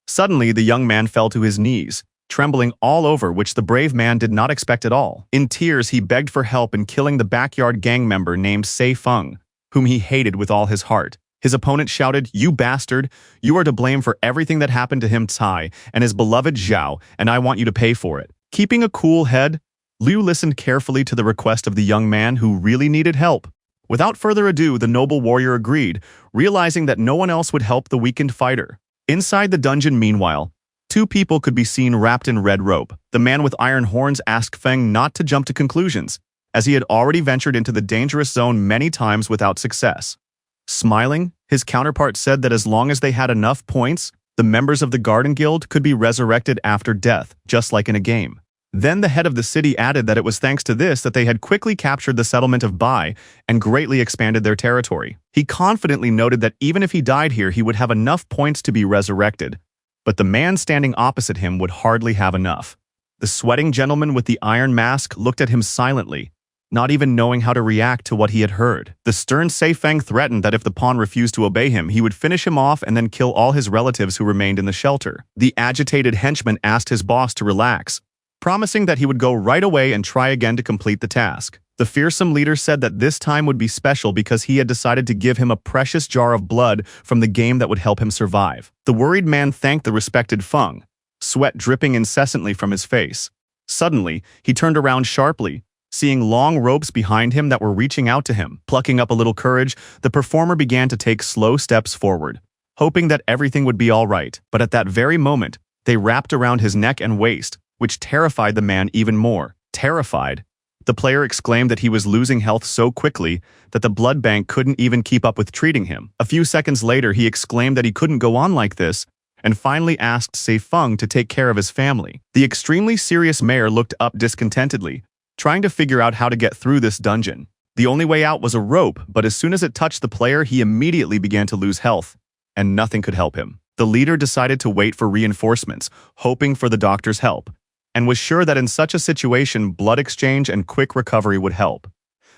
Suddenly, the young man fell to his knees, trembling all over, which the brave man did not expect at all. In tears, he begged for help in killing the backyard gang member named Sei Feng, whom he hated with all his heart. His opponent shouted, "You bastard! You are to blame for everything that happened to him, Tsai, and his beloved Zhao, and I want you to pay for it." Keeping a cool head, Liu listened carefully to the request of the young man who really needed help. Without further ado, the noble warrior agreed, realizing that no one else would help the weakened fighter. Inside the dungeon, meanwhile, two people could be seen wrapped in red rope. The man with iron horns asked Feng not to jump to conclusions, as he had already ventured into the dangerous zone many times without success. Smiling, his counterpart said that as long as they had enough points, the members of the Garden Guild could be resurrected after death, just like in a game. Then the head of the city added that it was thanks to this that they had quickly captured the settlement of Bai and greatly expanded their territory. He confidently noted that even if he died here, he would have enough points to be resurrected, but the man standing opposite him would hardly have enough. The sweating gentleman with the iron mask looked at him silently, not even knowing how to react to what he had heard. The stern Seifeng threatened that if the pawn refused to obey him, he would finish him off and then kill all his relatives who remained in the shelter. The agitated henchman asked his boss to relax, promising that he would go right away and try again to complete the task. The fearsome leader said that this time would be special because he had decided to give him a precious jar of blood from the game that would help him survive. The worried man thanked the respected Feng, sweat dripping incessantly from his face. Suddenly, he turned around sharply, seeing long ropes behind him that were reaching out to him. Plucking up a little courage, the performer began to take slow steps forward, hoping that everything would be all right. But at that very moment, they wrapped around his neck and waist, which terrified the man even more. Terrified, the player exclaimed that he was losing health so quickly that the blood bank couldn't even keep up with treating him. A few seconds later, he exclaimed that he couldn't go on like this, and finally asked Seifeng to take care of his family. The extremely serious mayor looked up discontentedly, trying to figure out how to get through this dungeon. The only way out was a rope, but as soon as it touched the player, he immediately began to lose health, and nothing could help him. The leader decided to wait for reinforcements, hoping for the doctor's help, and was sure that in such a situation, blood exchange and quick recovery would help.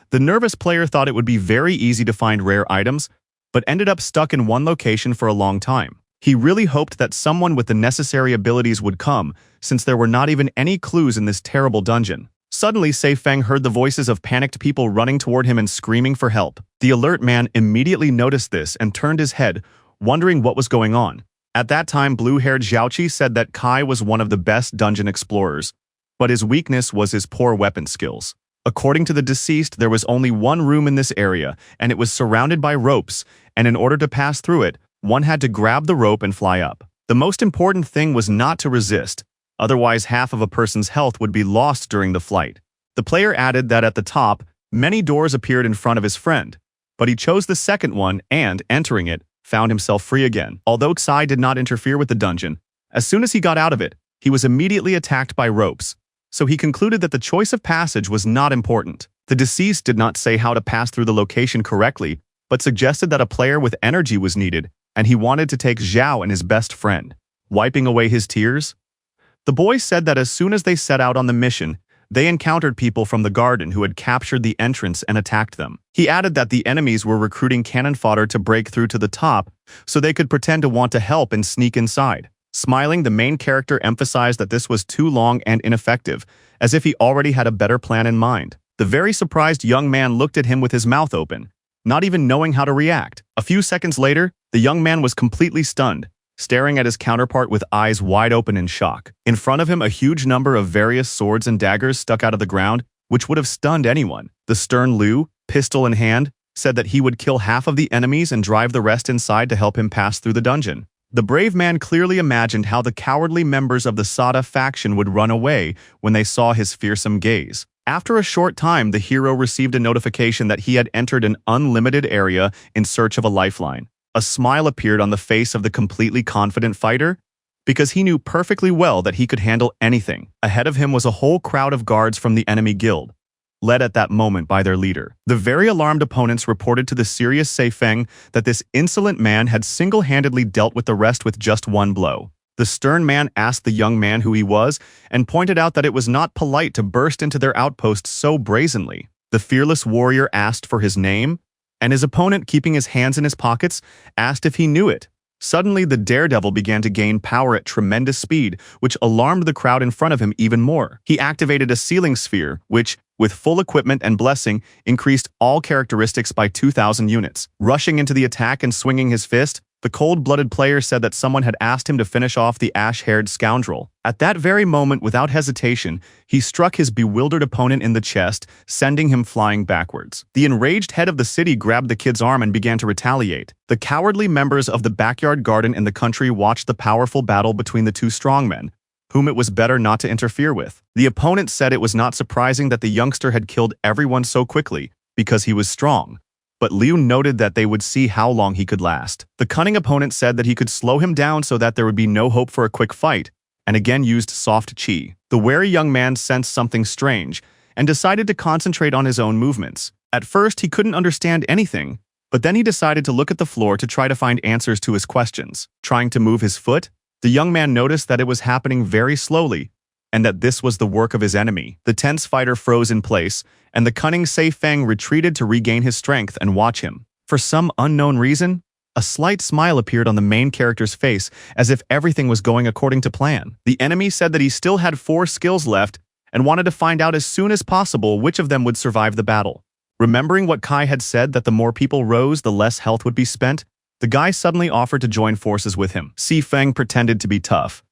The nervous player thought it would be very easy to find rare items, but ended up stuck in one location for a long time. He really hoped that someone with the necessary abilities would come, since there were not even any clues in this terrible dungeon. Suddenly, Seifeng heard the voices of panicked people running toward him and screaming for help. The alert man immediately noticed this and turned his head, wondering what was going on. At that time, blue-haired Xiaoqi said that Kai was one of the best dungeon explorers, but his weakness was his poor weapon skills. According to the deceased, there was only one room in this area, and it was surrounded by ropes, and in order to pass through it, one had to grab the rope and fly up. The most important thing was not to resist, otherwise half of a person's health would be lost during the flight. The player added that at the top, many doors appeared in front of his friend, but he chose the second one and, entering it, found himself free again. Although Xai did not interfere with the dungeon, as soon as he got out of it, he was immediately attacked by ropes, so he concluded that the choice of passage was not important. The deceased did not say how to pass through the location correctly, but suggested that a player with energy was needed, and he wanted to take Zhao and his best friend. Wiping away his tears, the boy said that as soon as they set out on the mission, they encountered people from the garden who had captured the entrance and attacked them. He added that the enemies were recruiting cannon fodder to break through to the top so they could pretend to want to help and sneak inside. Smiling, the main character emphasized that this was too long and ineffective, as if he already had a better plan in mind. The very surprised young man looked at him with his mouth open, not even knowing how to react. A few seconds later, the young man was completely stunned, staring at his counterpart with eyes wide open in shock. In front of him, a huge number of various swords and daggers stuck out of the ground, which would have stunned anyone. The stern Liu, pistol in hand, said that he would kill half of the enemies and drive the rest inside to help him pass through the dungeon. The brave man clearly imagined how the cowardly members of the Sada faction would run away when they saw his fearsome gaze. After a short time, the hero received a notification that he had entered an unlimited area in search of a lifeline. A smile appeared on the face of the completely confident fighter, because he knew perfectly well that he could handle anything. Ahead of him was a whole crowd of guards from the enemy guild, led at that moment by their leader. The very alarmed opponents reported to the serious Seifeng that this insolent man had single-handedly dealt with the rest with just one blow. The stern man asked the young man who he was and pointed out that it was not polite to burst into their outpost so brazenly. The fearless warrior asked for his name, and his opponent, keeping his hands in his pockets, asked if he knew it. Suddenly, the daredevil began to gain power at tremendous speed, which alarmed the crowd in front of him even more. He activated a ceiling sphere, which, with full equipment and blessing, increased all characteristics by 2,000 units. Rushing into the attack and swinging his fist, the cold-blooded player said that someone had asked him to finish off the ash-haired scoundrel. At that very moment, without hesitation, he struck his bewildered opponent in the chest, sending him flying backwards. The enraged head of the city grabbed the kid's arm and began to retaliate. The cowardly members of the backyard garden in the country watched the powerful battle between the two strongmen, whom it was better not to interfere with. The opponent said it was not surprising that the youngster had killed everyone so quickly, because he was strong. But Liu noted that they would see how long he could last. The cunning opponent said that he could slow him down so that there would be no hope for a quick fight, and again used soft chi. The wary young man sensed something strange and decided to concentrate on his own movements. At first, he couldn't understand anything, but then he decided to look at the floor to try to find answers to his questions. Trying to move his foot, the young man noticed that it was happening very slowly, and that this was the work of his enemy. The tense fighter froze in place, and the cunning Sei Feng retreated to regain his strength and watch him. For some unknown reason, a slight smile appeared on the main character's face, as if everything was going according to plan. The enemy said that he still had 4 skills left and wanted to find out as soon as possible which of them would survive the battle. Remembering what Kai had said that the more people rose, the less health would be spent, the guy suddenly offered to join forces with him. Sei Feng pretended to be tough,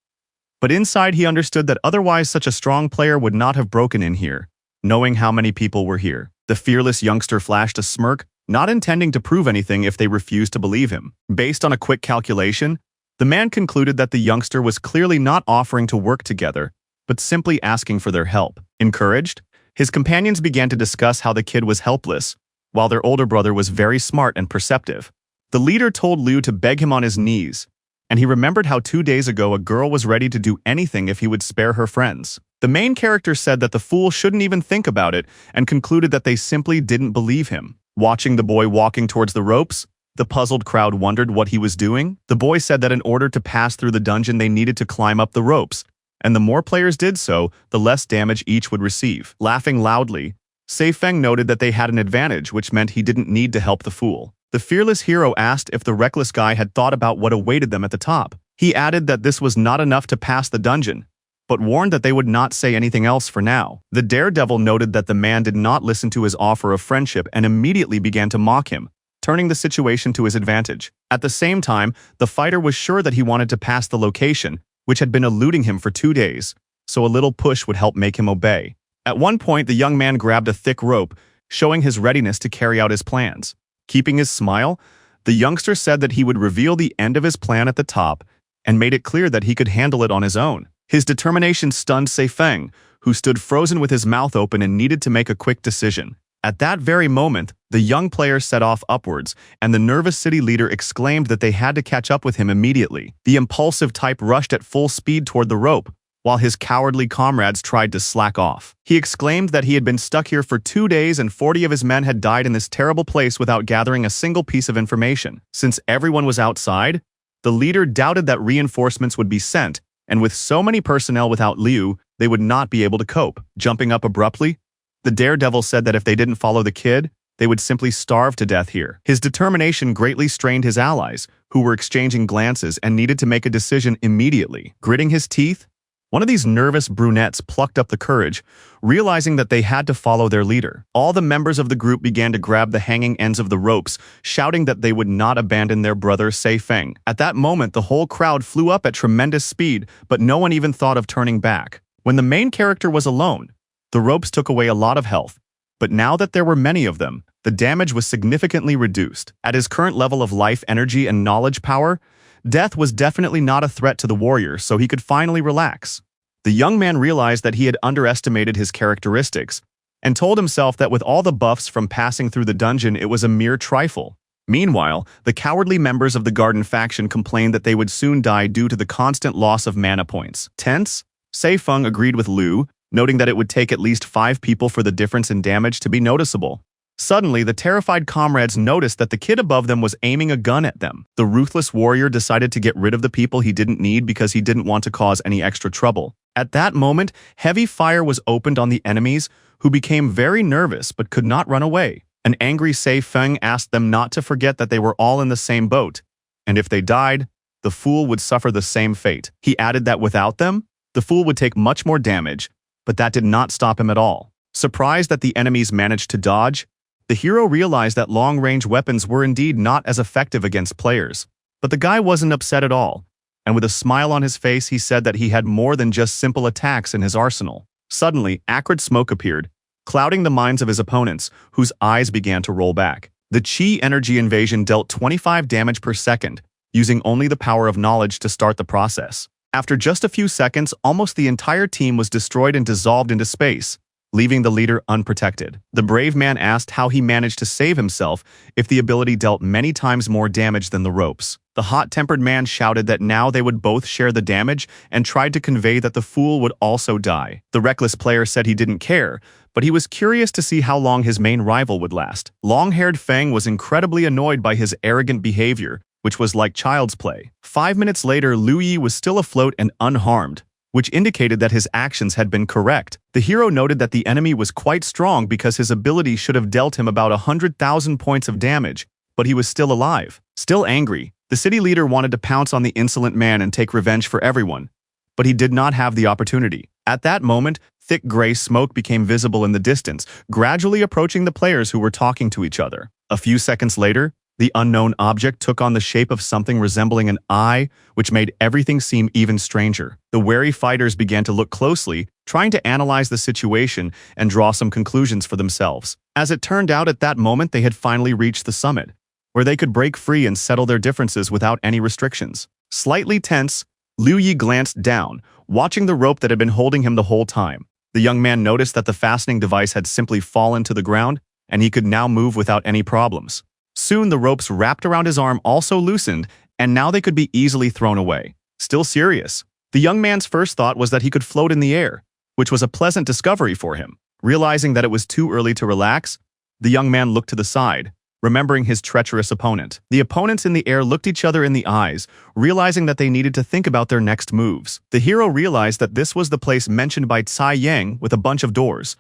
but inside he understood that otherwise such a strong player would not have broken in here, knowing how many people were here. The fearless youngster flashed a smirk, not intending to prove anything if they refused to believe him. Based on a quick calculation, the man concluded that the youngster was clearly not offering to work together, but simply asking for their help. Encouraged, his companions began to discuss how the kid was helpless, while their older brother was very smart and perceptive. The leader told Liu to beg him on his knees, and he remembered how 2 days ago a girl was ready to do anything if he would spare her friends. The main character said that the fool shouldn't even think about it and concluded that they simply didn't believe him. Watching the boy walking towards the ropes, the puzzled crowd wondered what he was doing. The boy said that in order to pass through the dungeon they needed to climb up the ropes, and the more players did so, the less damage each would receive. Laughing loudly, Sei Feng noted that they had an advantage, which meant he didn't need to help the fool. The fearless hero asked if the reckless guy had thought about what awaited them at the top. He added that this was not enough to pass the dungeon, but warned that they would not say anything else for now. The daredevil noted that the man did not listen to his offer of friendship and immediately began to mock him, turning the situation to his advantage. At the same time, the fighter was sure that he wanted to pass the location, which had been eluding him for 2 days, so a little push would help make him obey. At one point, the young man grabbed a thick rope, showing his readiness to carry out his plans. Keeping his smile, the youngster said that he would reveal the end of his plan at the top and made it clear that he could handle it on his own. His determination stunned Sei Feng, who stood frozen with his mouth open and needed to make a quick decision. At that very moment, the young player set off upwards, and the nervous city leader exclaimed that they had to catch up with him immediately. The impulsive type rushed at full speed toward the rope, while his cowardly comrades tried to slack off. He exclaimed that he had been stuck here for 2 days and 40 of his men had died in this terrible place without gathering a single piece of information. Since everyone was outside, the leader doubted that reinforcements would be sent, and with so many personnel without Liu, they would not be able to cope. Jumping up abruptly, the daredevil said that if they didn't follow the kid, they would simply starve to death here. His determination greatly strained his allies, who were exchanging glances and needed to make a decision immediately. Gritting his teeth, one of these nervous brunettes plucked up the courage, realizing that they had to follow their leader. All the members of the group began to grab the hanging ends of the ropes, shouting that they would not abandon their brother Sei Feng. At that moment, the whole crowd flew up at tremendous speed, but no one even thought of turning back. When the main character was alone, the ropes took away a lot of health, but now that there were many of them, the damage was significantly reduced. At his current level of life energy and knowledge power, death was definitely not a threat to the warrior, so he could finally relax. The young man realized that he had underestimated his characteristics, and told himself that with all the buffs from passing through the dungeon, it was a mere trifle. Meanwhile, the cowardly members of the garden faction complained that they would soon die due to the constant loss of mana points. Tense, Sei Feng agreed with Liu, noting that it would take at least 5 people for the difference in damage to be noticeable. Suddenly, the terrified comrades noticed that the kid above them was aiming a gun at them. The ruthless warrior decided to get rid of the people he didn't need because he didn't want to cause any extra trouble. At that moment, heavy fire was opened on the enemies, who became very nervous but could not run away. An angry Sei Feng asked them not to forget that they were all in the same boat, and if they died, the fool would suffer the same fate. He added that without them, the fool would take much more damage, but that did not stop him at all. Surprised that the enemies managed to dodge, the hero realized that long-range weapons were indeed not as effective against players. But the guy wasn't upset at all, and with a smile on his face he said that he had more than just simple attacks in his arsenal. Suddenly, acrid smoke appeared, clouding the minds of his opponents, whose eyes began to roll back. The Chi energy invasion dealt 25 damage per second, using only the power of knowledge to start the process. After just a few seconds, almost the entire team was destroyed and dissolved into space, leaving the leader unprotected. The brave man asked how he managed to save himself if the ability dealt many times more damage than the ropes. The hot-tempered man shouted that now they would both share the damage and tried to convey that the fool would also die. The reckless player said he didn't care, but he was curious to see how long his main rival would last. Long-haired Feng was incredibly annoyed by his arrogant behavior, which was like child's play. 5 minutes later, Liu Yi was still afloat and unharmed, which indicated that his actions had been correct. The hero noted that the enemy was quite strong because his ability should have dealt him about 100,000 points of damage, but he was still alive. Still angry, the city leader wanted to pounce on the insolent man and take revenge for everyone, but he did not have the opportunity. At that moment, thick gray smoke became visible in the distance, gradually approaching the players who were talking to each other. A few seconds later, the unknown object took on the shape of something resembling an eye, which made everything seem even stranger. The wary fighters began to look closely, trying to analyze the situation and draw some conclusions for themselves. As it turned out, at that moment they had finally reached the summit, where they could break free and settle their differences without any restrictions. Slightly tense, Liu Yi glanced down, watching the rope that had been holding him the whole time. The young man noticed that the fastening device had simply fallen to the ground, and he could now move without any problems. Soon the ropes wrapped around his arm also loosened, and now they could be easily thrown away. Still serious, the young man's first thought was that he could float in the air, which was a pleasant discovery for him. Realizing that it was too early to relax, the young man looked to the side, remembering his treacherous opponent. The opponents in the air looked each other in the eyes, realizing that they needed to think about their next moves. The hero realized that this was the place mentioned by Cai Yang with a bunch of doors,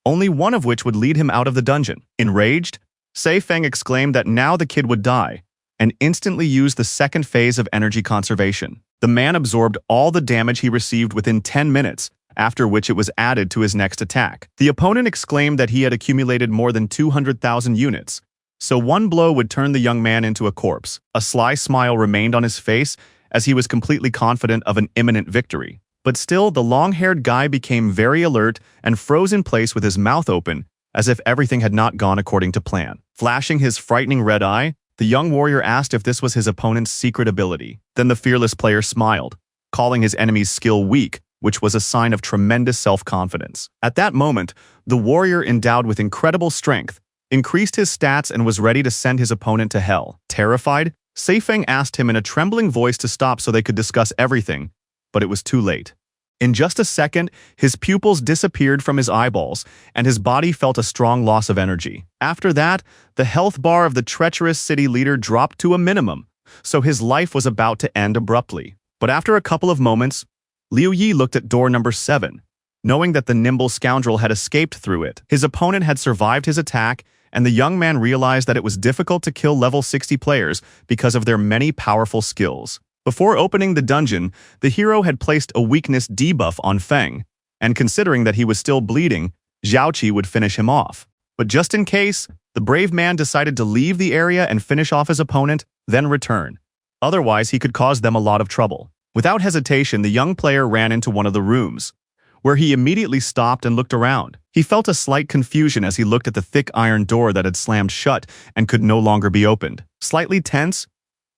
only one of which would lead him out of the dungeon. Enraged, Sei Feng exclaimed that now the kid would die, and instantly used the second phase of energy conservation. The man absorbed all the damage he received within 10 minutes, after which it was added to his next attack. The opponent exclaimed that he had accumulated more than 200,000 units, so one blow would turn the young man into a corpse. A sly smile remained on his face as he was completely confident of an imminent victory. But still, the long-haired guy became very alert and froze in place with his mouth open, as if everything had not gone according to plan. Flashing his frightening red eye, the young warrior asked if this was his opponent's secret ability. Then the fearless player smiled, calling his enemy's skill weak, which was a sign of tremendous self-confidence. At that moment, the warrior, endowed with incredible strength, increased his stats and was ready to send his opponent to hell. Terrified, Sei Feng asked him in a trembling voice to stop so they could discuss everything, but it was too late. In just a second, his pupils disappeared from his eyeballs, and his body felt a strong loss of energy. After that, the health bar of the treacherous city leader dropped to a minimum, so his life was about to end abruptly. But after a couple of moments, Liu Yi looked at door number 7, knowing that the nimble scoundrel had escaped through it. His opponent had survived his attack, and the young man realized that it was difficult to kill level 60 players because of their many powerful skills. Before opening the dungeon, the hero had placed a weakness debuff on Feng, and considering that he was still bleeding, Zhaoqi would finish him off. But just in case, the brave man decided to leave the area and finish off his opponent, then return. Otherwise, he could cause them a lot of trouble. Without hesitation, the young player ran into one of the rooms, where he immediately stopped and looked around. He felt a slight confusion as he looked at the thick iron door that had slammed shut and could no longer be opened. Slightly tense,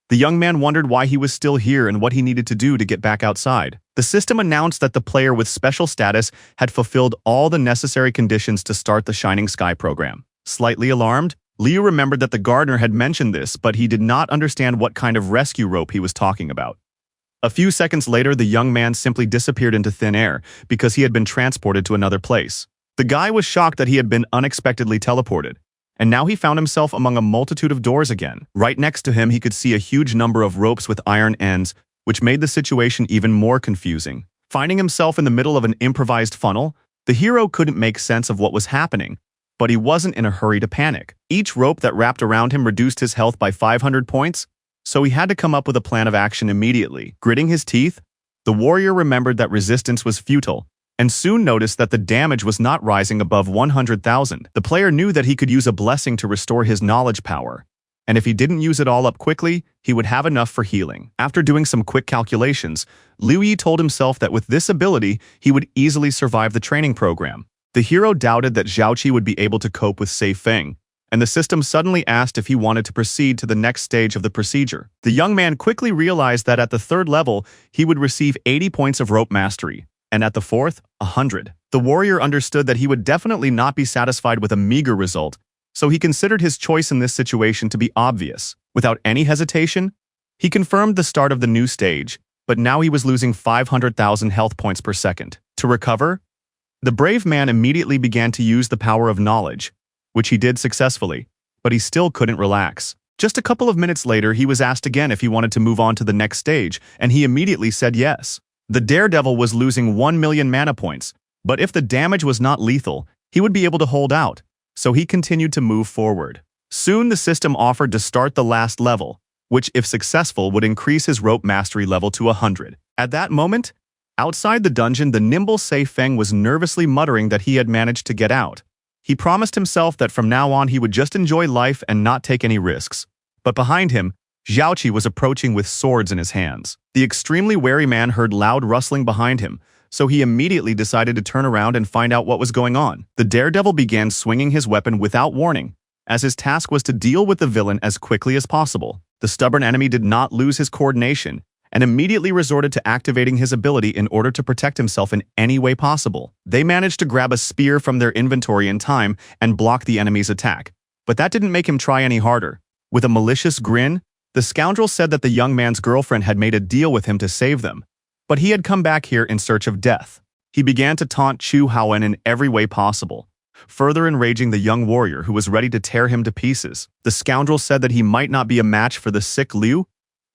the young man wondered why he was still here and what he needed to do to get back outside. The system announced that the player with special status had fulfilled all the necessary conditions to start the Shining Sky program. Slightly alarmed, Liu remembered that the gardener had mentioned this, but he did not understand what kind of rescue rope he was talking about. A few seconds later, the young man simply disappeared into thin air because he had been transported to another place. The guy was shocked that he had been unexpectedly teleported, and now he found himself among a multitude of doors again. Right next to him, he could see a huge number of ropes with iron ends, which made the situation even more confusing. Finding himself in the middle of an improvised funnel, the hero couldn't make sense of what was happening, but he wasn't in a hurry to panic. Each rope that wrapped around him reduced his health by 500 points, so he had to come up with a plan of action immediately. Gritting his teeth, the warrior remembered that resistance was futile, and soon noticed that the damage was not rising above 100,000. The player knew that he could use a blessing to restore his knowledge power, and if he didn't use it all up quickly, he would have enough for healing. After doing some quick calculations, Liu Yi told himself that with this ability, he would easily survive the training program. The hero doubted that Zhaoqi would be able to cope with Sei Feng, and the system suddenly asked if he wanted to proceed to the next stage of the procedure. The young man quickly realized that at the 3rd level, he would receive 80 points of rope mastery, and at the 4th, 100. The warrior understood that he would definitely not be satisfied with a meager result, so he considered his choice in this situation to be obvious. Without any hesitation, He confirmed the start of the new stage, but now he was losing 500,000 health points per second. To recover, the brave man immediately began to use the power of knowledge, which he did successfully, but he still couldn't relax. Just a couple of minutes later, he was asked again if he wanted to move on to the next stage, and he immediately said yes. The daredevil was losing 1 million mana points, but if the damage was not lethal, he would be able to hold out, so he continued to move forward. Soon the system offered to start the last level, which if successful would increase his rope mastery level to 100. At that moment, outside the dungeon, the nimble Sei Feng was nervously muttering that he had managed to get out. He promised himself that from now on he would just enjoy life and not take any risks. But behind him, Zhaoqi was approaching with swords in his hands. The extremely wary man heard loud rustling behind him, so he immediately decided to turn around and find out what was going on. The daredevil began swinging his weapon without warning, as his task was to deal with the villain as quickly as possible. The stubborn enemy did not lose his coordination, and immediately resorted to activating his ability in order to protect himself in any way possible. They managed to grab a spear from their inventory in time and block the enemy's attack, but that didn't make him try any harder. With a malicious grin, the scoundrel said that the young man's girlfriend had made a deal with him to save them, but he had come back here in search of death. He began to taunt Chu Haoen in every way possible, further enraging the young warrior who was ready to tear him to pieces. The scoundrel said that he might not be a match for the sick Liu,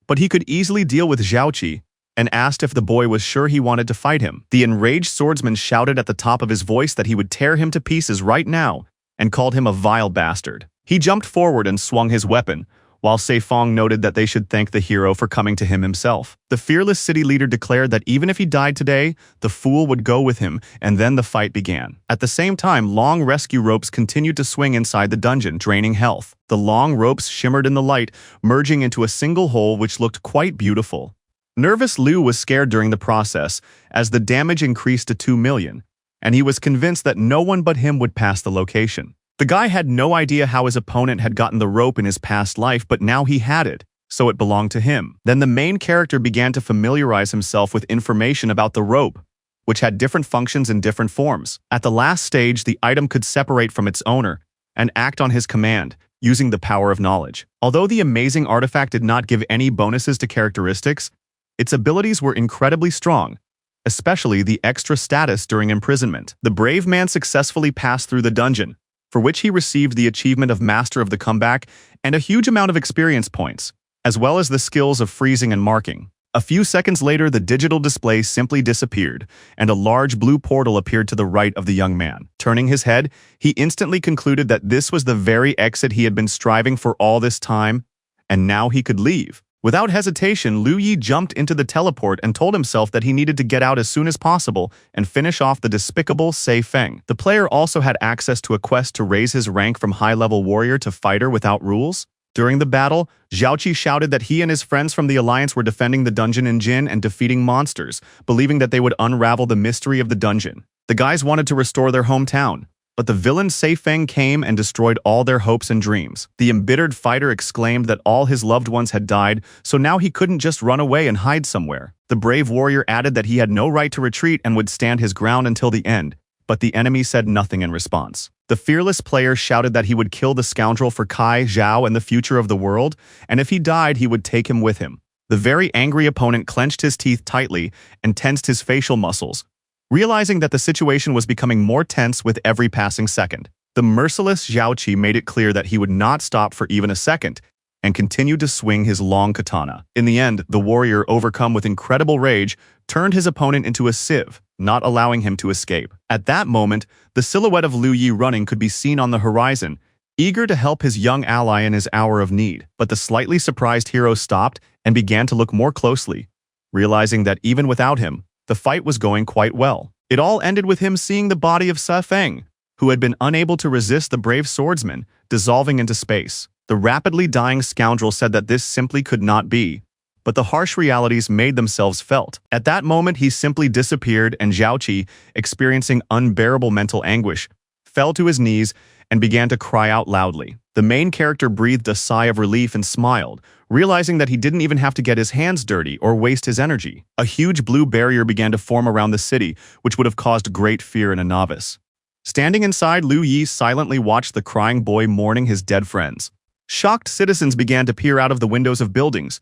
but he could easily deal with Zhaoqi, and asked if the boy was sure he wanted to fight him. The enraged swordsman shouted at the top of his voice that he would tear him to pieces right now, and called him a vile bastard. He jumped forward and swung his weapon, while Sei Feng noted that they should thank the hero for coming to him himself. The fearless city leader declared that even if he died today, the fool would go with him, and then the fight began. At the same time, long rescue ropes continued to swing inside the dungeon, draining health. The long ropes shimmered in the light, merging into a single hole which looked quite beautiful. Nervous Liu was scared during the process, as the damage increased to 2 million, and he was convinced that no one but him would pass the location. The guy had no idea how his opponent had gotten the rope in his past life, but now he had it, so it belonged to him. Then the main character began to familiarize himself with information about the rope, which had different functions in different forms. At the last stage, the item could separate from its owner and act on his command, using the power of knowledge. Although the amazing artifact did not give any bonuses to characteristics, its abilities were incredibly strong, especially the extra status during imprisonment. The brave man successfully passed through the dungeon, for which he received the achievement of Master of the Comeback and a huge amount of experience points, as well as the skills of freezing and marking. A few seconds later, the digital display simply disappeared, and a large blue portal appeared to the right of the young man. Turning his head, he instantly concluded that this was the very exit he had been striving for all this time, and now he could leave. Without hesitation, Liu Yi jumped into the teleport and told himself that he needed to get out as soon as possible and finish off the despicable Sei Feng. The player also had access to a quest to raise his rank from high-level warrior to fighter without rules. During the battle, Zhaoqi shouted that he and his friends from the Alliance were defending the dungeon in Jin and defeating monsters, believing that they would unravel the mystery of the dungeon. The guys wanted to restore their hometown, but the villain Sei Feng came and destroyed all their hopes and dreams. The embittered fighter exclaimed that all his loved ones had died, so now he couldn't just run away and hide somewhere. The brave warrior added that he had no right to retreat and would stand his ground until the end, but the enemy said nothing in response. The fearless player shouted that he would kill the scoundrel for Kai, Zhao, and the future of the world, and if he died, he would take him with him. The very angry opponent clenched his teeth tightly and tensed his facial muscles, realizing that the situation was becoming more tense with every passing second. The merciless Zhaoqi made it clear that he would not stop for even a second, and continued to swing his long katana. In the end, the warrior, overcome with incredible rage, turned his opponent into a sieve, not allowing him to escape. At that moment, the silhouette of Liu Yi running could be seen on the horizon, eager to help his young ally in his hour of need. But the slightly surprised hero stopped and began to look more closely, realizing that even without him, the fight was going quite well. It all ended with him seeing the body of Sei Feng, who had been unable to resist the brave swordsman, dissolving into space. The rapidly dying scoundrel said that this simply could not be, but the harsh realities made themselves felt. At that moment, he simply disappeared, and Zhaoqi, experiencing unbearable mental anguish, fell to his knees and began to cry out loudly. The main character breathed a sigh of relief and smiled, realizing that he didn't even have to get his hands dirty or waste his energy. A huge blue barrier began to form around the city, which would have caused great fear in a novice. Standing inside, Liu Yi silently watched the crying boy mourning his dead friends. Shocked citizens began to peer out of the windows of buildings,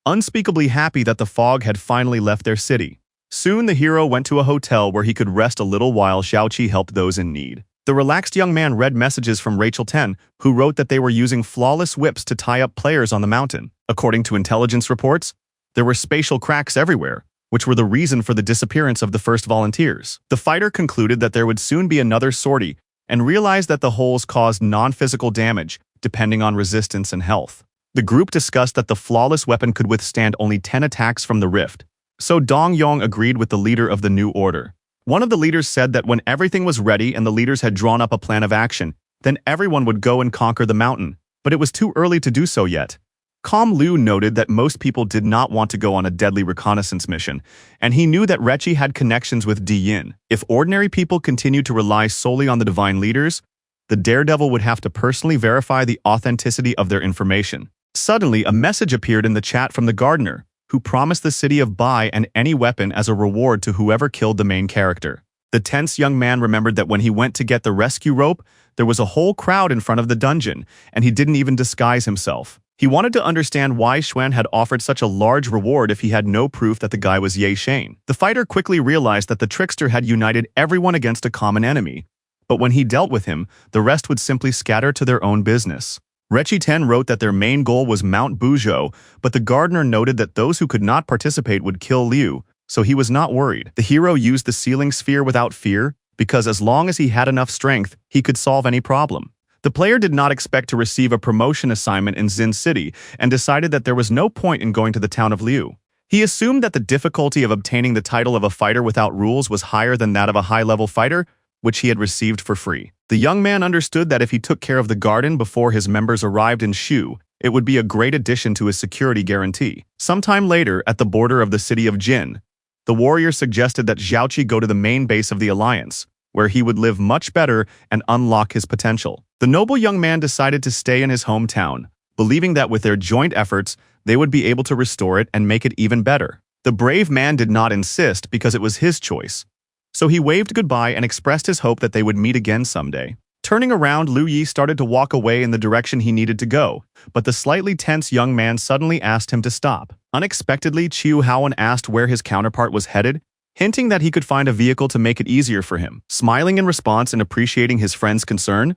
unspeakably happy that the fog had finally left their city. Soon the hero went to a hotel where he could rest a little while Xiaoqi helped those in need. The relaxed young man read messages from Rachel 10, who wrote that they were using flawless whips to tie up players on the mountain. According to intelligence reports, there were spatial cracks everywhere, which were the reason for the disappearance of the first volunteers. The fighter concluded that there would soon be another sortie and realized that the holes caused non-physical damage, depending on resistance and health. The group discussed that the flawless weapon could withstand only 10 attacks from the rift, so Dong Yong agreed with the leader of the new order. One of the leaders said that when everything was ready and the leaders had drawn up a plan of action, then everyone would go and conquer the mountain, but it was too early to do so yet. Calm Liu noted that most people did not want to go on a deadly reconnaissance mission, and he knew that Rechi had connections with Di Yin. If ordinary people continued to rely solely on the divine leaders, the daredevil would have to personally verify the authenticity of their information. Suddenly, a message appeared in the chat from the gardener, who promised the city of Bai and any weapon as a reward to whoever killed the main character. The tense young man remembered that when he went to get the rescue rope, there was a whole crowd in front of the dungeon, and he didn't even disguise himself. He wanted to understand why Xuan had offered such a large reward if he had no proof that the guy was Ye Shane. The fighter quickly realized that the trickster had united everyone against a common enemy, but when he dealt with him, the rest would simply scatter to their own business. Rechi Ten wrote that their main goal was Mount Buzhou, but the gardener noted that those who could not participate would kill Liu, so he was not worried. The hero used the sealing sphere without fear, because as long as he had enough strength, he could solve any problem. The player did not expect to receive a promotion assignment in Xin City and decided that there was no point in going to the town of Liu. He assumed that the difficulty of obtaining the title of a fighter without rules was higher than that of a high-level fighter, which he had received for free. The young man understood that if he took care of the garden before his members arrived in Shu, it would be a great addition to his security guarantee. Sometime later, at the border of the city of Jin, the warrior suggested that Xiaoqi go to the main base of the alliance, where he would live much better and unlock his potential. The noble young man decided to stay in his hometown, believing that with their joint efforts, they would be able to restore it and make it even better. The brave man did not insist because it was his choice, so he waved goodbye and expressed his hope that they would meet again someday. Turning around, Liu Yi started to walk away in the direction he needed to go, but the slightly tense young man suddenly asked him to stop. Unexpectedly, Qiu Haoan asked where his counterpart was headed, hinting that he could find a vehicle to make it easier for him. Smiling in response and appreciating his friend's concern,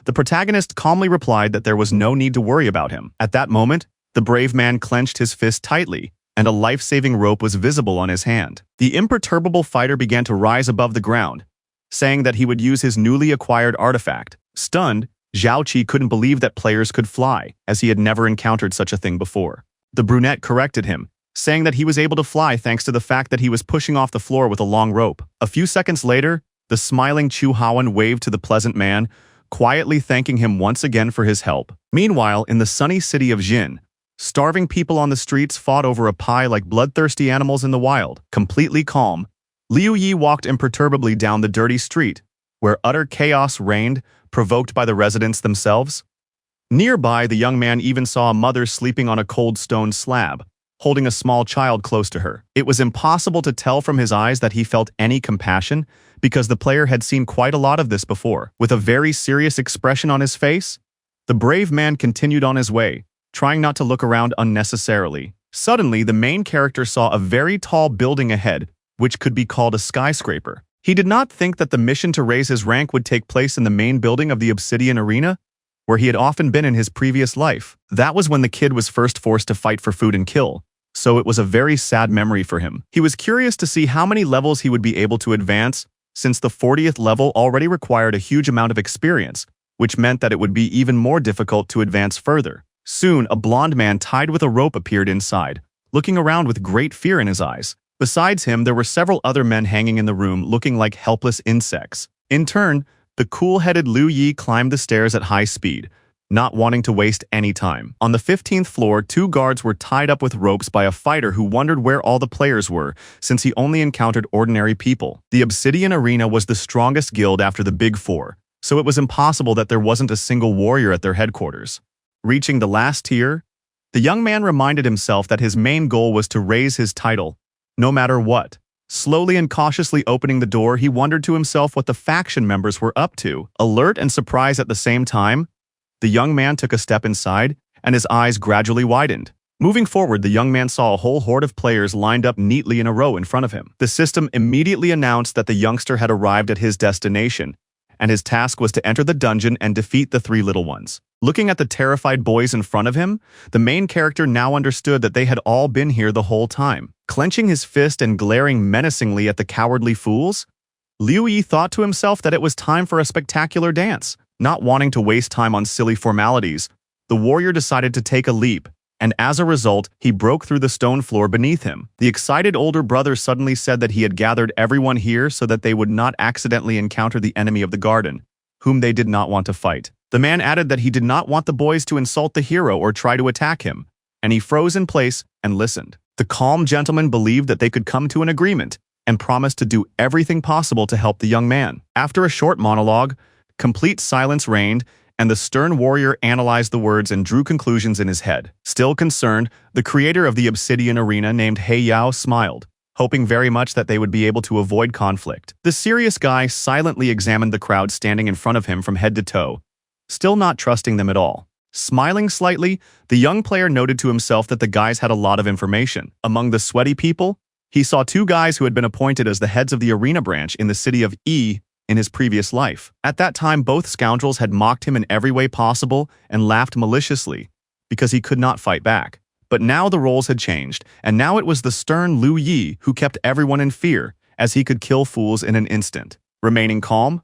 the protagonist calmly replied that there was no need to worry about him. At that moment, the brave man clenched his fist tightly, and a life-saving rope was visible on his hand. The imperturbable fighter began to rise above the ground, saying that he would use his newly acquired artifact. Stunned, Zhao Qi couldn't believe that players could fly, as he had never encountered such a thing before. The brunette corrected him, saying that he was able to fly thanks to the fact that he was pushing off the floor with a long rope. A few seconds later, the smiling Chu Haoan waved to the pleasant man, quietly thanking him once again for his help. Meanwhile, in the sunny city of Jin, starving people on the streets fought over a pie like bloodthirsty animals in the wild. Completely calm, Liu Yi walked imperturbably down the dirty street, where utter chaos reigned, provoked by the residents themselves. Nearby, the young man even saw a mother sleeping on a cold stone slab, holding a small child close to her. It was impossible to tell from his eyes that he felt any compassion, because the player had seen quite a lot of this before. With a very serious expression on his face, the brave man continued on his way, trying not to look around unnecessarily. Suddenly, the main character saw a very tall building ahead, which could be called a skyscraper. He did not think that the mission to raise his rank would take place in the main building of the Obsidian Arena, where he had often been in his previous life. That was when the kid was first forced to fight for food and kill, so it was a very sad memory for him. He was curious to see how many levels he would be able to advance, since the 40th level already required a huge amount of experience, which meant that it would be even more difficult to advance further. Soon, a blond man tied with a rope appeared inside, looking around with great fear in his eyes. Besides him, there were several other men hanging in the room looking like helpless insects. In turn, the cool-headed Liu Yi climbed the stairs at high speed, not wanting to waste any time. On the 15th floor, 2 guards were tied up with ropes by a fighter who wondered where all the players were, since he only encountered ordinary people. The Obsidian Arena was the strongest guild after the Big Four, so it was impossible that there wasn't a single warrior at their headquarters. Reaching the last tier, the young man reminded himself that his main goal was to raise his title, no matter what. Slowly and cautiously opening the door, he wondered to himself what the faction members were up to. Alert and surprised at the same time, the young man took a step inside, and his eyes gradually widened. Moving forward, the young man saw a whole horde of players lined up neatly in a row in front of him. The system immediately announced that the youngster had arrived at his destination, and his task was to enter the dungeon and defeat the three little ones. Looking at the terrified boys in front of him, the main character now understood that they had all been here the whole time. Clenching his fist and glaring menacingly at the cowardly fools, Liu Yi thought to himself that it was time for a spectacular dance. Not wanting to waste time on silly formalities, the warrior decided to take a leap, and as a result, he broke through the stone floor beneath him. The excited older brother suddenly said that he had gathered everyone here so that they would not accidentally encounter the enemy of the garden, whom they did not want to fight. The man added that he did not want the boys to insult the hero or try to attack him, and he froze in place and listened. The calm gentleman believed that they could come to an agreement and promised to do everything possible to help the young man. After a short monologue, complete silence reigned, and the stern warrior analyzed the words and drew conclusions in his head. Still concerned, the creator of the Obsidian Arena named He Yao smiled, hoping very much that they would be able to avoid conflict. The serious guy silently examined the crowd standing in front of him from head to toe, still not trusting them at all. Smiling slightly, the young player noted to himself that the guys had a lot of information. Among the sweaty people, he saw two guys who had been appointed as the heads of the arena branch in the city of E in his previous life. At that time, both scoundrels had mocked him in every way possible and laughed maliciously because he could not fight back. But now the roles had changed, and now it was the stern Liu Yi who kept everyone in fear, as he could kill fools in an instant. Remaining calm,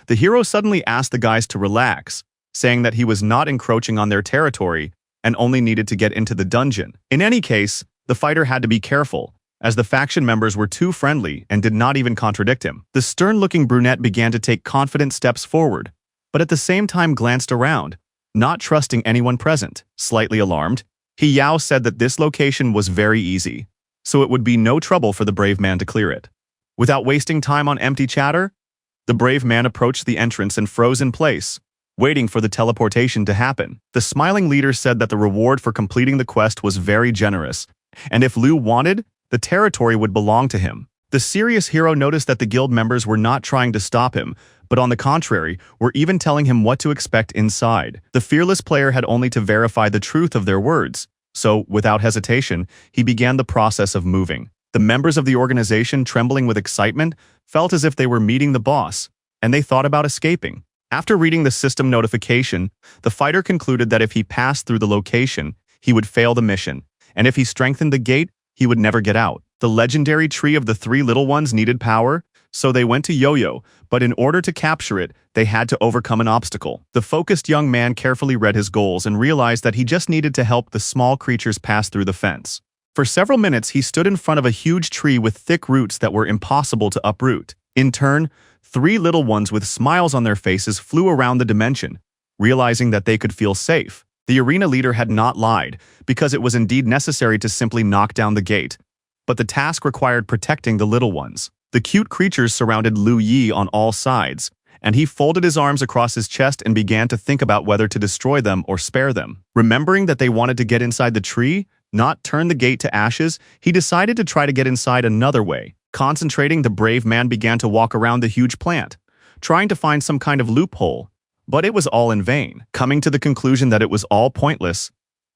the hero suddenly asked the guys to relax, saying that he was not encroaching on their territory and only needed to get into the dungeon. In any case, the fighter had to be careful, as the faction members were too friendly and did not even contradict him. The stern-looking brunette began to take confident steps forward, but at the same time glanced around, not trusting anyone present. Slightly alarmed, He Yao said that this location was very easy, so it would be no trouble for the brave man to clear it. Without wasting time on empty chatter, the brave man approached the entrance and froze in place, waiting for the teleportation to happen. The smiling leader said that the reward for completing the quest was very generous, and if Liu wanted, the territory would belong to him. The serious hero noticed that the guild members were not trying to stop him, but on the contrary, were even telling him what to expect inside. The fearless player had only to verify the truth of their words, so, without hesitation, he began the process of moving. The members of the organization, trembling with excitement, felt as if they were meeting the boss, and they thought about escaping. After reading the system notification, the fighter concluded that if he passed through the location, he would fail the mission, and if he strengthened the gate, he would never get out. The legendary tree of the three little ones needed power, so they went to Yo-Yo, but in order to capture it, they had to overcome an obstacle. The focused young man carefully read his goals and realized that he just needed to help the small creatures pass through the fence. For several minutes, he stood in front of a huge tree with thick roots that were impossible to uproot. In turn, three little ones with smiles on their faces flew around the dimension, realizing that they could feel safe. The arena leader had not lied, because it was indeed necessary to simply knock down the gate, but the task required protecting the little ones. The cute creatures surrounded Liu Yi on all sides, and he folded his arms across his chest and began to think about whether to destroy them or spare them. Remembering that they wanted to get inside the tree, not turn the gate to ashes, he decided to try to get inside another way. Concentrating, the brave man began to walk around the huge plant, trying to find some kind of loophole, but it was all in vain. Coming to the conclusion that it was all pointless,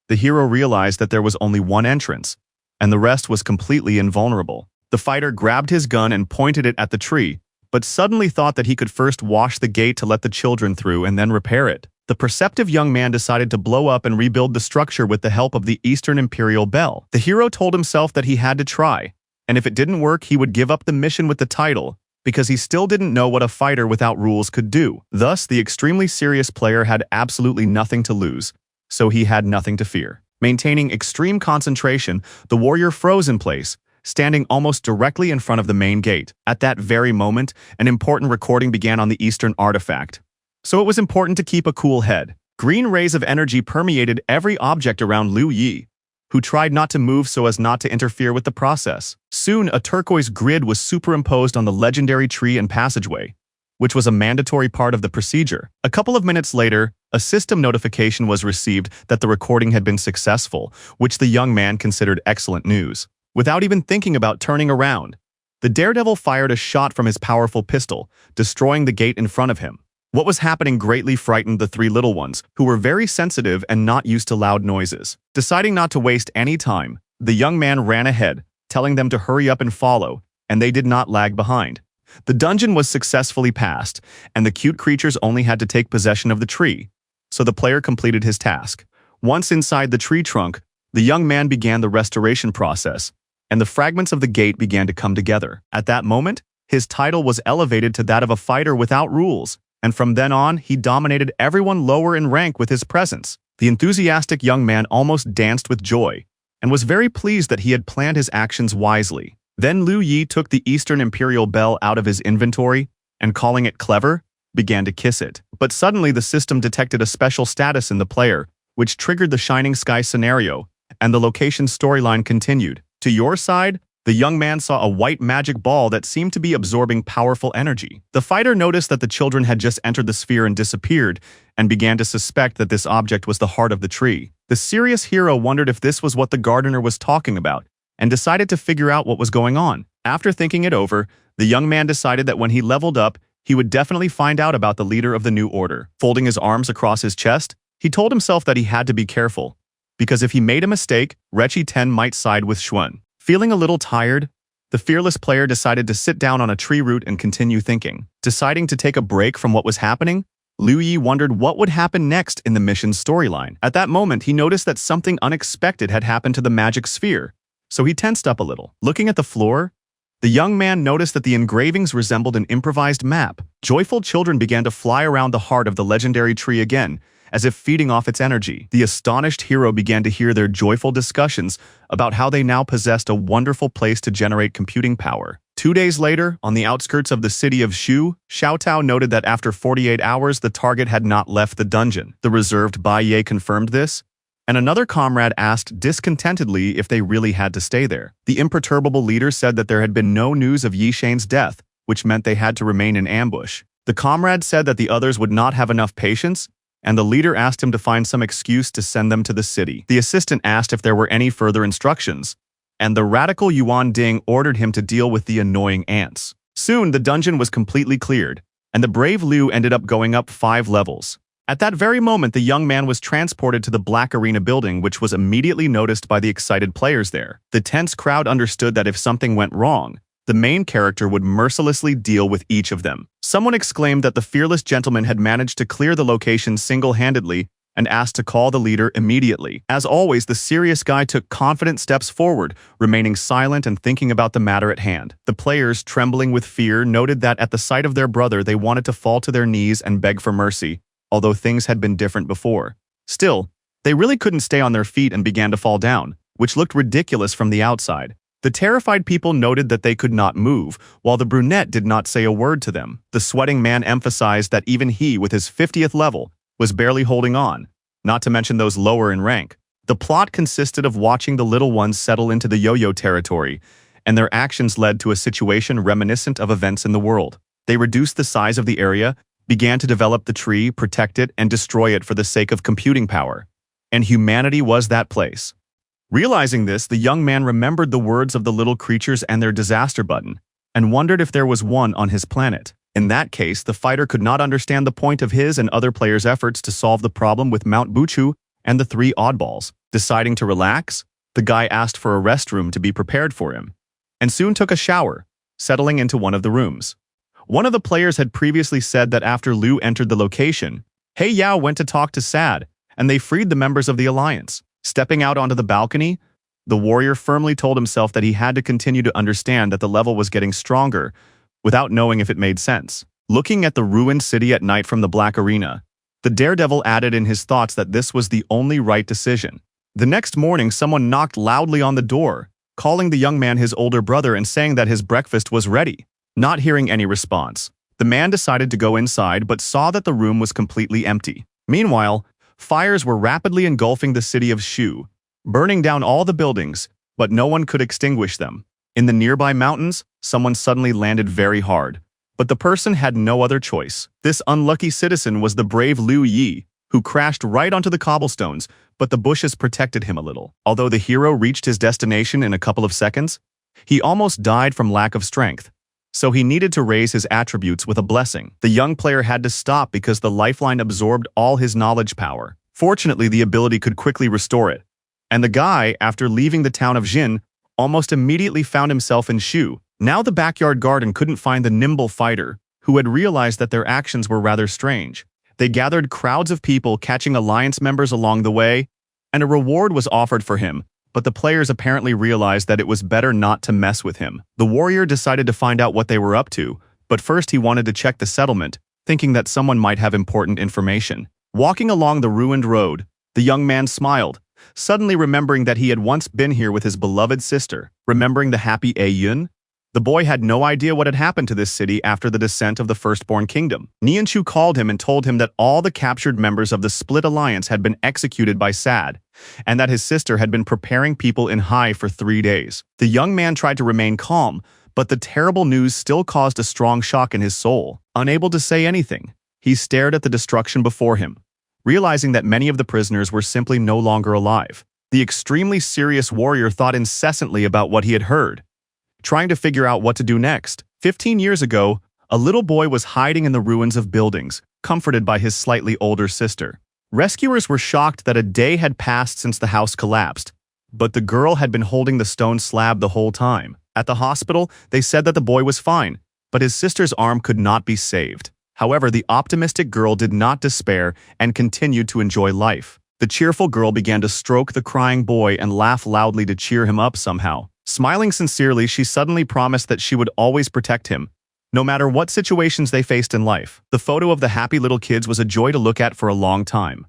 the hero realized that there was only one entrance, and the rest was completely invulnerable. The fighter grabbed his gun and pointed it at the tree, but suddenly thought that he could first wash the gate to let the children through and then repair it. The perceptive young man decided to blow up and rebuild the structure with the help of the Eastern Imperial Bell. The hero told himself that he had to try, and if it didn't work, he would give up the mission with the title, because he still didn't know what a fighter without rules could do. Thus, the extremely serious player had absolutely nothing to lose, so he had nothing to fear. Maintaining extreme concentration, the warrior froze in place, standing almost directly in front of the main gate. At that very moment, an important recording began on the Eastern artifact, so it was important to keep a cool head. Green rays of energy permeated every object around Liu Yi, who tried not to move so as not to interfere with the process. Soon, a turquoise grid was superimposed on the legendary tree and passageway, which was a mandatory part of the procedure. A couple of minutes later, a system notification was received that the recording had been successful, which the young man considered excellent news. Without even thinking about turning around, the daredevil fired a shot from his powerful pistol, destroying the gate in front of him. What was happening greatly frightened the three little ones, who were very sensitive and not used to loud noises. Deciding not to waste any time, the young man ran ahead, telling them to hurry up and follow, and they did not lag behind. The dungeon was successfully passed, and the cute creatures only had to take possession of the tree, so the player completed his task. Once inside the tree trunk, the young man began the restoration process, and the fragments of the gate began to come together. At that moment, his title was elevated to that of a fighter without rules, and from then on, he dominated everyone lower in rank with his presence. The enthusiastic young man almost danced with joy, and was very pleased that he had planned his actions wisely. Then Liu Yi took the Eastern Imperial Bell out of his inventory, and calling it clever, began to kiss it. But suddenly the system detected a special status in the player, which triggered the Shining Sky scenario, and the location storyline continued. To your side, the young man saw a white magic ball that seemed to be absorbing powerful energy. The fighter noticed that the children had just entered the sphere and disappeared, and began to suspect that this object was the heart of the tree. The serious hero wondered if this was what the gardener was talking about, and decided to figure out what was going on. After thinking it over, the young man decided that when he leveled up, he would definitely find out about the leader of the new order. Folding his arms across his chest, he told himself that he had to be careful, because if he made a mistake, Rechi Ten might side with Xuan. Feeling a little tired, the fearless player decided to sit down on a tree root and continue thinking. Deciding to take a break from what was happening, Liu Yi wondered what would happen next in the mission's storyline. At that moment, he noticed that something unexpected had happened to the magic sphere, so he tensed up a little. Looking at the floor, the young man noticed that the engravings resembled an improvised map. Joyful children began to fly around the heart of the legendary tree again, as if feeding off its energy. The astonished hero began to hear their joyful discussions about how they now possessed a wonderful place to generate computing power. 2 days later, on the outskirts of the city of Shu, Xiaotao noted that after 48 hours, the target had not left the dungeon. The reserved Bai Ye confirmed this, and another comrade asked discontentedly if they really had to stay there. The imperturbable leader said that there had been no news of Yi Shane's death, which meant they had to remain in ambush. The comrade said that the others would not have enough patience, and the leader asked him to find some excuse to send them to the city. The assistant asked if there were any further instructions, and the radical Yuan Ding ordered him to deal with the annoying ants. Soon, the dungeon was completely cleared, and the brave Liu ended up going up 5 levels. At that very moment, the young man was transported to the Black Arena building, which was immediately noticed by the excited players there. The tense crowd understood that if something went wrong, the main character would mercilessly deal with each of them. Someone exclaimed that the fearless gentleman had managed to clear the location single-handedly and asked to call the leader immediately. As always, the serious guy took confident steps forward, remaining silent and thinking about the matter at hand. The players, trembling with fear, noted that at the sight of their brother, they wanted to fall to their knees and beg for mercy, although things had been different before. Still, they really couldn't stay on their feet and began to fall down, which looked ridiculous from the outside. The terrified people noted that they could not move, while the brunette did not say a word to them. The sweating man emphasized that even he, with his 50th level, was barely holding on, not to mention those lower in rank. The plot consisted of watching the little ones settle into the yo-yo territory, and their actions led to a situation reminiscent of events in the world. They reduced the size of the area, began to develop the tree, protect it, and destroy it for the sake of computing power. And humanity was that place. Realizing this, the young man remembered the words of the little creatures and their disaster button, and wondered if there was one on his planet. In that case, the fighter could not understand the point of his and other players' efforts to solve the problem with Mount Buchu and the 3 oddballs. Deciding to relax, the guy asked for a restroom to be prepared for him, and soon took a shower, settling into one of the rooms. One of the players had previously said that after Liu entered the location, He Yao went to talk to Sad, and they freed the members of the Alliance. Stepping out onto the balcony, the warrior firmly told himself that he had to continue to understand that the level was getting stronger, without knowing if it made sense. Looking at the ruined city at night from the Black Arena, the daredevil added in his thoughts that this was the only right decision. The next morning, someone knocked loudly on the door, calling the young man his older brother and saying that his breakfast was ready. Not hearing any response, the man decided to go inside but saw that the room was completely empty. Meanwhile, fires were rapidly engulfing the city of Shu, burning down all the buildings, but no one could extinguish them. In the nearby mountains, someone suddenly landed very hard, but the person had no other choice. This unlucky citizen was the brave Liu Yi, who crashed right onto the cobblestones, but the bushes protected him a little. Although the hero reached his destination in a couple of seconds, he almost died from lack of strength. so he needed to raise his attributes with a blessing. The young player had to stop because the lifeline absorbed all his knowledge power. Fortunately, the ability could quickly restore it. And the guy, after leaving the town of Jin, almost immediately found himself in Shu. Now the backyard garden couldn't find the nimble fighter, who had realized that their actions were rather strange. They gathered crowds of people, catching alliance members along the way, and a reward was offered for him, but the players apparently realized that it was better not to mess with him. The warrior decided to find out what they were up to, but first he wanted to check the settlement, thinking that someone might have important information. Walking along the ruined road, the young man smiled, suddenly remembering that he had once been here with his beloved sister. Remembering the happy Yun? The boy had no idea what had happened to this city after the descent of the Firstborn Kingdom. Nianchu called him and told him that all the captured members of the Split Alliance had been executed by Sad, and that his sister had been preparing people in Hai for 3 days. The young man tried to remain calm, but the terrible news still caused a strong shock in his soul. Unable to say anything, he stared at the destruction before him, realizing that many of the prisoners were simply no longer alive. The extremely serious warrior thought incessantly about what he had heard, trying to figure out what to do next. 15 years ago, a little boy was hiding in the ruins of buildings, comforted by his slightly older sister. Rescuers were shocked that a day had passed since the house collapsed, but the girl had been holding the stone slab the whole time. At the hospital, they said that the boy was fine, but his sister's arm could not be saved. However, the optimistic girl did not despair and continued to enjoy life. The cheerful girl began to stroke the crying boy and laugh loudly to cheer him up somehow. Smiling sincerely, she suddenly promised that she would always protect him, no matter what situations they faced in life. The photo of the happy little kids was a joy to look at for a long time.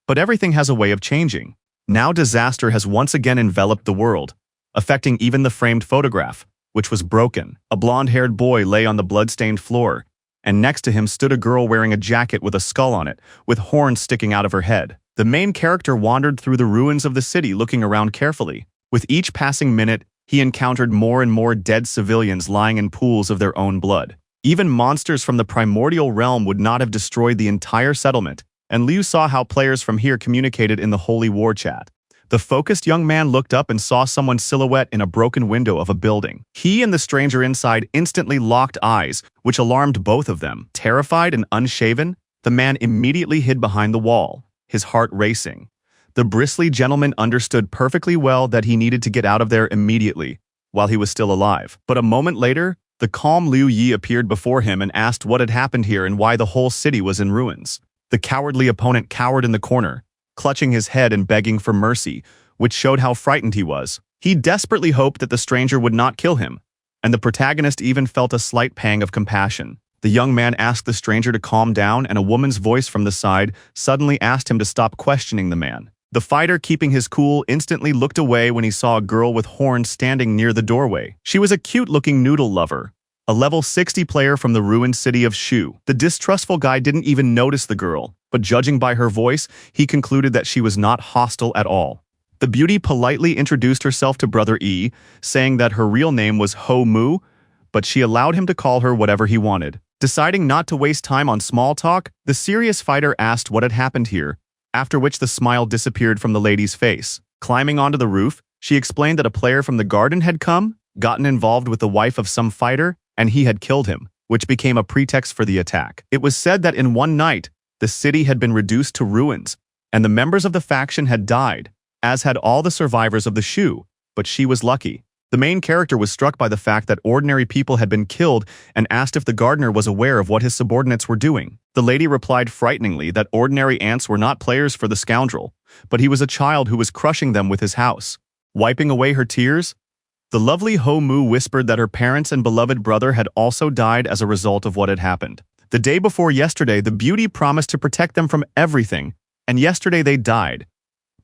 But everything has a way of changing. Now disaster has once again enveloped the world, affecting even the framed photograph, which was broken. A blonde-haired boy lay on the blood-stained floor, and next to him stood a girl wearing a jacket with a skull on it, with horns sticking out of her head. The main character wandered through the ruins of the city, looking around carefully. With each passing minute, he encountered more and more dead civilians lying in pools of their own blood. Even monsters from the primordial realm would not have destroyed the entire settlement, and Liu saw how players from here communicated in the Holy War chat. The focused young man looked up and saw someone's silhouette in a broken window of a building. He and the stranger inside instantly locked eyes, which alarmed both of them. Terrified and unshaven, the man immediately hid behind the wall, his heart racing. The bristly gentleman understood perfectly well that he needed to get out of there immediately, while he was still alive. But a moment later, the calm Liu Yi appeared before him and asked what had happened here and why the whole city was in ruins. The cowardly opponent cowered in the corner, clutching his head and begging for mercy, which showed how frightened he was. He desperately hoped that the stranger would not kill him, and the protagonist even felt a slight pang of compassion. The young man asked the stranger to calm down, and a woman's voice from the side suddenly asked him to stop questioning the man. The fighter, keeping his cool, instantly looked away when he saw a girl with horns standing near the doorway. She was a cute-looking noodle lover, a level 60 player from the ruined city of Shu. The distrustful guy didn't even notice the girl, but judging by her voice, he concluded that she was not hostile at all. The beauty politely introduced herself to Brother E, saying that her real name was Ho Mu, but she allowed him to call her whatever he wanted. Deciding not to waste time on small talk, the serious fighter asked what had happened here, after which the smile disappeared from the lady's face. Climbing onto the roof, she explained that a player from the garden had come, gotten involved with the wife of some fighter, and he had killed him, which became a pretext for the attack. It was said that in one night, the city had been reduced to ruins, and the members of the faction had died, as had all the survivors of the Shu, but she was lucky. The main character was struck by the fact that ordinary people had been killed and asked if the gardener was aware of what his subordinates were doing. The lady replied frighteningly that ordinary ants were not players for the scoundrel, but he was a child who was crushing them with his house. Wiping away her tears, the lovely Ho Mu whispered that her parents and beloved brother had also died as a result of what had happened. The day before yesterday, the beauty promised to protect them from everything, and yesterday they died.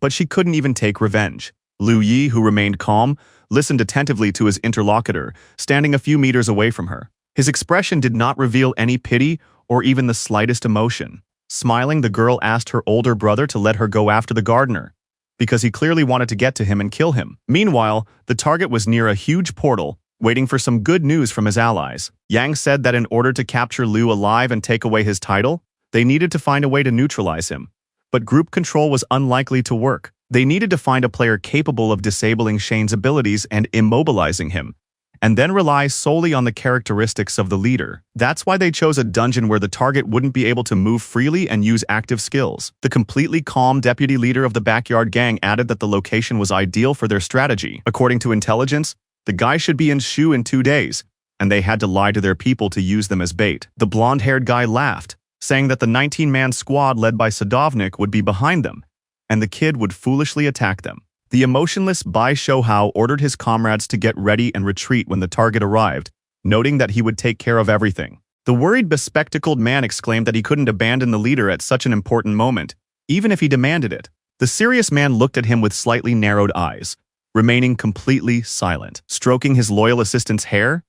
But she couldn't even take revenge. Liu Yi, who remained calm, listened attentively to his interlocutor, standing a few meters away from her. His expression did not reveal any pity or even the slightest emotion. Smiling, the girl asked her older brother to let her go after the gardener, because he clearly wanted to get to him and kill him. Meanwhile, the target was near a huge portal, waiting for some good news from his allies. Yang said that in order to capture Liu alive and take away his title, they needed to find a way to neutralize him. But group control was unlikely to work. They needed to find a player capable of disabling Shane's abilities and immobilizing him, and then rely solely on the characteristics of the leader. That's why they chose a dungeon where the target wouldn't be able to move freely and use active skills. The completely calm deputy leader of the backyard gang added that the location was ideal for their strategy. According to intelligence, the guy should be in Shu in 2 days, and they had to lie to their people to use them as bait. The blonde-haired guy laughed, saying that the 19-man squad led by Sadovnik would be behind them, and the kid would foolishly attack them. The emotionless Bai Shouhao ordered his comrades to get ready and retreat when the target arrived, noting that he would take care of everything. The worried, bespectacled man exclaimed that he couldn't abandon the leader at such an important moment, even if he demanded it. The serious man looked at him with slightly narrowed eyes, remaining completely silent. Stroking his loyal assistant's hair,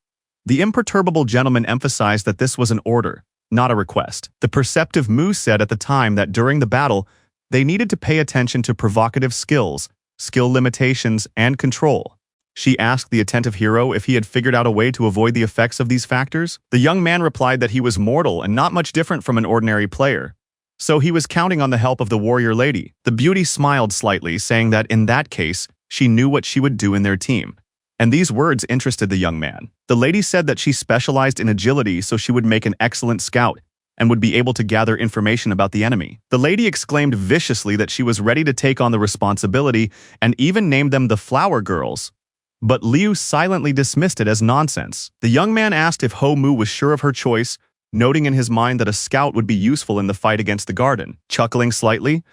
the imperturbable gentleman emphasized that this was an order, not a request. The perceptive Mu said at the time that during the battle, they needed to pay attention to provocative skills, skill limitations, and control. She asked the attentive hero if he had figured out a way to avoid the effects of these factors. The young man replied that he was mortal and not much different from an ordinary player, so he was counting on the help of the warrior lady. The beauty smiled slightly, saying that in that case, she knew what she would do in their team. And these words interested the young man. The lady said that she specialized in agility, so she would make an excellent scout and would be able to gather information about the enemy. The lady exclaimed viciously that she was ready to take on the responsibility and even named them the Flower Girls. But Liu silently dismissed it as nonsense. The young man asked if Ho Mu was sure of her choice, noting in his mind that a scout would be useful in the fight against the garden. Chuckling slightly,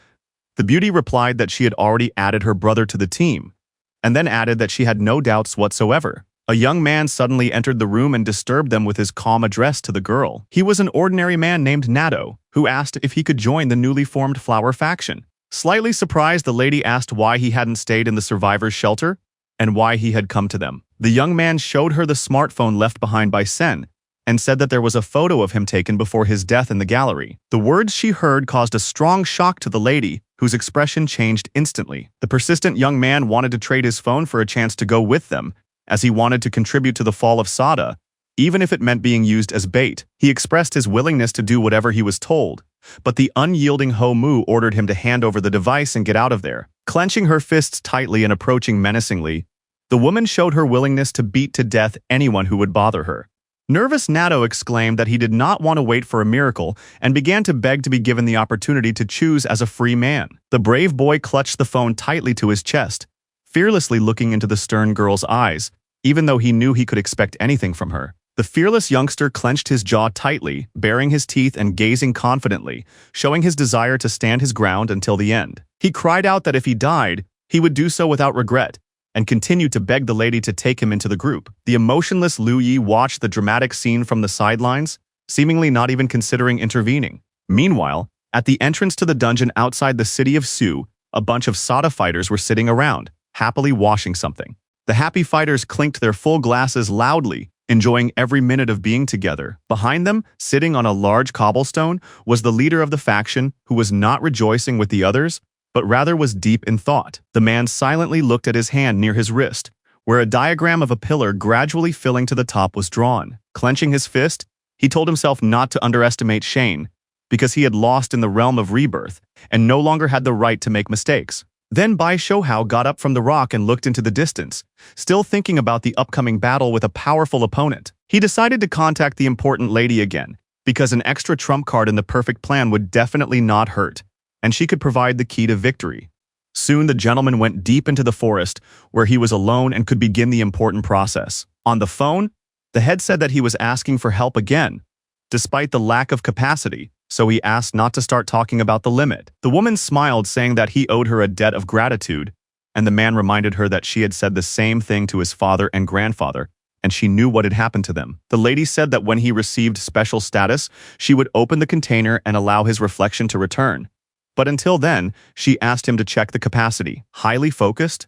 the beauty replied that she had already added her brother to the team, and then added that she had no doubts whatsoever. A young man suddenly entered the room and disturbed them with his calm address to the girl. He was an ordinary man named Nado, who asked if he could join the newly formed flower faction. Slightly surprised, the lady asked why he hadn't stayed in the survivors' shelter and why he had come to them. The young man showed her the smartphone left behind by Sen and said that there was a photo of him taken before his death in the gallery. The words she heard caused a strong shock to the lady, whose expression changed instantly. The persistent young man wanted to trade his phone for a chance to go with them, as he wanted to contribute to the fall of Sada, even if it meant being used as bait. He expressed his willingness to do whatever he was told, but the unyielding Ho Mu ordered him to hand over the device and get out of there. Clenching her fists tightly and approaching menacingly, the woman showed her willingness to beat to death anyone who would bother her. Nervous Nado exclaimed that he did not want to wait for a miracle and began to beg to be given the opportunity to choose as a free man. The brave boy clutched the phone tightly to his chest, fearlessly looking into the stern girl's eyes, even though he knew he could expect anything from her. The fearless youngster clenched his jaw tightly, baring his teeth and gazing confidently, showing his desire to stand his ground until the end. He cried out that if he died, he would do so without regret, and continued to beg the lady to take him into the group. The emotionless Liu Yi watched the dramatic scene from the sidelines, seemingly not even considering intervening. Meanwhile, at the entrance to the dungeon outside the city of Su, a bunch of Sada fighters were sitting around, happily washing something. The happy fighters clinked their full glasses loudly, enjoying every minute of being together. Behind them, sitting on a large cobblestone, was the leader of the faction, who was not rejoicing with the others, but rather was deep in thought. The man silently looked at his hand near his wrist, where a diagram of a pillar gradually filling to the top was drawn. Clenching his fist, he told himself not to underestimate Shane, because he had lost in the realm of rebirth and no longer had the right to make mistakes. Then Bai Shouhao got up from the rock and looked into the distance, still thinking about the upcoming battle with a powerful opponent. He decided to contact the important lady again, because an extra trump card in the perfect plan would definitely not hurt, and she could provide the key to victory. Soon the gentleman went deep into the forest, where he was alone and could begin the important process. On the phone, the head said that he was asking for help again, despite the lack of capacity, so he asked not to start talking about the limit. The woman smiled, saying that he owed her a debt of gratitude, and the man reminded her that she had said the same thing to his father and grandfather, and she knew what had happened to them. The lady said that when he received special status, she would open the container and allow his reflection to return. But until then, she asked him to check the capacity. Highly focused,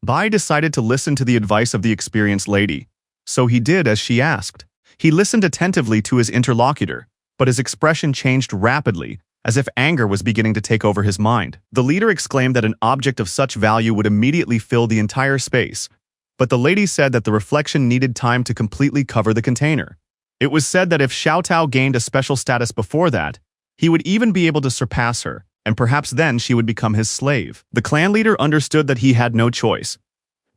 Bai decided to listen to the advice of the experienced lady, so he did as she asked. He listened attentively to his interlocutor, but his expression changed rapidly, as if anger was beginning to take over his mind. The leader exclaimed that an object of such value would immediately fill the entire space, but the lady said that the reflection needed time to completely cover the container. It was said that if Xiao Tao gained a special status before that, he would even be able to surpass her, and perhaps then she would become his slave. The clan leader understood that he had no choice,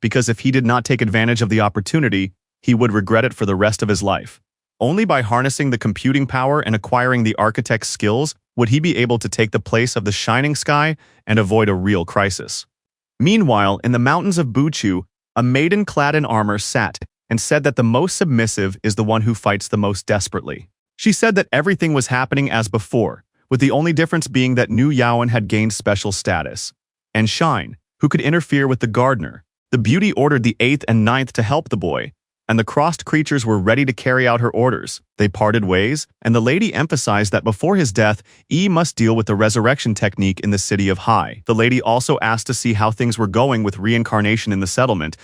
because if he did not take advantage of the opportunity, he would regret it for the rest of his life. Only by harnessing the computing power and acquiring the architect's skills would he be able to take the place of the shining sky and avoid a real crisis. Meanwhile, in the mountains of Buchu, a maiden clad in armor sat and said that the most submissive is the one who fights the most desperately. She said that everything was happening as before, with the only difference being that New Yaoan had gained special status. And Shine, who could interfere with the gardener. The beauty ordered the 8th and 9th to help the boy, and the crossed creatures were ready to carry out her orders. They parted ways, and the lady emphasized that before his death, E must deal with the resurrection technique in the city of Hai. The lady also asked to see how things were going with reincarnation in the settlement,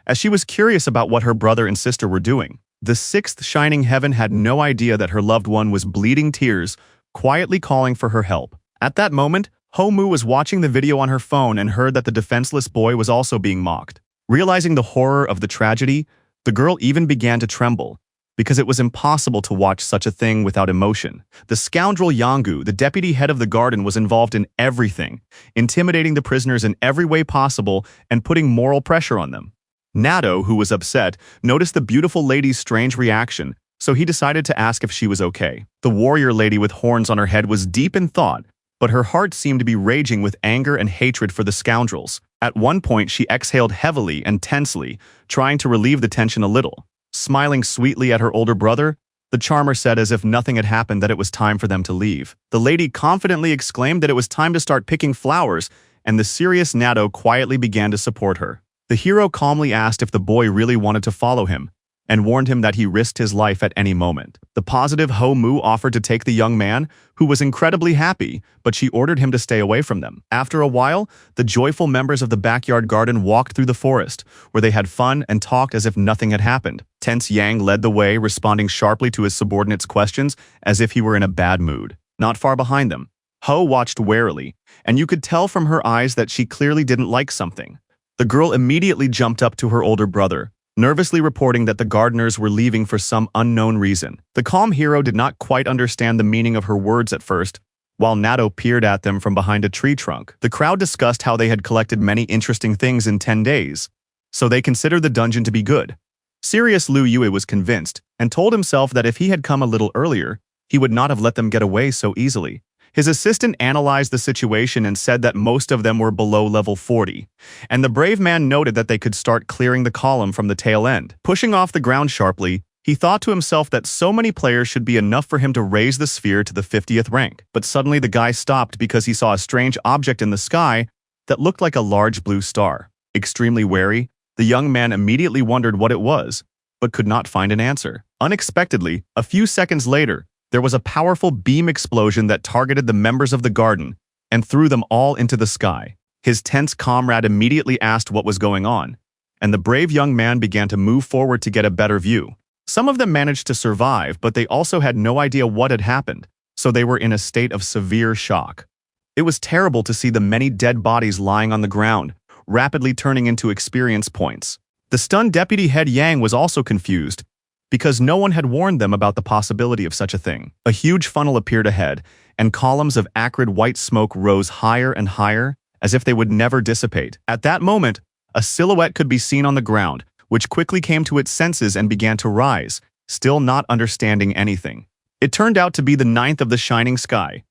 as she was curious about what her brother and sister were doing. The 6th shining heaven had no idea that her loved one was bleeding tears, quietly calling for her help. At that moment, Ho Mu was watching the video on her phone and heard that the defenseless boy was also being mocked. Realizing the horror of the tragedy, the girl even began to tremble, because it was impossible to watch such a thing without emotion. The scoundrel Yanggu, the deputy head of the garden, was involved in everything, intimidating the prisoners in every way possible and putting moral pressure on them. Nato, who was upset, noticed the beautiful lady's strange reaction, so he decided to ask if she was okay. The warrior lady with horns on her head was deep in thought, but her heart seemed to be raging with anger and hatred for the scoundrels. At one point, she exhaled heavily and tensely, trying to relieve the tension a little. Smiling sweetly at her older brother, the charmer said as if nothing had happened that it was time for them to leave. The lady confidently exclaimed that it was time to start picking flowers, and the serious Nato quietly began to support her. The hero calmly asked if the boy really wanted to follow him, and warned him that he risked his life at any moment. The positive Ho Mu offered to take the young man, who was incredibly happy, but she ordered him to stay away from them. After a while, the joyful members of the backyard garden walked through the forest, where they had fun and talked as if nothing had happened. Tense Yang led the way, responding sharply to his subordinates' questions as if he were in a bad mood. Not far behind them, Ho watched warily, and you could tell from her eyes that she clearly didn't like something. The girl immediately jumped up to her older brother, nervously reporting that the gardeners were leaving for some unknown reason. The calm hero did not quite understand the meaning of her words at first, while Nato peered at them from behind a tree trunk. The crowd discussed how they had collected many interesting things in 10 days, so they considered the dungeon to be good. Serious Liu Yue was convinced, and told himself that if he had come a little earlier, he would not have let them get away so easily. His assistant analyzed the situation and said that most of them were below level 40, and the brave man noted that they could start clearing the column from the tail end. Pushing off the ground sharply, he thought to himself that so many players should be enough for him to raise the sphere to the 50th rank. But suddenly the guy stopped because he saw a strange object in the sky that looked like a large blue star. Extremely wary, the young man immediately wondered what it was, but could not find an answer. Unexpectedly, a few seconds later, there was a powerful beam explosion that targeted the members of the garden and threw them all into the sky. His tense comrade immediately asked what was going on, and the brave young man began to move forward to get a better view. Some of them managed to survive, but they also had no idea what had happened, so they were in a state of severe shock. It was terrible to see the many dead bodies lying on the ground, rapidly turning into experience points. The stunned deputy head Yang was also confused, because no one had warned them about the possibility of such a thing. A huge funnel appeared ahead, and columns of acrid white smoke rose higher and higher, as if they would never dissipate. At that moment, a silhouette could be seen on the ground, which quickly came to its senses and began to rise, still not understanding anything. It turned out to be the 9th of the shining sky,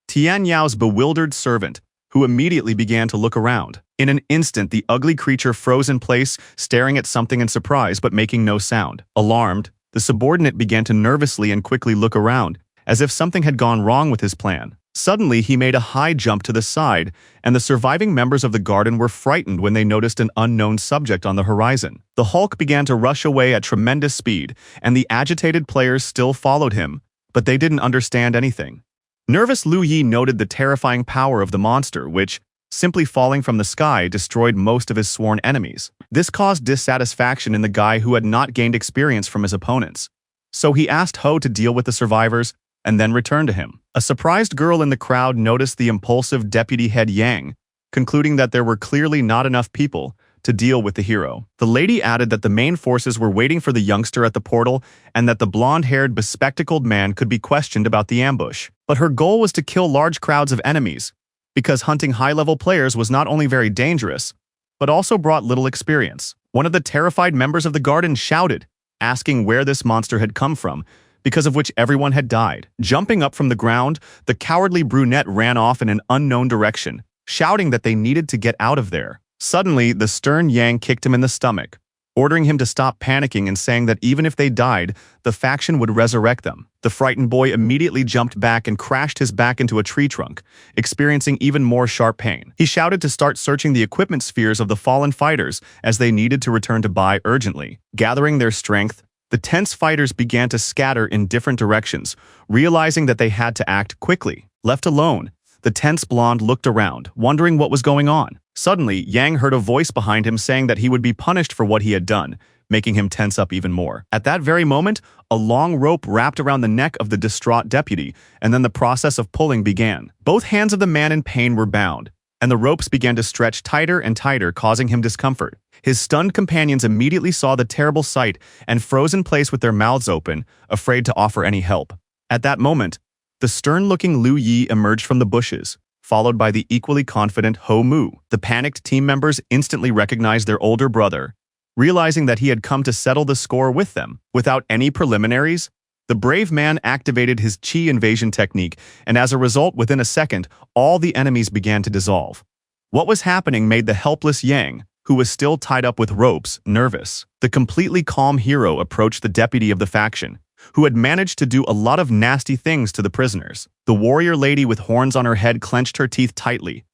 Tian Yao's bewildered servant, who immediately began to look around. In an instant, the ugly creature froze in place, staring at something in surprise but making no sound. Alarmed, the subordinate began to nervously and quickly look around, as if something had gone wrong with his plan. Suddenly, he made a high jump to the side, and the surviving members of the garden were frightened when they noticed an unknown subject on the horizon. The Hulk began to rush away at tremendous speed, and the agitated players still followed him, but they didn't understand anything. Nervous Liu Yi noted the terrifying power of the monster, which, simply falling from the sky, destroyed most of his sworn enemies. This caused dissatisfaction in the guy who had not gained experience from his opponents. So he asked Ho to deal with the survivors and then returned to him. A surprised girl in the crowd noticed the impulsive deputy head Yang, concluding that there were clearly not enough people to deal with the hero. The lady added that the main forces were waiting for the youngster at the portal and that the blonde-haired, bespectacled man could be questioned about the ambush. But her goal was to kill large crowds of enemies, because hunting high-level players was not only very dangerous, but also brought little experience. One of the terrified members of the garden shouted, asking where this monster had come from, because of which everyone had died. Jumping up from the ground, the cowardly brunette ran off in an unknown direction, shouting that they needed to get out of there. Suddenly, the stern Yang kicked him in the stomach, ordering him to stop panicking and saying that even if they died, the faction would resurrect them. The frightened boy immediately jumped back and crashed his back into a tree trunk, experiencing even more sharp pain. He shouted to start searching the equipment spheres of the fallen fighters as they needed to return to Bai urgently. Gathering their strength, the tense fighters began to scatter in different directions, realizing that they had to act quickly. Left alone, the tense blonde looked around, wondering what was going on. Suddenly, Yang heard a voice behind him saying that he would be punished for what he had done, making him tense up even more. At that very moment, a long rope wrapped around the neck of the distraught deputy, and then the process of pulling began. Both hands of the man in pain were bound, and the ropes began to stretch tighter and tighter, causing him discomfort. His stunned companions immediately saw the terrible sight and froze in place with their mouths open, afraid to offer any help. At that moment, the stern-looking Liu Yi emerged from the bushes, followed by the equally confident Ho Mu. The panicked team members instantly recognized their older brother, realizing that he had come to settle the score with them. Without any preliminaries, the brave man activated his Qi invasion technique, and as a result, within a second, all the enemies began to dissolve. What was happening made the helpless Yang, who was still tied up with ropes, nervous. The completely calm hero approached the deputy of the faction, who had managed to do a lot of nasty things to the prisoners. The warrior lady with horns on her head clenched her teeth tightly,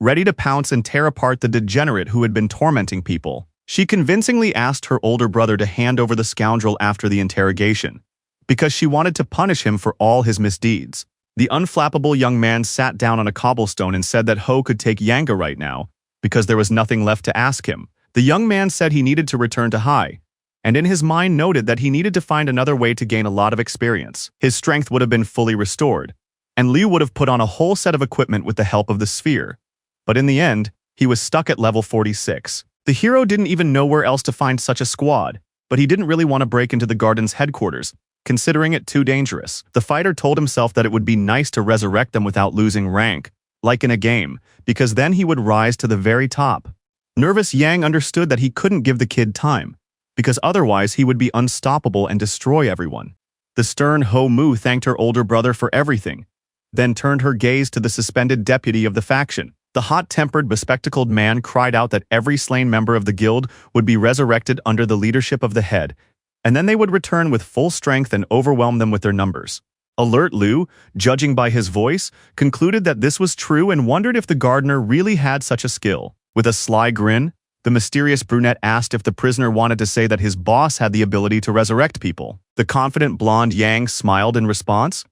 ready to pounce and tear apart the degenerate who had been tormenting people. She convincingly asked her older brother to hand over the scoundrel after the interrogation, because she wanted to punish him for all his misdeeds. The unflappable young man sat down on a cobblestone and said that Ho could take Yanga right now, because there was nothing left to ask him. The young man said he needed to return to Hai, and in his mind noted that he needed to find another way to gain a lot of experience. His strength would have been fully restored, and Liu would have put on a whole set of equipment with the help of the sphere. But in the end, he was stuck at level 46. The hero didn't even know where else to find such a squad, but he didn't really want to break into the garden's headquarters, considering it too dangerous. The fighter told himself that it would be nice to resurrect them without losing rank, like in a game, because then he would rise to the very top. Nervous Yang understood that he couldn't give the kid time, because otherwise he would be unstoppable and destroy everyone. The stern Ho Mu thanked her older brother for everything, then turned her gaze to the suspended deputy of the faction. The hot-tempered, bespectacled man cried out that every slain member of the guild would be resurrected under the leadership of the head, and then they would return with full strength and overwhelm them with their numbers. Alert Liu, judging by his voice, concluded that this was true and wondered if the gardener really had such a skill. With a sly grin, the mysterious brunette asked if the prisoner wanted to say that his boss had the ability to resurrect people. The confident blonde Yang smiled in response,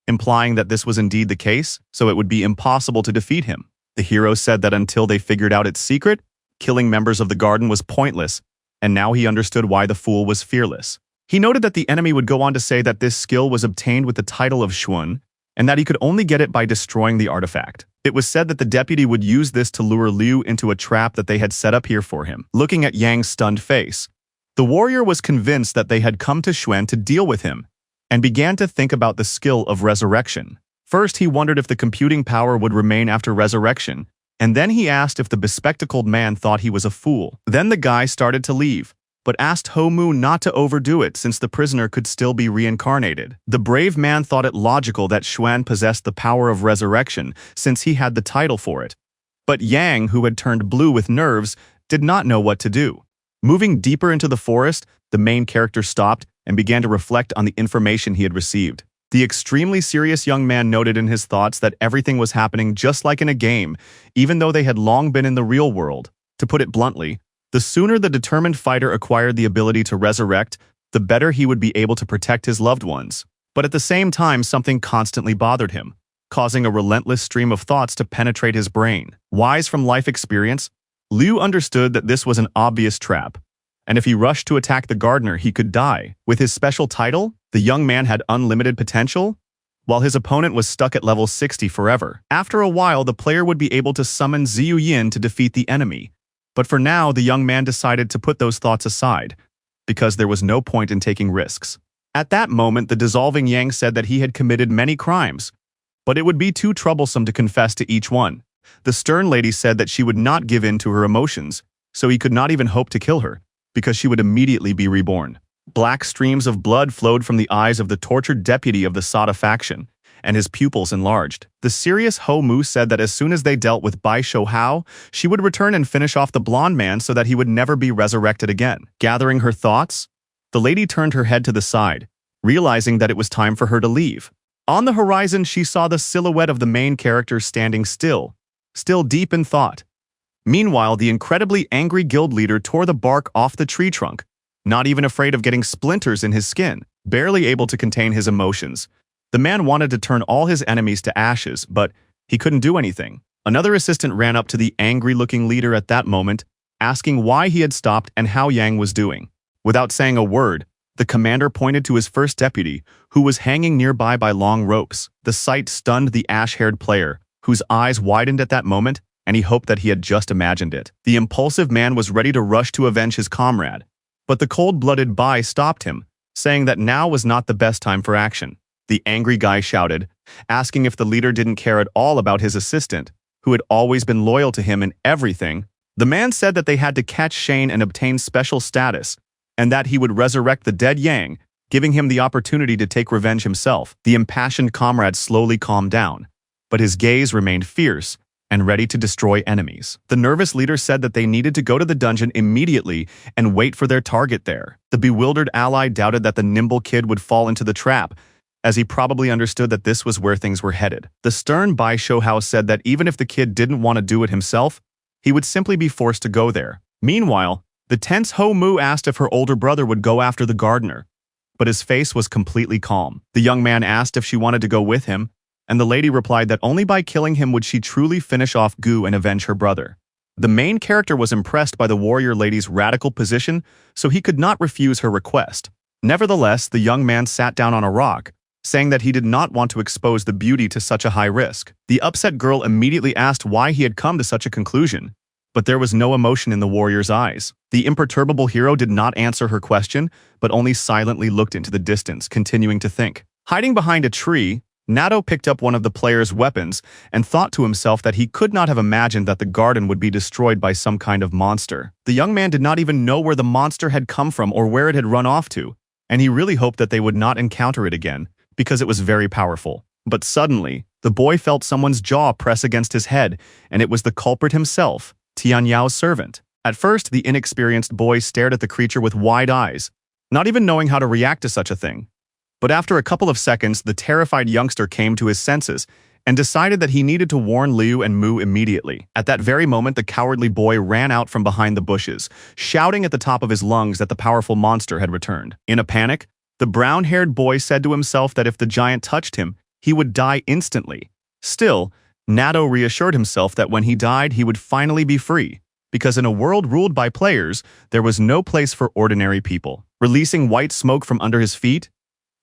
implying that this was indeed the case, so it would be impossible to defeat him. The hero said that until they figured out its secret, killing members of the garden was pointless, and now he understood why the fool was fearless. He noted that the enemy would go on to say that this skill was obtained with the title of Xuan, and that he could only get it by destroying the artifact. It was said that the deputy would use this to lure Liu into a trap that they had set up here for him. Looking at Yang's stunned face, the warrior was convinced that they had come to Xuan to deal with him, and began to think about the skill of resurrection. First, he wondered if the computing power would remain after resurrection, and then he asked if the bespectacled man thought he was a fool. Then the guy started to leave, but asked Ho Mu not to overdo it since the prisoner could still be reincarnated. The brave man thought it logical that Xuan possessed the power of resurrection since he had the title for it. But Yang, who had turned blue with nerves, did not know what to do. Moving deeper into the forest, the main character stopped and began to reflect on the information he had received. The extremely serious young man noted in his thoughts that everything was happening just like in a game, even though they had long been in the real world. To put it bluntly, the sooner the determined fighter acquired the ability to resurrect, the better he would be able to protect his loved ones. But at the same time, something constantly bothered him, causing a relentless stream of thoughts to penetrate his brain. Wise from life experience, Liu understood that this was an obvious trap, and if he rushed to attack the gardener, he could die. With his special title, the young man had unlimited potential, while his opponent was stuck at level 60 forever. After a while, the player would be able to summon Ziyu Yin to defeat the enemy. But for now, the young man decided to put those thoughts aside, because there was no point in taking risks. At that moment, the dissolving Yang said that he had committed many crimes, but it would be too troublesome to confess to each one. The stern lady said that she would not give in to her emotions, so he could not even hope to kill her, because she would immediately be reborn. Black streams of blood flowed from the eyes of the tortured deputy of the Sada faction, and his pupils enlarged. The serious Ho Mu said that as soon as they dealt with Bai Shou Hao, she would return and finish off the blonde man so that he would never be resurrected again. Gathering her thoughts, the lady turned her head to the side, realizing that it was time for her to leave. On the horizon, she saw the silhouette of the main character standing still deep in thought. Meanwhile, the incredibly angry guild leader tore the bark off the tree trunk, not even afraid of getting splinters in his skin, barely able to contain his emotions. The man wanted to turn all his enemies to ashes, but he couldn't do anything. Another assistant ran up to the angry-looking leader at that moment, asking why he had stopped and how Yang was doing. Without saying a word, the commander pointed to his first deputy, who was hanging nearby by long ropes. The sight stunned the ash-haired player, whose eyes widened at that moment, and he hoped that he had just imagined it. The impulsive man was ready to rush to avenge his comrade, but the cold-blooded Bai stopped him, saying that now was not the best time for action. The angry guy shouted, asking if the leader didn't care at all about his assistant, who had always been loyal to him in everything. The man said that they had to catch Shane and obtain special status, and that he would resurrect the dead Yang, giving him the opportunity to take revenge himself. The impassioned comrade slowly calmed down, but his gaze remained fierce and ready to destroy enemies. The nervous leader said that they needed to go to the dungeon immediately and wait for their target there. The bewildered ally doubted that the nimble kid would fall into the trap, as he probably understood that this was where things were headed. The stern Bai Shou Hao said that even if the kid didn't want to do it himself, he would simply be forced to go there. Meanwhile, the tense Ho Mu asked if her older brother would go after the gardener, but his face was completely calm. The young man asked if she wanted to go with him, and the lady replied that only by killing him would she truly finish off Gu and avenge her brother. The main character was impressed by the warrior lady's radical position, so he could not refuse her request. Nevertheless, the young man sat down on a rock, saying that he did not want to expose the beauty to such a high risk. The upset girl immediately asked why he had come to such a conclusion, but there was no emotion in the warrior's eyes. The imperturbable hero did not answer her question, but only silently looked into the distance, continuing to think. Hiding behind a tree, Nato picked up one of the player's weapons and thought to himself that he could not have imagined that the garden would be destroyed by some kind of monster. The young man did not even know where the monster had come from or where it had run off to, and he really hoped that they would not encounter it again, because it was very powerful. But suddenly, the boy felt someone's jaw press against his head, and it was the culprit himself, Tian Yao's servant. At first, the inexperienced boy stared at the creature with wide eyes, not even knowing how to react to such a thing. But after a couple of seconds, the terrified youngster came to his senses and decided that he needed to warn Liu and Mu immediately. At that very moment, the cowardly boy ran out from behind the bushes, shouting at the top of his lungs that the powerful monster had returned. In a panic, the brown-haired boy said to himself that if the giant touched him, he would die instantly. Still, Nato reassured himself that when he died, he would finally be free, because in a world ruled by players, there was no place for ordinary people. Releasing white smoke from under his feet,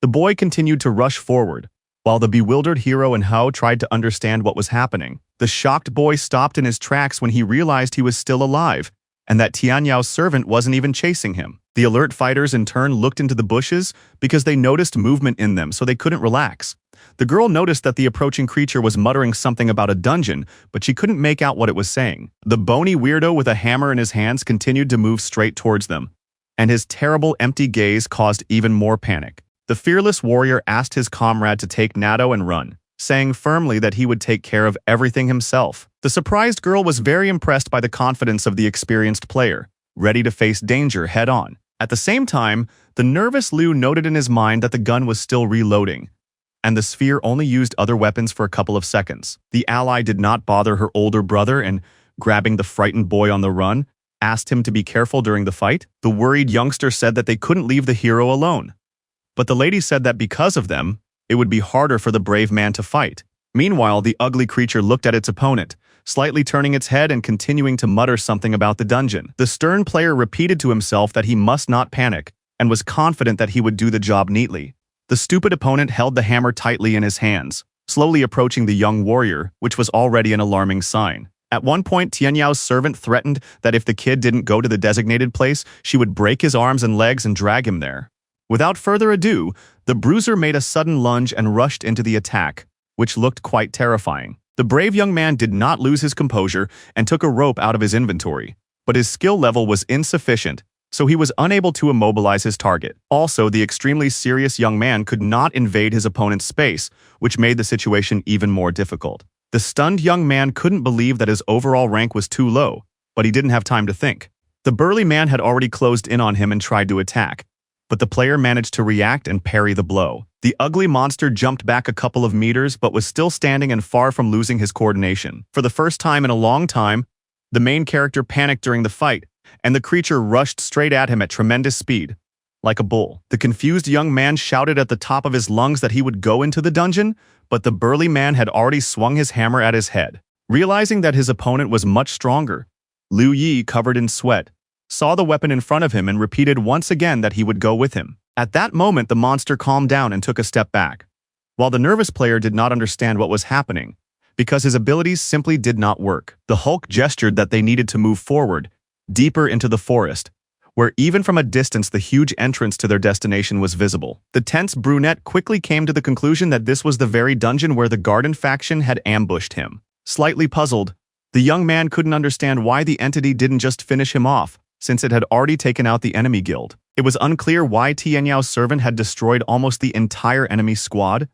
the boy continued to rush forward, while the bewildered hero and Hao tried to understand what was happening. The shocked boy stopped in his tracks when he realized he was still alive, and that Tian Yao's servant wasn't even chasing him. The alert fighters in turn looked into the bushes because they noticed movement in them, so they couldn't relax. The girl noticed that the approaching creature was muttering something about a dungeon, but she couldn't make out what it was saying. The bony weirdo with a hammer in his hands continued to move straight towards them, and his terrible empty gaze caused even more panic. The fearless warrior asked his comrade to take Nato and run, saying firmly that he would take care of everything himself. The surprised girl was very impressed by the confidence of the experienced player, ready to face danger head-on. At the same time, the nervous Liu noted in his mind that the gun was still reloading, and the sphere only used other weapons for a couple of seconds. The ally did not bother her older brother and, grabbing the frightened boy on the run, asked him to be careful during the fight. The worried youngster said that they couldn't leave the hero alone, but the lady said that because of them, it would be harder for the brave man to fight. Meanwhile, the ugly creature looked at its opponent, slightly turning its head and continuing to mutter something about the dungeon. The stern player repeated to himself that he must not panic, and was confident that he would do the job neatly. The stupid opponent held the hammer tightly in his hands, slowly approaching the young warrior, which was already an alarming sign. At one point, Tian Yao's servant threatened that if the kid didn't go to the designated place, she would break his arms and legs and drag him there. Without further ado, the bruiser made a sudden lunge and rushed into the attack, which looked quite terrifying. The brave young man did not lose his composure and took a rope out of his inventory, but his skill level was insufficient, so he was unable to immobilize his target. Also, the extremely serious young man could not invade his opponent's space, which made the situation even more difficult. The stunned young man couldn't believe that his overall rank was too low, but he didn't have time to think. The burly man had already closed in on him and tried to attack, but the player managed to react and parry the blow. The ugly monster jumped back a couple of meters but was still standing and far from losing his coordination. For the first time in a long time, the main character panicked during the fight, and the creature rushed straight at him at tremendous speed, like a bull. The confused young man shouted at the top of his lungs that he would go into the dungeon, but the burly man had already swung his hammer at his head. Realizing that his opponent was much stronger, Liu Yi, covered in sweat, saw the weapon in front of him and repeated once again that he would go with him. At that moment, the monster calmed down and took a step back, while the nervous player did not understand what was happening, because his abilities simply did not work. The Hulk gestured that they needed to move forward, deeper into the forest, where even from a distance the huge entrance to their destination was visible. The tense brunette quickly came to the conclusion that this was the very dungeon where the garden faction had ambushed him. Slightly puzzled, the young man couldn't understand why the entity didn't just finish him off, since it had already taken out the enemy guild. It was unclear why Tianyao's servant had destroyed almost the entire enemy squad,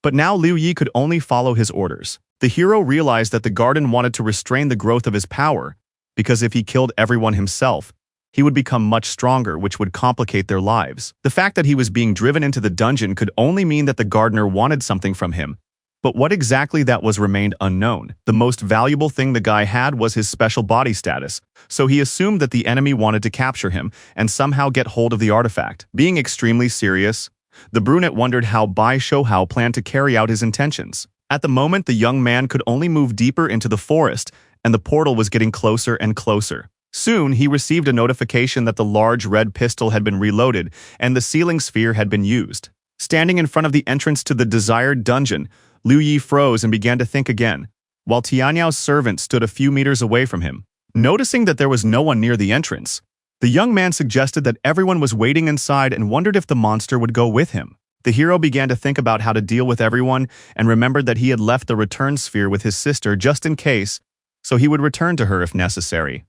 but now Liu Yi could only follow his orders. The hero realized that the garden wanted to restrain the growth of his power, because if he killed everyone himself, he would become much stronger, which would complicate their lives. The fact that he was being driven into the dungeon could only mean that the gardener wanted something from him, but what exactly that was remained unknown. The most valuable thing the guy had was his special body status, so he assumed that the enemy wanted to capture him and somehow get hold of the artifact. Being extremely serious, the brunette wondered how Bai Shouhao planned to carry out his intentions. At the moment, the young man could only move deeper into the forest, and the portal was getting closer and closer. Soon, he received a notification that the large red pistol had been reloaded and the sealing sphere had been used. Standing in front of the entrance to the desired dungeon, Liu Yi froze and began to think again, while Tianyao's servant stood a few meters away from him. Noticing that there was no one near the entrance, the young man suggested that everyone was waiting inside and wondered if the monster would go with him. The hero began to think about how to deal with everyone and remembered that he had left the return sphere with his sister just in case, so he would return to her if necessary.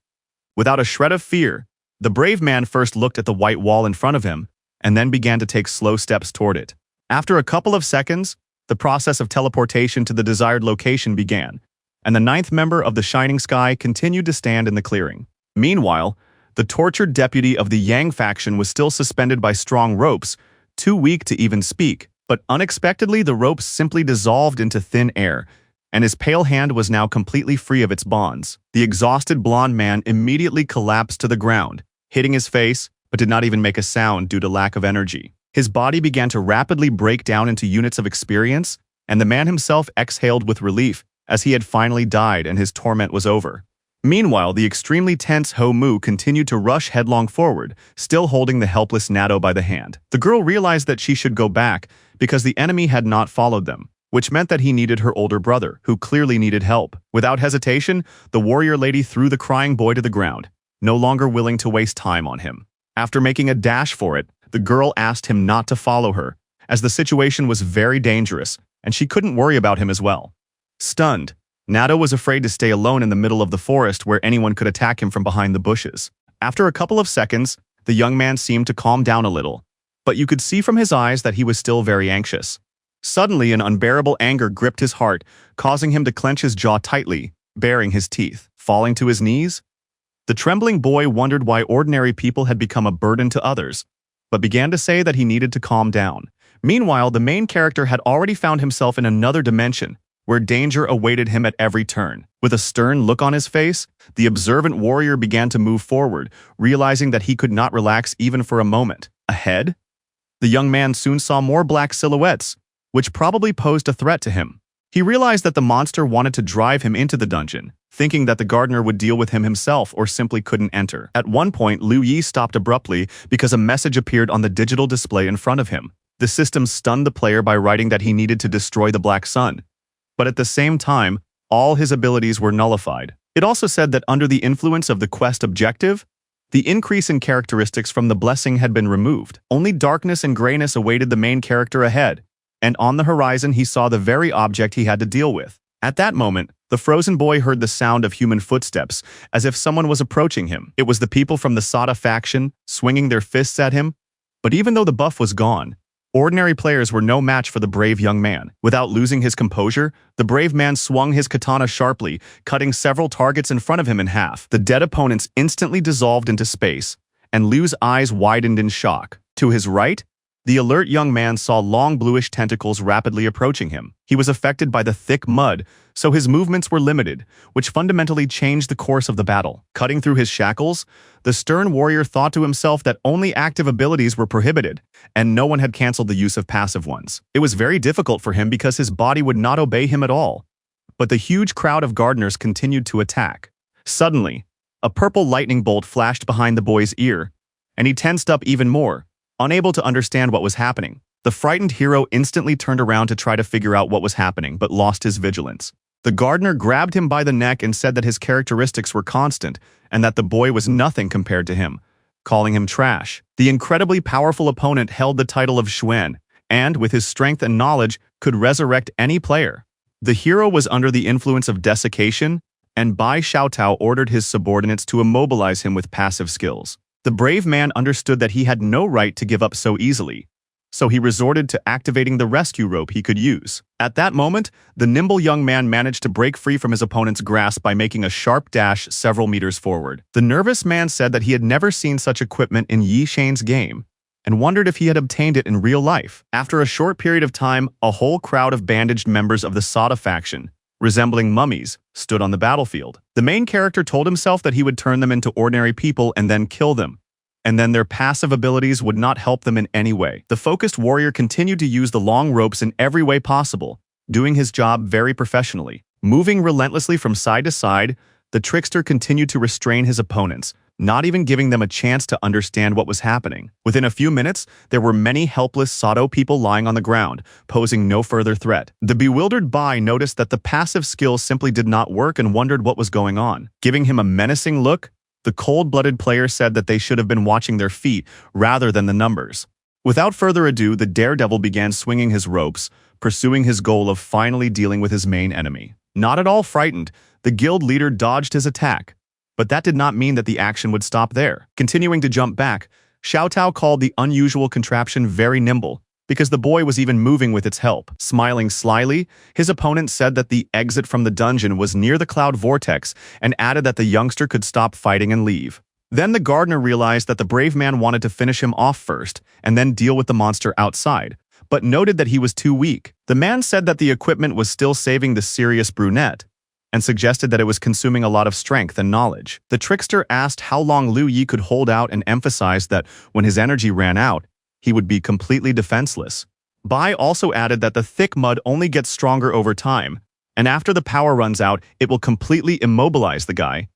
Without a shred of fear, the brave man first looked at the white wall in front of him and then began to take slow steps toward it. After a couple of seconds, the process of teleportation to the desired location began, and the 9th member of the Shining Sky continued to stand in the clearing. Meanwhile, the tortured deputy of the Yang faction was still suspended by strong ropes, too weak to even speak, but unexpectedly the ropes simply dissolved into thin air, and his pale hand was now completely free of its bonds. The exhausted blonde man immediately collapsed to the ground, hitting his face, but did not even make a sound due to lack of energy. His body began to rapidly break down into units of experience, and the man himself exhaled with relief as he had finally died and his torment was over. Meanwhile, the extremely tense Ho Mu continued to rush headlong forward, still holding the helpless Nato by the hand. The girl realized that she should go back because the enemy had not followed them, which meant that he needed her older brother, who clearly needed help. Without hesitation, the warrior lady threw the crying boy to the ground, no longer willing to waste time on him. After making a dash for it, the girl asked him not to follow her, as the situation was very dangerous, and she couldn't worry about him as well. Stunned, Nato was afraid to stay alone in the middle of the forest where anyone could attack him from behind the bushes. After a couple of seconds, the young man seemed to calm down a little, but you could see from his eyes that he was still very anxious. Suddenly, an unbearable anger gripped his heart, causing him to clench his jaw tightly, baring his teeth. Falling to his knees, the trembling boy wondered why ordinary people had become a burden to others, but began to say that he needed to calm down. Meanwhile, the main character had already found himself in another dimension, where danger awaited him at every turn. With a stern look on his face, the observant warrior began to move forward, realizing that he could not relax even for a moment. Ahead, the young man soon saw more black silhouettes, which probably posed a threat to him. He realized that the monster wanted to drive him into the dungeon, thinking that the gardener would deal with him himself or simply couldn't enter. At one point, Liu Yi stopped abruptly because a message appeared on the digital display in front of him. The system stunned the player by writing that he needed to destroy the Black Sun, but at the same time, all his abilities were nullified. It also said that under the influence of the quest objective, the increase in characteristics from the blessing had been removed. Only darkness and grayness awaited the main character ahead, and on the horizon he saw the very object he had to deal with. At that moment, the frozen boy heard the sound of human footsteps, as if someone was approaching him. It was the people from the Sada faction, swinging their fists at him. But even though the buff was gone, ordinary players were no match for the brave young man. Without losing his composure, the brave man swung his katana sharply, cutting several targets in front of him in half. The dead opponents instantly dissolved into space, and Liu's eyes widened in shock. To his right, the alert young man saw long bluish tentacles rapidly approaching him. He was affected by the thick mud, so his movements were limited, which fundamentally changed the course of the battle. Cutting through his shackles, the stern warrior thought to himself that only active abilities were prohibited, and no one had cancelled the use of passive ones. It was very difficult for him because his body would not obey him at all. But the huge crowd of gardeners continued to attack. Suddenly, a purple lightning bolt flashed behind the boy's ear, and he tensed up even more, unable to understand what was happening. The frightened hero instantly turned around to try to figure out what was happening, but lost his vigilance. The gardener grabbed him by the neck and said that his characteristics were constant and that the boy was nothing compared to him, calling him trash. The incredibly powerful opponent held the title of Xuan, and, with his strength and knowledge, could resurrect any player. The hero was under the influence of desiccation, and Bai Xiaotao ordered his subordinates to immobilize him with passive skills. The brave man understood that he had no right to give up so easily, so he resorted to activating the rescue rope he could use. At that moment, the nimble young man managed to break free from his opponent's grasp by making a sharp dash several meters forward. The nervous man said that he had never seen such equipment in Yi Shane's game, and wondered if he had obtained it in real life. After a short period of time, a whole crowd of bandaged members of the Sada faction, resembling mummies, stood on the battlefield. The main character told himself that he would turn them into ordinary people and then kill them, and then their passive abilities would not help them in any way. The focused warrior continued to use the long ropes in every way possible, doing his job very professionally. Moving relentlessly from side to side, the trickster continued to restrain his opponents, not even giving them a chance to understand what was happening. Within a few minutes, there were many helpless Sado people lying on the ground, posing no further threat. The bewildered Bai noticed that the passive skill simply did not work and wondered what was going on. Giving him a menacing look, the cold-blooded player said that they should have been watching their feet rather than the numbers. Without further ado, the daredevil began swinging his ropes, pursuing his goal of finally dealing with his main enemy. Not at all frightened, the guild leader dodged his attack, but that did not mean that the action would stop there. Continuing to jump back, Xiaotao called the unusual contraption very nimble, because the boy was even moving with its help. Smiling slyly, his opponent said that the exit from the dungeon was near the cloud vortex and added that the youngster could stop fighting and leave. Then the gardener realized that the brave man wanted to finish him off first and then deal with the monster outside, but noted that he was too weak. The man said that the equipment was still saving the serious brunette, and suggested that it was consuming a lot of strength and knowledge. The trickster asked how long Liu Yi could hold out and emphasized that when his energy ran out, he would be completely defenseless. Bai also added that the thick mud only gets stronger over time, and after the power runs out, it will completely immobilize the guy,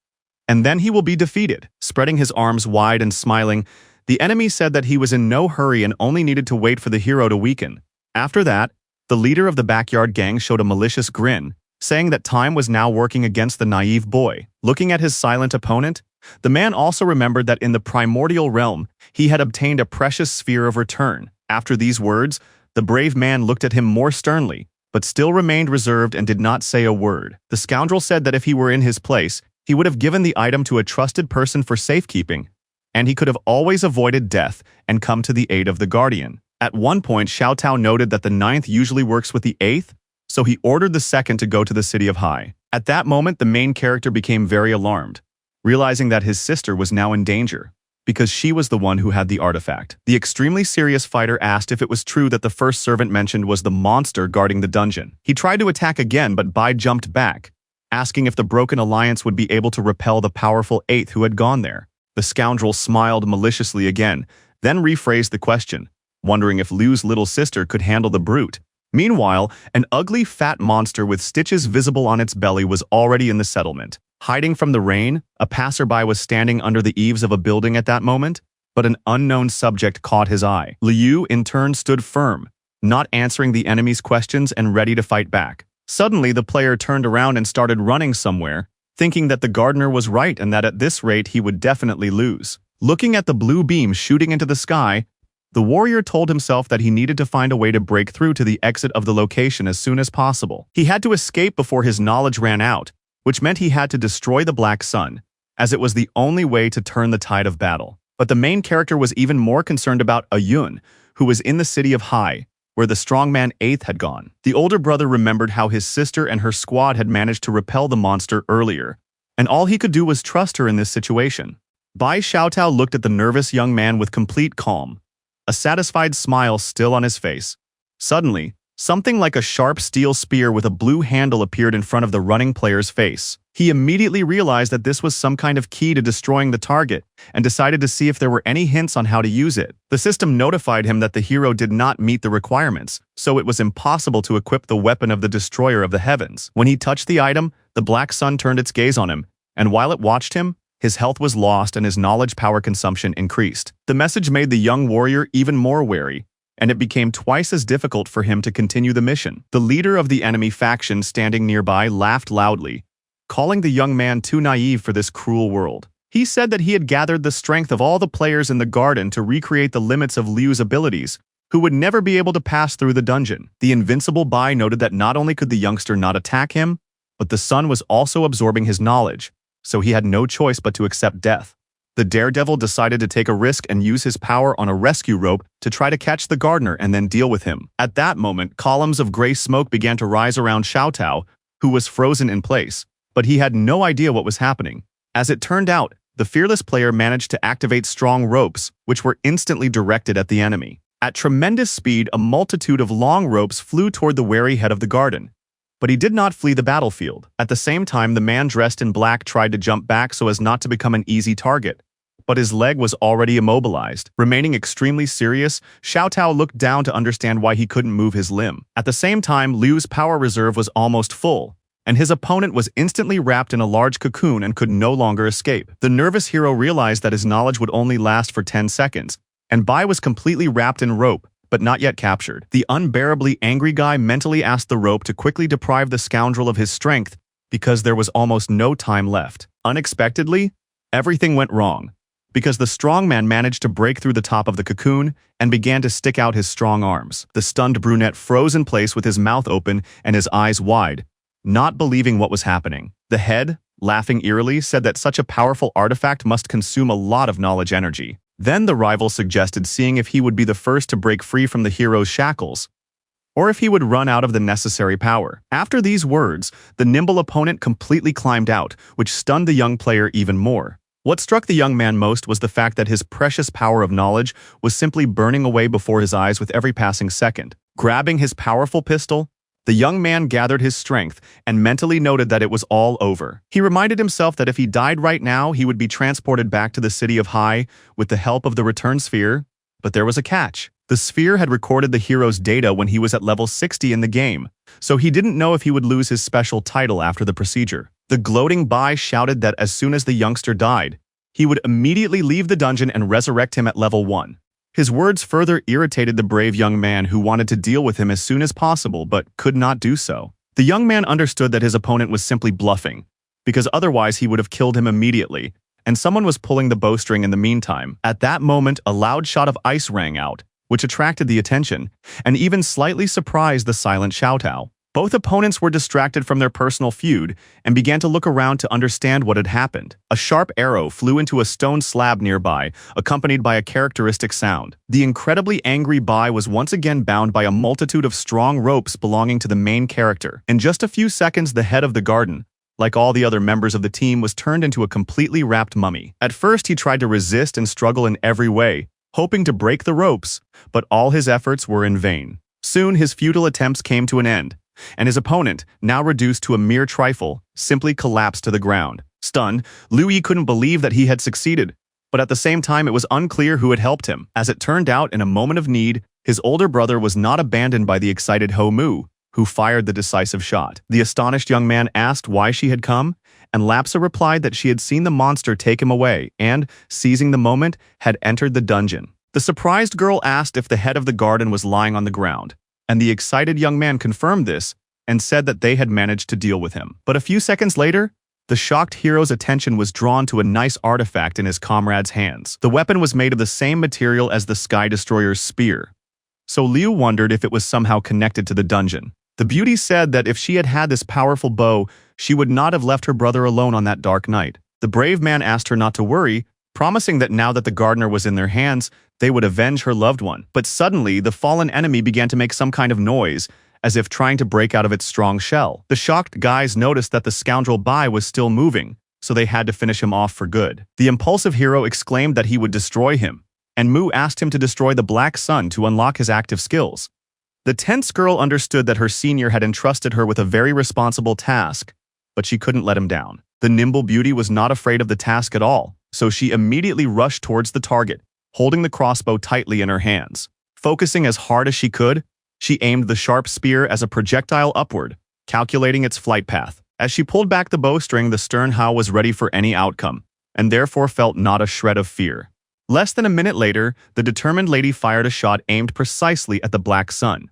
and then he will be defeated. Spreading his arms wide and smiling, the enemy said that he was in no hurry and only needed to wait for the hero to weaken. After that, the leader of the backyard gang showed a malicious grin, saying that time was now working against the naive boy. Looking at his silent opponent, the man also remembered that in the primordial realm, he had obtained a precious sphere of return. After these words, the brave man looked at him more sternly, but still remained reserved and did not say a word. The scoundrel said that if he were in his place, he would have given the item to a trusted person for safekeeping, and he could have always avoided death and come to the aid of the guardian. At one point, Xiaotao noted that the 9th usually works with the 8th, so he ordered the 2nd to go to the city of Hai. At that moment, the main character became very alarmed, realizing that his sister was now in danger, because she was the one who had the artifact. The extremely serious fighter asked if it was true that the first servant mentioned was the monster guarding the dungeon. He tried to attack again, but Bai jumped back, asking if the broken alliance would be able to repel the powerful 8th who had gone there. The scoundrel smiled maliciously again, then rephrased the question, wondering if Liu's little sister could handle the brute. Meanwhile, an ugly fat monster with stitches visible on its belly was already in the settlement. Hiding from the rain, a passerby was standing under the eaves of a building at that moment, but an unknown subject caught his eye. Liu, in turn, stood firm, not answering the enemy's questions and ready to fight back. Suddenly, the player turned around and started running somewhere, thinking that the gardener was right and that at this rate he would definitely lose. Looking at the blue beam shooting into the sky, The warrior told himself that he needed to find a way to break through to the exit of the location as soon as possible. He had to escape before his knowledge ran out, which meant he had to destroy the Black Sun, as it was the only way to turn the tide of battle. But the main character was even more concerned about Ayun, who was in the city of Hai, where the strongman 8th had gone. The older brother remembered how his sister and her squad had managed to repel the monster earlier, and all he could do was trust her in this situation. Bai Xiaotao looked at the nervous young man with complete calm, a satisfied smile still on his face. Suddenly, something like a sharp steel spear with a blue handle appeared in front of the running player's face. He immediately realized that this was some kind of key to destroying the target and decided to see if there were any hints on how to use it. The system notified him that the hero did not meet the requirements, so it was impossible to equip the weapon of the destroyer of the heavens. When he touched the item, the Black Sun turned its gaze on him, and while it watched him, his health was lost and his knowledge power consumption increased. The message made the young warrior even more wary, and it became twice as difficult for him to continue the mission. The leader of the enemy faction standing nearby laughed loudly, calling the young man too naive for this cruel world. He said that he had gathered the strength of all the players in the garden to recreate the limits of Liu's abilities, who would never be able to pass through the dungeon. The invincible Bai noted that not only could the youngster not attack him, but the sun was also absorbing his knowledge, so he had no choice but to accept death. The daredevil decided to take a risk and use his power on a rescue rope to try to catch the gardener and then deal with him. At that moment, columns of gray smoke began to rise around Xiaotao, who was frozen in place, but he had no idea what was happening. As it turned out, the fearless player managed to activate strong ropes, which were instantly directed at the enemy. At tremendous speed, a multitude of long ropes flew toward the wary head of the garden, but he did not flee the battlefield. At the same time, the man dressed in black tried to jump back so as not to become an easy target, but his leg was already immobilized. Remaining extremely serious, Xiaotao looked down to understand why he couldn't move his limb. At the same time, Liu's power reserve was almost full, and his opponent was instantly wrapped in a large cocoon and could no longer escape. The nervous hero realized that his knowledge would only last for 10 seconds, and Bai was completely wrapped in rope, but not yet captured. The unbearably angry guy mentally asked the rope to quickly deprive the scoundrel of his strength because there was almost no time left. Unexpectedly, everything went wrong, because the strongman managed to break through the top of the cocoon and began to stick out his strong arms. The stunned brunette froze in place with his mouth open and his eyes wide, not believing what was happening. The head, laughing eerily, said that such a powerful artifact must consume a lot of knowledge energy. Then the rival suggested seeing if he would be the first to break free from the hero's shackles, or if he would run out of the necessary power. After these words, the nimble opponent completely climbed out, which stunned the young player even more. What struck the young man most was the fact that his precious power of knowledge was simply burning away before his eyes with every passing second. Grabbing his powerful pistol, the young man gathered his strength and mentally noted that it was all over. He reminded himself that if he died right now, he would be transported back to the city of Hai with the help of the return sphere, but there was a catch. The sphere had recorded the hero's data when he was at level 60 in the game, so he didn't know if he would lose his special title after the procedure. The gloating Bai shouted that as soon as the youngster died, he would immediately leave the dungeon and resurrect him at level 1. His words further irritated the brave young man who wanted to deal with him as soon as possible but could not do so. The young man understood that his opponent was simply bluffing, because otherwise he would have killed him immediately, and someone was pulling the bowstring in the meantime. At that moment, a loud shot of ice rang out, which attracted the attention, and even slightly surprised the silent Xiaotao. Both opponents were distracted from their personal feud and began to look around to understand what had happened. A sharp arrow flew into a stone slab nearby, accompanied by a characteristic sound. The incredibly angry Bai was once again bound by a multitude of strong ropes belonging to the main character. In just a few seconds, the head of the garden, like all the other members of the team, was turned into a completely wrapped mummy. At first, he tried to resist and struggle in every way, hoping to break the ropes, but all his efforts were in vain. Soon, his futile attempts came to an end, and his opponent, now reduced to a mere trifle, simply collapsed to the ground. Stunned, Liu Yi couldn't believe that he had succeeded, but at the same time it was unclear who had helped him. As it turned out, in a moment of need, his older brother was not abandoned by the excited Ho Mu, who fired the decisive shot. The astonished young man asked why she had come, and Lapsa replied that she had seen the monster take him away and, seizing the moment, had entered the dungeon. The surprised girl asked if the head of the garden was lying on the ground, and the excited young man confirmed this and said that they had managed to deal with him. But a few seconds later, The shocked hero's attention was drawn to a nice artifact in his comrade's hands. The weapon was made of the same material as the Sky Destroyer's spear, so Liu wondered if it was somehow connected to the dungeon. The beauty said that if she had had this powerful bow, she would not have left her brother alone on that dark night. The brave man asked her not to worry, promising that now that the gardener was in their hands, they would avenge her loved one. But suddenly, the fallen enemy began to make some kind of noise, as if trying to break out of its strong shell. The shocked guys noticed that the scoundrel Bai was still moving, so they had to finish him off for good. The impulsive hero exclaimed that he would destroy him, and Mu asked him to destroy the Black Sun to unlock his active skills. The tense girl understood that her senior had entrusted her with a very responsible task, but she couldn't let him down. The nimble beauty was not afraid of the task at all, so she immediately rushed towards the target, holding the crossbow tightly in her hands. Focusing as hard as she could, she aimed the sharp spear as a projectile upward, calculating its flight path. As she pulled back the bowstring, the stern Hao was ready for any outcome, and therefore felt not a shred of fear. Less than a minute later, the determined lady fired a shot aimed precisely at the Black Sun.